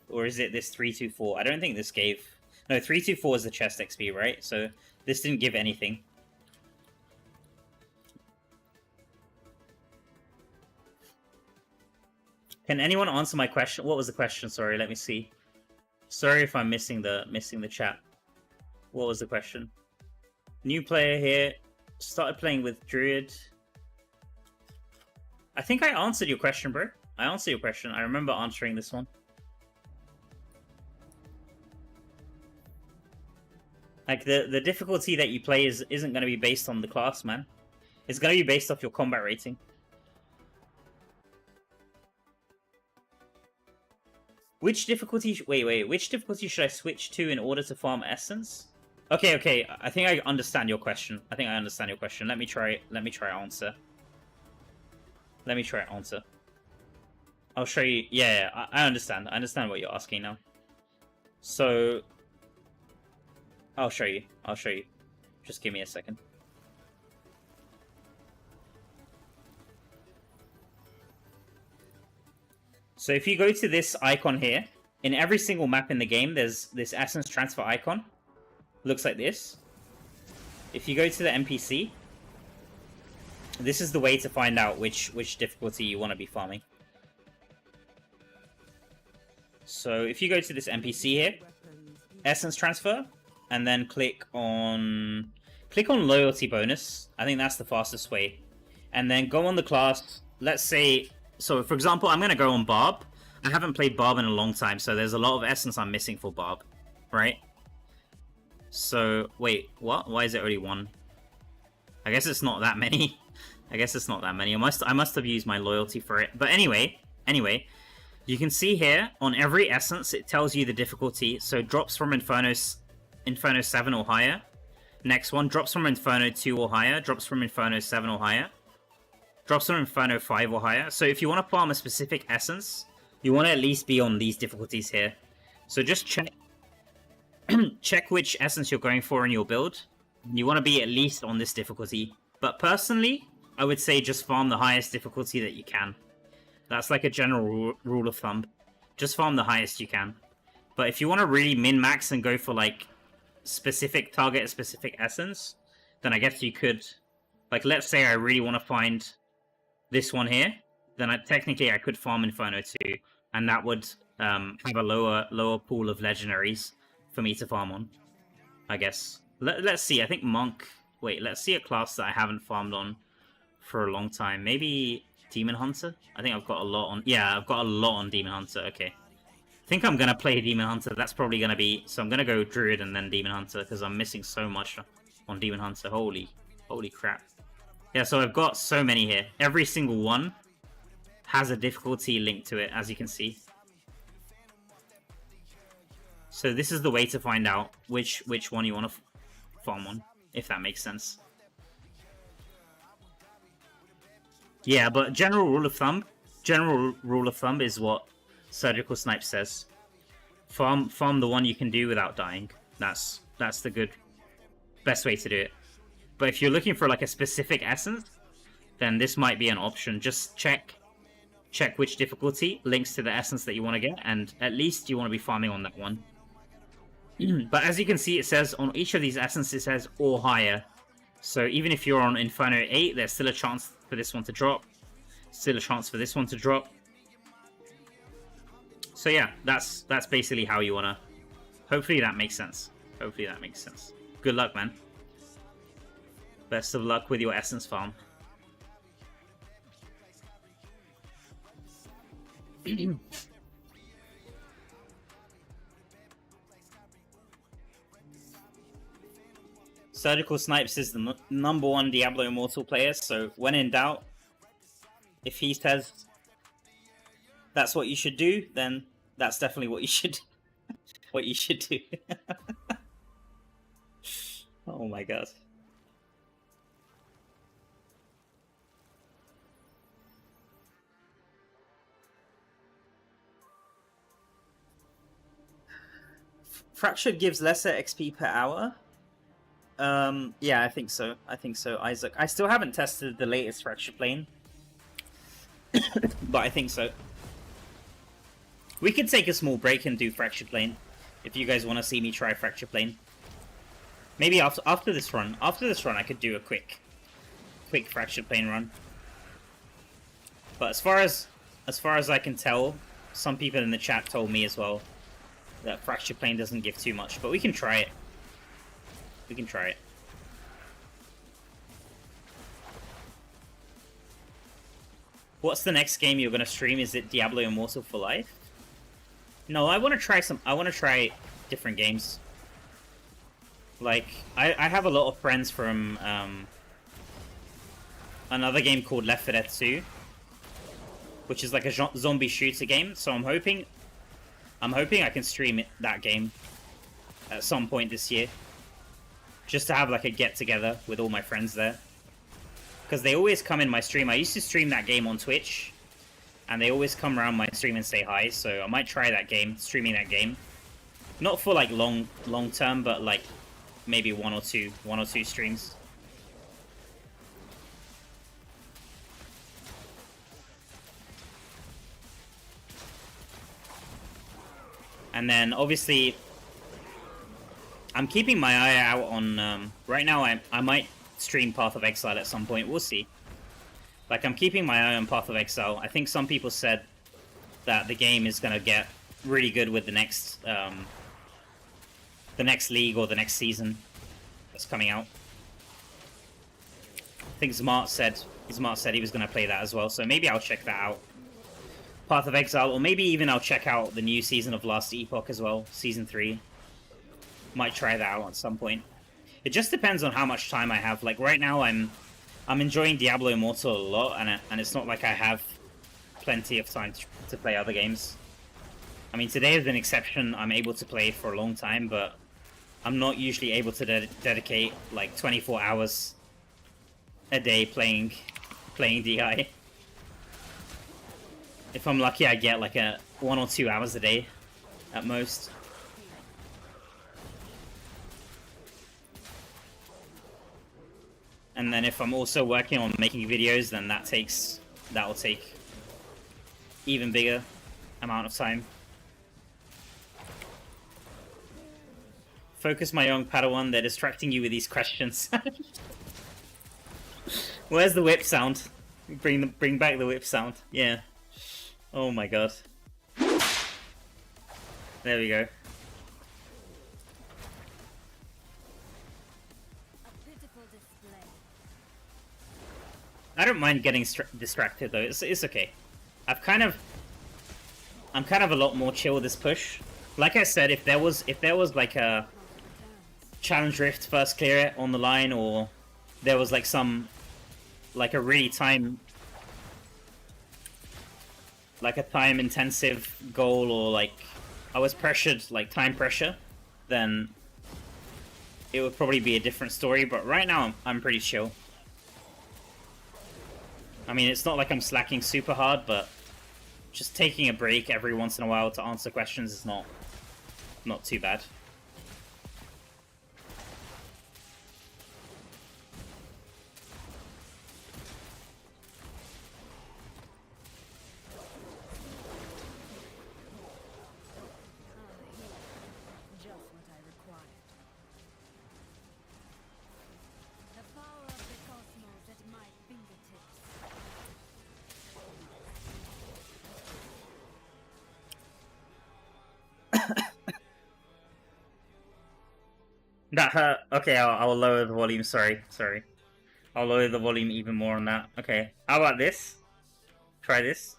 Or is it this 324? I don't think this gave... No, 324 is the chest XP, right? So this didn't give anything. Can anyone answer my question? What was the question? Sorry, let me see. Sorry if I'm missing the chat. What was the question? New player here. Started playing with Druid. I think I answered your question, bro. I answered your question. I remember answering this one. Like, the difficulty that you play isn't going to be based on the class, man. It's going to be based off your combat rating. Which difficulty... Wait. Which difficulty should I switch to in order to farm essence? Okay. I think I understand your question. Let me try answer. I'll show you... Yeah, I understand. I understand what you're asking now. So... I'll show you. Just give me a second. So if you go to this icon here, in every single map in the game, there's this essence transfer icon. Looks like this. If you go to the NPC, this is the way to find out which difficulty you want to be farming. So if you go to this NPC here, essence transfer, and then click on loyalty bonus. I think that's the fastest way. And then go on the class. Let's say... So, for example, I'm going to go on Barb. I haven't played Barb in a long time, so there's a lot of essence I'm missing for Barb, right? So, wait, what? Why is it only 1? I guess it's not that many. I must have used my loyalty for it. But anyway, You can see here, on every essence, it tells you the difficulty. So drops from Inferno 7 or higher. Next one, drops from Inferno 2 or higher. Drops from Inferno 7 or higher. Drops from Inferno 5 or higher. So if you want to farm a specific essence, you want to at least be on these difficulties here. So just check check which essence you're going for in your build. You want to be at least on this difficulty. But personally, I would say just farm the highest difficulty that you can. That's like a general rule of thumb. Just farm the highest you can. But if you want to really min-max and go for like specific target, a specific essence, then I guess you could, like, let's say I really want to find this one here, then technically I could farm Inferno 2, and that would have a lower pool of legendaries for me to farm on, I guess. Let's see, I think Monk... Wait, let's see a class that I haven't farmed on for a long time. Maybe Demon Hunter? I think I've got a lot on... Yeah, I've got a lot on Demon Hunter, okay. I think I'm going to play Demon Hunter. That's probably going to be... So I'm going to go Druid and then Demon Hunter, because I'm missing so much on Demon Hunter. Holy crap. Yeah, so I've got so many here. Every single one has a difficulty linked to it, as you can see. So this is the way to find out which one you want to farm on, if that makes sense. Yeah, but general rule of thumb is what Surgical Snipe says. Farm the one you can do without dying. That's the best way to do it. But if you're looking for like a specific essence, then this might be an option. Just check which difficulty links to the essence that you want to get, and at least you want to be farming on that one. But as you can see, it says on each of these essences, it says or higher. So even if you're on Inferno 8, there's still a chance for this one to drop. Still a chance for this one to drop. So yeah, that's basically how you want to... Hopefully that makes sense. Hopefully that makes sense. Good luck, man. Best of luck with your essence farm. Surgical Snipes is the #1 Diablo Immortal player, so when in doubt, if he says that's what you should do, then that's definitely what you should do. Oh my god. Fractured gives lesser XP per hour. Yeah, I think so. Isaac. I still haven't tested the latest Fractured Plane. But I think so. We could take a small break and do Fractured Plane. If you guys want to see me try Fractured Plane. Maybe after this run. After this run I could do a quick Fractured Plane run. But as far as I can tell, some people in the chat told me as well that Fractured Plane doesn't give too much. But we can try it. We can try it. What's the next game you're gonna stream? Is it Diablo Immortal for life? No, I want to try different games. Like, I have a lot of friends from another game called Left 4 Dead 2, which is like a zombie shooter game. So I'm hoping I can stream that game at some point this year. Just to have like a get-together with all my friends there. Because they always come in my stream. I used to stream that game on Twitch. And they always come around my stream and say hi. So I might try that game, streaming that game. Not for like long term, but like maybe one or two streams. And then obviously... I'm keeping my eye out on, right now I might stream Path of Exile at some point, we'll see. Like, I'm keeping my eye on Path of Exile. I think some people said that the game is going to get really good with the next league or the next season that's coming out. I think Smart said he was going to play that as well, so maybe I'll check that out. Path of Exile, or maybe even I'll check out the new season of Last Epoch as well, Season 3. Might try that out at some point. It just depends on how much time I have. Like right now, I'm enjoying Diablo Immortal a lot, and it's not like I have plenty of time to play other games. I mean, today is an exception. I'm able to play for a long time, but I'm not usually able to dedicate like 24 hours a day playing DI. If I'm lucky, I get like 1 or 2 hours a day at most. And then if I'm also working on making videos, then that will take even bigger amount of time. Focus, my young Padawan. They're distracting you with these questions. Where's the whip sound? Bring back the whip sound. Yeah. Oh my god. There we go. I don't mind getting distracted though. It's okay. I'm kind of a lot more chill with this push. Like I said, if there was like a challenge rift first clear it on the line, or there was like a really time intensive goal, or like I was pressured, like time pressure, then it would probably be a different story. But right now I'm pretty chill. I mean, it's not like I'm slacking super hard, but just taking a break every once in a while to answer questions is not too bad. That hurt. Okay, I'll lower the volume. Sorry. I'll lower the volume even more on that. Okay. How about this? Try this.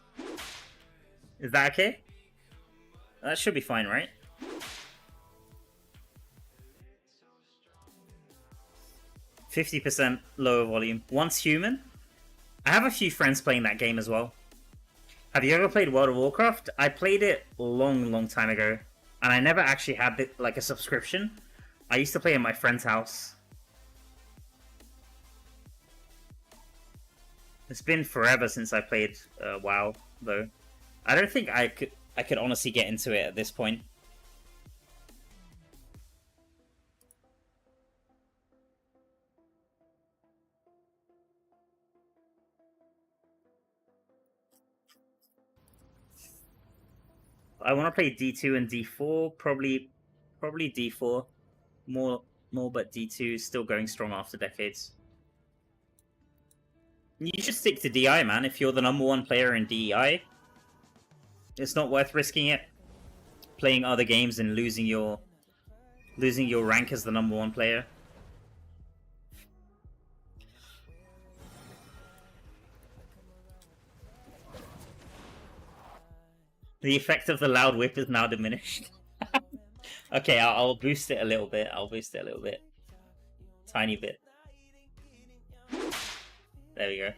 Is that okay? That should be fine, right? %50 lower volume. Once Human? I have a few friends playing that game as well. Have you ever played World of Warcraft? I played it a long time ago. And I never actually had like a subscription. I used to play in my friend's house. It's been forever since I played WoW, though. I don't think I could honestly get into it at this point. I want to play D2 and D4, probably D4. More, but D2 is still going strong after decades. You should stick to DI, man. If you're the #1 player in DI, it's not worth risking it. Playing other games and losing your rank as the #1 player. The effect of the loud whip is now diminished. Okay, I'll boost it a little bit. Tiny bit. There we go.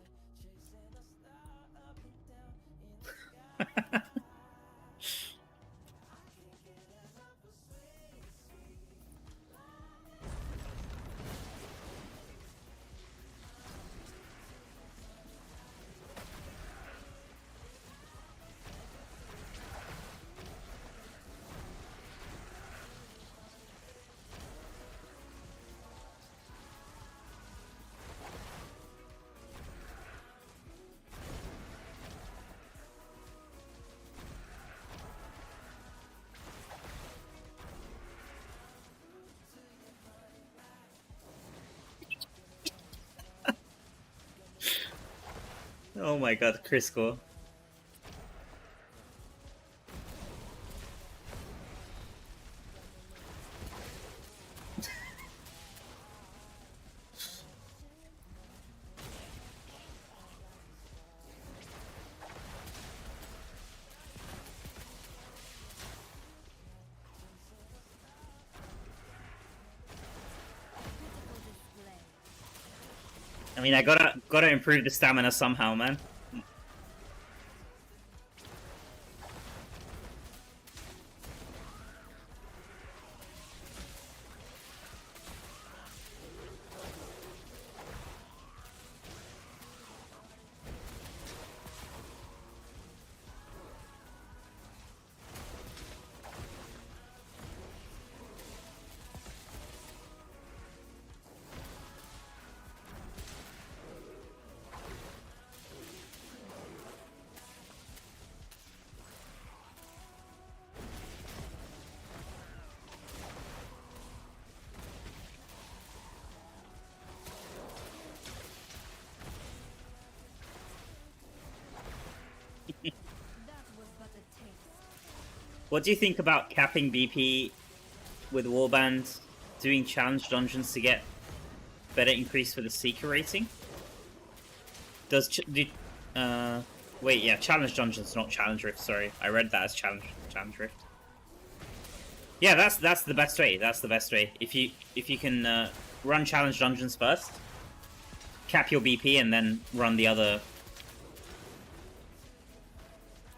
Oh my god, Crisco. I mean, I gotta improve the stamina somehow, man. What do you think about capping BP with Warband, doing challenge dungeons to get better increase for the Seeker rating? Wait, yeah, challenge dungeons, not challenge rift. Sorry, I read that as challenge rift. Yeah, that's the best way. That's the best way. If you can run challenge dungeons first, cap your BP, and then run the other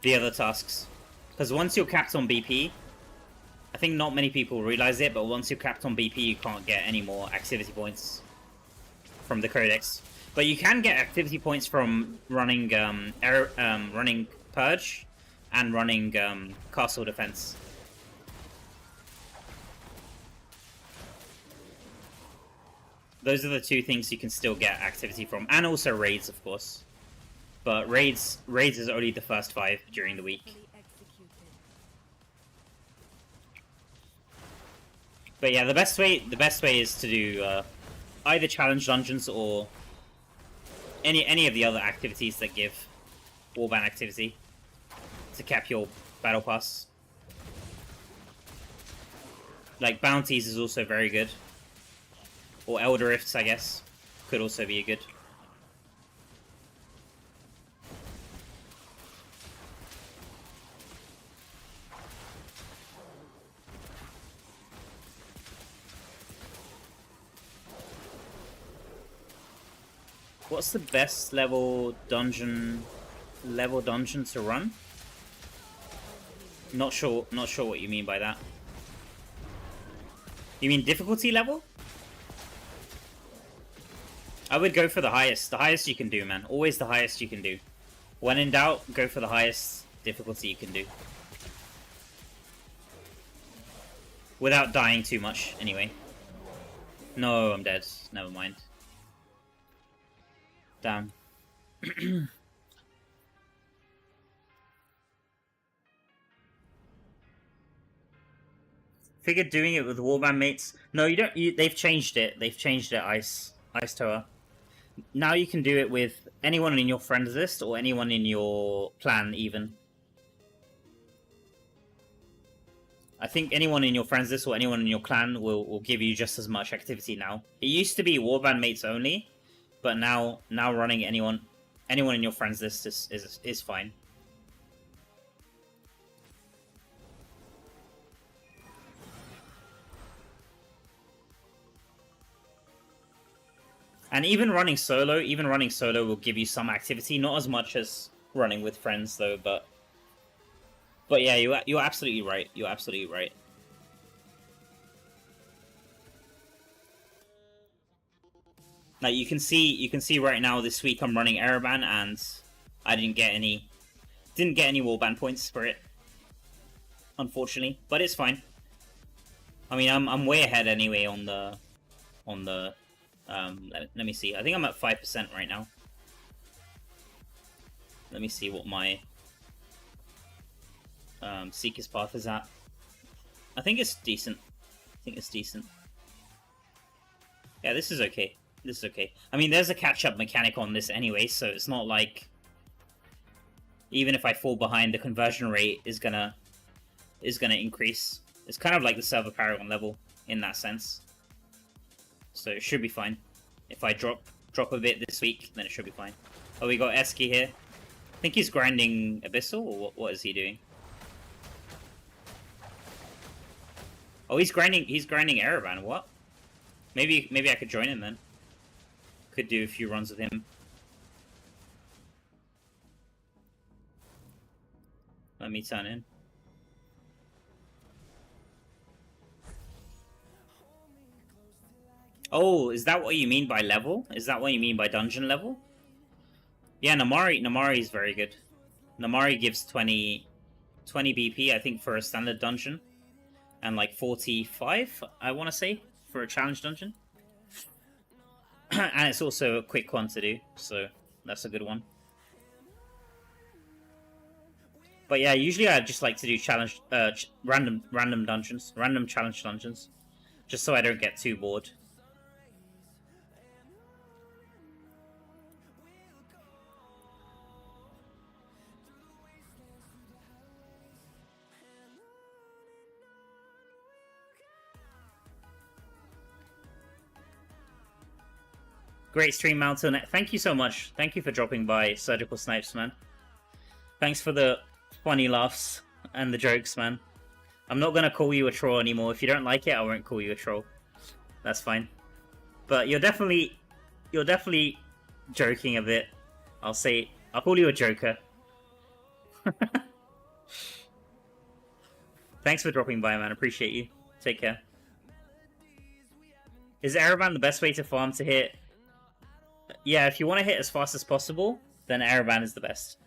tasks. Because once you're capped on BP, I think not many people realize it, but once you're capped on BP, you can't get any more activity points from the Codex. But you can get activity points from running running Purge and running Castle Defense. Those are the two things you can still get activity from, and also raids, of course. But raids is only the first 5 during the week. But yeah, the best way is to do either challenge dungeons or any of the other activities that give warband activity to cap your battle pass. Like bounties is also very good, or Elder Rifts, I guess, could also be a good. What's the best level dungeon to run? Not sure what you mean by that. You mean difficulty level? I would go for the highest. The highest you can do, man. Always the highest you can do. When in doubt, go for the highest difficulty you can do. Without dying too much, anyway. No, I'm dead. Never mind. Damn. Figured doing it with warband mates. No, you don't. They've changed it. They've changed it, Ice Tower. Now you can do it with anyone in your friends list or anyone in your clan, even. I think anyone in your friends list or anyone in your clan will give you just as much activity now. It used to be warband mates only, but now running anyone in your friends list is fine. And even running solo will give you some activity, not as much as running with friends though, but yeah, you're absolutely right. You're absolutely right. Now you can see right now this week I'm running Araban and I didn't get any warband points for it, unfortunately, but it's fine. I mean, I'm way ahead anyway on the let me see. I think I'm at 5% right now. Let me see what my Seeker's Path is at. I think it's decent. Yeah, this is okay. I mean, there's a catch-up mechanic on this anyway, so it's not like even if I fall behind, the conversion rate is gonna increase. It's kind of like the server Paragon level in that sense. So it should be fine. If I drop a bit this week, then it should be fine. Oh, we got Eski here. I think he's grinding Abyssal, or what is he doing? Oh, he's grinding Araban. What? Maybe I could join him then. Could do a few runs with him. Let me turn in. Oh, is that what you mean by level? Is that what you mean by dungeon level? Yeah, Namari is very good. Namari gives 20 BP, I think, for a standard dungeon. And like 45, I want to say, for a challenge dungeon. And it's also a quick one to do, so that's a good one. But yeah, usually I just like to do challenge, random challenge dungeons, just so I don't get too bored. Great stream, Mountain. Thank you so much. Thank you for dropping by, Surgical Snipes, man. Thanks for the funny laughs and the jokes, man. I'm not gonna call you a troll anymore. If you don't like it, I won't call you a troll. That's fine. But you're definitely joking a bit. I'll call you a joker. Thanks for dropping by, man. Appreciate you. Take care. Is Araban the best way to farm to hit? Yeah, if you want to hit as fast as possible, then Araban is the best.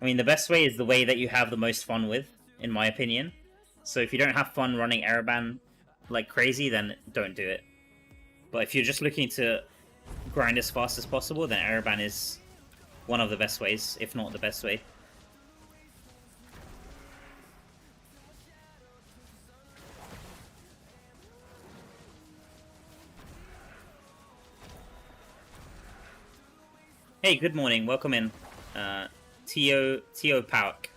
I mean, the best way is the way that you have the most fun with, in my opinion. So if you don't have fun running Araban like crazy, then don't do it. But if you're just looking to grind as fast as possible, then Araban is one of the best ways, if not the best way. Hey, good morning. Welcome in. Tio Pauk.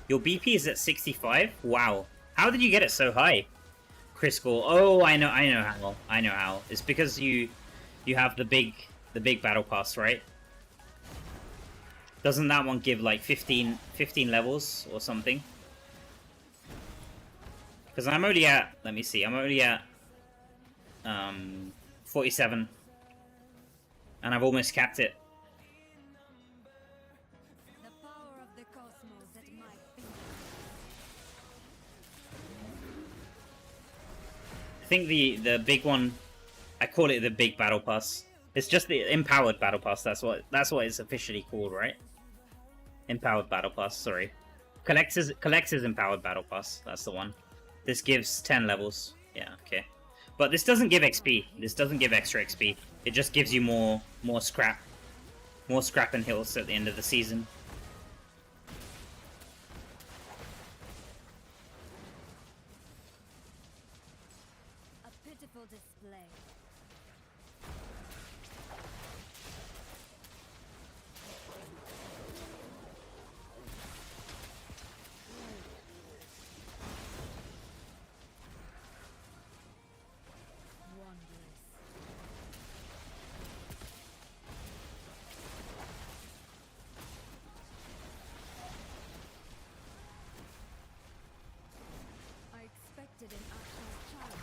Your BP is at 65? Wow. How did you get it so high? Chris Gore. Oh, I know how. It's because you have the big battle pass, right? Doesn't that one give like 15 levels or something? Because I'm only at, let me see, I'm only at 47. And I've almost capped it. The power of the cosmos at my feet. I think the big one, I call it the big battle pass. It's just the empowered battle pass, that's what it's officially called, right? Empowered battle pass, sorry. Collector's empowered battle pass, that's the one. This gives 10 levels. Yeah, okay. But this doesn't give XP. This doesn't give extra XP. It just gives you more scrap. More scrap and hills at the end of the season. A pitiful display.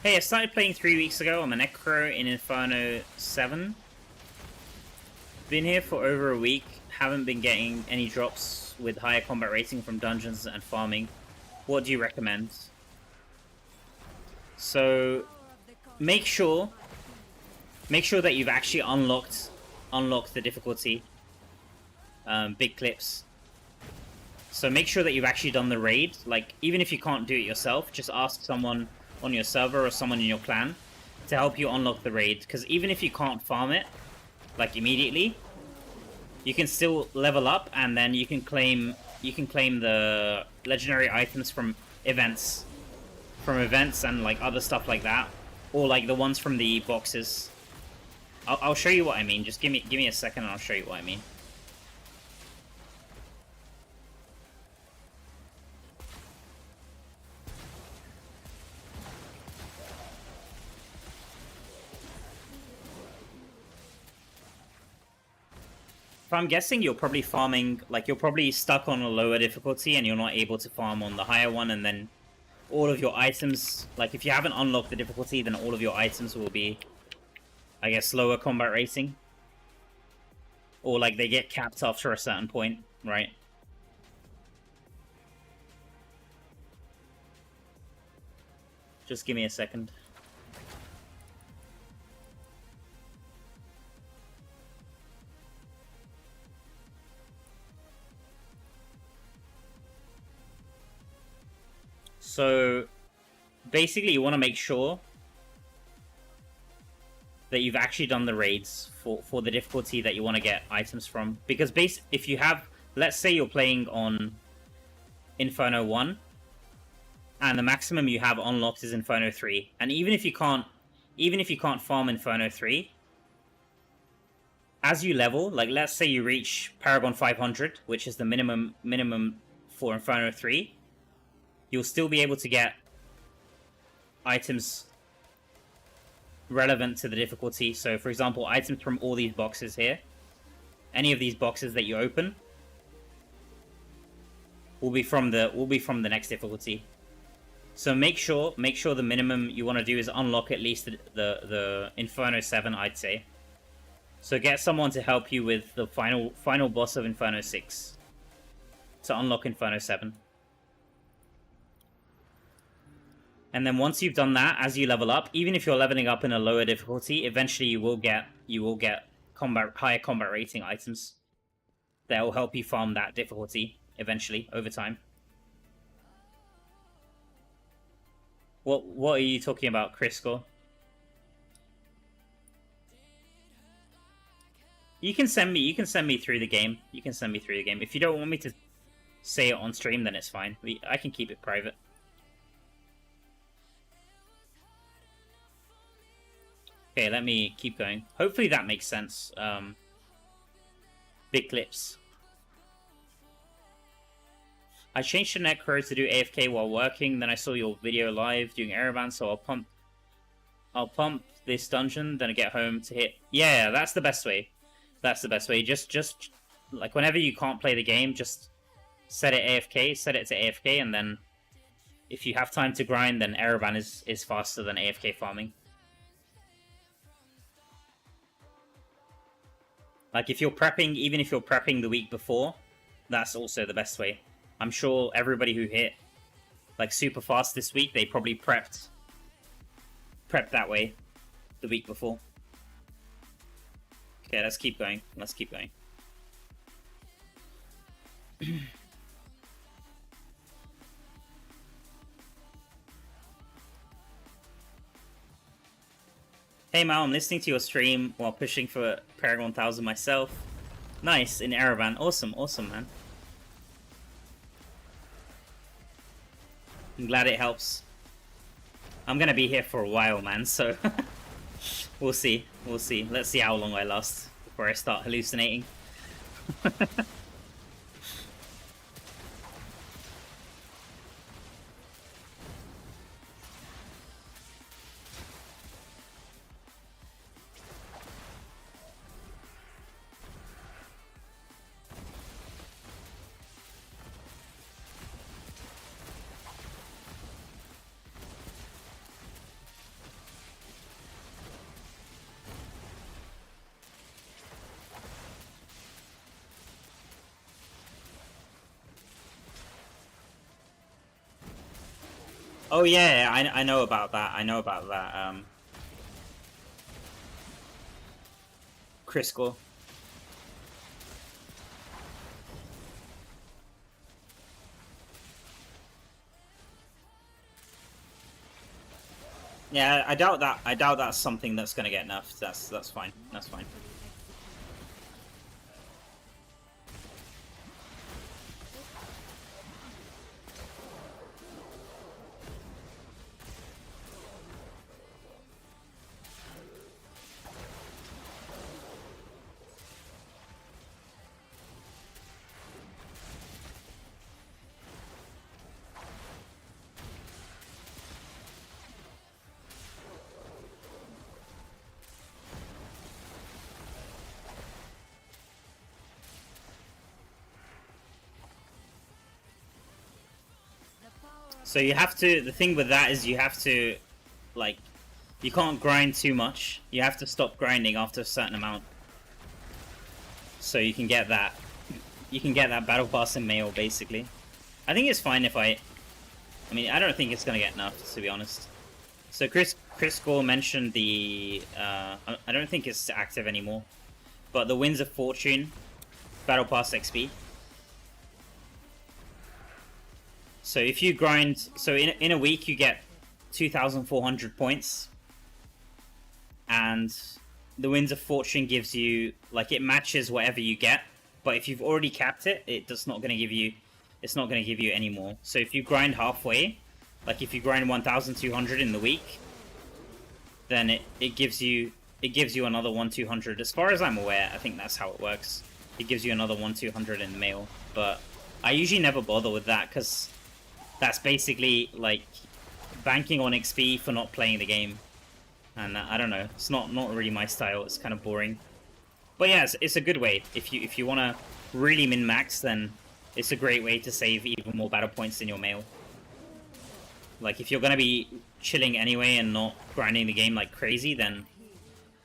Hey, I started playing 3 weeks ago. I'm a Necro in Inferno 7. Been here for over a week. Haven't been getting any drops with higher combat rating from dungeons and farming. What do you recommend? So, make sure that you've actually unlocked the difficulty. Big clips. So make sure that you've actually done the raid. Like, even if you can't do it yourself, just ask someone on your server or someone in your clan to help you unlock the raid. Because even if you can't farm it, like immediately, you can still level up and then you can claim the legendary items from events, and like other stuff like that, or like the ones from the boxes. I'll show you what I mean. Just give me a second and I'll show you what I mean. If I'm guessing, you're probably farming, like, you're probably stuck on a lower difficulty and you're not able to farm on the higher one, and then all of your items, like, if you haven't unlocked the difficulty, then all of your items will be, I guess, lower combat rating. Or, like, they get capped after a certain point, right? Just give me a second. So, basically, you want to make sure that you've actually done the raids for the difficulty that you want to get items from. Because if you have, let's say you're playing on Inferno 1, and the maximum you have unlocked is Inferno 3, and even if you can't farm Inferno 3, as you level, like let's say you reach Paragon 500, which is the minimum for Inferno 3, you'll still be able to get items relevant to the difficulty. So, for example, items from all these boxes here, any of these boxes that you open, will be from the next difficulty. So make sure the minimum you want to do is unlock at least the Inferno 7, I'd say. So get someone to help you with the final boss of Inferno 6 to unlock Inferno 7. And then once you've done that, as you level up, even if you're leveling up in a lower difficulty, eventually you will get higher combat rating items that will help you farm that difficulty eventually over time. What are you talking about, Crisco? You can send me through the game. You can send me through the game. If you don't want me to say it on stream, then it's fine. I can keep it private. Okay, let me keep going. Hopefully that makes sense. Big clips. I changed to Necro to do AFK while working, then I saw your video live doing Araban, so I'll pump this dungeon, then I get home to hit... Yeah, that's the best way. That's the best way. Just like, whenever you can't play the game, just set it AFK, set it to AFK, and then if you have time to grind, then Araban is faster than AFK farming. Like, if you're prepping, even if you're prepping the week before, that's also the best way. I'm sure everybody who hit, like, super fast this week, they probably prepped that way the week before. Okay, let's keep going. Let's keep going. Hey Mal, I'm listening to your stream while pushing for Paragon 1000 myself. Nice, in Araban. Awesome, awesome, man. I'm glad it helps. I'm gonna be here for a while, man, so... We'll see. We'll see. Let's see how long I last before I start hallucinating. Oh yeah, I know about that. I know about that. Crisco. Yeah, I doubt that. I doubt that's something that's gonna get nerfed. That's fine. That's fine. So you have to, the thing with that is you have to, like, you can't grind too much. You have to stop grinding after a certain amount. So you can get that battle pass in mail, basically. I think it's fine if I mean, I don't think it's gonna get nerfed, to be honest. So Chris Gore mentioned the, I don't think it's active anymore, but the Winds of Fortune battle pass XP. So if you grind, so in a week you get 2,400 points, and the Winds of Fortune gives you, like, it matches whatever you get, but if you've already capped it, it's not going to give you any more. So if you grind halfway, like if you grind 1,200 in the week, then it gives you another 1,200. As far as I'm aware, I think that's how it works. It gives you another 1,200 in the mail, but I usually never bother with that because that's basically like banking on XP for not playing the game, and I don't know. It's not really my style. It's kind of boring. But yeah, it's a good way if you want to really min max, then it's a great way to save even more battle points in your mail. Like if you're gonna be chilling anyway and not grinding the game like crazy, then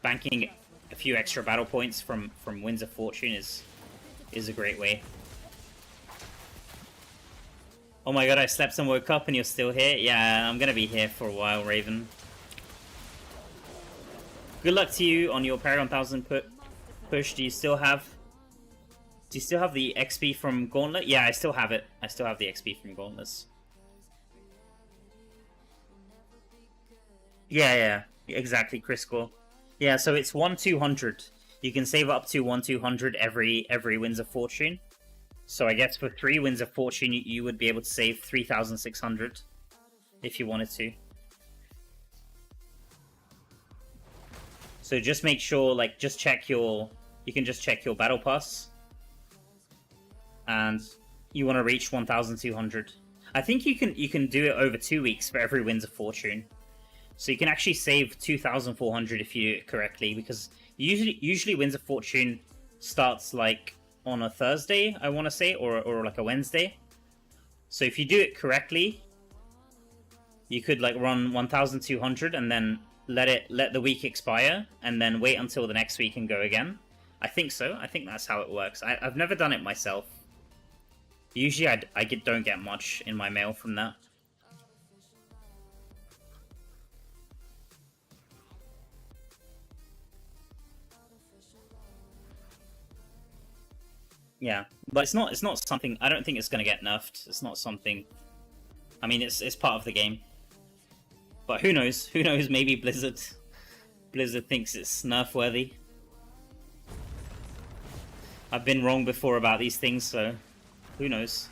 banking a few extra battle points from Winds of Fortune is a great way. Oh my god, I slept and woke up and you're still here? Yeah, I'm gonna be here for a while, Raven. Good luck to you on your Paragon 1000 push. Do you still have the XP from Gauntlet? Yeah, I still have it. I still have the XP from Gauntlets. Yeah, exactly, Crisco. Yeah, so it's 1/200. You can save up to 1/200 every Winds of Fortune. So I guess for 3 Winds of Fortune, you would be able to save 3,600 if you wanted to. So just make sure, like, you can just check your battle pass, and you want to reach 1,200. I think you can do it over 2 weeks for every Winds of Fortune. So you can actually save 2,400 if you do it correctly, because usually Winds of Fortune starts like on a Thursday, I want to say, or like a Wednesday. So if you do it correctly, you could like run 1,200 and then let the week expire and then wait until the next week and go again. I think so. I think that's how it works. I've never done it myself. Usually I don't get much in my mail from that. Yeah, but it's not something. I don't think it's gonna get nerfed. It's not something. I mean, it's part of the game. But who knows? Who knows? Maybe Blizzard thinks it's nerf worthy. I've been wrong before about these things, so who knows?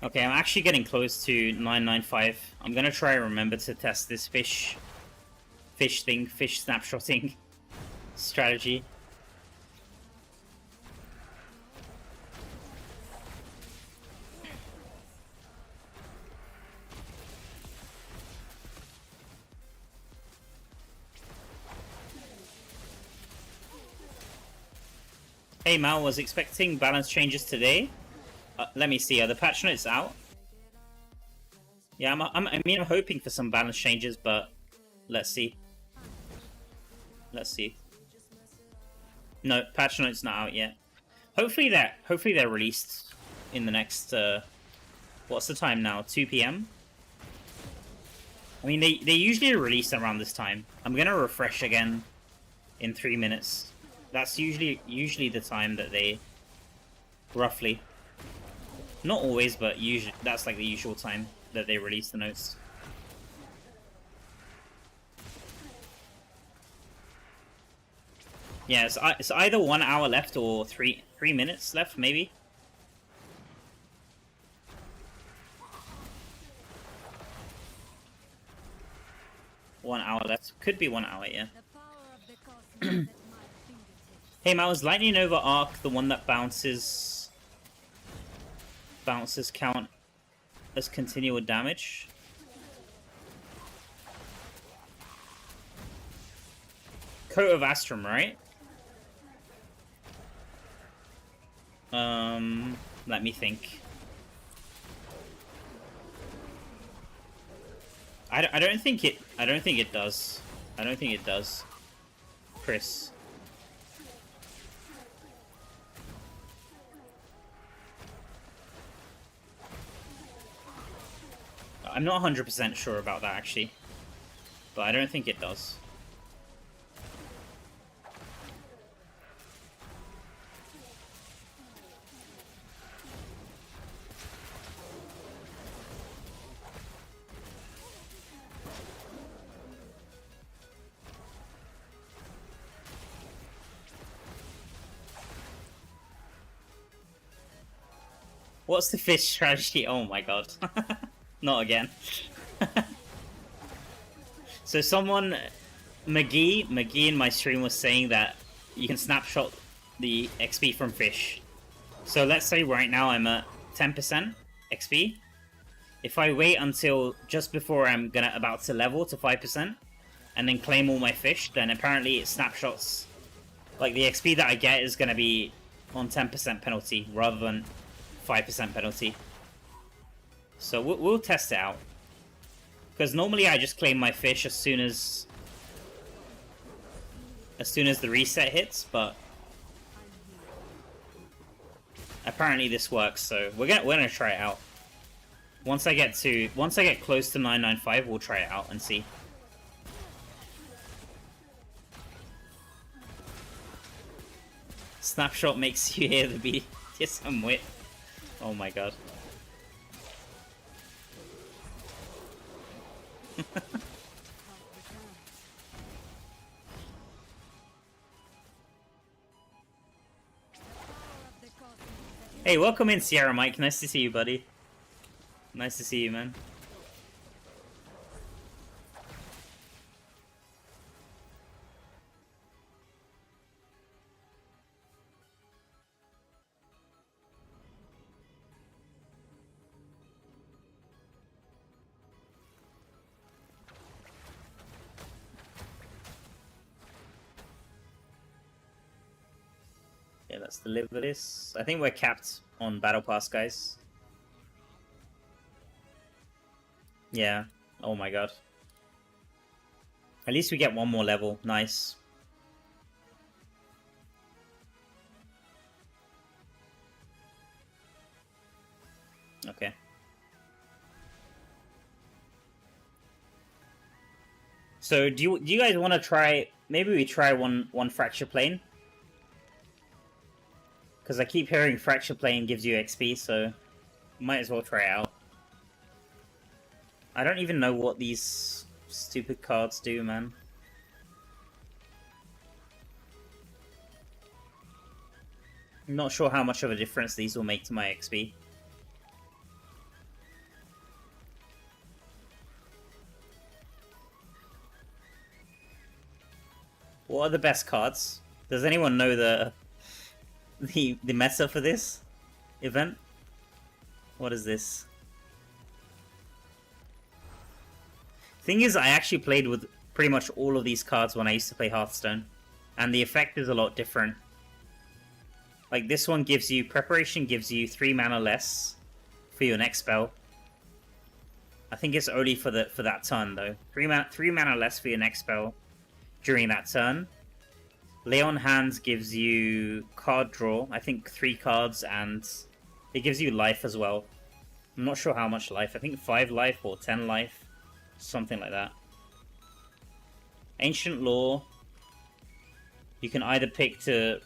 Okay, I'm actually getting close to 995. I'm gonna try and remember to test this fish snapshotting strategy. Hey Mal, was expecting balance changes today. Let me see. Are the patch notes out? Yeah, I'm hoping for some balance changes, but let's see. Let's see. No, patch notes not out yet. Hopefully they're released in the next. What's the time now? 2 p.m. I mean, they usually release around this time. I'm gonna refresh again in 3 minutes. That's usually the time that they roughly. Not always, but usually that's like the usual time that they release the notes. Yeah, it's either 1 hour left or 3 minutes left, maybe. One hour left. Could be 1 hour, yeah. Hey, Mal, is Lightning Nova Arc the one that bounces count as continual damage? Coat of Astrum, right? Let me think. I don't think it does. I don't think it does. Chris. I'm not 100% sure about that, actually. But I don't think it does. What's the fish strategy? Oh my god. Not again. So someone McGee in my stream was saying that you can snapshot the XP from fish. So let's say right now I'm at 10% XP. If I wait until just before I'm about to level to 5% and then claim all my fish, then apparently it snapshots. Like the XP that I get is gonna be on 10% penalty rather than 5% penalty. So we'll test it out. Because normally I just claim my fish as soon as the reset hits, but apparently this works, so we're gonna try it out. Once I get close to 995, we'll try it out and see. Snapshot makes you hear the beat. Yes, I'm wit. Oh my god. Hey, welcome in, Sierra Mike. Nice to see you, buddy. Nice to see you, man. Yeah, let's deliver this. I think we're capped on Battle Pass, guys. Yeah. Oh my god. At least we get one more level. Nice. Okay. So do you guys want to try? Maybe we try one fracture plane. Because I keep hearing fracture plane gives you XP, so might as well try it out. I don't even know what these stupid cards do, man. I'm not sure how much of a difference these will make to my XP. What are the best cards? Does anyone know the meta for this event? What is this? Thing is, I actually played with pretty much all of these cards when I used to play Hearthstone, and the effect is a lot different. Like this one gives you preparation, gives you 3 mana less for your next spell. I think it's only for that turn though. 3 mana less for your next spell during that turn. Lay on Hands gives you card draw, I think 3 cards, and it gives you life as well. I'm not sure how much life, I think 5 life or 10 life, something like that. Ancient Law, you can either pick to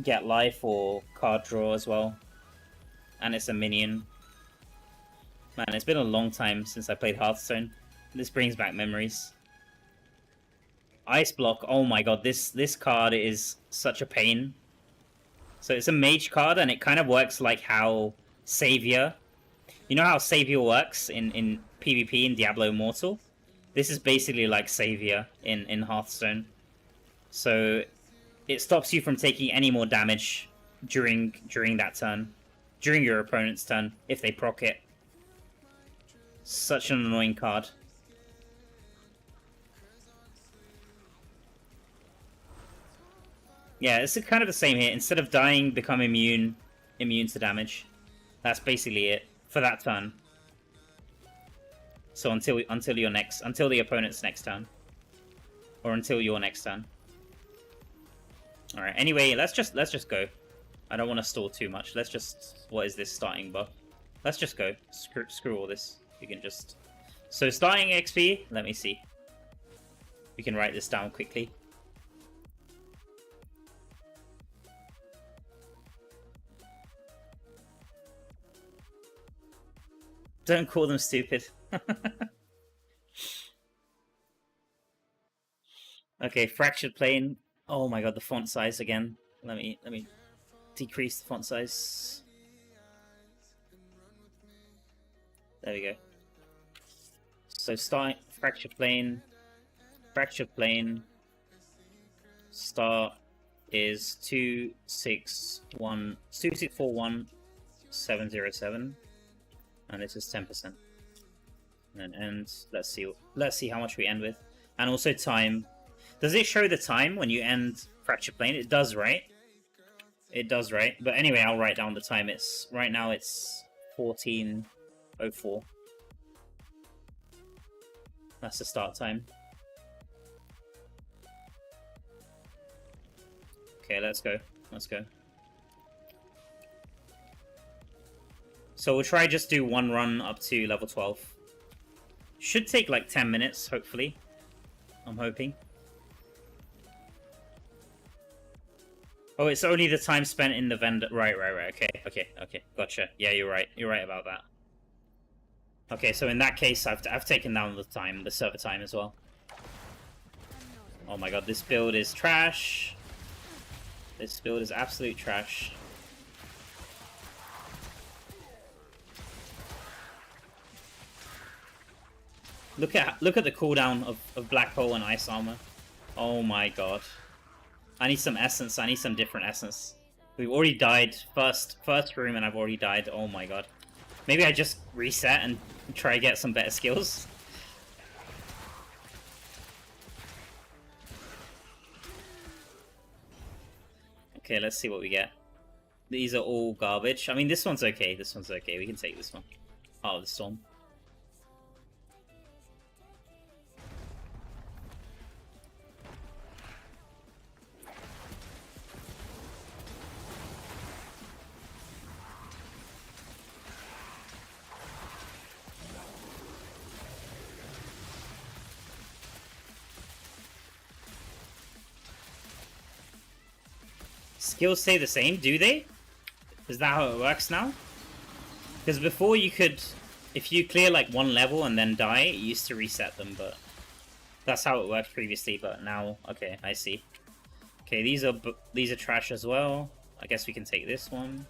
get life or card draw as well, and it's a minion. Man, it's been a long time since I played Hearthstone. This brings back memories. Ice Block, oh my god, this card is such a pain. So it's a mage card, and it kind of works like how Savior... You know how Savior works in PvP in Diablo Immortal? This is basically like Savior in Hearthstone. So it stops you from taking any more damage during that turn. During your opponent's turn, if they proc it. Such an annoying card. Yeah, it's kind of the same here. Instead of dying, become immune to damage. That's basically it for that turn. So until the opponent's next turn, or until your next turn. All right. Anyway, let's just go. I don't want to stall too much. Let's just. What is this starting buff? Let's just go. Screw all this. We can just. So starting XP. Let me see. We can write this down quickly. Don't call them stupid. Okay, fractured plane. Oh my god, the font size again. Let me decrease the font size. There we go. So start fractured plane, Start is 2641,707, and this is 10%. And then end. Let's see how much we end with, and also time. Does it show the time when you end Fractured Plane? It does, right? It does, right? But anyway, I'll write down the time. It's right now. It's 14:04. That's the start time. Okay, let's go. Let's go. So we'll try just do one run up to level 12. Should take like 10 minutes, hopefully. I'm hoping. Oh, it's only the time spent in the vendor. Right. Okay. Gotcha. Yeah, you're right. You're right about that. Okay, so in that case, I've taken down the time, the server time as well. Oh my god, this build is trash. This build is absolute trash. Look at the cooldown of Black Hole and Ice Armor. Oh my god. I need some essence. I need some different essence. We've already died. First room and I've already died. Oh my god. Maybe I just reset and try to get some better skills. Okay, let's see what we get. These are all garbage. I mean, this one's okay. This one's okay. We can take this one. Oh, the storm. Skills stay the same, do they? Is that how it works now? Because before you could, if you clear like one level and then die, it used to reset them, but that's how it worked previously, but now, okay, I see. Okay, these are trash as well. I guess we can take this one.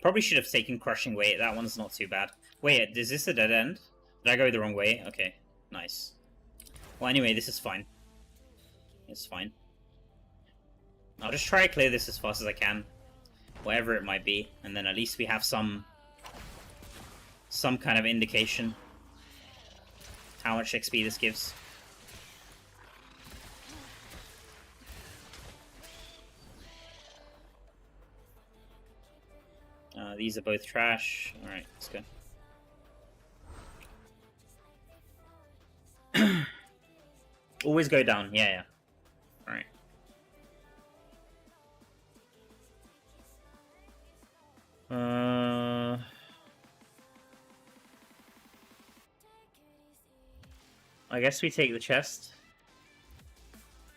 Probably should have taken Crushing Weight. That one's not too bad. Wait, is this a dead end? Did I go the wrong way? Okay, nice. Well, anyway, this is fine. It's fine. I'll just try to clear this as fast as I can. Whatever it might be. And then at least we have some kind of indication how much XP this gives. These are both trash. Alright, let's go. Always go down. Yeah. Alright. I guess we take the chest.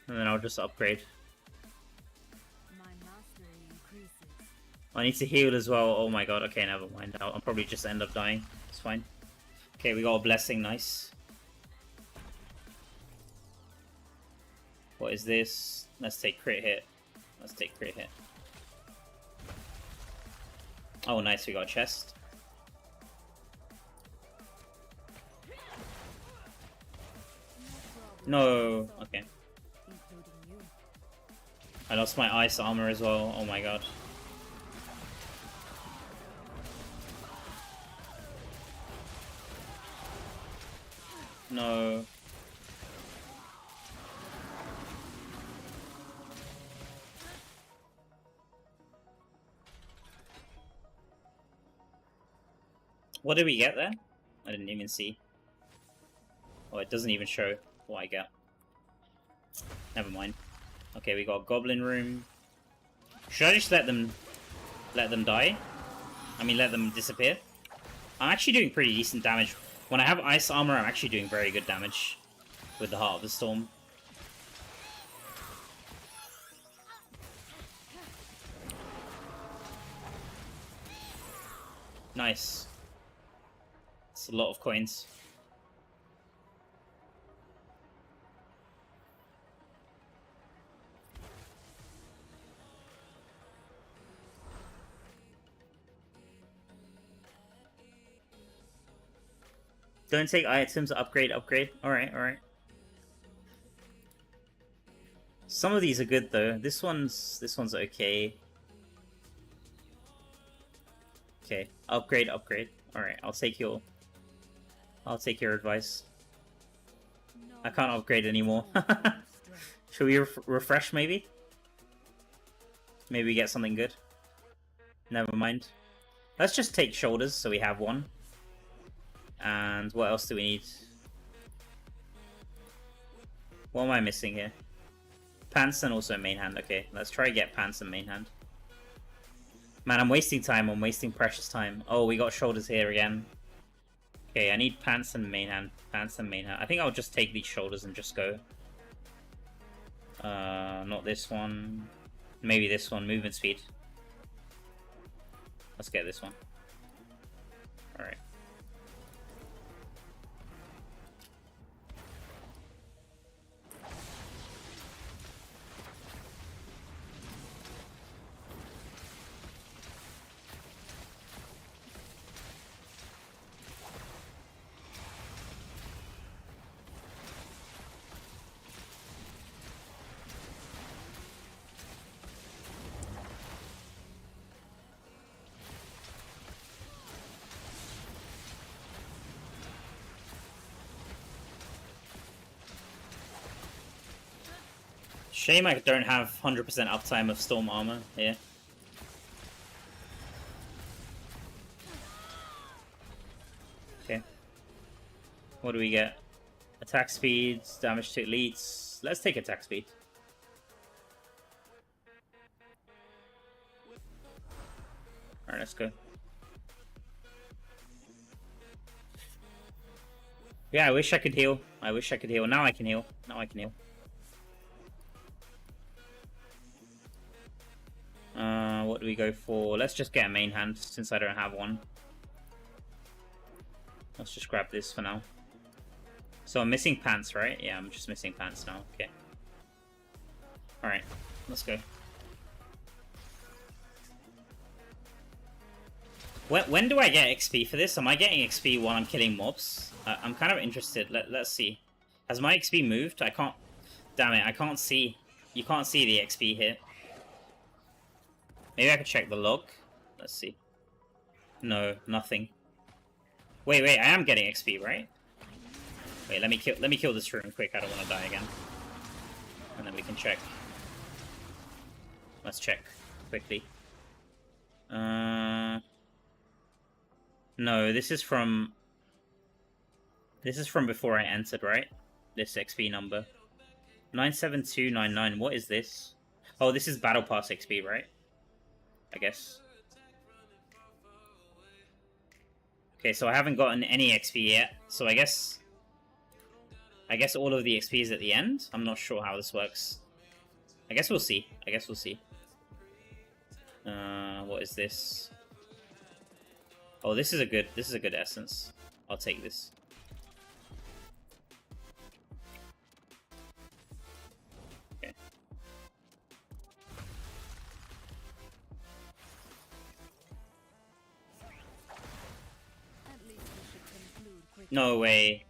And then I'll just upgrade. I need to heal as well. Oh my god. Okay, never mind. I'll probably just end up dying. It's fine. Okay, we got a blessing. Nice. What is this? Let's take crit hit. Let's take crit hit. Oh, nice. We got a chest. No. Okay. I lost my ice armor as well. Oh my god. No. What did we get there? I didn't even see. Oh, it doesn't even show what I get. Never mind. Okay, we got a goblin room. Should I just let them die? I mean, let them disappear? I'm actually doing pretty decent damage. When I have ice armor, I'm actually doing very good damage with the Heart of the Storm. Nice. It's a lot of coins. Don't take items, upgrade. Alright. Some of these are good though. This one's okay. Okay, upgrade. Alright, I'll take your advice. I can't upgrade anymore. Should we refresh maybe? Maybe get something good. Never mind. Let's just take shoulders so we have one. And what else do we need? What am I missing here? Pants and also main hand. Okay, let's try to get pants and main hand. Man, I'm wasting time. I'm wasting precious time. Oh, we got shoulders here again. Okay, I need pants and main hand. Pants and main hand. I think I'll just take these shoulders and just go. Not this one. Maybe this one. Movement speed. Let's get this one. Alright. Shame I don't have 100% uptime of Storm Armor here. Okay. What do we get? Attack speed, damage to elites. Let's take attack speed. Alright, let's go. Yeah, I wish I could heal. I wish I could heal. Now I can heal. What do we go for? Let's just get a main hand since I don't have one. Let's just grab this for now. So I'm missing pants, right? Yeah, I'm just missing pants now. Okay. Alright, let's go. When do I get XP for this? Am I getting XP while I'm killing mobs? I'm kind of interested. Let's see. Has my XP moved? I can't... Damn it, I can't see. You can't see the XP here. Maybe I can check the log. Let's see. No, nothing. Wait, I am getting XP, right? Wait, let me kill this room quick. I don't want to die again. And then we can check. Let's check quickly. No, this is from before I entered, right? This XP number. 97299. What is this? Oh, this is Battle Pass XP, right? I guess. Okay, so I haven't gotten any XP yet. So I guess all of the XP is at the end. I'm not sure how this works. I guess we'll see. What is this? Oh, this is a good essence. I'll take this. Okay. No way.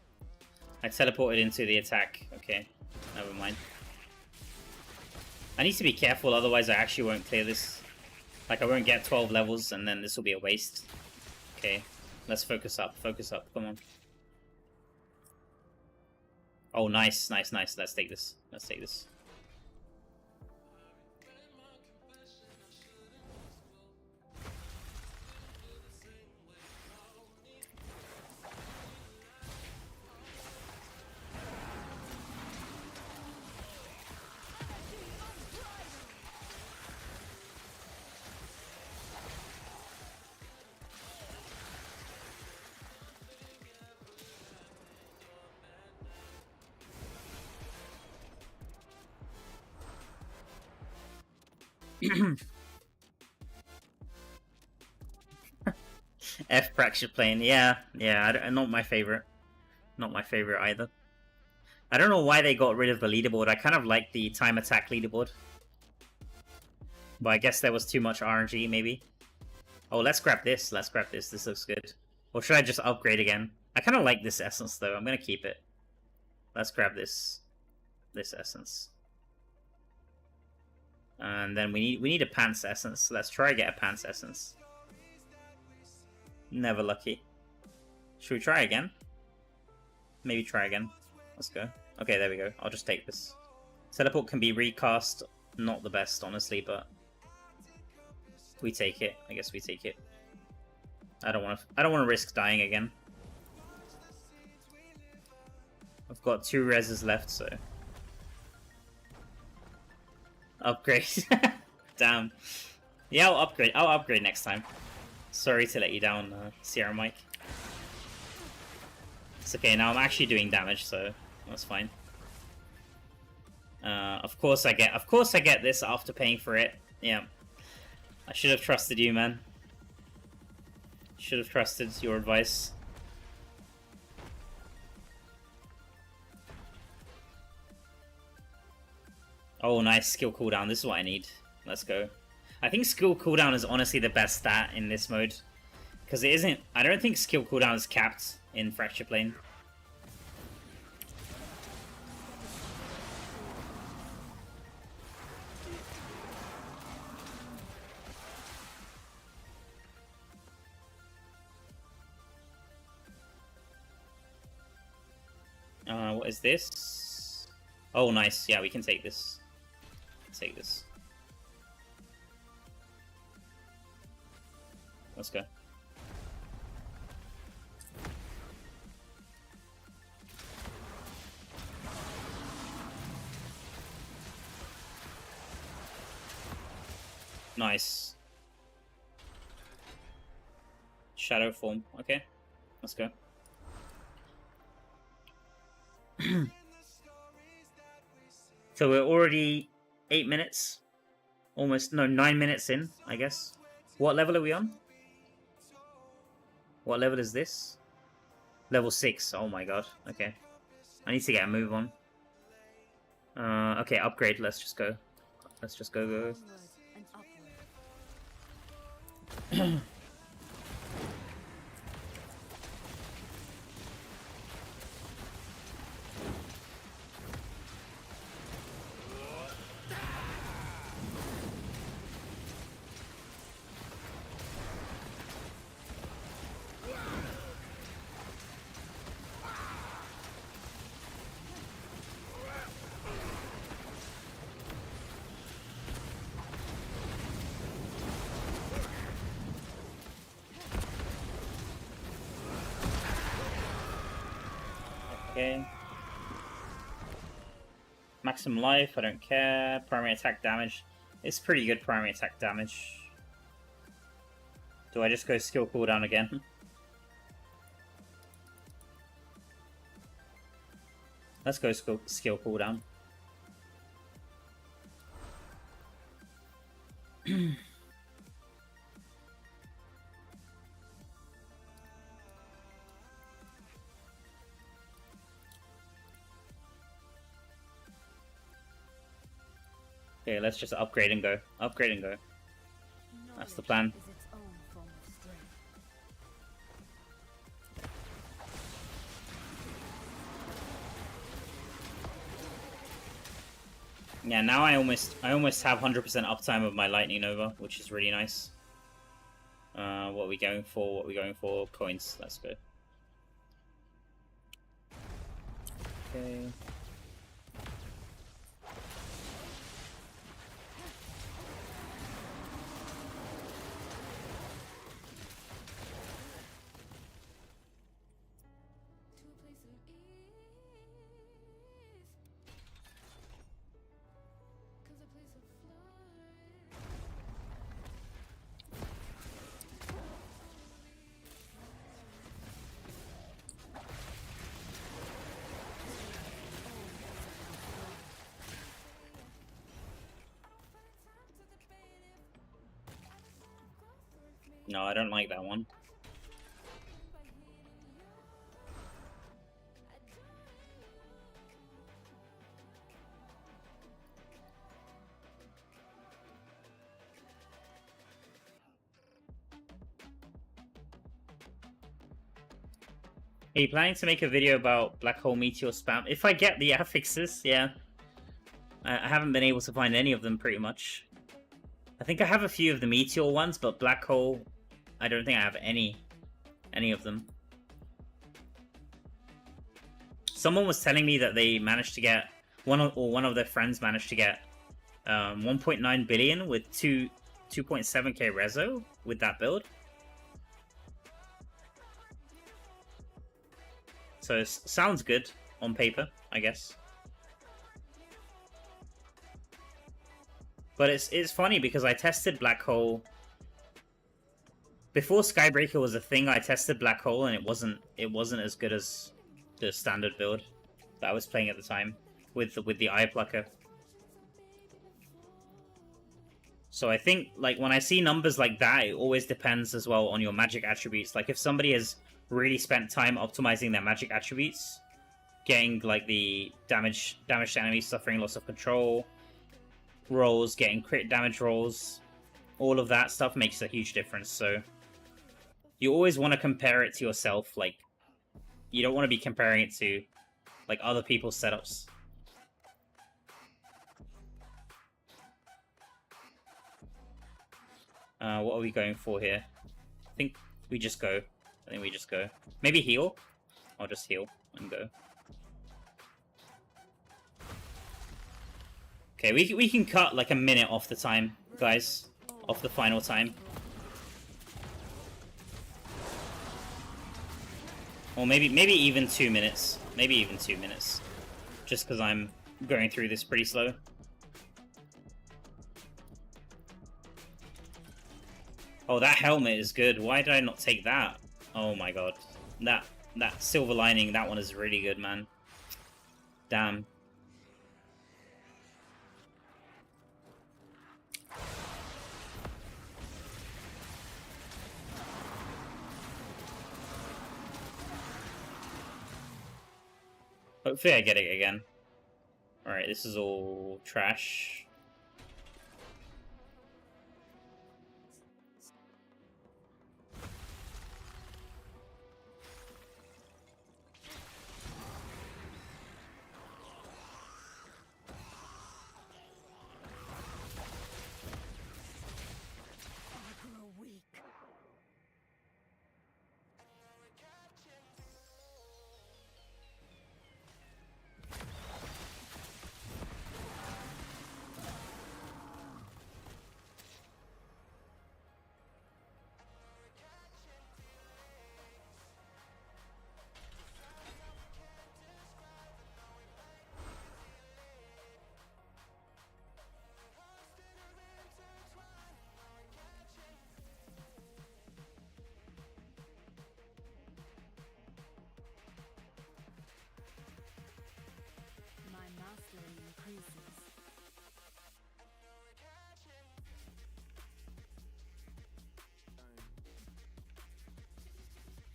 I teleported into the attack. Okay, never mind. I need to be careful, otherwise I actually won't clear this. Like, I won't get 12 levels, and then this will be a waste. Okay, let's focus up, come on. Oh, nice. Let's take this. F fracture plane. Yeah, not my favorite. Not my favorite either. I don't know why they got rid of the leaderboard. I kind of like the time attack leaderboard. But I guess there was too much RNG, maybe. Oh, let's grab this. Let's grab this. This looks good. Or should I just upgrade again? I kind of like this essence, though. I'm going to keep it. Let's grab this. This essence. And then we need a pants essence. Let's try get a pants essence. Never lucky. Should we try again? Maybe try again. Let's go. Okay, there we go. I'll just take this. Teleport can be recast. Not the best, honestly, but we take it. I guess we take it. I don't want to risk dying again. I've got 2 reses left, so upgrade. Damn. Yeah, I'll upgrade. I'll upgrade next time. Sorry to let you down, Sierra Mike. It's okay. Now I'm actually doing damage, so that's fine. Of course I get this after paying for it. Yeah. I should have trusted you, man. Should have trusted your advice. Oh, nice skill cooldown. This is what I need. Let's go. I think skill cooldown is honestly the best stat in this mode. Because it isn't... I don't think skill cooldown is capped in Fracture Plane. What is this? Oh, nice. Yeah, we can take this. Take this. Let's go. Nice. Shadow form. Okay. Let's go. So we're already 8 minutes. Almost, no, 9 minutes in, I guess. What level are we on? What level is this? Level 6. Oh my god. Okay. I need to get a move on. Okay, upgrade. Let's just go. Let's just go. Onward and upward. Okay. Maximum life, I don't care. Primary attack damage. It's pretty good primary attack damage. Do I just go skill cooldown again? Let's go skill cooldown. Okay, let's just upgrade and go. Upgrade and go. That's the plan. Knowledge is its own form of strength. Yeah, now I almost have 100% uptime of my Lightning Nova, which is really nice. What are we going for? What are we going for? Coins. Let's go. Okay. No, I don't like that one. Are you planning to make a video about black hole meteor spam? If I get the affixes, yeah. I haven't been able to find any of them, pretty much. I think I have a few of the meteor ones, but black hole, I don't think I have any of them. Someone was telling me that they managed to get one of their friends managed to get 1.9 billion with 2.7k reso with that build. So it sounds good on paper, I guess. But it's funny because I tested Black Hole before Skybreaker was a thing. I tested Black Hole and it wasn't as good as the standard build that I was playing at the time with the Eye Plucker. So I think like when I see numbers like that, it always depends as well on your magic attributes. Like if somebody has really spent time optimizing their magic attributes, getting like the damage to enemies, suffering loss of control rolls, getting crit damage rolls, all of that stuff makes a huge difference. So you always want to compare it to yourself. Like you don't want to be comparing it to like other people's setups. What are we going for here? I think we just go. Maybe heal? I'll just heal and go. Okay, we can cut like a minute off the time, guys. Off the final time. Or maybe even 2 minutes. Maybe even 2 minutes. Just because I'm going through this pretty slow. Oh, that helmet is good. Why did I not take that? Oh my god. That silver lining, that one is really good, man. Damn. Hopefully I get it again. Alright, this is all trash.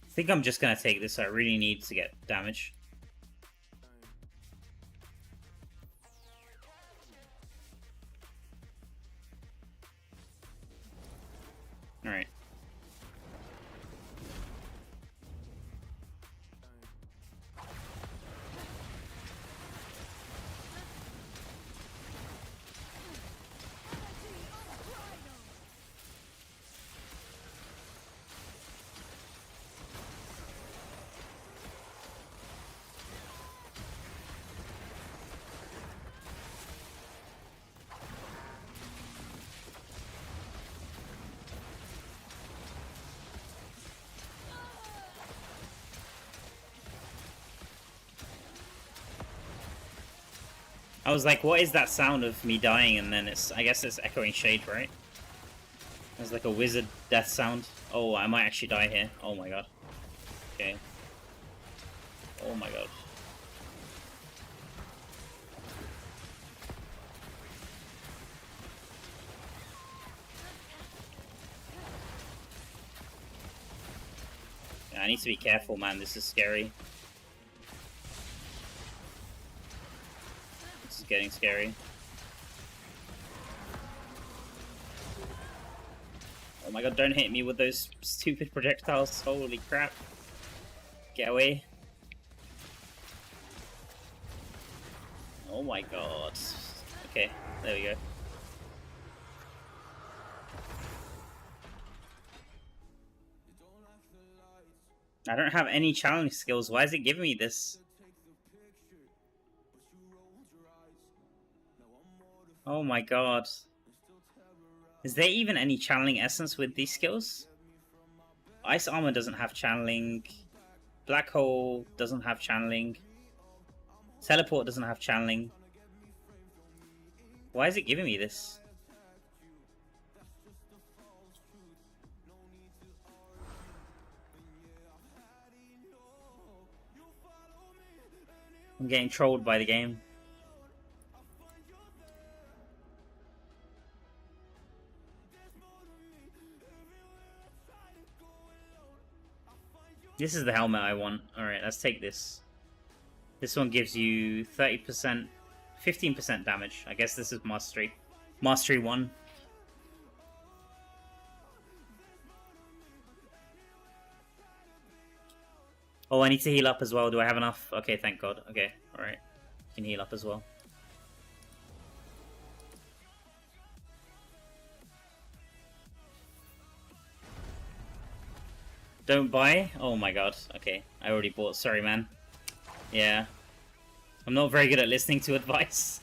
I think I'm just gonna take this. I really need to get damage. Alright. I was like, what is that sound of me dying? And then I guess it's Echoing Shade, right? It's like a wizard death sound. Oh, I might actually die here. Oh my god. Okay. Oh my god. Yeah, I need to be careful, man. This is scary. Getting scary. Oh my god, don't hit me with those stupid projectiles. Holy crap. Get away. Oh my god. Okay, there we go. I don't have any challenge skills. Why is it giving me this? Oh my god. Is there even any channeling essence with these skills? Ice Armor doesn't have channeling. Black Hole doesn't have channeling. Teleport doesn't have channeling. Why is it giving me this? I'm getting trolled by the game. This is the helmet I want. Alright, let's take this. This one gives you 30%, 15% damage. I guess this is Mastery. Mastery 1. Oh, I need to heal up as well. Do I have enough? Okay, thank God. Okay, alright. Can heal up as well. Don't buy? Oh my god. Okay, I already bought. Sorry, man. Yeah. I'm not very good at listening to advice.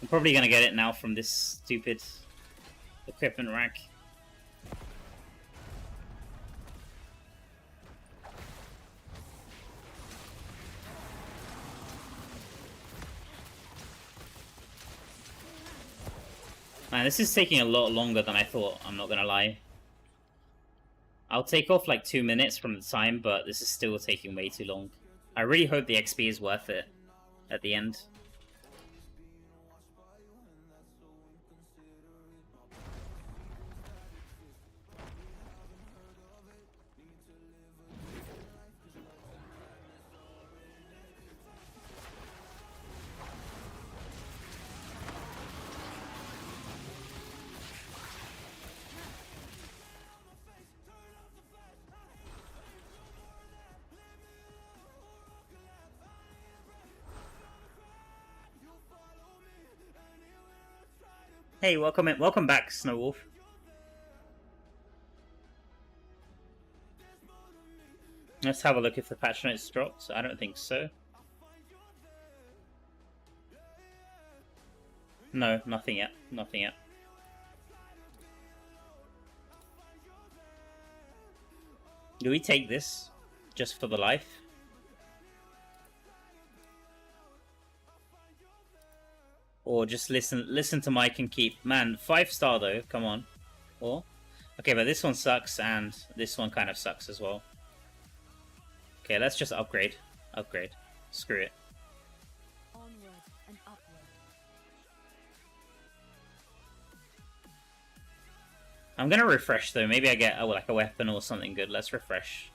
I'm probably gonna get it now from this stupid equipment rack. Man, this is taking a lot longer than I thought, I'm not gonna lie. I'll take off like 2 minutes from the time, but this is still taking way too long. I really hope the XP is worth it at the end. Hey, welcome back, Snowwolf. Let's have a look if the patch notes dropped. I don't think so. No, nothing yet. Nothing yet. Do we take this just for the life? Or just listen to Mike and keep... Man, 5-star though, come on. Or... Okay, but this one sucks, and this one kind of sucks as well. Okay, let's just upgrade. Upgrade. Screw it. Onward and upward. I'm gonna refresh though. Maybe I get like a weapon or something good. Let's refresh.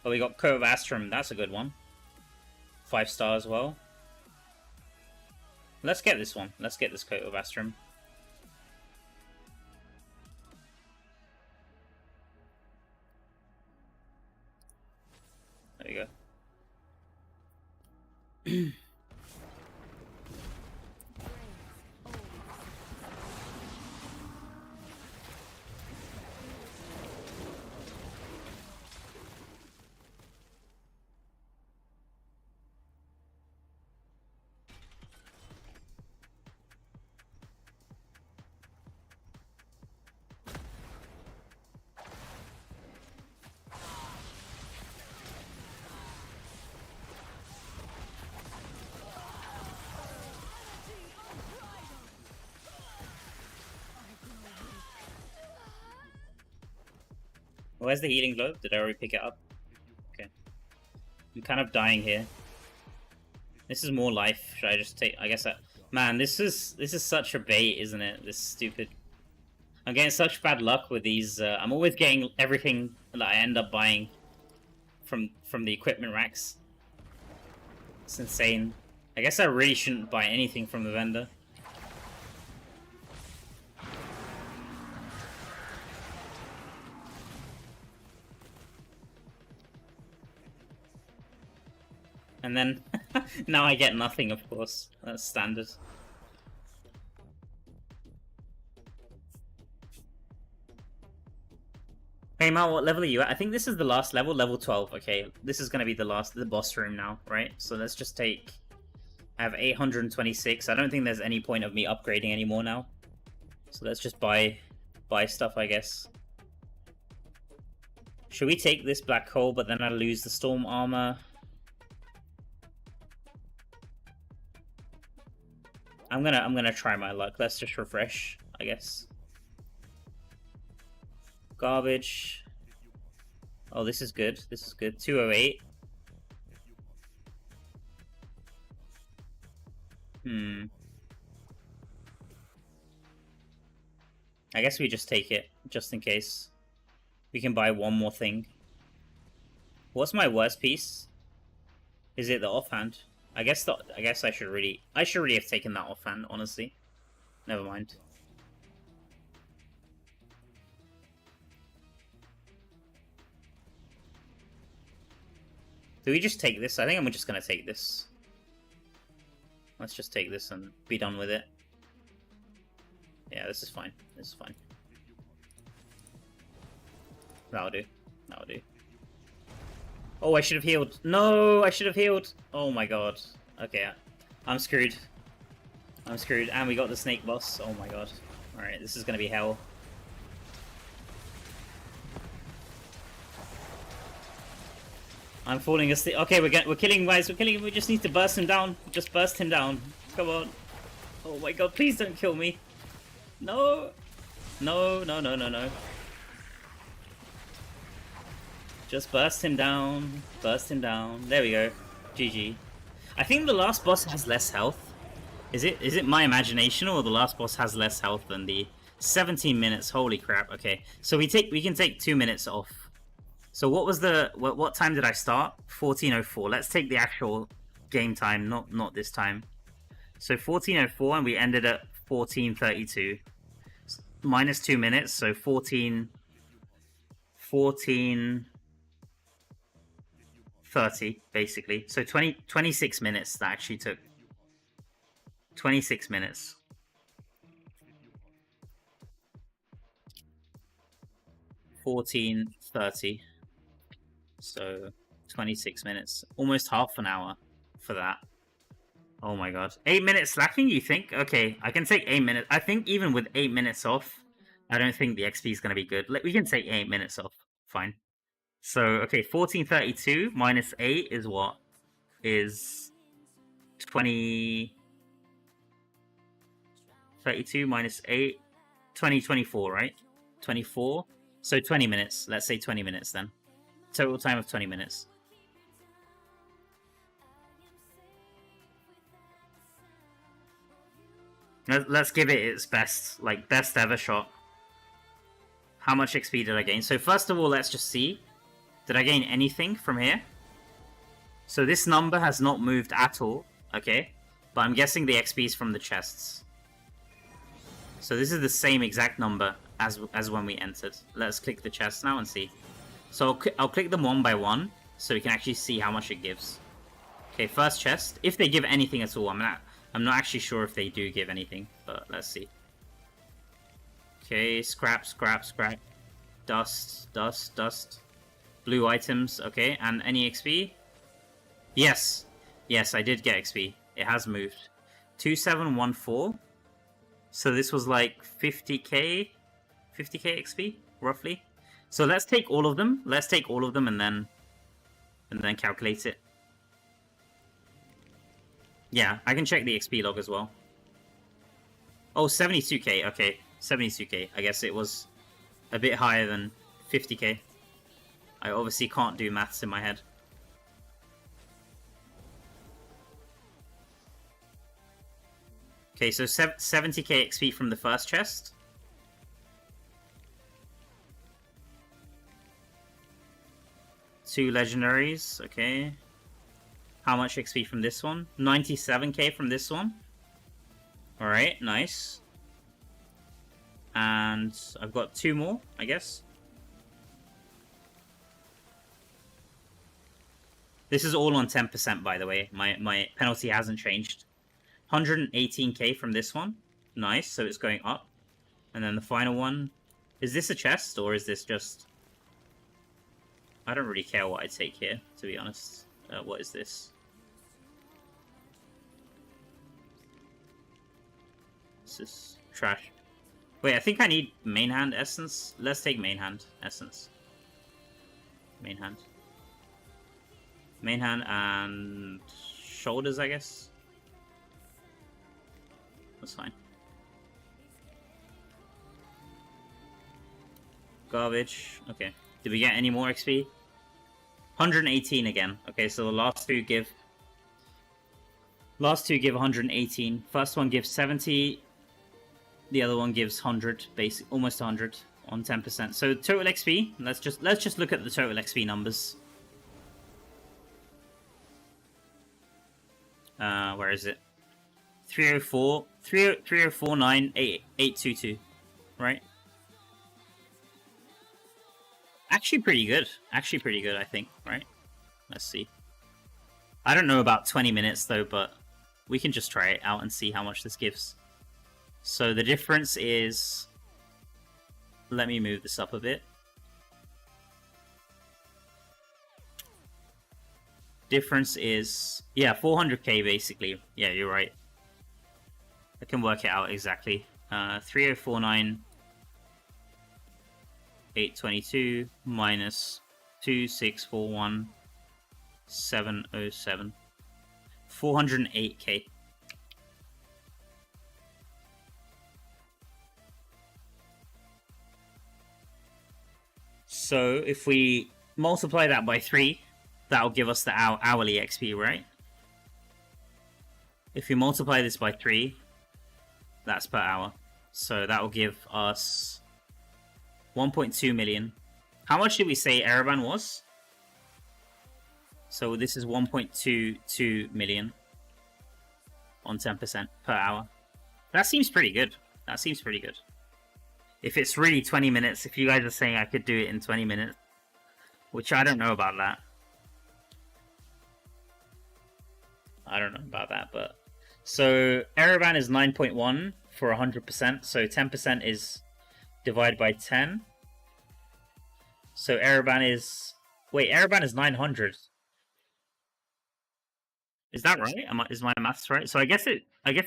Oh, we got Coat of Astrum. That's a good one. 5-star as well. Let's get this one. Let's get this Coat of Astrum. There we go. Where's the healing globe? Did I already pick it up? Okay. I'm kind of dying here. This is more life. Should I just take... I guess that... Man, this is such a bait, isn't it? This stupid... I'm getting such bad luck with these... I'm always getting everything that I end up buying from the equipment racks. It's insane. I guess I really shouldn't buy anything from the vendor. And then now I get nothing, of course. That's standard. Hey Mal, what level are you at? I think this is the last level, level 12. Okay, this is going to be the boss room now, right? So let's just take... I have 826. I don't think there's any point of me upgrading anymore now. So let's just buy stuff, I guess. Should we take this black hole, but then I lose the storm armor? I'm gonna try my luck. Let's just refresh, I guess. Garbage. Oh, this is good. This is good. 208. I guess we just take it, just in case. We can buy one more thing. What's my worst piece? Is it the offhand? I guess I should really have taken that offhand, honestly. Never mind. Do we just take this? I think I'm just gonna take this. Let's just take this and be done with it. Yeah, this is fine. This is fine. That'll do. That'll do. Oh, I should have healed. No, I should have healed. Oh my god. Okay, I'm screwed. I'm screwed. And we got the snake boss. Oh my god. Alright, this is gonna be hell. I'm falling asleep. Okay, we're killing guys. We're killing him. We just need to burst him down. Just burst him down. Come on. Oh my god, please don't kill me. No. No, no, no, no, no. Just burst him down. Burst him down. There we go. GG. I think the last boss has less health. Is it my imagination, or the last boss has less health than the 17 minutes? Holy crap. Okay. So we can take 2 minutes off. So what was the what time did I start? 14:04. Let's take the actual game time, not this time. So 14:04, and we ended at 14:32. Minus 2 minutes, so 14:30 basically. So 26 minutes that actually took. 26 minutes. $14.30. So 26 minutes. Almost half an hour for that. Oh my god. 8 minutes slacking, you think? Okay, I can take 8 minutes. I think even with 8 minutes off, I don't think the XP is going to be good. We can take 8 minutes off. Fine. So, okay, 14:32 minus 8 is what? Is 20... 32 minus 8... 24, right? 24. So 20 minutes. Let's say 20 minutes then. Total time of 20 minutes. Let's give it its best, like, best ever shot. How much XP did I gain? So first of all, let's just see. Did I gain anything from here? So this number has not moved at all, okay? But I'm guessing the XP is from the chests. So this is the same exact number as when we entered. Let's click the chests now and see. So I'll click them one by one, so we can actually see how much it gives. Okay, first chest. If they give anything at all, I'm not actually sure if they do give anything, but let's see. Okay, scrap, scrap, scrap. Dust, dust, dust. Blue items, okay, and any XP? Yes. Yes, I did get XP. It has moved. 2714. So this was like 50k? 50k XP, roughly. So let's take all of them. Let's take all of them and then calculate it. Yeah, I can check the XP log as well. Oh, 72k. Okay, 72k. I guess it was a bit higher than 50k. I obviously can't do maths in my head. Okay, so 70k XP from the first chest. Two legendaries, okay. How much XP from this one? 97k from this one. Alright, nice. And I've got two more, I guess. This is all on 10%, by the way. My penalty hasn't changed. 118k from this one. Nice, so it's going up. And then the final one... Is this a chest, or is this just... I don't really care what I take here, to be honest. What is this? This is trash. Wait, I think I need main hand essence. Let's take main hand essence. Main hand. Main hand and shoulders, I guess. That's fine. Garbage. Okay. Did we get any more XP? 118 again. Okay, so the last two give 118. First one gives 70. The other one gives 100, basic, almost 100 on 10%. So total XP. Let's just look at the total XP numbers. Where is it? 304, 3049, 822, right? Actually pretty good. Actually pretty good, I think, right? Let's see. I don't know about 20 minutes though, but we can just try it out and see how much this gives. So the difference is... Let me move this up a bit. Difference is... Yeah, 400k basically. Yeah, you're right. I can work it out exactly. 3049... 822 minus 2641 707 408k. So if we multiply that by 3, that'll give us the hourly XP, right? If we multiply this by 3, that's per hour. So that will give us 1.2 million. How much did we say Araban was? So this is 1.22 million on 10% per hour. That seems pretty good. That seems pretty good. If it's really 20 minutes, if you guys are saying I could do it in 20 minutes, which I don't know about that. I don't know about that, but... So Araban is 9.1 for 100%, so 10% is divided by 10. So Araban is... Wait, Araban is 900. Is that right? Is my maths right? So I guess it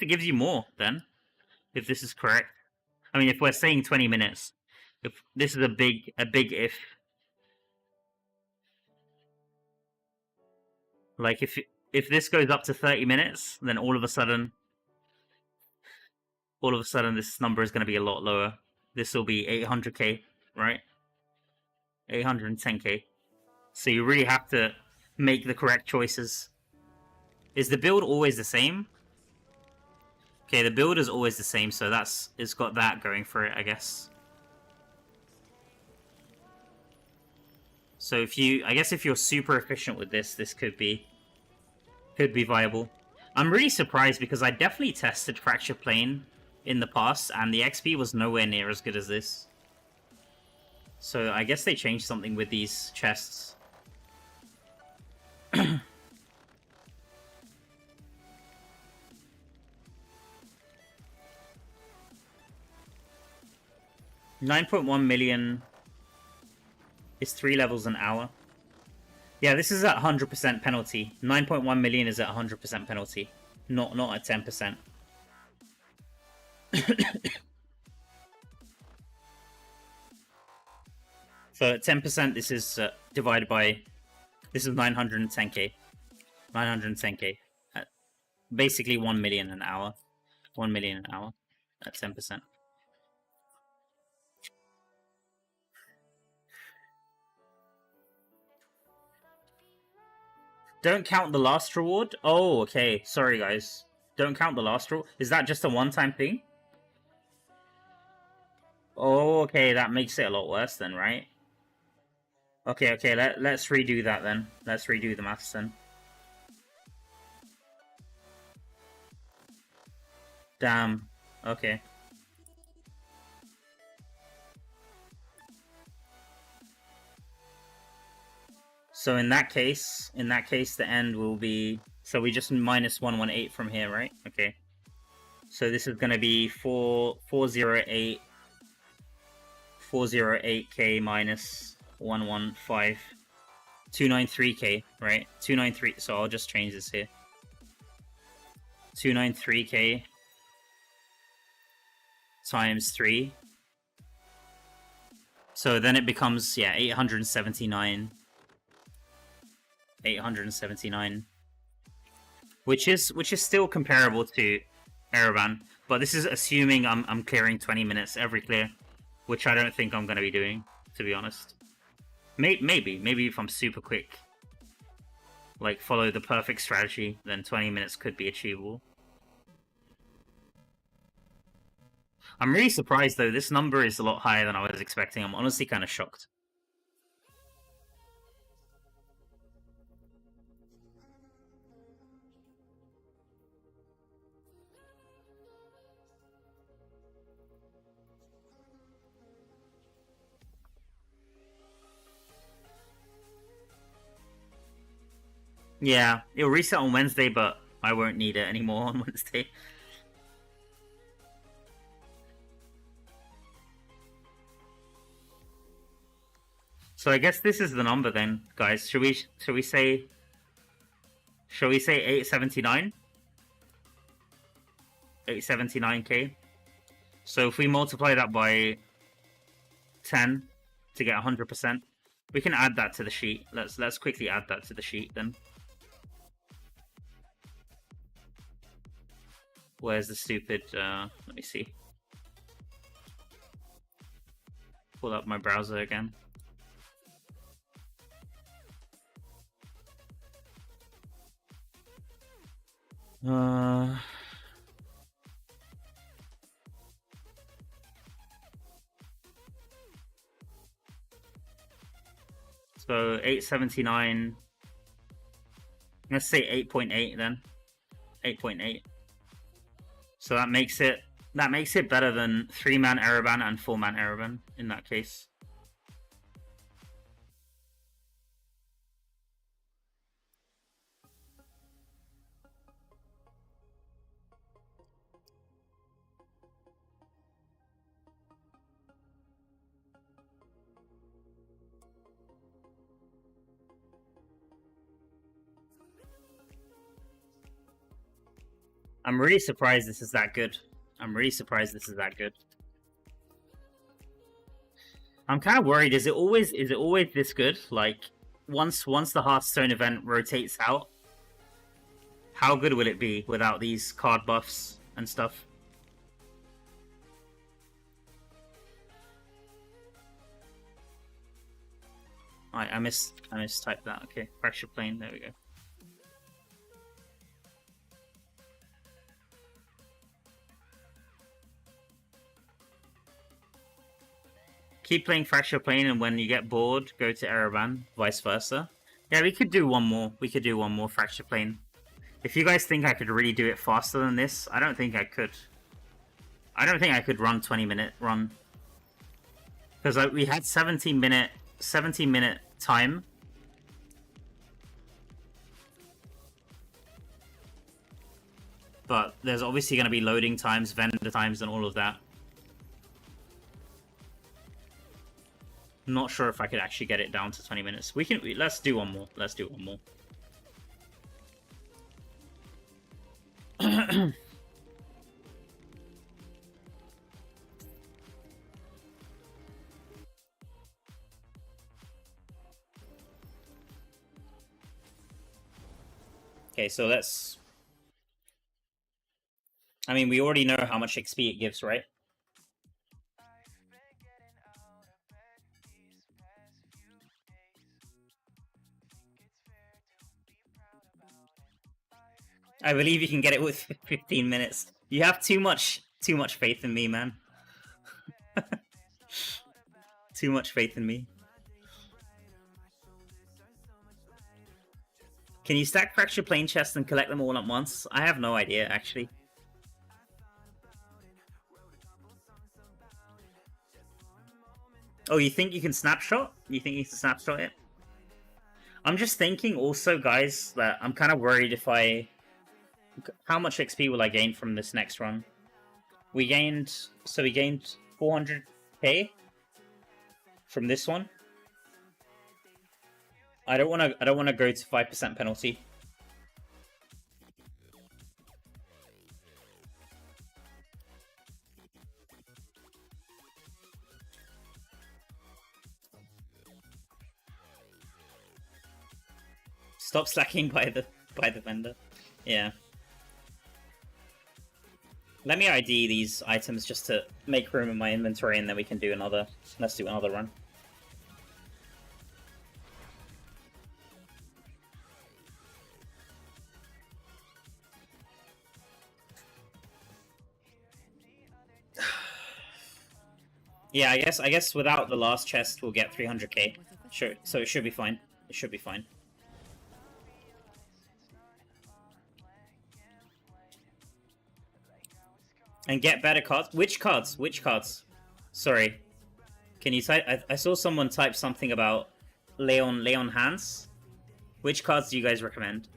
gives you more then, if this is correct. I mean, if we're saying 20 minutes, if this is a big if. Like if this goes up to 30 minutes, then all of a sudden this number is going to be a lot lower. This will be 800k, right? 810k. So you really have to make the correct choices. Is the build always the same? Okay, the build is always the same, so it's got that going for it, I guess. So I guess if you're super efficient with this could be viable. I'm really surprised because I definitely tested Fracture Plane in the past, and the XP was nowhere near as good as this. So I guess they changed something with these chests. 9.1 million is 3 levels an hour. Yeah, this is at 100% penalty. 9.1 million is at 100% penalty, not at 10%. So at 10%, this is divided by... This is 910k. 910k. Basically 1 million an hour. 1 million an hour at 10%. Don't count the last reward? Oh, okay. Sorry, guys. Don't count the last reward? Is that just a one-time thing? Oh, okay. That makes it a lot worse then, right? Okay, let's redo that then. Let's redo the maths then. Damn. Okay. So in that case, the end will be... So we just minus 118 from here, right? Okay. So this is going to be 408k minus 115. 293k, right? 293. So I'll just change this here. 293k times 3. So then it becomes, yeah, 879. 879. Which is still comparable to Araban, but this is assuming I'm clearing 20 minutes every clear, which I don't think I'm going to be doing, to be honest. Maybe if I'm super quick, like follow the perfect strategy, then 20 minutes could be achievable. I'm really surprised though, this number is a lot higher than I was expecting. I'm honestly kind of shocked. Yeah, it'll reset on Wednesday, but I won't need it anymore on Wednesday. So I guess this is the number then, guys. Should we say 879? 879k. So if we multiply that by 10 to get 100%, we can add that to the sheet. Let's quickly add that to the sheet then. Where's the stupid, let me see. Pull up my browser again. So 879. Let's say 8.8 then. 8.8. So that makes it better than 3-man Araban and 4-man Araban in that case. I'm really surprised this is that good. I'm kind of worried. Is it always this good? Like once the Hearthstone event rotates out, how good will it be without these card buffs and stuff? I mistyped that. Okay, Fracture Plane. There we go. Keep playing Fracture Plane, and when you get bored, go to Araban, vice versa. Yeah, we could do one more. We could do one more Fracture Plane. If you guys think I could really do it faster than this, I don't think I could. I don't think I could run 20-minute run. Because we had 17-minute time. But there's obviously going to be loading times, vendor times, and all of that. Not sure if I could actually get it down to 20 minutes. Let's do one more. Let's do one more. Okay, so let's... I mean, we already know how much XP it gives, right? I believe you can get it with 15 minutes. You have too much faith in me, man. Too much faith in me. Can you stack Fracture Plane chests and collect them all at once? I have no idea, actually. Oh, you think you can snapshot? You think you can snapshot it? I'm just thinking also, guys, that I'm kind of worried if I... How much XP will I gain from this next run? We gained 400k from this one. I don't want to go to 5% penalty. Stop slacking by the vendor. Yeah. Let me ID these items just to make room in my inventory, and then we can do another. Let's do another run. Yeah, I guess without the last chest we'll get 300k. Sure, so it should be fine. It should be fine. And get better cards. Which cards? Which cards? Sorry. Can you type? I saw someone type something about Leon Hans. Which cards do you guys recommend?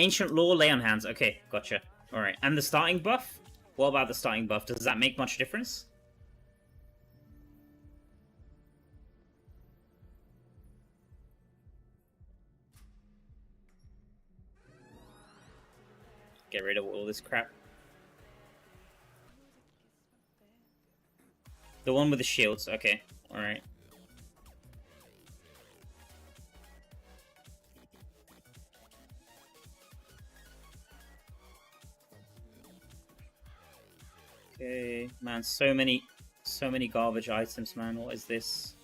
Ancient Law, Leon Hands. Okay, gotcha. Alright, and the starting buff? What about the starting buff? Does that make much difference? Get rid of all this crap. The one with the shields. Okay, alright. Okay, man, so many garbage items, man. What is this?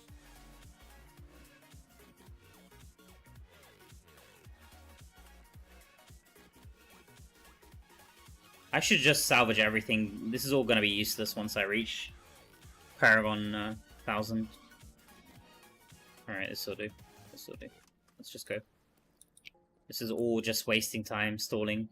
I should just salvage everything. This is all gonna be useless once I reach Paragon 1000. Alright, this will do. This will do. Let's just go. This is all just wasting time, stalling.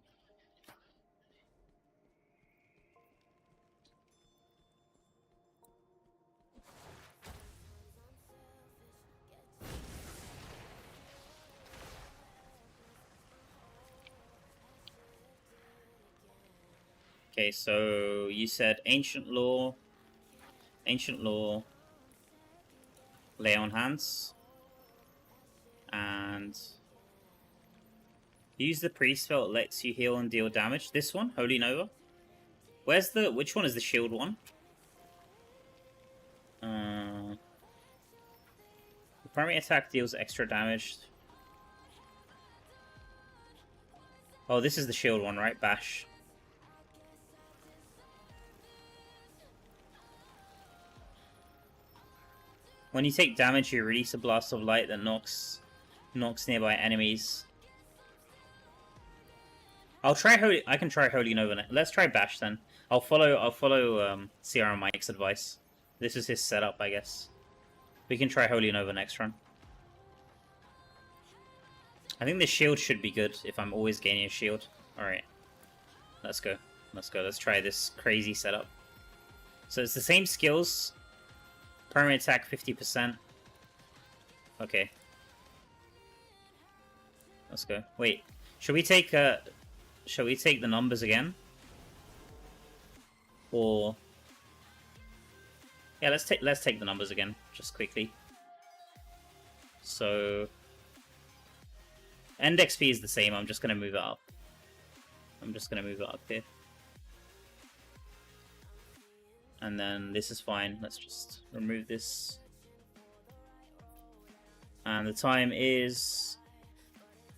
Okay, so you said Ancient Law, Lay on Hands, and use the priest spell. It lets you heal and deal damage. This one, Holy Nova. Which one is the shield one? The primary attack deals extra damage. Oh, this is the shield one, right? Bash. When you take damage, you release a blast of light that knocks nearby enemies. I can try Holy Nova. Let's try Bash then. I'll follow Sierra Mike's advice. This is his setup, I guess. We can try Holy Nova next run. I think the shield should be good if I'm always gaining a shield. Alright. Let's go. Let's go. Let's try this crazy setup. So it's the same skills. Primary attack 50%. Okay. Let's go. Wait. Should we take the numbers again? Or yeah, let's take the numbers again, just quickly. So end XP is the same, I'm just gonna move it up. Here. And then this is fine. Let's just remove this. And the time is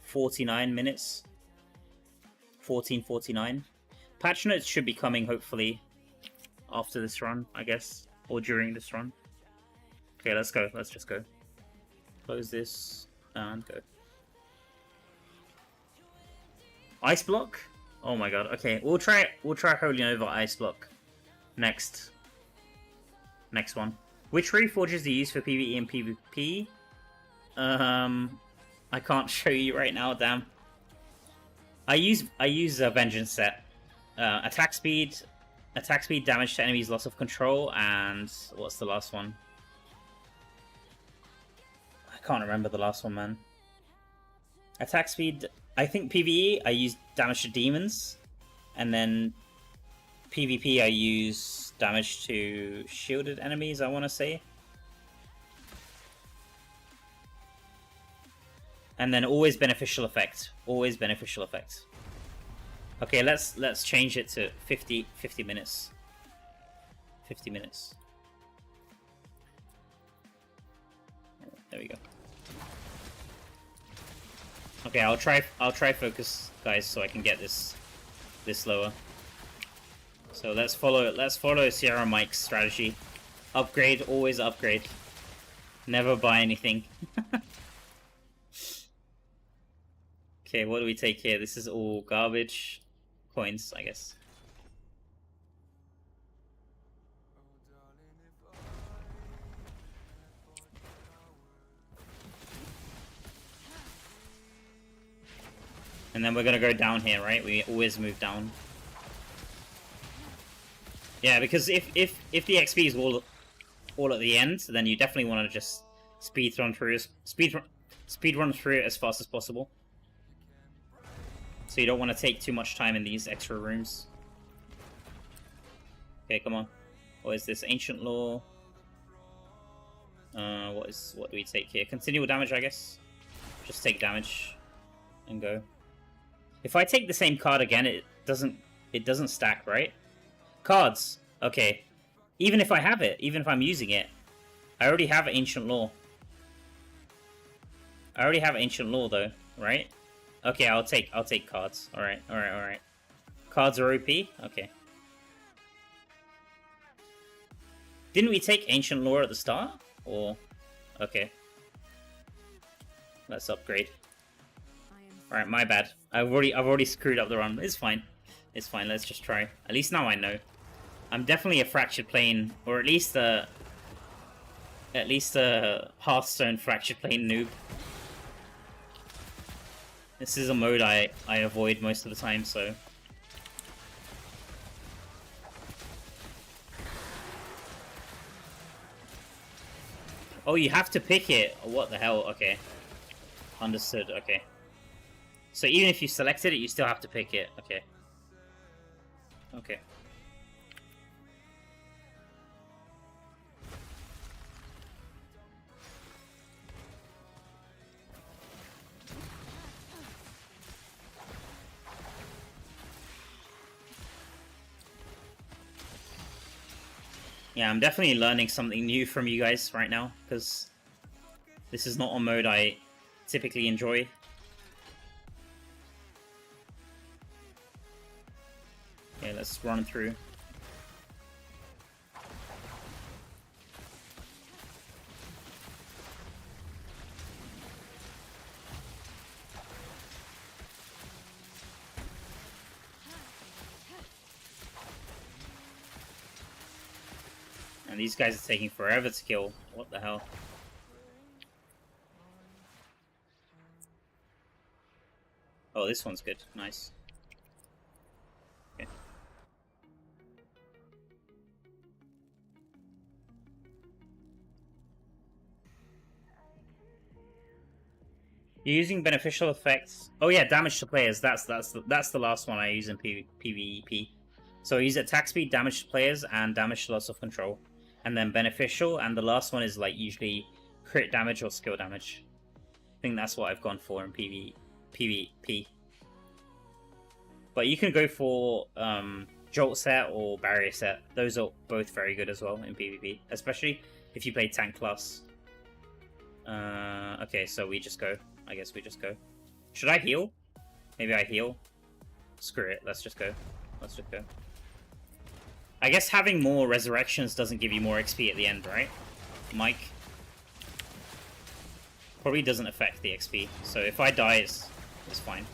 49 minutes. 14:49. Patch notes should be coming hopefully after this run, I guess, or during this run. Okay, let's go. Let's just go. Close this and go. Ice block? Oh my god. Okay, we'll try Holy Nova Ice block next one. Which reforges do you use for PvE and PvP? I can't show you right now, damn. I use a Vengeance set. Attack speed, damage to enemies, loss of control, and what's the last one? can't remember the last one, man. Attack speed, I think PvE, I use damage to demons. And then PvP, I use damage to shielded enemies, I want to say. And then always beneficial effect. Always beneficial effect. Okay, let's change it to 50 minutes. 50 minutes. There we go. Okay, I'll try focus, guys, so I can get this lower. So let's follow Sierra Mike's strategy. Upgrade, always upgrade. Never buy anything. Okay, what do we take here? This is all garbage. Coins, I guess. And then we're gonna go down here, right? We always move down. Yeah, because if the XP is all at the end, then you definitely want to just speed run through it as fast as possible. So you don't want to take too much time in these extra rooms. Okay, come on. What is this? Ancient Law. What do we take here? Continual damage, I guess. Just take damage and go. If I take the same card again, it doesn't stack, right? Cards. Okay. Even if I have it, even if I'm using it, I already have Ancient Law. I already have Ancient Law though, right? Okay, I'll take cards. Alright. Cards are OP? Okay. Didn't we take Ancient Law at the start? Or okay. Let's upgrade. Alright, my bad. I've already screwed up the run. It's fine. It's fine, let's just try. At least now I know. I'm definitely a Fractured Plane, or at least a Hearthstone Fractured Plane noob. This is a mode I avoid most of the time, so... Oh, you have to pick it! What the hell? Okay. Understood, okay. So even if you selected it, you still have to pick it. Okay. Okay. Yeah, I'm definitely learning something new from you guys right now, because this is not a mode I typically enjoy. Okay, let's run through. And these guys are taking forever to kill. What the hell? Oh, this one's good. Nice. Okay. You're using beneficial effects. Oh yeah, damage to players. That's the last one I use in PvP. So I use attack speed, damage to players, and damage to loss of control. And then beneficial, and the last one is like usually crit damage or skill damage. I think that's what I've gone for in PvP. But you can go for Jolt set or Barrier set. Those are both very good as well in PvP, especially if you play tank class. Okay, so we just go. I guess we just go. Should I heal? Maybe I heal. Screw it. Let's just go. Let's just go. I guess having more resurrections doesn't give you more XP at the end, right? Mike? Probably doesn't affect the XP. So if I die, it's fine.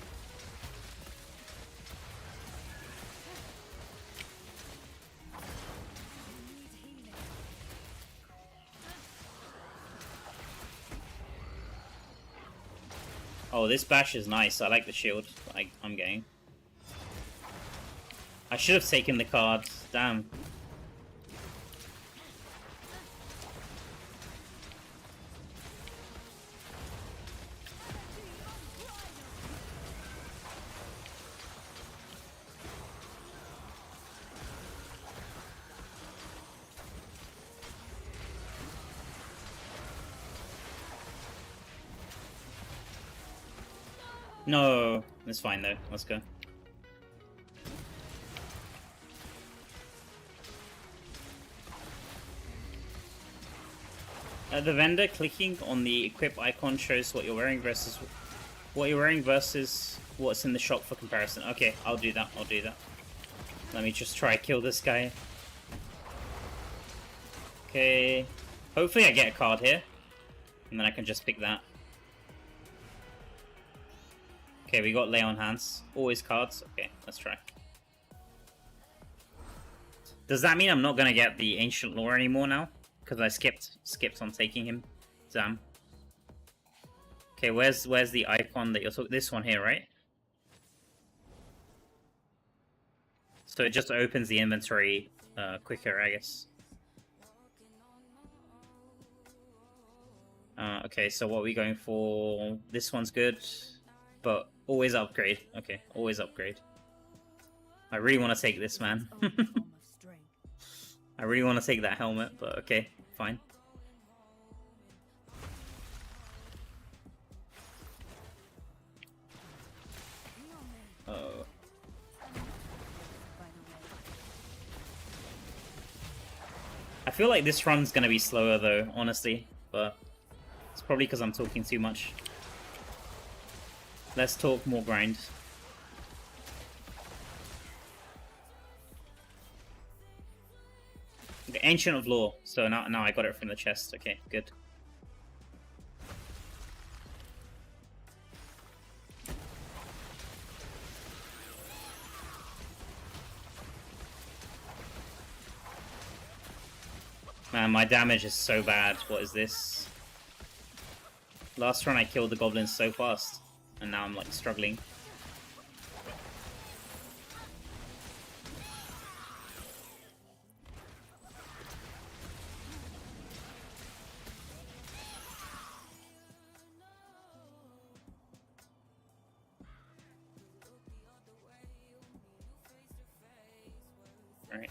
Oh, this bash is nice. I like the shield I'm getting. I should have taken the card. Damn. No, that's fine though. Let's go. The vendor clicking on the equip icon shows what you're wearing versus what's in the shop for comparison. Okay, I'll do that. I'll do that. Let me just try kill this guy. Okay. Hopefully I get a card here. And then I can just pick that. Okay, we got Lay on Hands. Always cards. Okay, let's try. Does that mean I'm not gonna get the Ancient Lore anymore now? Because I skipped on taking him. Damn. Okay, where's the icon that you're talking? This one here, right? So it just opens the inventory quicker, I guess. Okay, so what are we going for? This one's good, but always upgrade. Okay, always upgrade. I really want to take this, man. I really want to take that helmet, but okay, fine. Oh. I feel like this run's gonna be slower though, honestly, but it's probably because I'm talking too much. Less talk, more grind. Okay, Ancient of Lore. So now I got it from the chest. Okay, good. Man, my damage is so bad. What is this? Last run I killed the goblins so fast, and now I'm like struggling. Alright.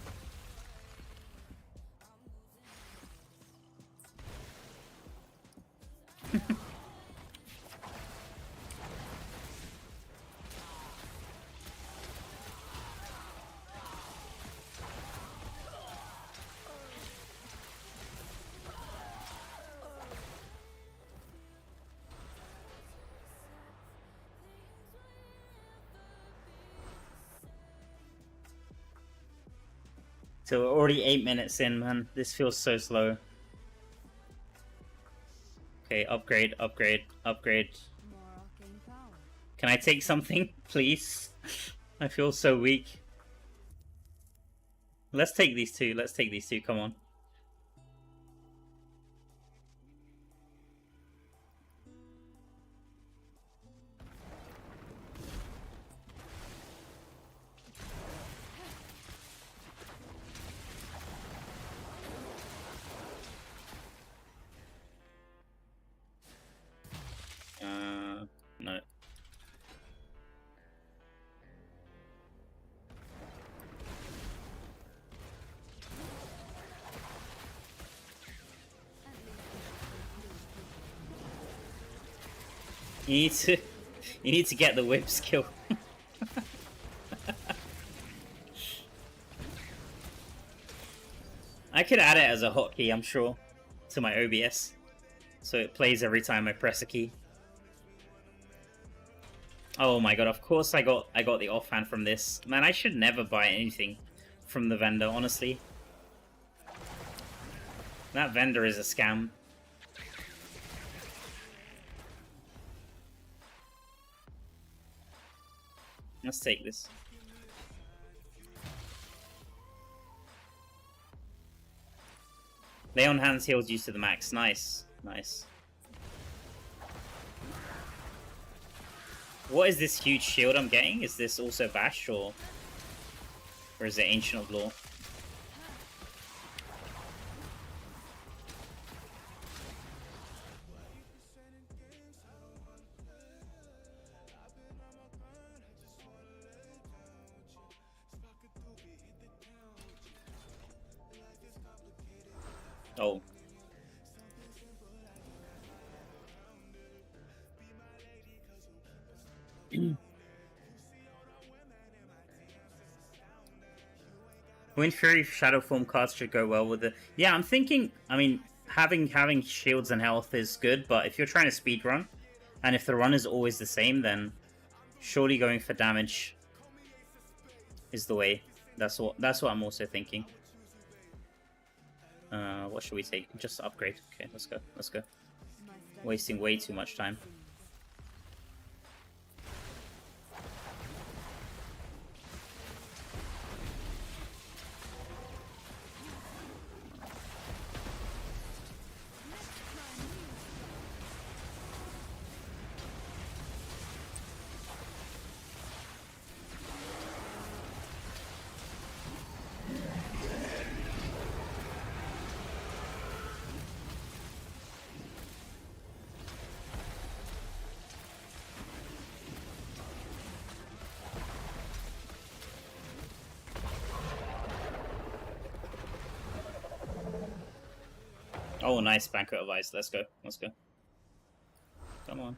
So we're already 8 minutes in, man. This feels so slow. Okay, upgrade, upgrade, upgrade. More arcane power. Can I take something, please? I feel so weak. Let's take these two. Let's take these two. Come on. No. You need to get the whip skill. I could add it as a hotkey, I'm sure, to my OBS, so it plays every time I press a key. Oh my god, of course I got the offhand from this. Man, I should never buy anything from the vendor, honestly. That vendor is a scam. Let's take this. Lay on Hands heals you to the max. Nice. Nice. What is this huge shield I'm getting? Is this also Bash or is it Ancient of Lore? Oh. Wind Fury Shadow Form cards should go well with it. Yeah, I'm thinking. I mean, having shields and health is good, but if you're trying to speed run, and if the run is always the same, then surely going for damage is the way. That's what I'm also thinking. What should we take? Just upgrade. Okay, let's go. Let's go. Wasting way too much time. Oh, nice Banquet of Ice. Let's go. Let's go. Come on.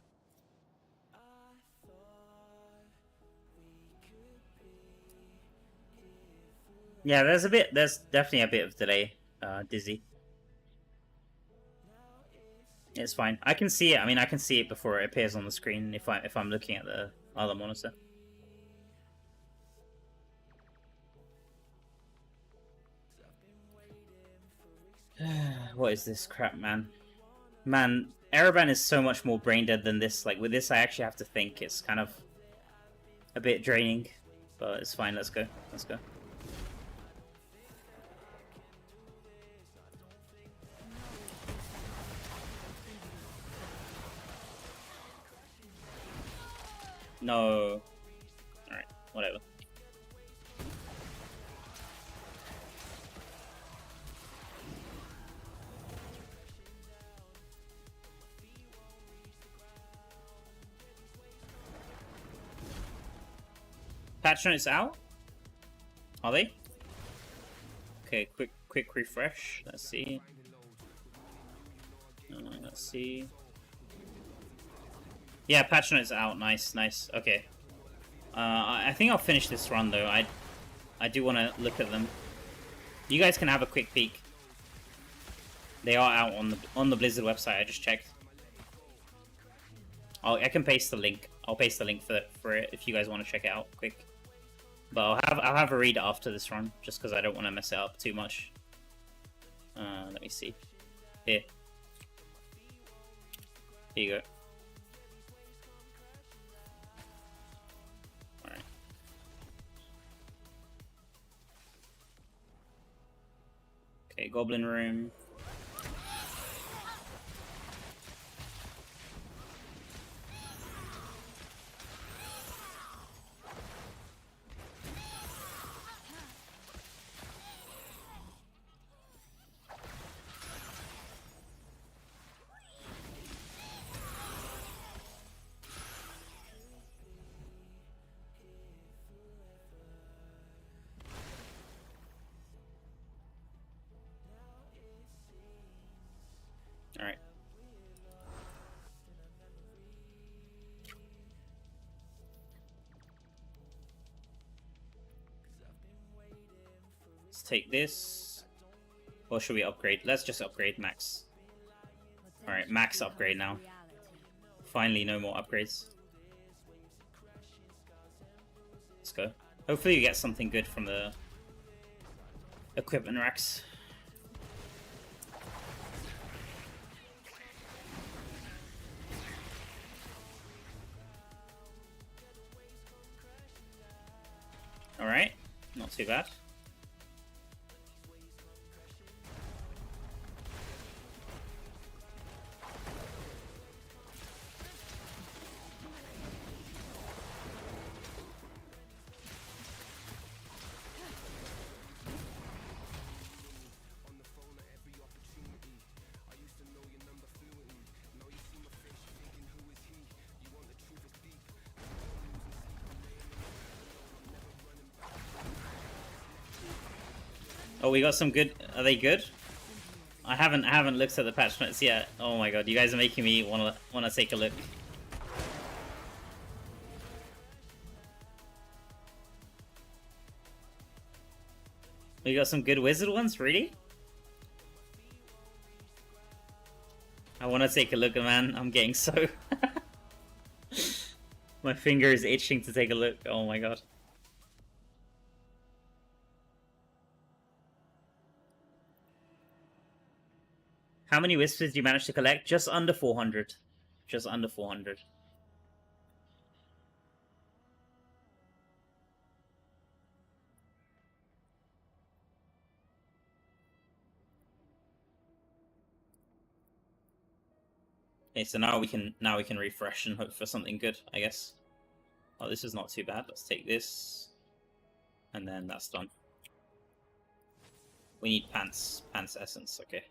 Yeah, there's definitely a bit of delay, Dizzy. It's fine. I can see it. I mean, I can see it before it appears on the screen if I'm looking at the other monitor. What is this crap, man? Man, Araban is so much more brain dead than this. Like, with this, I actually have to think. It's kind of a bit draining, but it's fine. Let's go. Let's go. No. Alright, whatever. Patch notes out? Are they? Okay, quick refresh. Let's see. Let's see. Yeah, patch notes out. Nice, nice. Okay. I think I'll finish this run though. I do want to look at them. You guys can have a quick peek. They are out on the Blizzard website. I just checked. I can paste the link. I'll paste the link for it if you guys want to check it out quick. But I'll have a read after this run, just because I don't want to mess it up too much. Let me see. Here. Here you go. Alright. Okay, Goblin Room. Alright. Let's take this. Or should we upgrade? Let's just upgrade max. Alright, max upgrade now. Finally, no more upgrades. Let's go. Hopefully we get something good from the equipment racks. Alright, not too bad. Oh, we got some good. Are they good? I haven't looked at the patch notes yet. Oh my god, you guys are making me wanna take a look. We got some good wizard ones, really? I want to take a look, man. I'm getting so... My finger is itching to take a look. Oh my god. How many whispers did you manage to collect? Just under 400. Just under 400. Okay, so now we can refresh and hope for something good, I guess. Oh, this is not too bad. Let's take this, and then that's done. We need pants essence. Okay.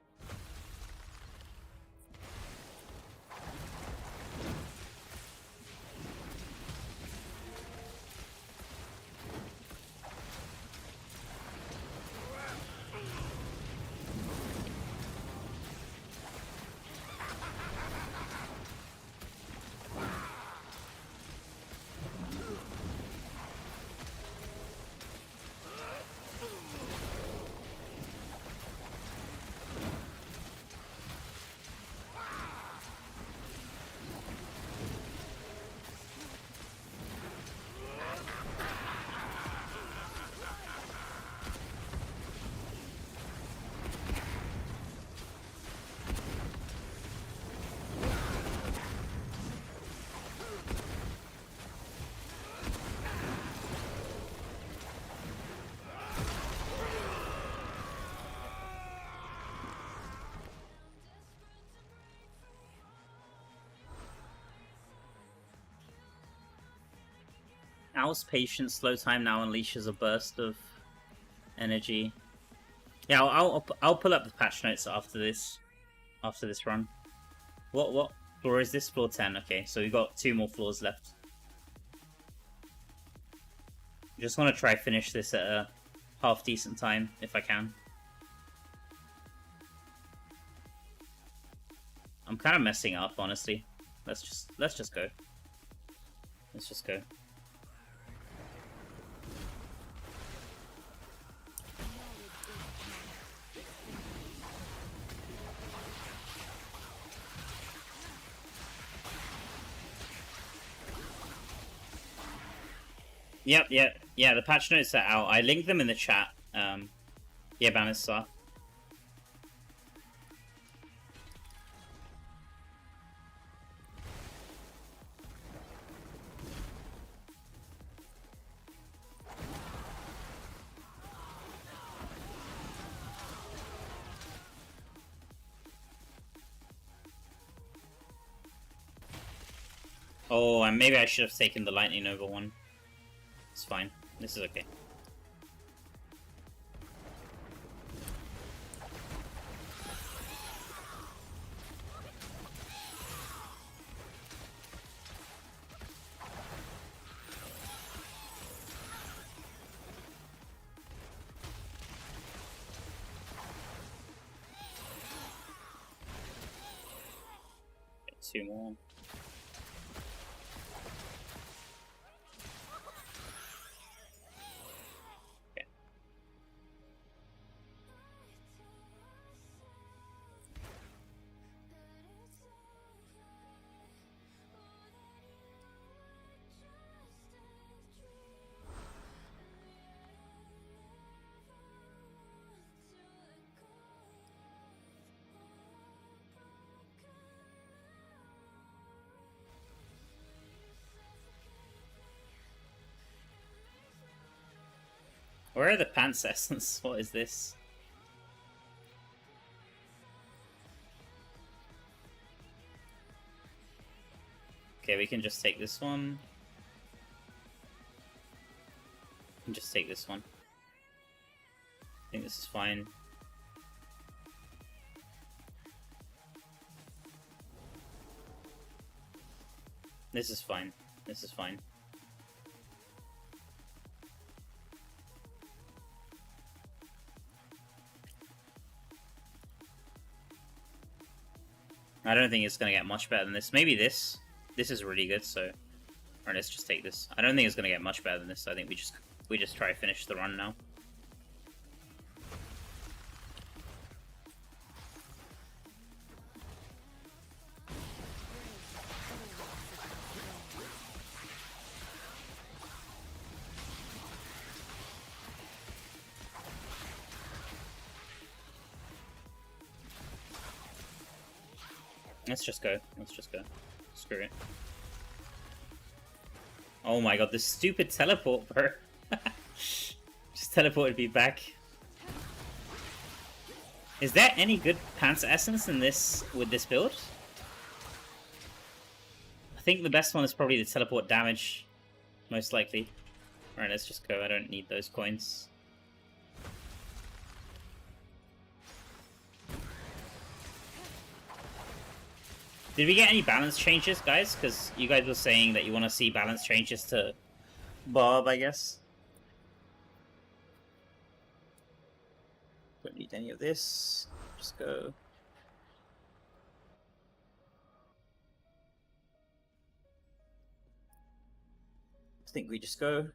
Owl's patience slow time now unleashes a burst of energy. Yeah, I'll pull up the patch notes after this run. What floor is this? Floor 10. Okay, so we've got 2 more floors left. Just want to try finish this at a half decent time if I can. I'm kind of messing up, honestly. Let's just go. Let's just go. Yep, yeah, the patch notes are out. I linked them in the chat. Yeah, Bannister. Oh, and maybe I should have taken the Lightning Nova one. It's fine. This is okay. Get 2 more. Where are the pants essence? What is this? Okay, we can just take this one. And just take this one. I think this is fine. This is fine. This is fine. I don't think it's gonna get much better than this. Maybe this. This is really good, so... Or let's just take this. I don't think it's gonna get much better than this. I think we just try to finish the run now. Let's just go. Let's just go. Screw it. Oh my god, this stupid teleport, bro. Just teleported me back. Is there any good Panther Essence in this with this build? I think the best one is probably the teleport damage, most likely. Alright, let's just go. I don't need those coins. Did we get any balance changes, guys? Because you guys were saying that you want to see balance changes to Barb, I guess. Don't need any of this. Just go. I think we just go.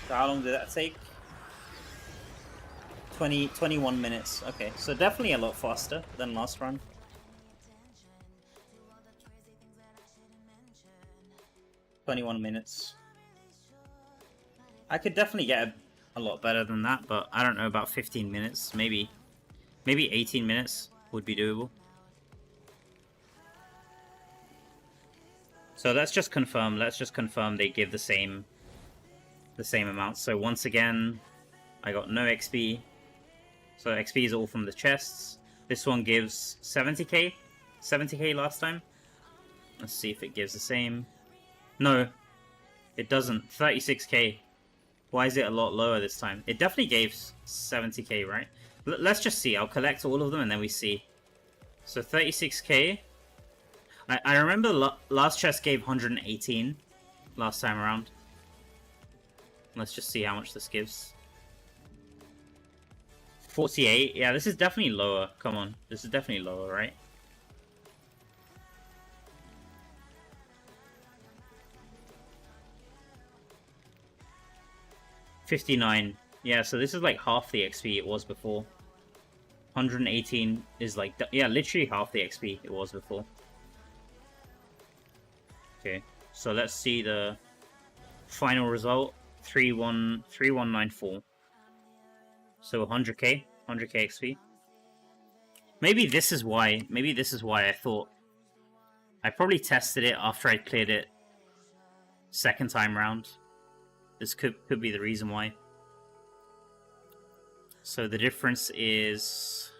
So how long did that take? 21 minutes. Okay, so definitely a lot faster than last run. $21 I could definitely get a lot better than that, but I don't know, about 15 minutes, maybe 18 minutes would be doable. So let's just confirm they give the same amount. So once again, I got no XP. So XP is all from the chests. This one gives 70k. 70k last time. Let's see if it gives the same. No, it doesn't. 36k. Why is it a lot lower this time? It definitely gave 70k, right? Let's just see. I'll collect all of them and then we see. So 36k. I remember last chest gave 118 last time around. Let's just see how much this gives. 48. Yeah, this is definitely lower. Come on. This is definitely lower, right? $59. Yeah, so this is like half the XP it was before. 118 is like, yeah, literally half the XP it was before. Okay, so let's see the final result. 3194. So 100k XP. Maybe this is why I thought I probably tested it after I cleared it second time round. This could be the reason why. So the difference is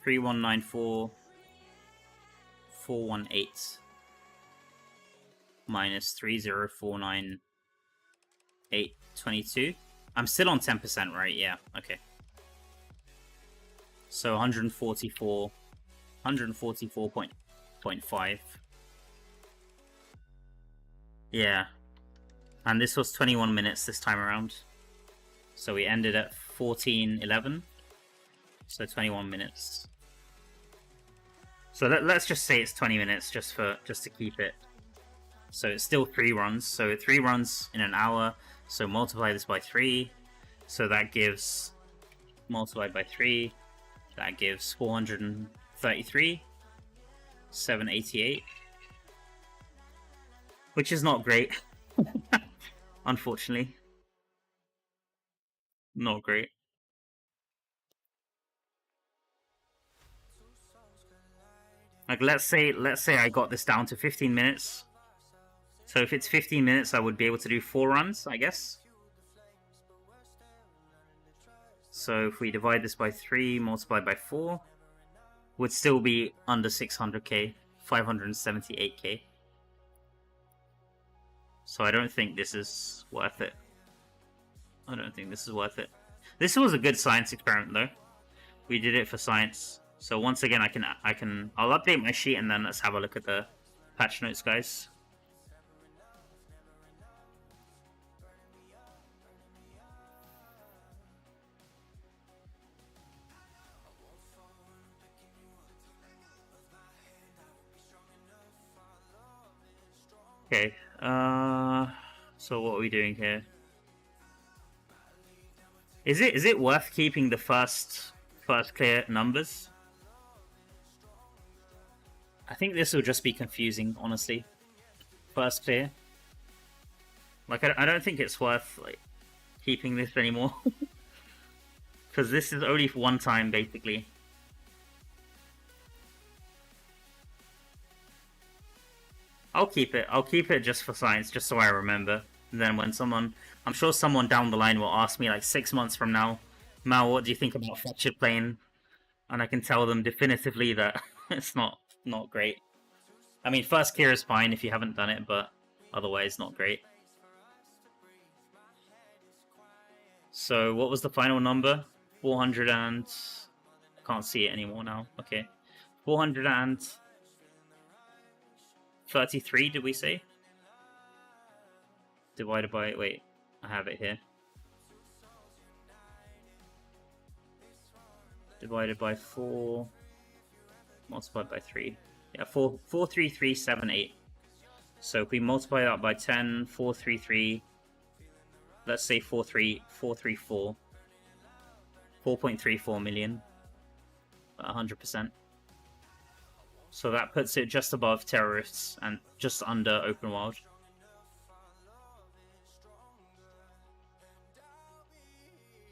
3194 418 minus 3049 822. I'm still on 10%, right? Yeah, okay. So 144.5. Yeah. And this was 21 minutes this time around. So we ended at 14:11. So 21 minutes. So let's just say it's 20 minutes just to keep it. So it's still 3 runs. So 3 runs in an hour. So multiply this by 3. So that gives, multiplied by 3, that gives 433, 788. Which is not great. Unfortunately. Not great. Like, let's say I got this down to 15 minutes. So if it's 15 minutes, I would be able to do 4 runs, I guess. So if we divide this by 3, multiplied by 4, would still be under 600k, 578k. So I don't think this is worth it. I don't think this is worth it. This was a good science experiment, though. We did it for science. So once again, I'll update my sheet and then let's have a look at the patch notes, guys. Okay. So what are we doing here? Is it worth keeping the first clear numbers? I think this will just be confusing, honestly. First clear. Like, I don't think it's worth like keeping this anymore. Because this is only for one time, basically. I'll keep it. I'll keep it just for science, just so I remember. And then when someone... I'm sure someone down the line will ask me, like, 6 months from now, Mal, what do you think about fractured plane? And I can tell them definitively that it's not great. I mean, first clear is fine if you haven't done it, but otherwise not great. So, what was the final number? 400 and... I can't see it anymore now. Okay. 433, did we say? Divided by... Wait, I have it here. Divided by 4... Multiplied by 3. Yeah, 43378. So if we multiply that by 10, 433... Let's say 434. 4.34 million. 100%. So that puts it just above terrorists and just under open world.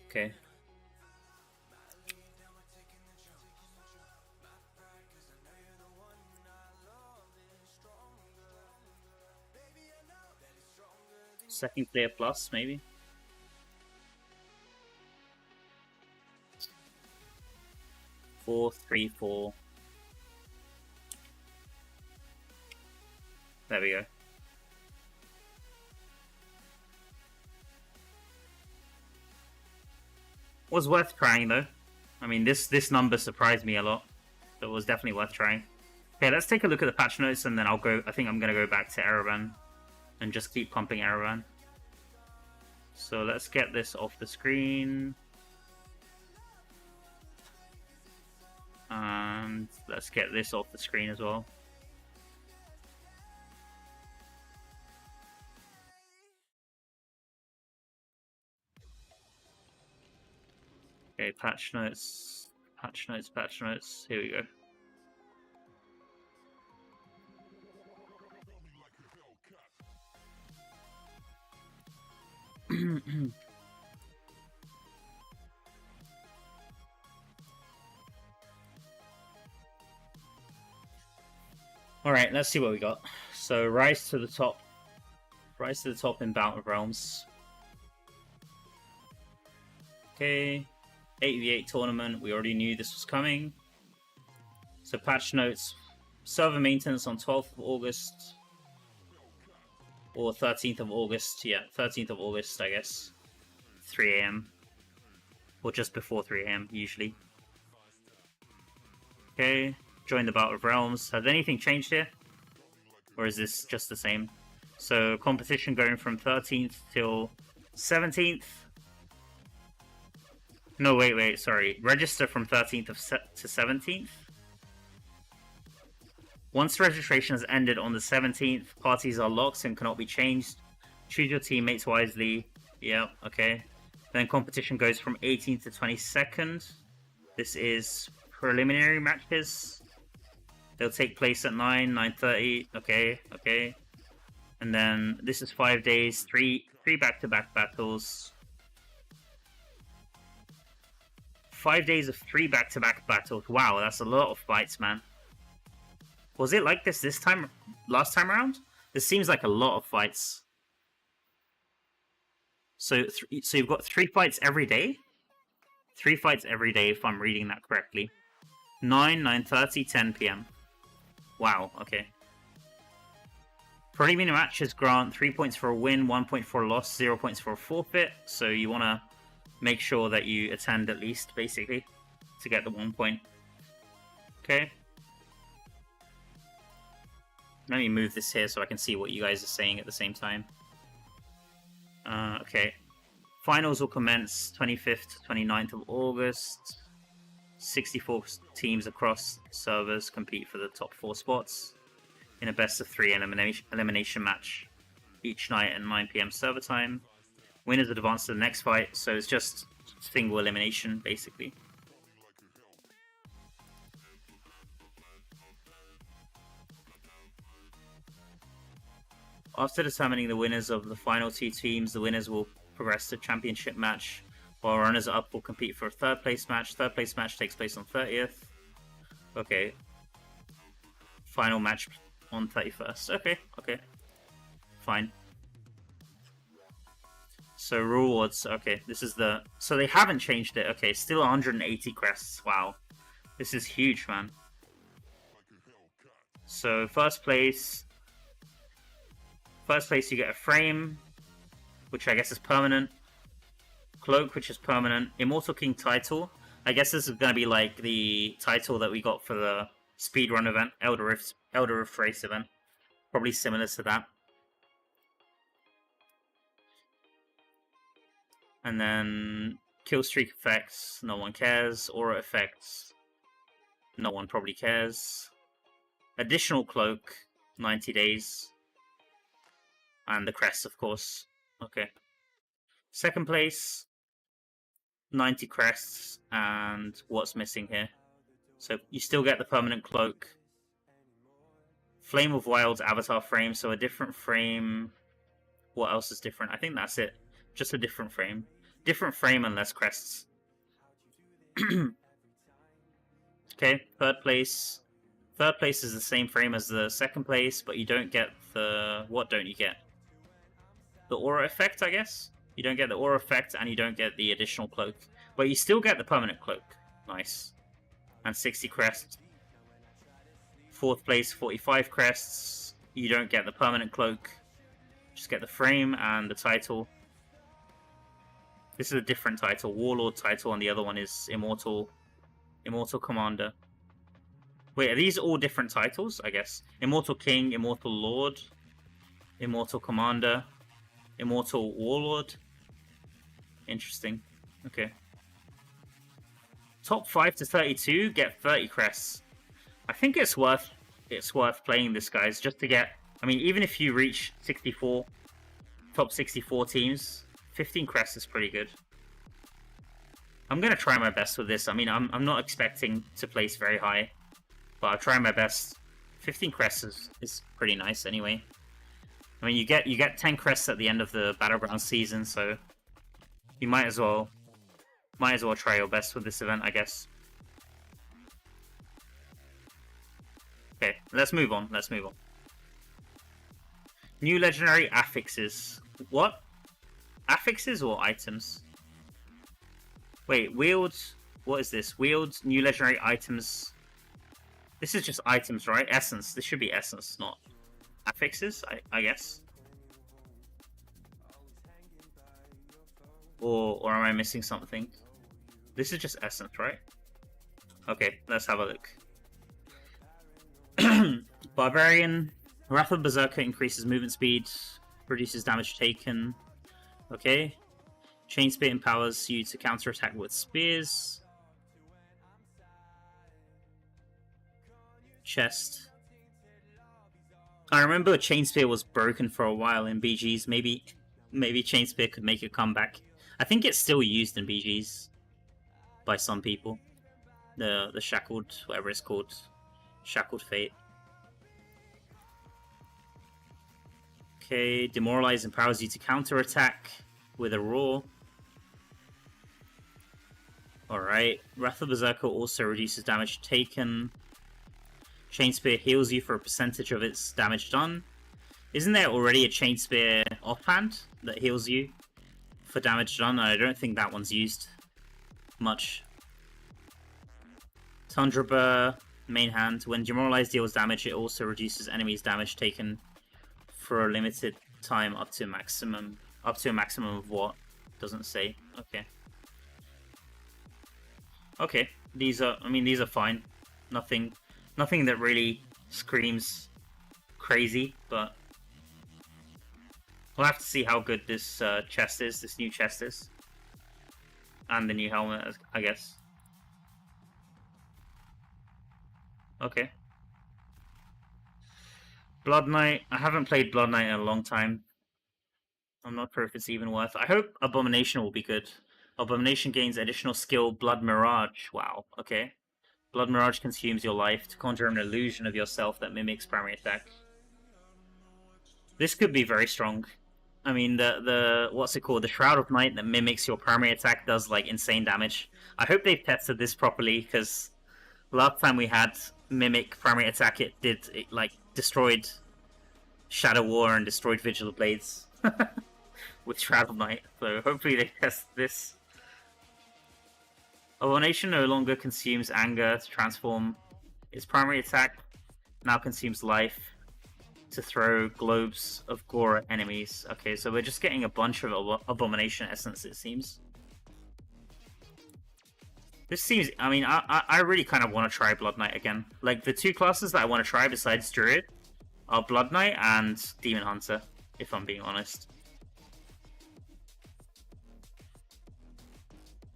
Okay. Second clear plus, maybe. Four, 3, 4. There we go. Was worth trying though. I mean, this number surprised me a lot. So it was definitely worth trying. Okay, let's take a look at the patch notes, and then I'll go. I think I'm gonna go back to Araban and just keep pumping Araban. So let's get this off the screen. And let's get this off the screen as well. Okay, patch notes, patch notes, patch notes. Here we go. Alright, let's see what we got. So, rise to the top. Rise to the top in Bout of Realms. Okay. 8v8 tournament. We already knew this was coming. So, patch notes. Server maintenance on 12th of August. Or 13th of August. Yeah, 13th of August, I guess. 3 AM. Or just before 3 AM, usually. Okay. Join the Battle of Realms. Has anything changed here? Or is this just the same? So, competition going from 13th till 17th. No, wait, sorry. Register from 13th to 17th. Once registration has ended on the 17th, parties are locked and cannot be changed. Choose your teammates wisely. Yeah, okay. Then competition goes from 18th to 22nd. This is preliminary matches. They'll take place at 9:30. Okay. And then this is 5 days, three back-to-back battles. 5 days of 3 back-to-back battles. Wow, that's a lot of fights, man. Was it like this time, last time around? This seems like a lot of fights. So you've got 3 fights every day? 3 fights every day, if I'm reading that correctly. 9, 9:30, 10 PM. Wow, okay. Preliminary matches grant 3 points for a win, 1 point for a loss, 0 points for a forfeit. So you want to make sure that you attend at least, basically, to get the 1 point. Okay. Let me move this here so I can see what you guys are saying at the same time. Okay. Finals will commence 25th to 29th of August. 64 teams across servers compete for the top 4 spots. in a best of 3 elimination match each night at 9 PM server time. Winners advance to the next fight, so it's just single elimination basically. After determining the winners of the final 2 teams, the winners will progress to championship match, while runners-up will compete for a third place match. Third place match takes place on 30th. Okay. Final match on 31st. Okay. Fine. So rewards, okay, this is the... So they haven't changed it. Okay, still 180 crests. Wow. This is huge, man. So first place you get a frame, which I guess is permanent. Cloak, which is permanent. Immortal King title. I guess this is going to be like the title that we got for the speedrun event, Elder Rift race event. Probably similar to that. And then kill streak effects, no one cares. Aura effects, no one probably cares. Additional cloak, 90 days. And the crest, of course. Okay. Second place, 90 crests, and what's missing here? So you still get the permanent cloak. Flame of Wild's avatar frame, so a different frame. What else is different? I think that's it. Just a different frame. Different frame and less crests. Okay, third place. Third place is the same frame as the second place, but you don't get the... What don't you get? The aura effect, I guess? You don't get the aura effect and you don't get the additional cloak. But you still get the permanent cloak. Nice. And 60 crests. Fourth place, 45 crests. You don't get the permanent cloak. Just get the frame and the title. This is a different title. Warlord title, and the other one is Immortal Commander. Wait, are these all different titles? I guess. Immortal King, Immortal Lord, Immortal Commander, Immortal Warlord. Interesting. Okay. Top 5 to 32 get 30 crests. I think it's worth playing this, guys, just to get... I mean, even if you reach 64, top 64 teams, 15 crests is pretty good. I'm going to try my best with this. I mean, I'm not expecting to place very high, but I'll try my best. 15 crests is pretty nice anyway. I mean, you get 10 crests at the end of the Battleground season, so you might as well try your best with this event, I guess. Okay, let's move on. New legendary affixes. What? Affixes or items? Wait, wields. What is this? Wields, new legendary items. This is just items, right? Essence. This should be essence, not affixes, I guess. Or am I missing something? This is just essence, right? Okay, let's have a look. Barbarian. Wrath of Berserker increases movement speed, reduces damage taken. Okay. Chain Spear empowers you to counterattack with spears. Chest. I remember Chain Spear was broken for a while in BGs. Maybe Chain Spear could make a comeback. I think it's still used in BGs by some people. The Shackled, whatever it's called. Shackled Fate. Okay, Demoralize empowers you to counterattack with a roar. Alright, Wrath of Berserker also reduces damage taken. Chain Spear heals you for a percentage of its damage done. Isn't there already a Chain Spear offhand that heals you for damage done? I don't think that one's used much. Tundra Burr, main hand. When Demoralize deals damage, it also reduces enemies' damage taken for a limited time up to a maximum of what? Doesn't say. Okay. Okay. These are fine. Nothing that really screams crazy, but we'll have to see how good this chest is, this new chest is. And the new helmet, I guess. Okay. Blood Knight. I haven't played Blood Knight in a long time. I'm not sure if it's even worth. I hope Abomination will be good. Abomination gains additional skill Blood Mirage. Wow, okay. Blood Mirage consumes your life to conjure an illusion of yourself that mimics primary attack. This could be very strong. I mean, the what's it called? The Shroud of Night that mimics your primary attack does like insane damage. I hope they've tested this properly, because last time we had mimic primary attack, it like destroyed Shadow War and destroyed Vigil Blades with Shroud of Night. So hopefully they test this. Abomination no longer consumes anger to transform. Its primary attack now consumes life to throw globes of gore at enemies. Okay, so we're just getting a bunch of Abomination essence, it seems. This seems... I mean, I really kind of want to try Blood Knight again. Like, the two classes that I want to try besides Druid are Blood Knight and Demon Hunter, if I'm being honest.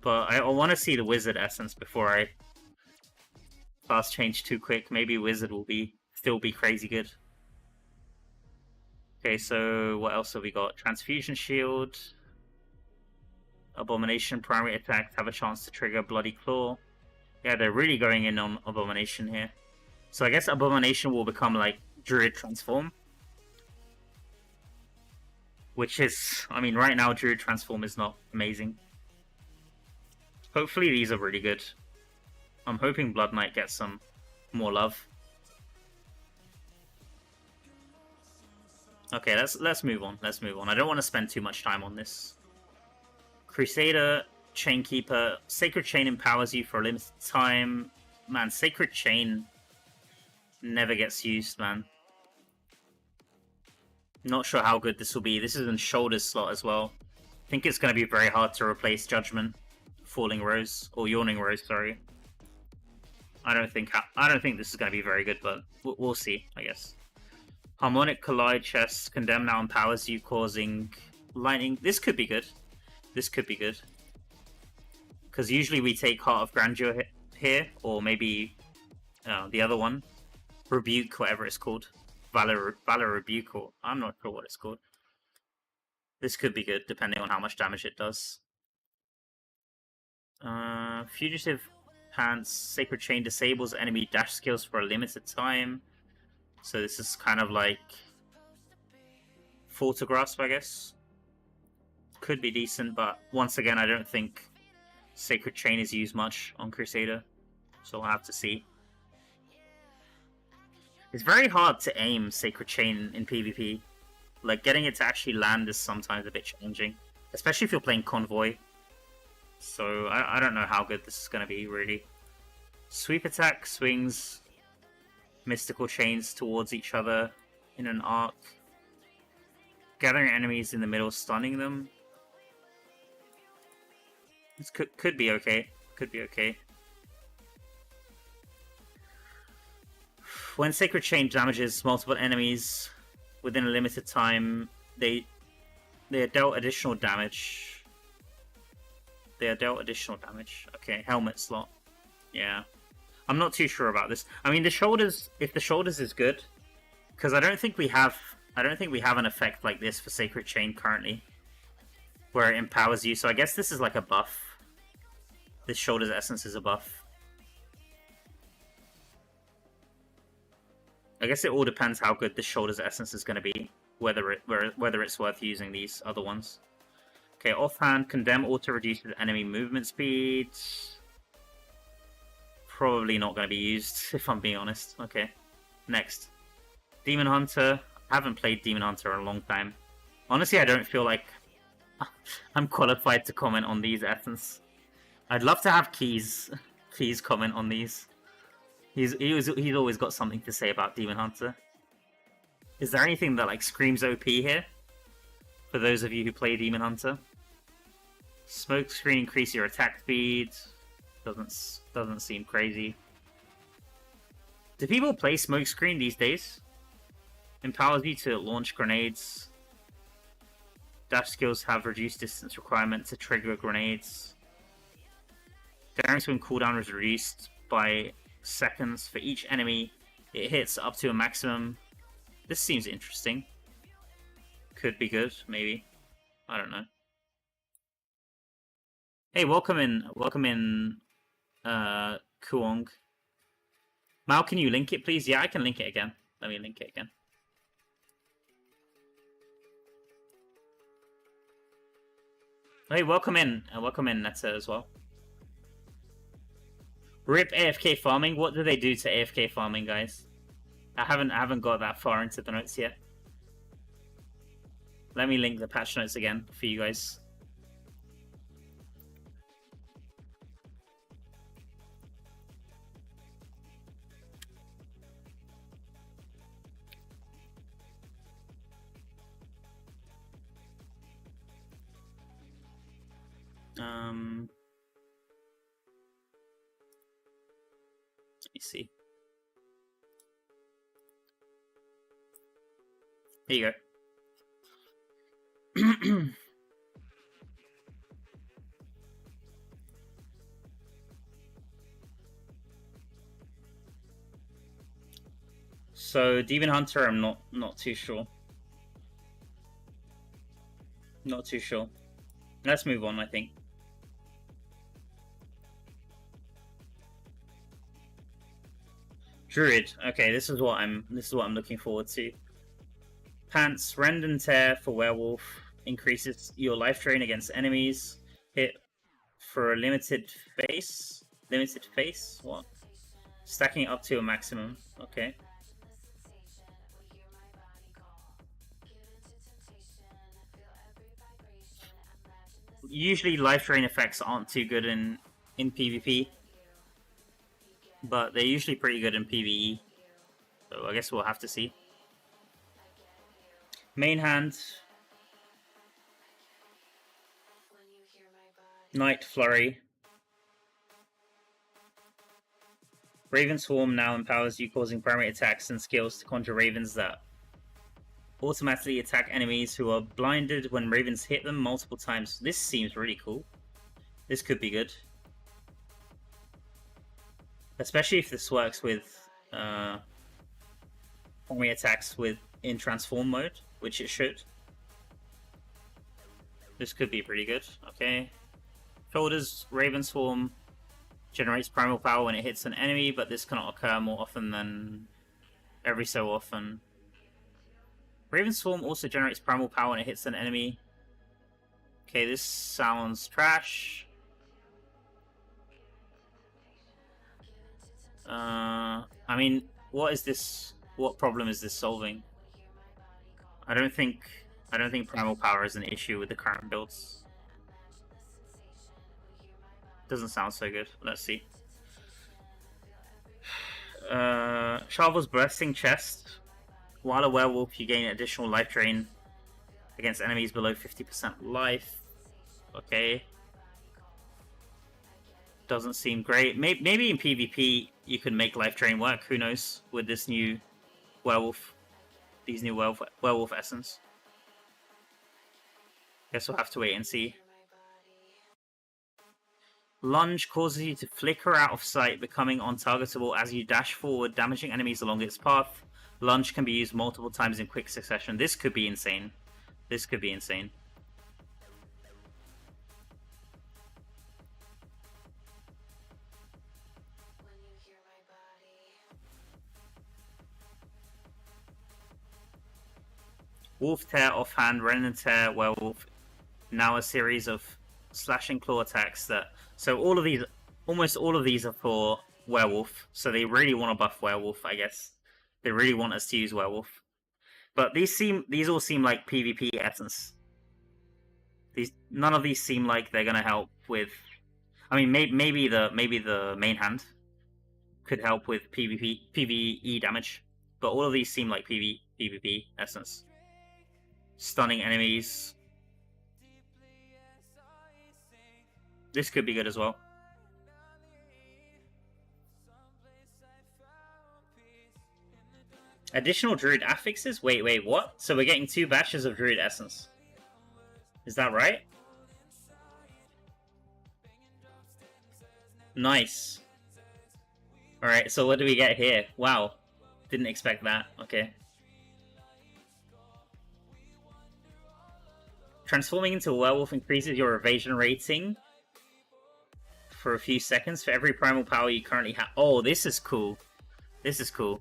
But I want to see the Wizard essence before I class change too quick. Maybe Wizard will still be crazy good. Okay, so what else have we got? Transfusion Shield. Abomination primary attacks have a chance to trigger Bloody Claw. Yeah, they're really going in on Abomination here. So I guess Abomination will become like Druid Transform. Which is... I mean, right now Druid Transform is not amazing. Hopefully these are really good. I'm hoping Blood Knight gets some more love. Okay, let's move on. Let's move on. I don't want to spend too much time on this. Crusader, Chainkeeper. Sacred Chain empowers you for a limited time. Man, Sacred Chain never gets used, man. Not sure how good this will be. This is in Shoulders slot as well. I think it's going to be very hard to replace Judgment, Falling Rose, or Yawning Rose, sorry. I don't think this is going to be very good, but we'll see, I guess. Harmonic Collide Chest. Condemn now empowers you, causing lightning. This could be good. This could be good. Because usually we take Heart of Grandeur here, or maybe the other one. Rebuke, whatever it's called. Valor Rebuke, or I'm not sure what it's called. This could be good, depending on how much damage it does. Fugitive Pants. Sacred Chain disables enemy dash skills for a limited time. So this is kind of like Fall to Grasp, I guess. Could be decent, but once again, I don't think Sacred Chain is used much on Crusader. So we'll have to see. It's very hard to aim Sacred Chain in PvP. Like, getting it to actually land is sometimes a bit challenging. Especially if you're playing Convoy. So I don't know how good this is going to be, really. Sweep attack swings mystical chains towards each other in an arc. Gathering enemies in the middle, stunning them. This could be okay. Could be okay. When Sacred Chain damages multiple enemies within a limited time, they are dealt additional damage. They are dealt additional damage. Okay, helmet slot. Yeah. I'm not too sure about this. I mean, the shoulders, if the shoulders is good, because I don't think we have an effect like this for Sacred Chain currently, where it empowers you. So I guess this is like a buff. This shoulders essence is a buff. I guess it all depends how good this shoulders essence is going to be, whether it's worth using these other ones. Okay, offhand, condemn auto reduces enemy movement speed. Probably not going to be used, if I'm being honest. Okay, next. Demon Hunter. I haven't played Demon Hunter in a long time. Honestly, I don't feel like I'm qualified to comment on these essence. I'd love to have Keys comment on these. He's always got something to say about Demon Hunter. Is there anything that like screams OP here? For those of you who play Demon Hunter. Smoke screen increase your attack speed. Doesn't seem crazy. Do people play smoke screen these days? Empowers you to launch grenades. Dash skills have reduced distance requirement to trigger grenades. Daring swing cooldown is reduced by seconds for each enemy it hits up to a maximum. This seems interesting. Could be good, maybe. I don't know. Hey, welcome in, Kuong. Mal, can you link it, please? Yeah, I can link it again. Let me link it again. Hey, welcome in, Netta as well. RIP AFK farming. What do they do to AFK farming, guys? I haven't got that far into the notes yet. Let me link the patch notes again for you guys. Let me see. Here you go. So Demon Hunter, I'm not too sure. Not too sure. Let's move on, I think. Druid. Okay, this is what I'm looking forward to. Pants, Rend and Tear for Werewolf increases your life drain against enemies. Hit for a limited face. Limited face? What? Stacking up to a maximum. Okay. Usually life drain effects aren't too good in PvP. But they're usually pretty good in PvE. So I guess we'll have to see. Main hand. Night Flurry. Raven Swarm now empowers you, causing primary attacks and skills to conjure ravens that automatically attack enemies who are blinded when ravens hit them multiple times. This seems really cool. This could be good. Especially if this works with primary attacks in transform mode, which it should. This could be pretty good. Okay. Shoulders, Raven Swarm generates primal power when it hits an enemy, but this cannot occur more often than every so often. Raven Swarm also generates primal power when it hits an enemy. Okay, this sounds trash. I mean, what is this? What problem is this solving? I don't think primal power is an issue with the current builds. Doesn't sound so good. Let's see. Sharvel's Bursting Chest. While a werewolf, you gain additional life drain against enemies below 50% life. Okay. Doesn't seem great. Maybe in PvP you can make life drain work. Who knows? With this new werewolf, these new werewolf essence. Guess we'll have to wait and see. Lunge causes you to flicker out of sight, becoming untargetable as you dash forward, damaging enemies along its path. Lunge can be used multiple times in quick succession. This could be insane. This could be insane. Wolf Tear, Offhand, Rend and Tear, Werewolf. Now a series of slashing claw attacks that... So all of these, almost all of these are for Werewolf. So they really want to buff Werewolf, I guess. They really want us to use Werewolf. But these all seem like PvP essence. None of these seem like they're gonna help with... I mean, maybe the main hand could help with PvE damage. But all of these seem like PvP essence. Stunning enemies. This could be good as well. Additional Druid affixes? Wait, what? So we're getting 2 batches of Druid Essence. Is that right? Nice. Alright, so what do we get here? Wow. Didn't expect that. Okay. Transforming into a werewolf increases your evasion rating for a few seconds for every primal power you currently have. Oh, this is cool. This is cool.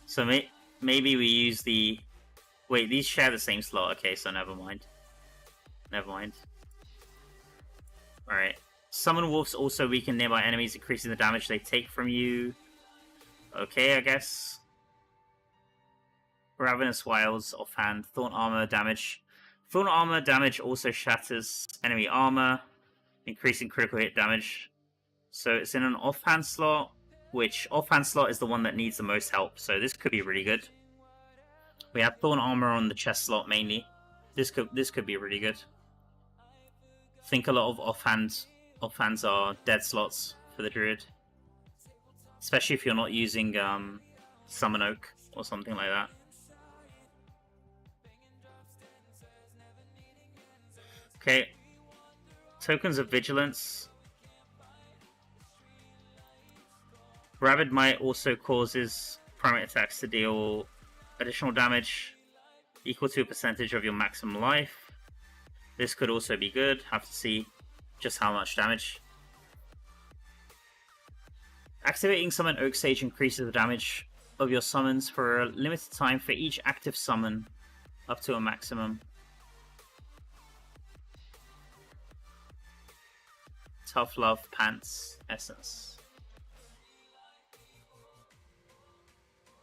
So maybe we use the... Wait, these share the same slot. Okay, so never mind. Never mind. Alright. Summon wolves also weaken nearby enemies, increasing the damage they take from you. Okay, I guess. Ravenous Wiles, offhand. Thorn Armor damage. Thorn Armor damage also shatters enemy armor, increasing critical hit damage. So it's in an offhand slot, which offhand slot is the one that needs the most help. So this could be really good. We have Thorn Armor on the chest slot mainly. This could be really good. I think a lot of offhands are dead slots for the druid, especially if you're not using Summon Oak or something like that. Okay, tokens of vigilance. Rabid Might also causes primate attacks to deal additional damage equal to a percentage of your maximum life. This could also be good. Have to see just how much damage. Activating Summon Oak Sage increases the damage of your summons for a limited time for each active summon, up to a maximum. Tough Love Pants Essence.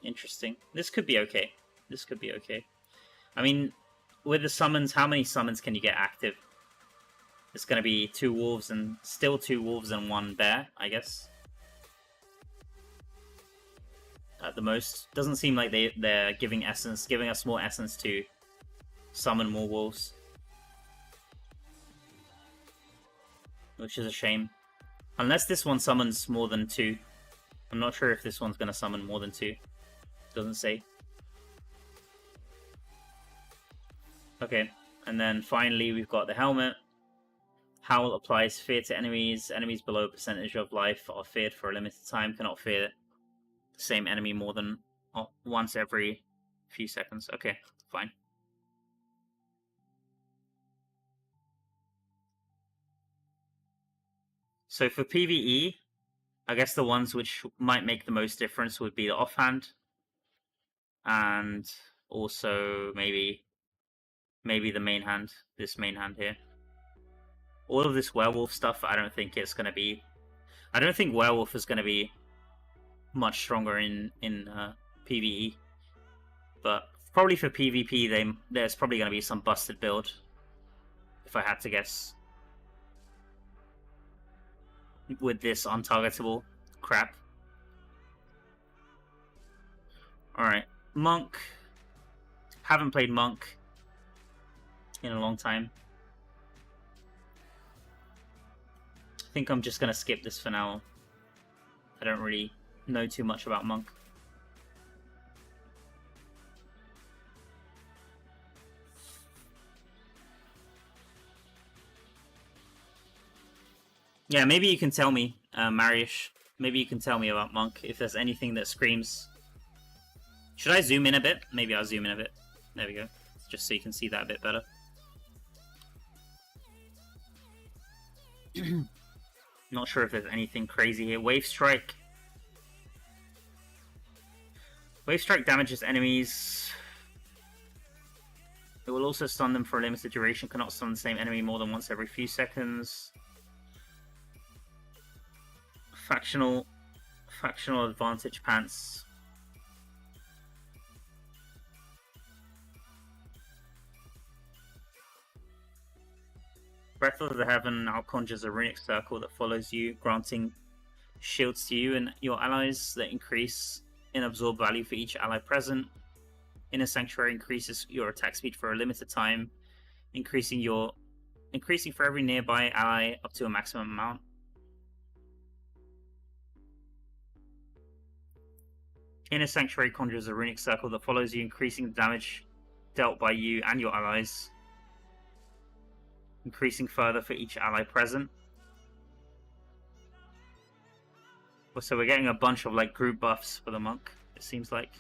Interesting. This could be okay. This could be okay. I mean, with the summons, how many summons can you get active? It's going to be 2 wolves and still 2 wolves and 1 bear, I guess. At the most. Doesn't seem like they're giving us more essence to summon more wolves. Which is a shame. Unless this one summons more than 2. I'm not sure if this one's going to summon more than 2. Doesn't say. Okay, and then finally we've got the helmet. Howl applies fear to enemies. Enemies below a percentage of life are feared for a limited time. Cannot fear the same enemy more than once every few seconds. Okay, fine. So for PvE, I guess the ones which might make the most difference would be the offhand. And also maybe the main hand, this main hand here. All of this werewolf stuff, I don't think werewolf is going to be much stronger in PvE. But probably for PvP, there's probably going to be some busted build, if I had to guess, with this untargetable crap. Alright, Monk. Haven't played Monk in a long time. I think I'm just going to skip this for now. I don't really know too much about Monk. Yeah, maybe you can tell me, Mariusz. Maybe you can tell me about Monk, if there's anything that screams. Should I zoom in a bit? Maybe I'll zoom in a bit. There we go. Just so you can see that a bit better. Not sure if there's anything crazy here. Wave Strike. Wave Strike damages enemies. It will also stun them for a limited duration. Cannot stun the same enemy more than once every few seconds. Factional advantage pants. Breath of the Heaven now conjures a runic circle that follows you, granting shields to you and your allies that increase in absorb value for each ally present. Inner Sanctuary increases your attack speed for a limited time, increasing for every nearby ally up to a maximum amount. Inner Sanctuary conjures a runic circle that follows you, increasing the damage dealt by you and your allies, increasing further for each ally present. So we're getting a bunch of like group buffs for the monk, it seems like.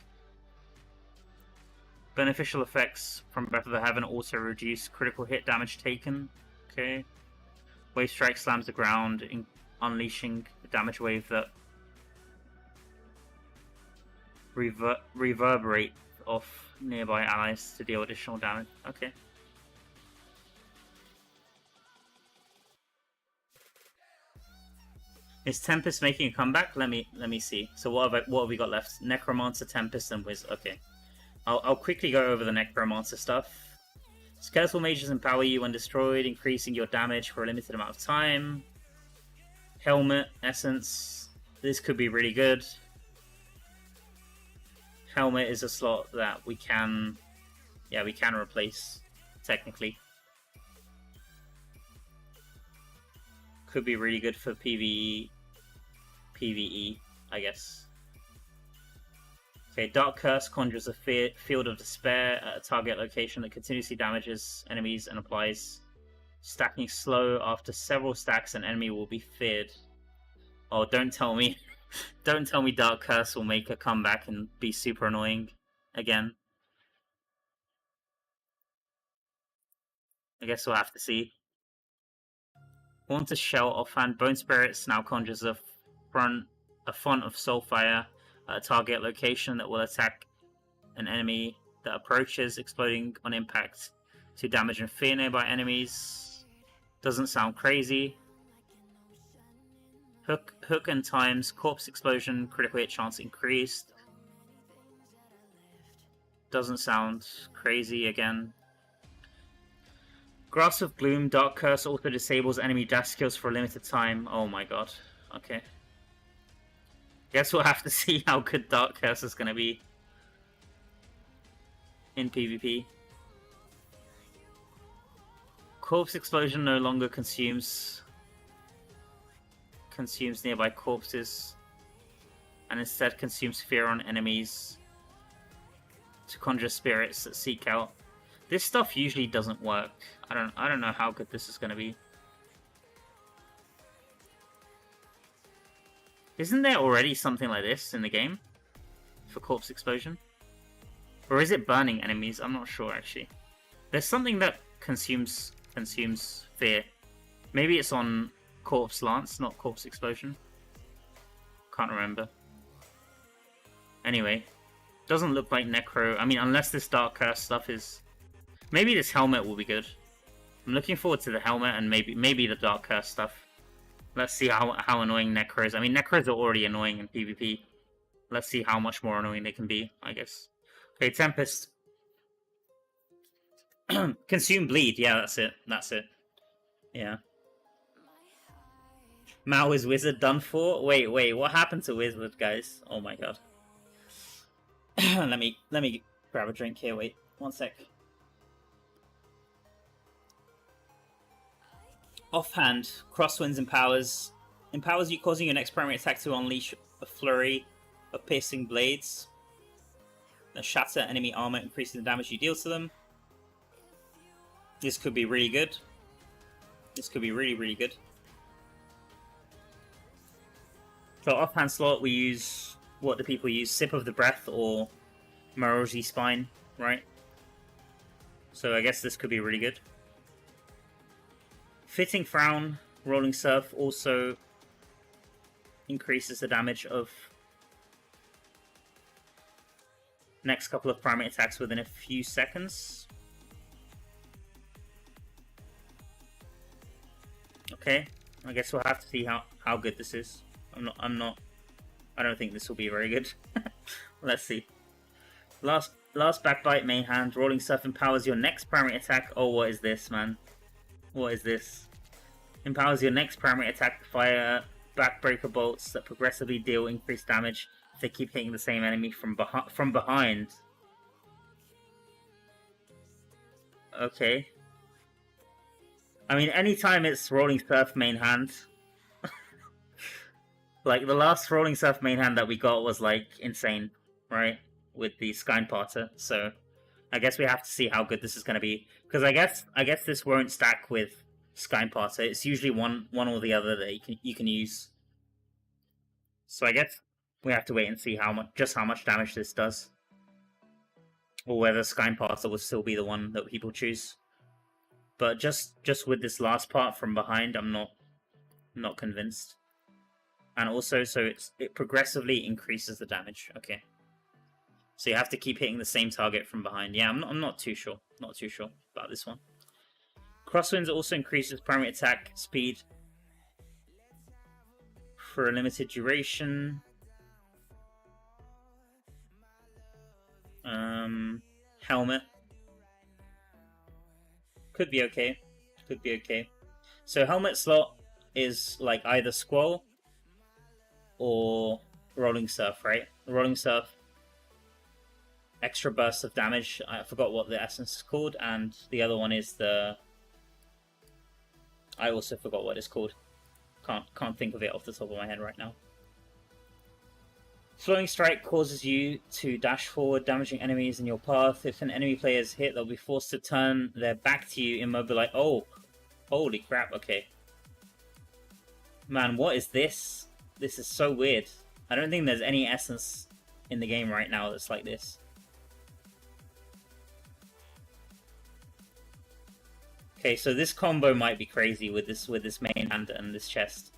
Beneficial effects from Breath of the Heaven also reduce critical hit damage taken. Okay. Wave Strike slams the ground, unleashing a damage wave that reverberate off nearby allies to deal additional damage. Okay. Is Tempest making a comeback? Let me see. So what have we got left? Necromancer, Tempest, and Wiz. Okay. I'll quickly go over the Necromancer stuff. Skeletal mages empower you when destroyed, increasing your damage for a limited amount of time. Helmet, Essence. This could be really good. Helmet is a slot that we can replace, technically. Could be really good for PvE, I guess. Okay, Dark Curse conjures a field of despair at a target location that continuously damages enemies and applies stacking slow. After several stacks, an enemy will be feared. Oh, don't tell me. Don't tell me Dark Curse will make a comeback and be super annoying again. I guess we'll have to see. Want to shell offhand. Bone Spirits now conjures a font of Soulfire at a target location that will attack an enemy that approaches, exploding on impact to damage and fear nearby enemies. Doesn't sound crazy. Hook and times, corpse explosion, critical hit chance increased. Doesn't sound crazy again. Grasp of Gloom, Dark Curse also disables enemy dash skills for a limited time. Oh my god. Okay. Guess we'll have to see how good Dark Curse is going to be in PvP. Corpse Explosion no longer consumes nearby corpses, and instead consumes fear on enemies to conjure spirits that seek out. This stuff usually doesn't work. I don't know how good this is going to be. Isn't there already something like this in the game for corpse explosion? Or is it burning enemies? I'm not sure actually. There's something that consumes fear. Maybe it's on corpse lance, not corpse explosion. Can't remember. Anyway, doesn't look like necro. I mean, unless this Dark Curse stuff is. Maybe this helmet will be good. I'm looking forward to the helmet and maybe the Dark Curse stuff. Let's see how annoying necros. I mean, necros are already annoying in PvP. Let's see how much more annoying they can be, I guess. Okay, Tempest. Consume bleed. Yeah, that's it. That's it. Yeah. Mao is Wizard done for? Wait, what happened to Wizard, guys? Oh my god. let me grab a drink here. Wait, one sec. Offhand, Crosswinds empowers you, causing your next primary attack to unleash a flurry of piercing blades that shatter enemy armor, increasing the damage you deal to them. This could be really good. This could be really good. So offhand slot, we use, what do people use? Sip of the Breath or Maroji Spine, right? So I guess this could be really good. Fitting Frown, Rolling Surf also increases the damage of next couple of primary attacks within a few seconds. Okay, I guess we'll have to see how good this is. I don't think this will be very good. Let's see. Last Backbite main hand, Rolling Surf empowers your next primary attack. Oh, what is this, man? What is this? Empowers your next primary attack to fire backbreaker bolts that progressively deal increased damage if they keep hitting the same enemy from behind. Okay. I mean, anytime it's Rolling Surf main hand. Like, the last Rolling Surf main hand that we got was, like, insane, right? With the Skynparter, so I guess we have to see how good this is going to be. Because I guess this won't stack with Skynparter. It's usually one or the other that you can use. So I guess we have to wait and see how much damage this does. or whether Skyimparter will still be the one that people choose. But just with this last part from behind, I'm not convinced. And also, so it progressively increases the damage. Okay. So you have to keep hitting the same target from behind. Yeah, I'm not too sure. Not too sure about this one. Crosswinds also increases primary attack speed for a limited duration. Helmet. Could be okay. Could be okay. So helmet slot is like either Squall or Rolling Surf, right? Rolling Surf, extra burst of damage. I forgot what the essence is called, and the other one is the... I also forgot what it's called. Can't think of it off the top of my head right now. Flowing Strike causes you to dash forward, damaging enemies in your path. If an enemy player is hit, they'll be forced to turn their back to you, immobilize. Oh, holy crap! Okay, man, what is this? This is so weird. I don't think there's any essence in the game right now that's like this. Okay, so this combo might be crazy with this main hand and this chest.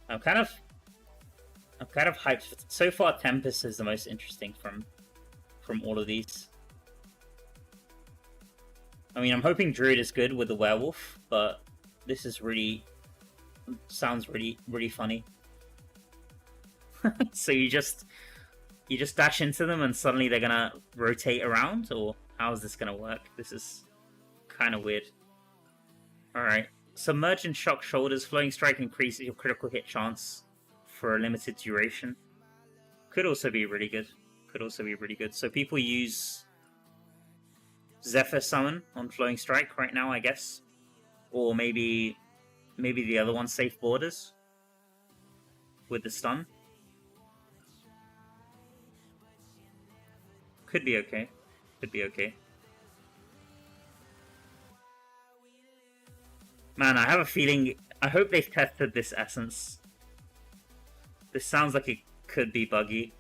I'm kind of hyped. So far, Tempest is the most interesting from all of these. I mean, I'm hoping Druid is good with the Werewolf, but this is sounds really funny. So you just dash into them and suddenly they're gonna rotate around, or how is this gonna work? This is kind of weird. All right, Submerge and Shock Shoulders. Flowing Strike increases your critical hit chance for a limited duration. Could also be really good. Could also be really good. So people use Zephyr Summon on Flowing Strike right now, I guess. Or maybe the other one, Safe Borders, with the stun. Could be okay. Could be okay. Man, I have a feeling... I hope they've tested this essence. This sounds like it could be buggy.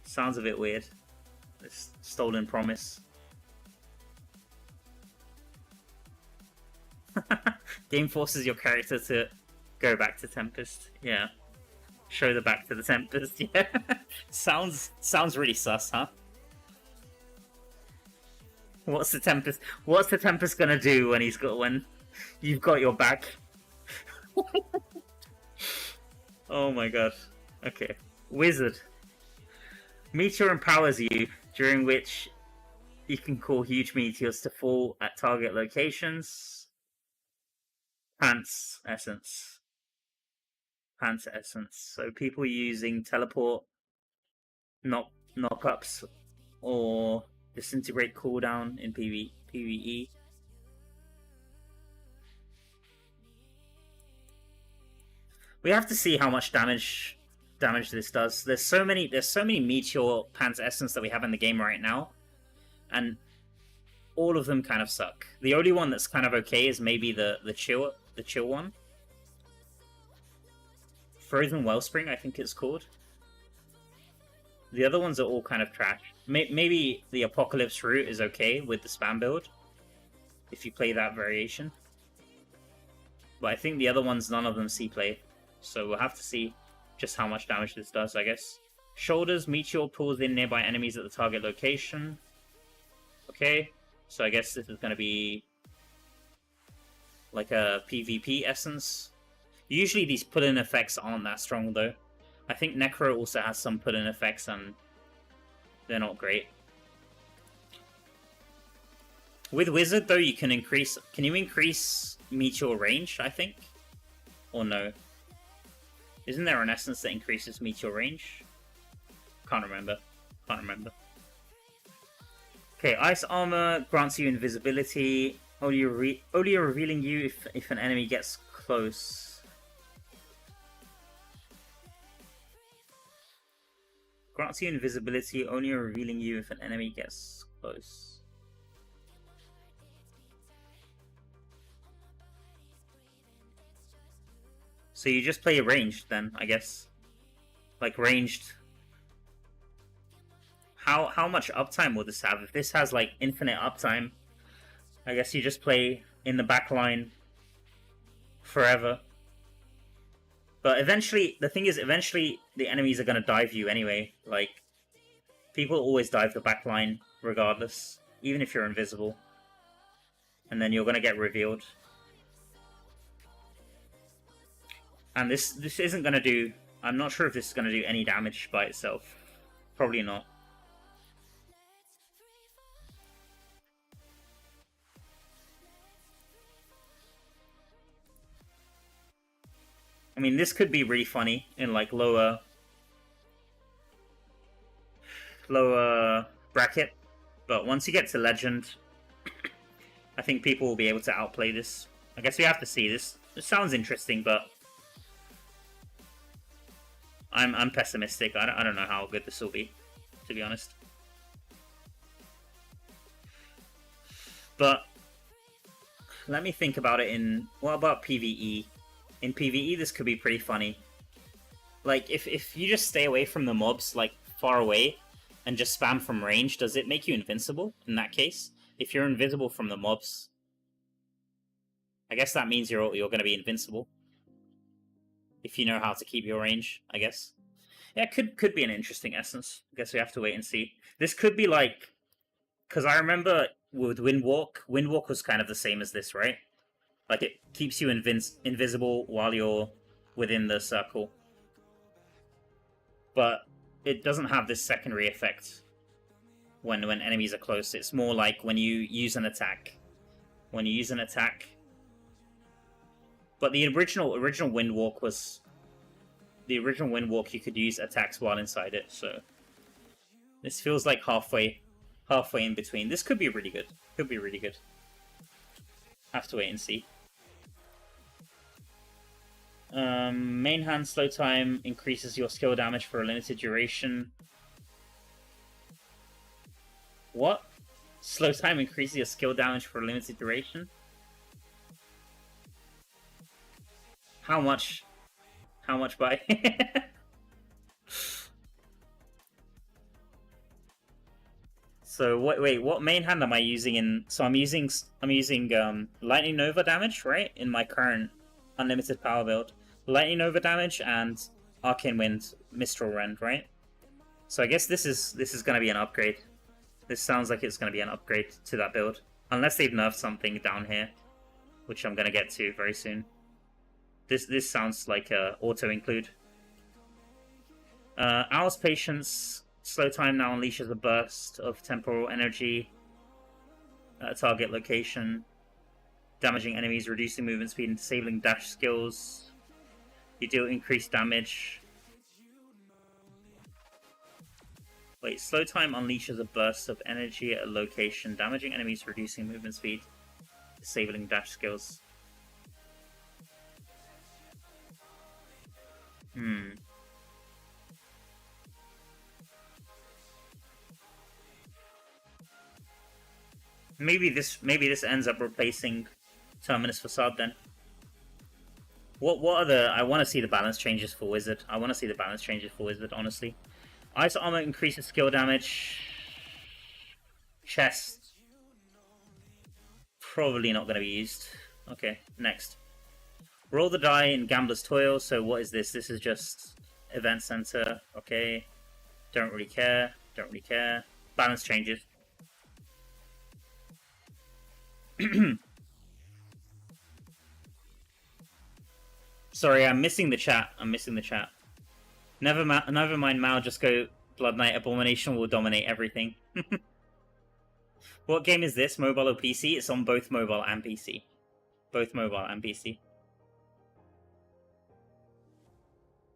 Sounds a bit weird. This Stolen Promise. Game forces your character to go back to Tempest. Yeah. Show the back to the Tempest. Yeah. Sounds really sus, huh? What's the Tempest gonna do when you've got your back? Oh my god. Okay. Wizard. Meteor empowers you, during which you can call huge meteors to fall at target locations. Pants Essence. Pants Essence. So people using teleport, knock-ups, or disintegrate cooldown in PvE. We have to see how much damage this does. There's so many Meteor Pants Essence that we have in the game right now, and all of them kind of suck. The only one that's kind of okay is maybe the chill one. Frozen Wellspring, I think it's called. The other ones are all kind of trash. Maybe the Apocalypse route is okay with the spam build, if you play that variation. But I think the other ones, none of them see play. So we'll have to see just how much damage this does, I guess. Shoulders, Meteor pulls in nearby enemies at the target location. Okay, so I guess this is going to be like a PvP essence. Usually these pull-in effects aren't that strong though. I think Necro also has some pull-in effects and they're not great. With Wizard though, you can increase... Can you increase Meteor range, I think? Or no? Isn't there an essence that increases Meteor range? Can't remember. Okay, Ice Armor grants you invisibility. Only revealing you if an enemy gets close. Grants you invisibility, only revealing you if an enemy gets close. So you just play ranged then, I guess. Like ranged how much uptime will this have? If this has like infinite uptime, I guess you just play in the back line forever. But eventually, the thing is, eventually the enemies are going to dive you anyway. Like, people always dive the back line regardless, even if you're invisible. And then you're going to get revealed. And this isn't going to do... I'm not sure if this is going to do any damage by itself. Probably not. I mean, this could be really funny in like lower bracket, but once you get to legend, I think people will be able to outplay this. I guess we have to see this. It sounds interesting, but I'm pessimistic. I don't know how good this will be, to be honest. But let me think about it in... What about PvE? In PvE, this could be pretty funny. Like, if you just stay away from the mobs, like, far away, and just spam from range, does it make you invincible in that case? If you're invisible from the mobs, I guess that means you're going to be invincible. If you know how to keep your range, I guess. Yeah, it could be an interesting essence. I guess we have to wait and see. This could be like... Because I remember with Windwalk was kind of the same as this, right? Like, it keeps you invisible while you're within the circle. But it doesn't have this secondary effect when enemies are close. It's more like when you use an attack. When you use an attack... But the original Windwalk was... The original Windwalk, you could use attacks while inside it, so... This feels like halfway in between. This could be really good. Could be really good. Have to wait and see. Main hand slow time increases your skill damage for a limited duration. What? Slow time increases your skill damage for a limited duration? How much? How much by? So wait, what main hand am I using in? So I'm using Lightning Nova damage, right? In my current unlimited power build, Lightning Nova damage and Arcane Wind, Mistral Rend, right? So I guess this is going to be an upgrade. This sounds like it's going to be an upgrade to that build, unless they've nerfed something down here, which I'm going to get to very soon. This sounds like a auto include. Hour's Patience. Slow time now unleashes a burst of temporal energy at a target location, damaging enemies, reducing movement speed, and disabling dash skills. You deal increased damage. Wait, slow time unleashes a burst of energy at a location, damaging enemies, reducing movement speed, disabling dash skills. Maybe this ends up replacing Terminus Facade then. What are the... I want to see the balance changes for Wizard. Honestly. Ice Armor increases skill damage. Chest. Probably not going to be used. Okay, next. Roll the die in Gambler's Toil. So what is this? This is just Event Center. Okay. Don't really care. Balance changes. Sorry, I'm missing the chat. Never mind, Mao, just go Blood Knight. Abomination will dominate everything. What game is this? Mobile or PC? It's on both mobile and PC.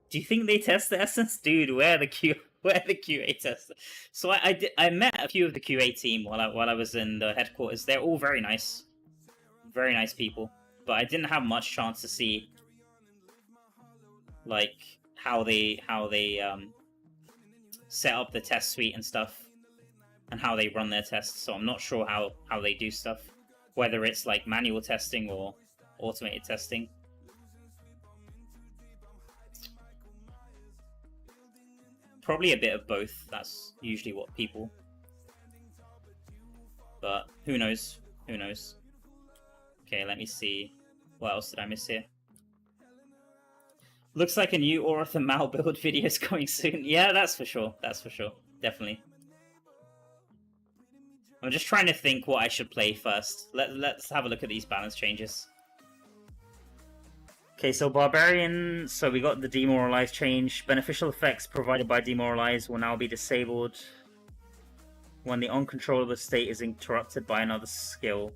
Do you think they test the essence? Dude, where the QA tester? So I met a few of the QA team while I was in the headquarters. They're all very nice people, but I didn't have much chance to see like how they set up the test suite and stuff, and how they run their tests. So I'm not sure how they do stuff, whether it's like manual testing or automated testing. Probably a bit of both. That's usually what people. But who knows? Who knows? Okay, let me see. What else did I miss here? Looks like a new Orath and Mal build video is coming soon. Yeah, that's for sure. That's for sure. Definitely. I'm just trying to think what I should play first. Let's have a look at these balance changes. Okay, so Barbarian, so we got the Demoralize change. Beneficial effects provided by Demoralize will now be disabled when the uncontrollable state is interrupted by another skill.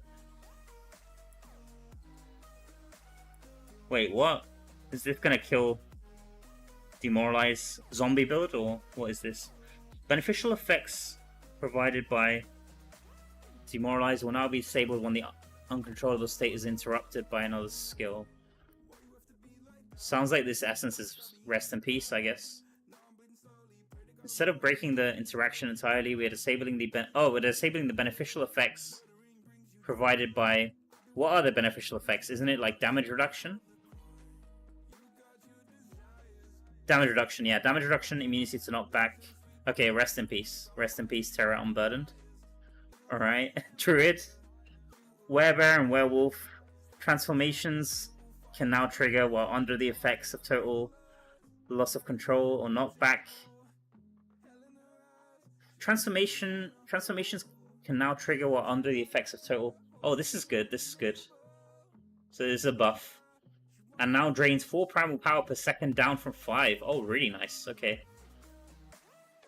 Wait, what? Is this gonna kill Demoralize zombie build, or what is this? Beneficial effects provided by Demoralize will now be disabled when the uncontrollable state is interrupted by another skill. Sounds like this essence is rest in peace, I guess. Instead of breaking the interaction entirely, we are disabling the we're disabling the beneficial effects provided by. What are the beneficial effects? Isn't it like damage reduction? Damage reduction, yeah. Damage reduction, immunity to knockback. Okay, rest in peace. Rest in peace, Terror Unburdened. Alright. Druid. Werebear and Werewolf. Transformations can now trigger while under the effects of total loss of control or knockback. Transformations can now trigger while under the effects of total. Oh, this is good. This is good. So there's a buff. And now drains 4 primal power per second, down from 5. Oh, really nice. Okay.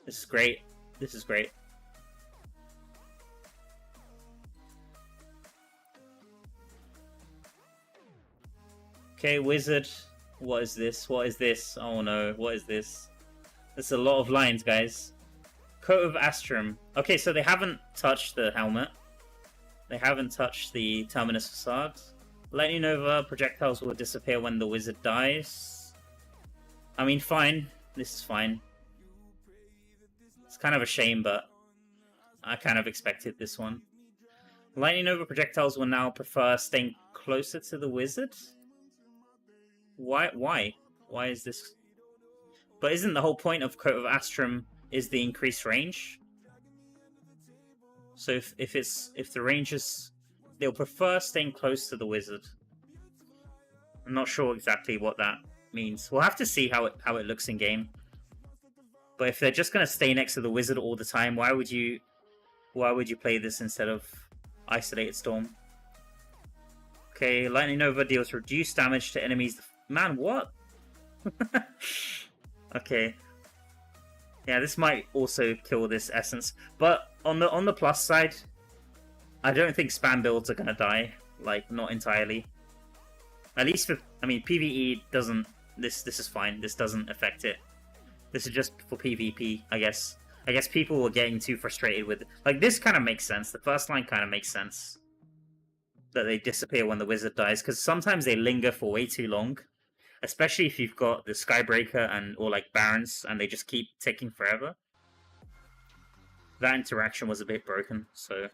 This is great. This is great. Okay, Wizard. What is this? What is this? Oh no, what is this? There's a lot of lines, guys. Coat of Astrum. Okay, so they haven't touched the helmet. They haven't touched the Terminus Facade. Lightning Nova, projectiles will disappear when the wizard dies. I mean, fine. This is fine. It's kind of a shame, but I kind of expected this one. Lightning Nova projectiles will now prefer staying closer to the wizard? Why? Why is this? But isn't the whole point of Coat of Astrum is the increased range? So if the range is, they'll prefer staying close to the wizard. I'm not sure exactly what that means. We'll have to see how it looks in game. But if they're just gonna stay next to the wizard all the time, why would you play this instead of Isolated Storm? Okay, Lightning Nova deals reduced damage to enemies. Man, what? Okay. Yeah, this might also kill this essence. But on the plus side, I don't think spam builds are gonna die. Like, not entirely. At least for, I mean, PvE doesn't. This is fine. This doesn't affect it. This is just for PvP, I guess. I guess people were getting too frustrated with it. Like, this kind of makes sense. The first line kind of makes sense. That they disappear when the wizard dies, because sometimes they linger for way too long. Especially if you've got the Skybreaker or like Barons, and they just keep ticking forever. That interaction was a bit broken, so.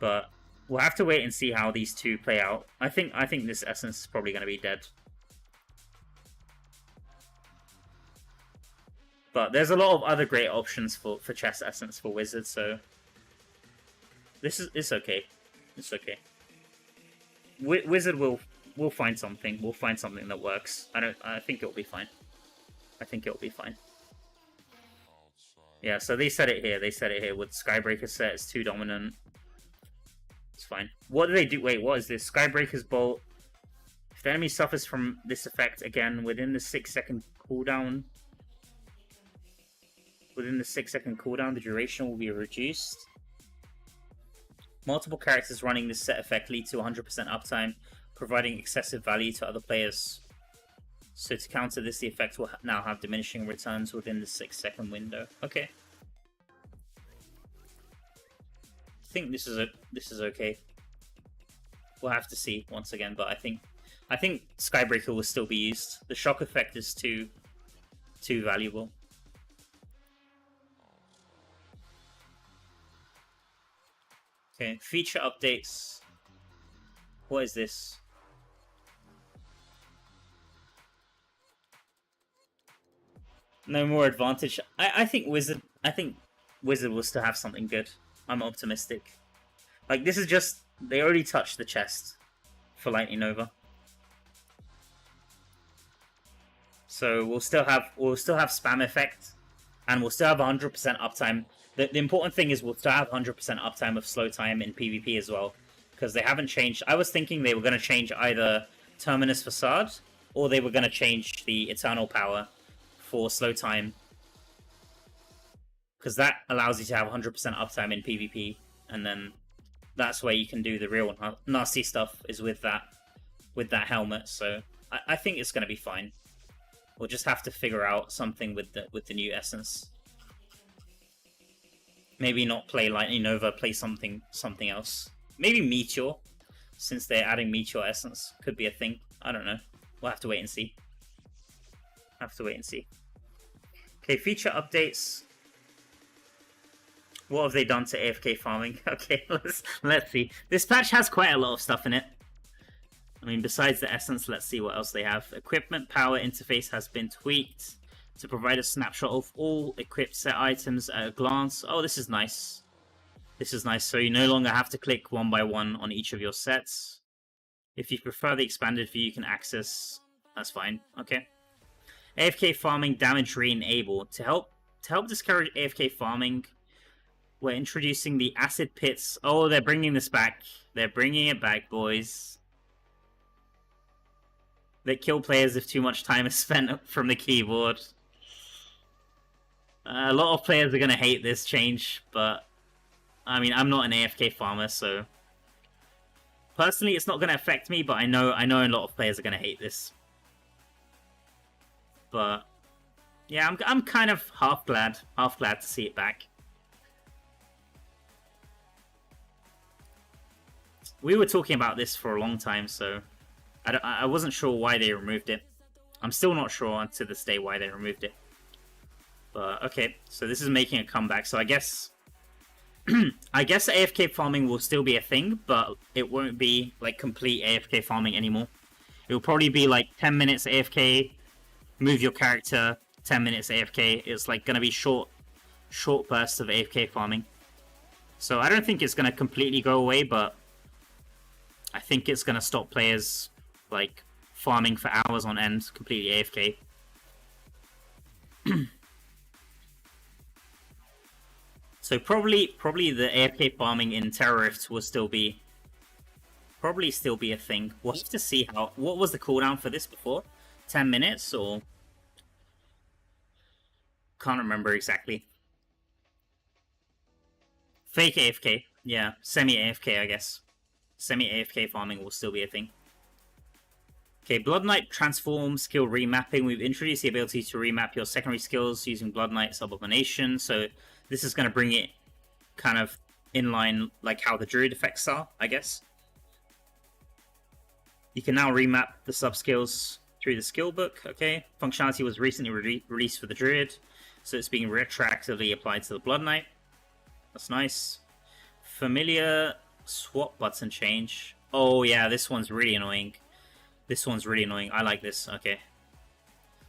But we'll have to wait and see how these two play out. I think this essence is probably going to be dead. But there's a lot of other great options for chest essence for wizards, so it's okay. It's okay. Wizard we'll find something. We'll find something that works. I think it'll be fine. I think it'll be fine. Yeah, so they said it here. They said it here with Skybreaker set. It's too dominant. It's fine. What do they do? Wait, what is this? Skybreaker's Bolt. If the enemy suffers from this effect again within the 6-second cooldown. Within the 6-second cooldown, the duration will be reduced. Multiple characters running this set effect lead to 100% uptime, providing excessive value to other players. So to counter this, the effect will now have diminishing returns within the 6-second window. Okay. I think this is okay. We'll have to see once again, but I think Skybreaker will still be used. The shock effect is too valuable. Okay, feature updates. What is this? No more advantage. I think Wizard. I think Wizard will still have something good. I'm optimistic. Like this is just they already touched the chest for Lightning Nova, so we'll still have spam effect, and we'll still have 100% uptime. The important thing is we'll still have 100% uptime of slow time in PvP as well, because they haven't changed. I was thinking they were going to change either Terminus Facade or they were going to change the Eternal Power for slow time, because that allows you to have 100% uptime in PvP, and then that's where you can do the real nasty stuff is with that helmet. So I think it's going to be fine. We'll just have to figure out something with the new essence. Maybe not play Lightning Nova, play something else. Maybe Meteor, since they're adding Meteor essence, could be a thing. I don't know. We'll have to wait and see. Okay, feature updates. What have they done to AFK farming? Okay, let's see. This patch has quite a lot of stuff in it. I mean, besides the essence, let's see what else they have. Equipment power interface has been tweaked to provide a snapshot of all equipped set items at a glance. Oh, this is nice. So you no longer have to click one by one on each of your sets. If you prefer the expanded view, you can access. That's fine. Okay. AFK farming damage re-enable. To help discourage AFK farming, we're introducing the acid pits. Oh, they're bringing this back. They're bringing it back, boys. That kill players if too much time is spent from the keyboard. A lot of players are going to hate this change, but I mean, I'm not an AFK farmer, so personally it's not going to affect me, but I know a lot of players are going to hate this. But yeah, I'm kind of half glad to see it back. We were talking about this for a long time, so I wasn't sure why they removed it. I'm still not sure to this day why they removed it. But okay, so this is making a comeback. So I guess AFK farming will still be a thing, but it won't be like complete AFK farming anymore. It will probably be like 10 minutes AFK, move your character, 10 minutes AFK. It's like going to be short bursts of AFK farming. So I don't think it's going to completely go away, but I think it's going to stop players like farming for hours on end, completely AFK. So probably the AFK farming in Terror Rift will still be a thing. We'll have to see what was the cooldown for this before? 10 minutes or can't remember exactly. Fake AFK, yeah, semi AFK I guess. Semi AFK farming will still be a thing. Okay, Blood Knight transform skill remapping. We've introduced the ability to remap your secondary skills using Blood Knight Subomination. So this is going to bring it kind of in line like how the Druid effects are, I guess. You can now remap the sub-skills through the skill book, okay? Functionality was recently released for the Druid, so it's being retroactively applied to the Blood Knight. That's nice. Familiar swap button change. Oh yeah, this one's really annoying. I like this. Okay.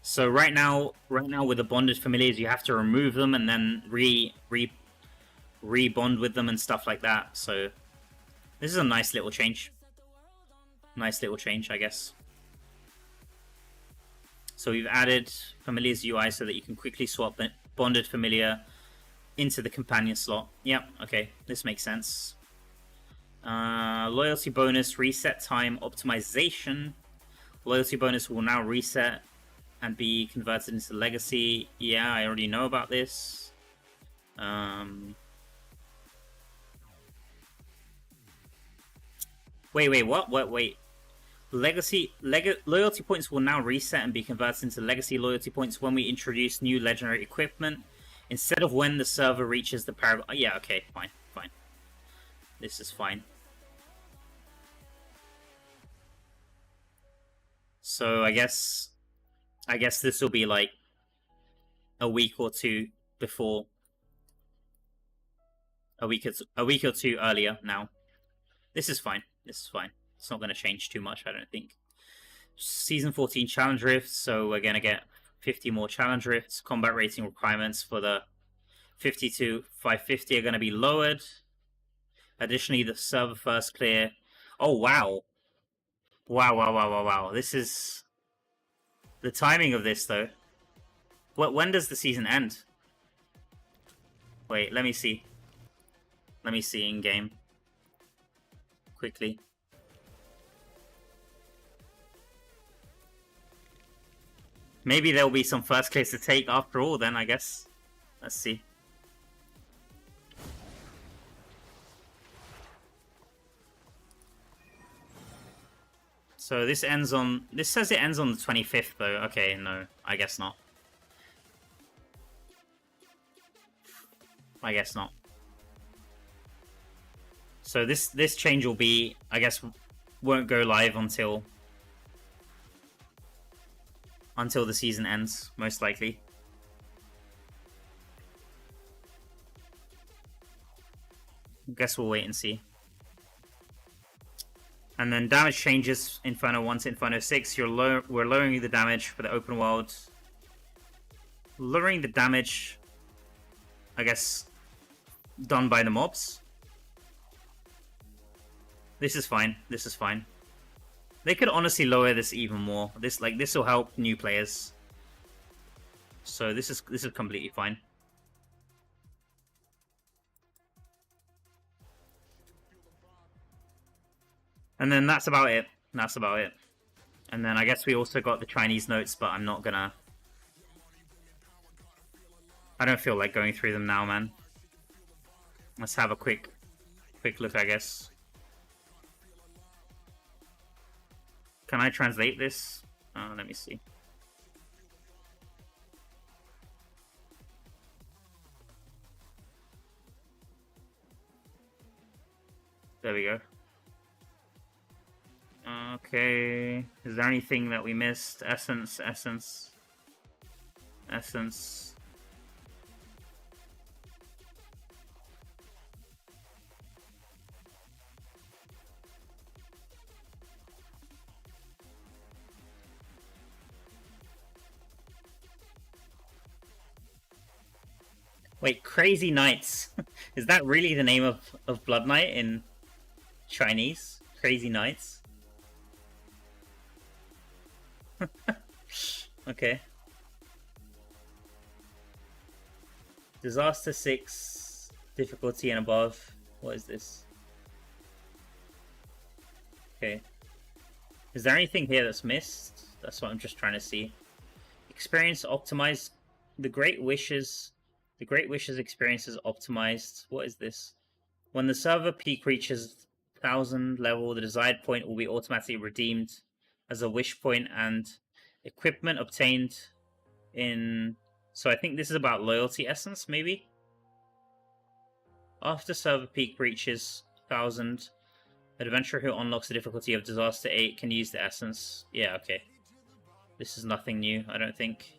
So right now with the bonded familiars, you have to remove them and then re-bond with them and stuff like that. So this is a nice little change. I guess. So we've added familiars UI so that you can quickly swap bonded familiar into the companion slot. Yep. Okay. This makes sense. Loyalty bonus, reset time, optimization. Loyalty bonus will now reset and be converted into legacy. Yeah, I already know about this. Wait, what? Wait. Loyalty points will now reset and be converted into legacy loyalty points when we introduce new legendary equipment, instead of when the server reaches the Paragon. Yeah, okay, fine. This is fine. So I guess this will be like a week or two before, a week or two earlier now. This is fine. It's not going to change too much, I don't think. Season 14 Challenge Rift, so we're going to get 50 more challenge rifts. Combat rating requirements for the 50 to 550 are going to be lowered. Additionally, the server first clear. Oh, wow. Wow. This is... The timing of this, though. When does the season end? Wait, let me see. Let me see in-game. Quickly. Maybe there'll be some first clears to take after all then, I guess. Let's see. So this ends on... This says it ends on the 25th though. Okay, no. I guess not. I guess not. So this change will be... I guess won't go live until the season ends, most likely. Guess we'll wait and see. And then damage changes, Inferno 1 to Inferno 6. We're lowering the damage for the open world. Lowering the damage, I guess, done by the mobs. This is fine. This is fine. They could honestly lower this even more. This will help new players. So this is completely fine. And then that's about it. That's about it. And then I guess we also got the Chinese notes, but I'm not gonna... I don't feel like going through them now, man. Let's have a quick look, I guess. Can I translate this? Let me see. There we go. Okay. Is there anything that we missed? Essence. Wait, Crazy Knights. Is that really the name of Blood Knight in Chinese? Crazy Knights? Okay. Disaster 6, difficulty and above. What is this? Okay. Is there anything here that's missed? That's what I'm just trying to see. Experience optimized. The Great Wishes experience is optimized. What is this? When the server peak reaches 1000 level, the desired point will be automatically redeemed as a wish point, and equipment obtained in... So I think this is about loyalty essence, maybe? After server peak reaches 1000, adventurer who unlocks the difficulty of Disaster 8 can use the essence. Yeah, okay. This is nothing new, I don't think.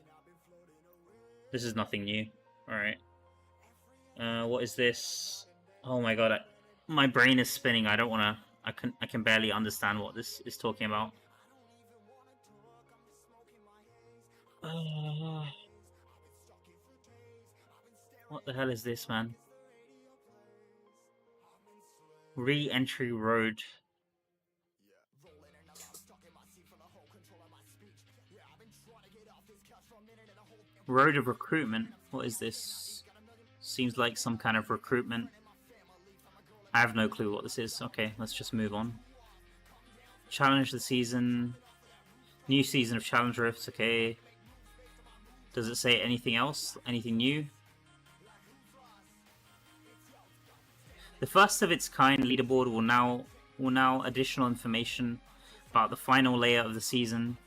This is nothing new. Alright. What is this? Oh my god, my brain is spinning. I don't want to... I can barely understand what this is talking about. What the hell is this, man? Re-entry road. Road of recruitment. What is this? Seems like some kind of recruitment. I have no clue what this is. Okay, let's just move on. Challenge the season. New season of Challenge Rifts. Okay. Does it say anything else? Anything new? The first of its kind leaderboard will now additional information about the final layer of the season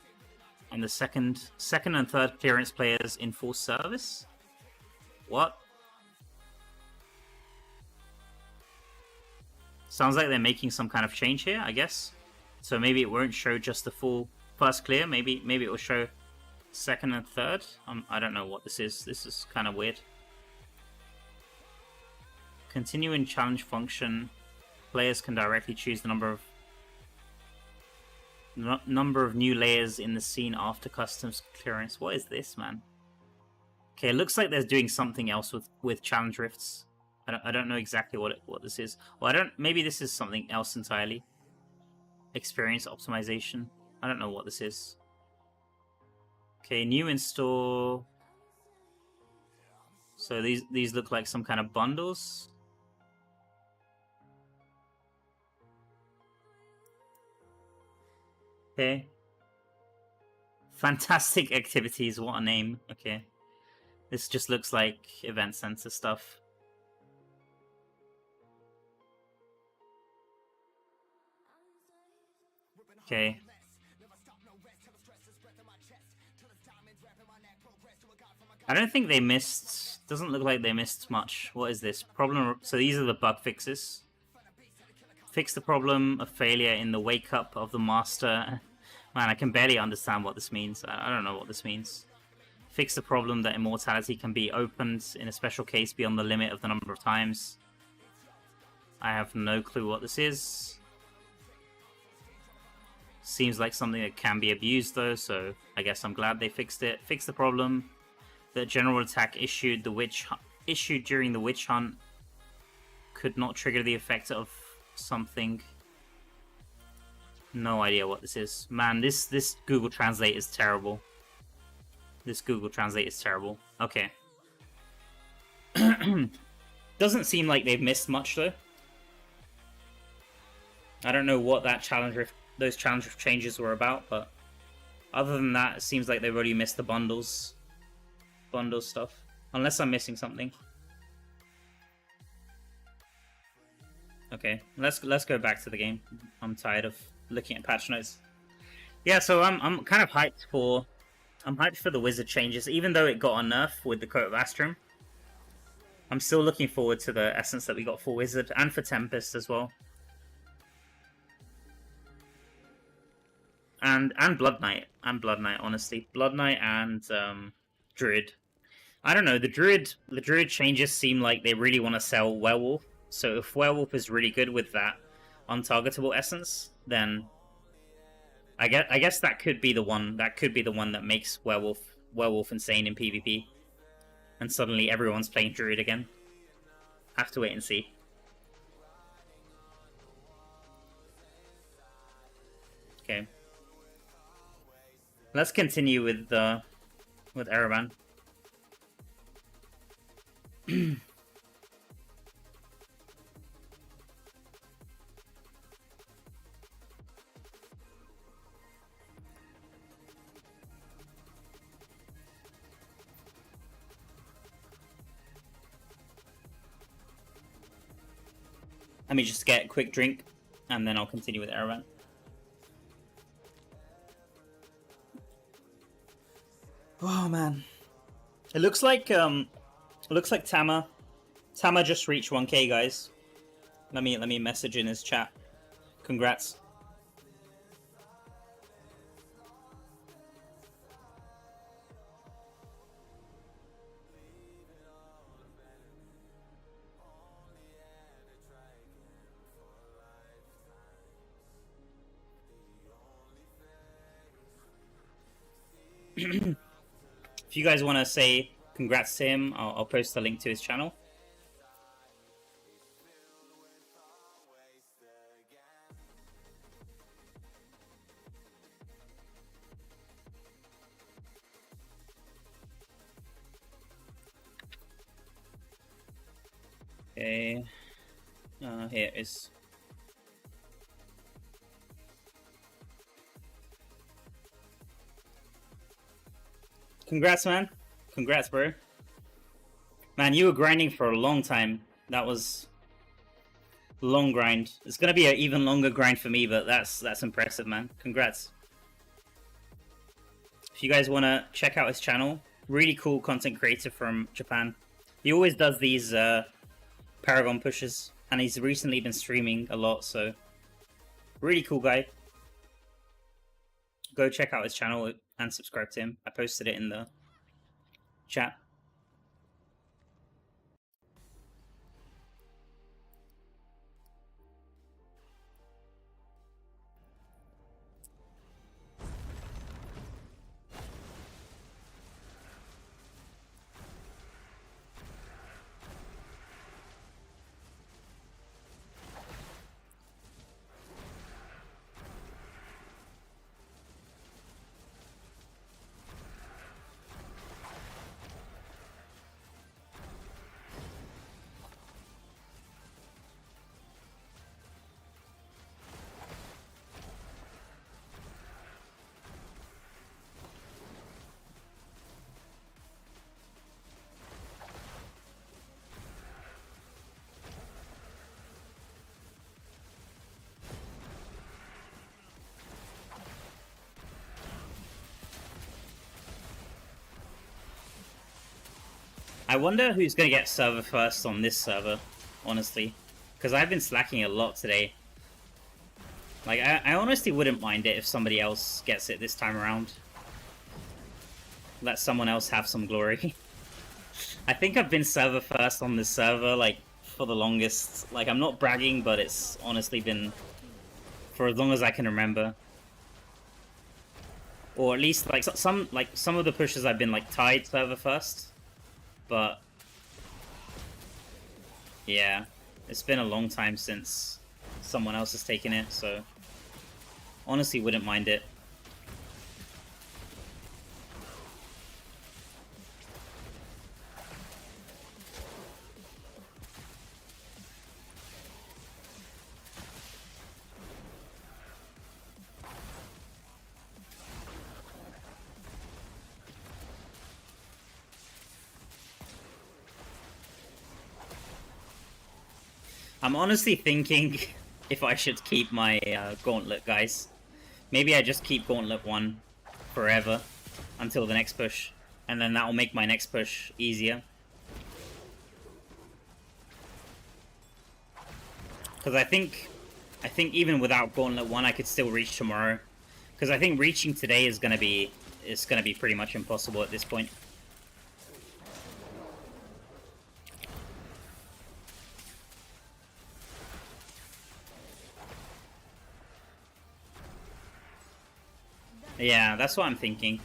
and the second and third clearance players in full service. What? Sounds like they're making some kind of change here, I guess. So maybe it won't show just the full first clear. Maybe it will show second and third. I don't know what this is. This is kind of weird. Continuing challenge function. Players can directly choose the number of... Number of new layers in the scene after customs clearance. What is this, man? Okay, it looks like they're doing something else with challenge rifts. I don't know exactly what this is. Well, I don't. Maybe this is something else entirely. Experience optimization. I don't know what this is. Okay, new in store. So these look like some kind of bundles. Okay. Fantastic activities. What a name. Okay. This just looks like event center stuff. Okay. I don't think they missed... Doesn't look like they missed much. What is this? Problem... So these are the bug fixes. Fix the problem of failure in the wake up of the master. Man, I can barely understand what this means. I don't know what this means. Fix the problem that immortality can be opened in a special case beyond the limit of the number of times. I have no clue what this is. Seems like something that can be abused though, so I guess I'm glad they fixed it. Fix the problem that general attack issued during the witch hunt could not trigger the effect of something. No idea what this is. Man, this Google Translate is terrible. This Google Translate is terrible. Okay. Doesn't seem like they've missed much though. I don't know what that those challenge changes were about, but other than that, it seems like they've already missed the bundle stuff. Unless I'm missing something. Okay, let's go back to the game. I'm tired of looking at patch notes. Yeah, so I'm kind of hyped for the wizard changes, even though it got a nerf with the Coat of Astrum. I'm still looking forward to the essence that we got for wizard and for Tempest as well. And Blood Knight, honestly. Blood Knight and Druid. I don't know, the Druid changes seem like they really want to sell Werewolf. So if Werewolf is really good with that untargetable essence, then I guess that could be the one that makes Werewolf insane in PvP. And suddenly everyone's playing Druid again. Have to wait and see. Okay. Let's continue with Araban. Let me just get a quick drink, and then I'll continue with Araban. Oh man, it looks like Tama just reached 1K, guys. Let me message in his chat. Congrats. If you guys want to say congrats to him, I'll post the link to his channel. Okay, here it is. Congrats, man. Congrats, bro. Man, you were grinding for a long time. That was a long grind. It's gonna be an even longer grind for me, but that's impressive, man. Congrats. If you guys want to check out his channel, really cool content creator from Japan. He always does these Paragon pushes, and he's recently been streaming a lot, so really cool guy. Go check out his channel and subscribe to him. I posted it in the chat. I wonder who's gonna get server first on this server, honestly. Because I've been slacking a lot today. Like, I honestly wouldn't mind it if somebody else gets it this time around. Let someone else have some glory. I think I've been server first on this server, like, for the longest. Like, I'm not bragging, but it's honestly been for as long as I can remember. Or at least, like, some of the pushes I've been, like, tied server first. But yeah, it's been a long time since someone else has taken it, so honestly wouldn't mind it. I'm honestly thinking if I should keep my Gauntlet, guys. Maybe I just keep Gauntlet 1 forever until the next push, and then that will make my next push easier. Because I think even without Gauntlet 1 I could still reach tomorrow. Because I think reaching today is gonna be pretty much impossible at this point. Yeah, that's what I'm thinking.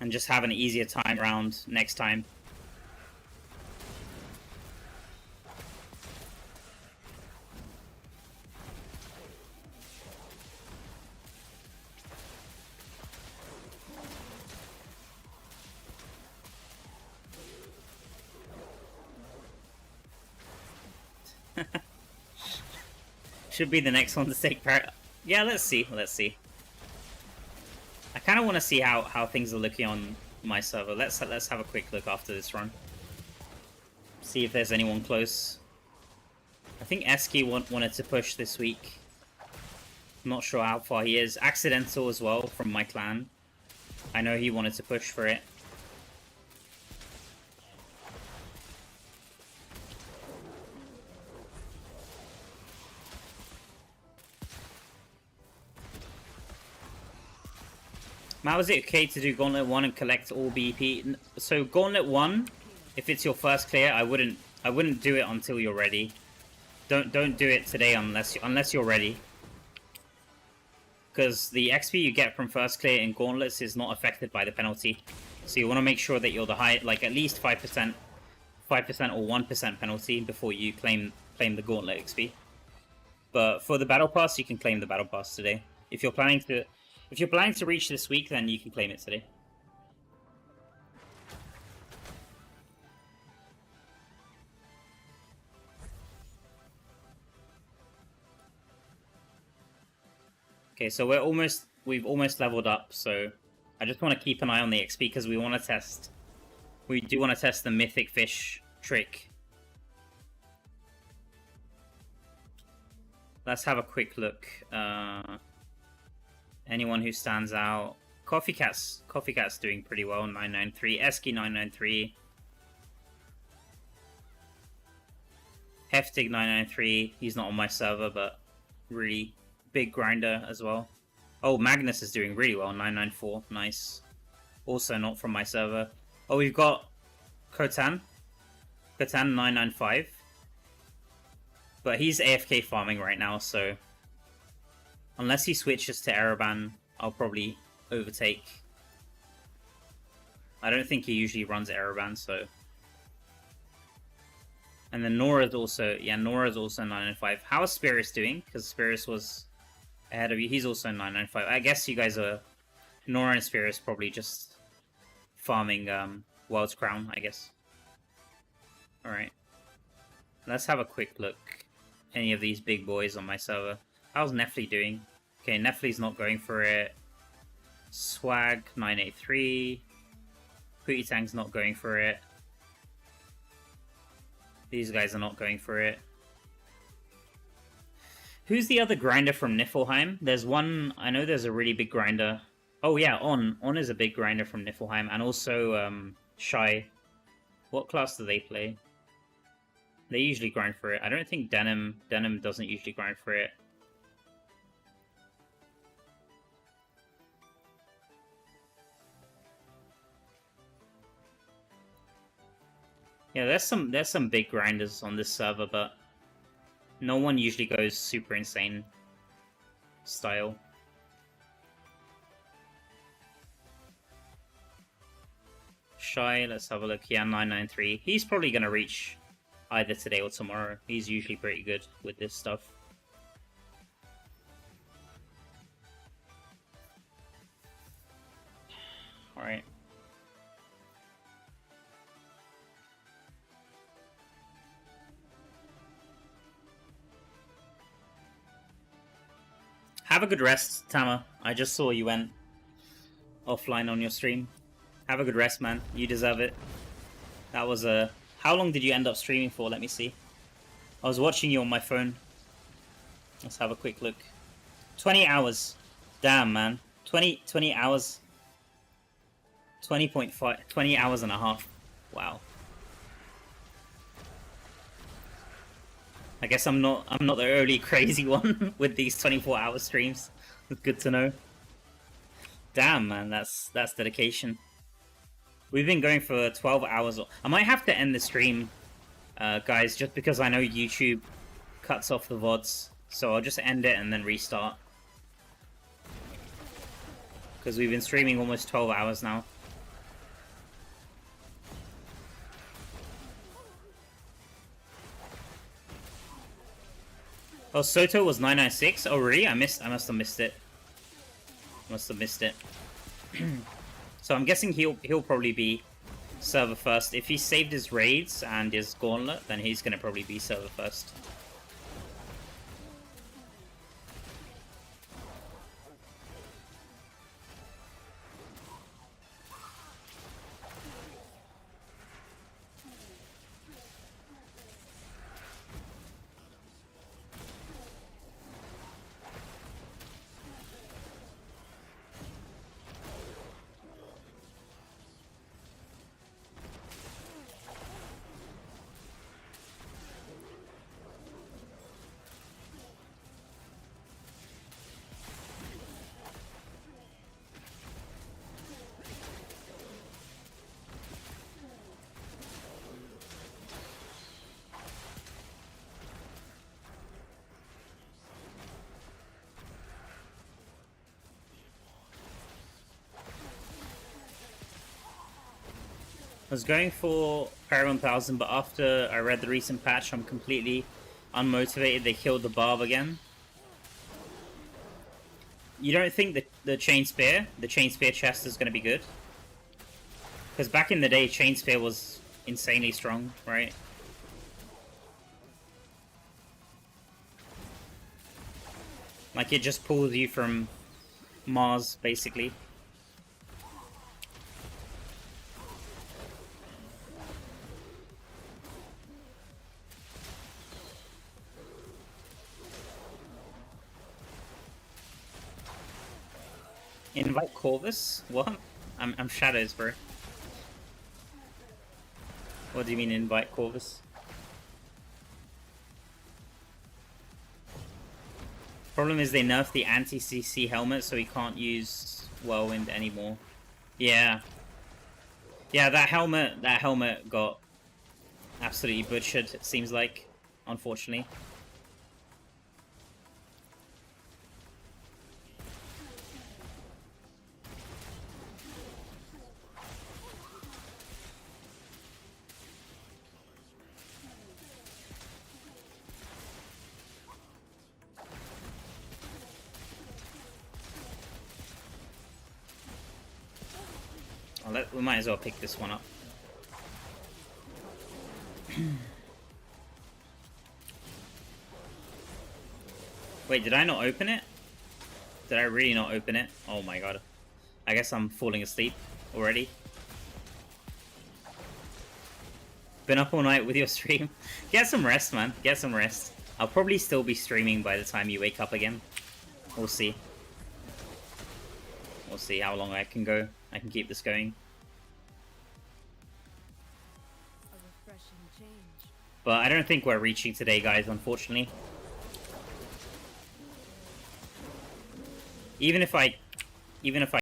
And just have an easier time around next time. Should be the next one to take part. Yeah, let's see. Let's see. I kind of want to see how things are looking on my server. Let's have a quick look after this run. See if there's anyone close. I think Eski wanted to push this week. I'm not sure how far he is. Accidental as well from my clan. I know he wanted to push for it. How is it okay to do Gauntlet 1 and collect all BP? So Gauntlet 1, if it's your first clear, I wouldn't do it until you're ready. Don't do it today unless you're ready. Because the XP you get from first clear in Gauntlets is not affected by the penalty. So you want to make sure that you're the high, like at least 5% or 1% penalty before you claim the Gauntlet XP. But for the Battle Pass, you can claim the Battle Pass today. If you're planning to reach this week, then you can claim it today. Okay, so we've almost leveled up, so I just want to keep an eye on the XP because we do want to test the Mythic Fish trick. Let's have a quick look. Anyone who stands out? Coffee Cat's doing pretty well, 993. Eski 993. Heftig 993. He's not on my server, but really big grinder as well. Oh, Magnus is doing really well, 994. Nice. Also not from my server. Oh, we've got Kotan 995. But he's AFK farming right now, so unless he switches to Araban, I'll probably overtake. I don't think he usually runs Araban, so. And then Nora's also 995. How is Spirus doing? Because Spirus was ahead of you. He's also 995. I guess you guys are Nora and Spirus probably just farming World's Crown, I guess. Alright. Let's have a quick look. Any of these big boys on my server. How's Nefli doing? Okay, Nefli's not going for it. Swag 983. Pootie Tang's not going for it. These guys are not going for it. Who's the other grinder from Niflheim? There's one, I know there's a really big grinder Oh yeah, On is a big grinder from Niflheim, and also Shy. What class do they play? They usually grind for it. I don't think Denim doesn't usually grind for it. Yeah, there's some big grinders on this server, but no one usually goes super insane style. Shy, let's have a look. Yeah, 993. He's probably gonna reach either today or tomorrow. He's usually pretty good with this stuff. Alright. Have a good rest, Tama. I just saw you went offline on your stream. Have a good rest, man. You deserve it. That was a... How long did you end up streaming for? Let me see. I was watching you on my phone. Let's have a quick look. 20 hours. Damn, man. 20 hours. 20.5... 20 hours and a half. Wow. I guess I'm not the early crazy one with these 24-hour streams. Good to know. Damn, man, that's dedication. We've been going for 12 hours. I might have to end the stream, guys, just because I know YouTube cuts off the VODs. So I'll just end it and then restart. Because we've been streaming almost 12 hours now. Oh, Soto was 996? Oh, really? I must have missed it. Must have missed it. So I'm guessing he'll probably be server first. If he saved his raids and his gauntlet, then he's gonna probably be server first. I was going for Paragon 1000, but after I read the recent patch, I'm completely unmotivated. They killed the Barb again. You don't think the Chain Spear chest is going to be good? Because back in the day, Chain Spear was insanely strong, right? Like, it just pulls you from Mars, basically. Invite Corvus? What? I'm Shadows, bro. What do you mean invite Corvus? Problem is they nerfed the anti-CC helmet, so he can't use Whirlwind anymore. Yeah. Yeah, that helmet got absolutely butchered, it seems like, unfortunately. We might as well pick this one up. Wait, did I not open it? Did I really not open it? Oh my god. I guess I'm falling asleep already. Been up all night with your stream. Get some rest, man. Get some rest. I'll probably still be streaming by the time you wake up again. We'll see. We'll we'll see how long I can go. I can keep this going. A refreshing change. But I don't think we're reaching today, guys, unfortunately. Even if I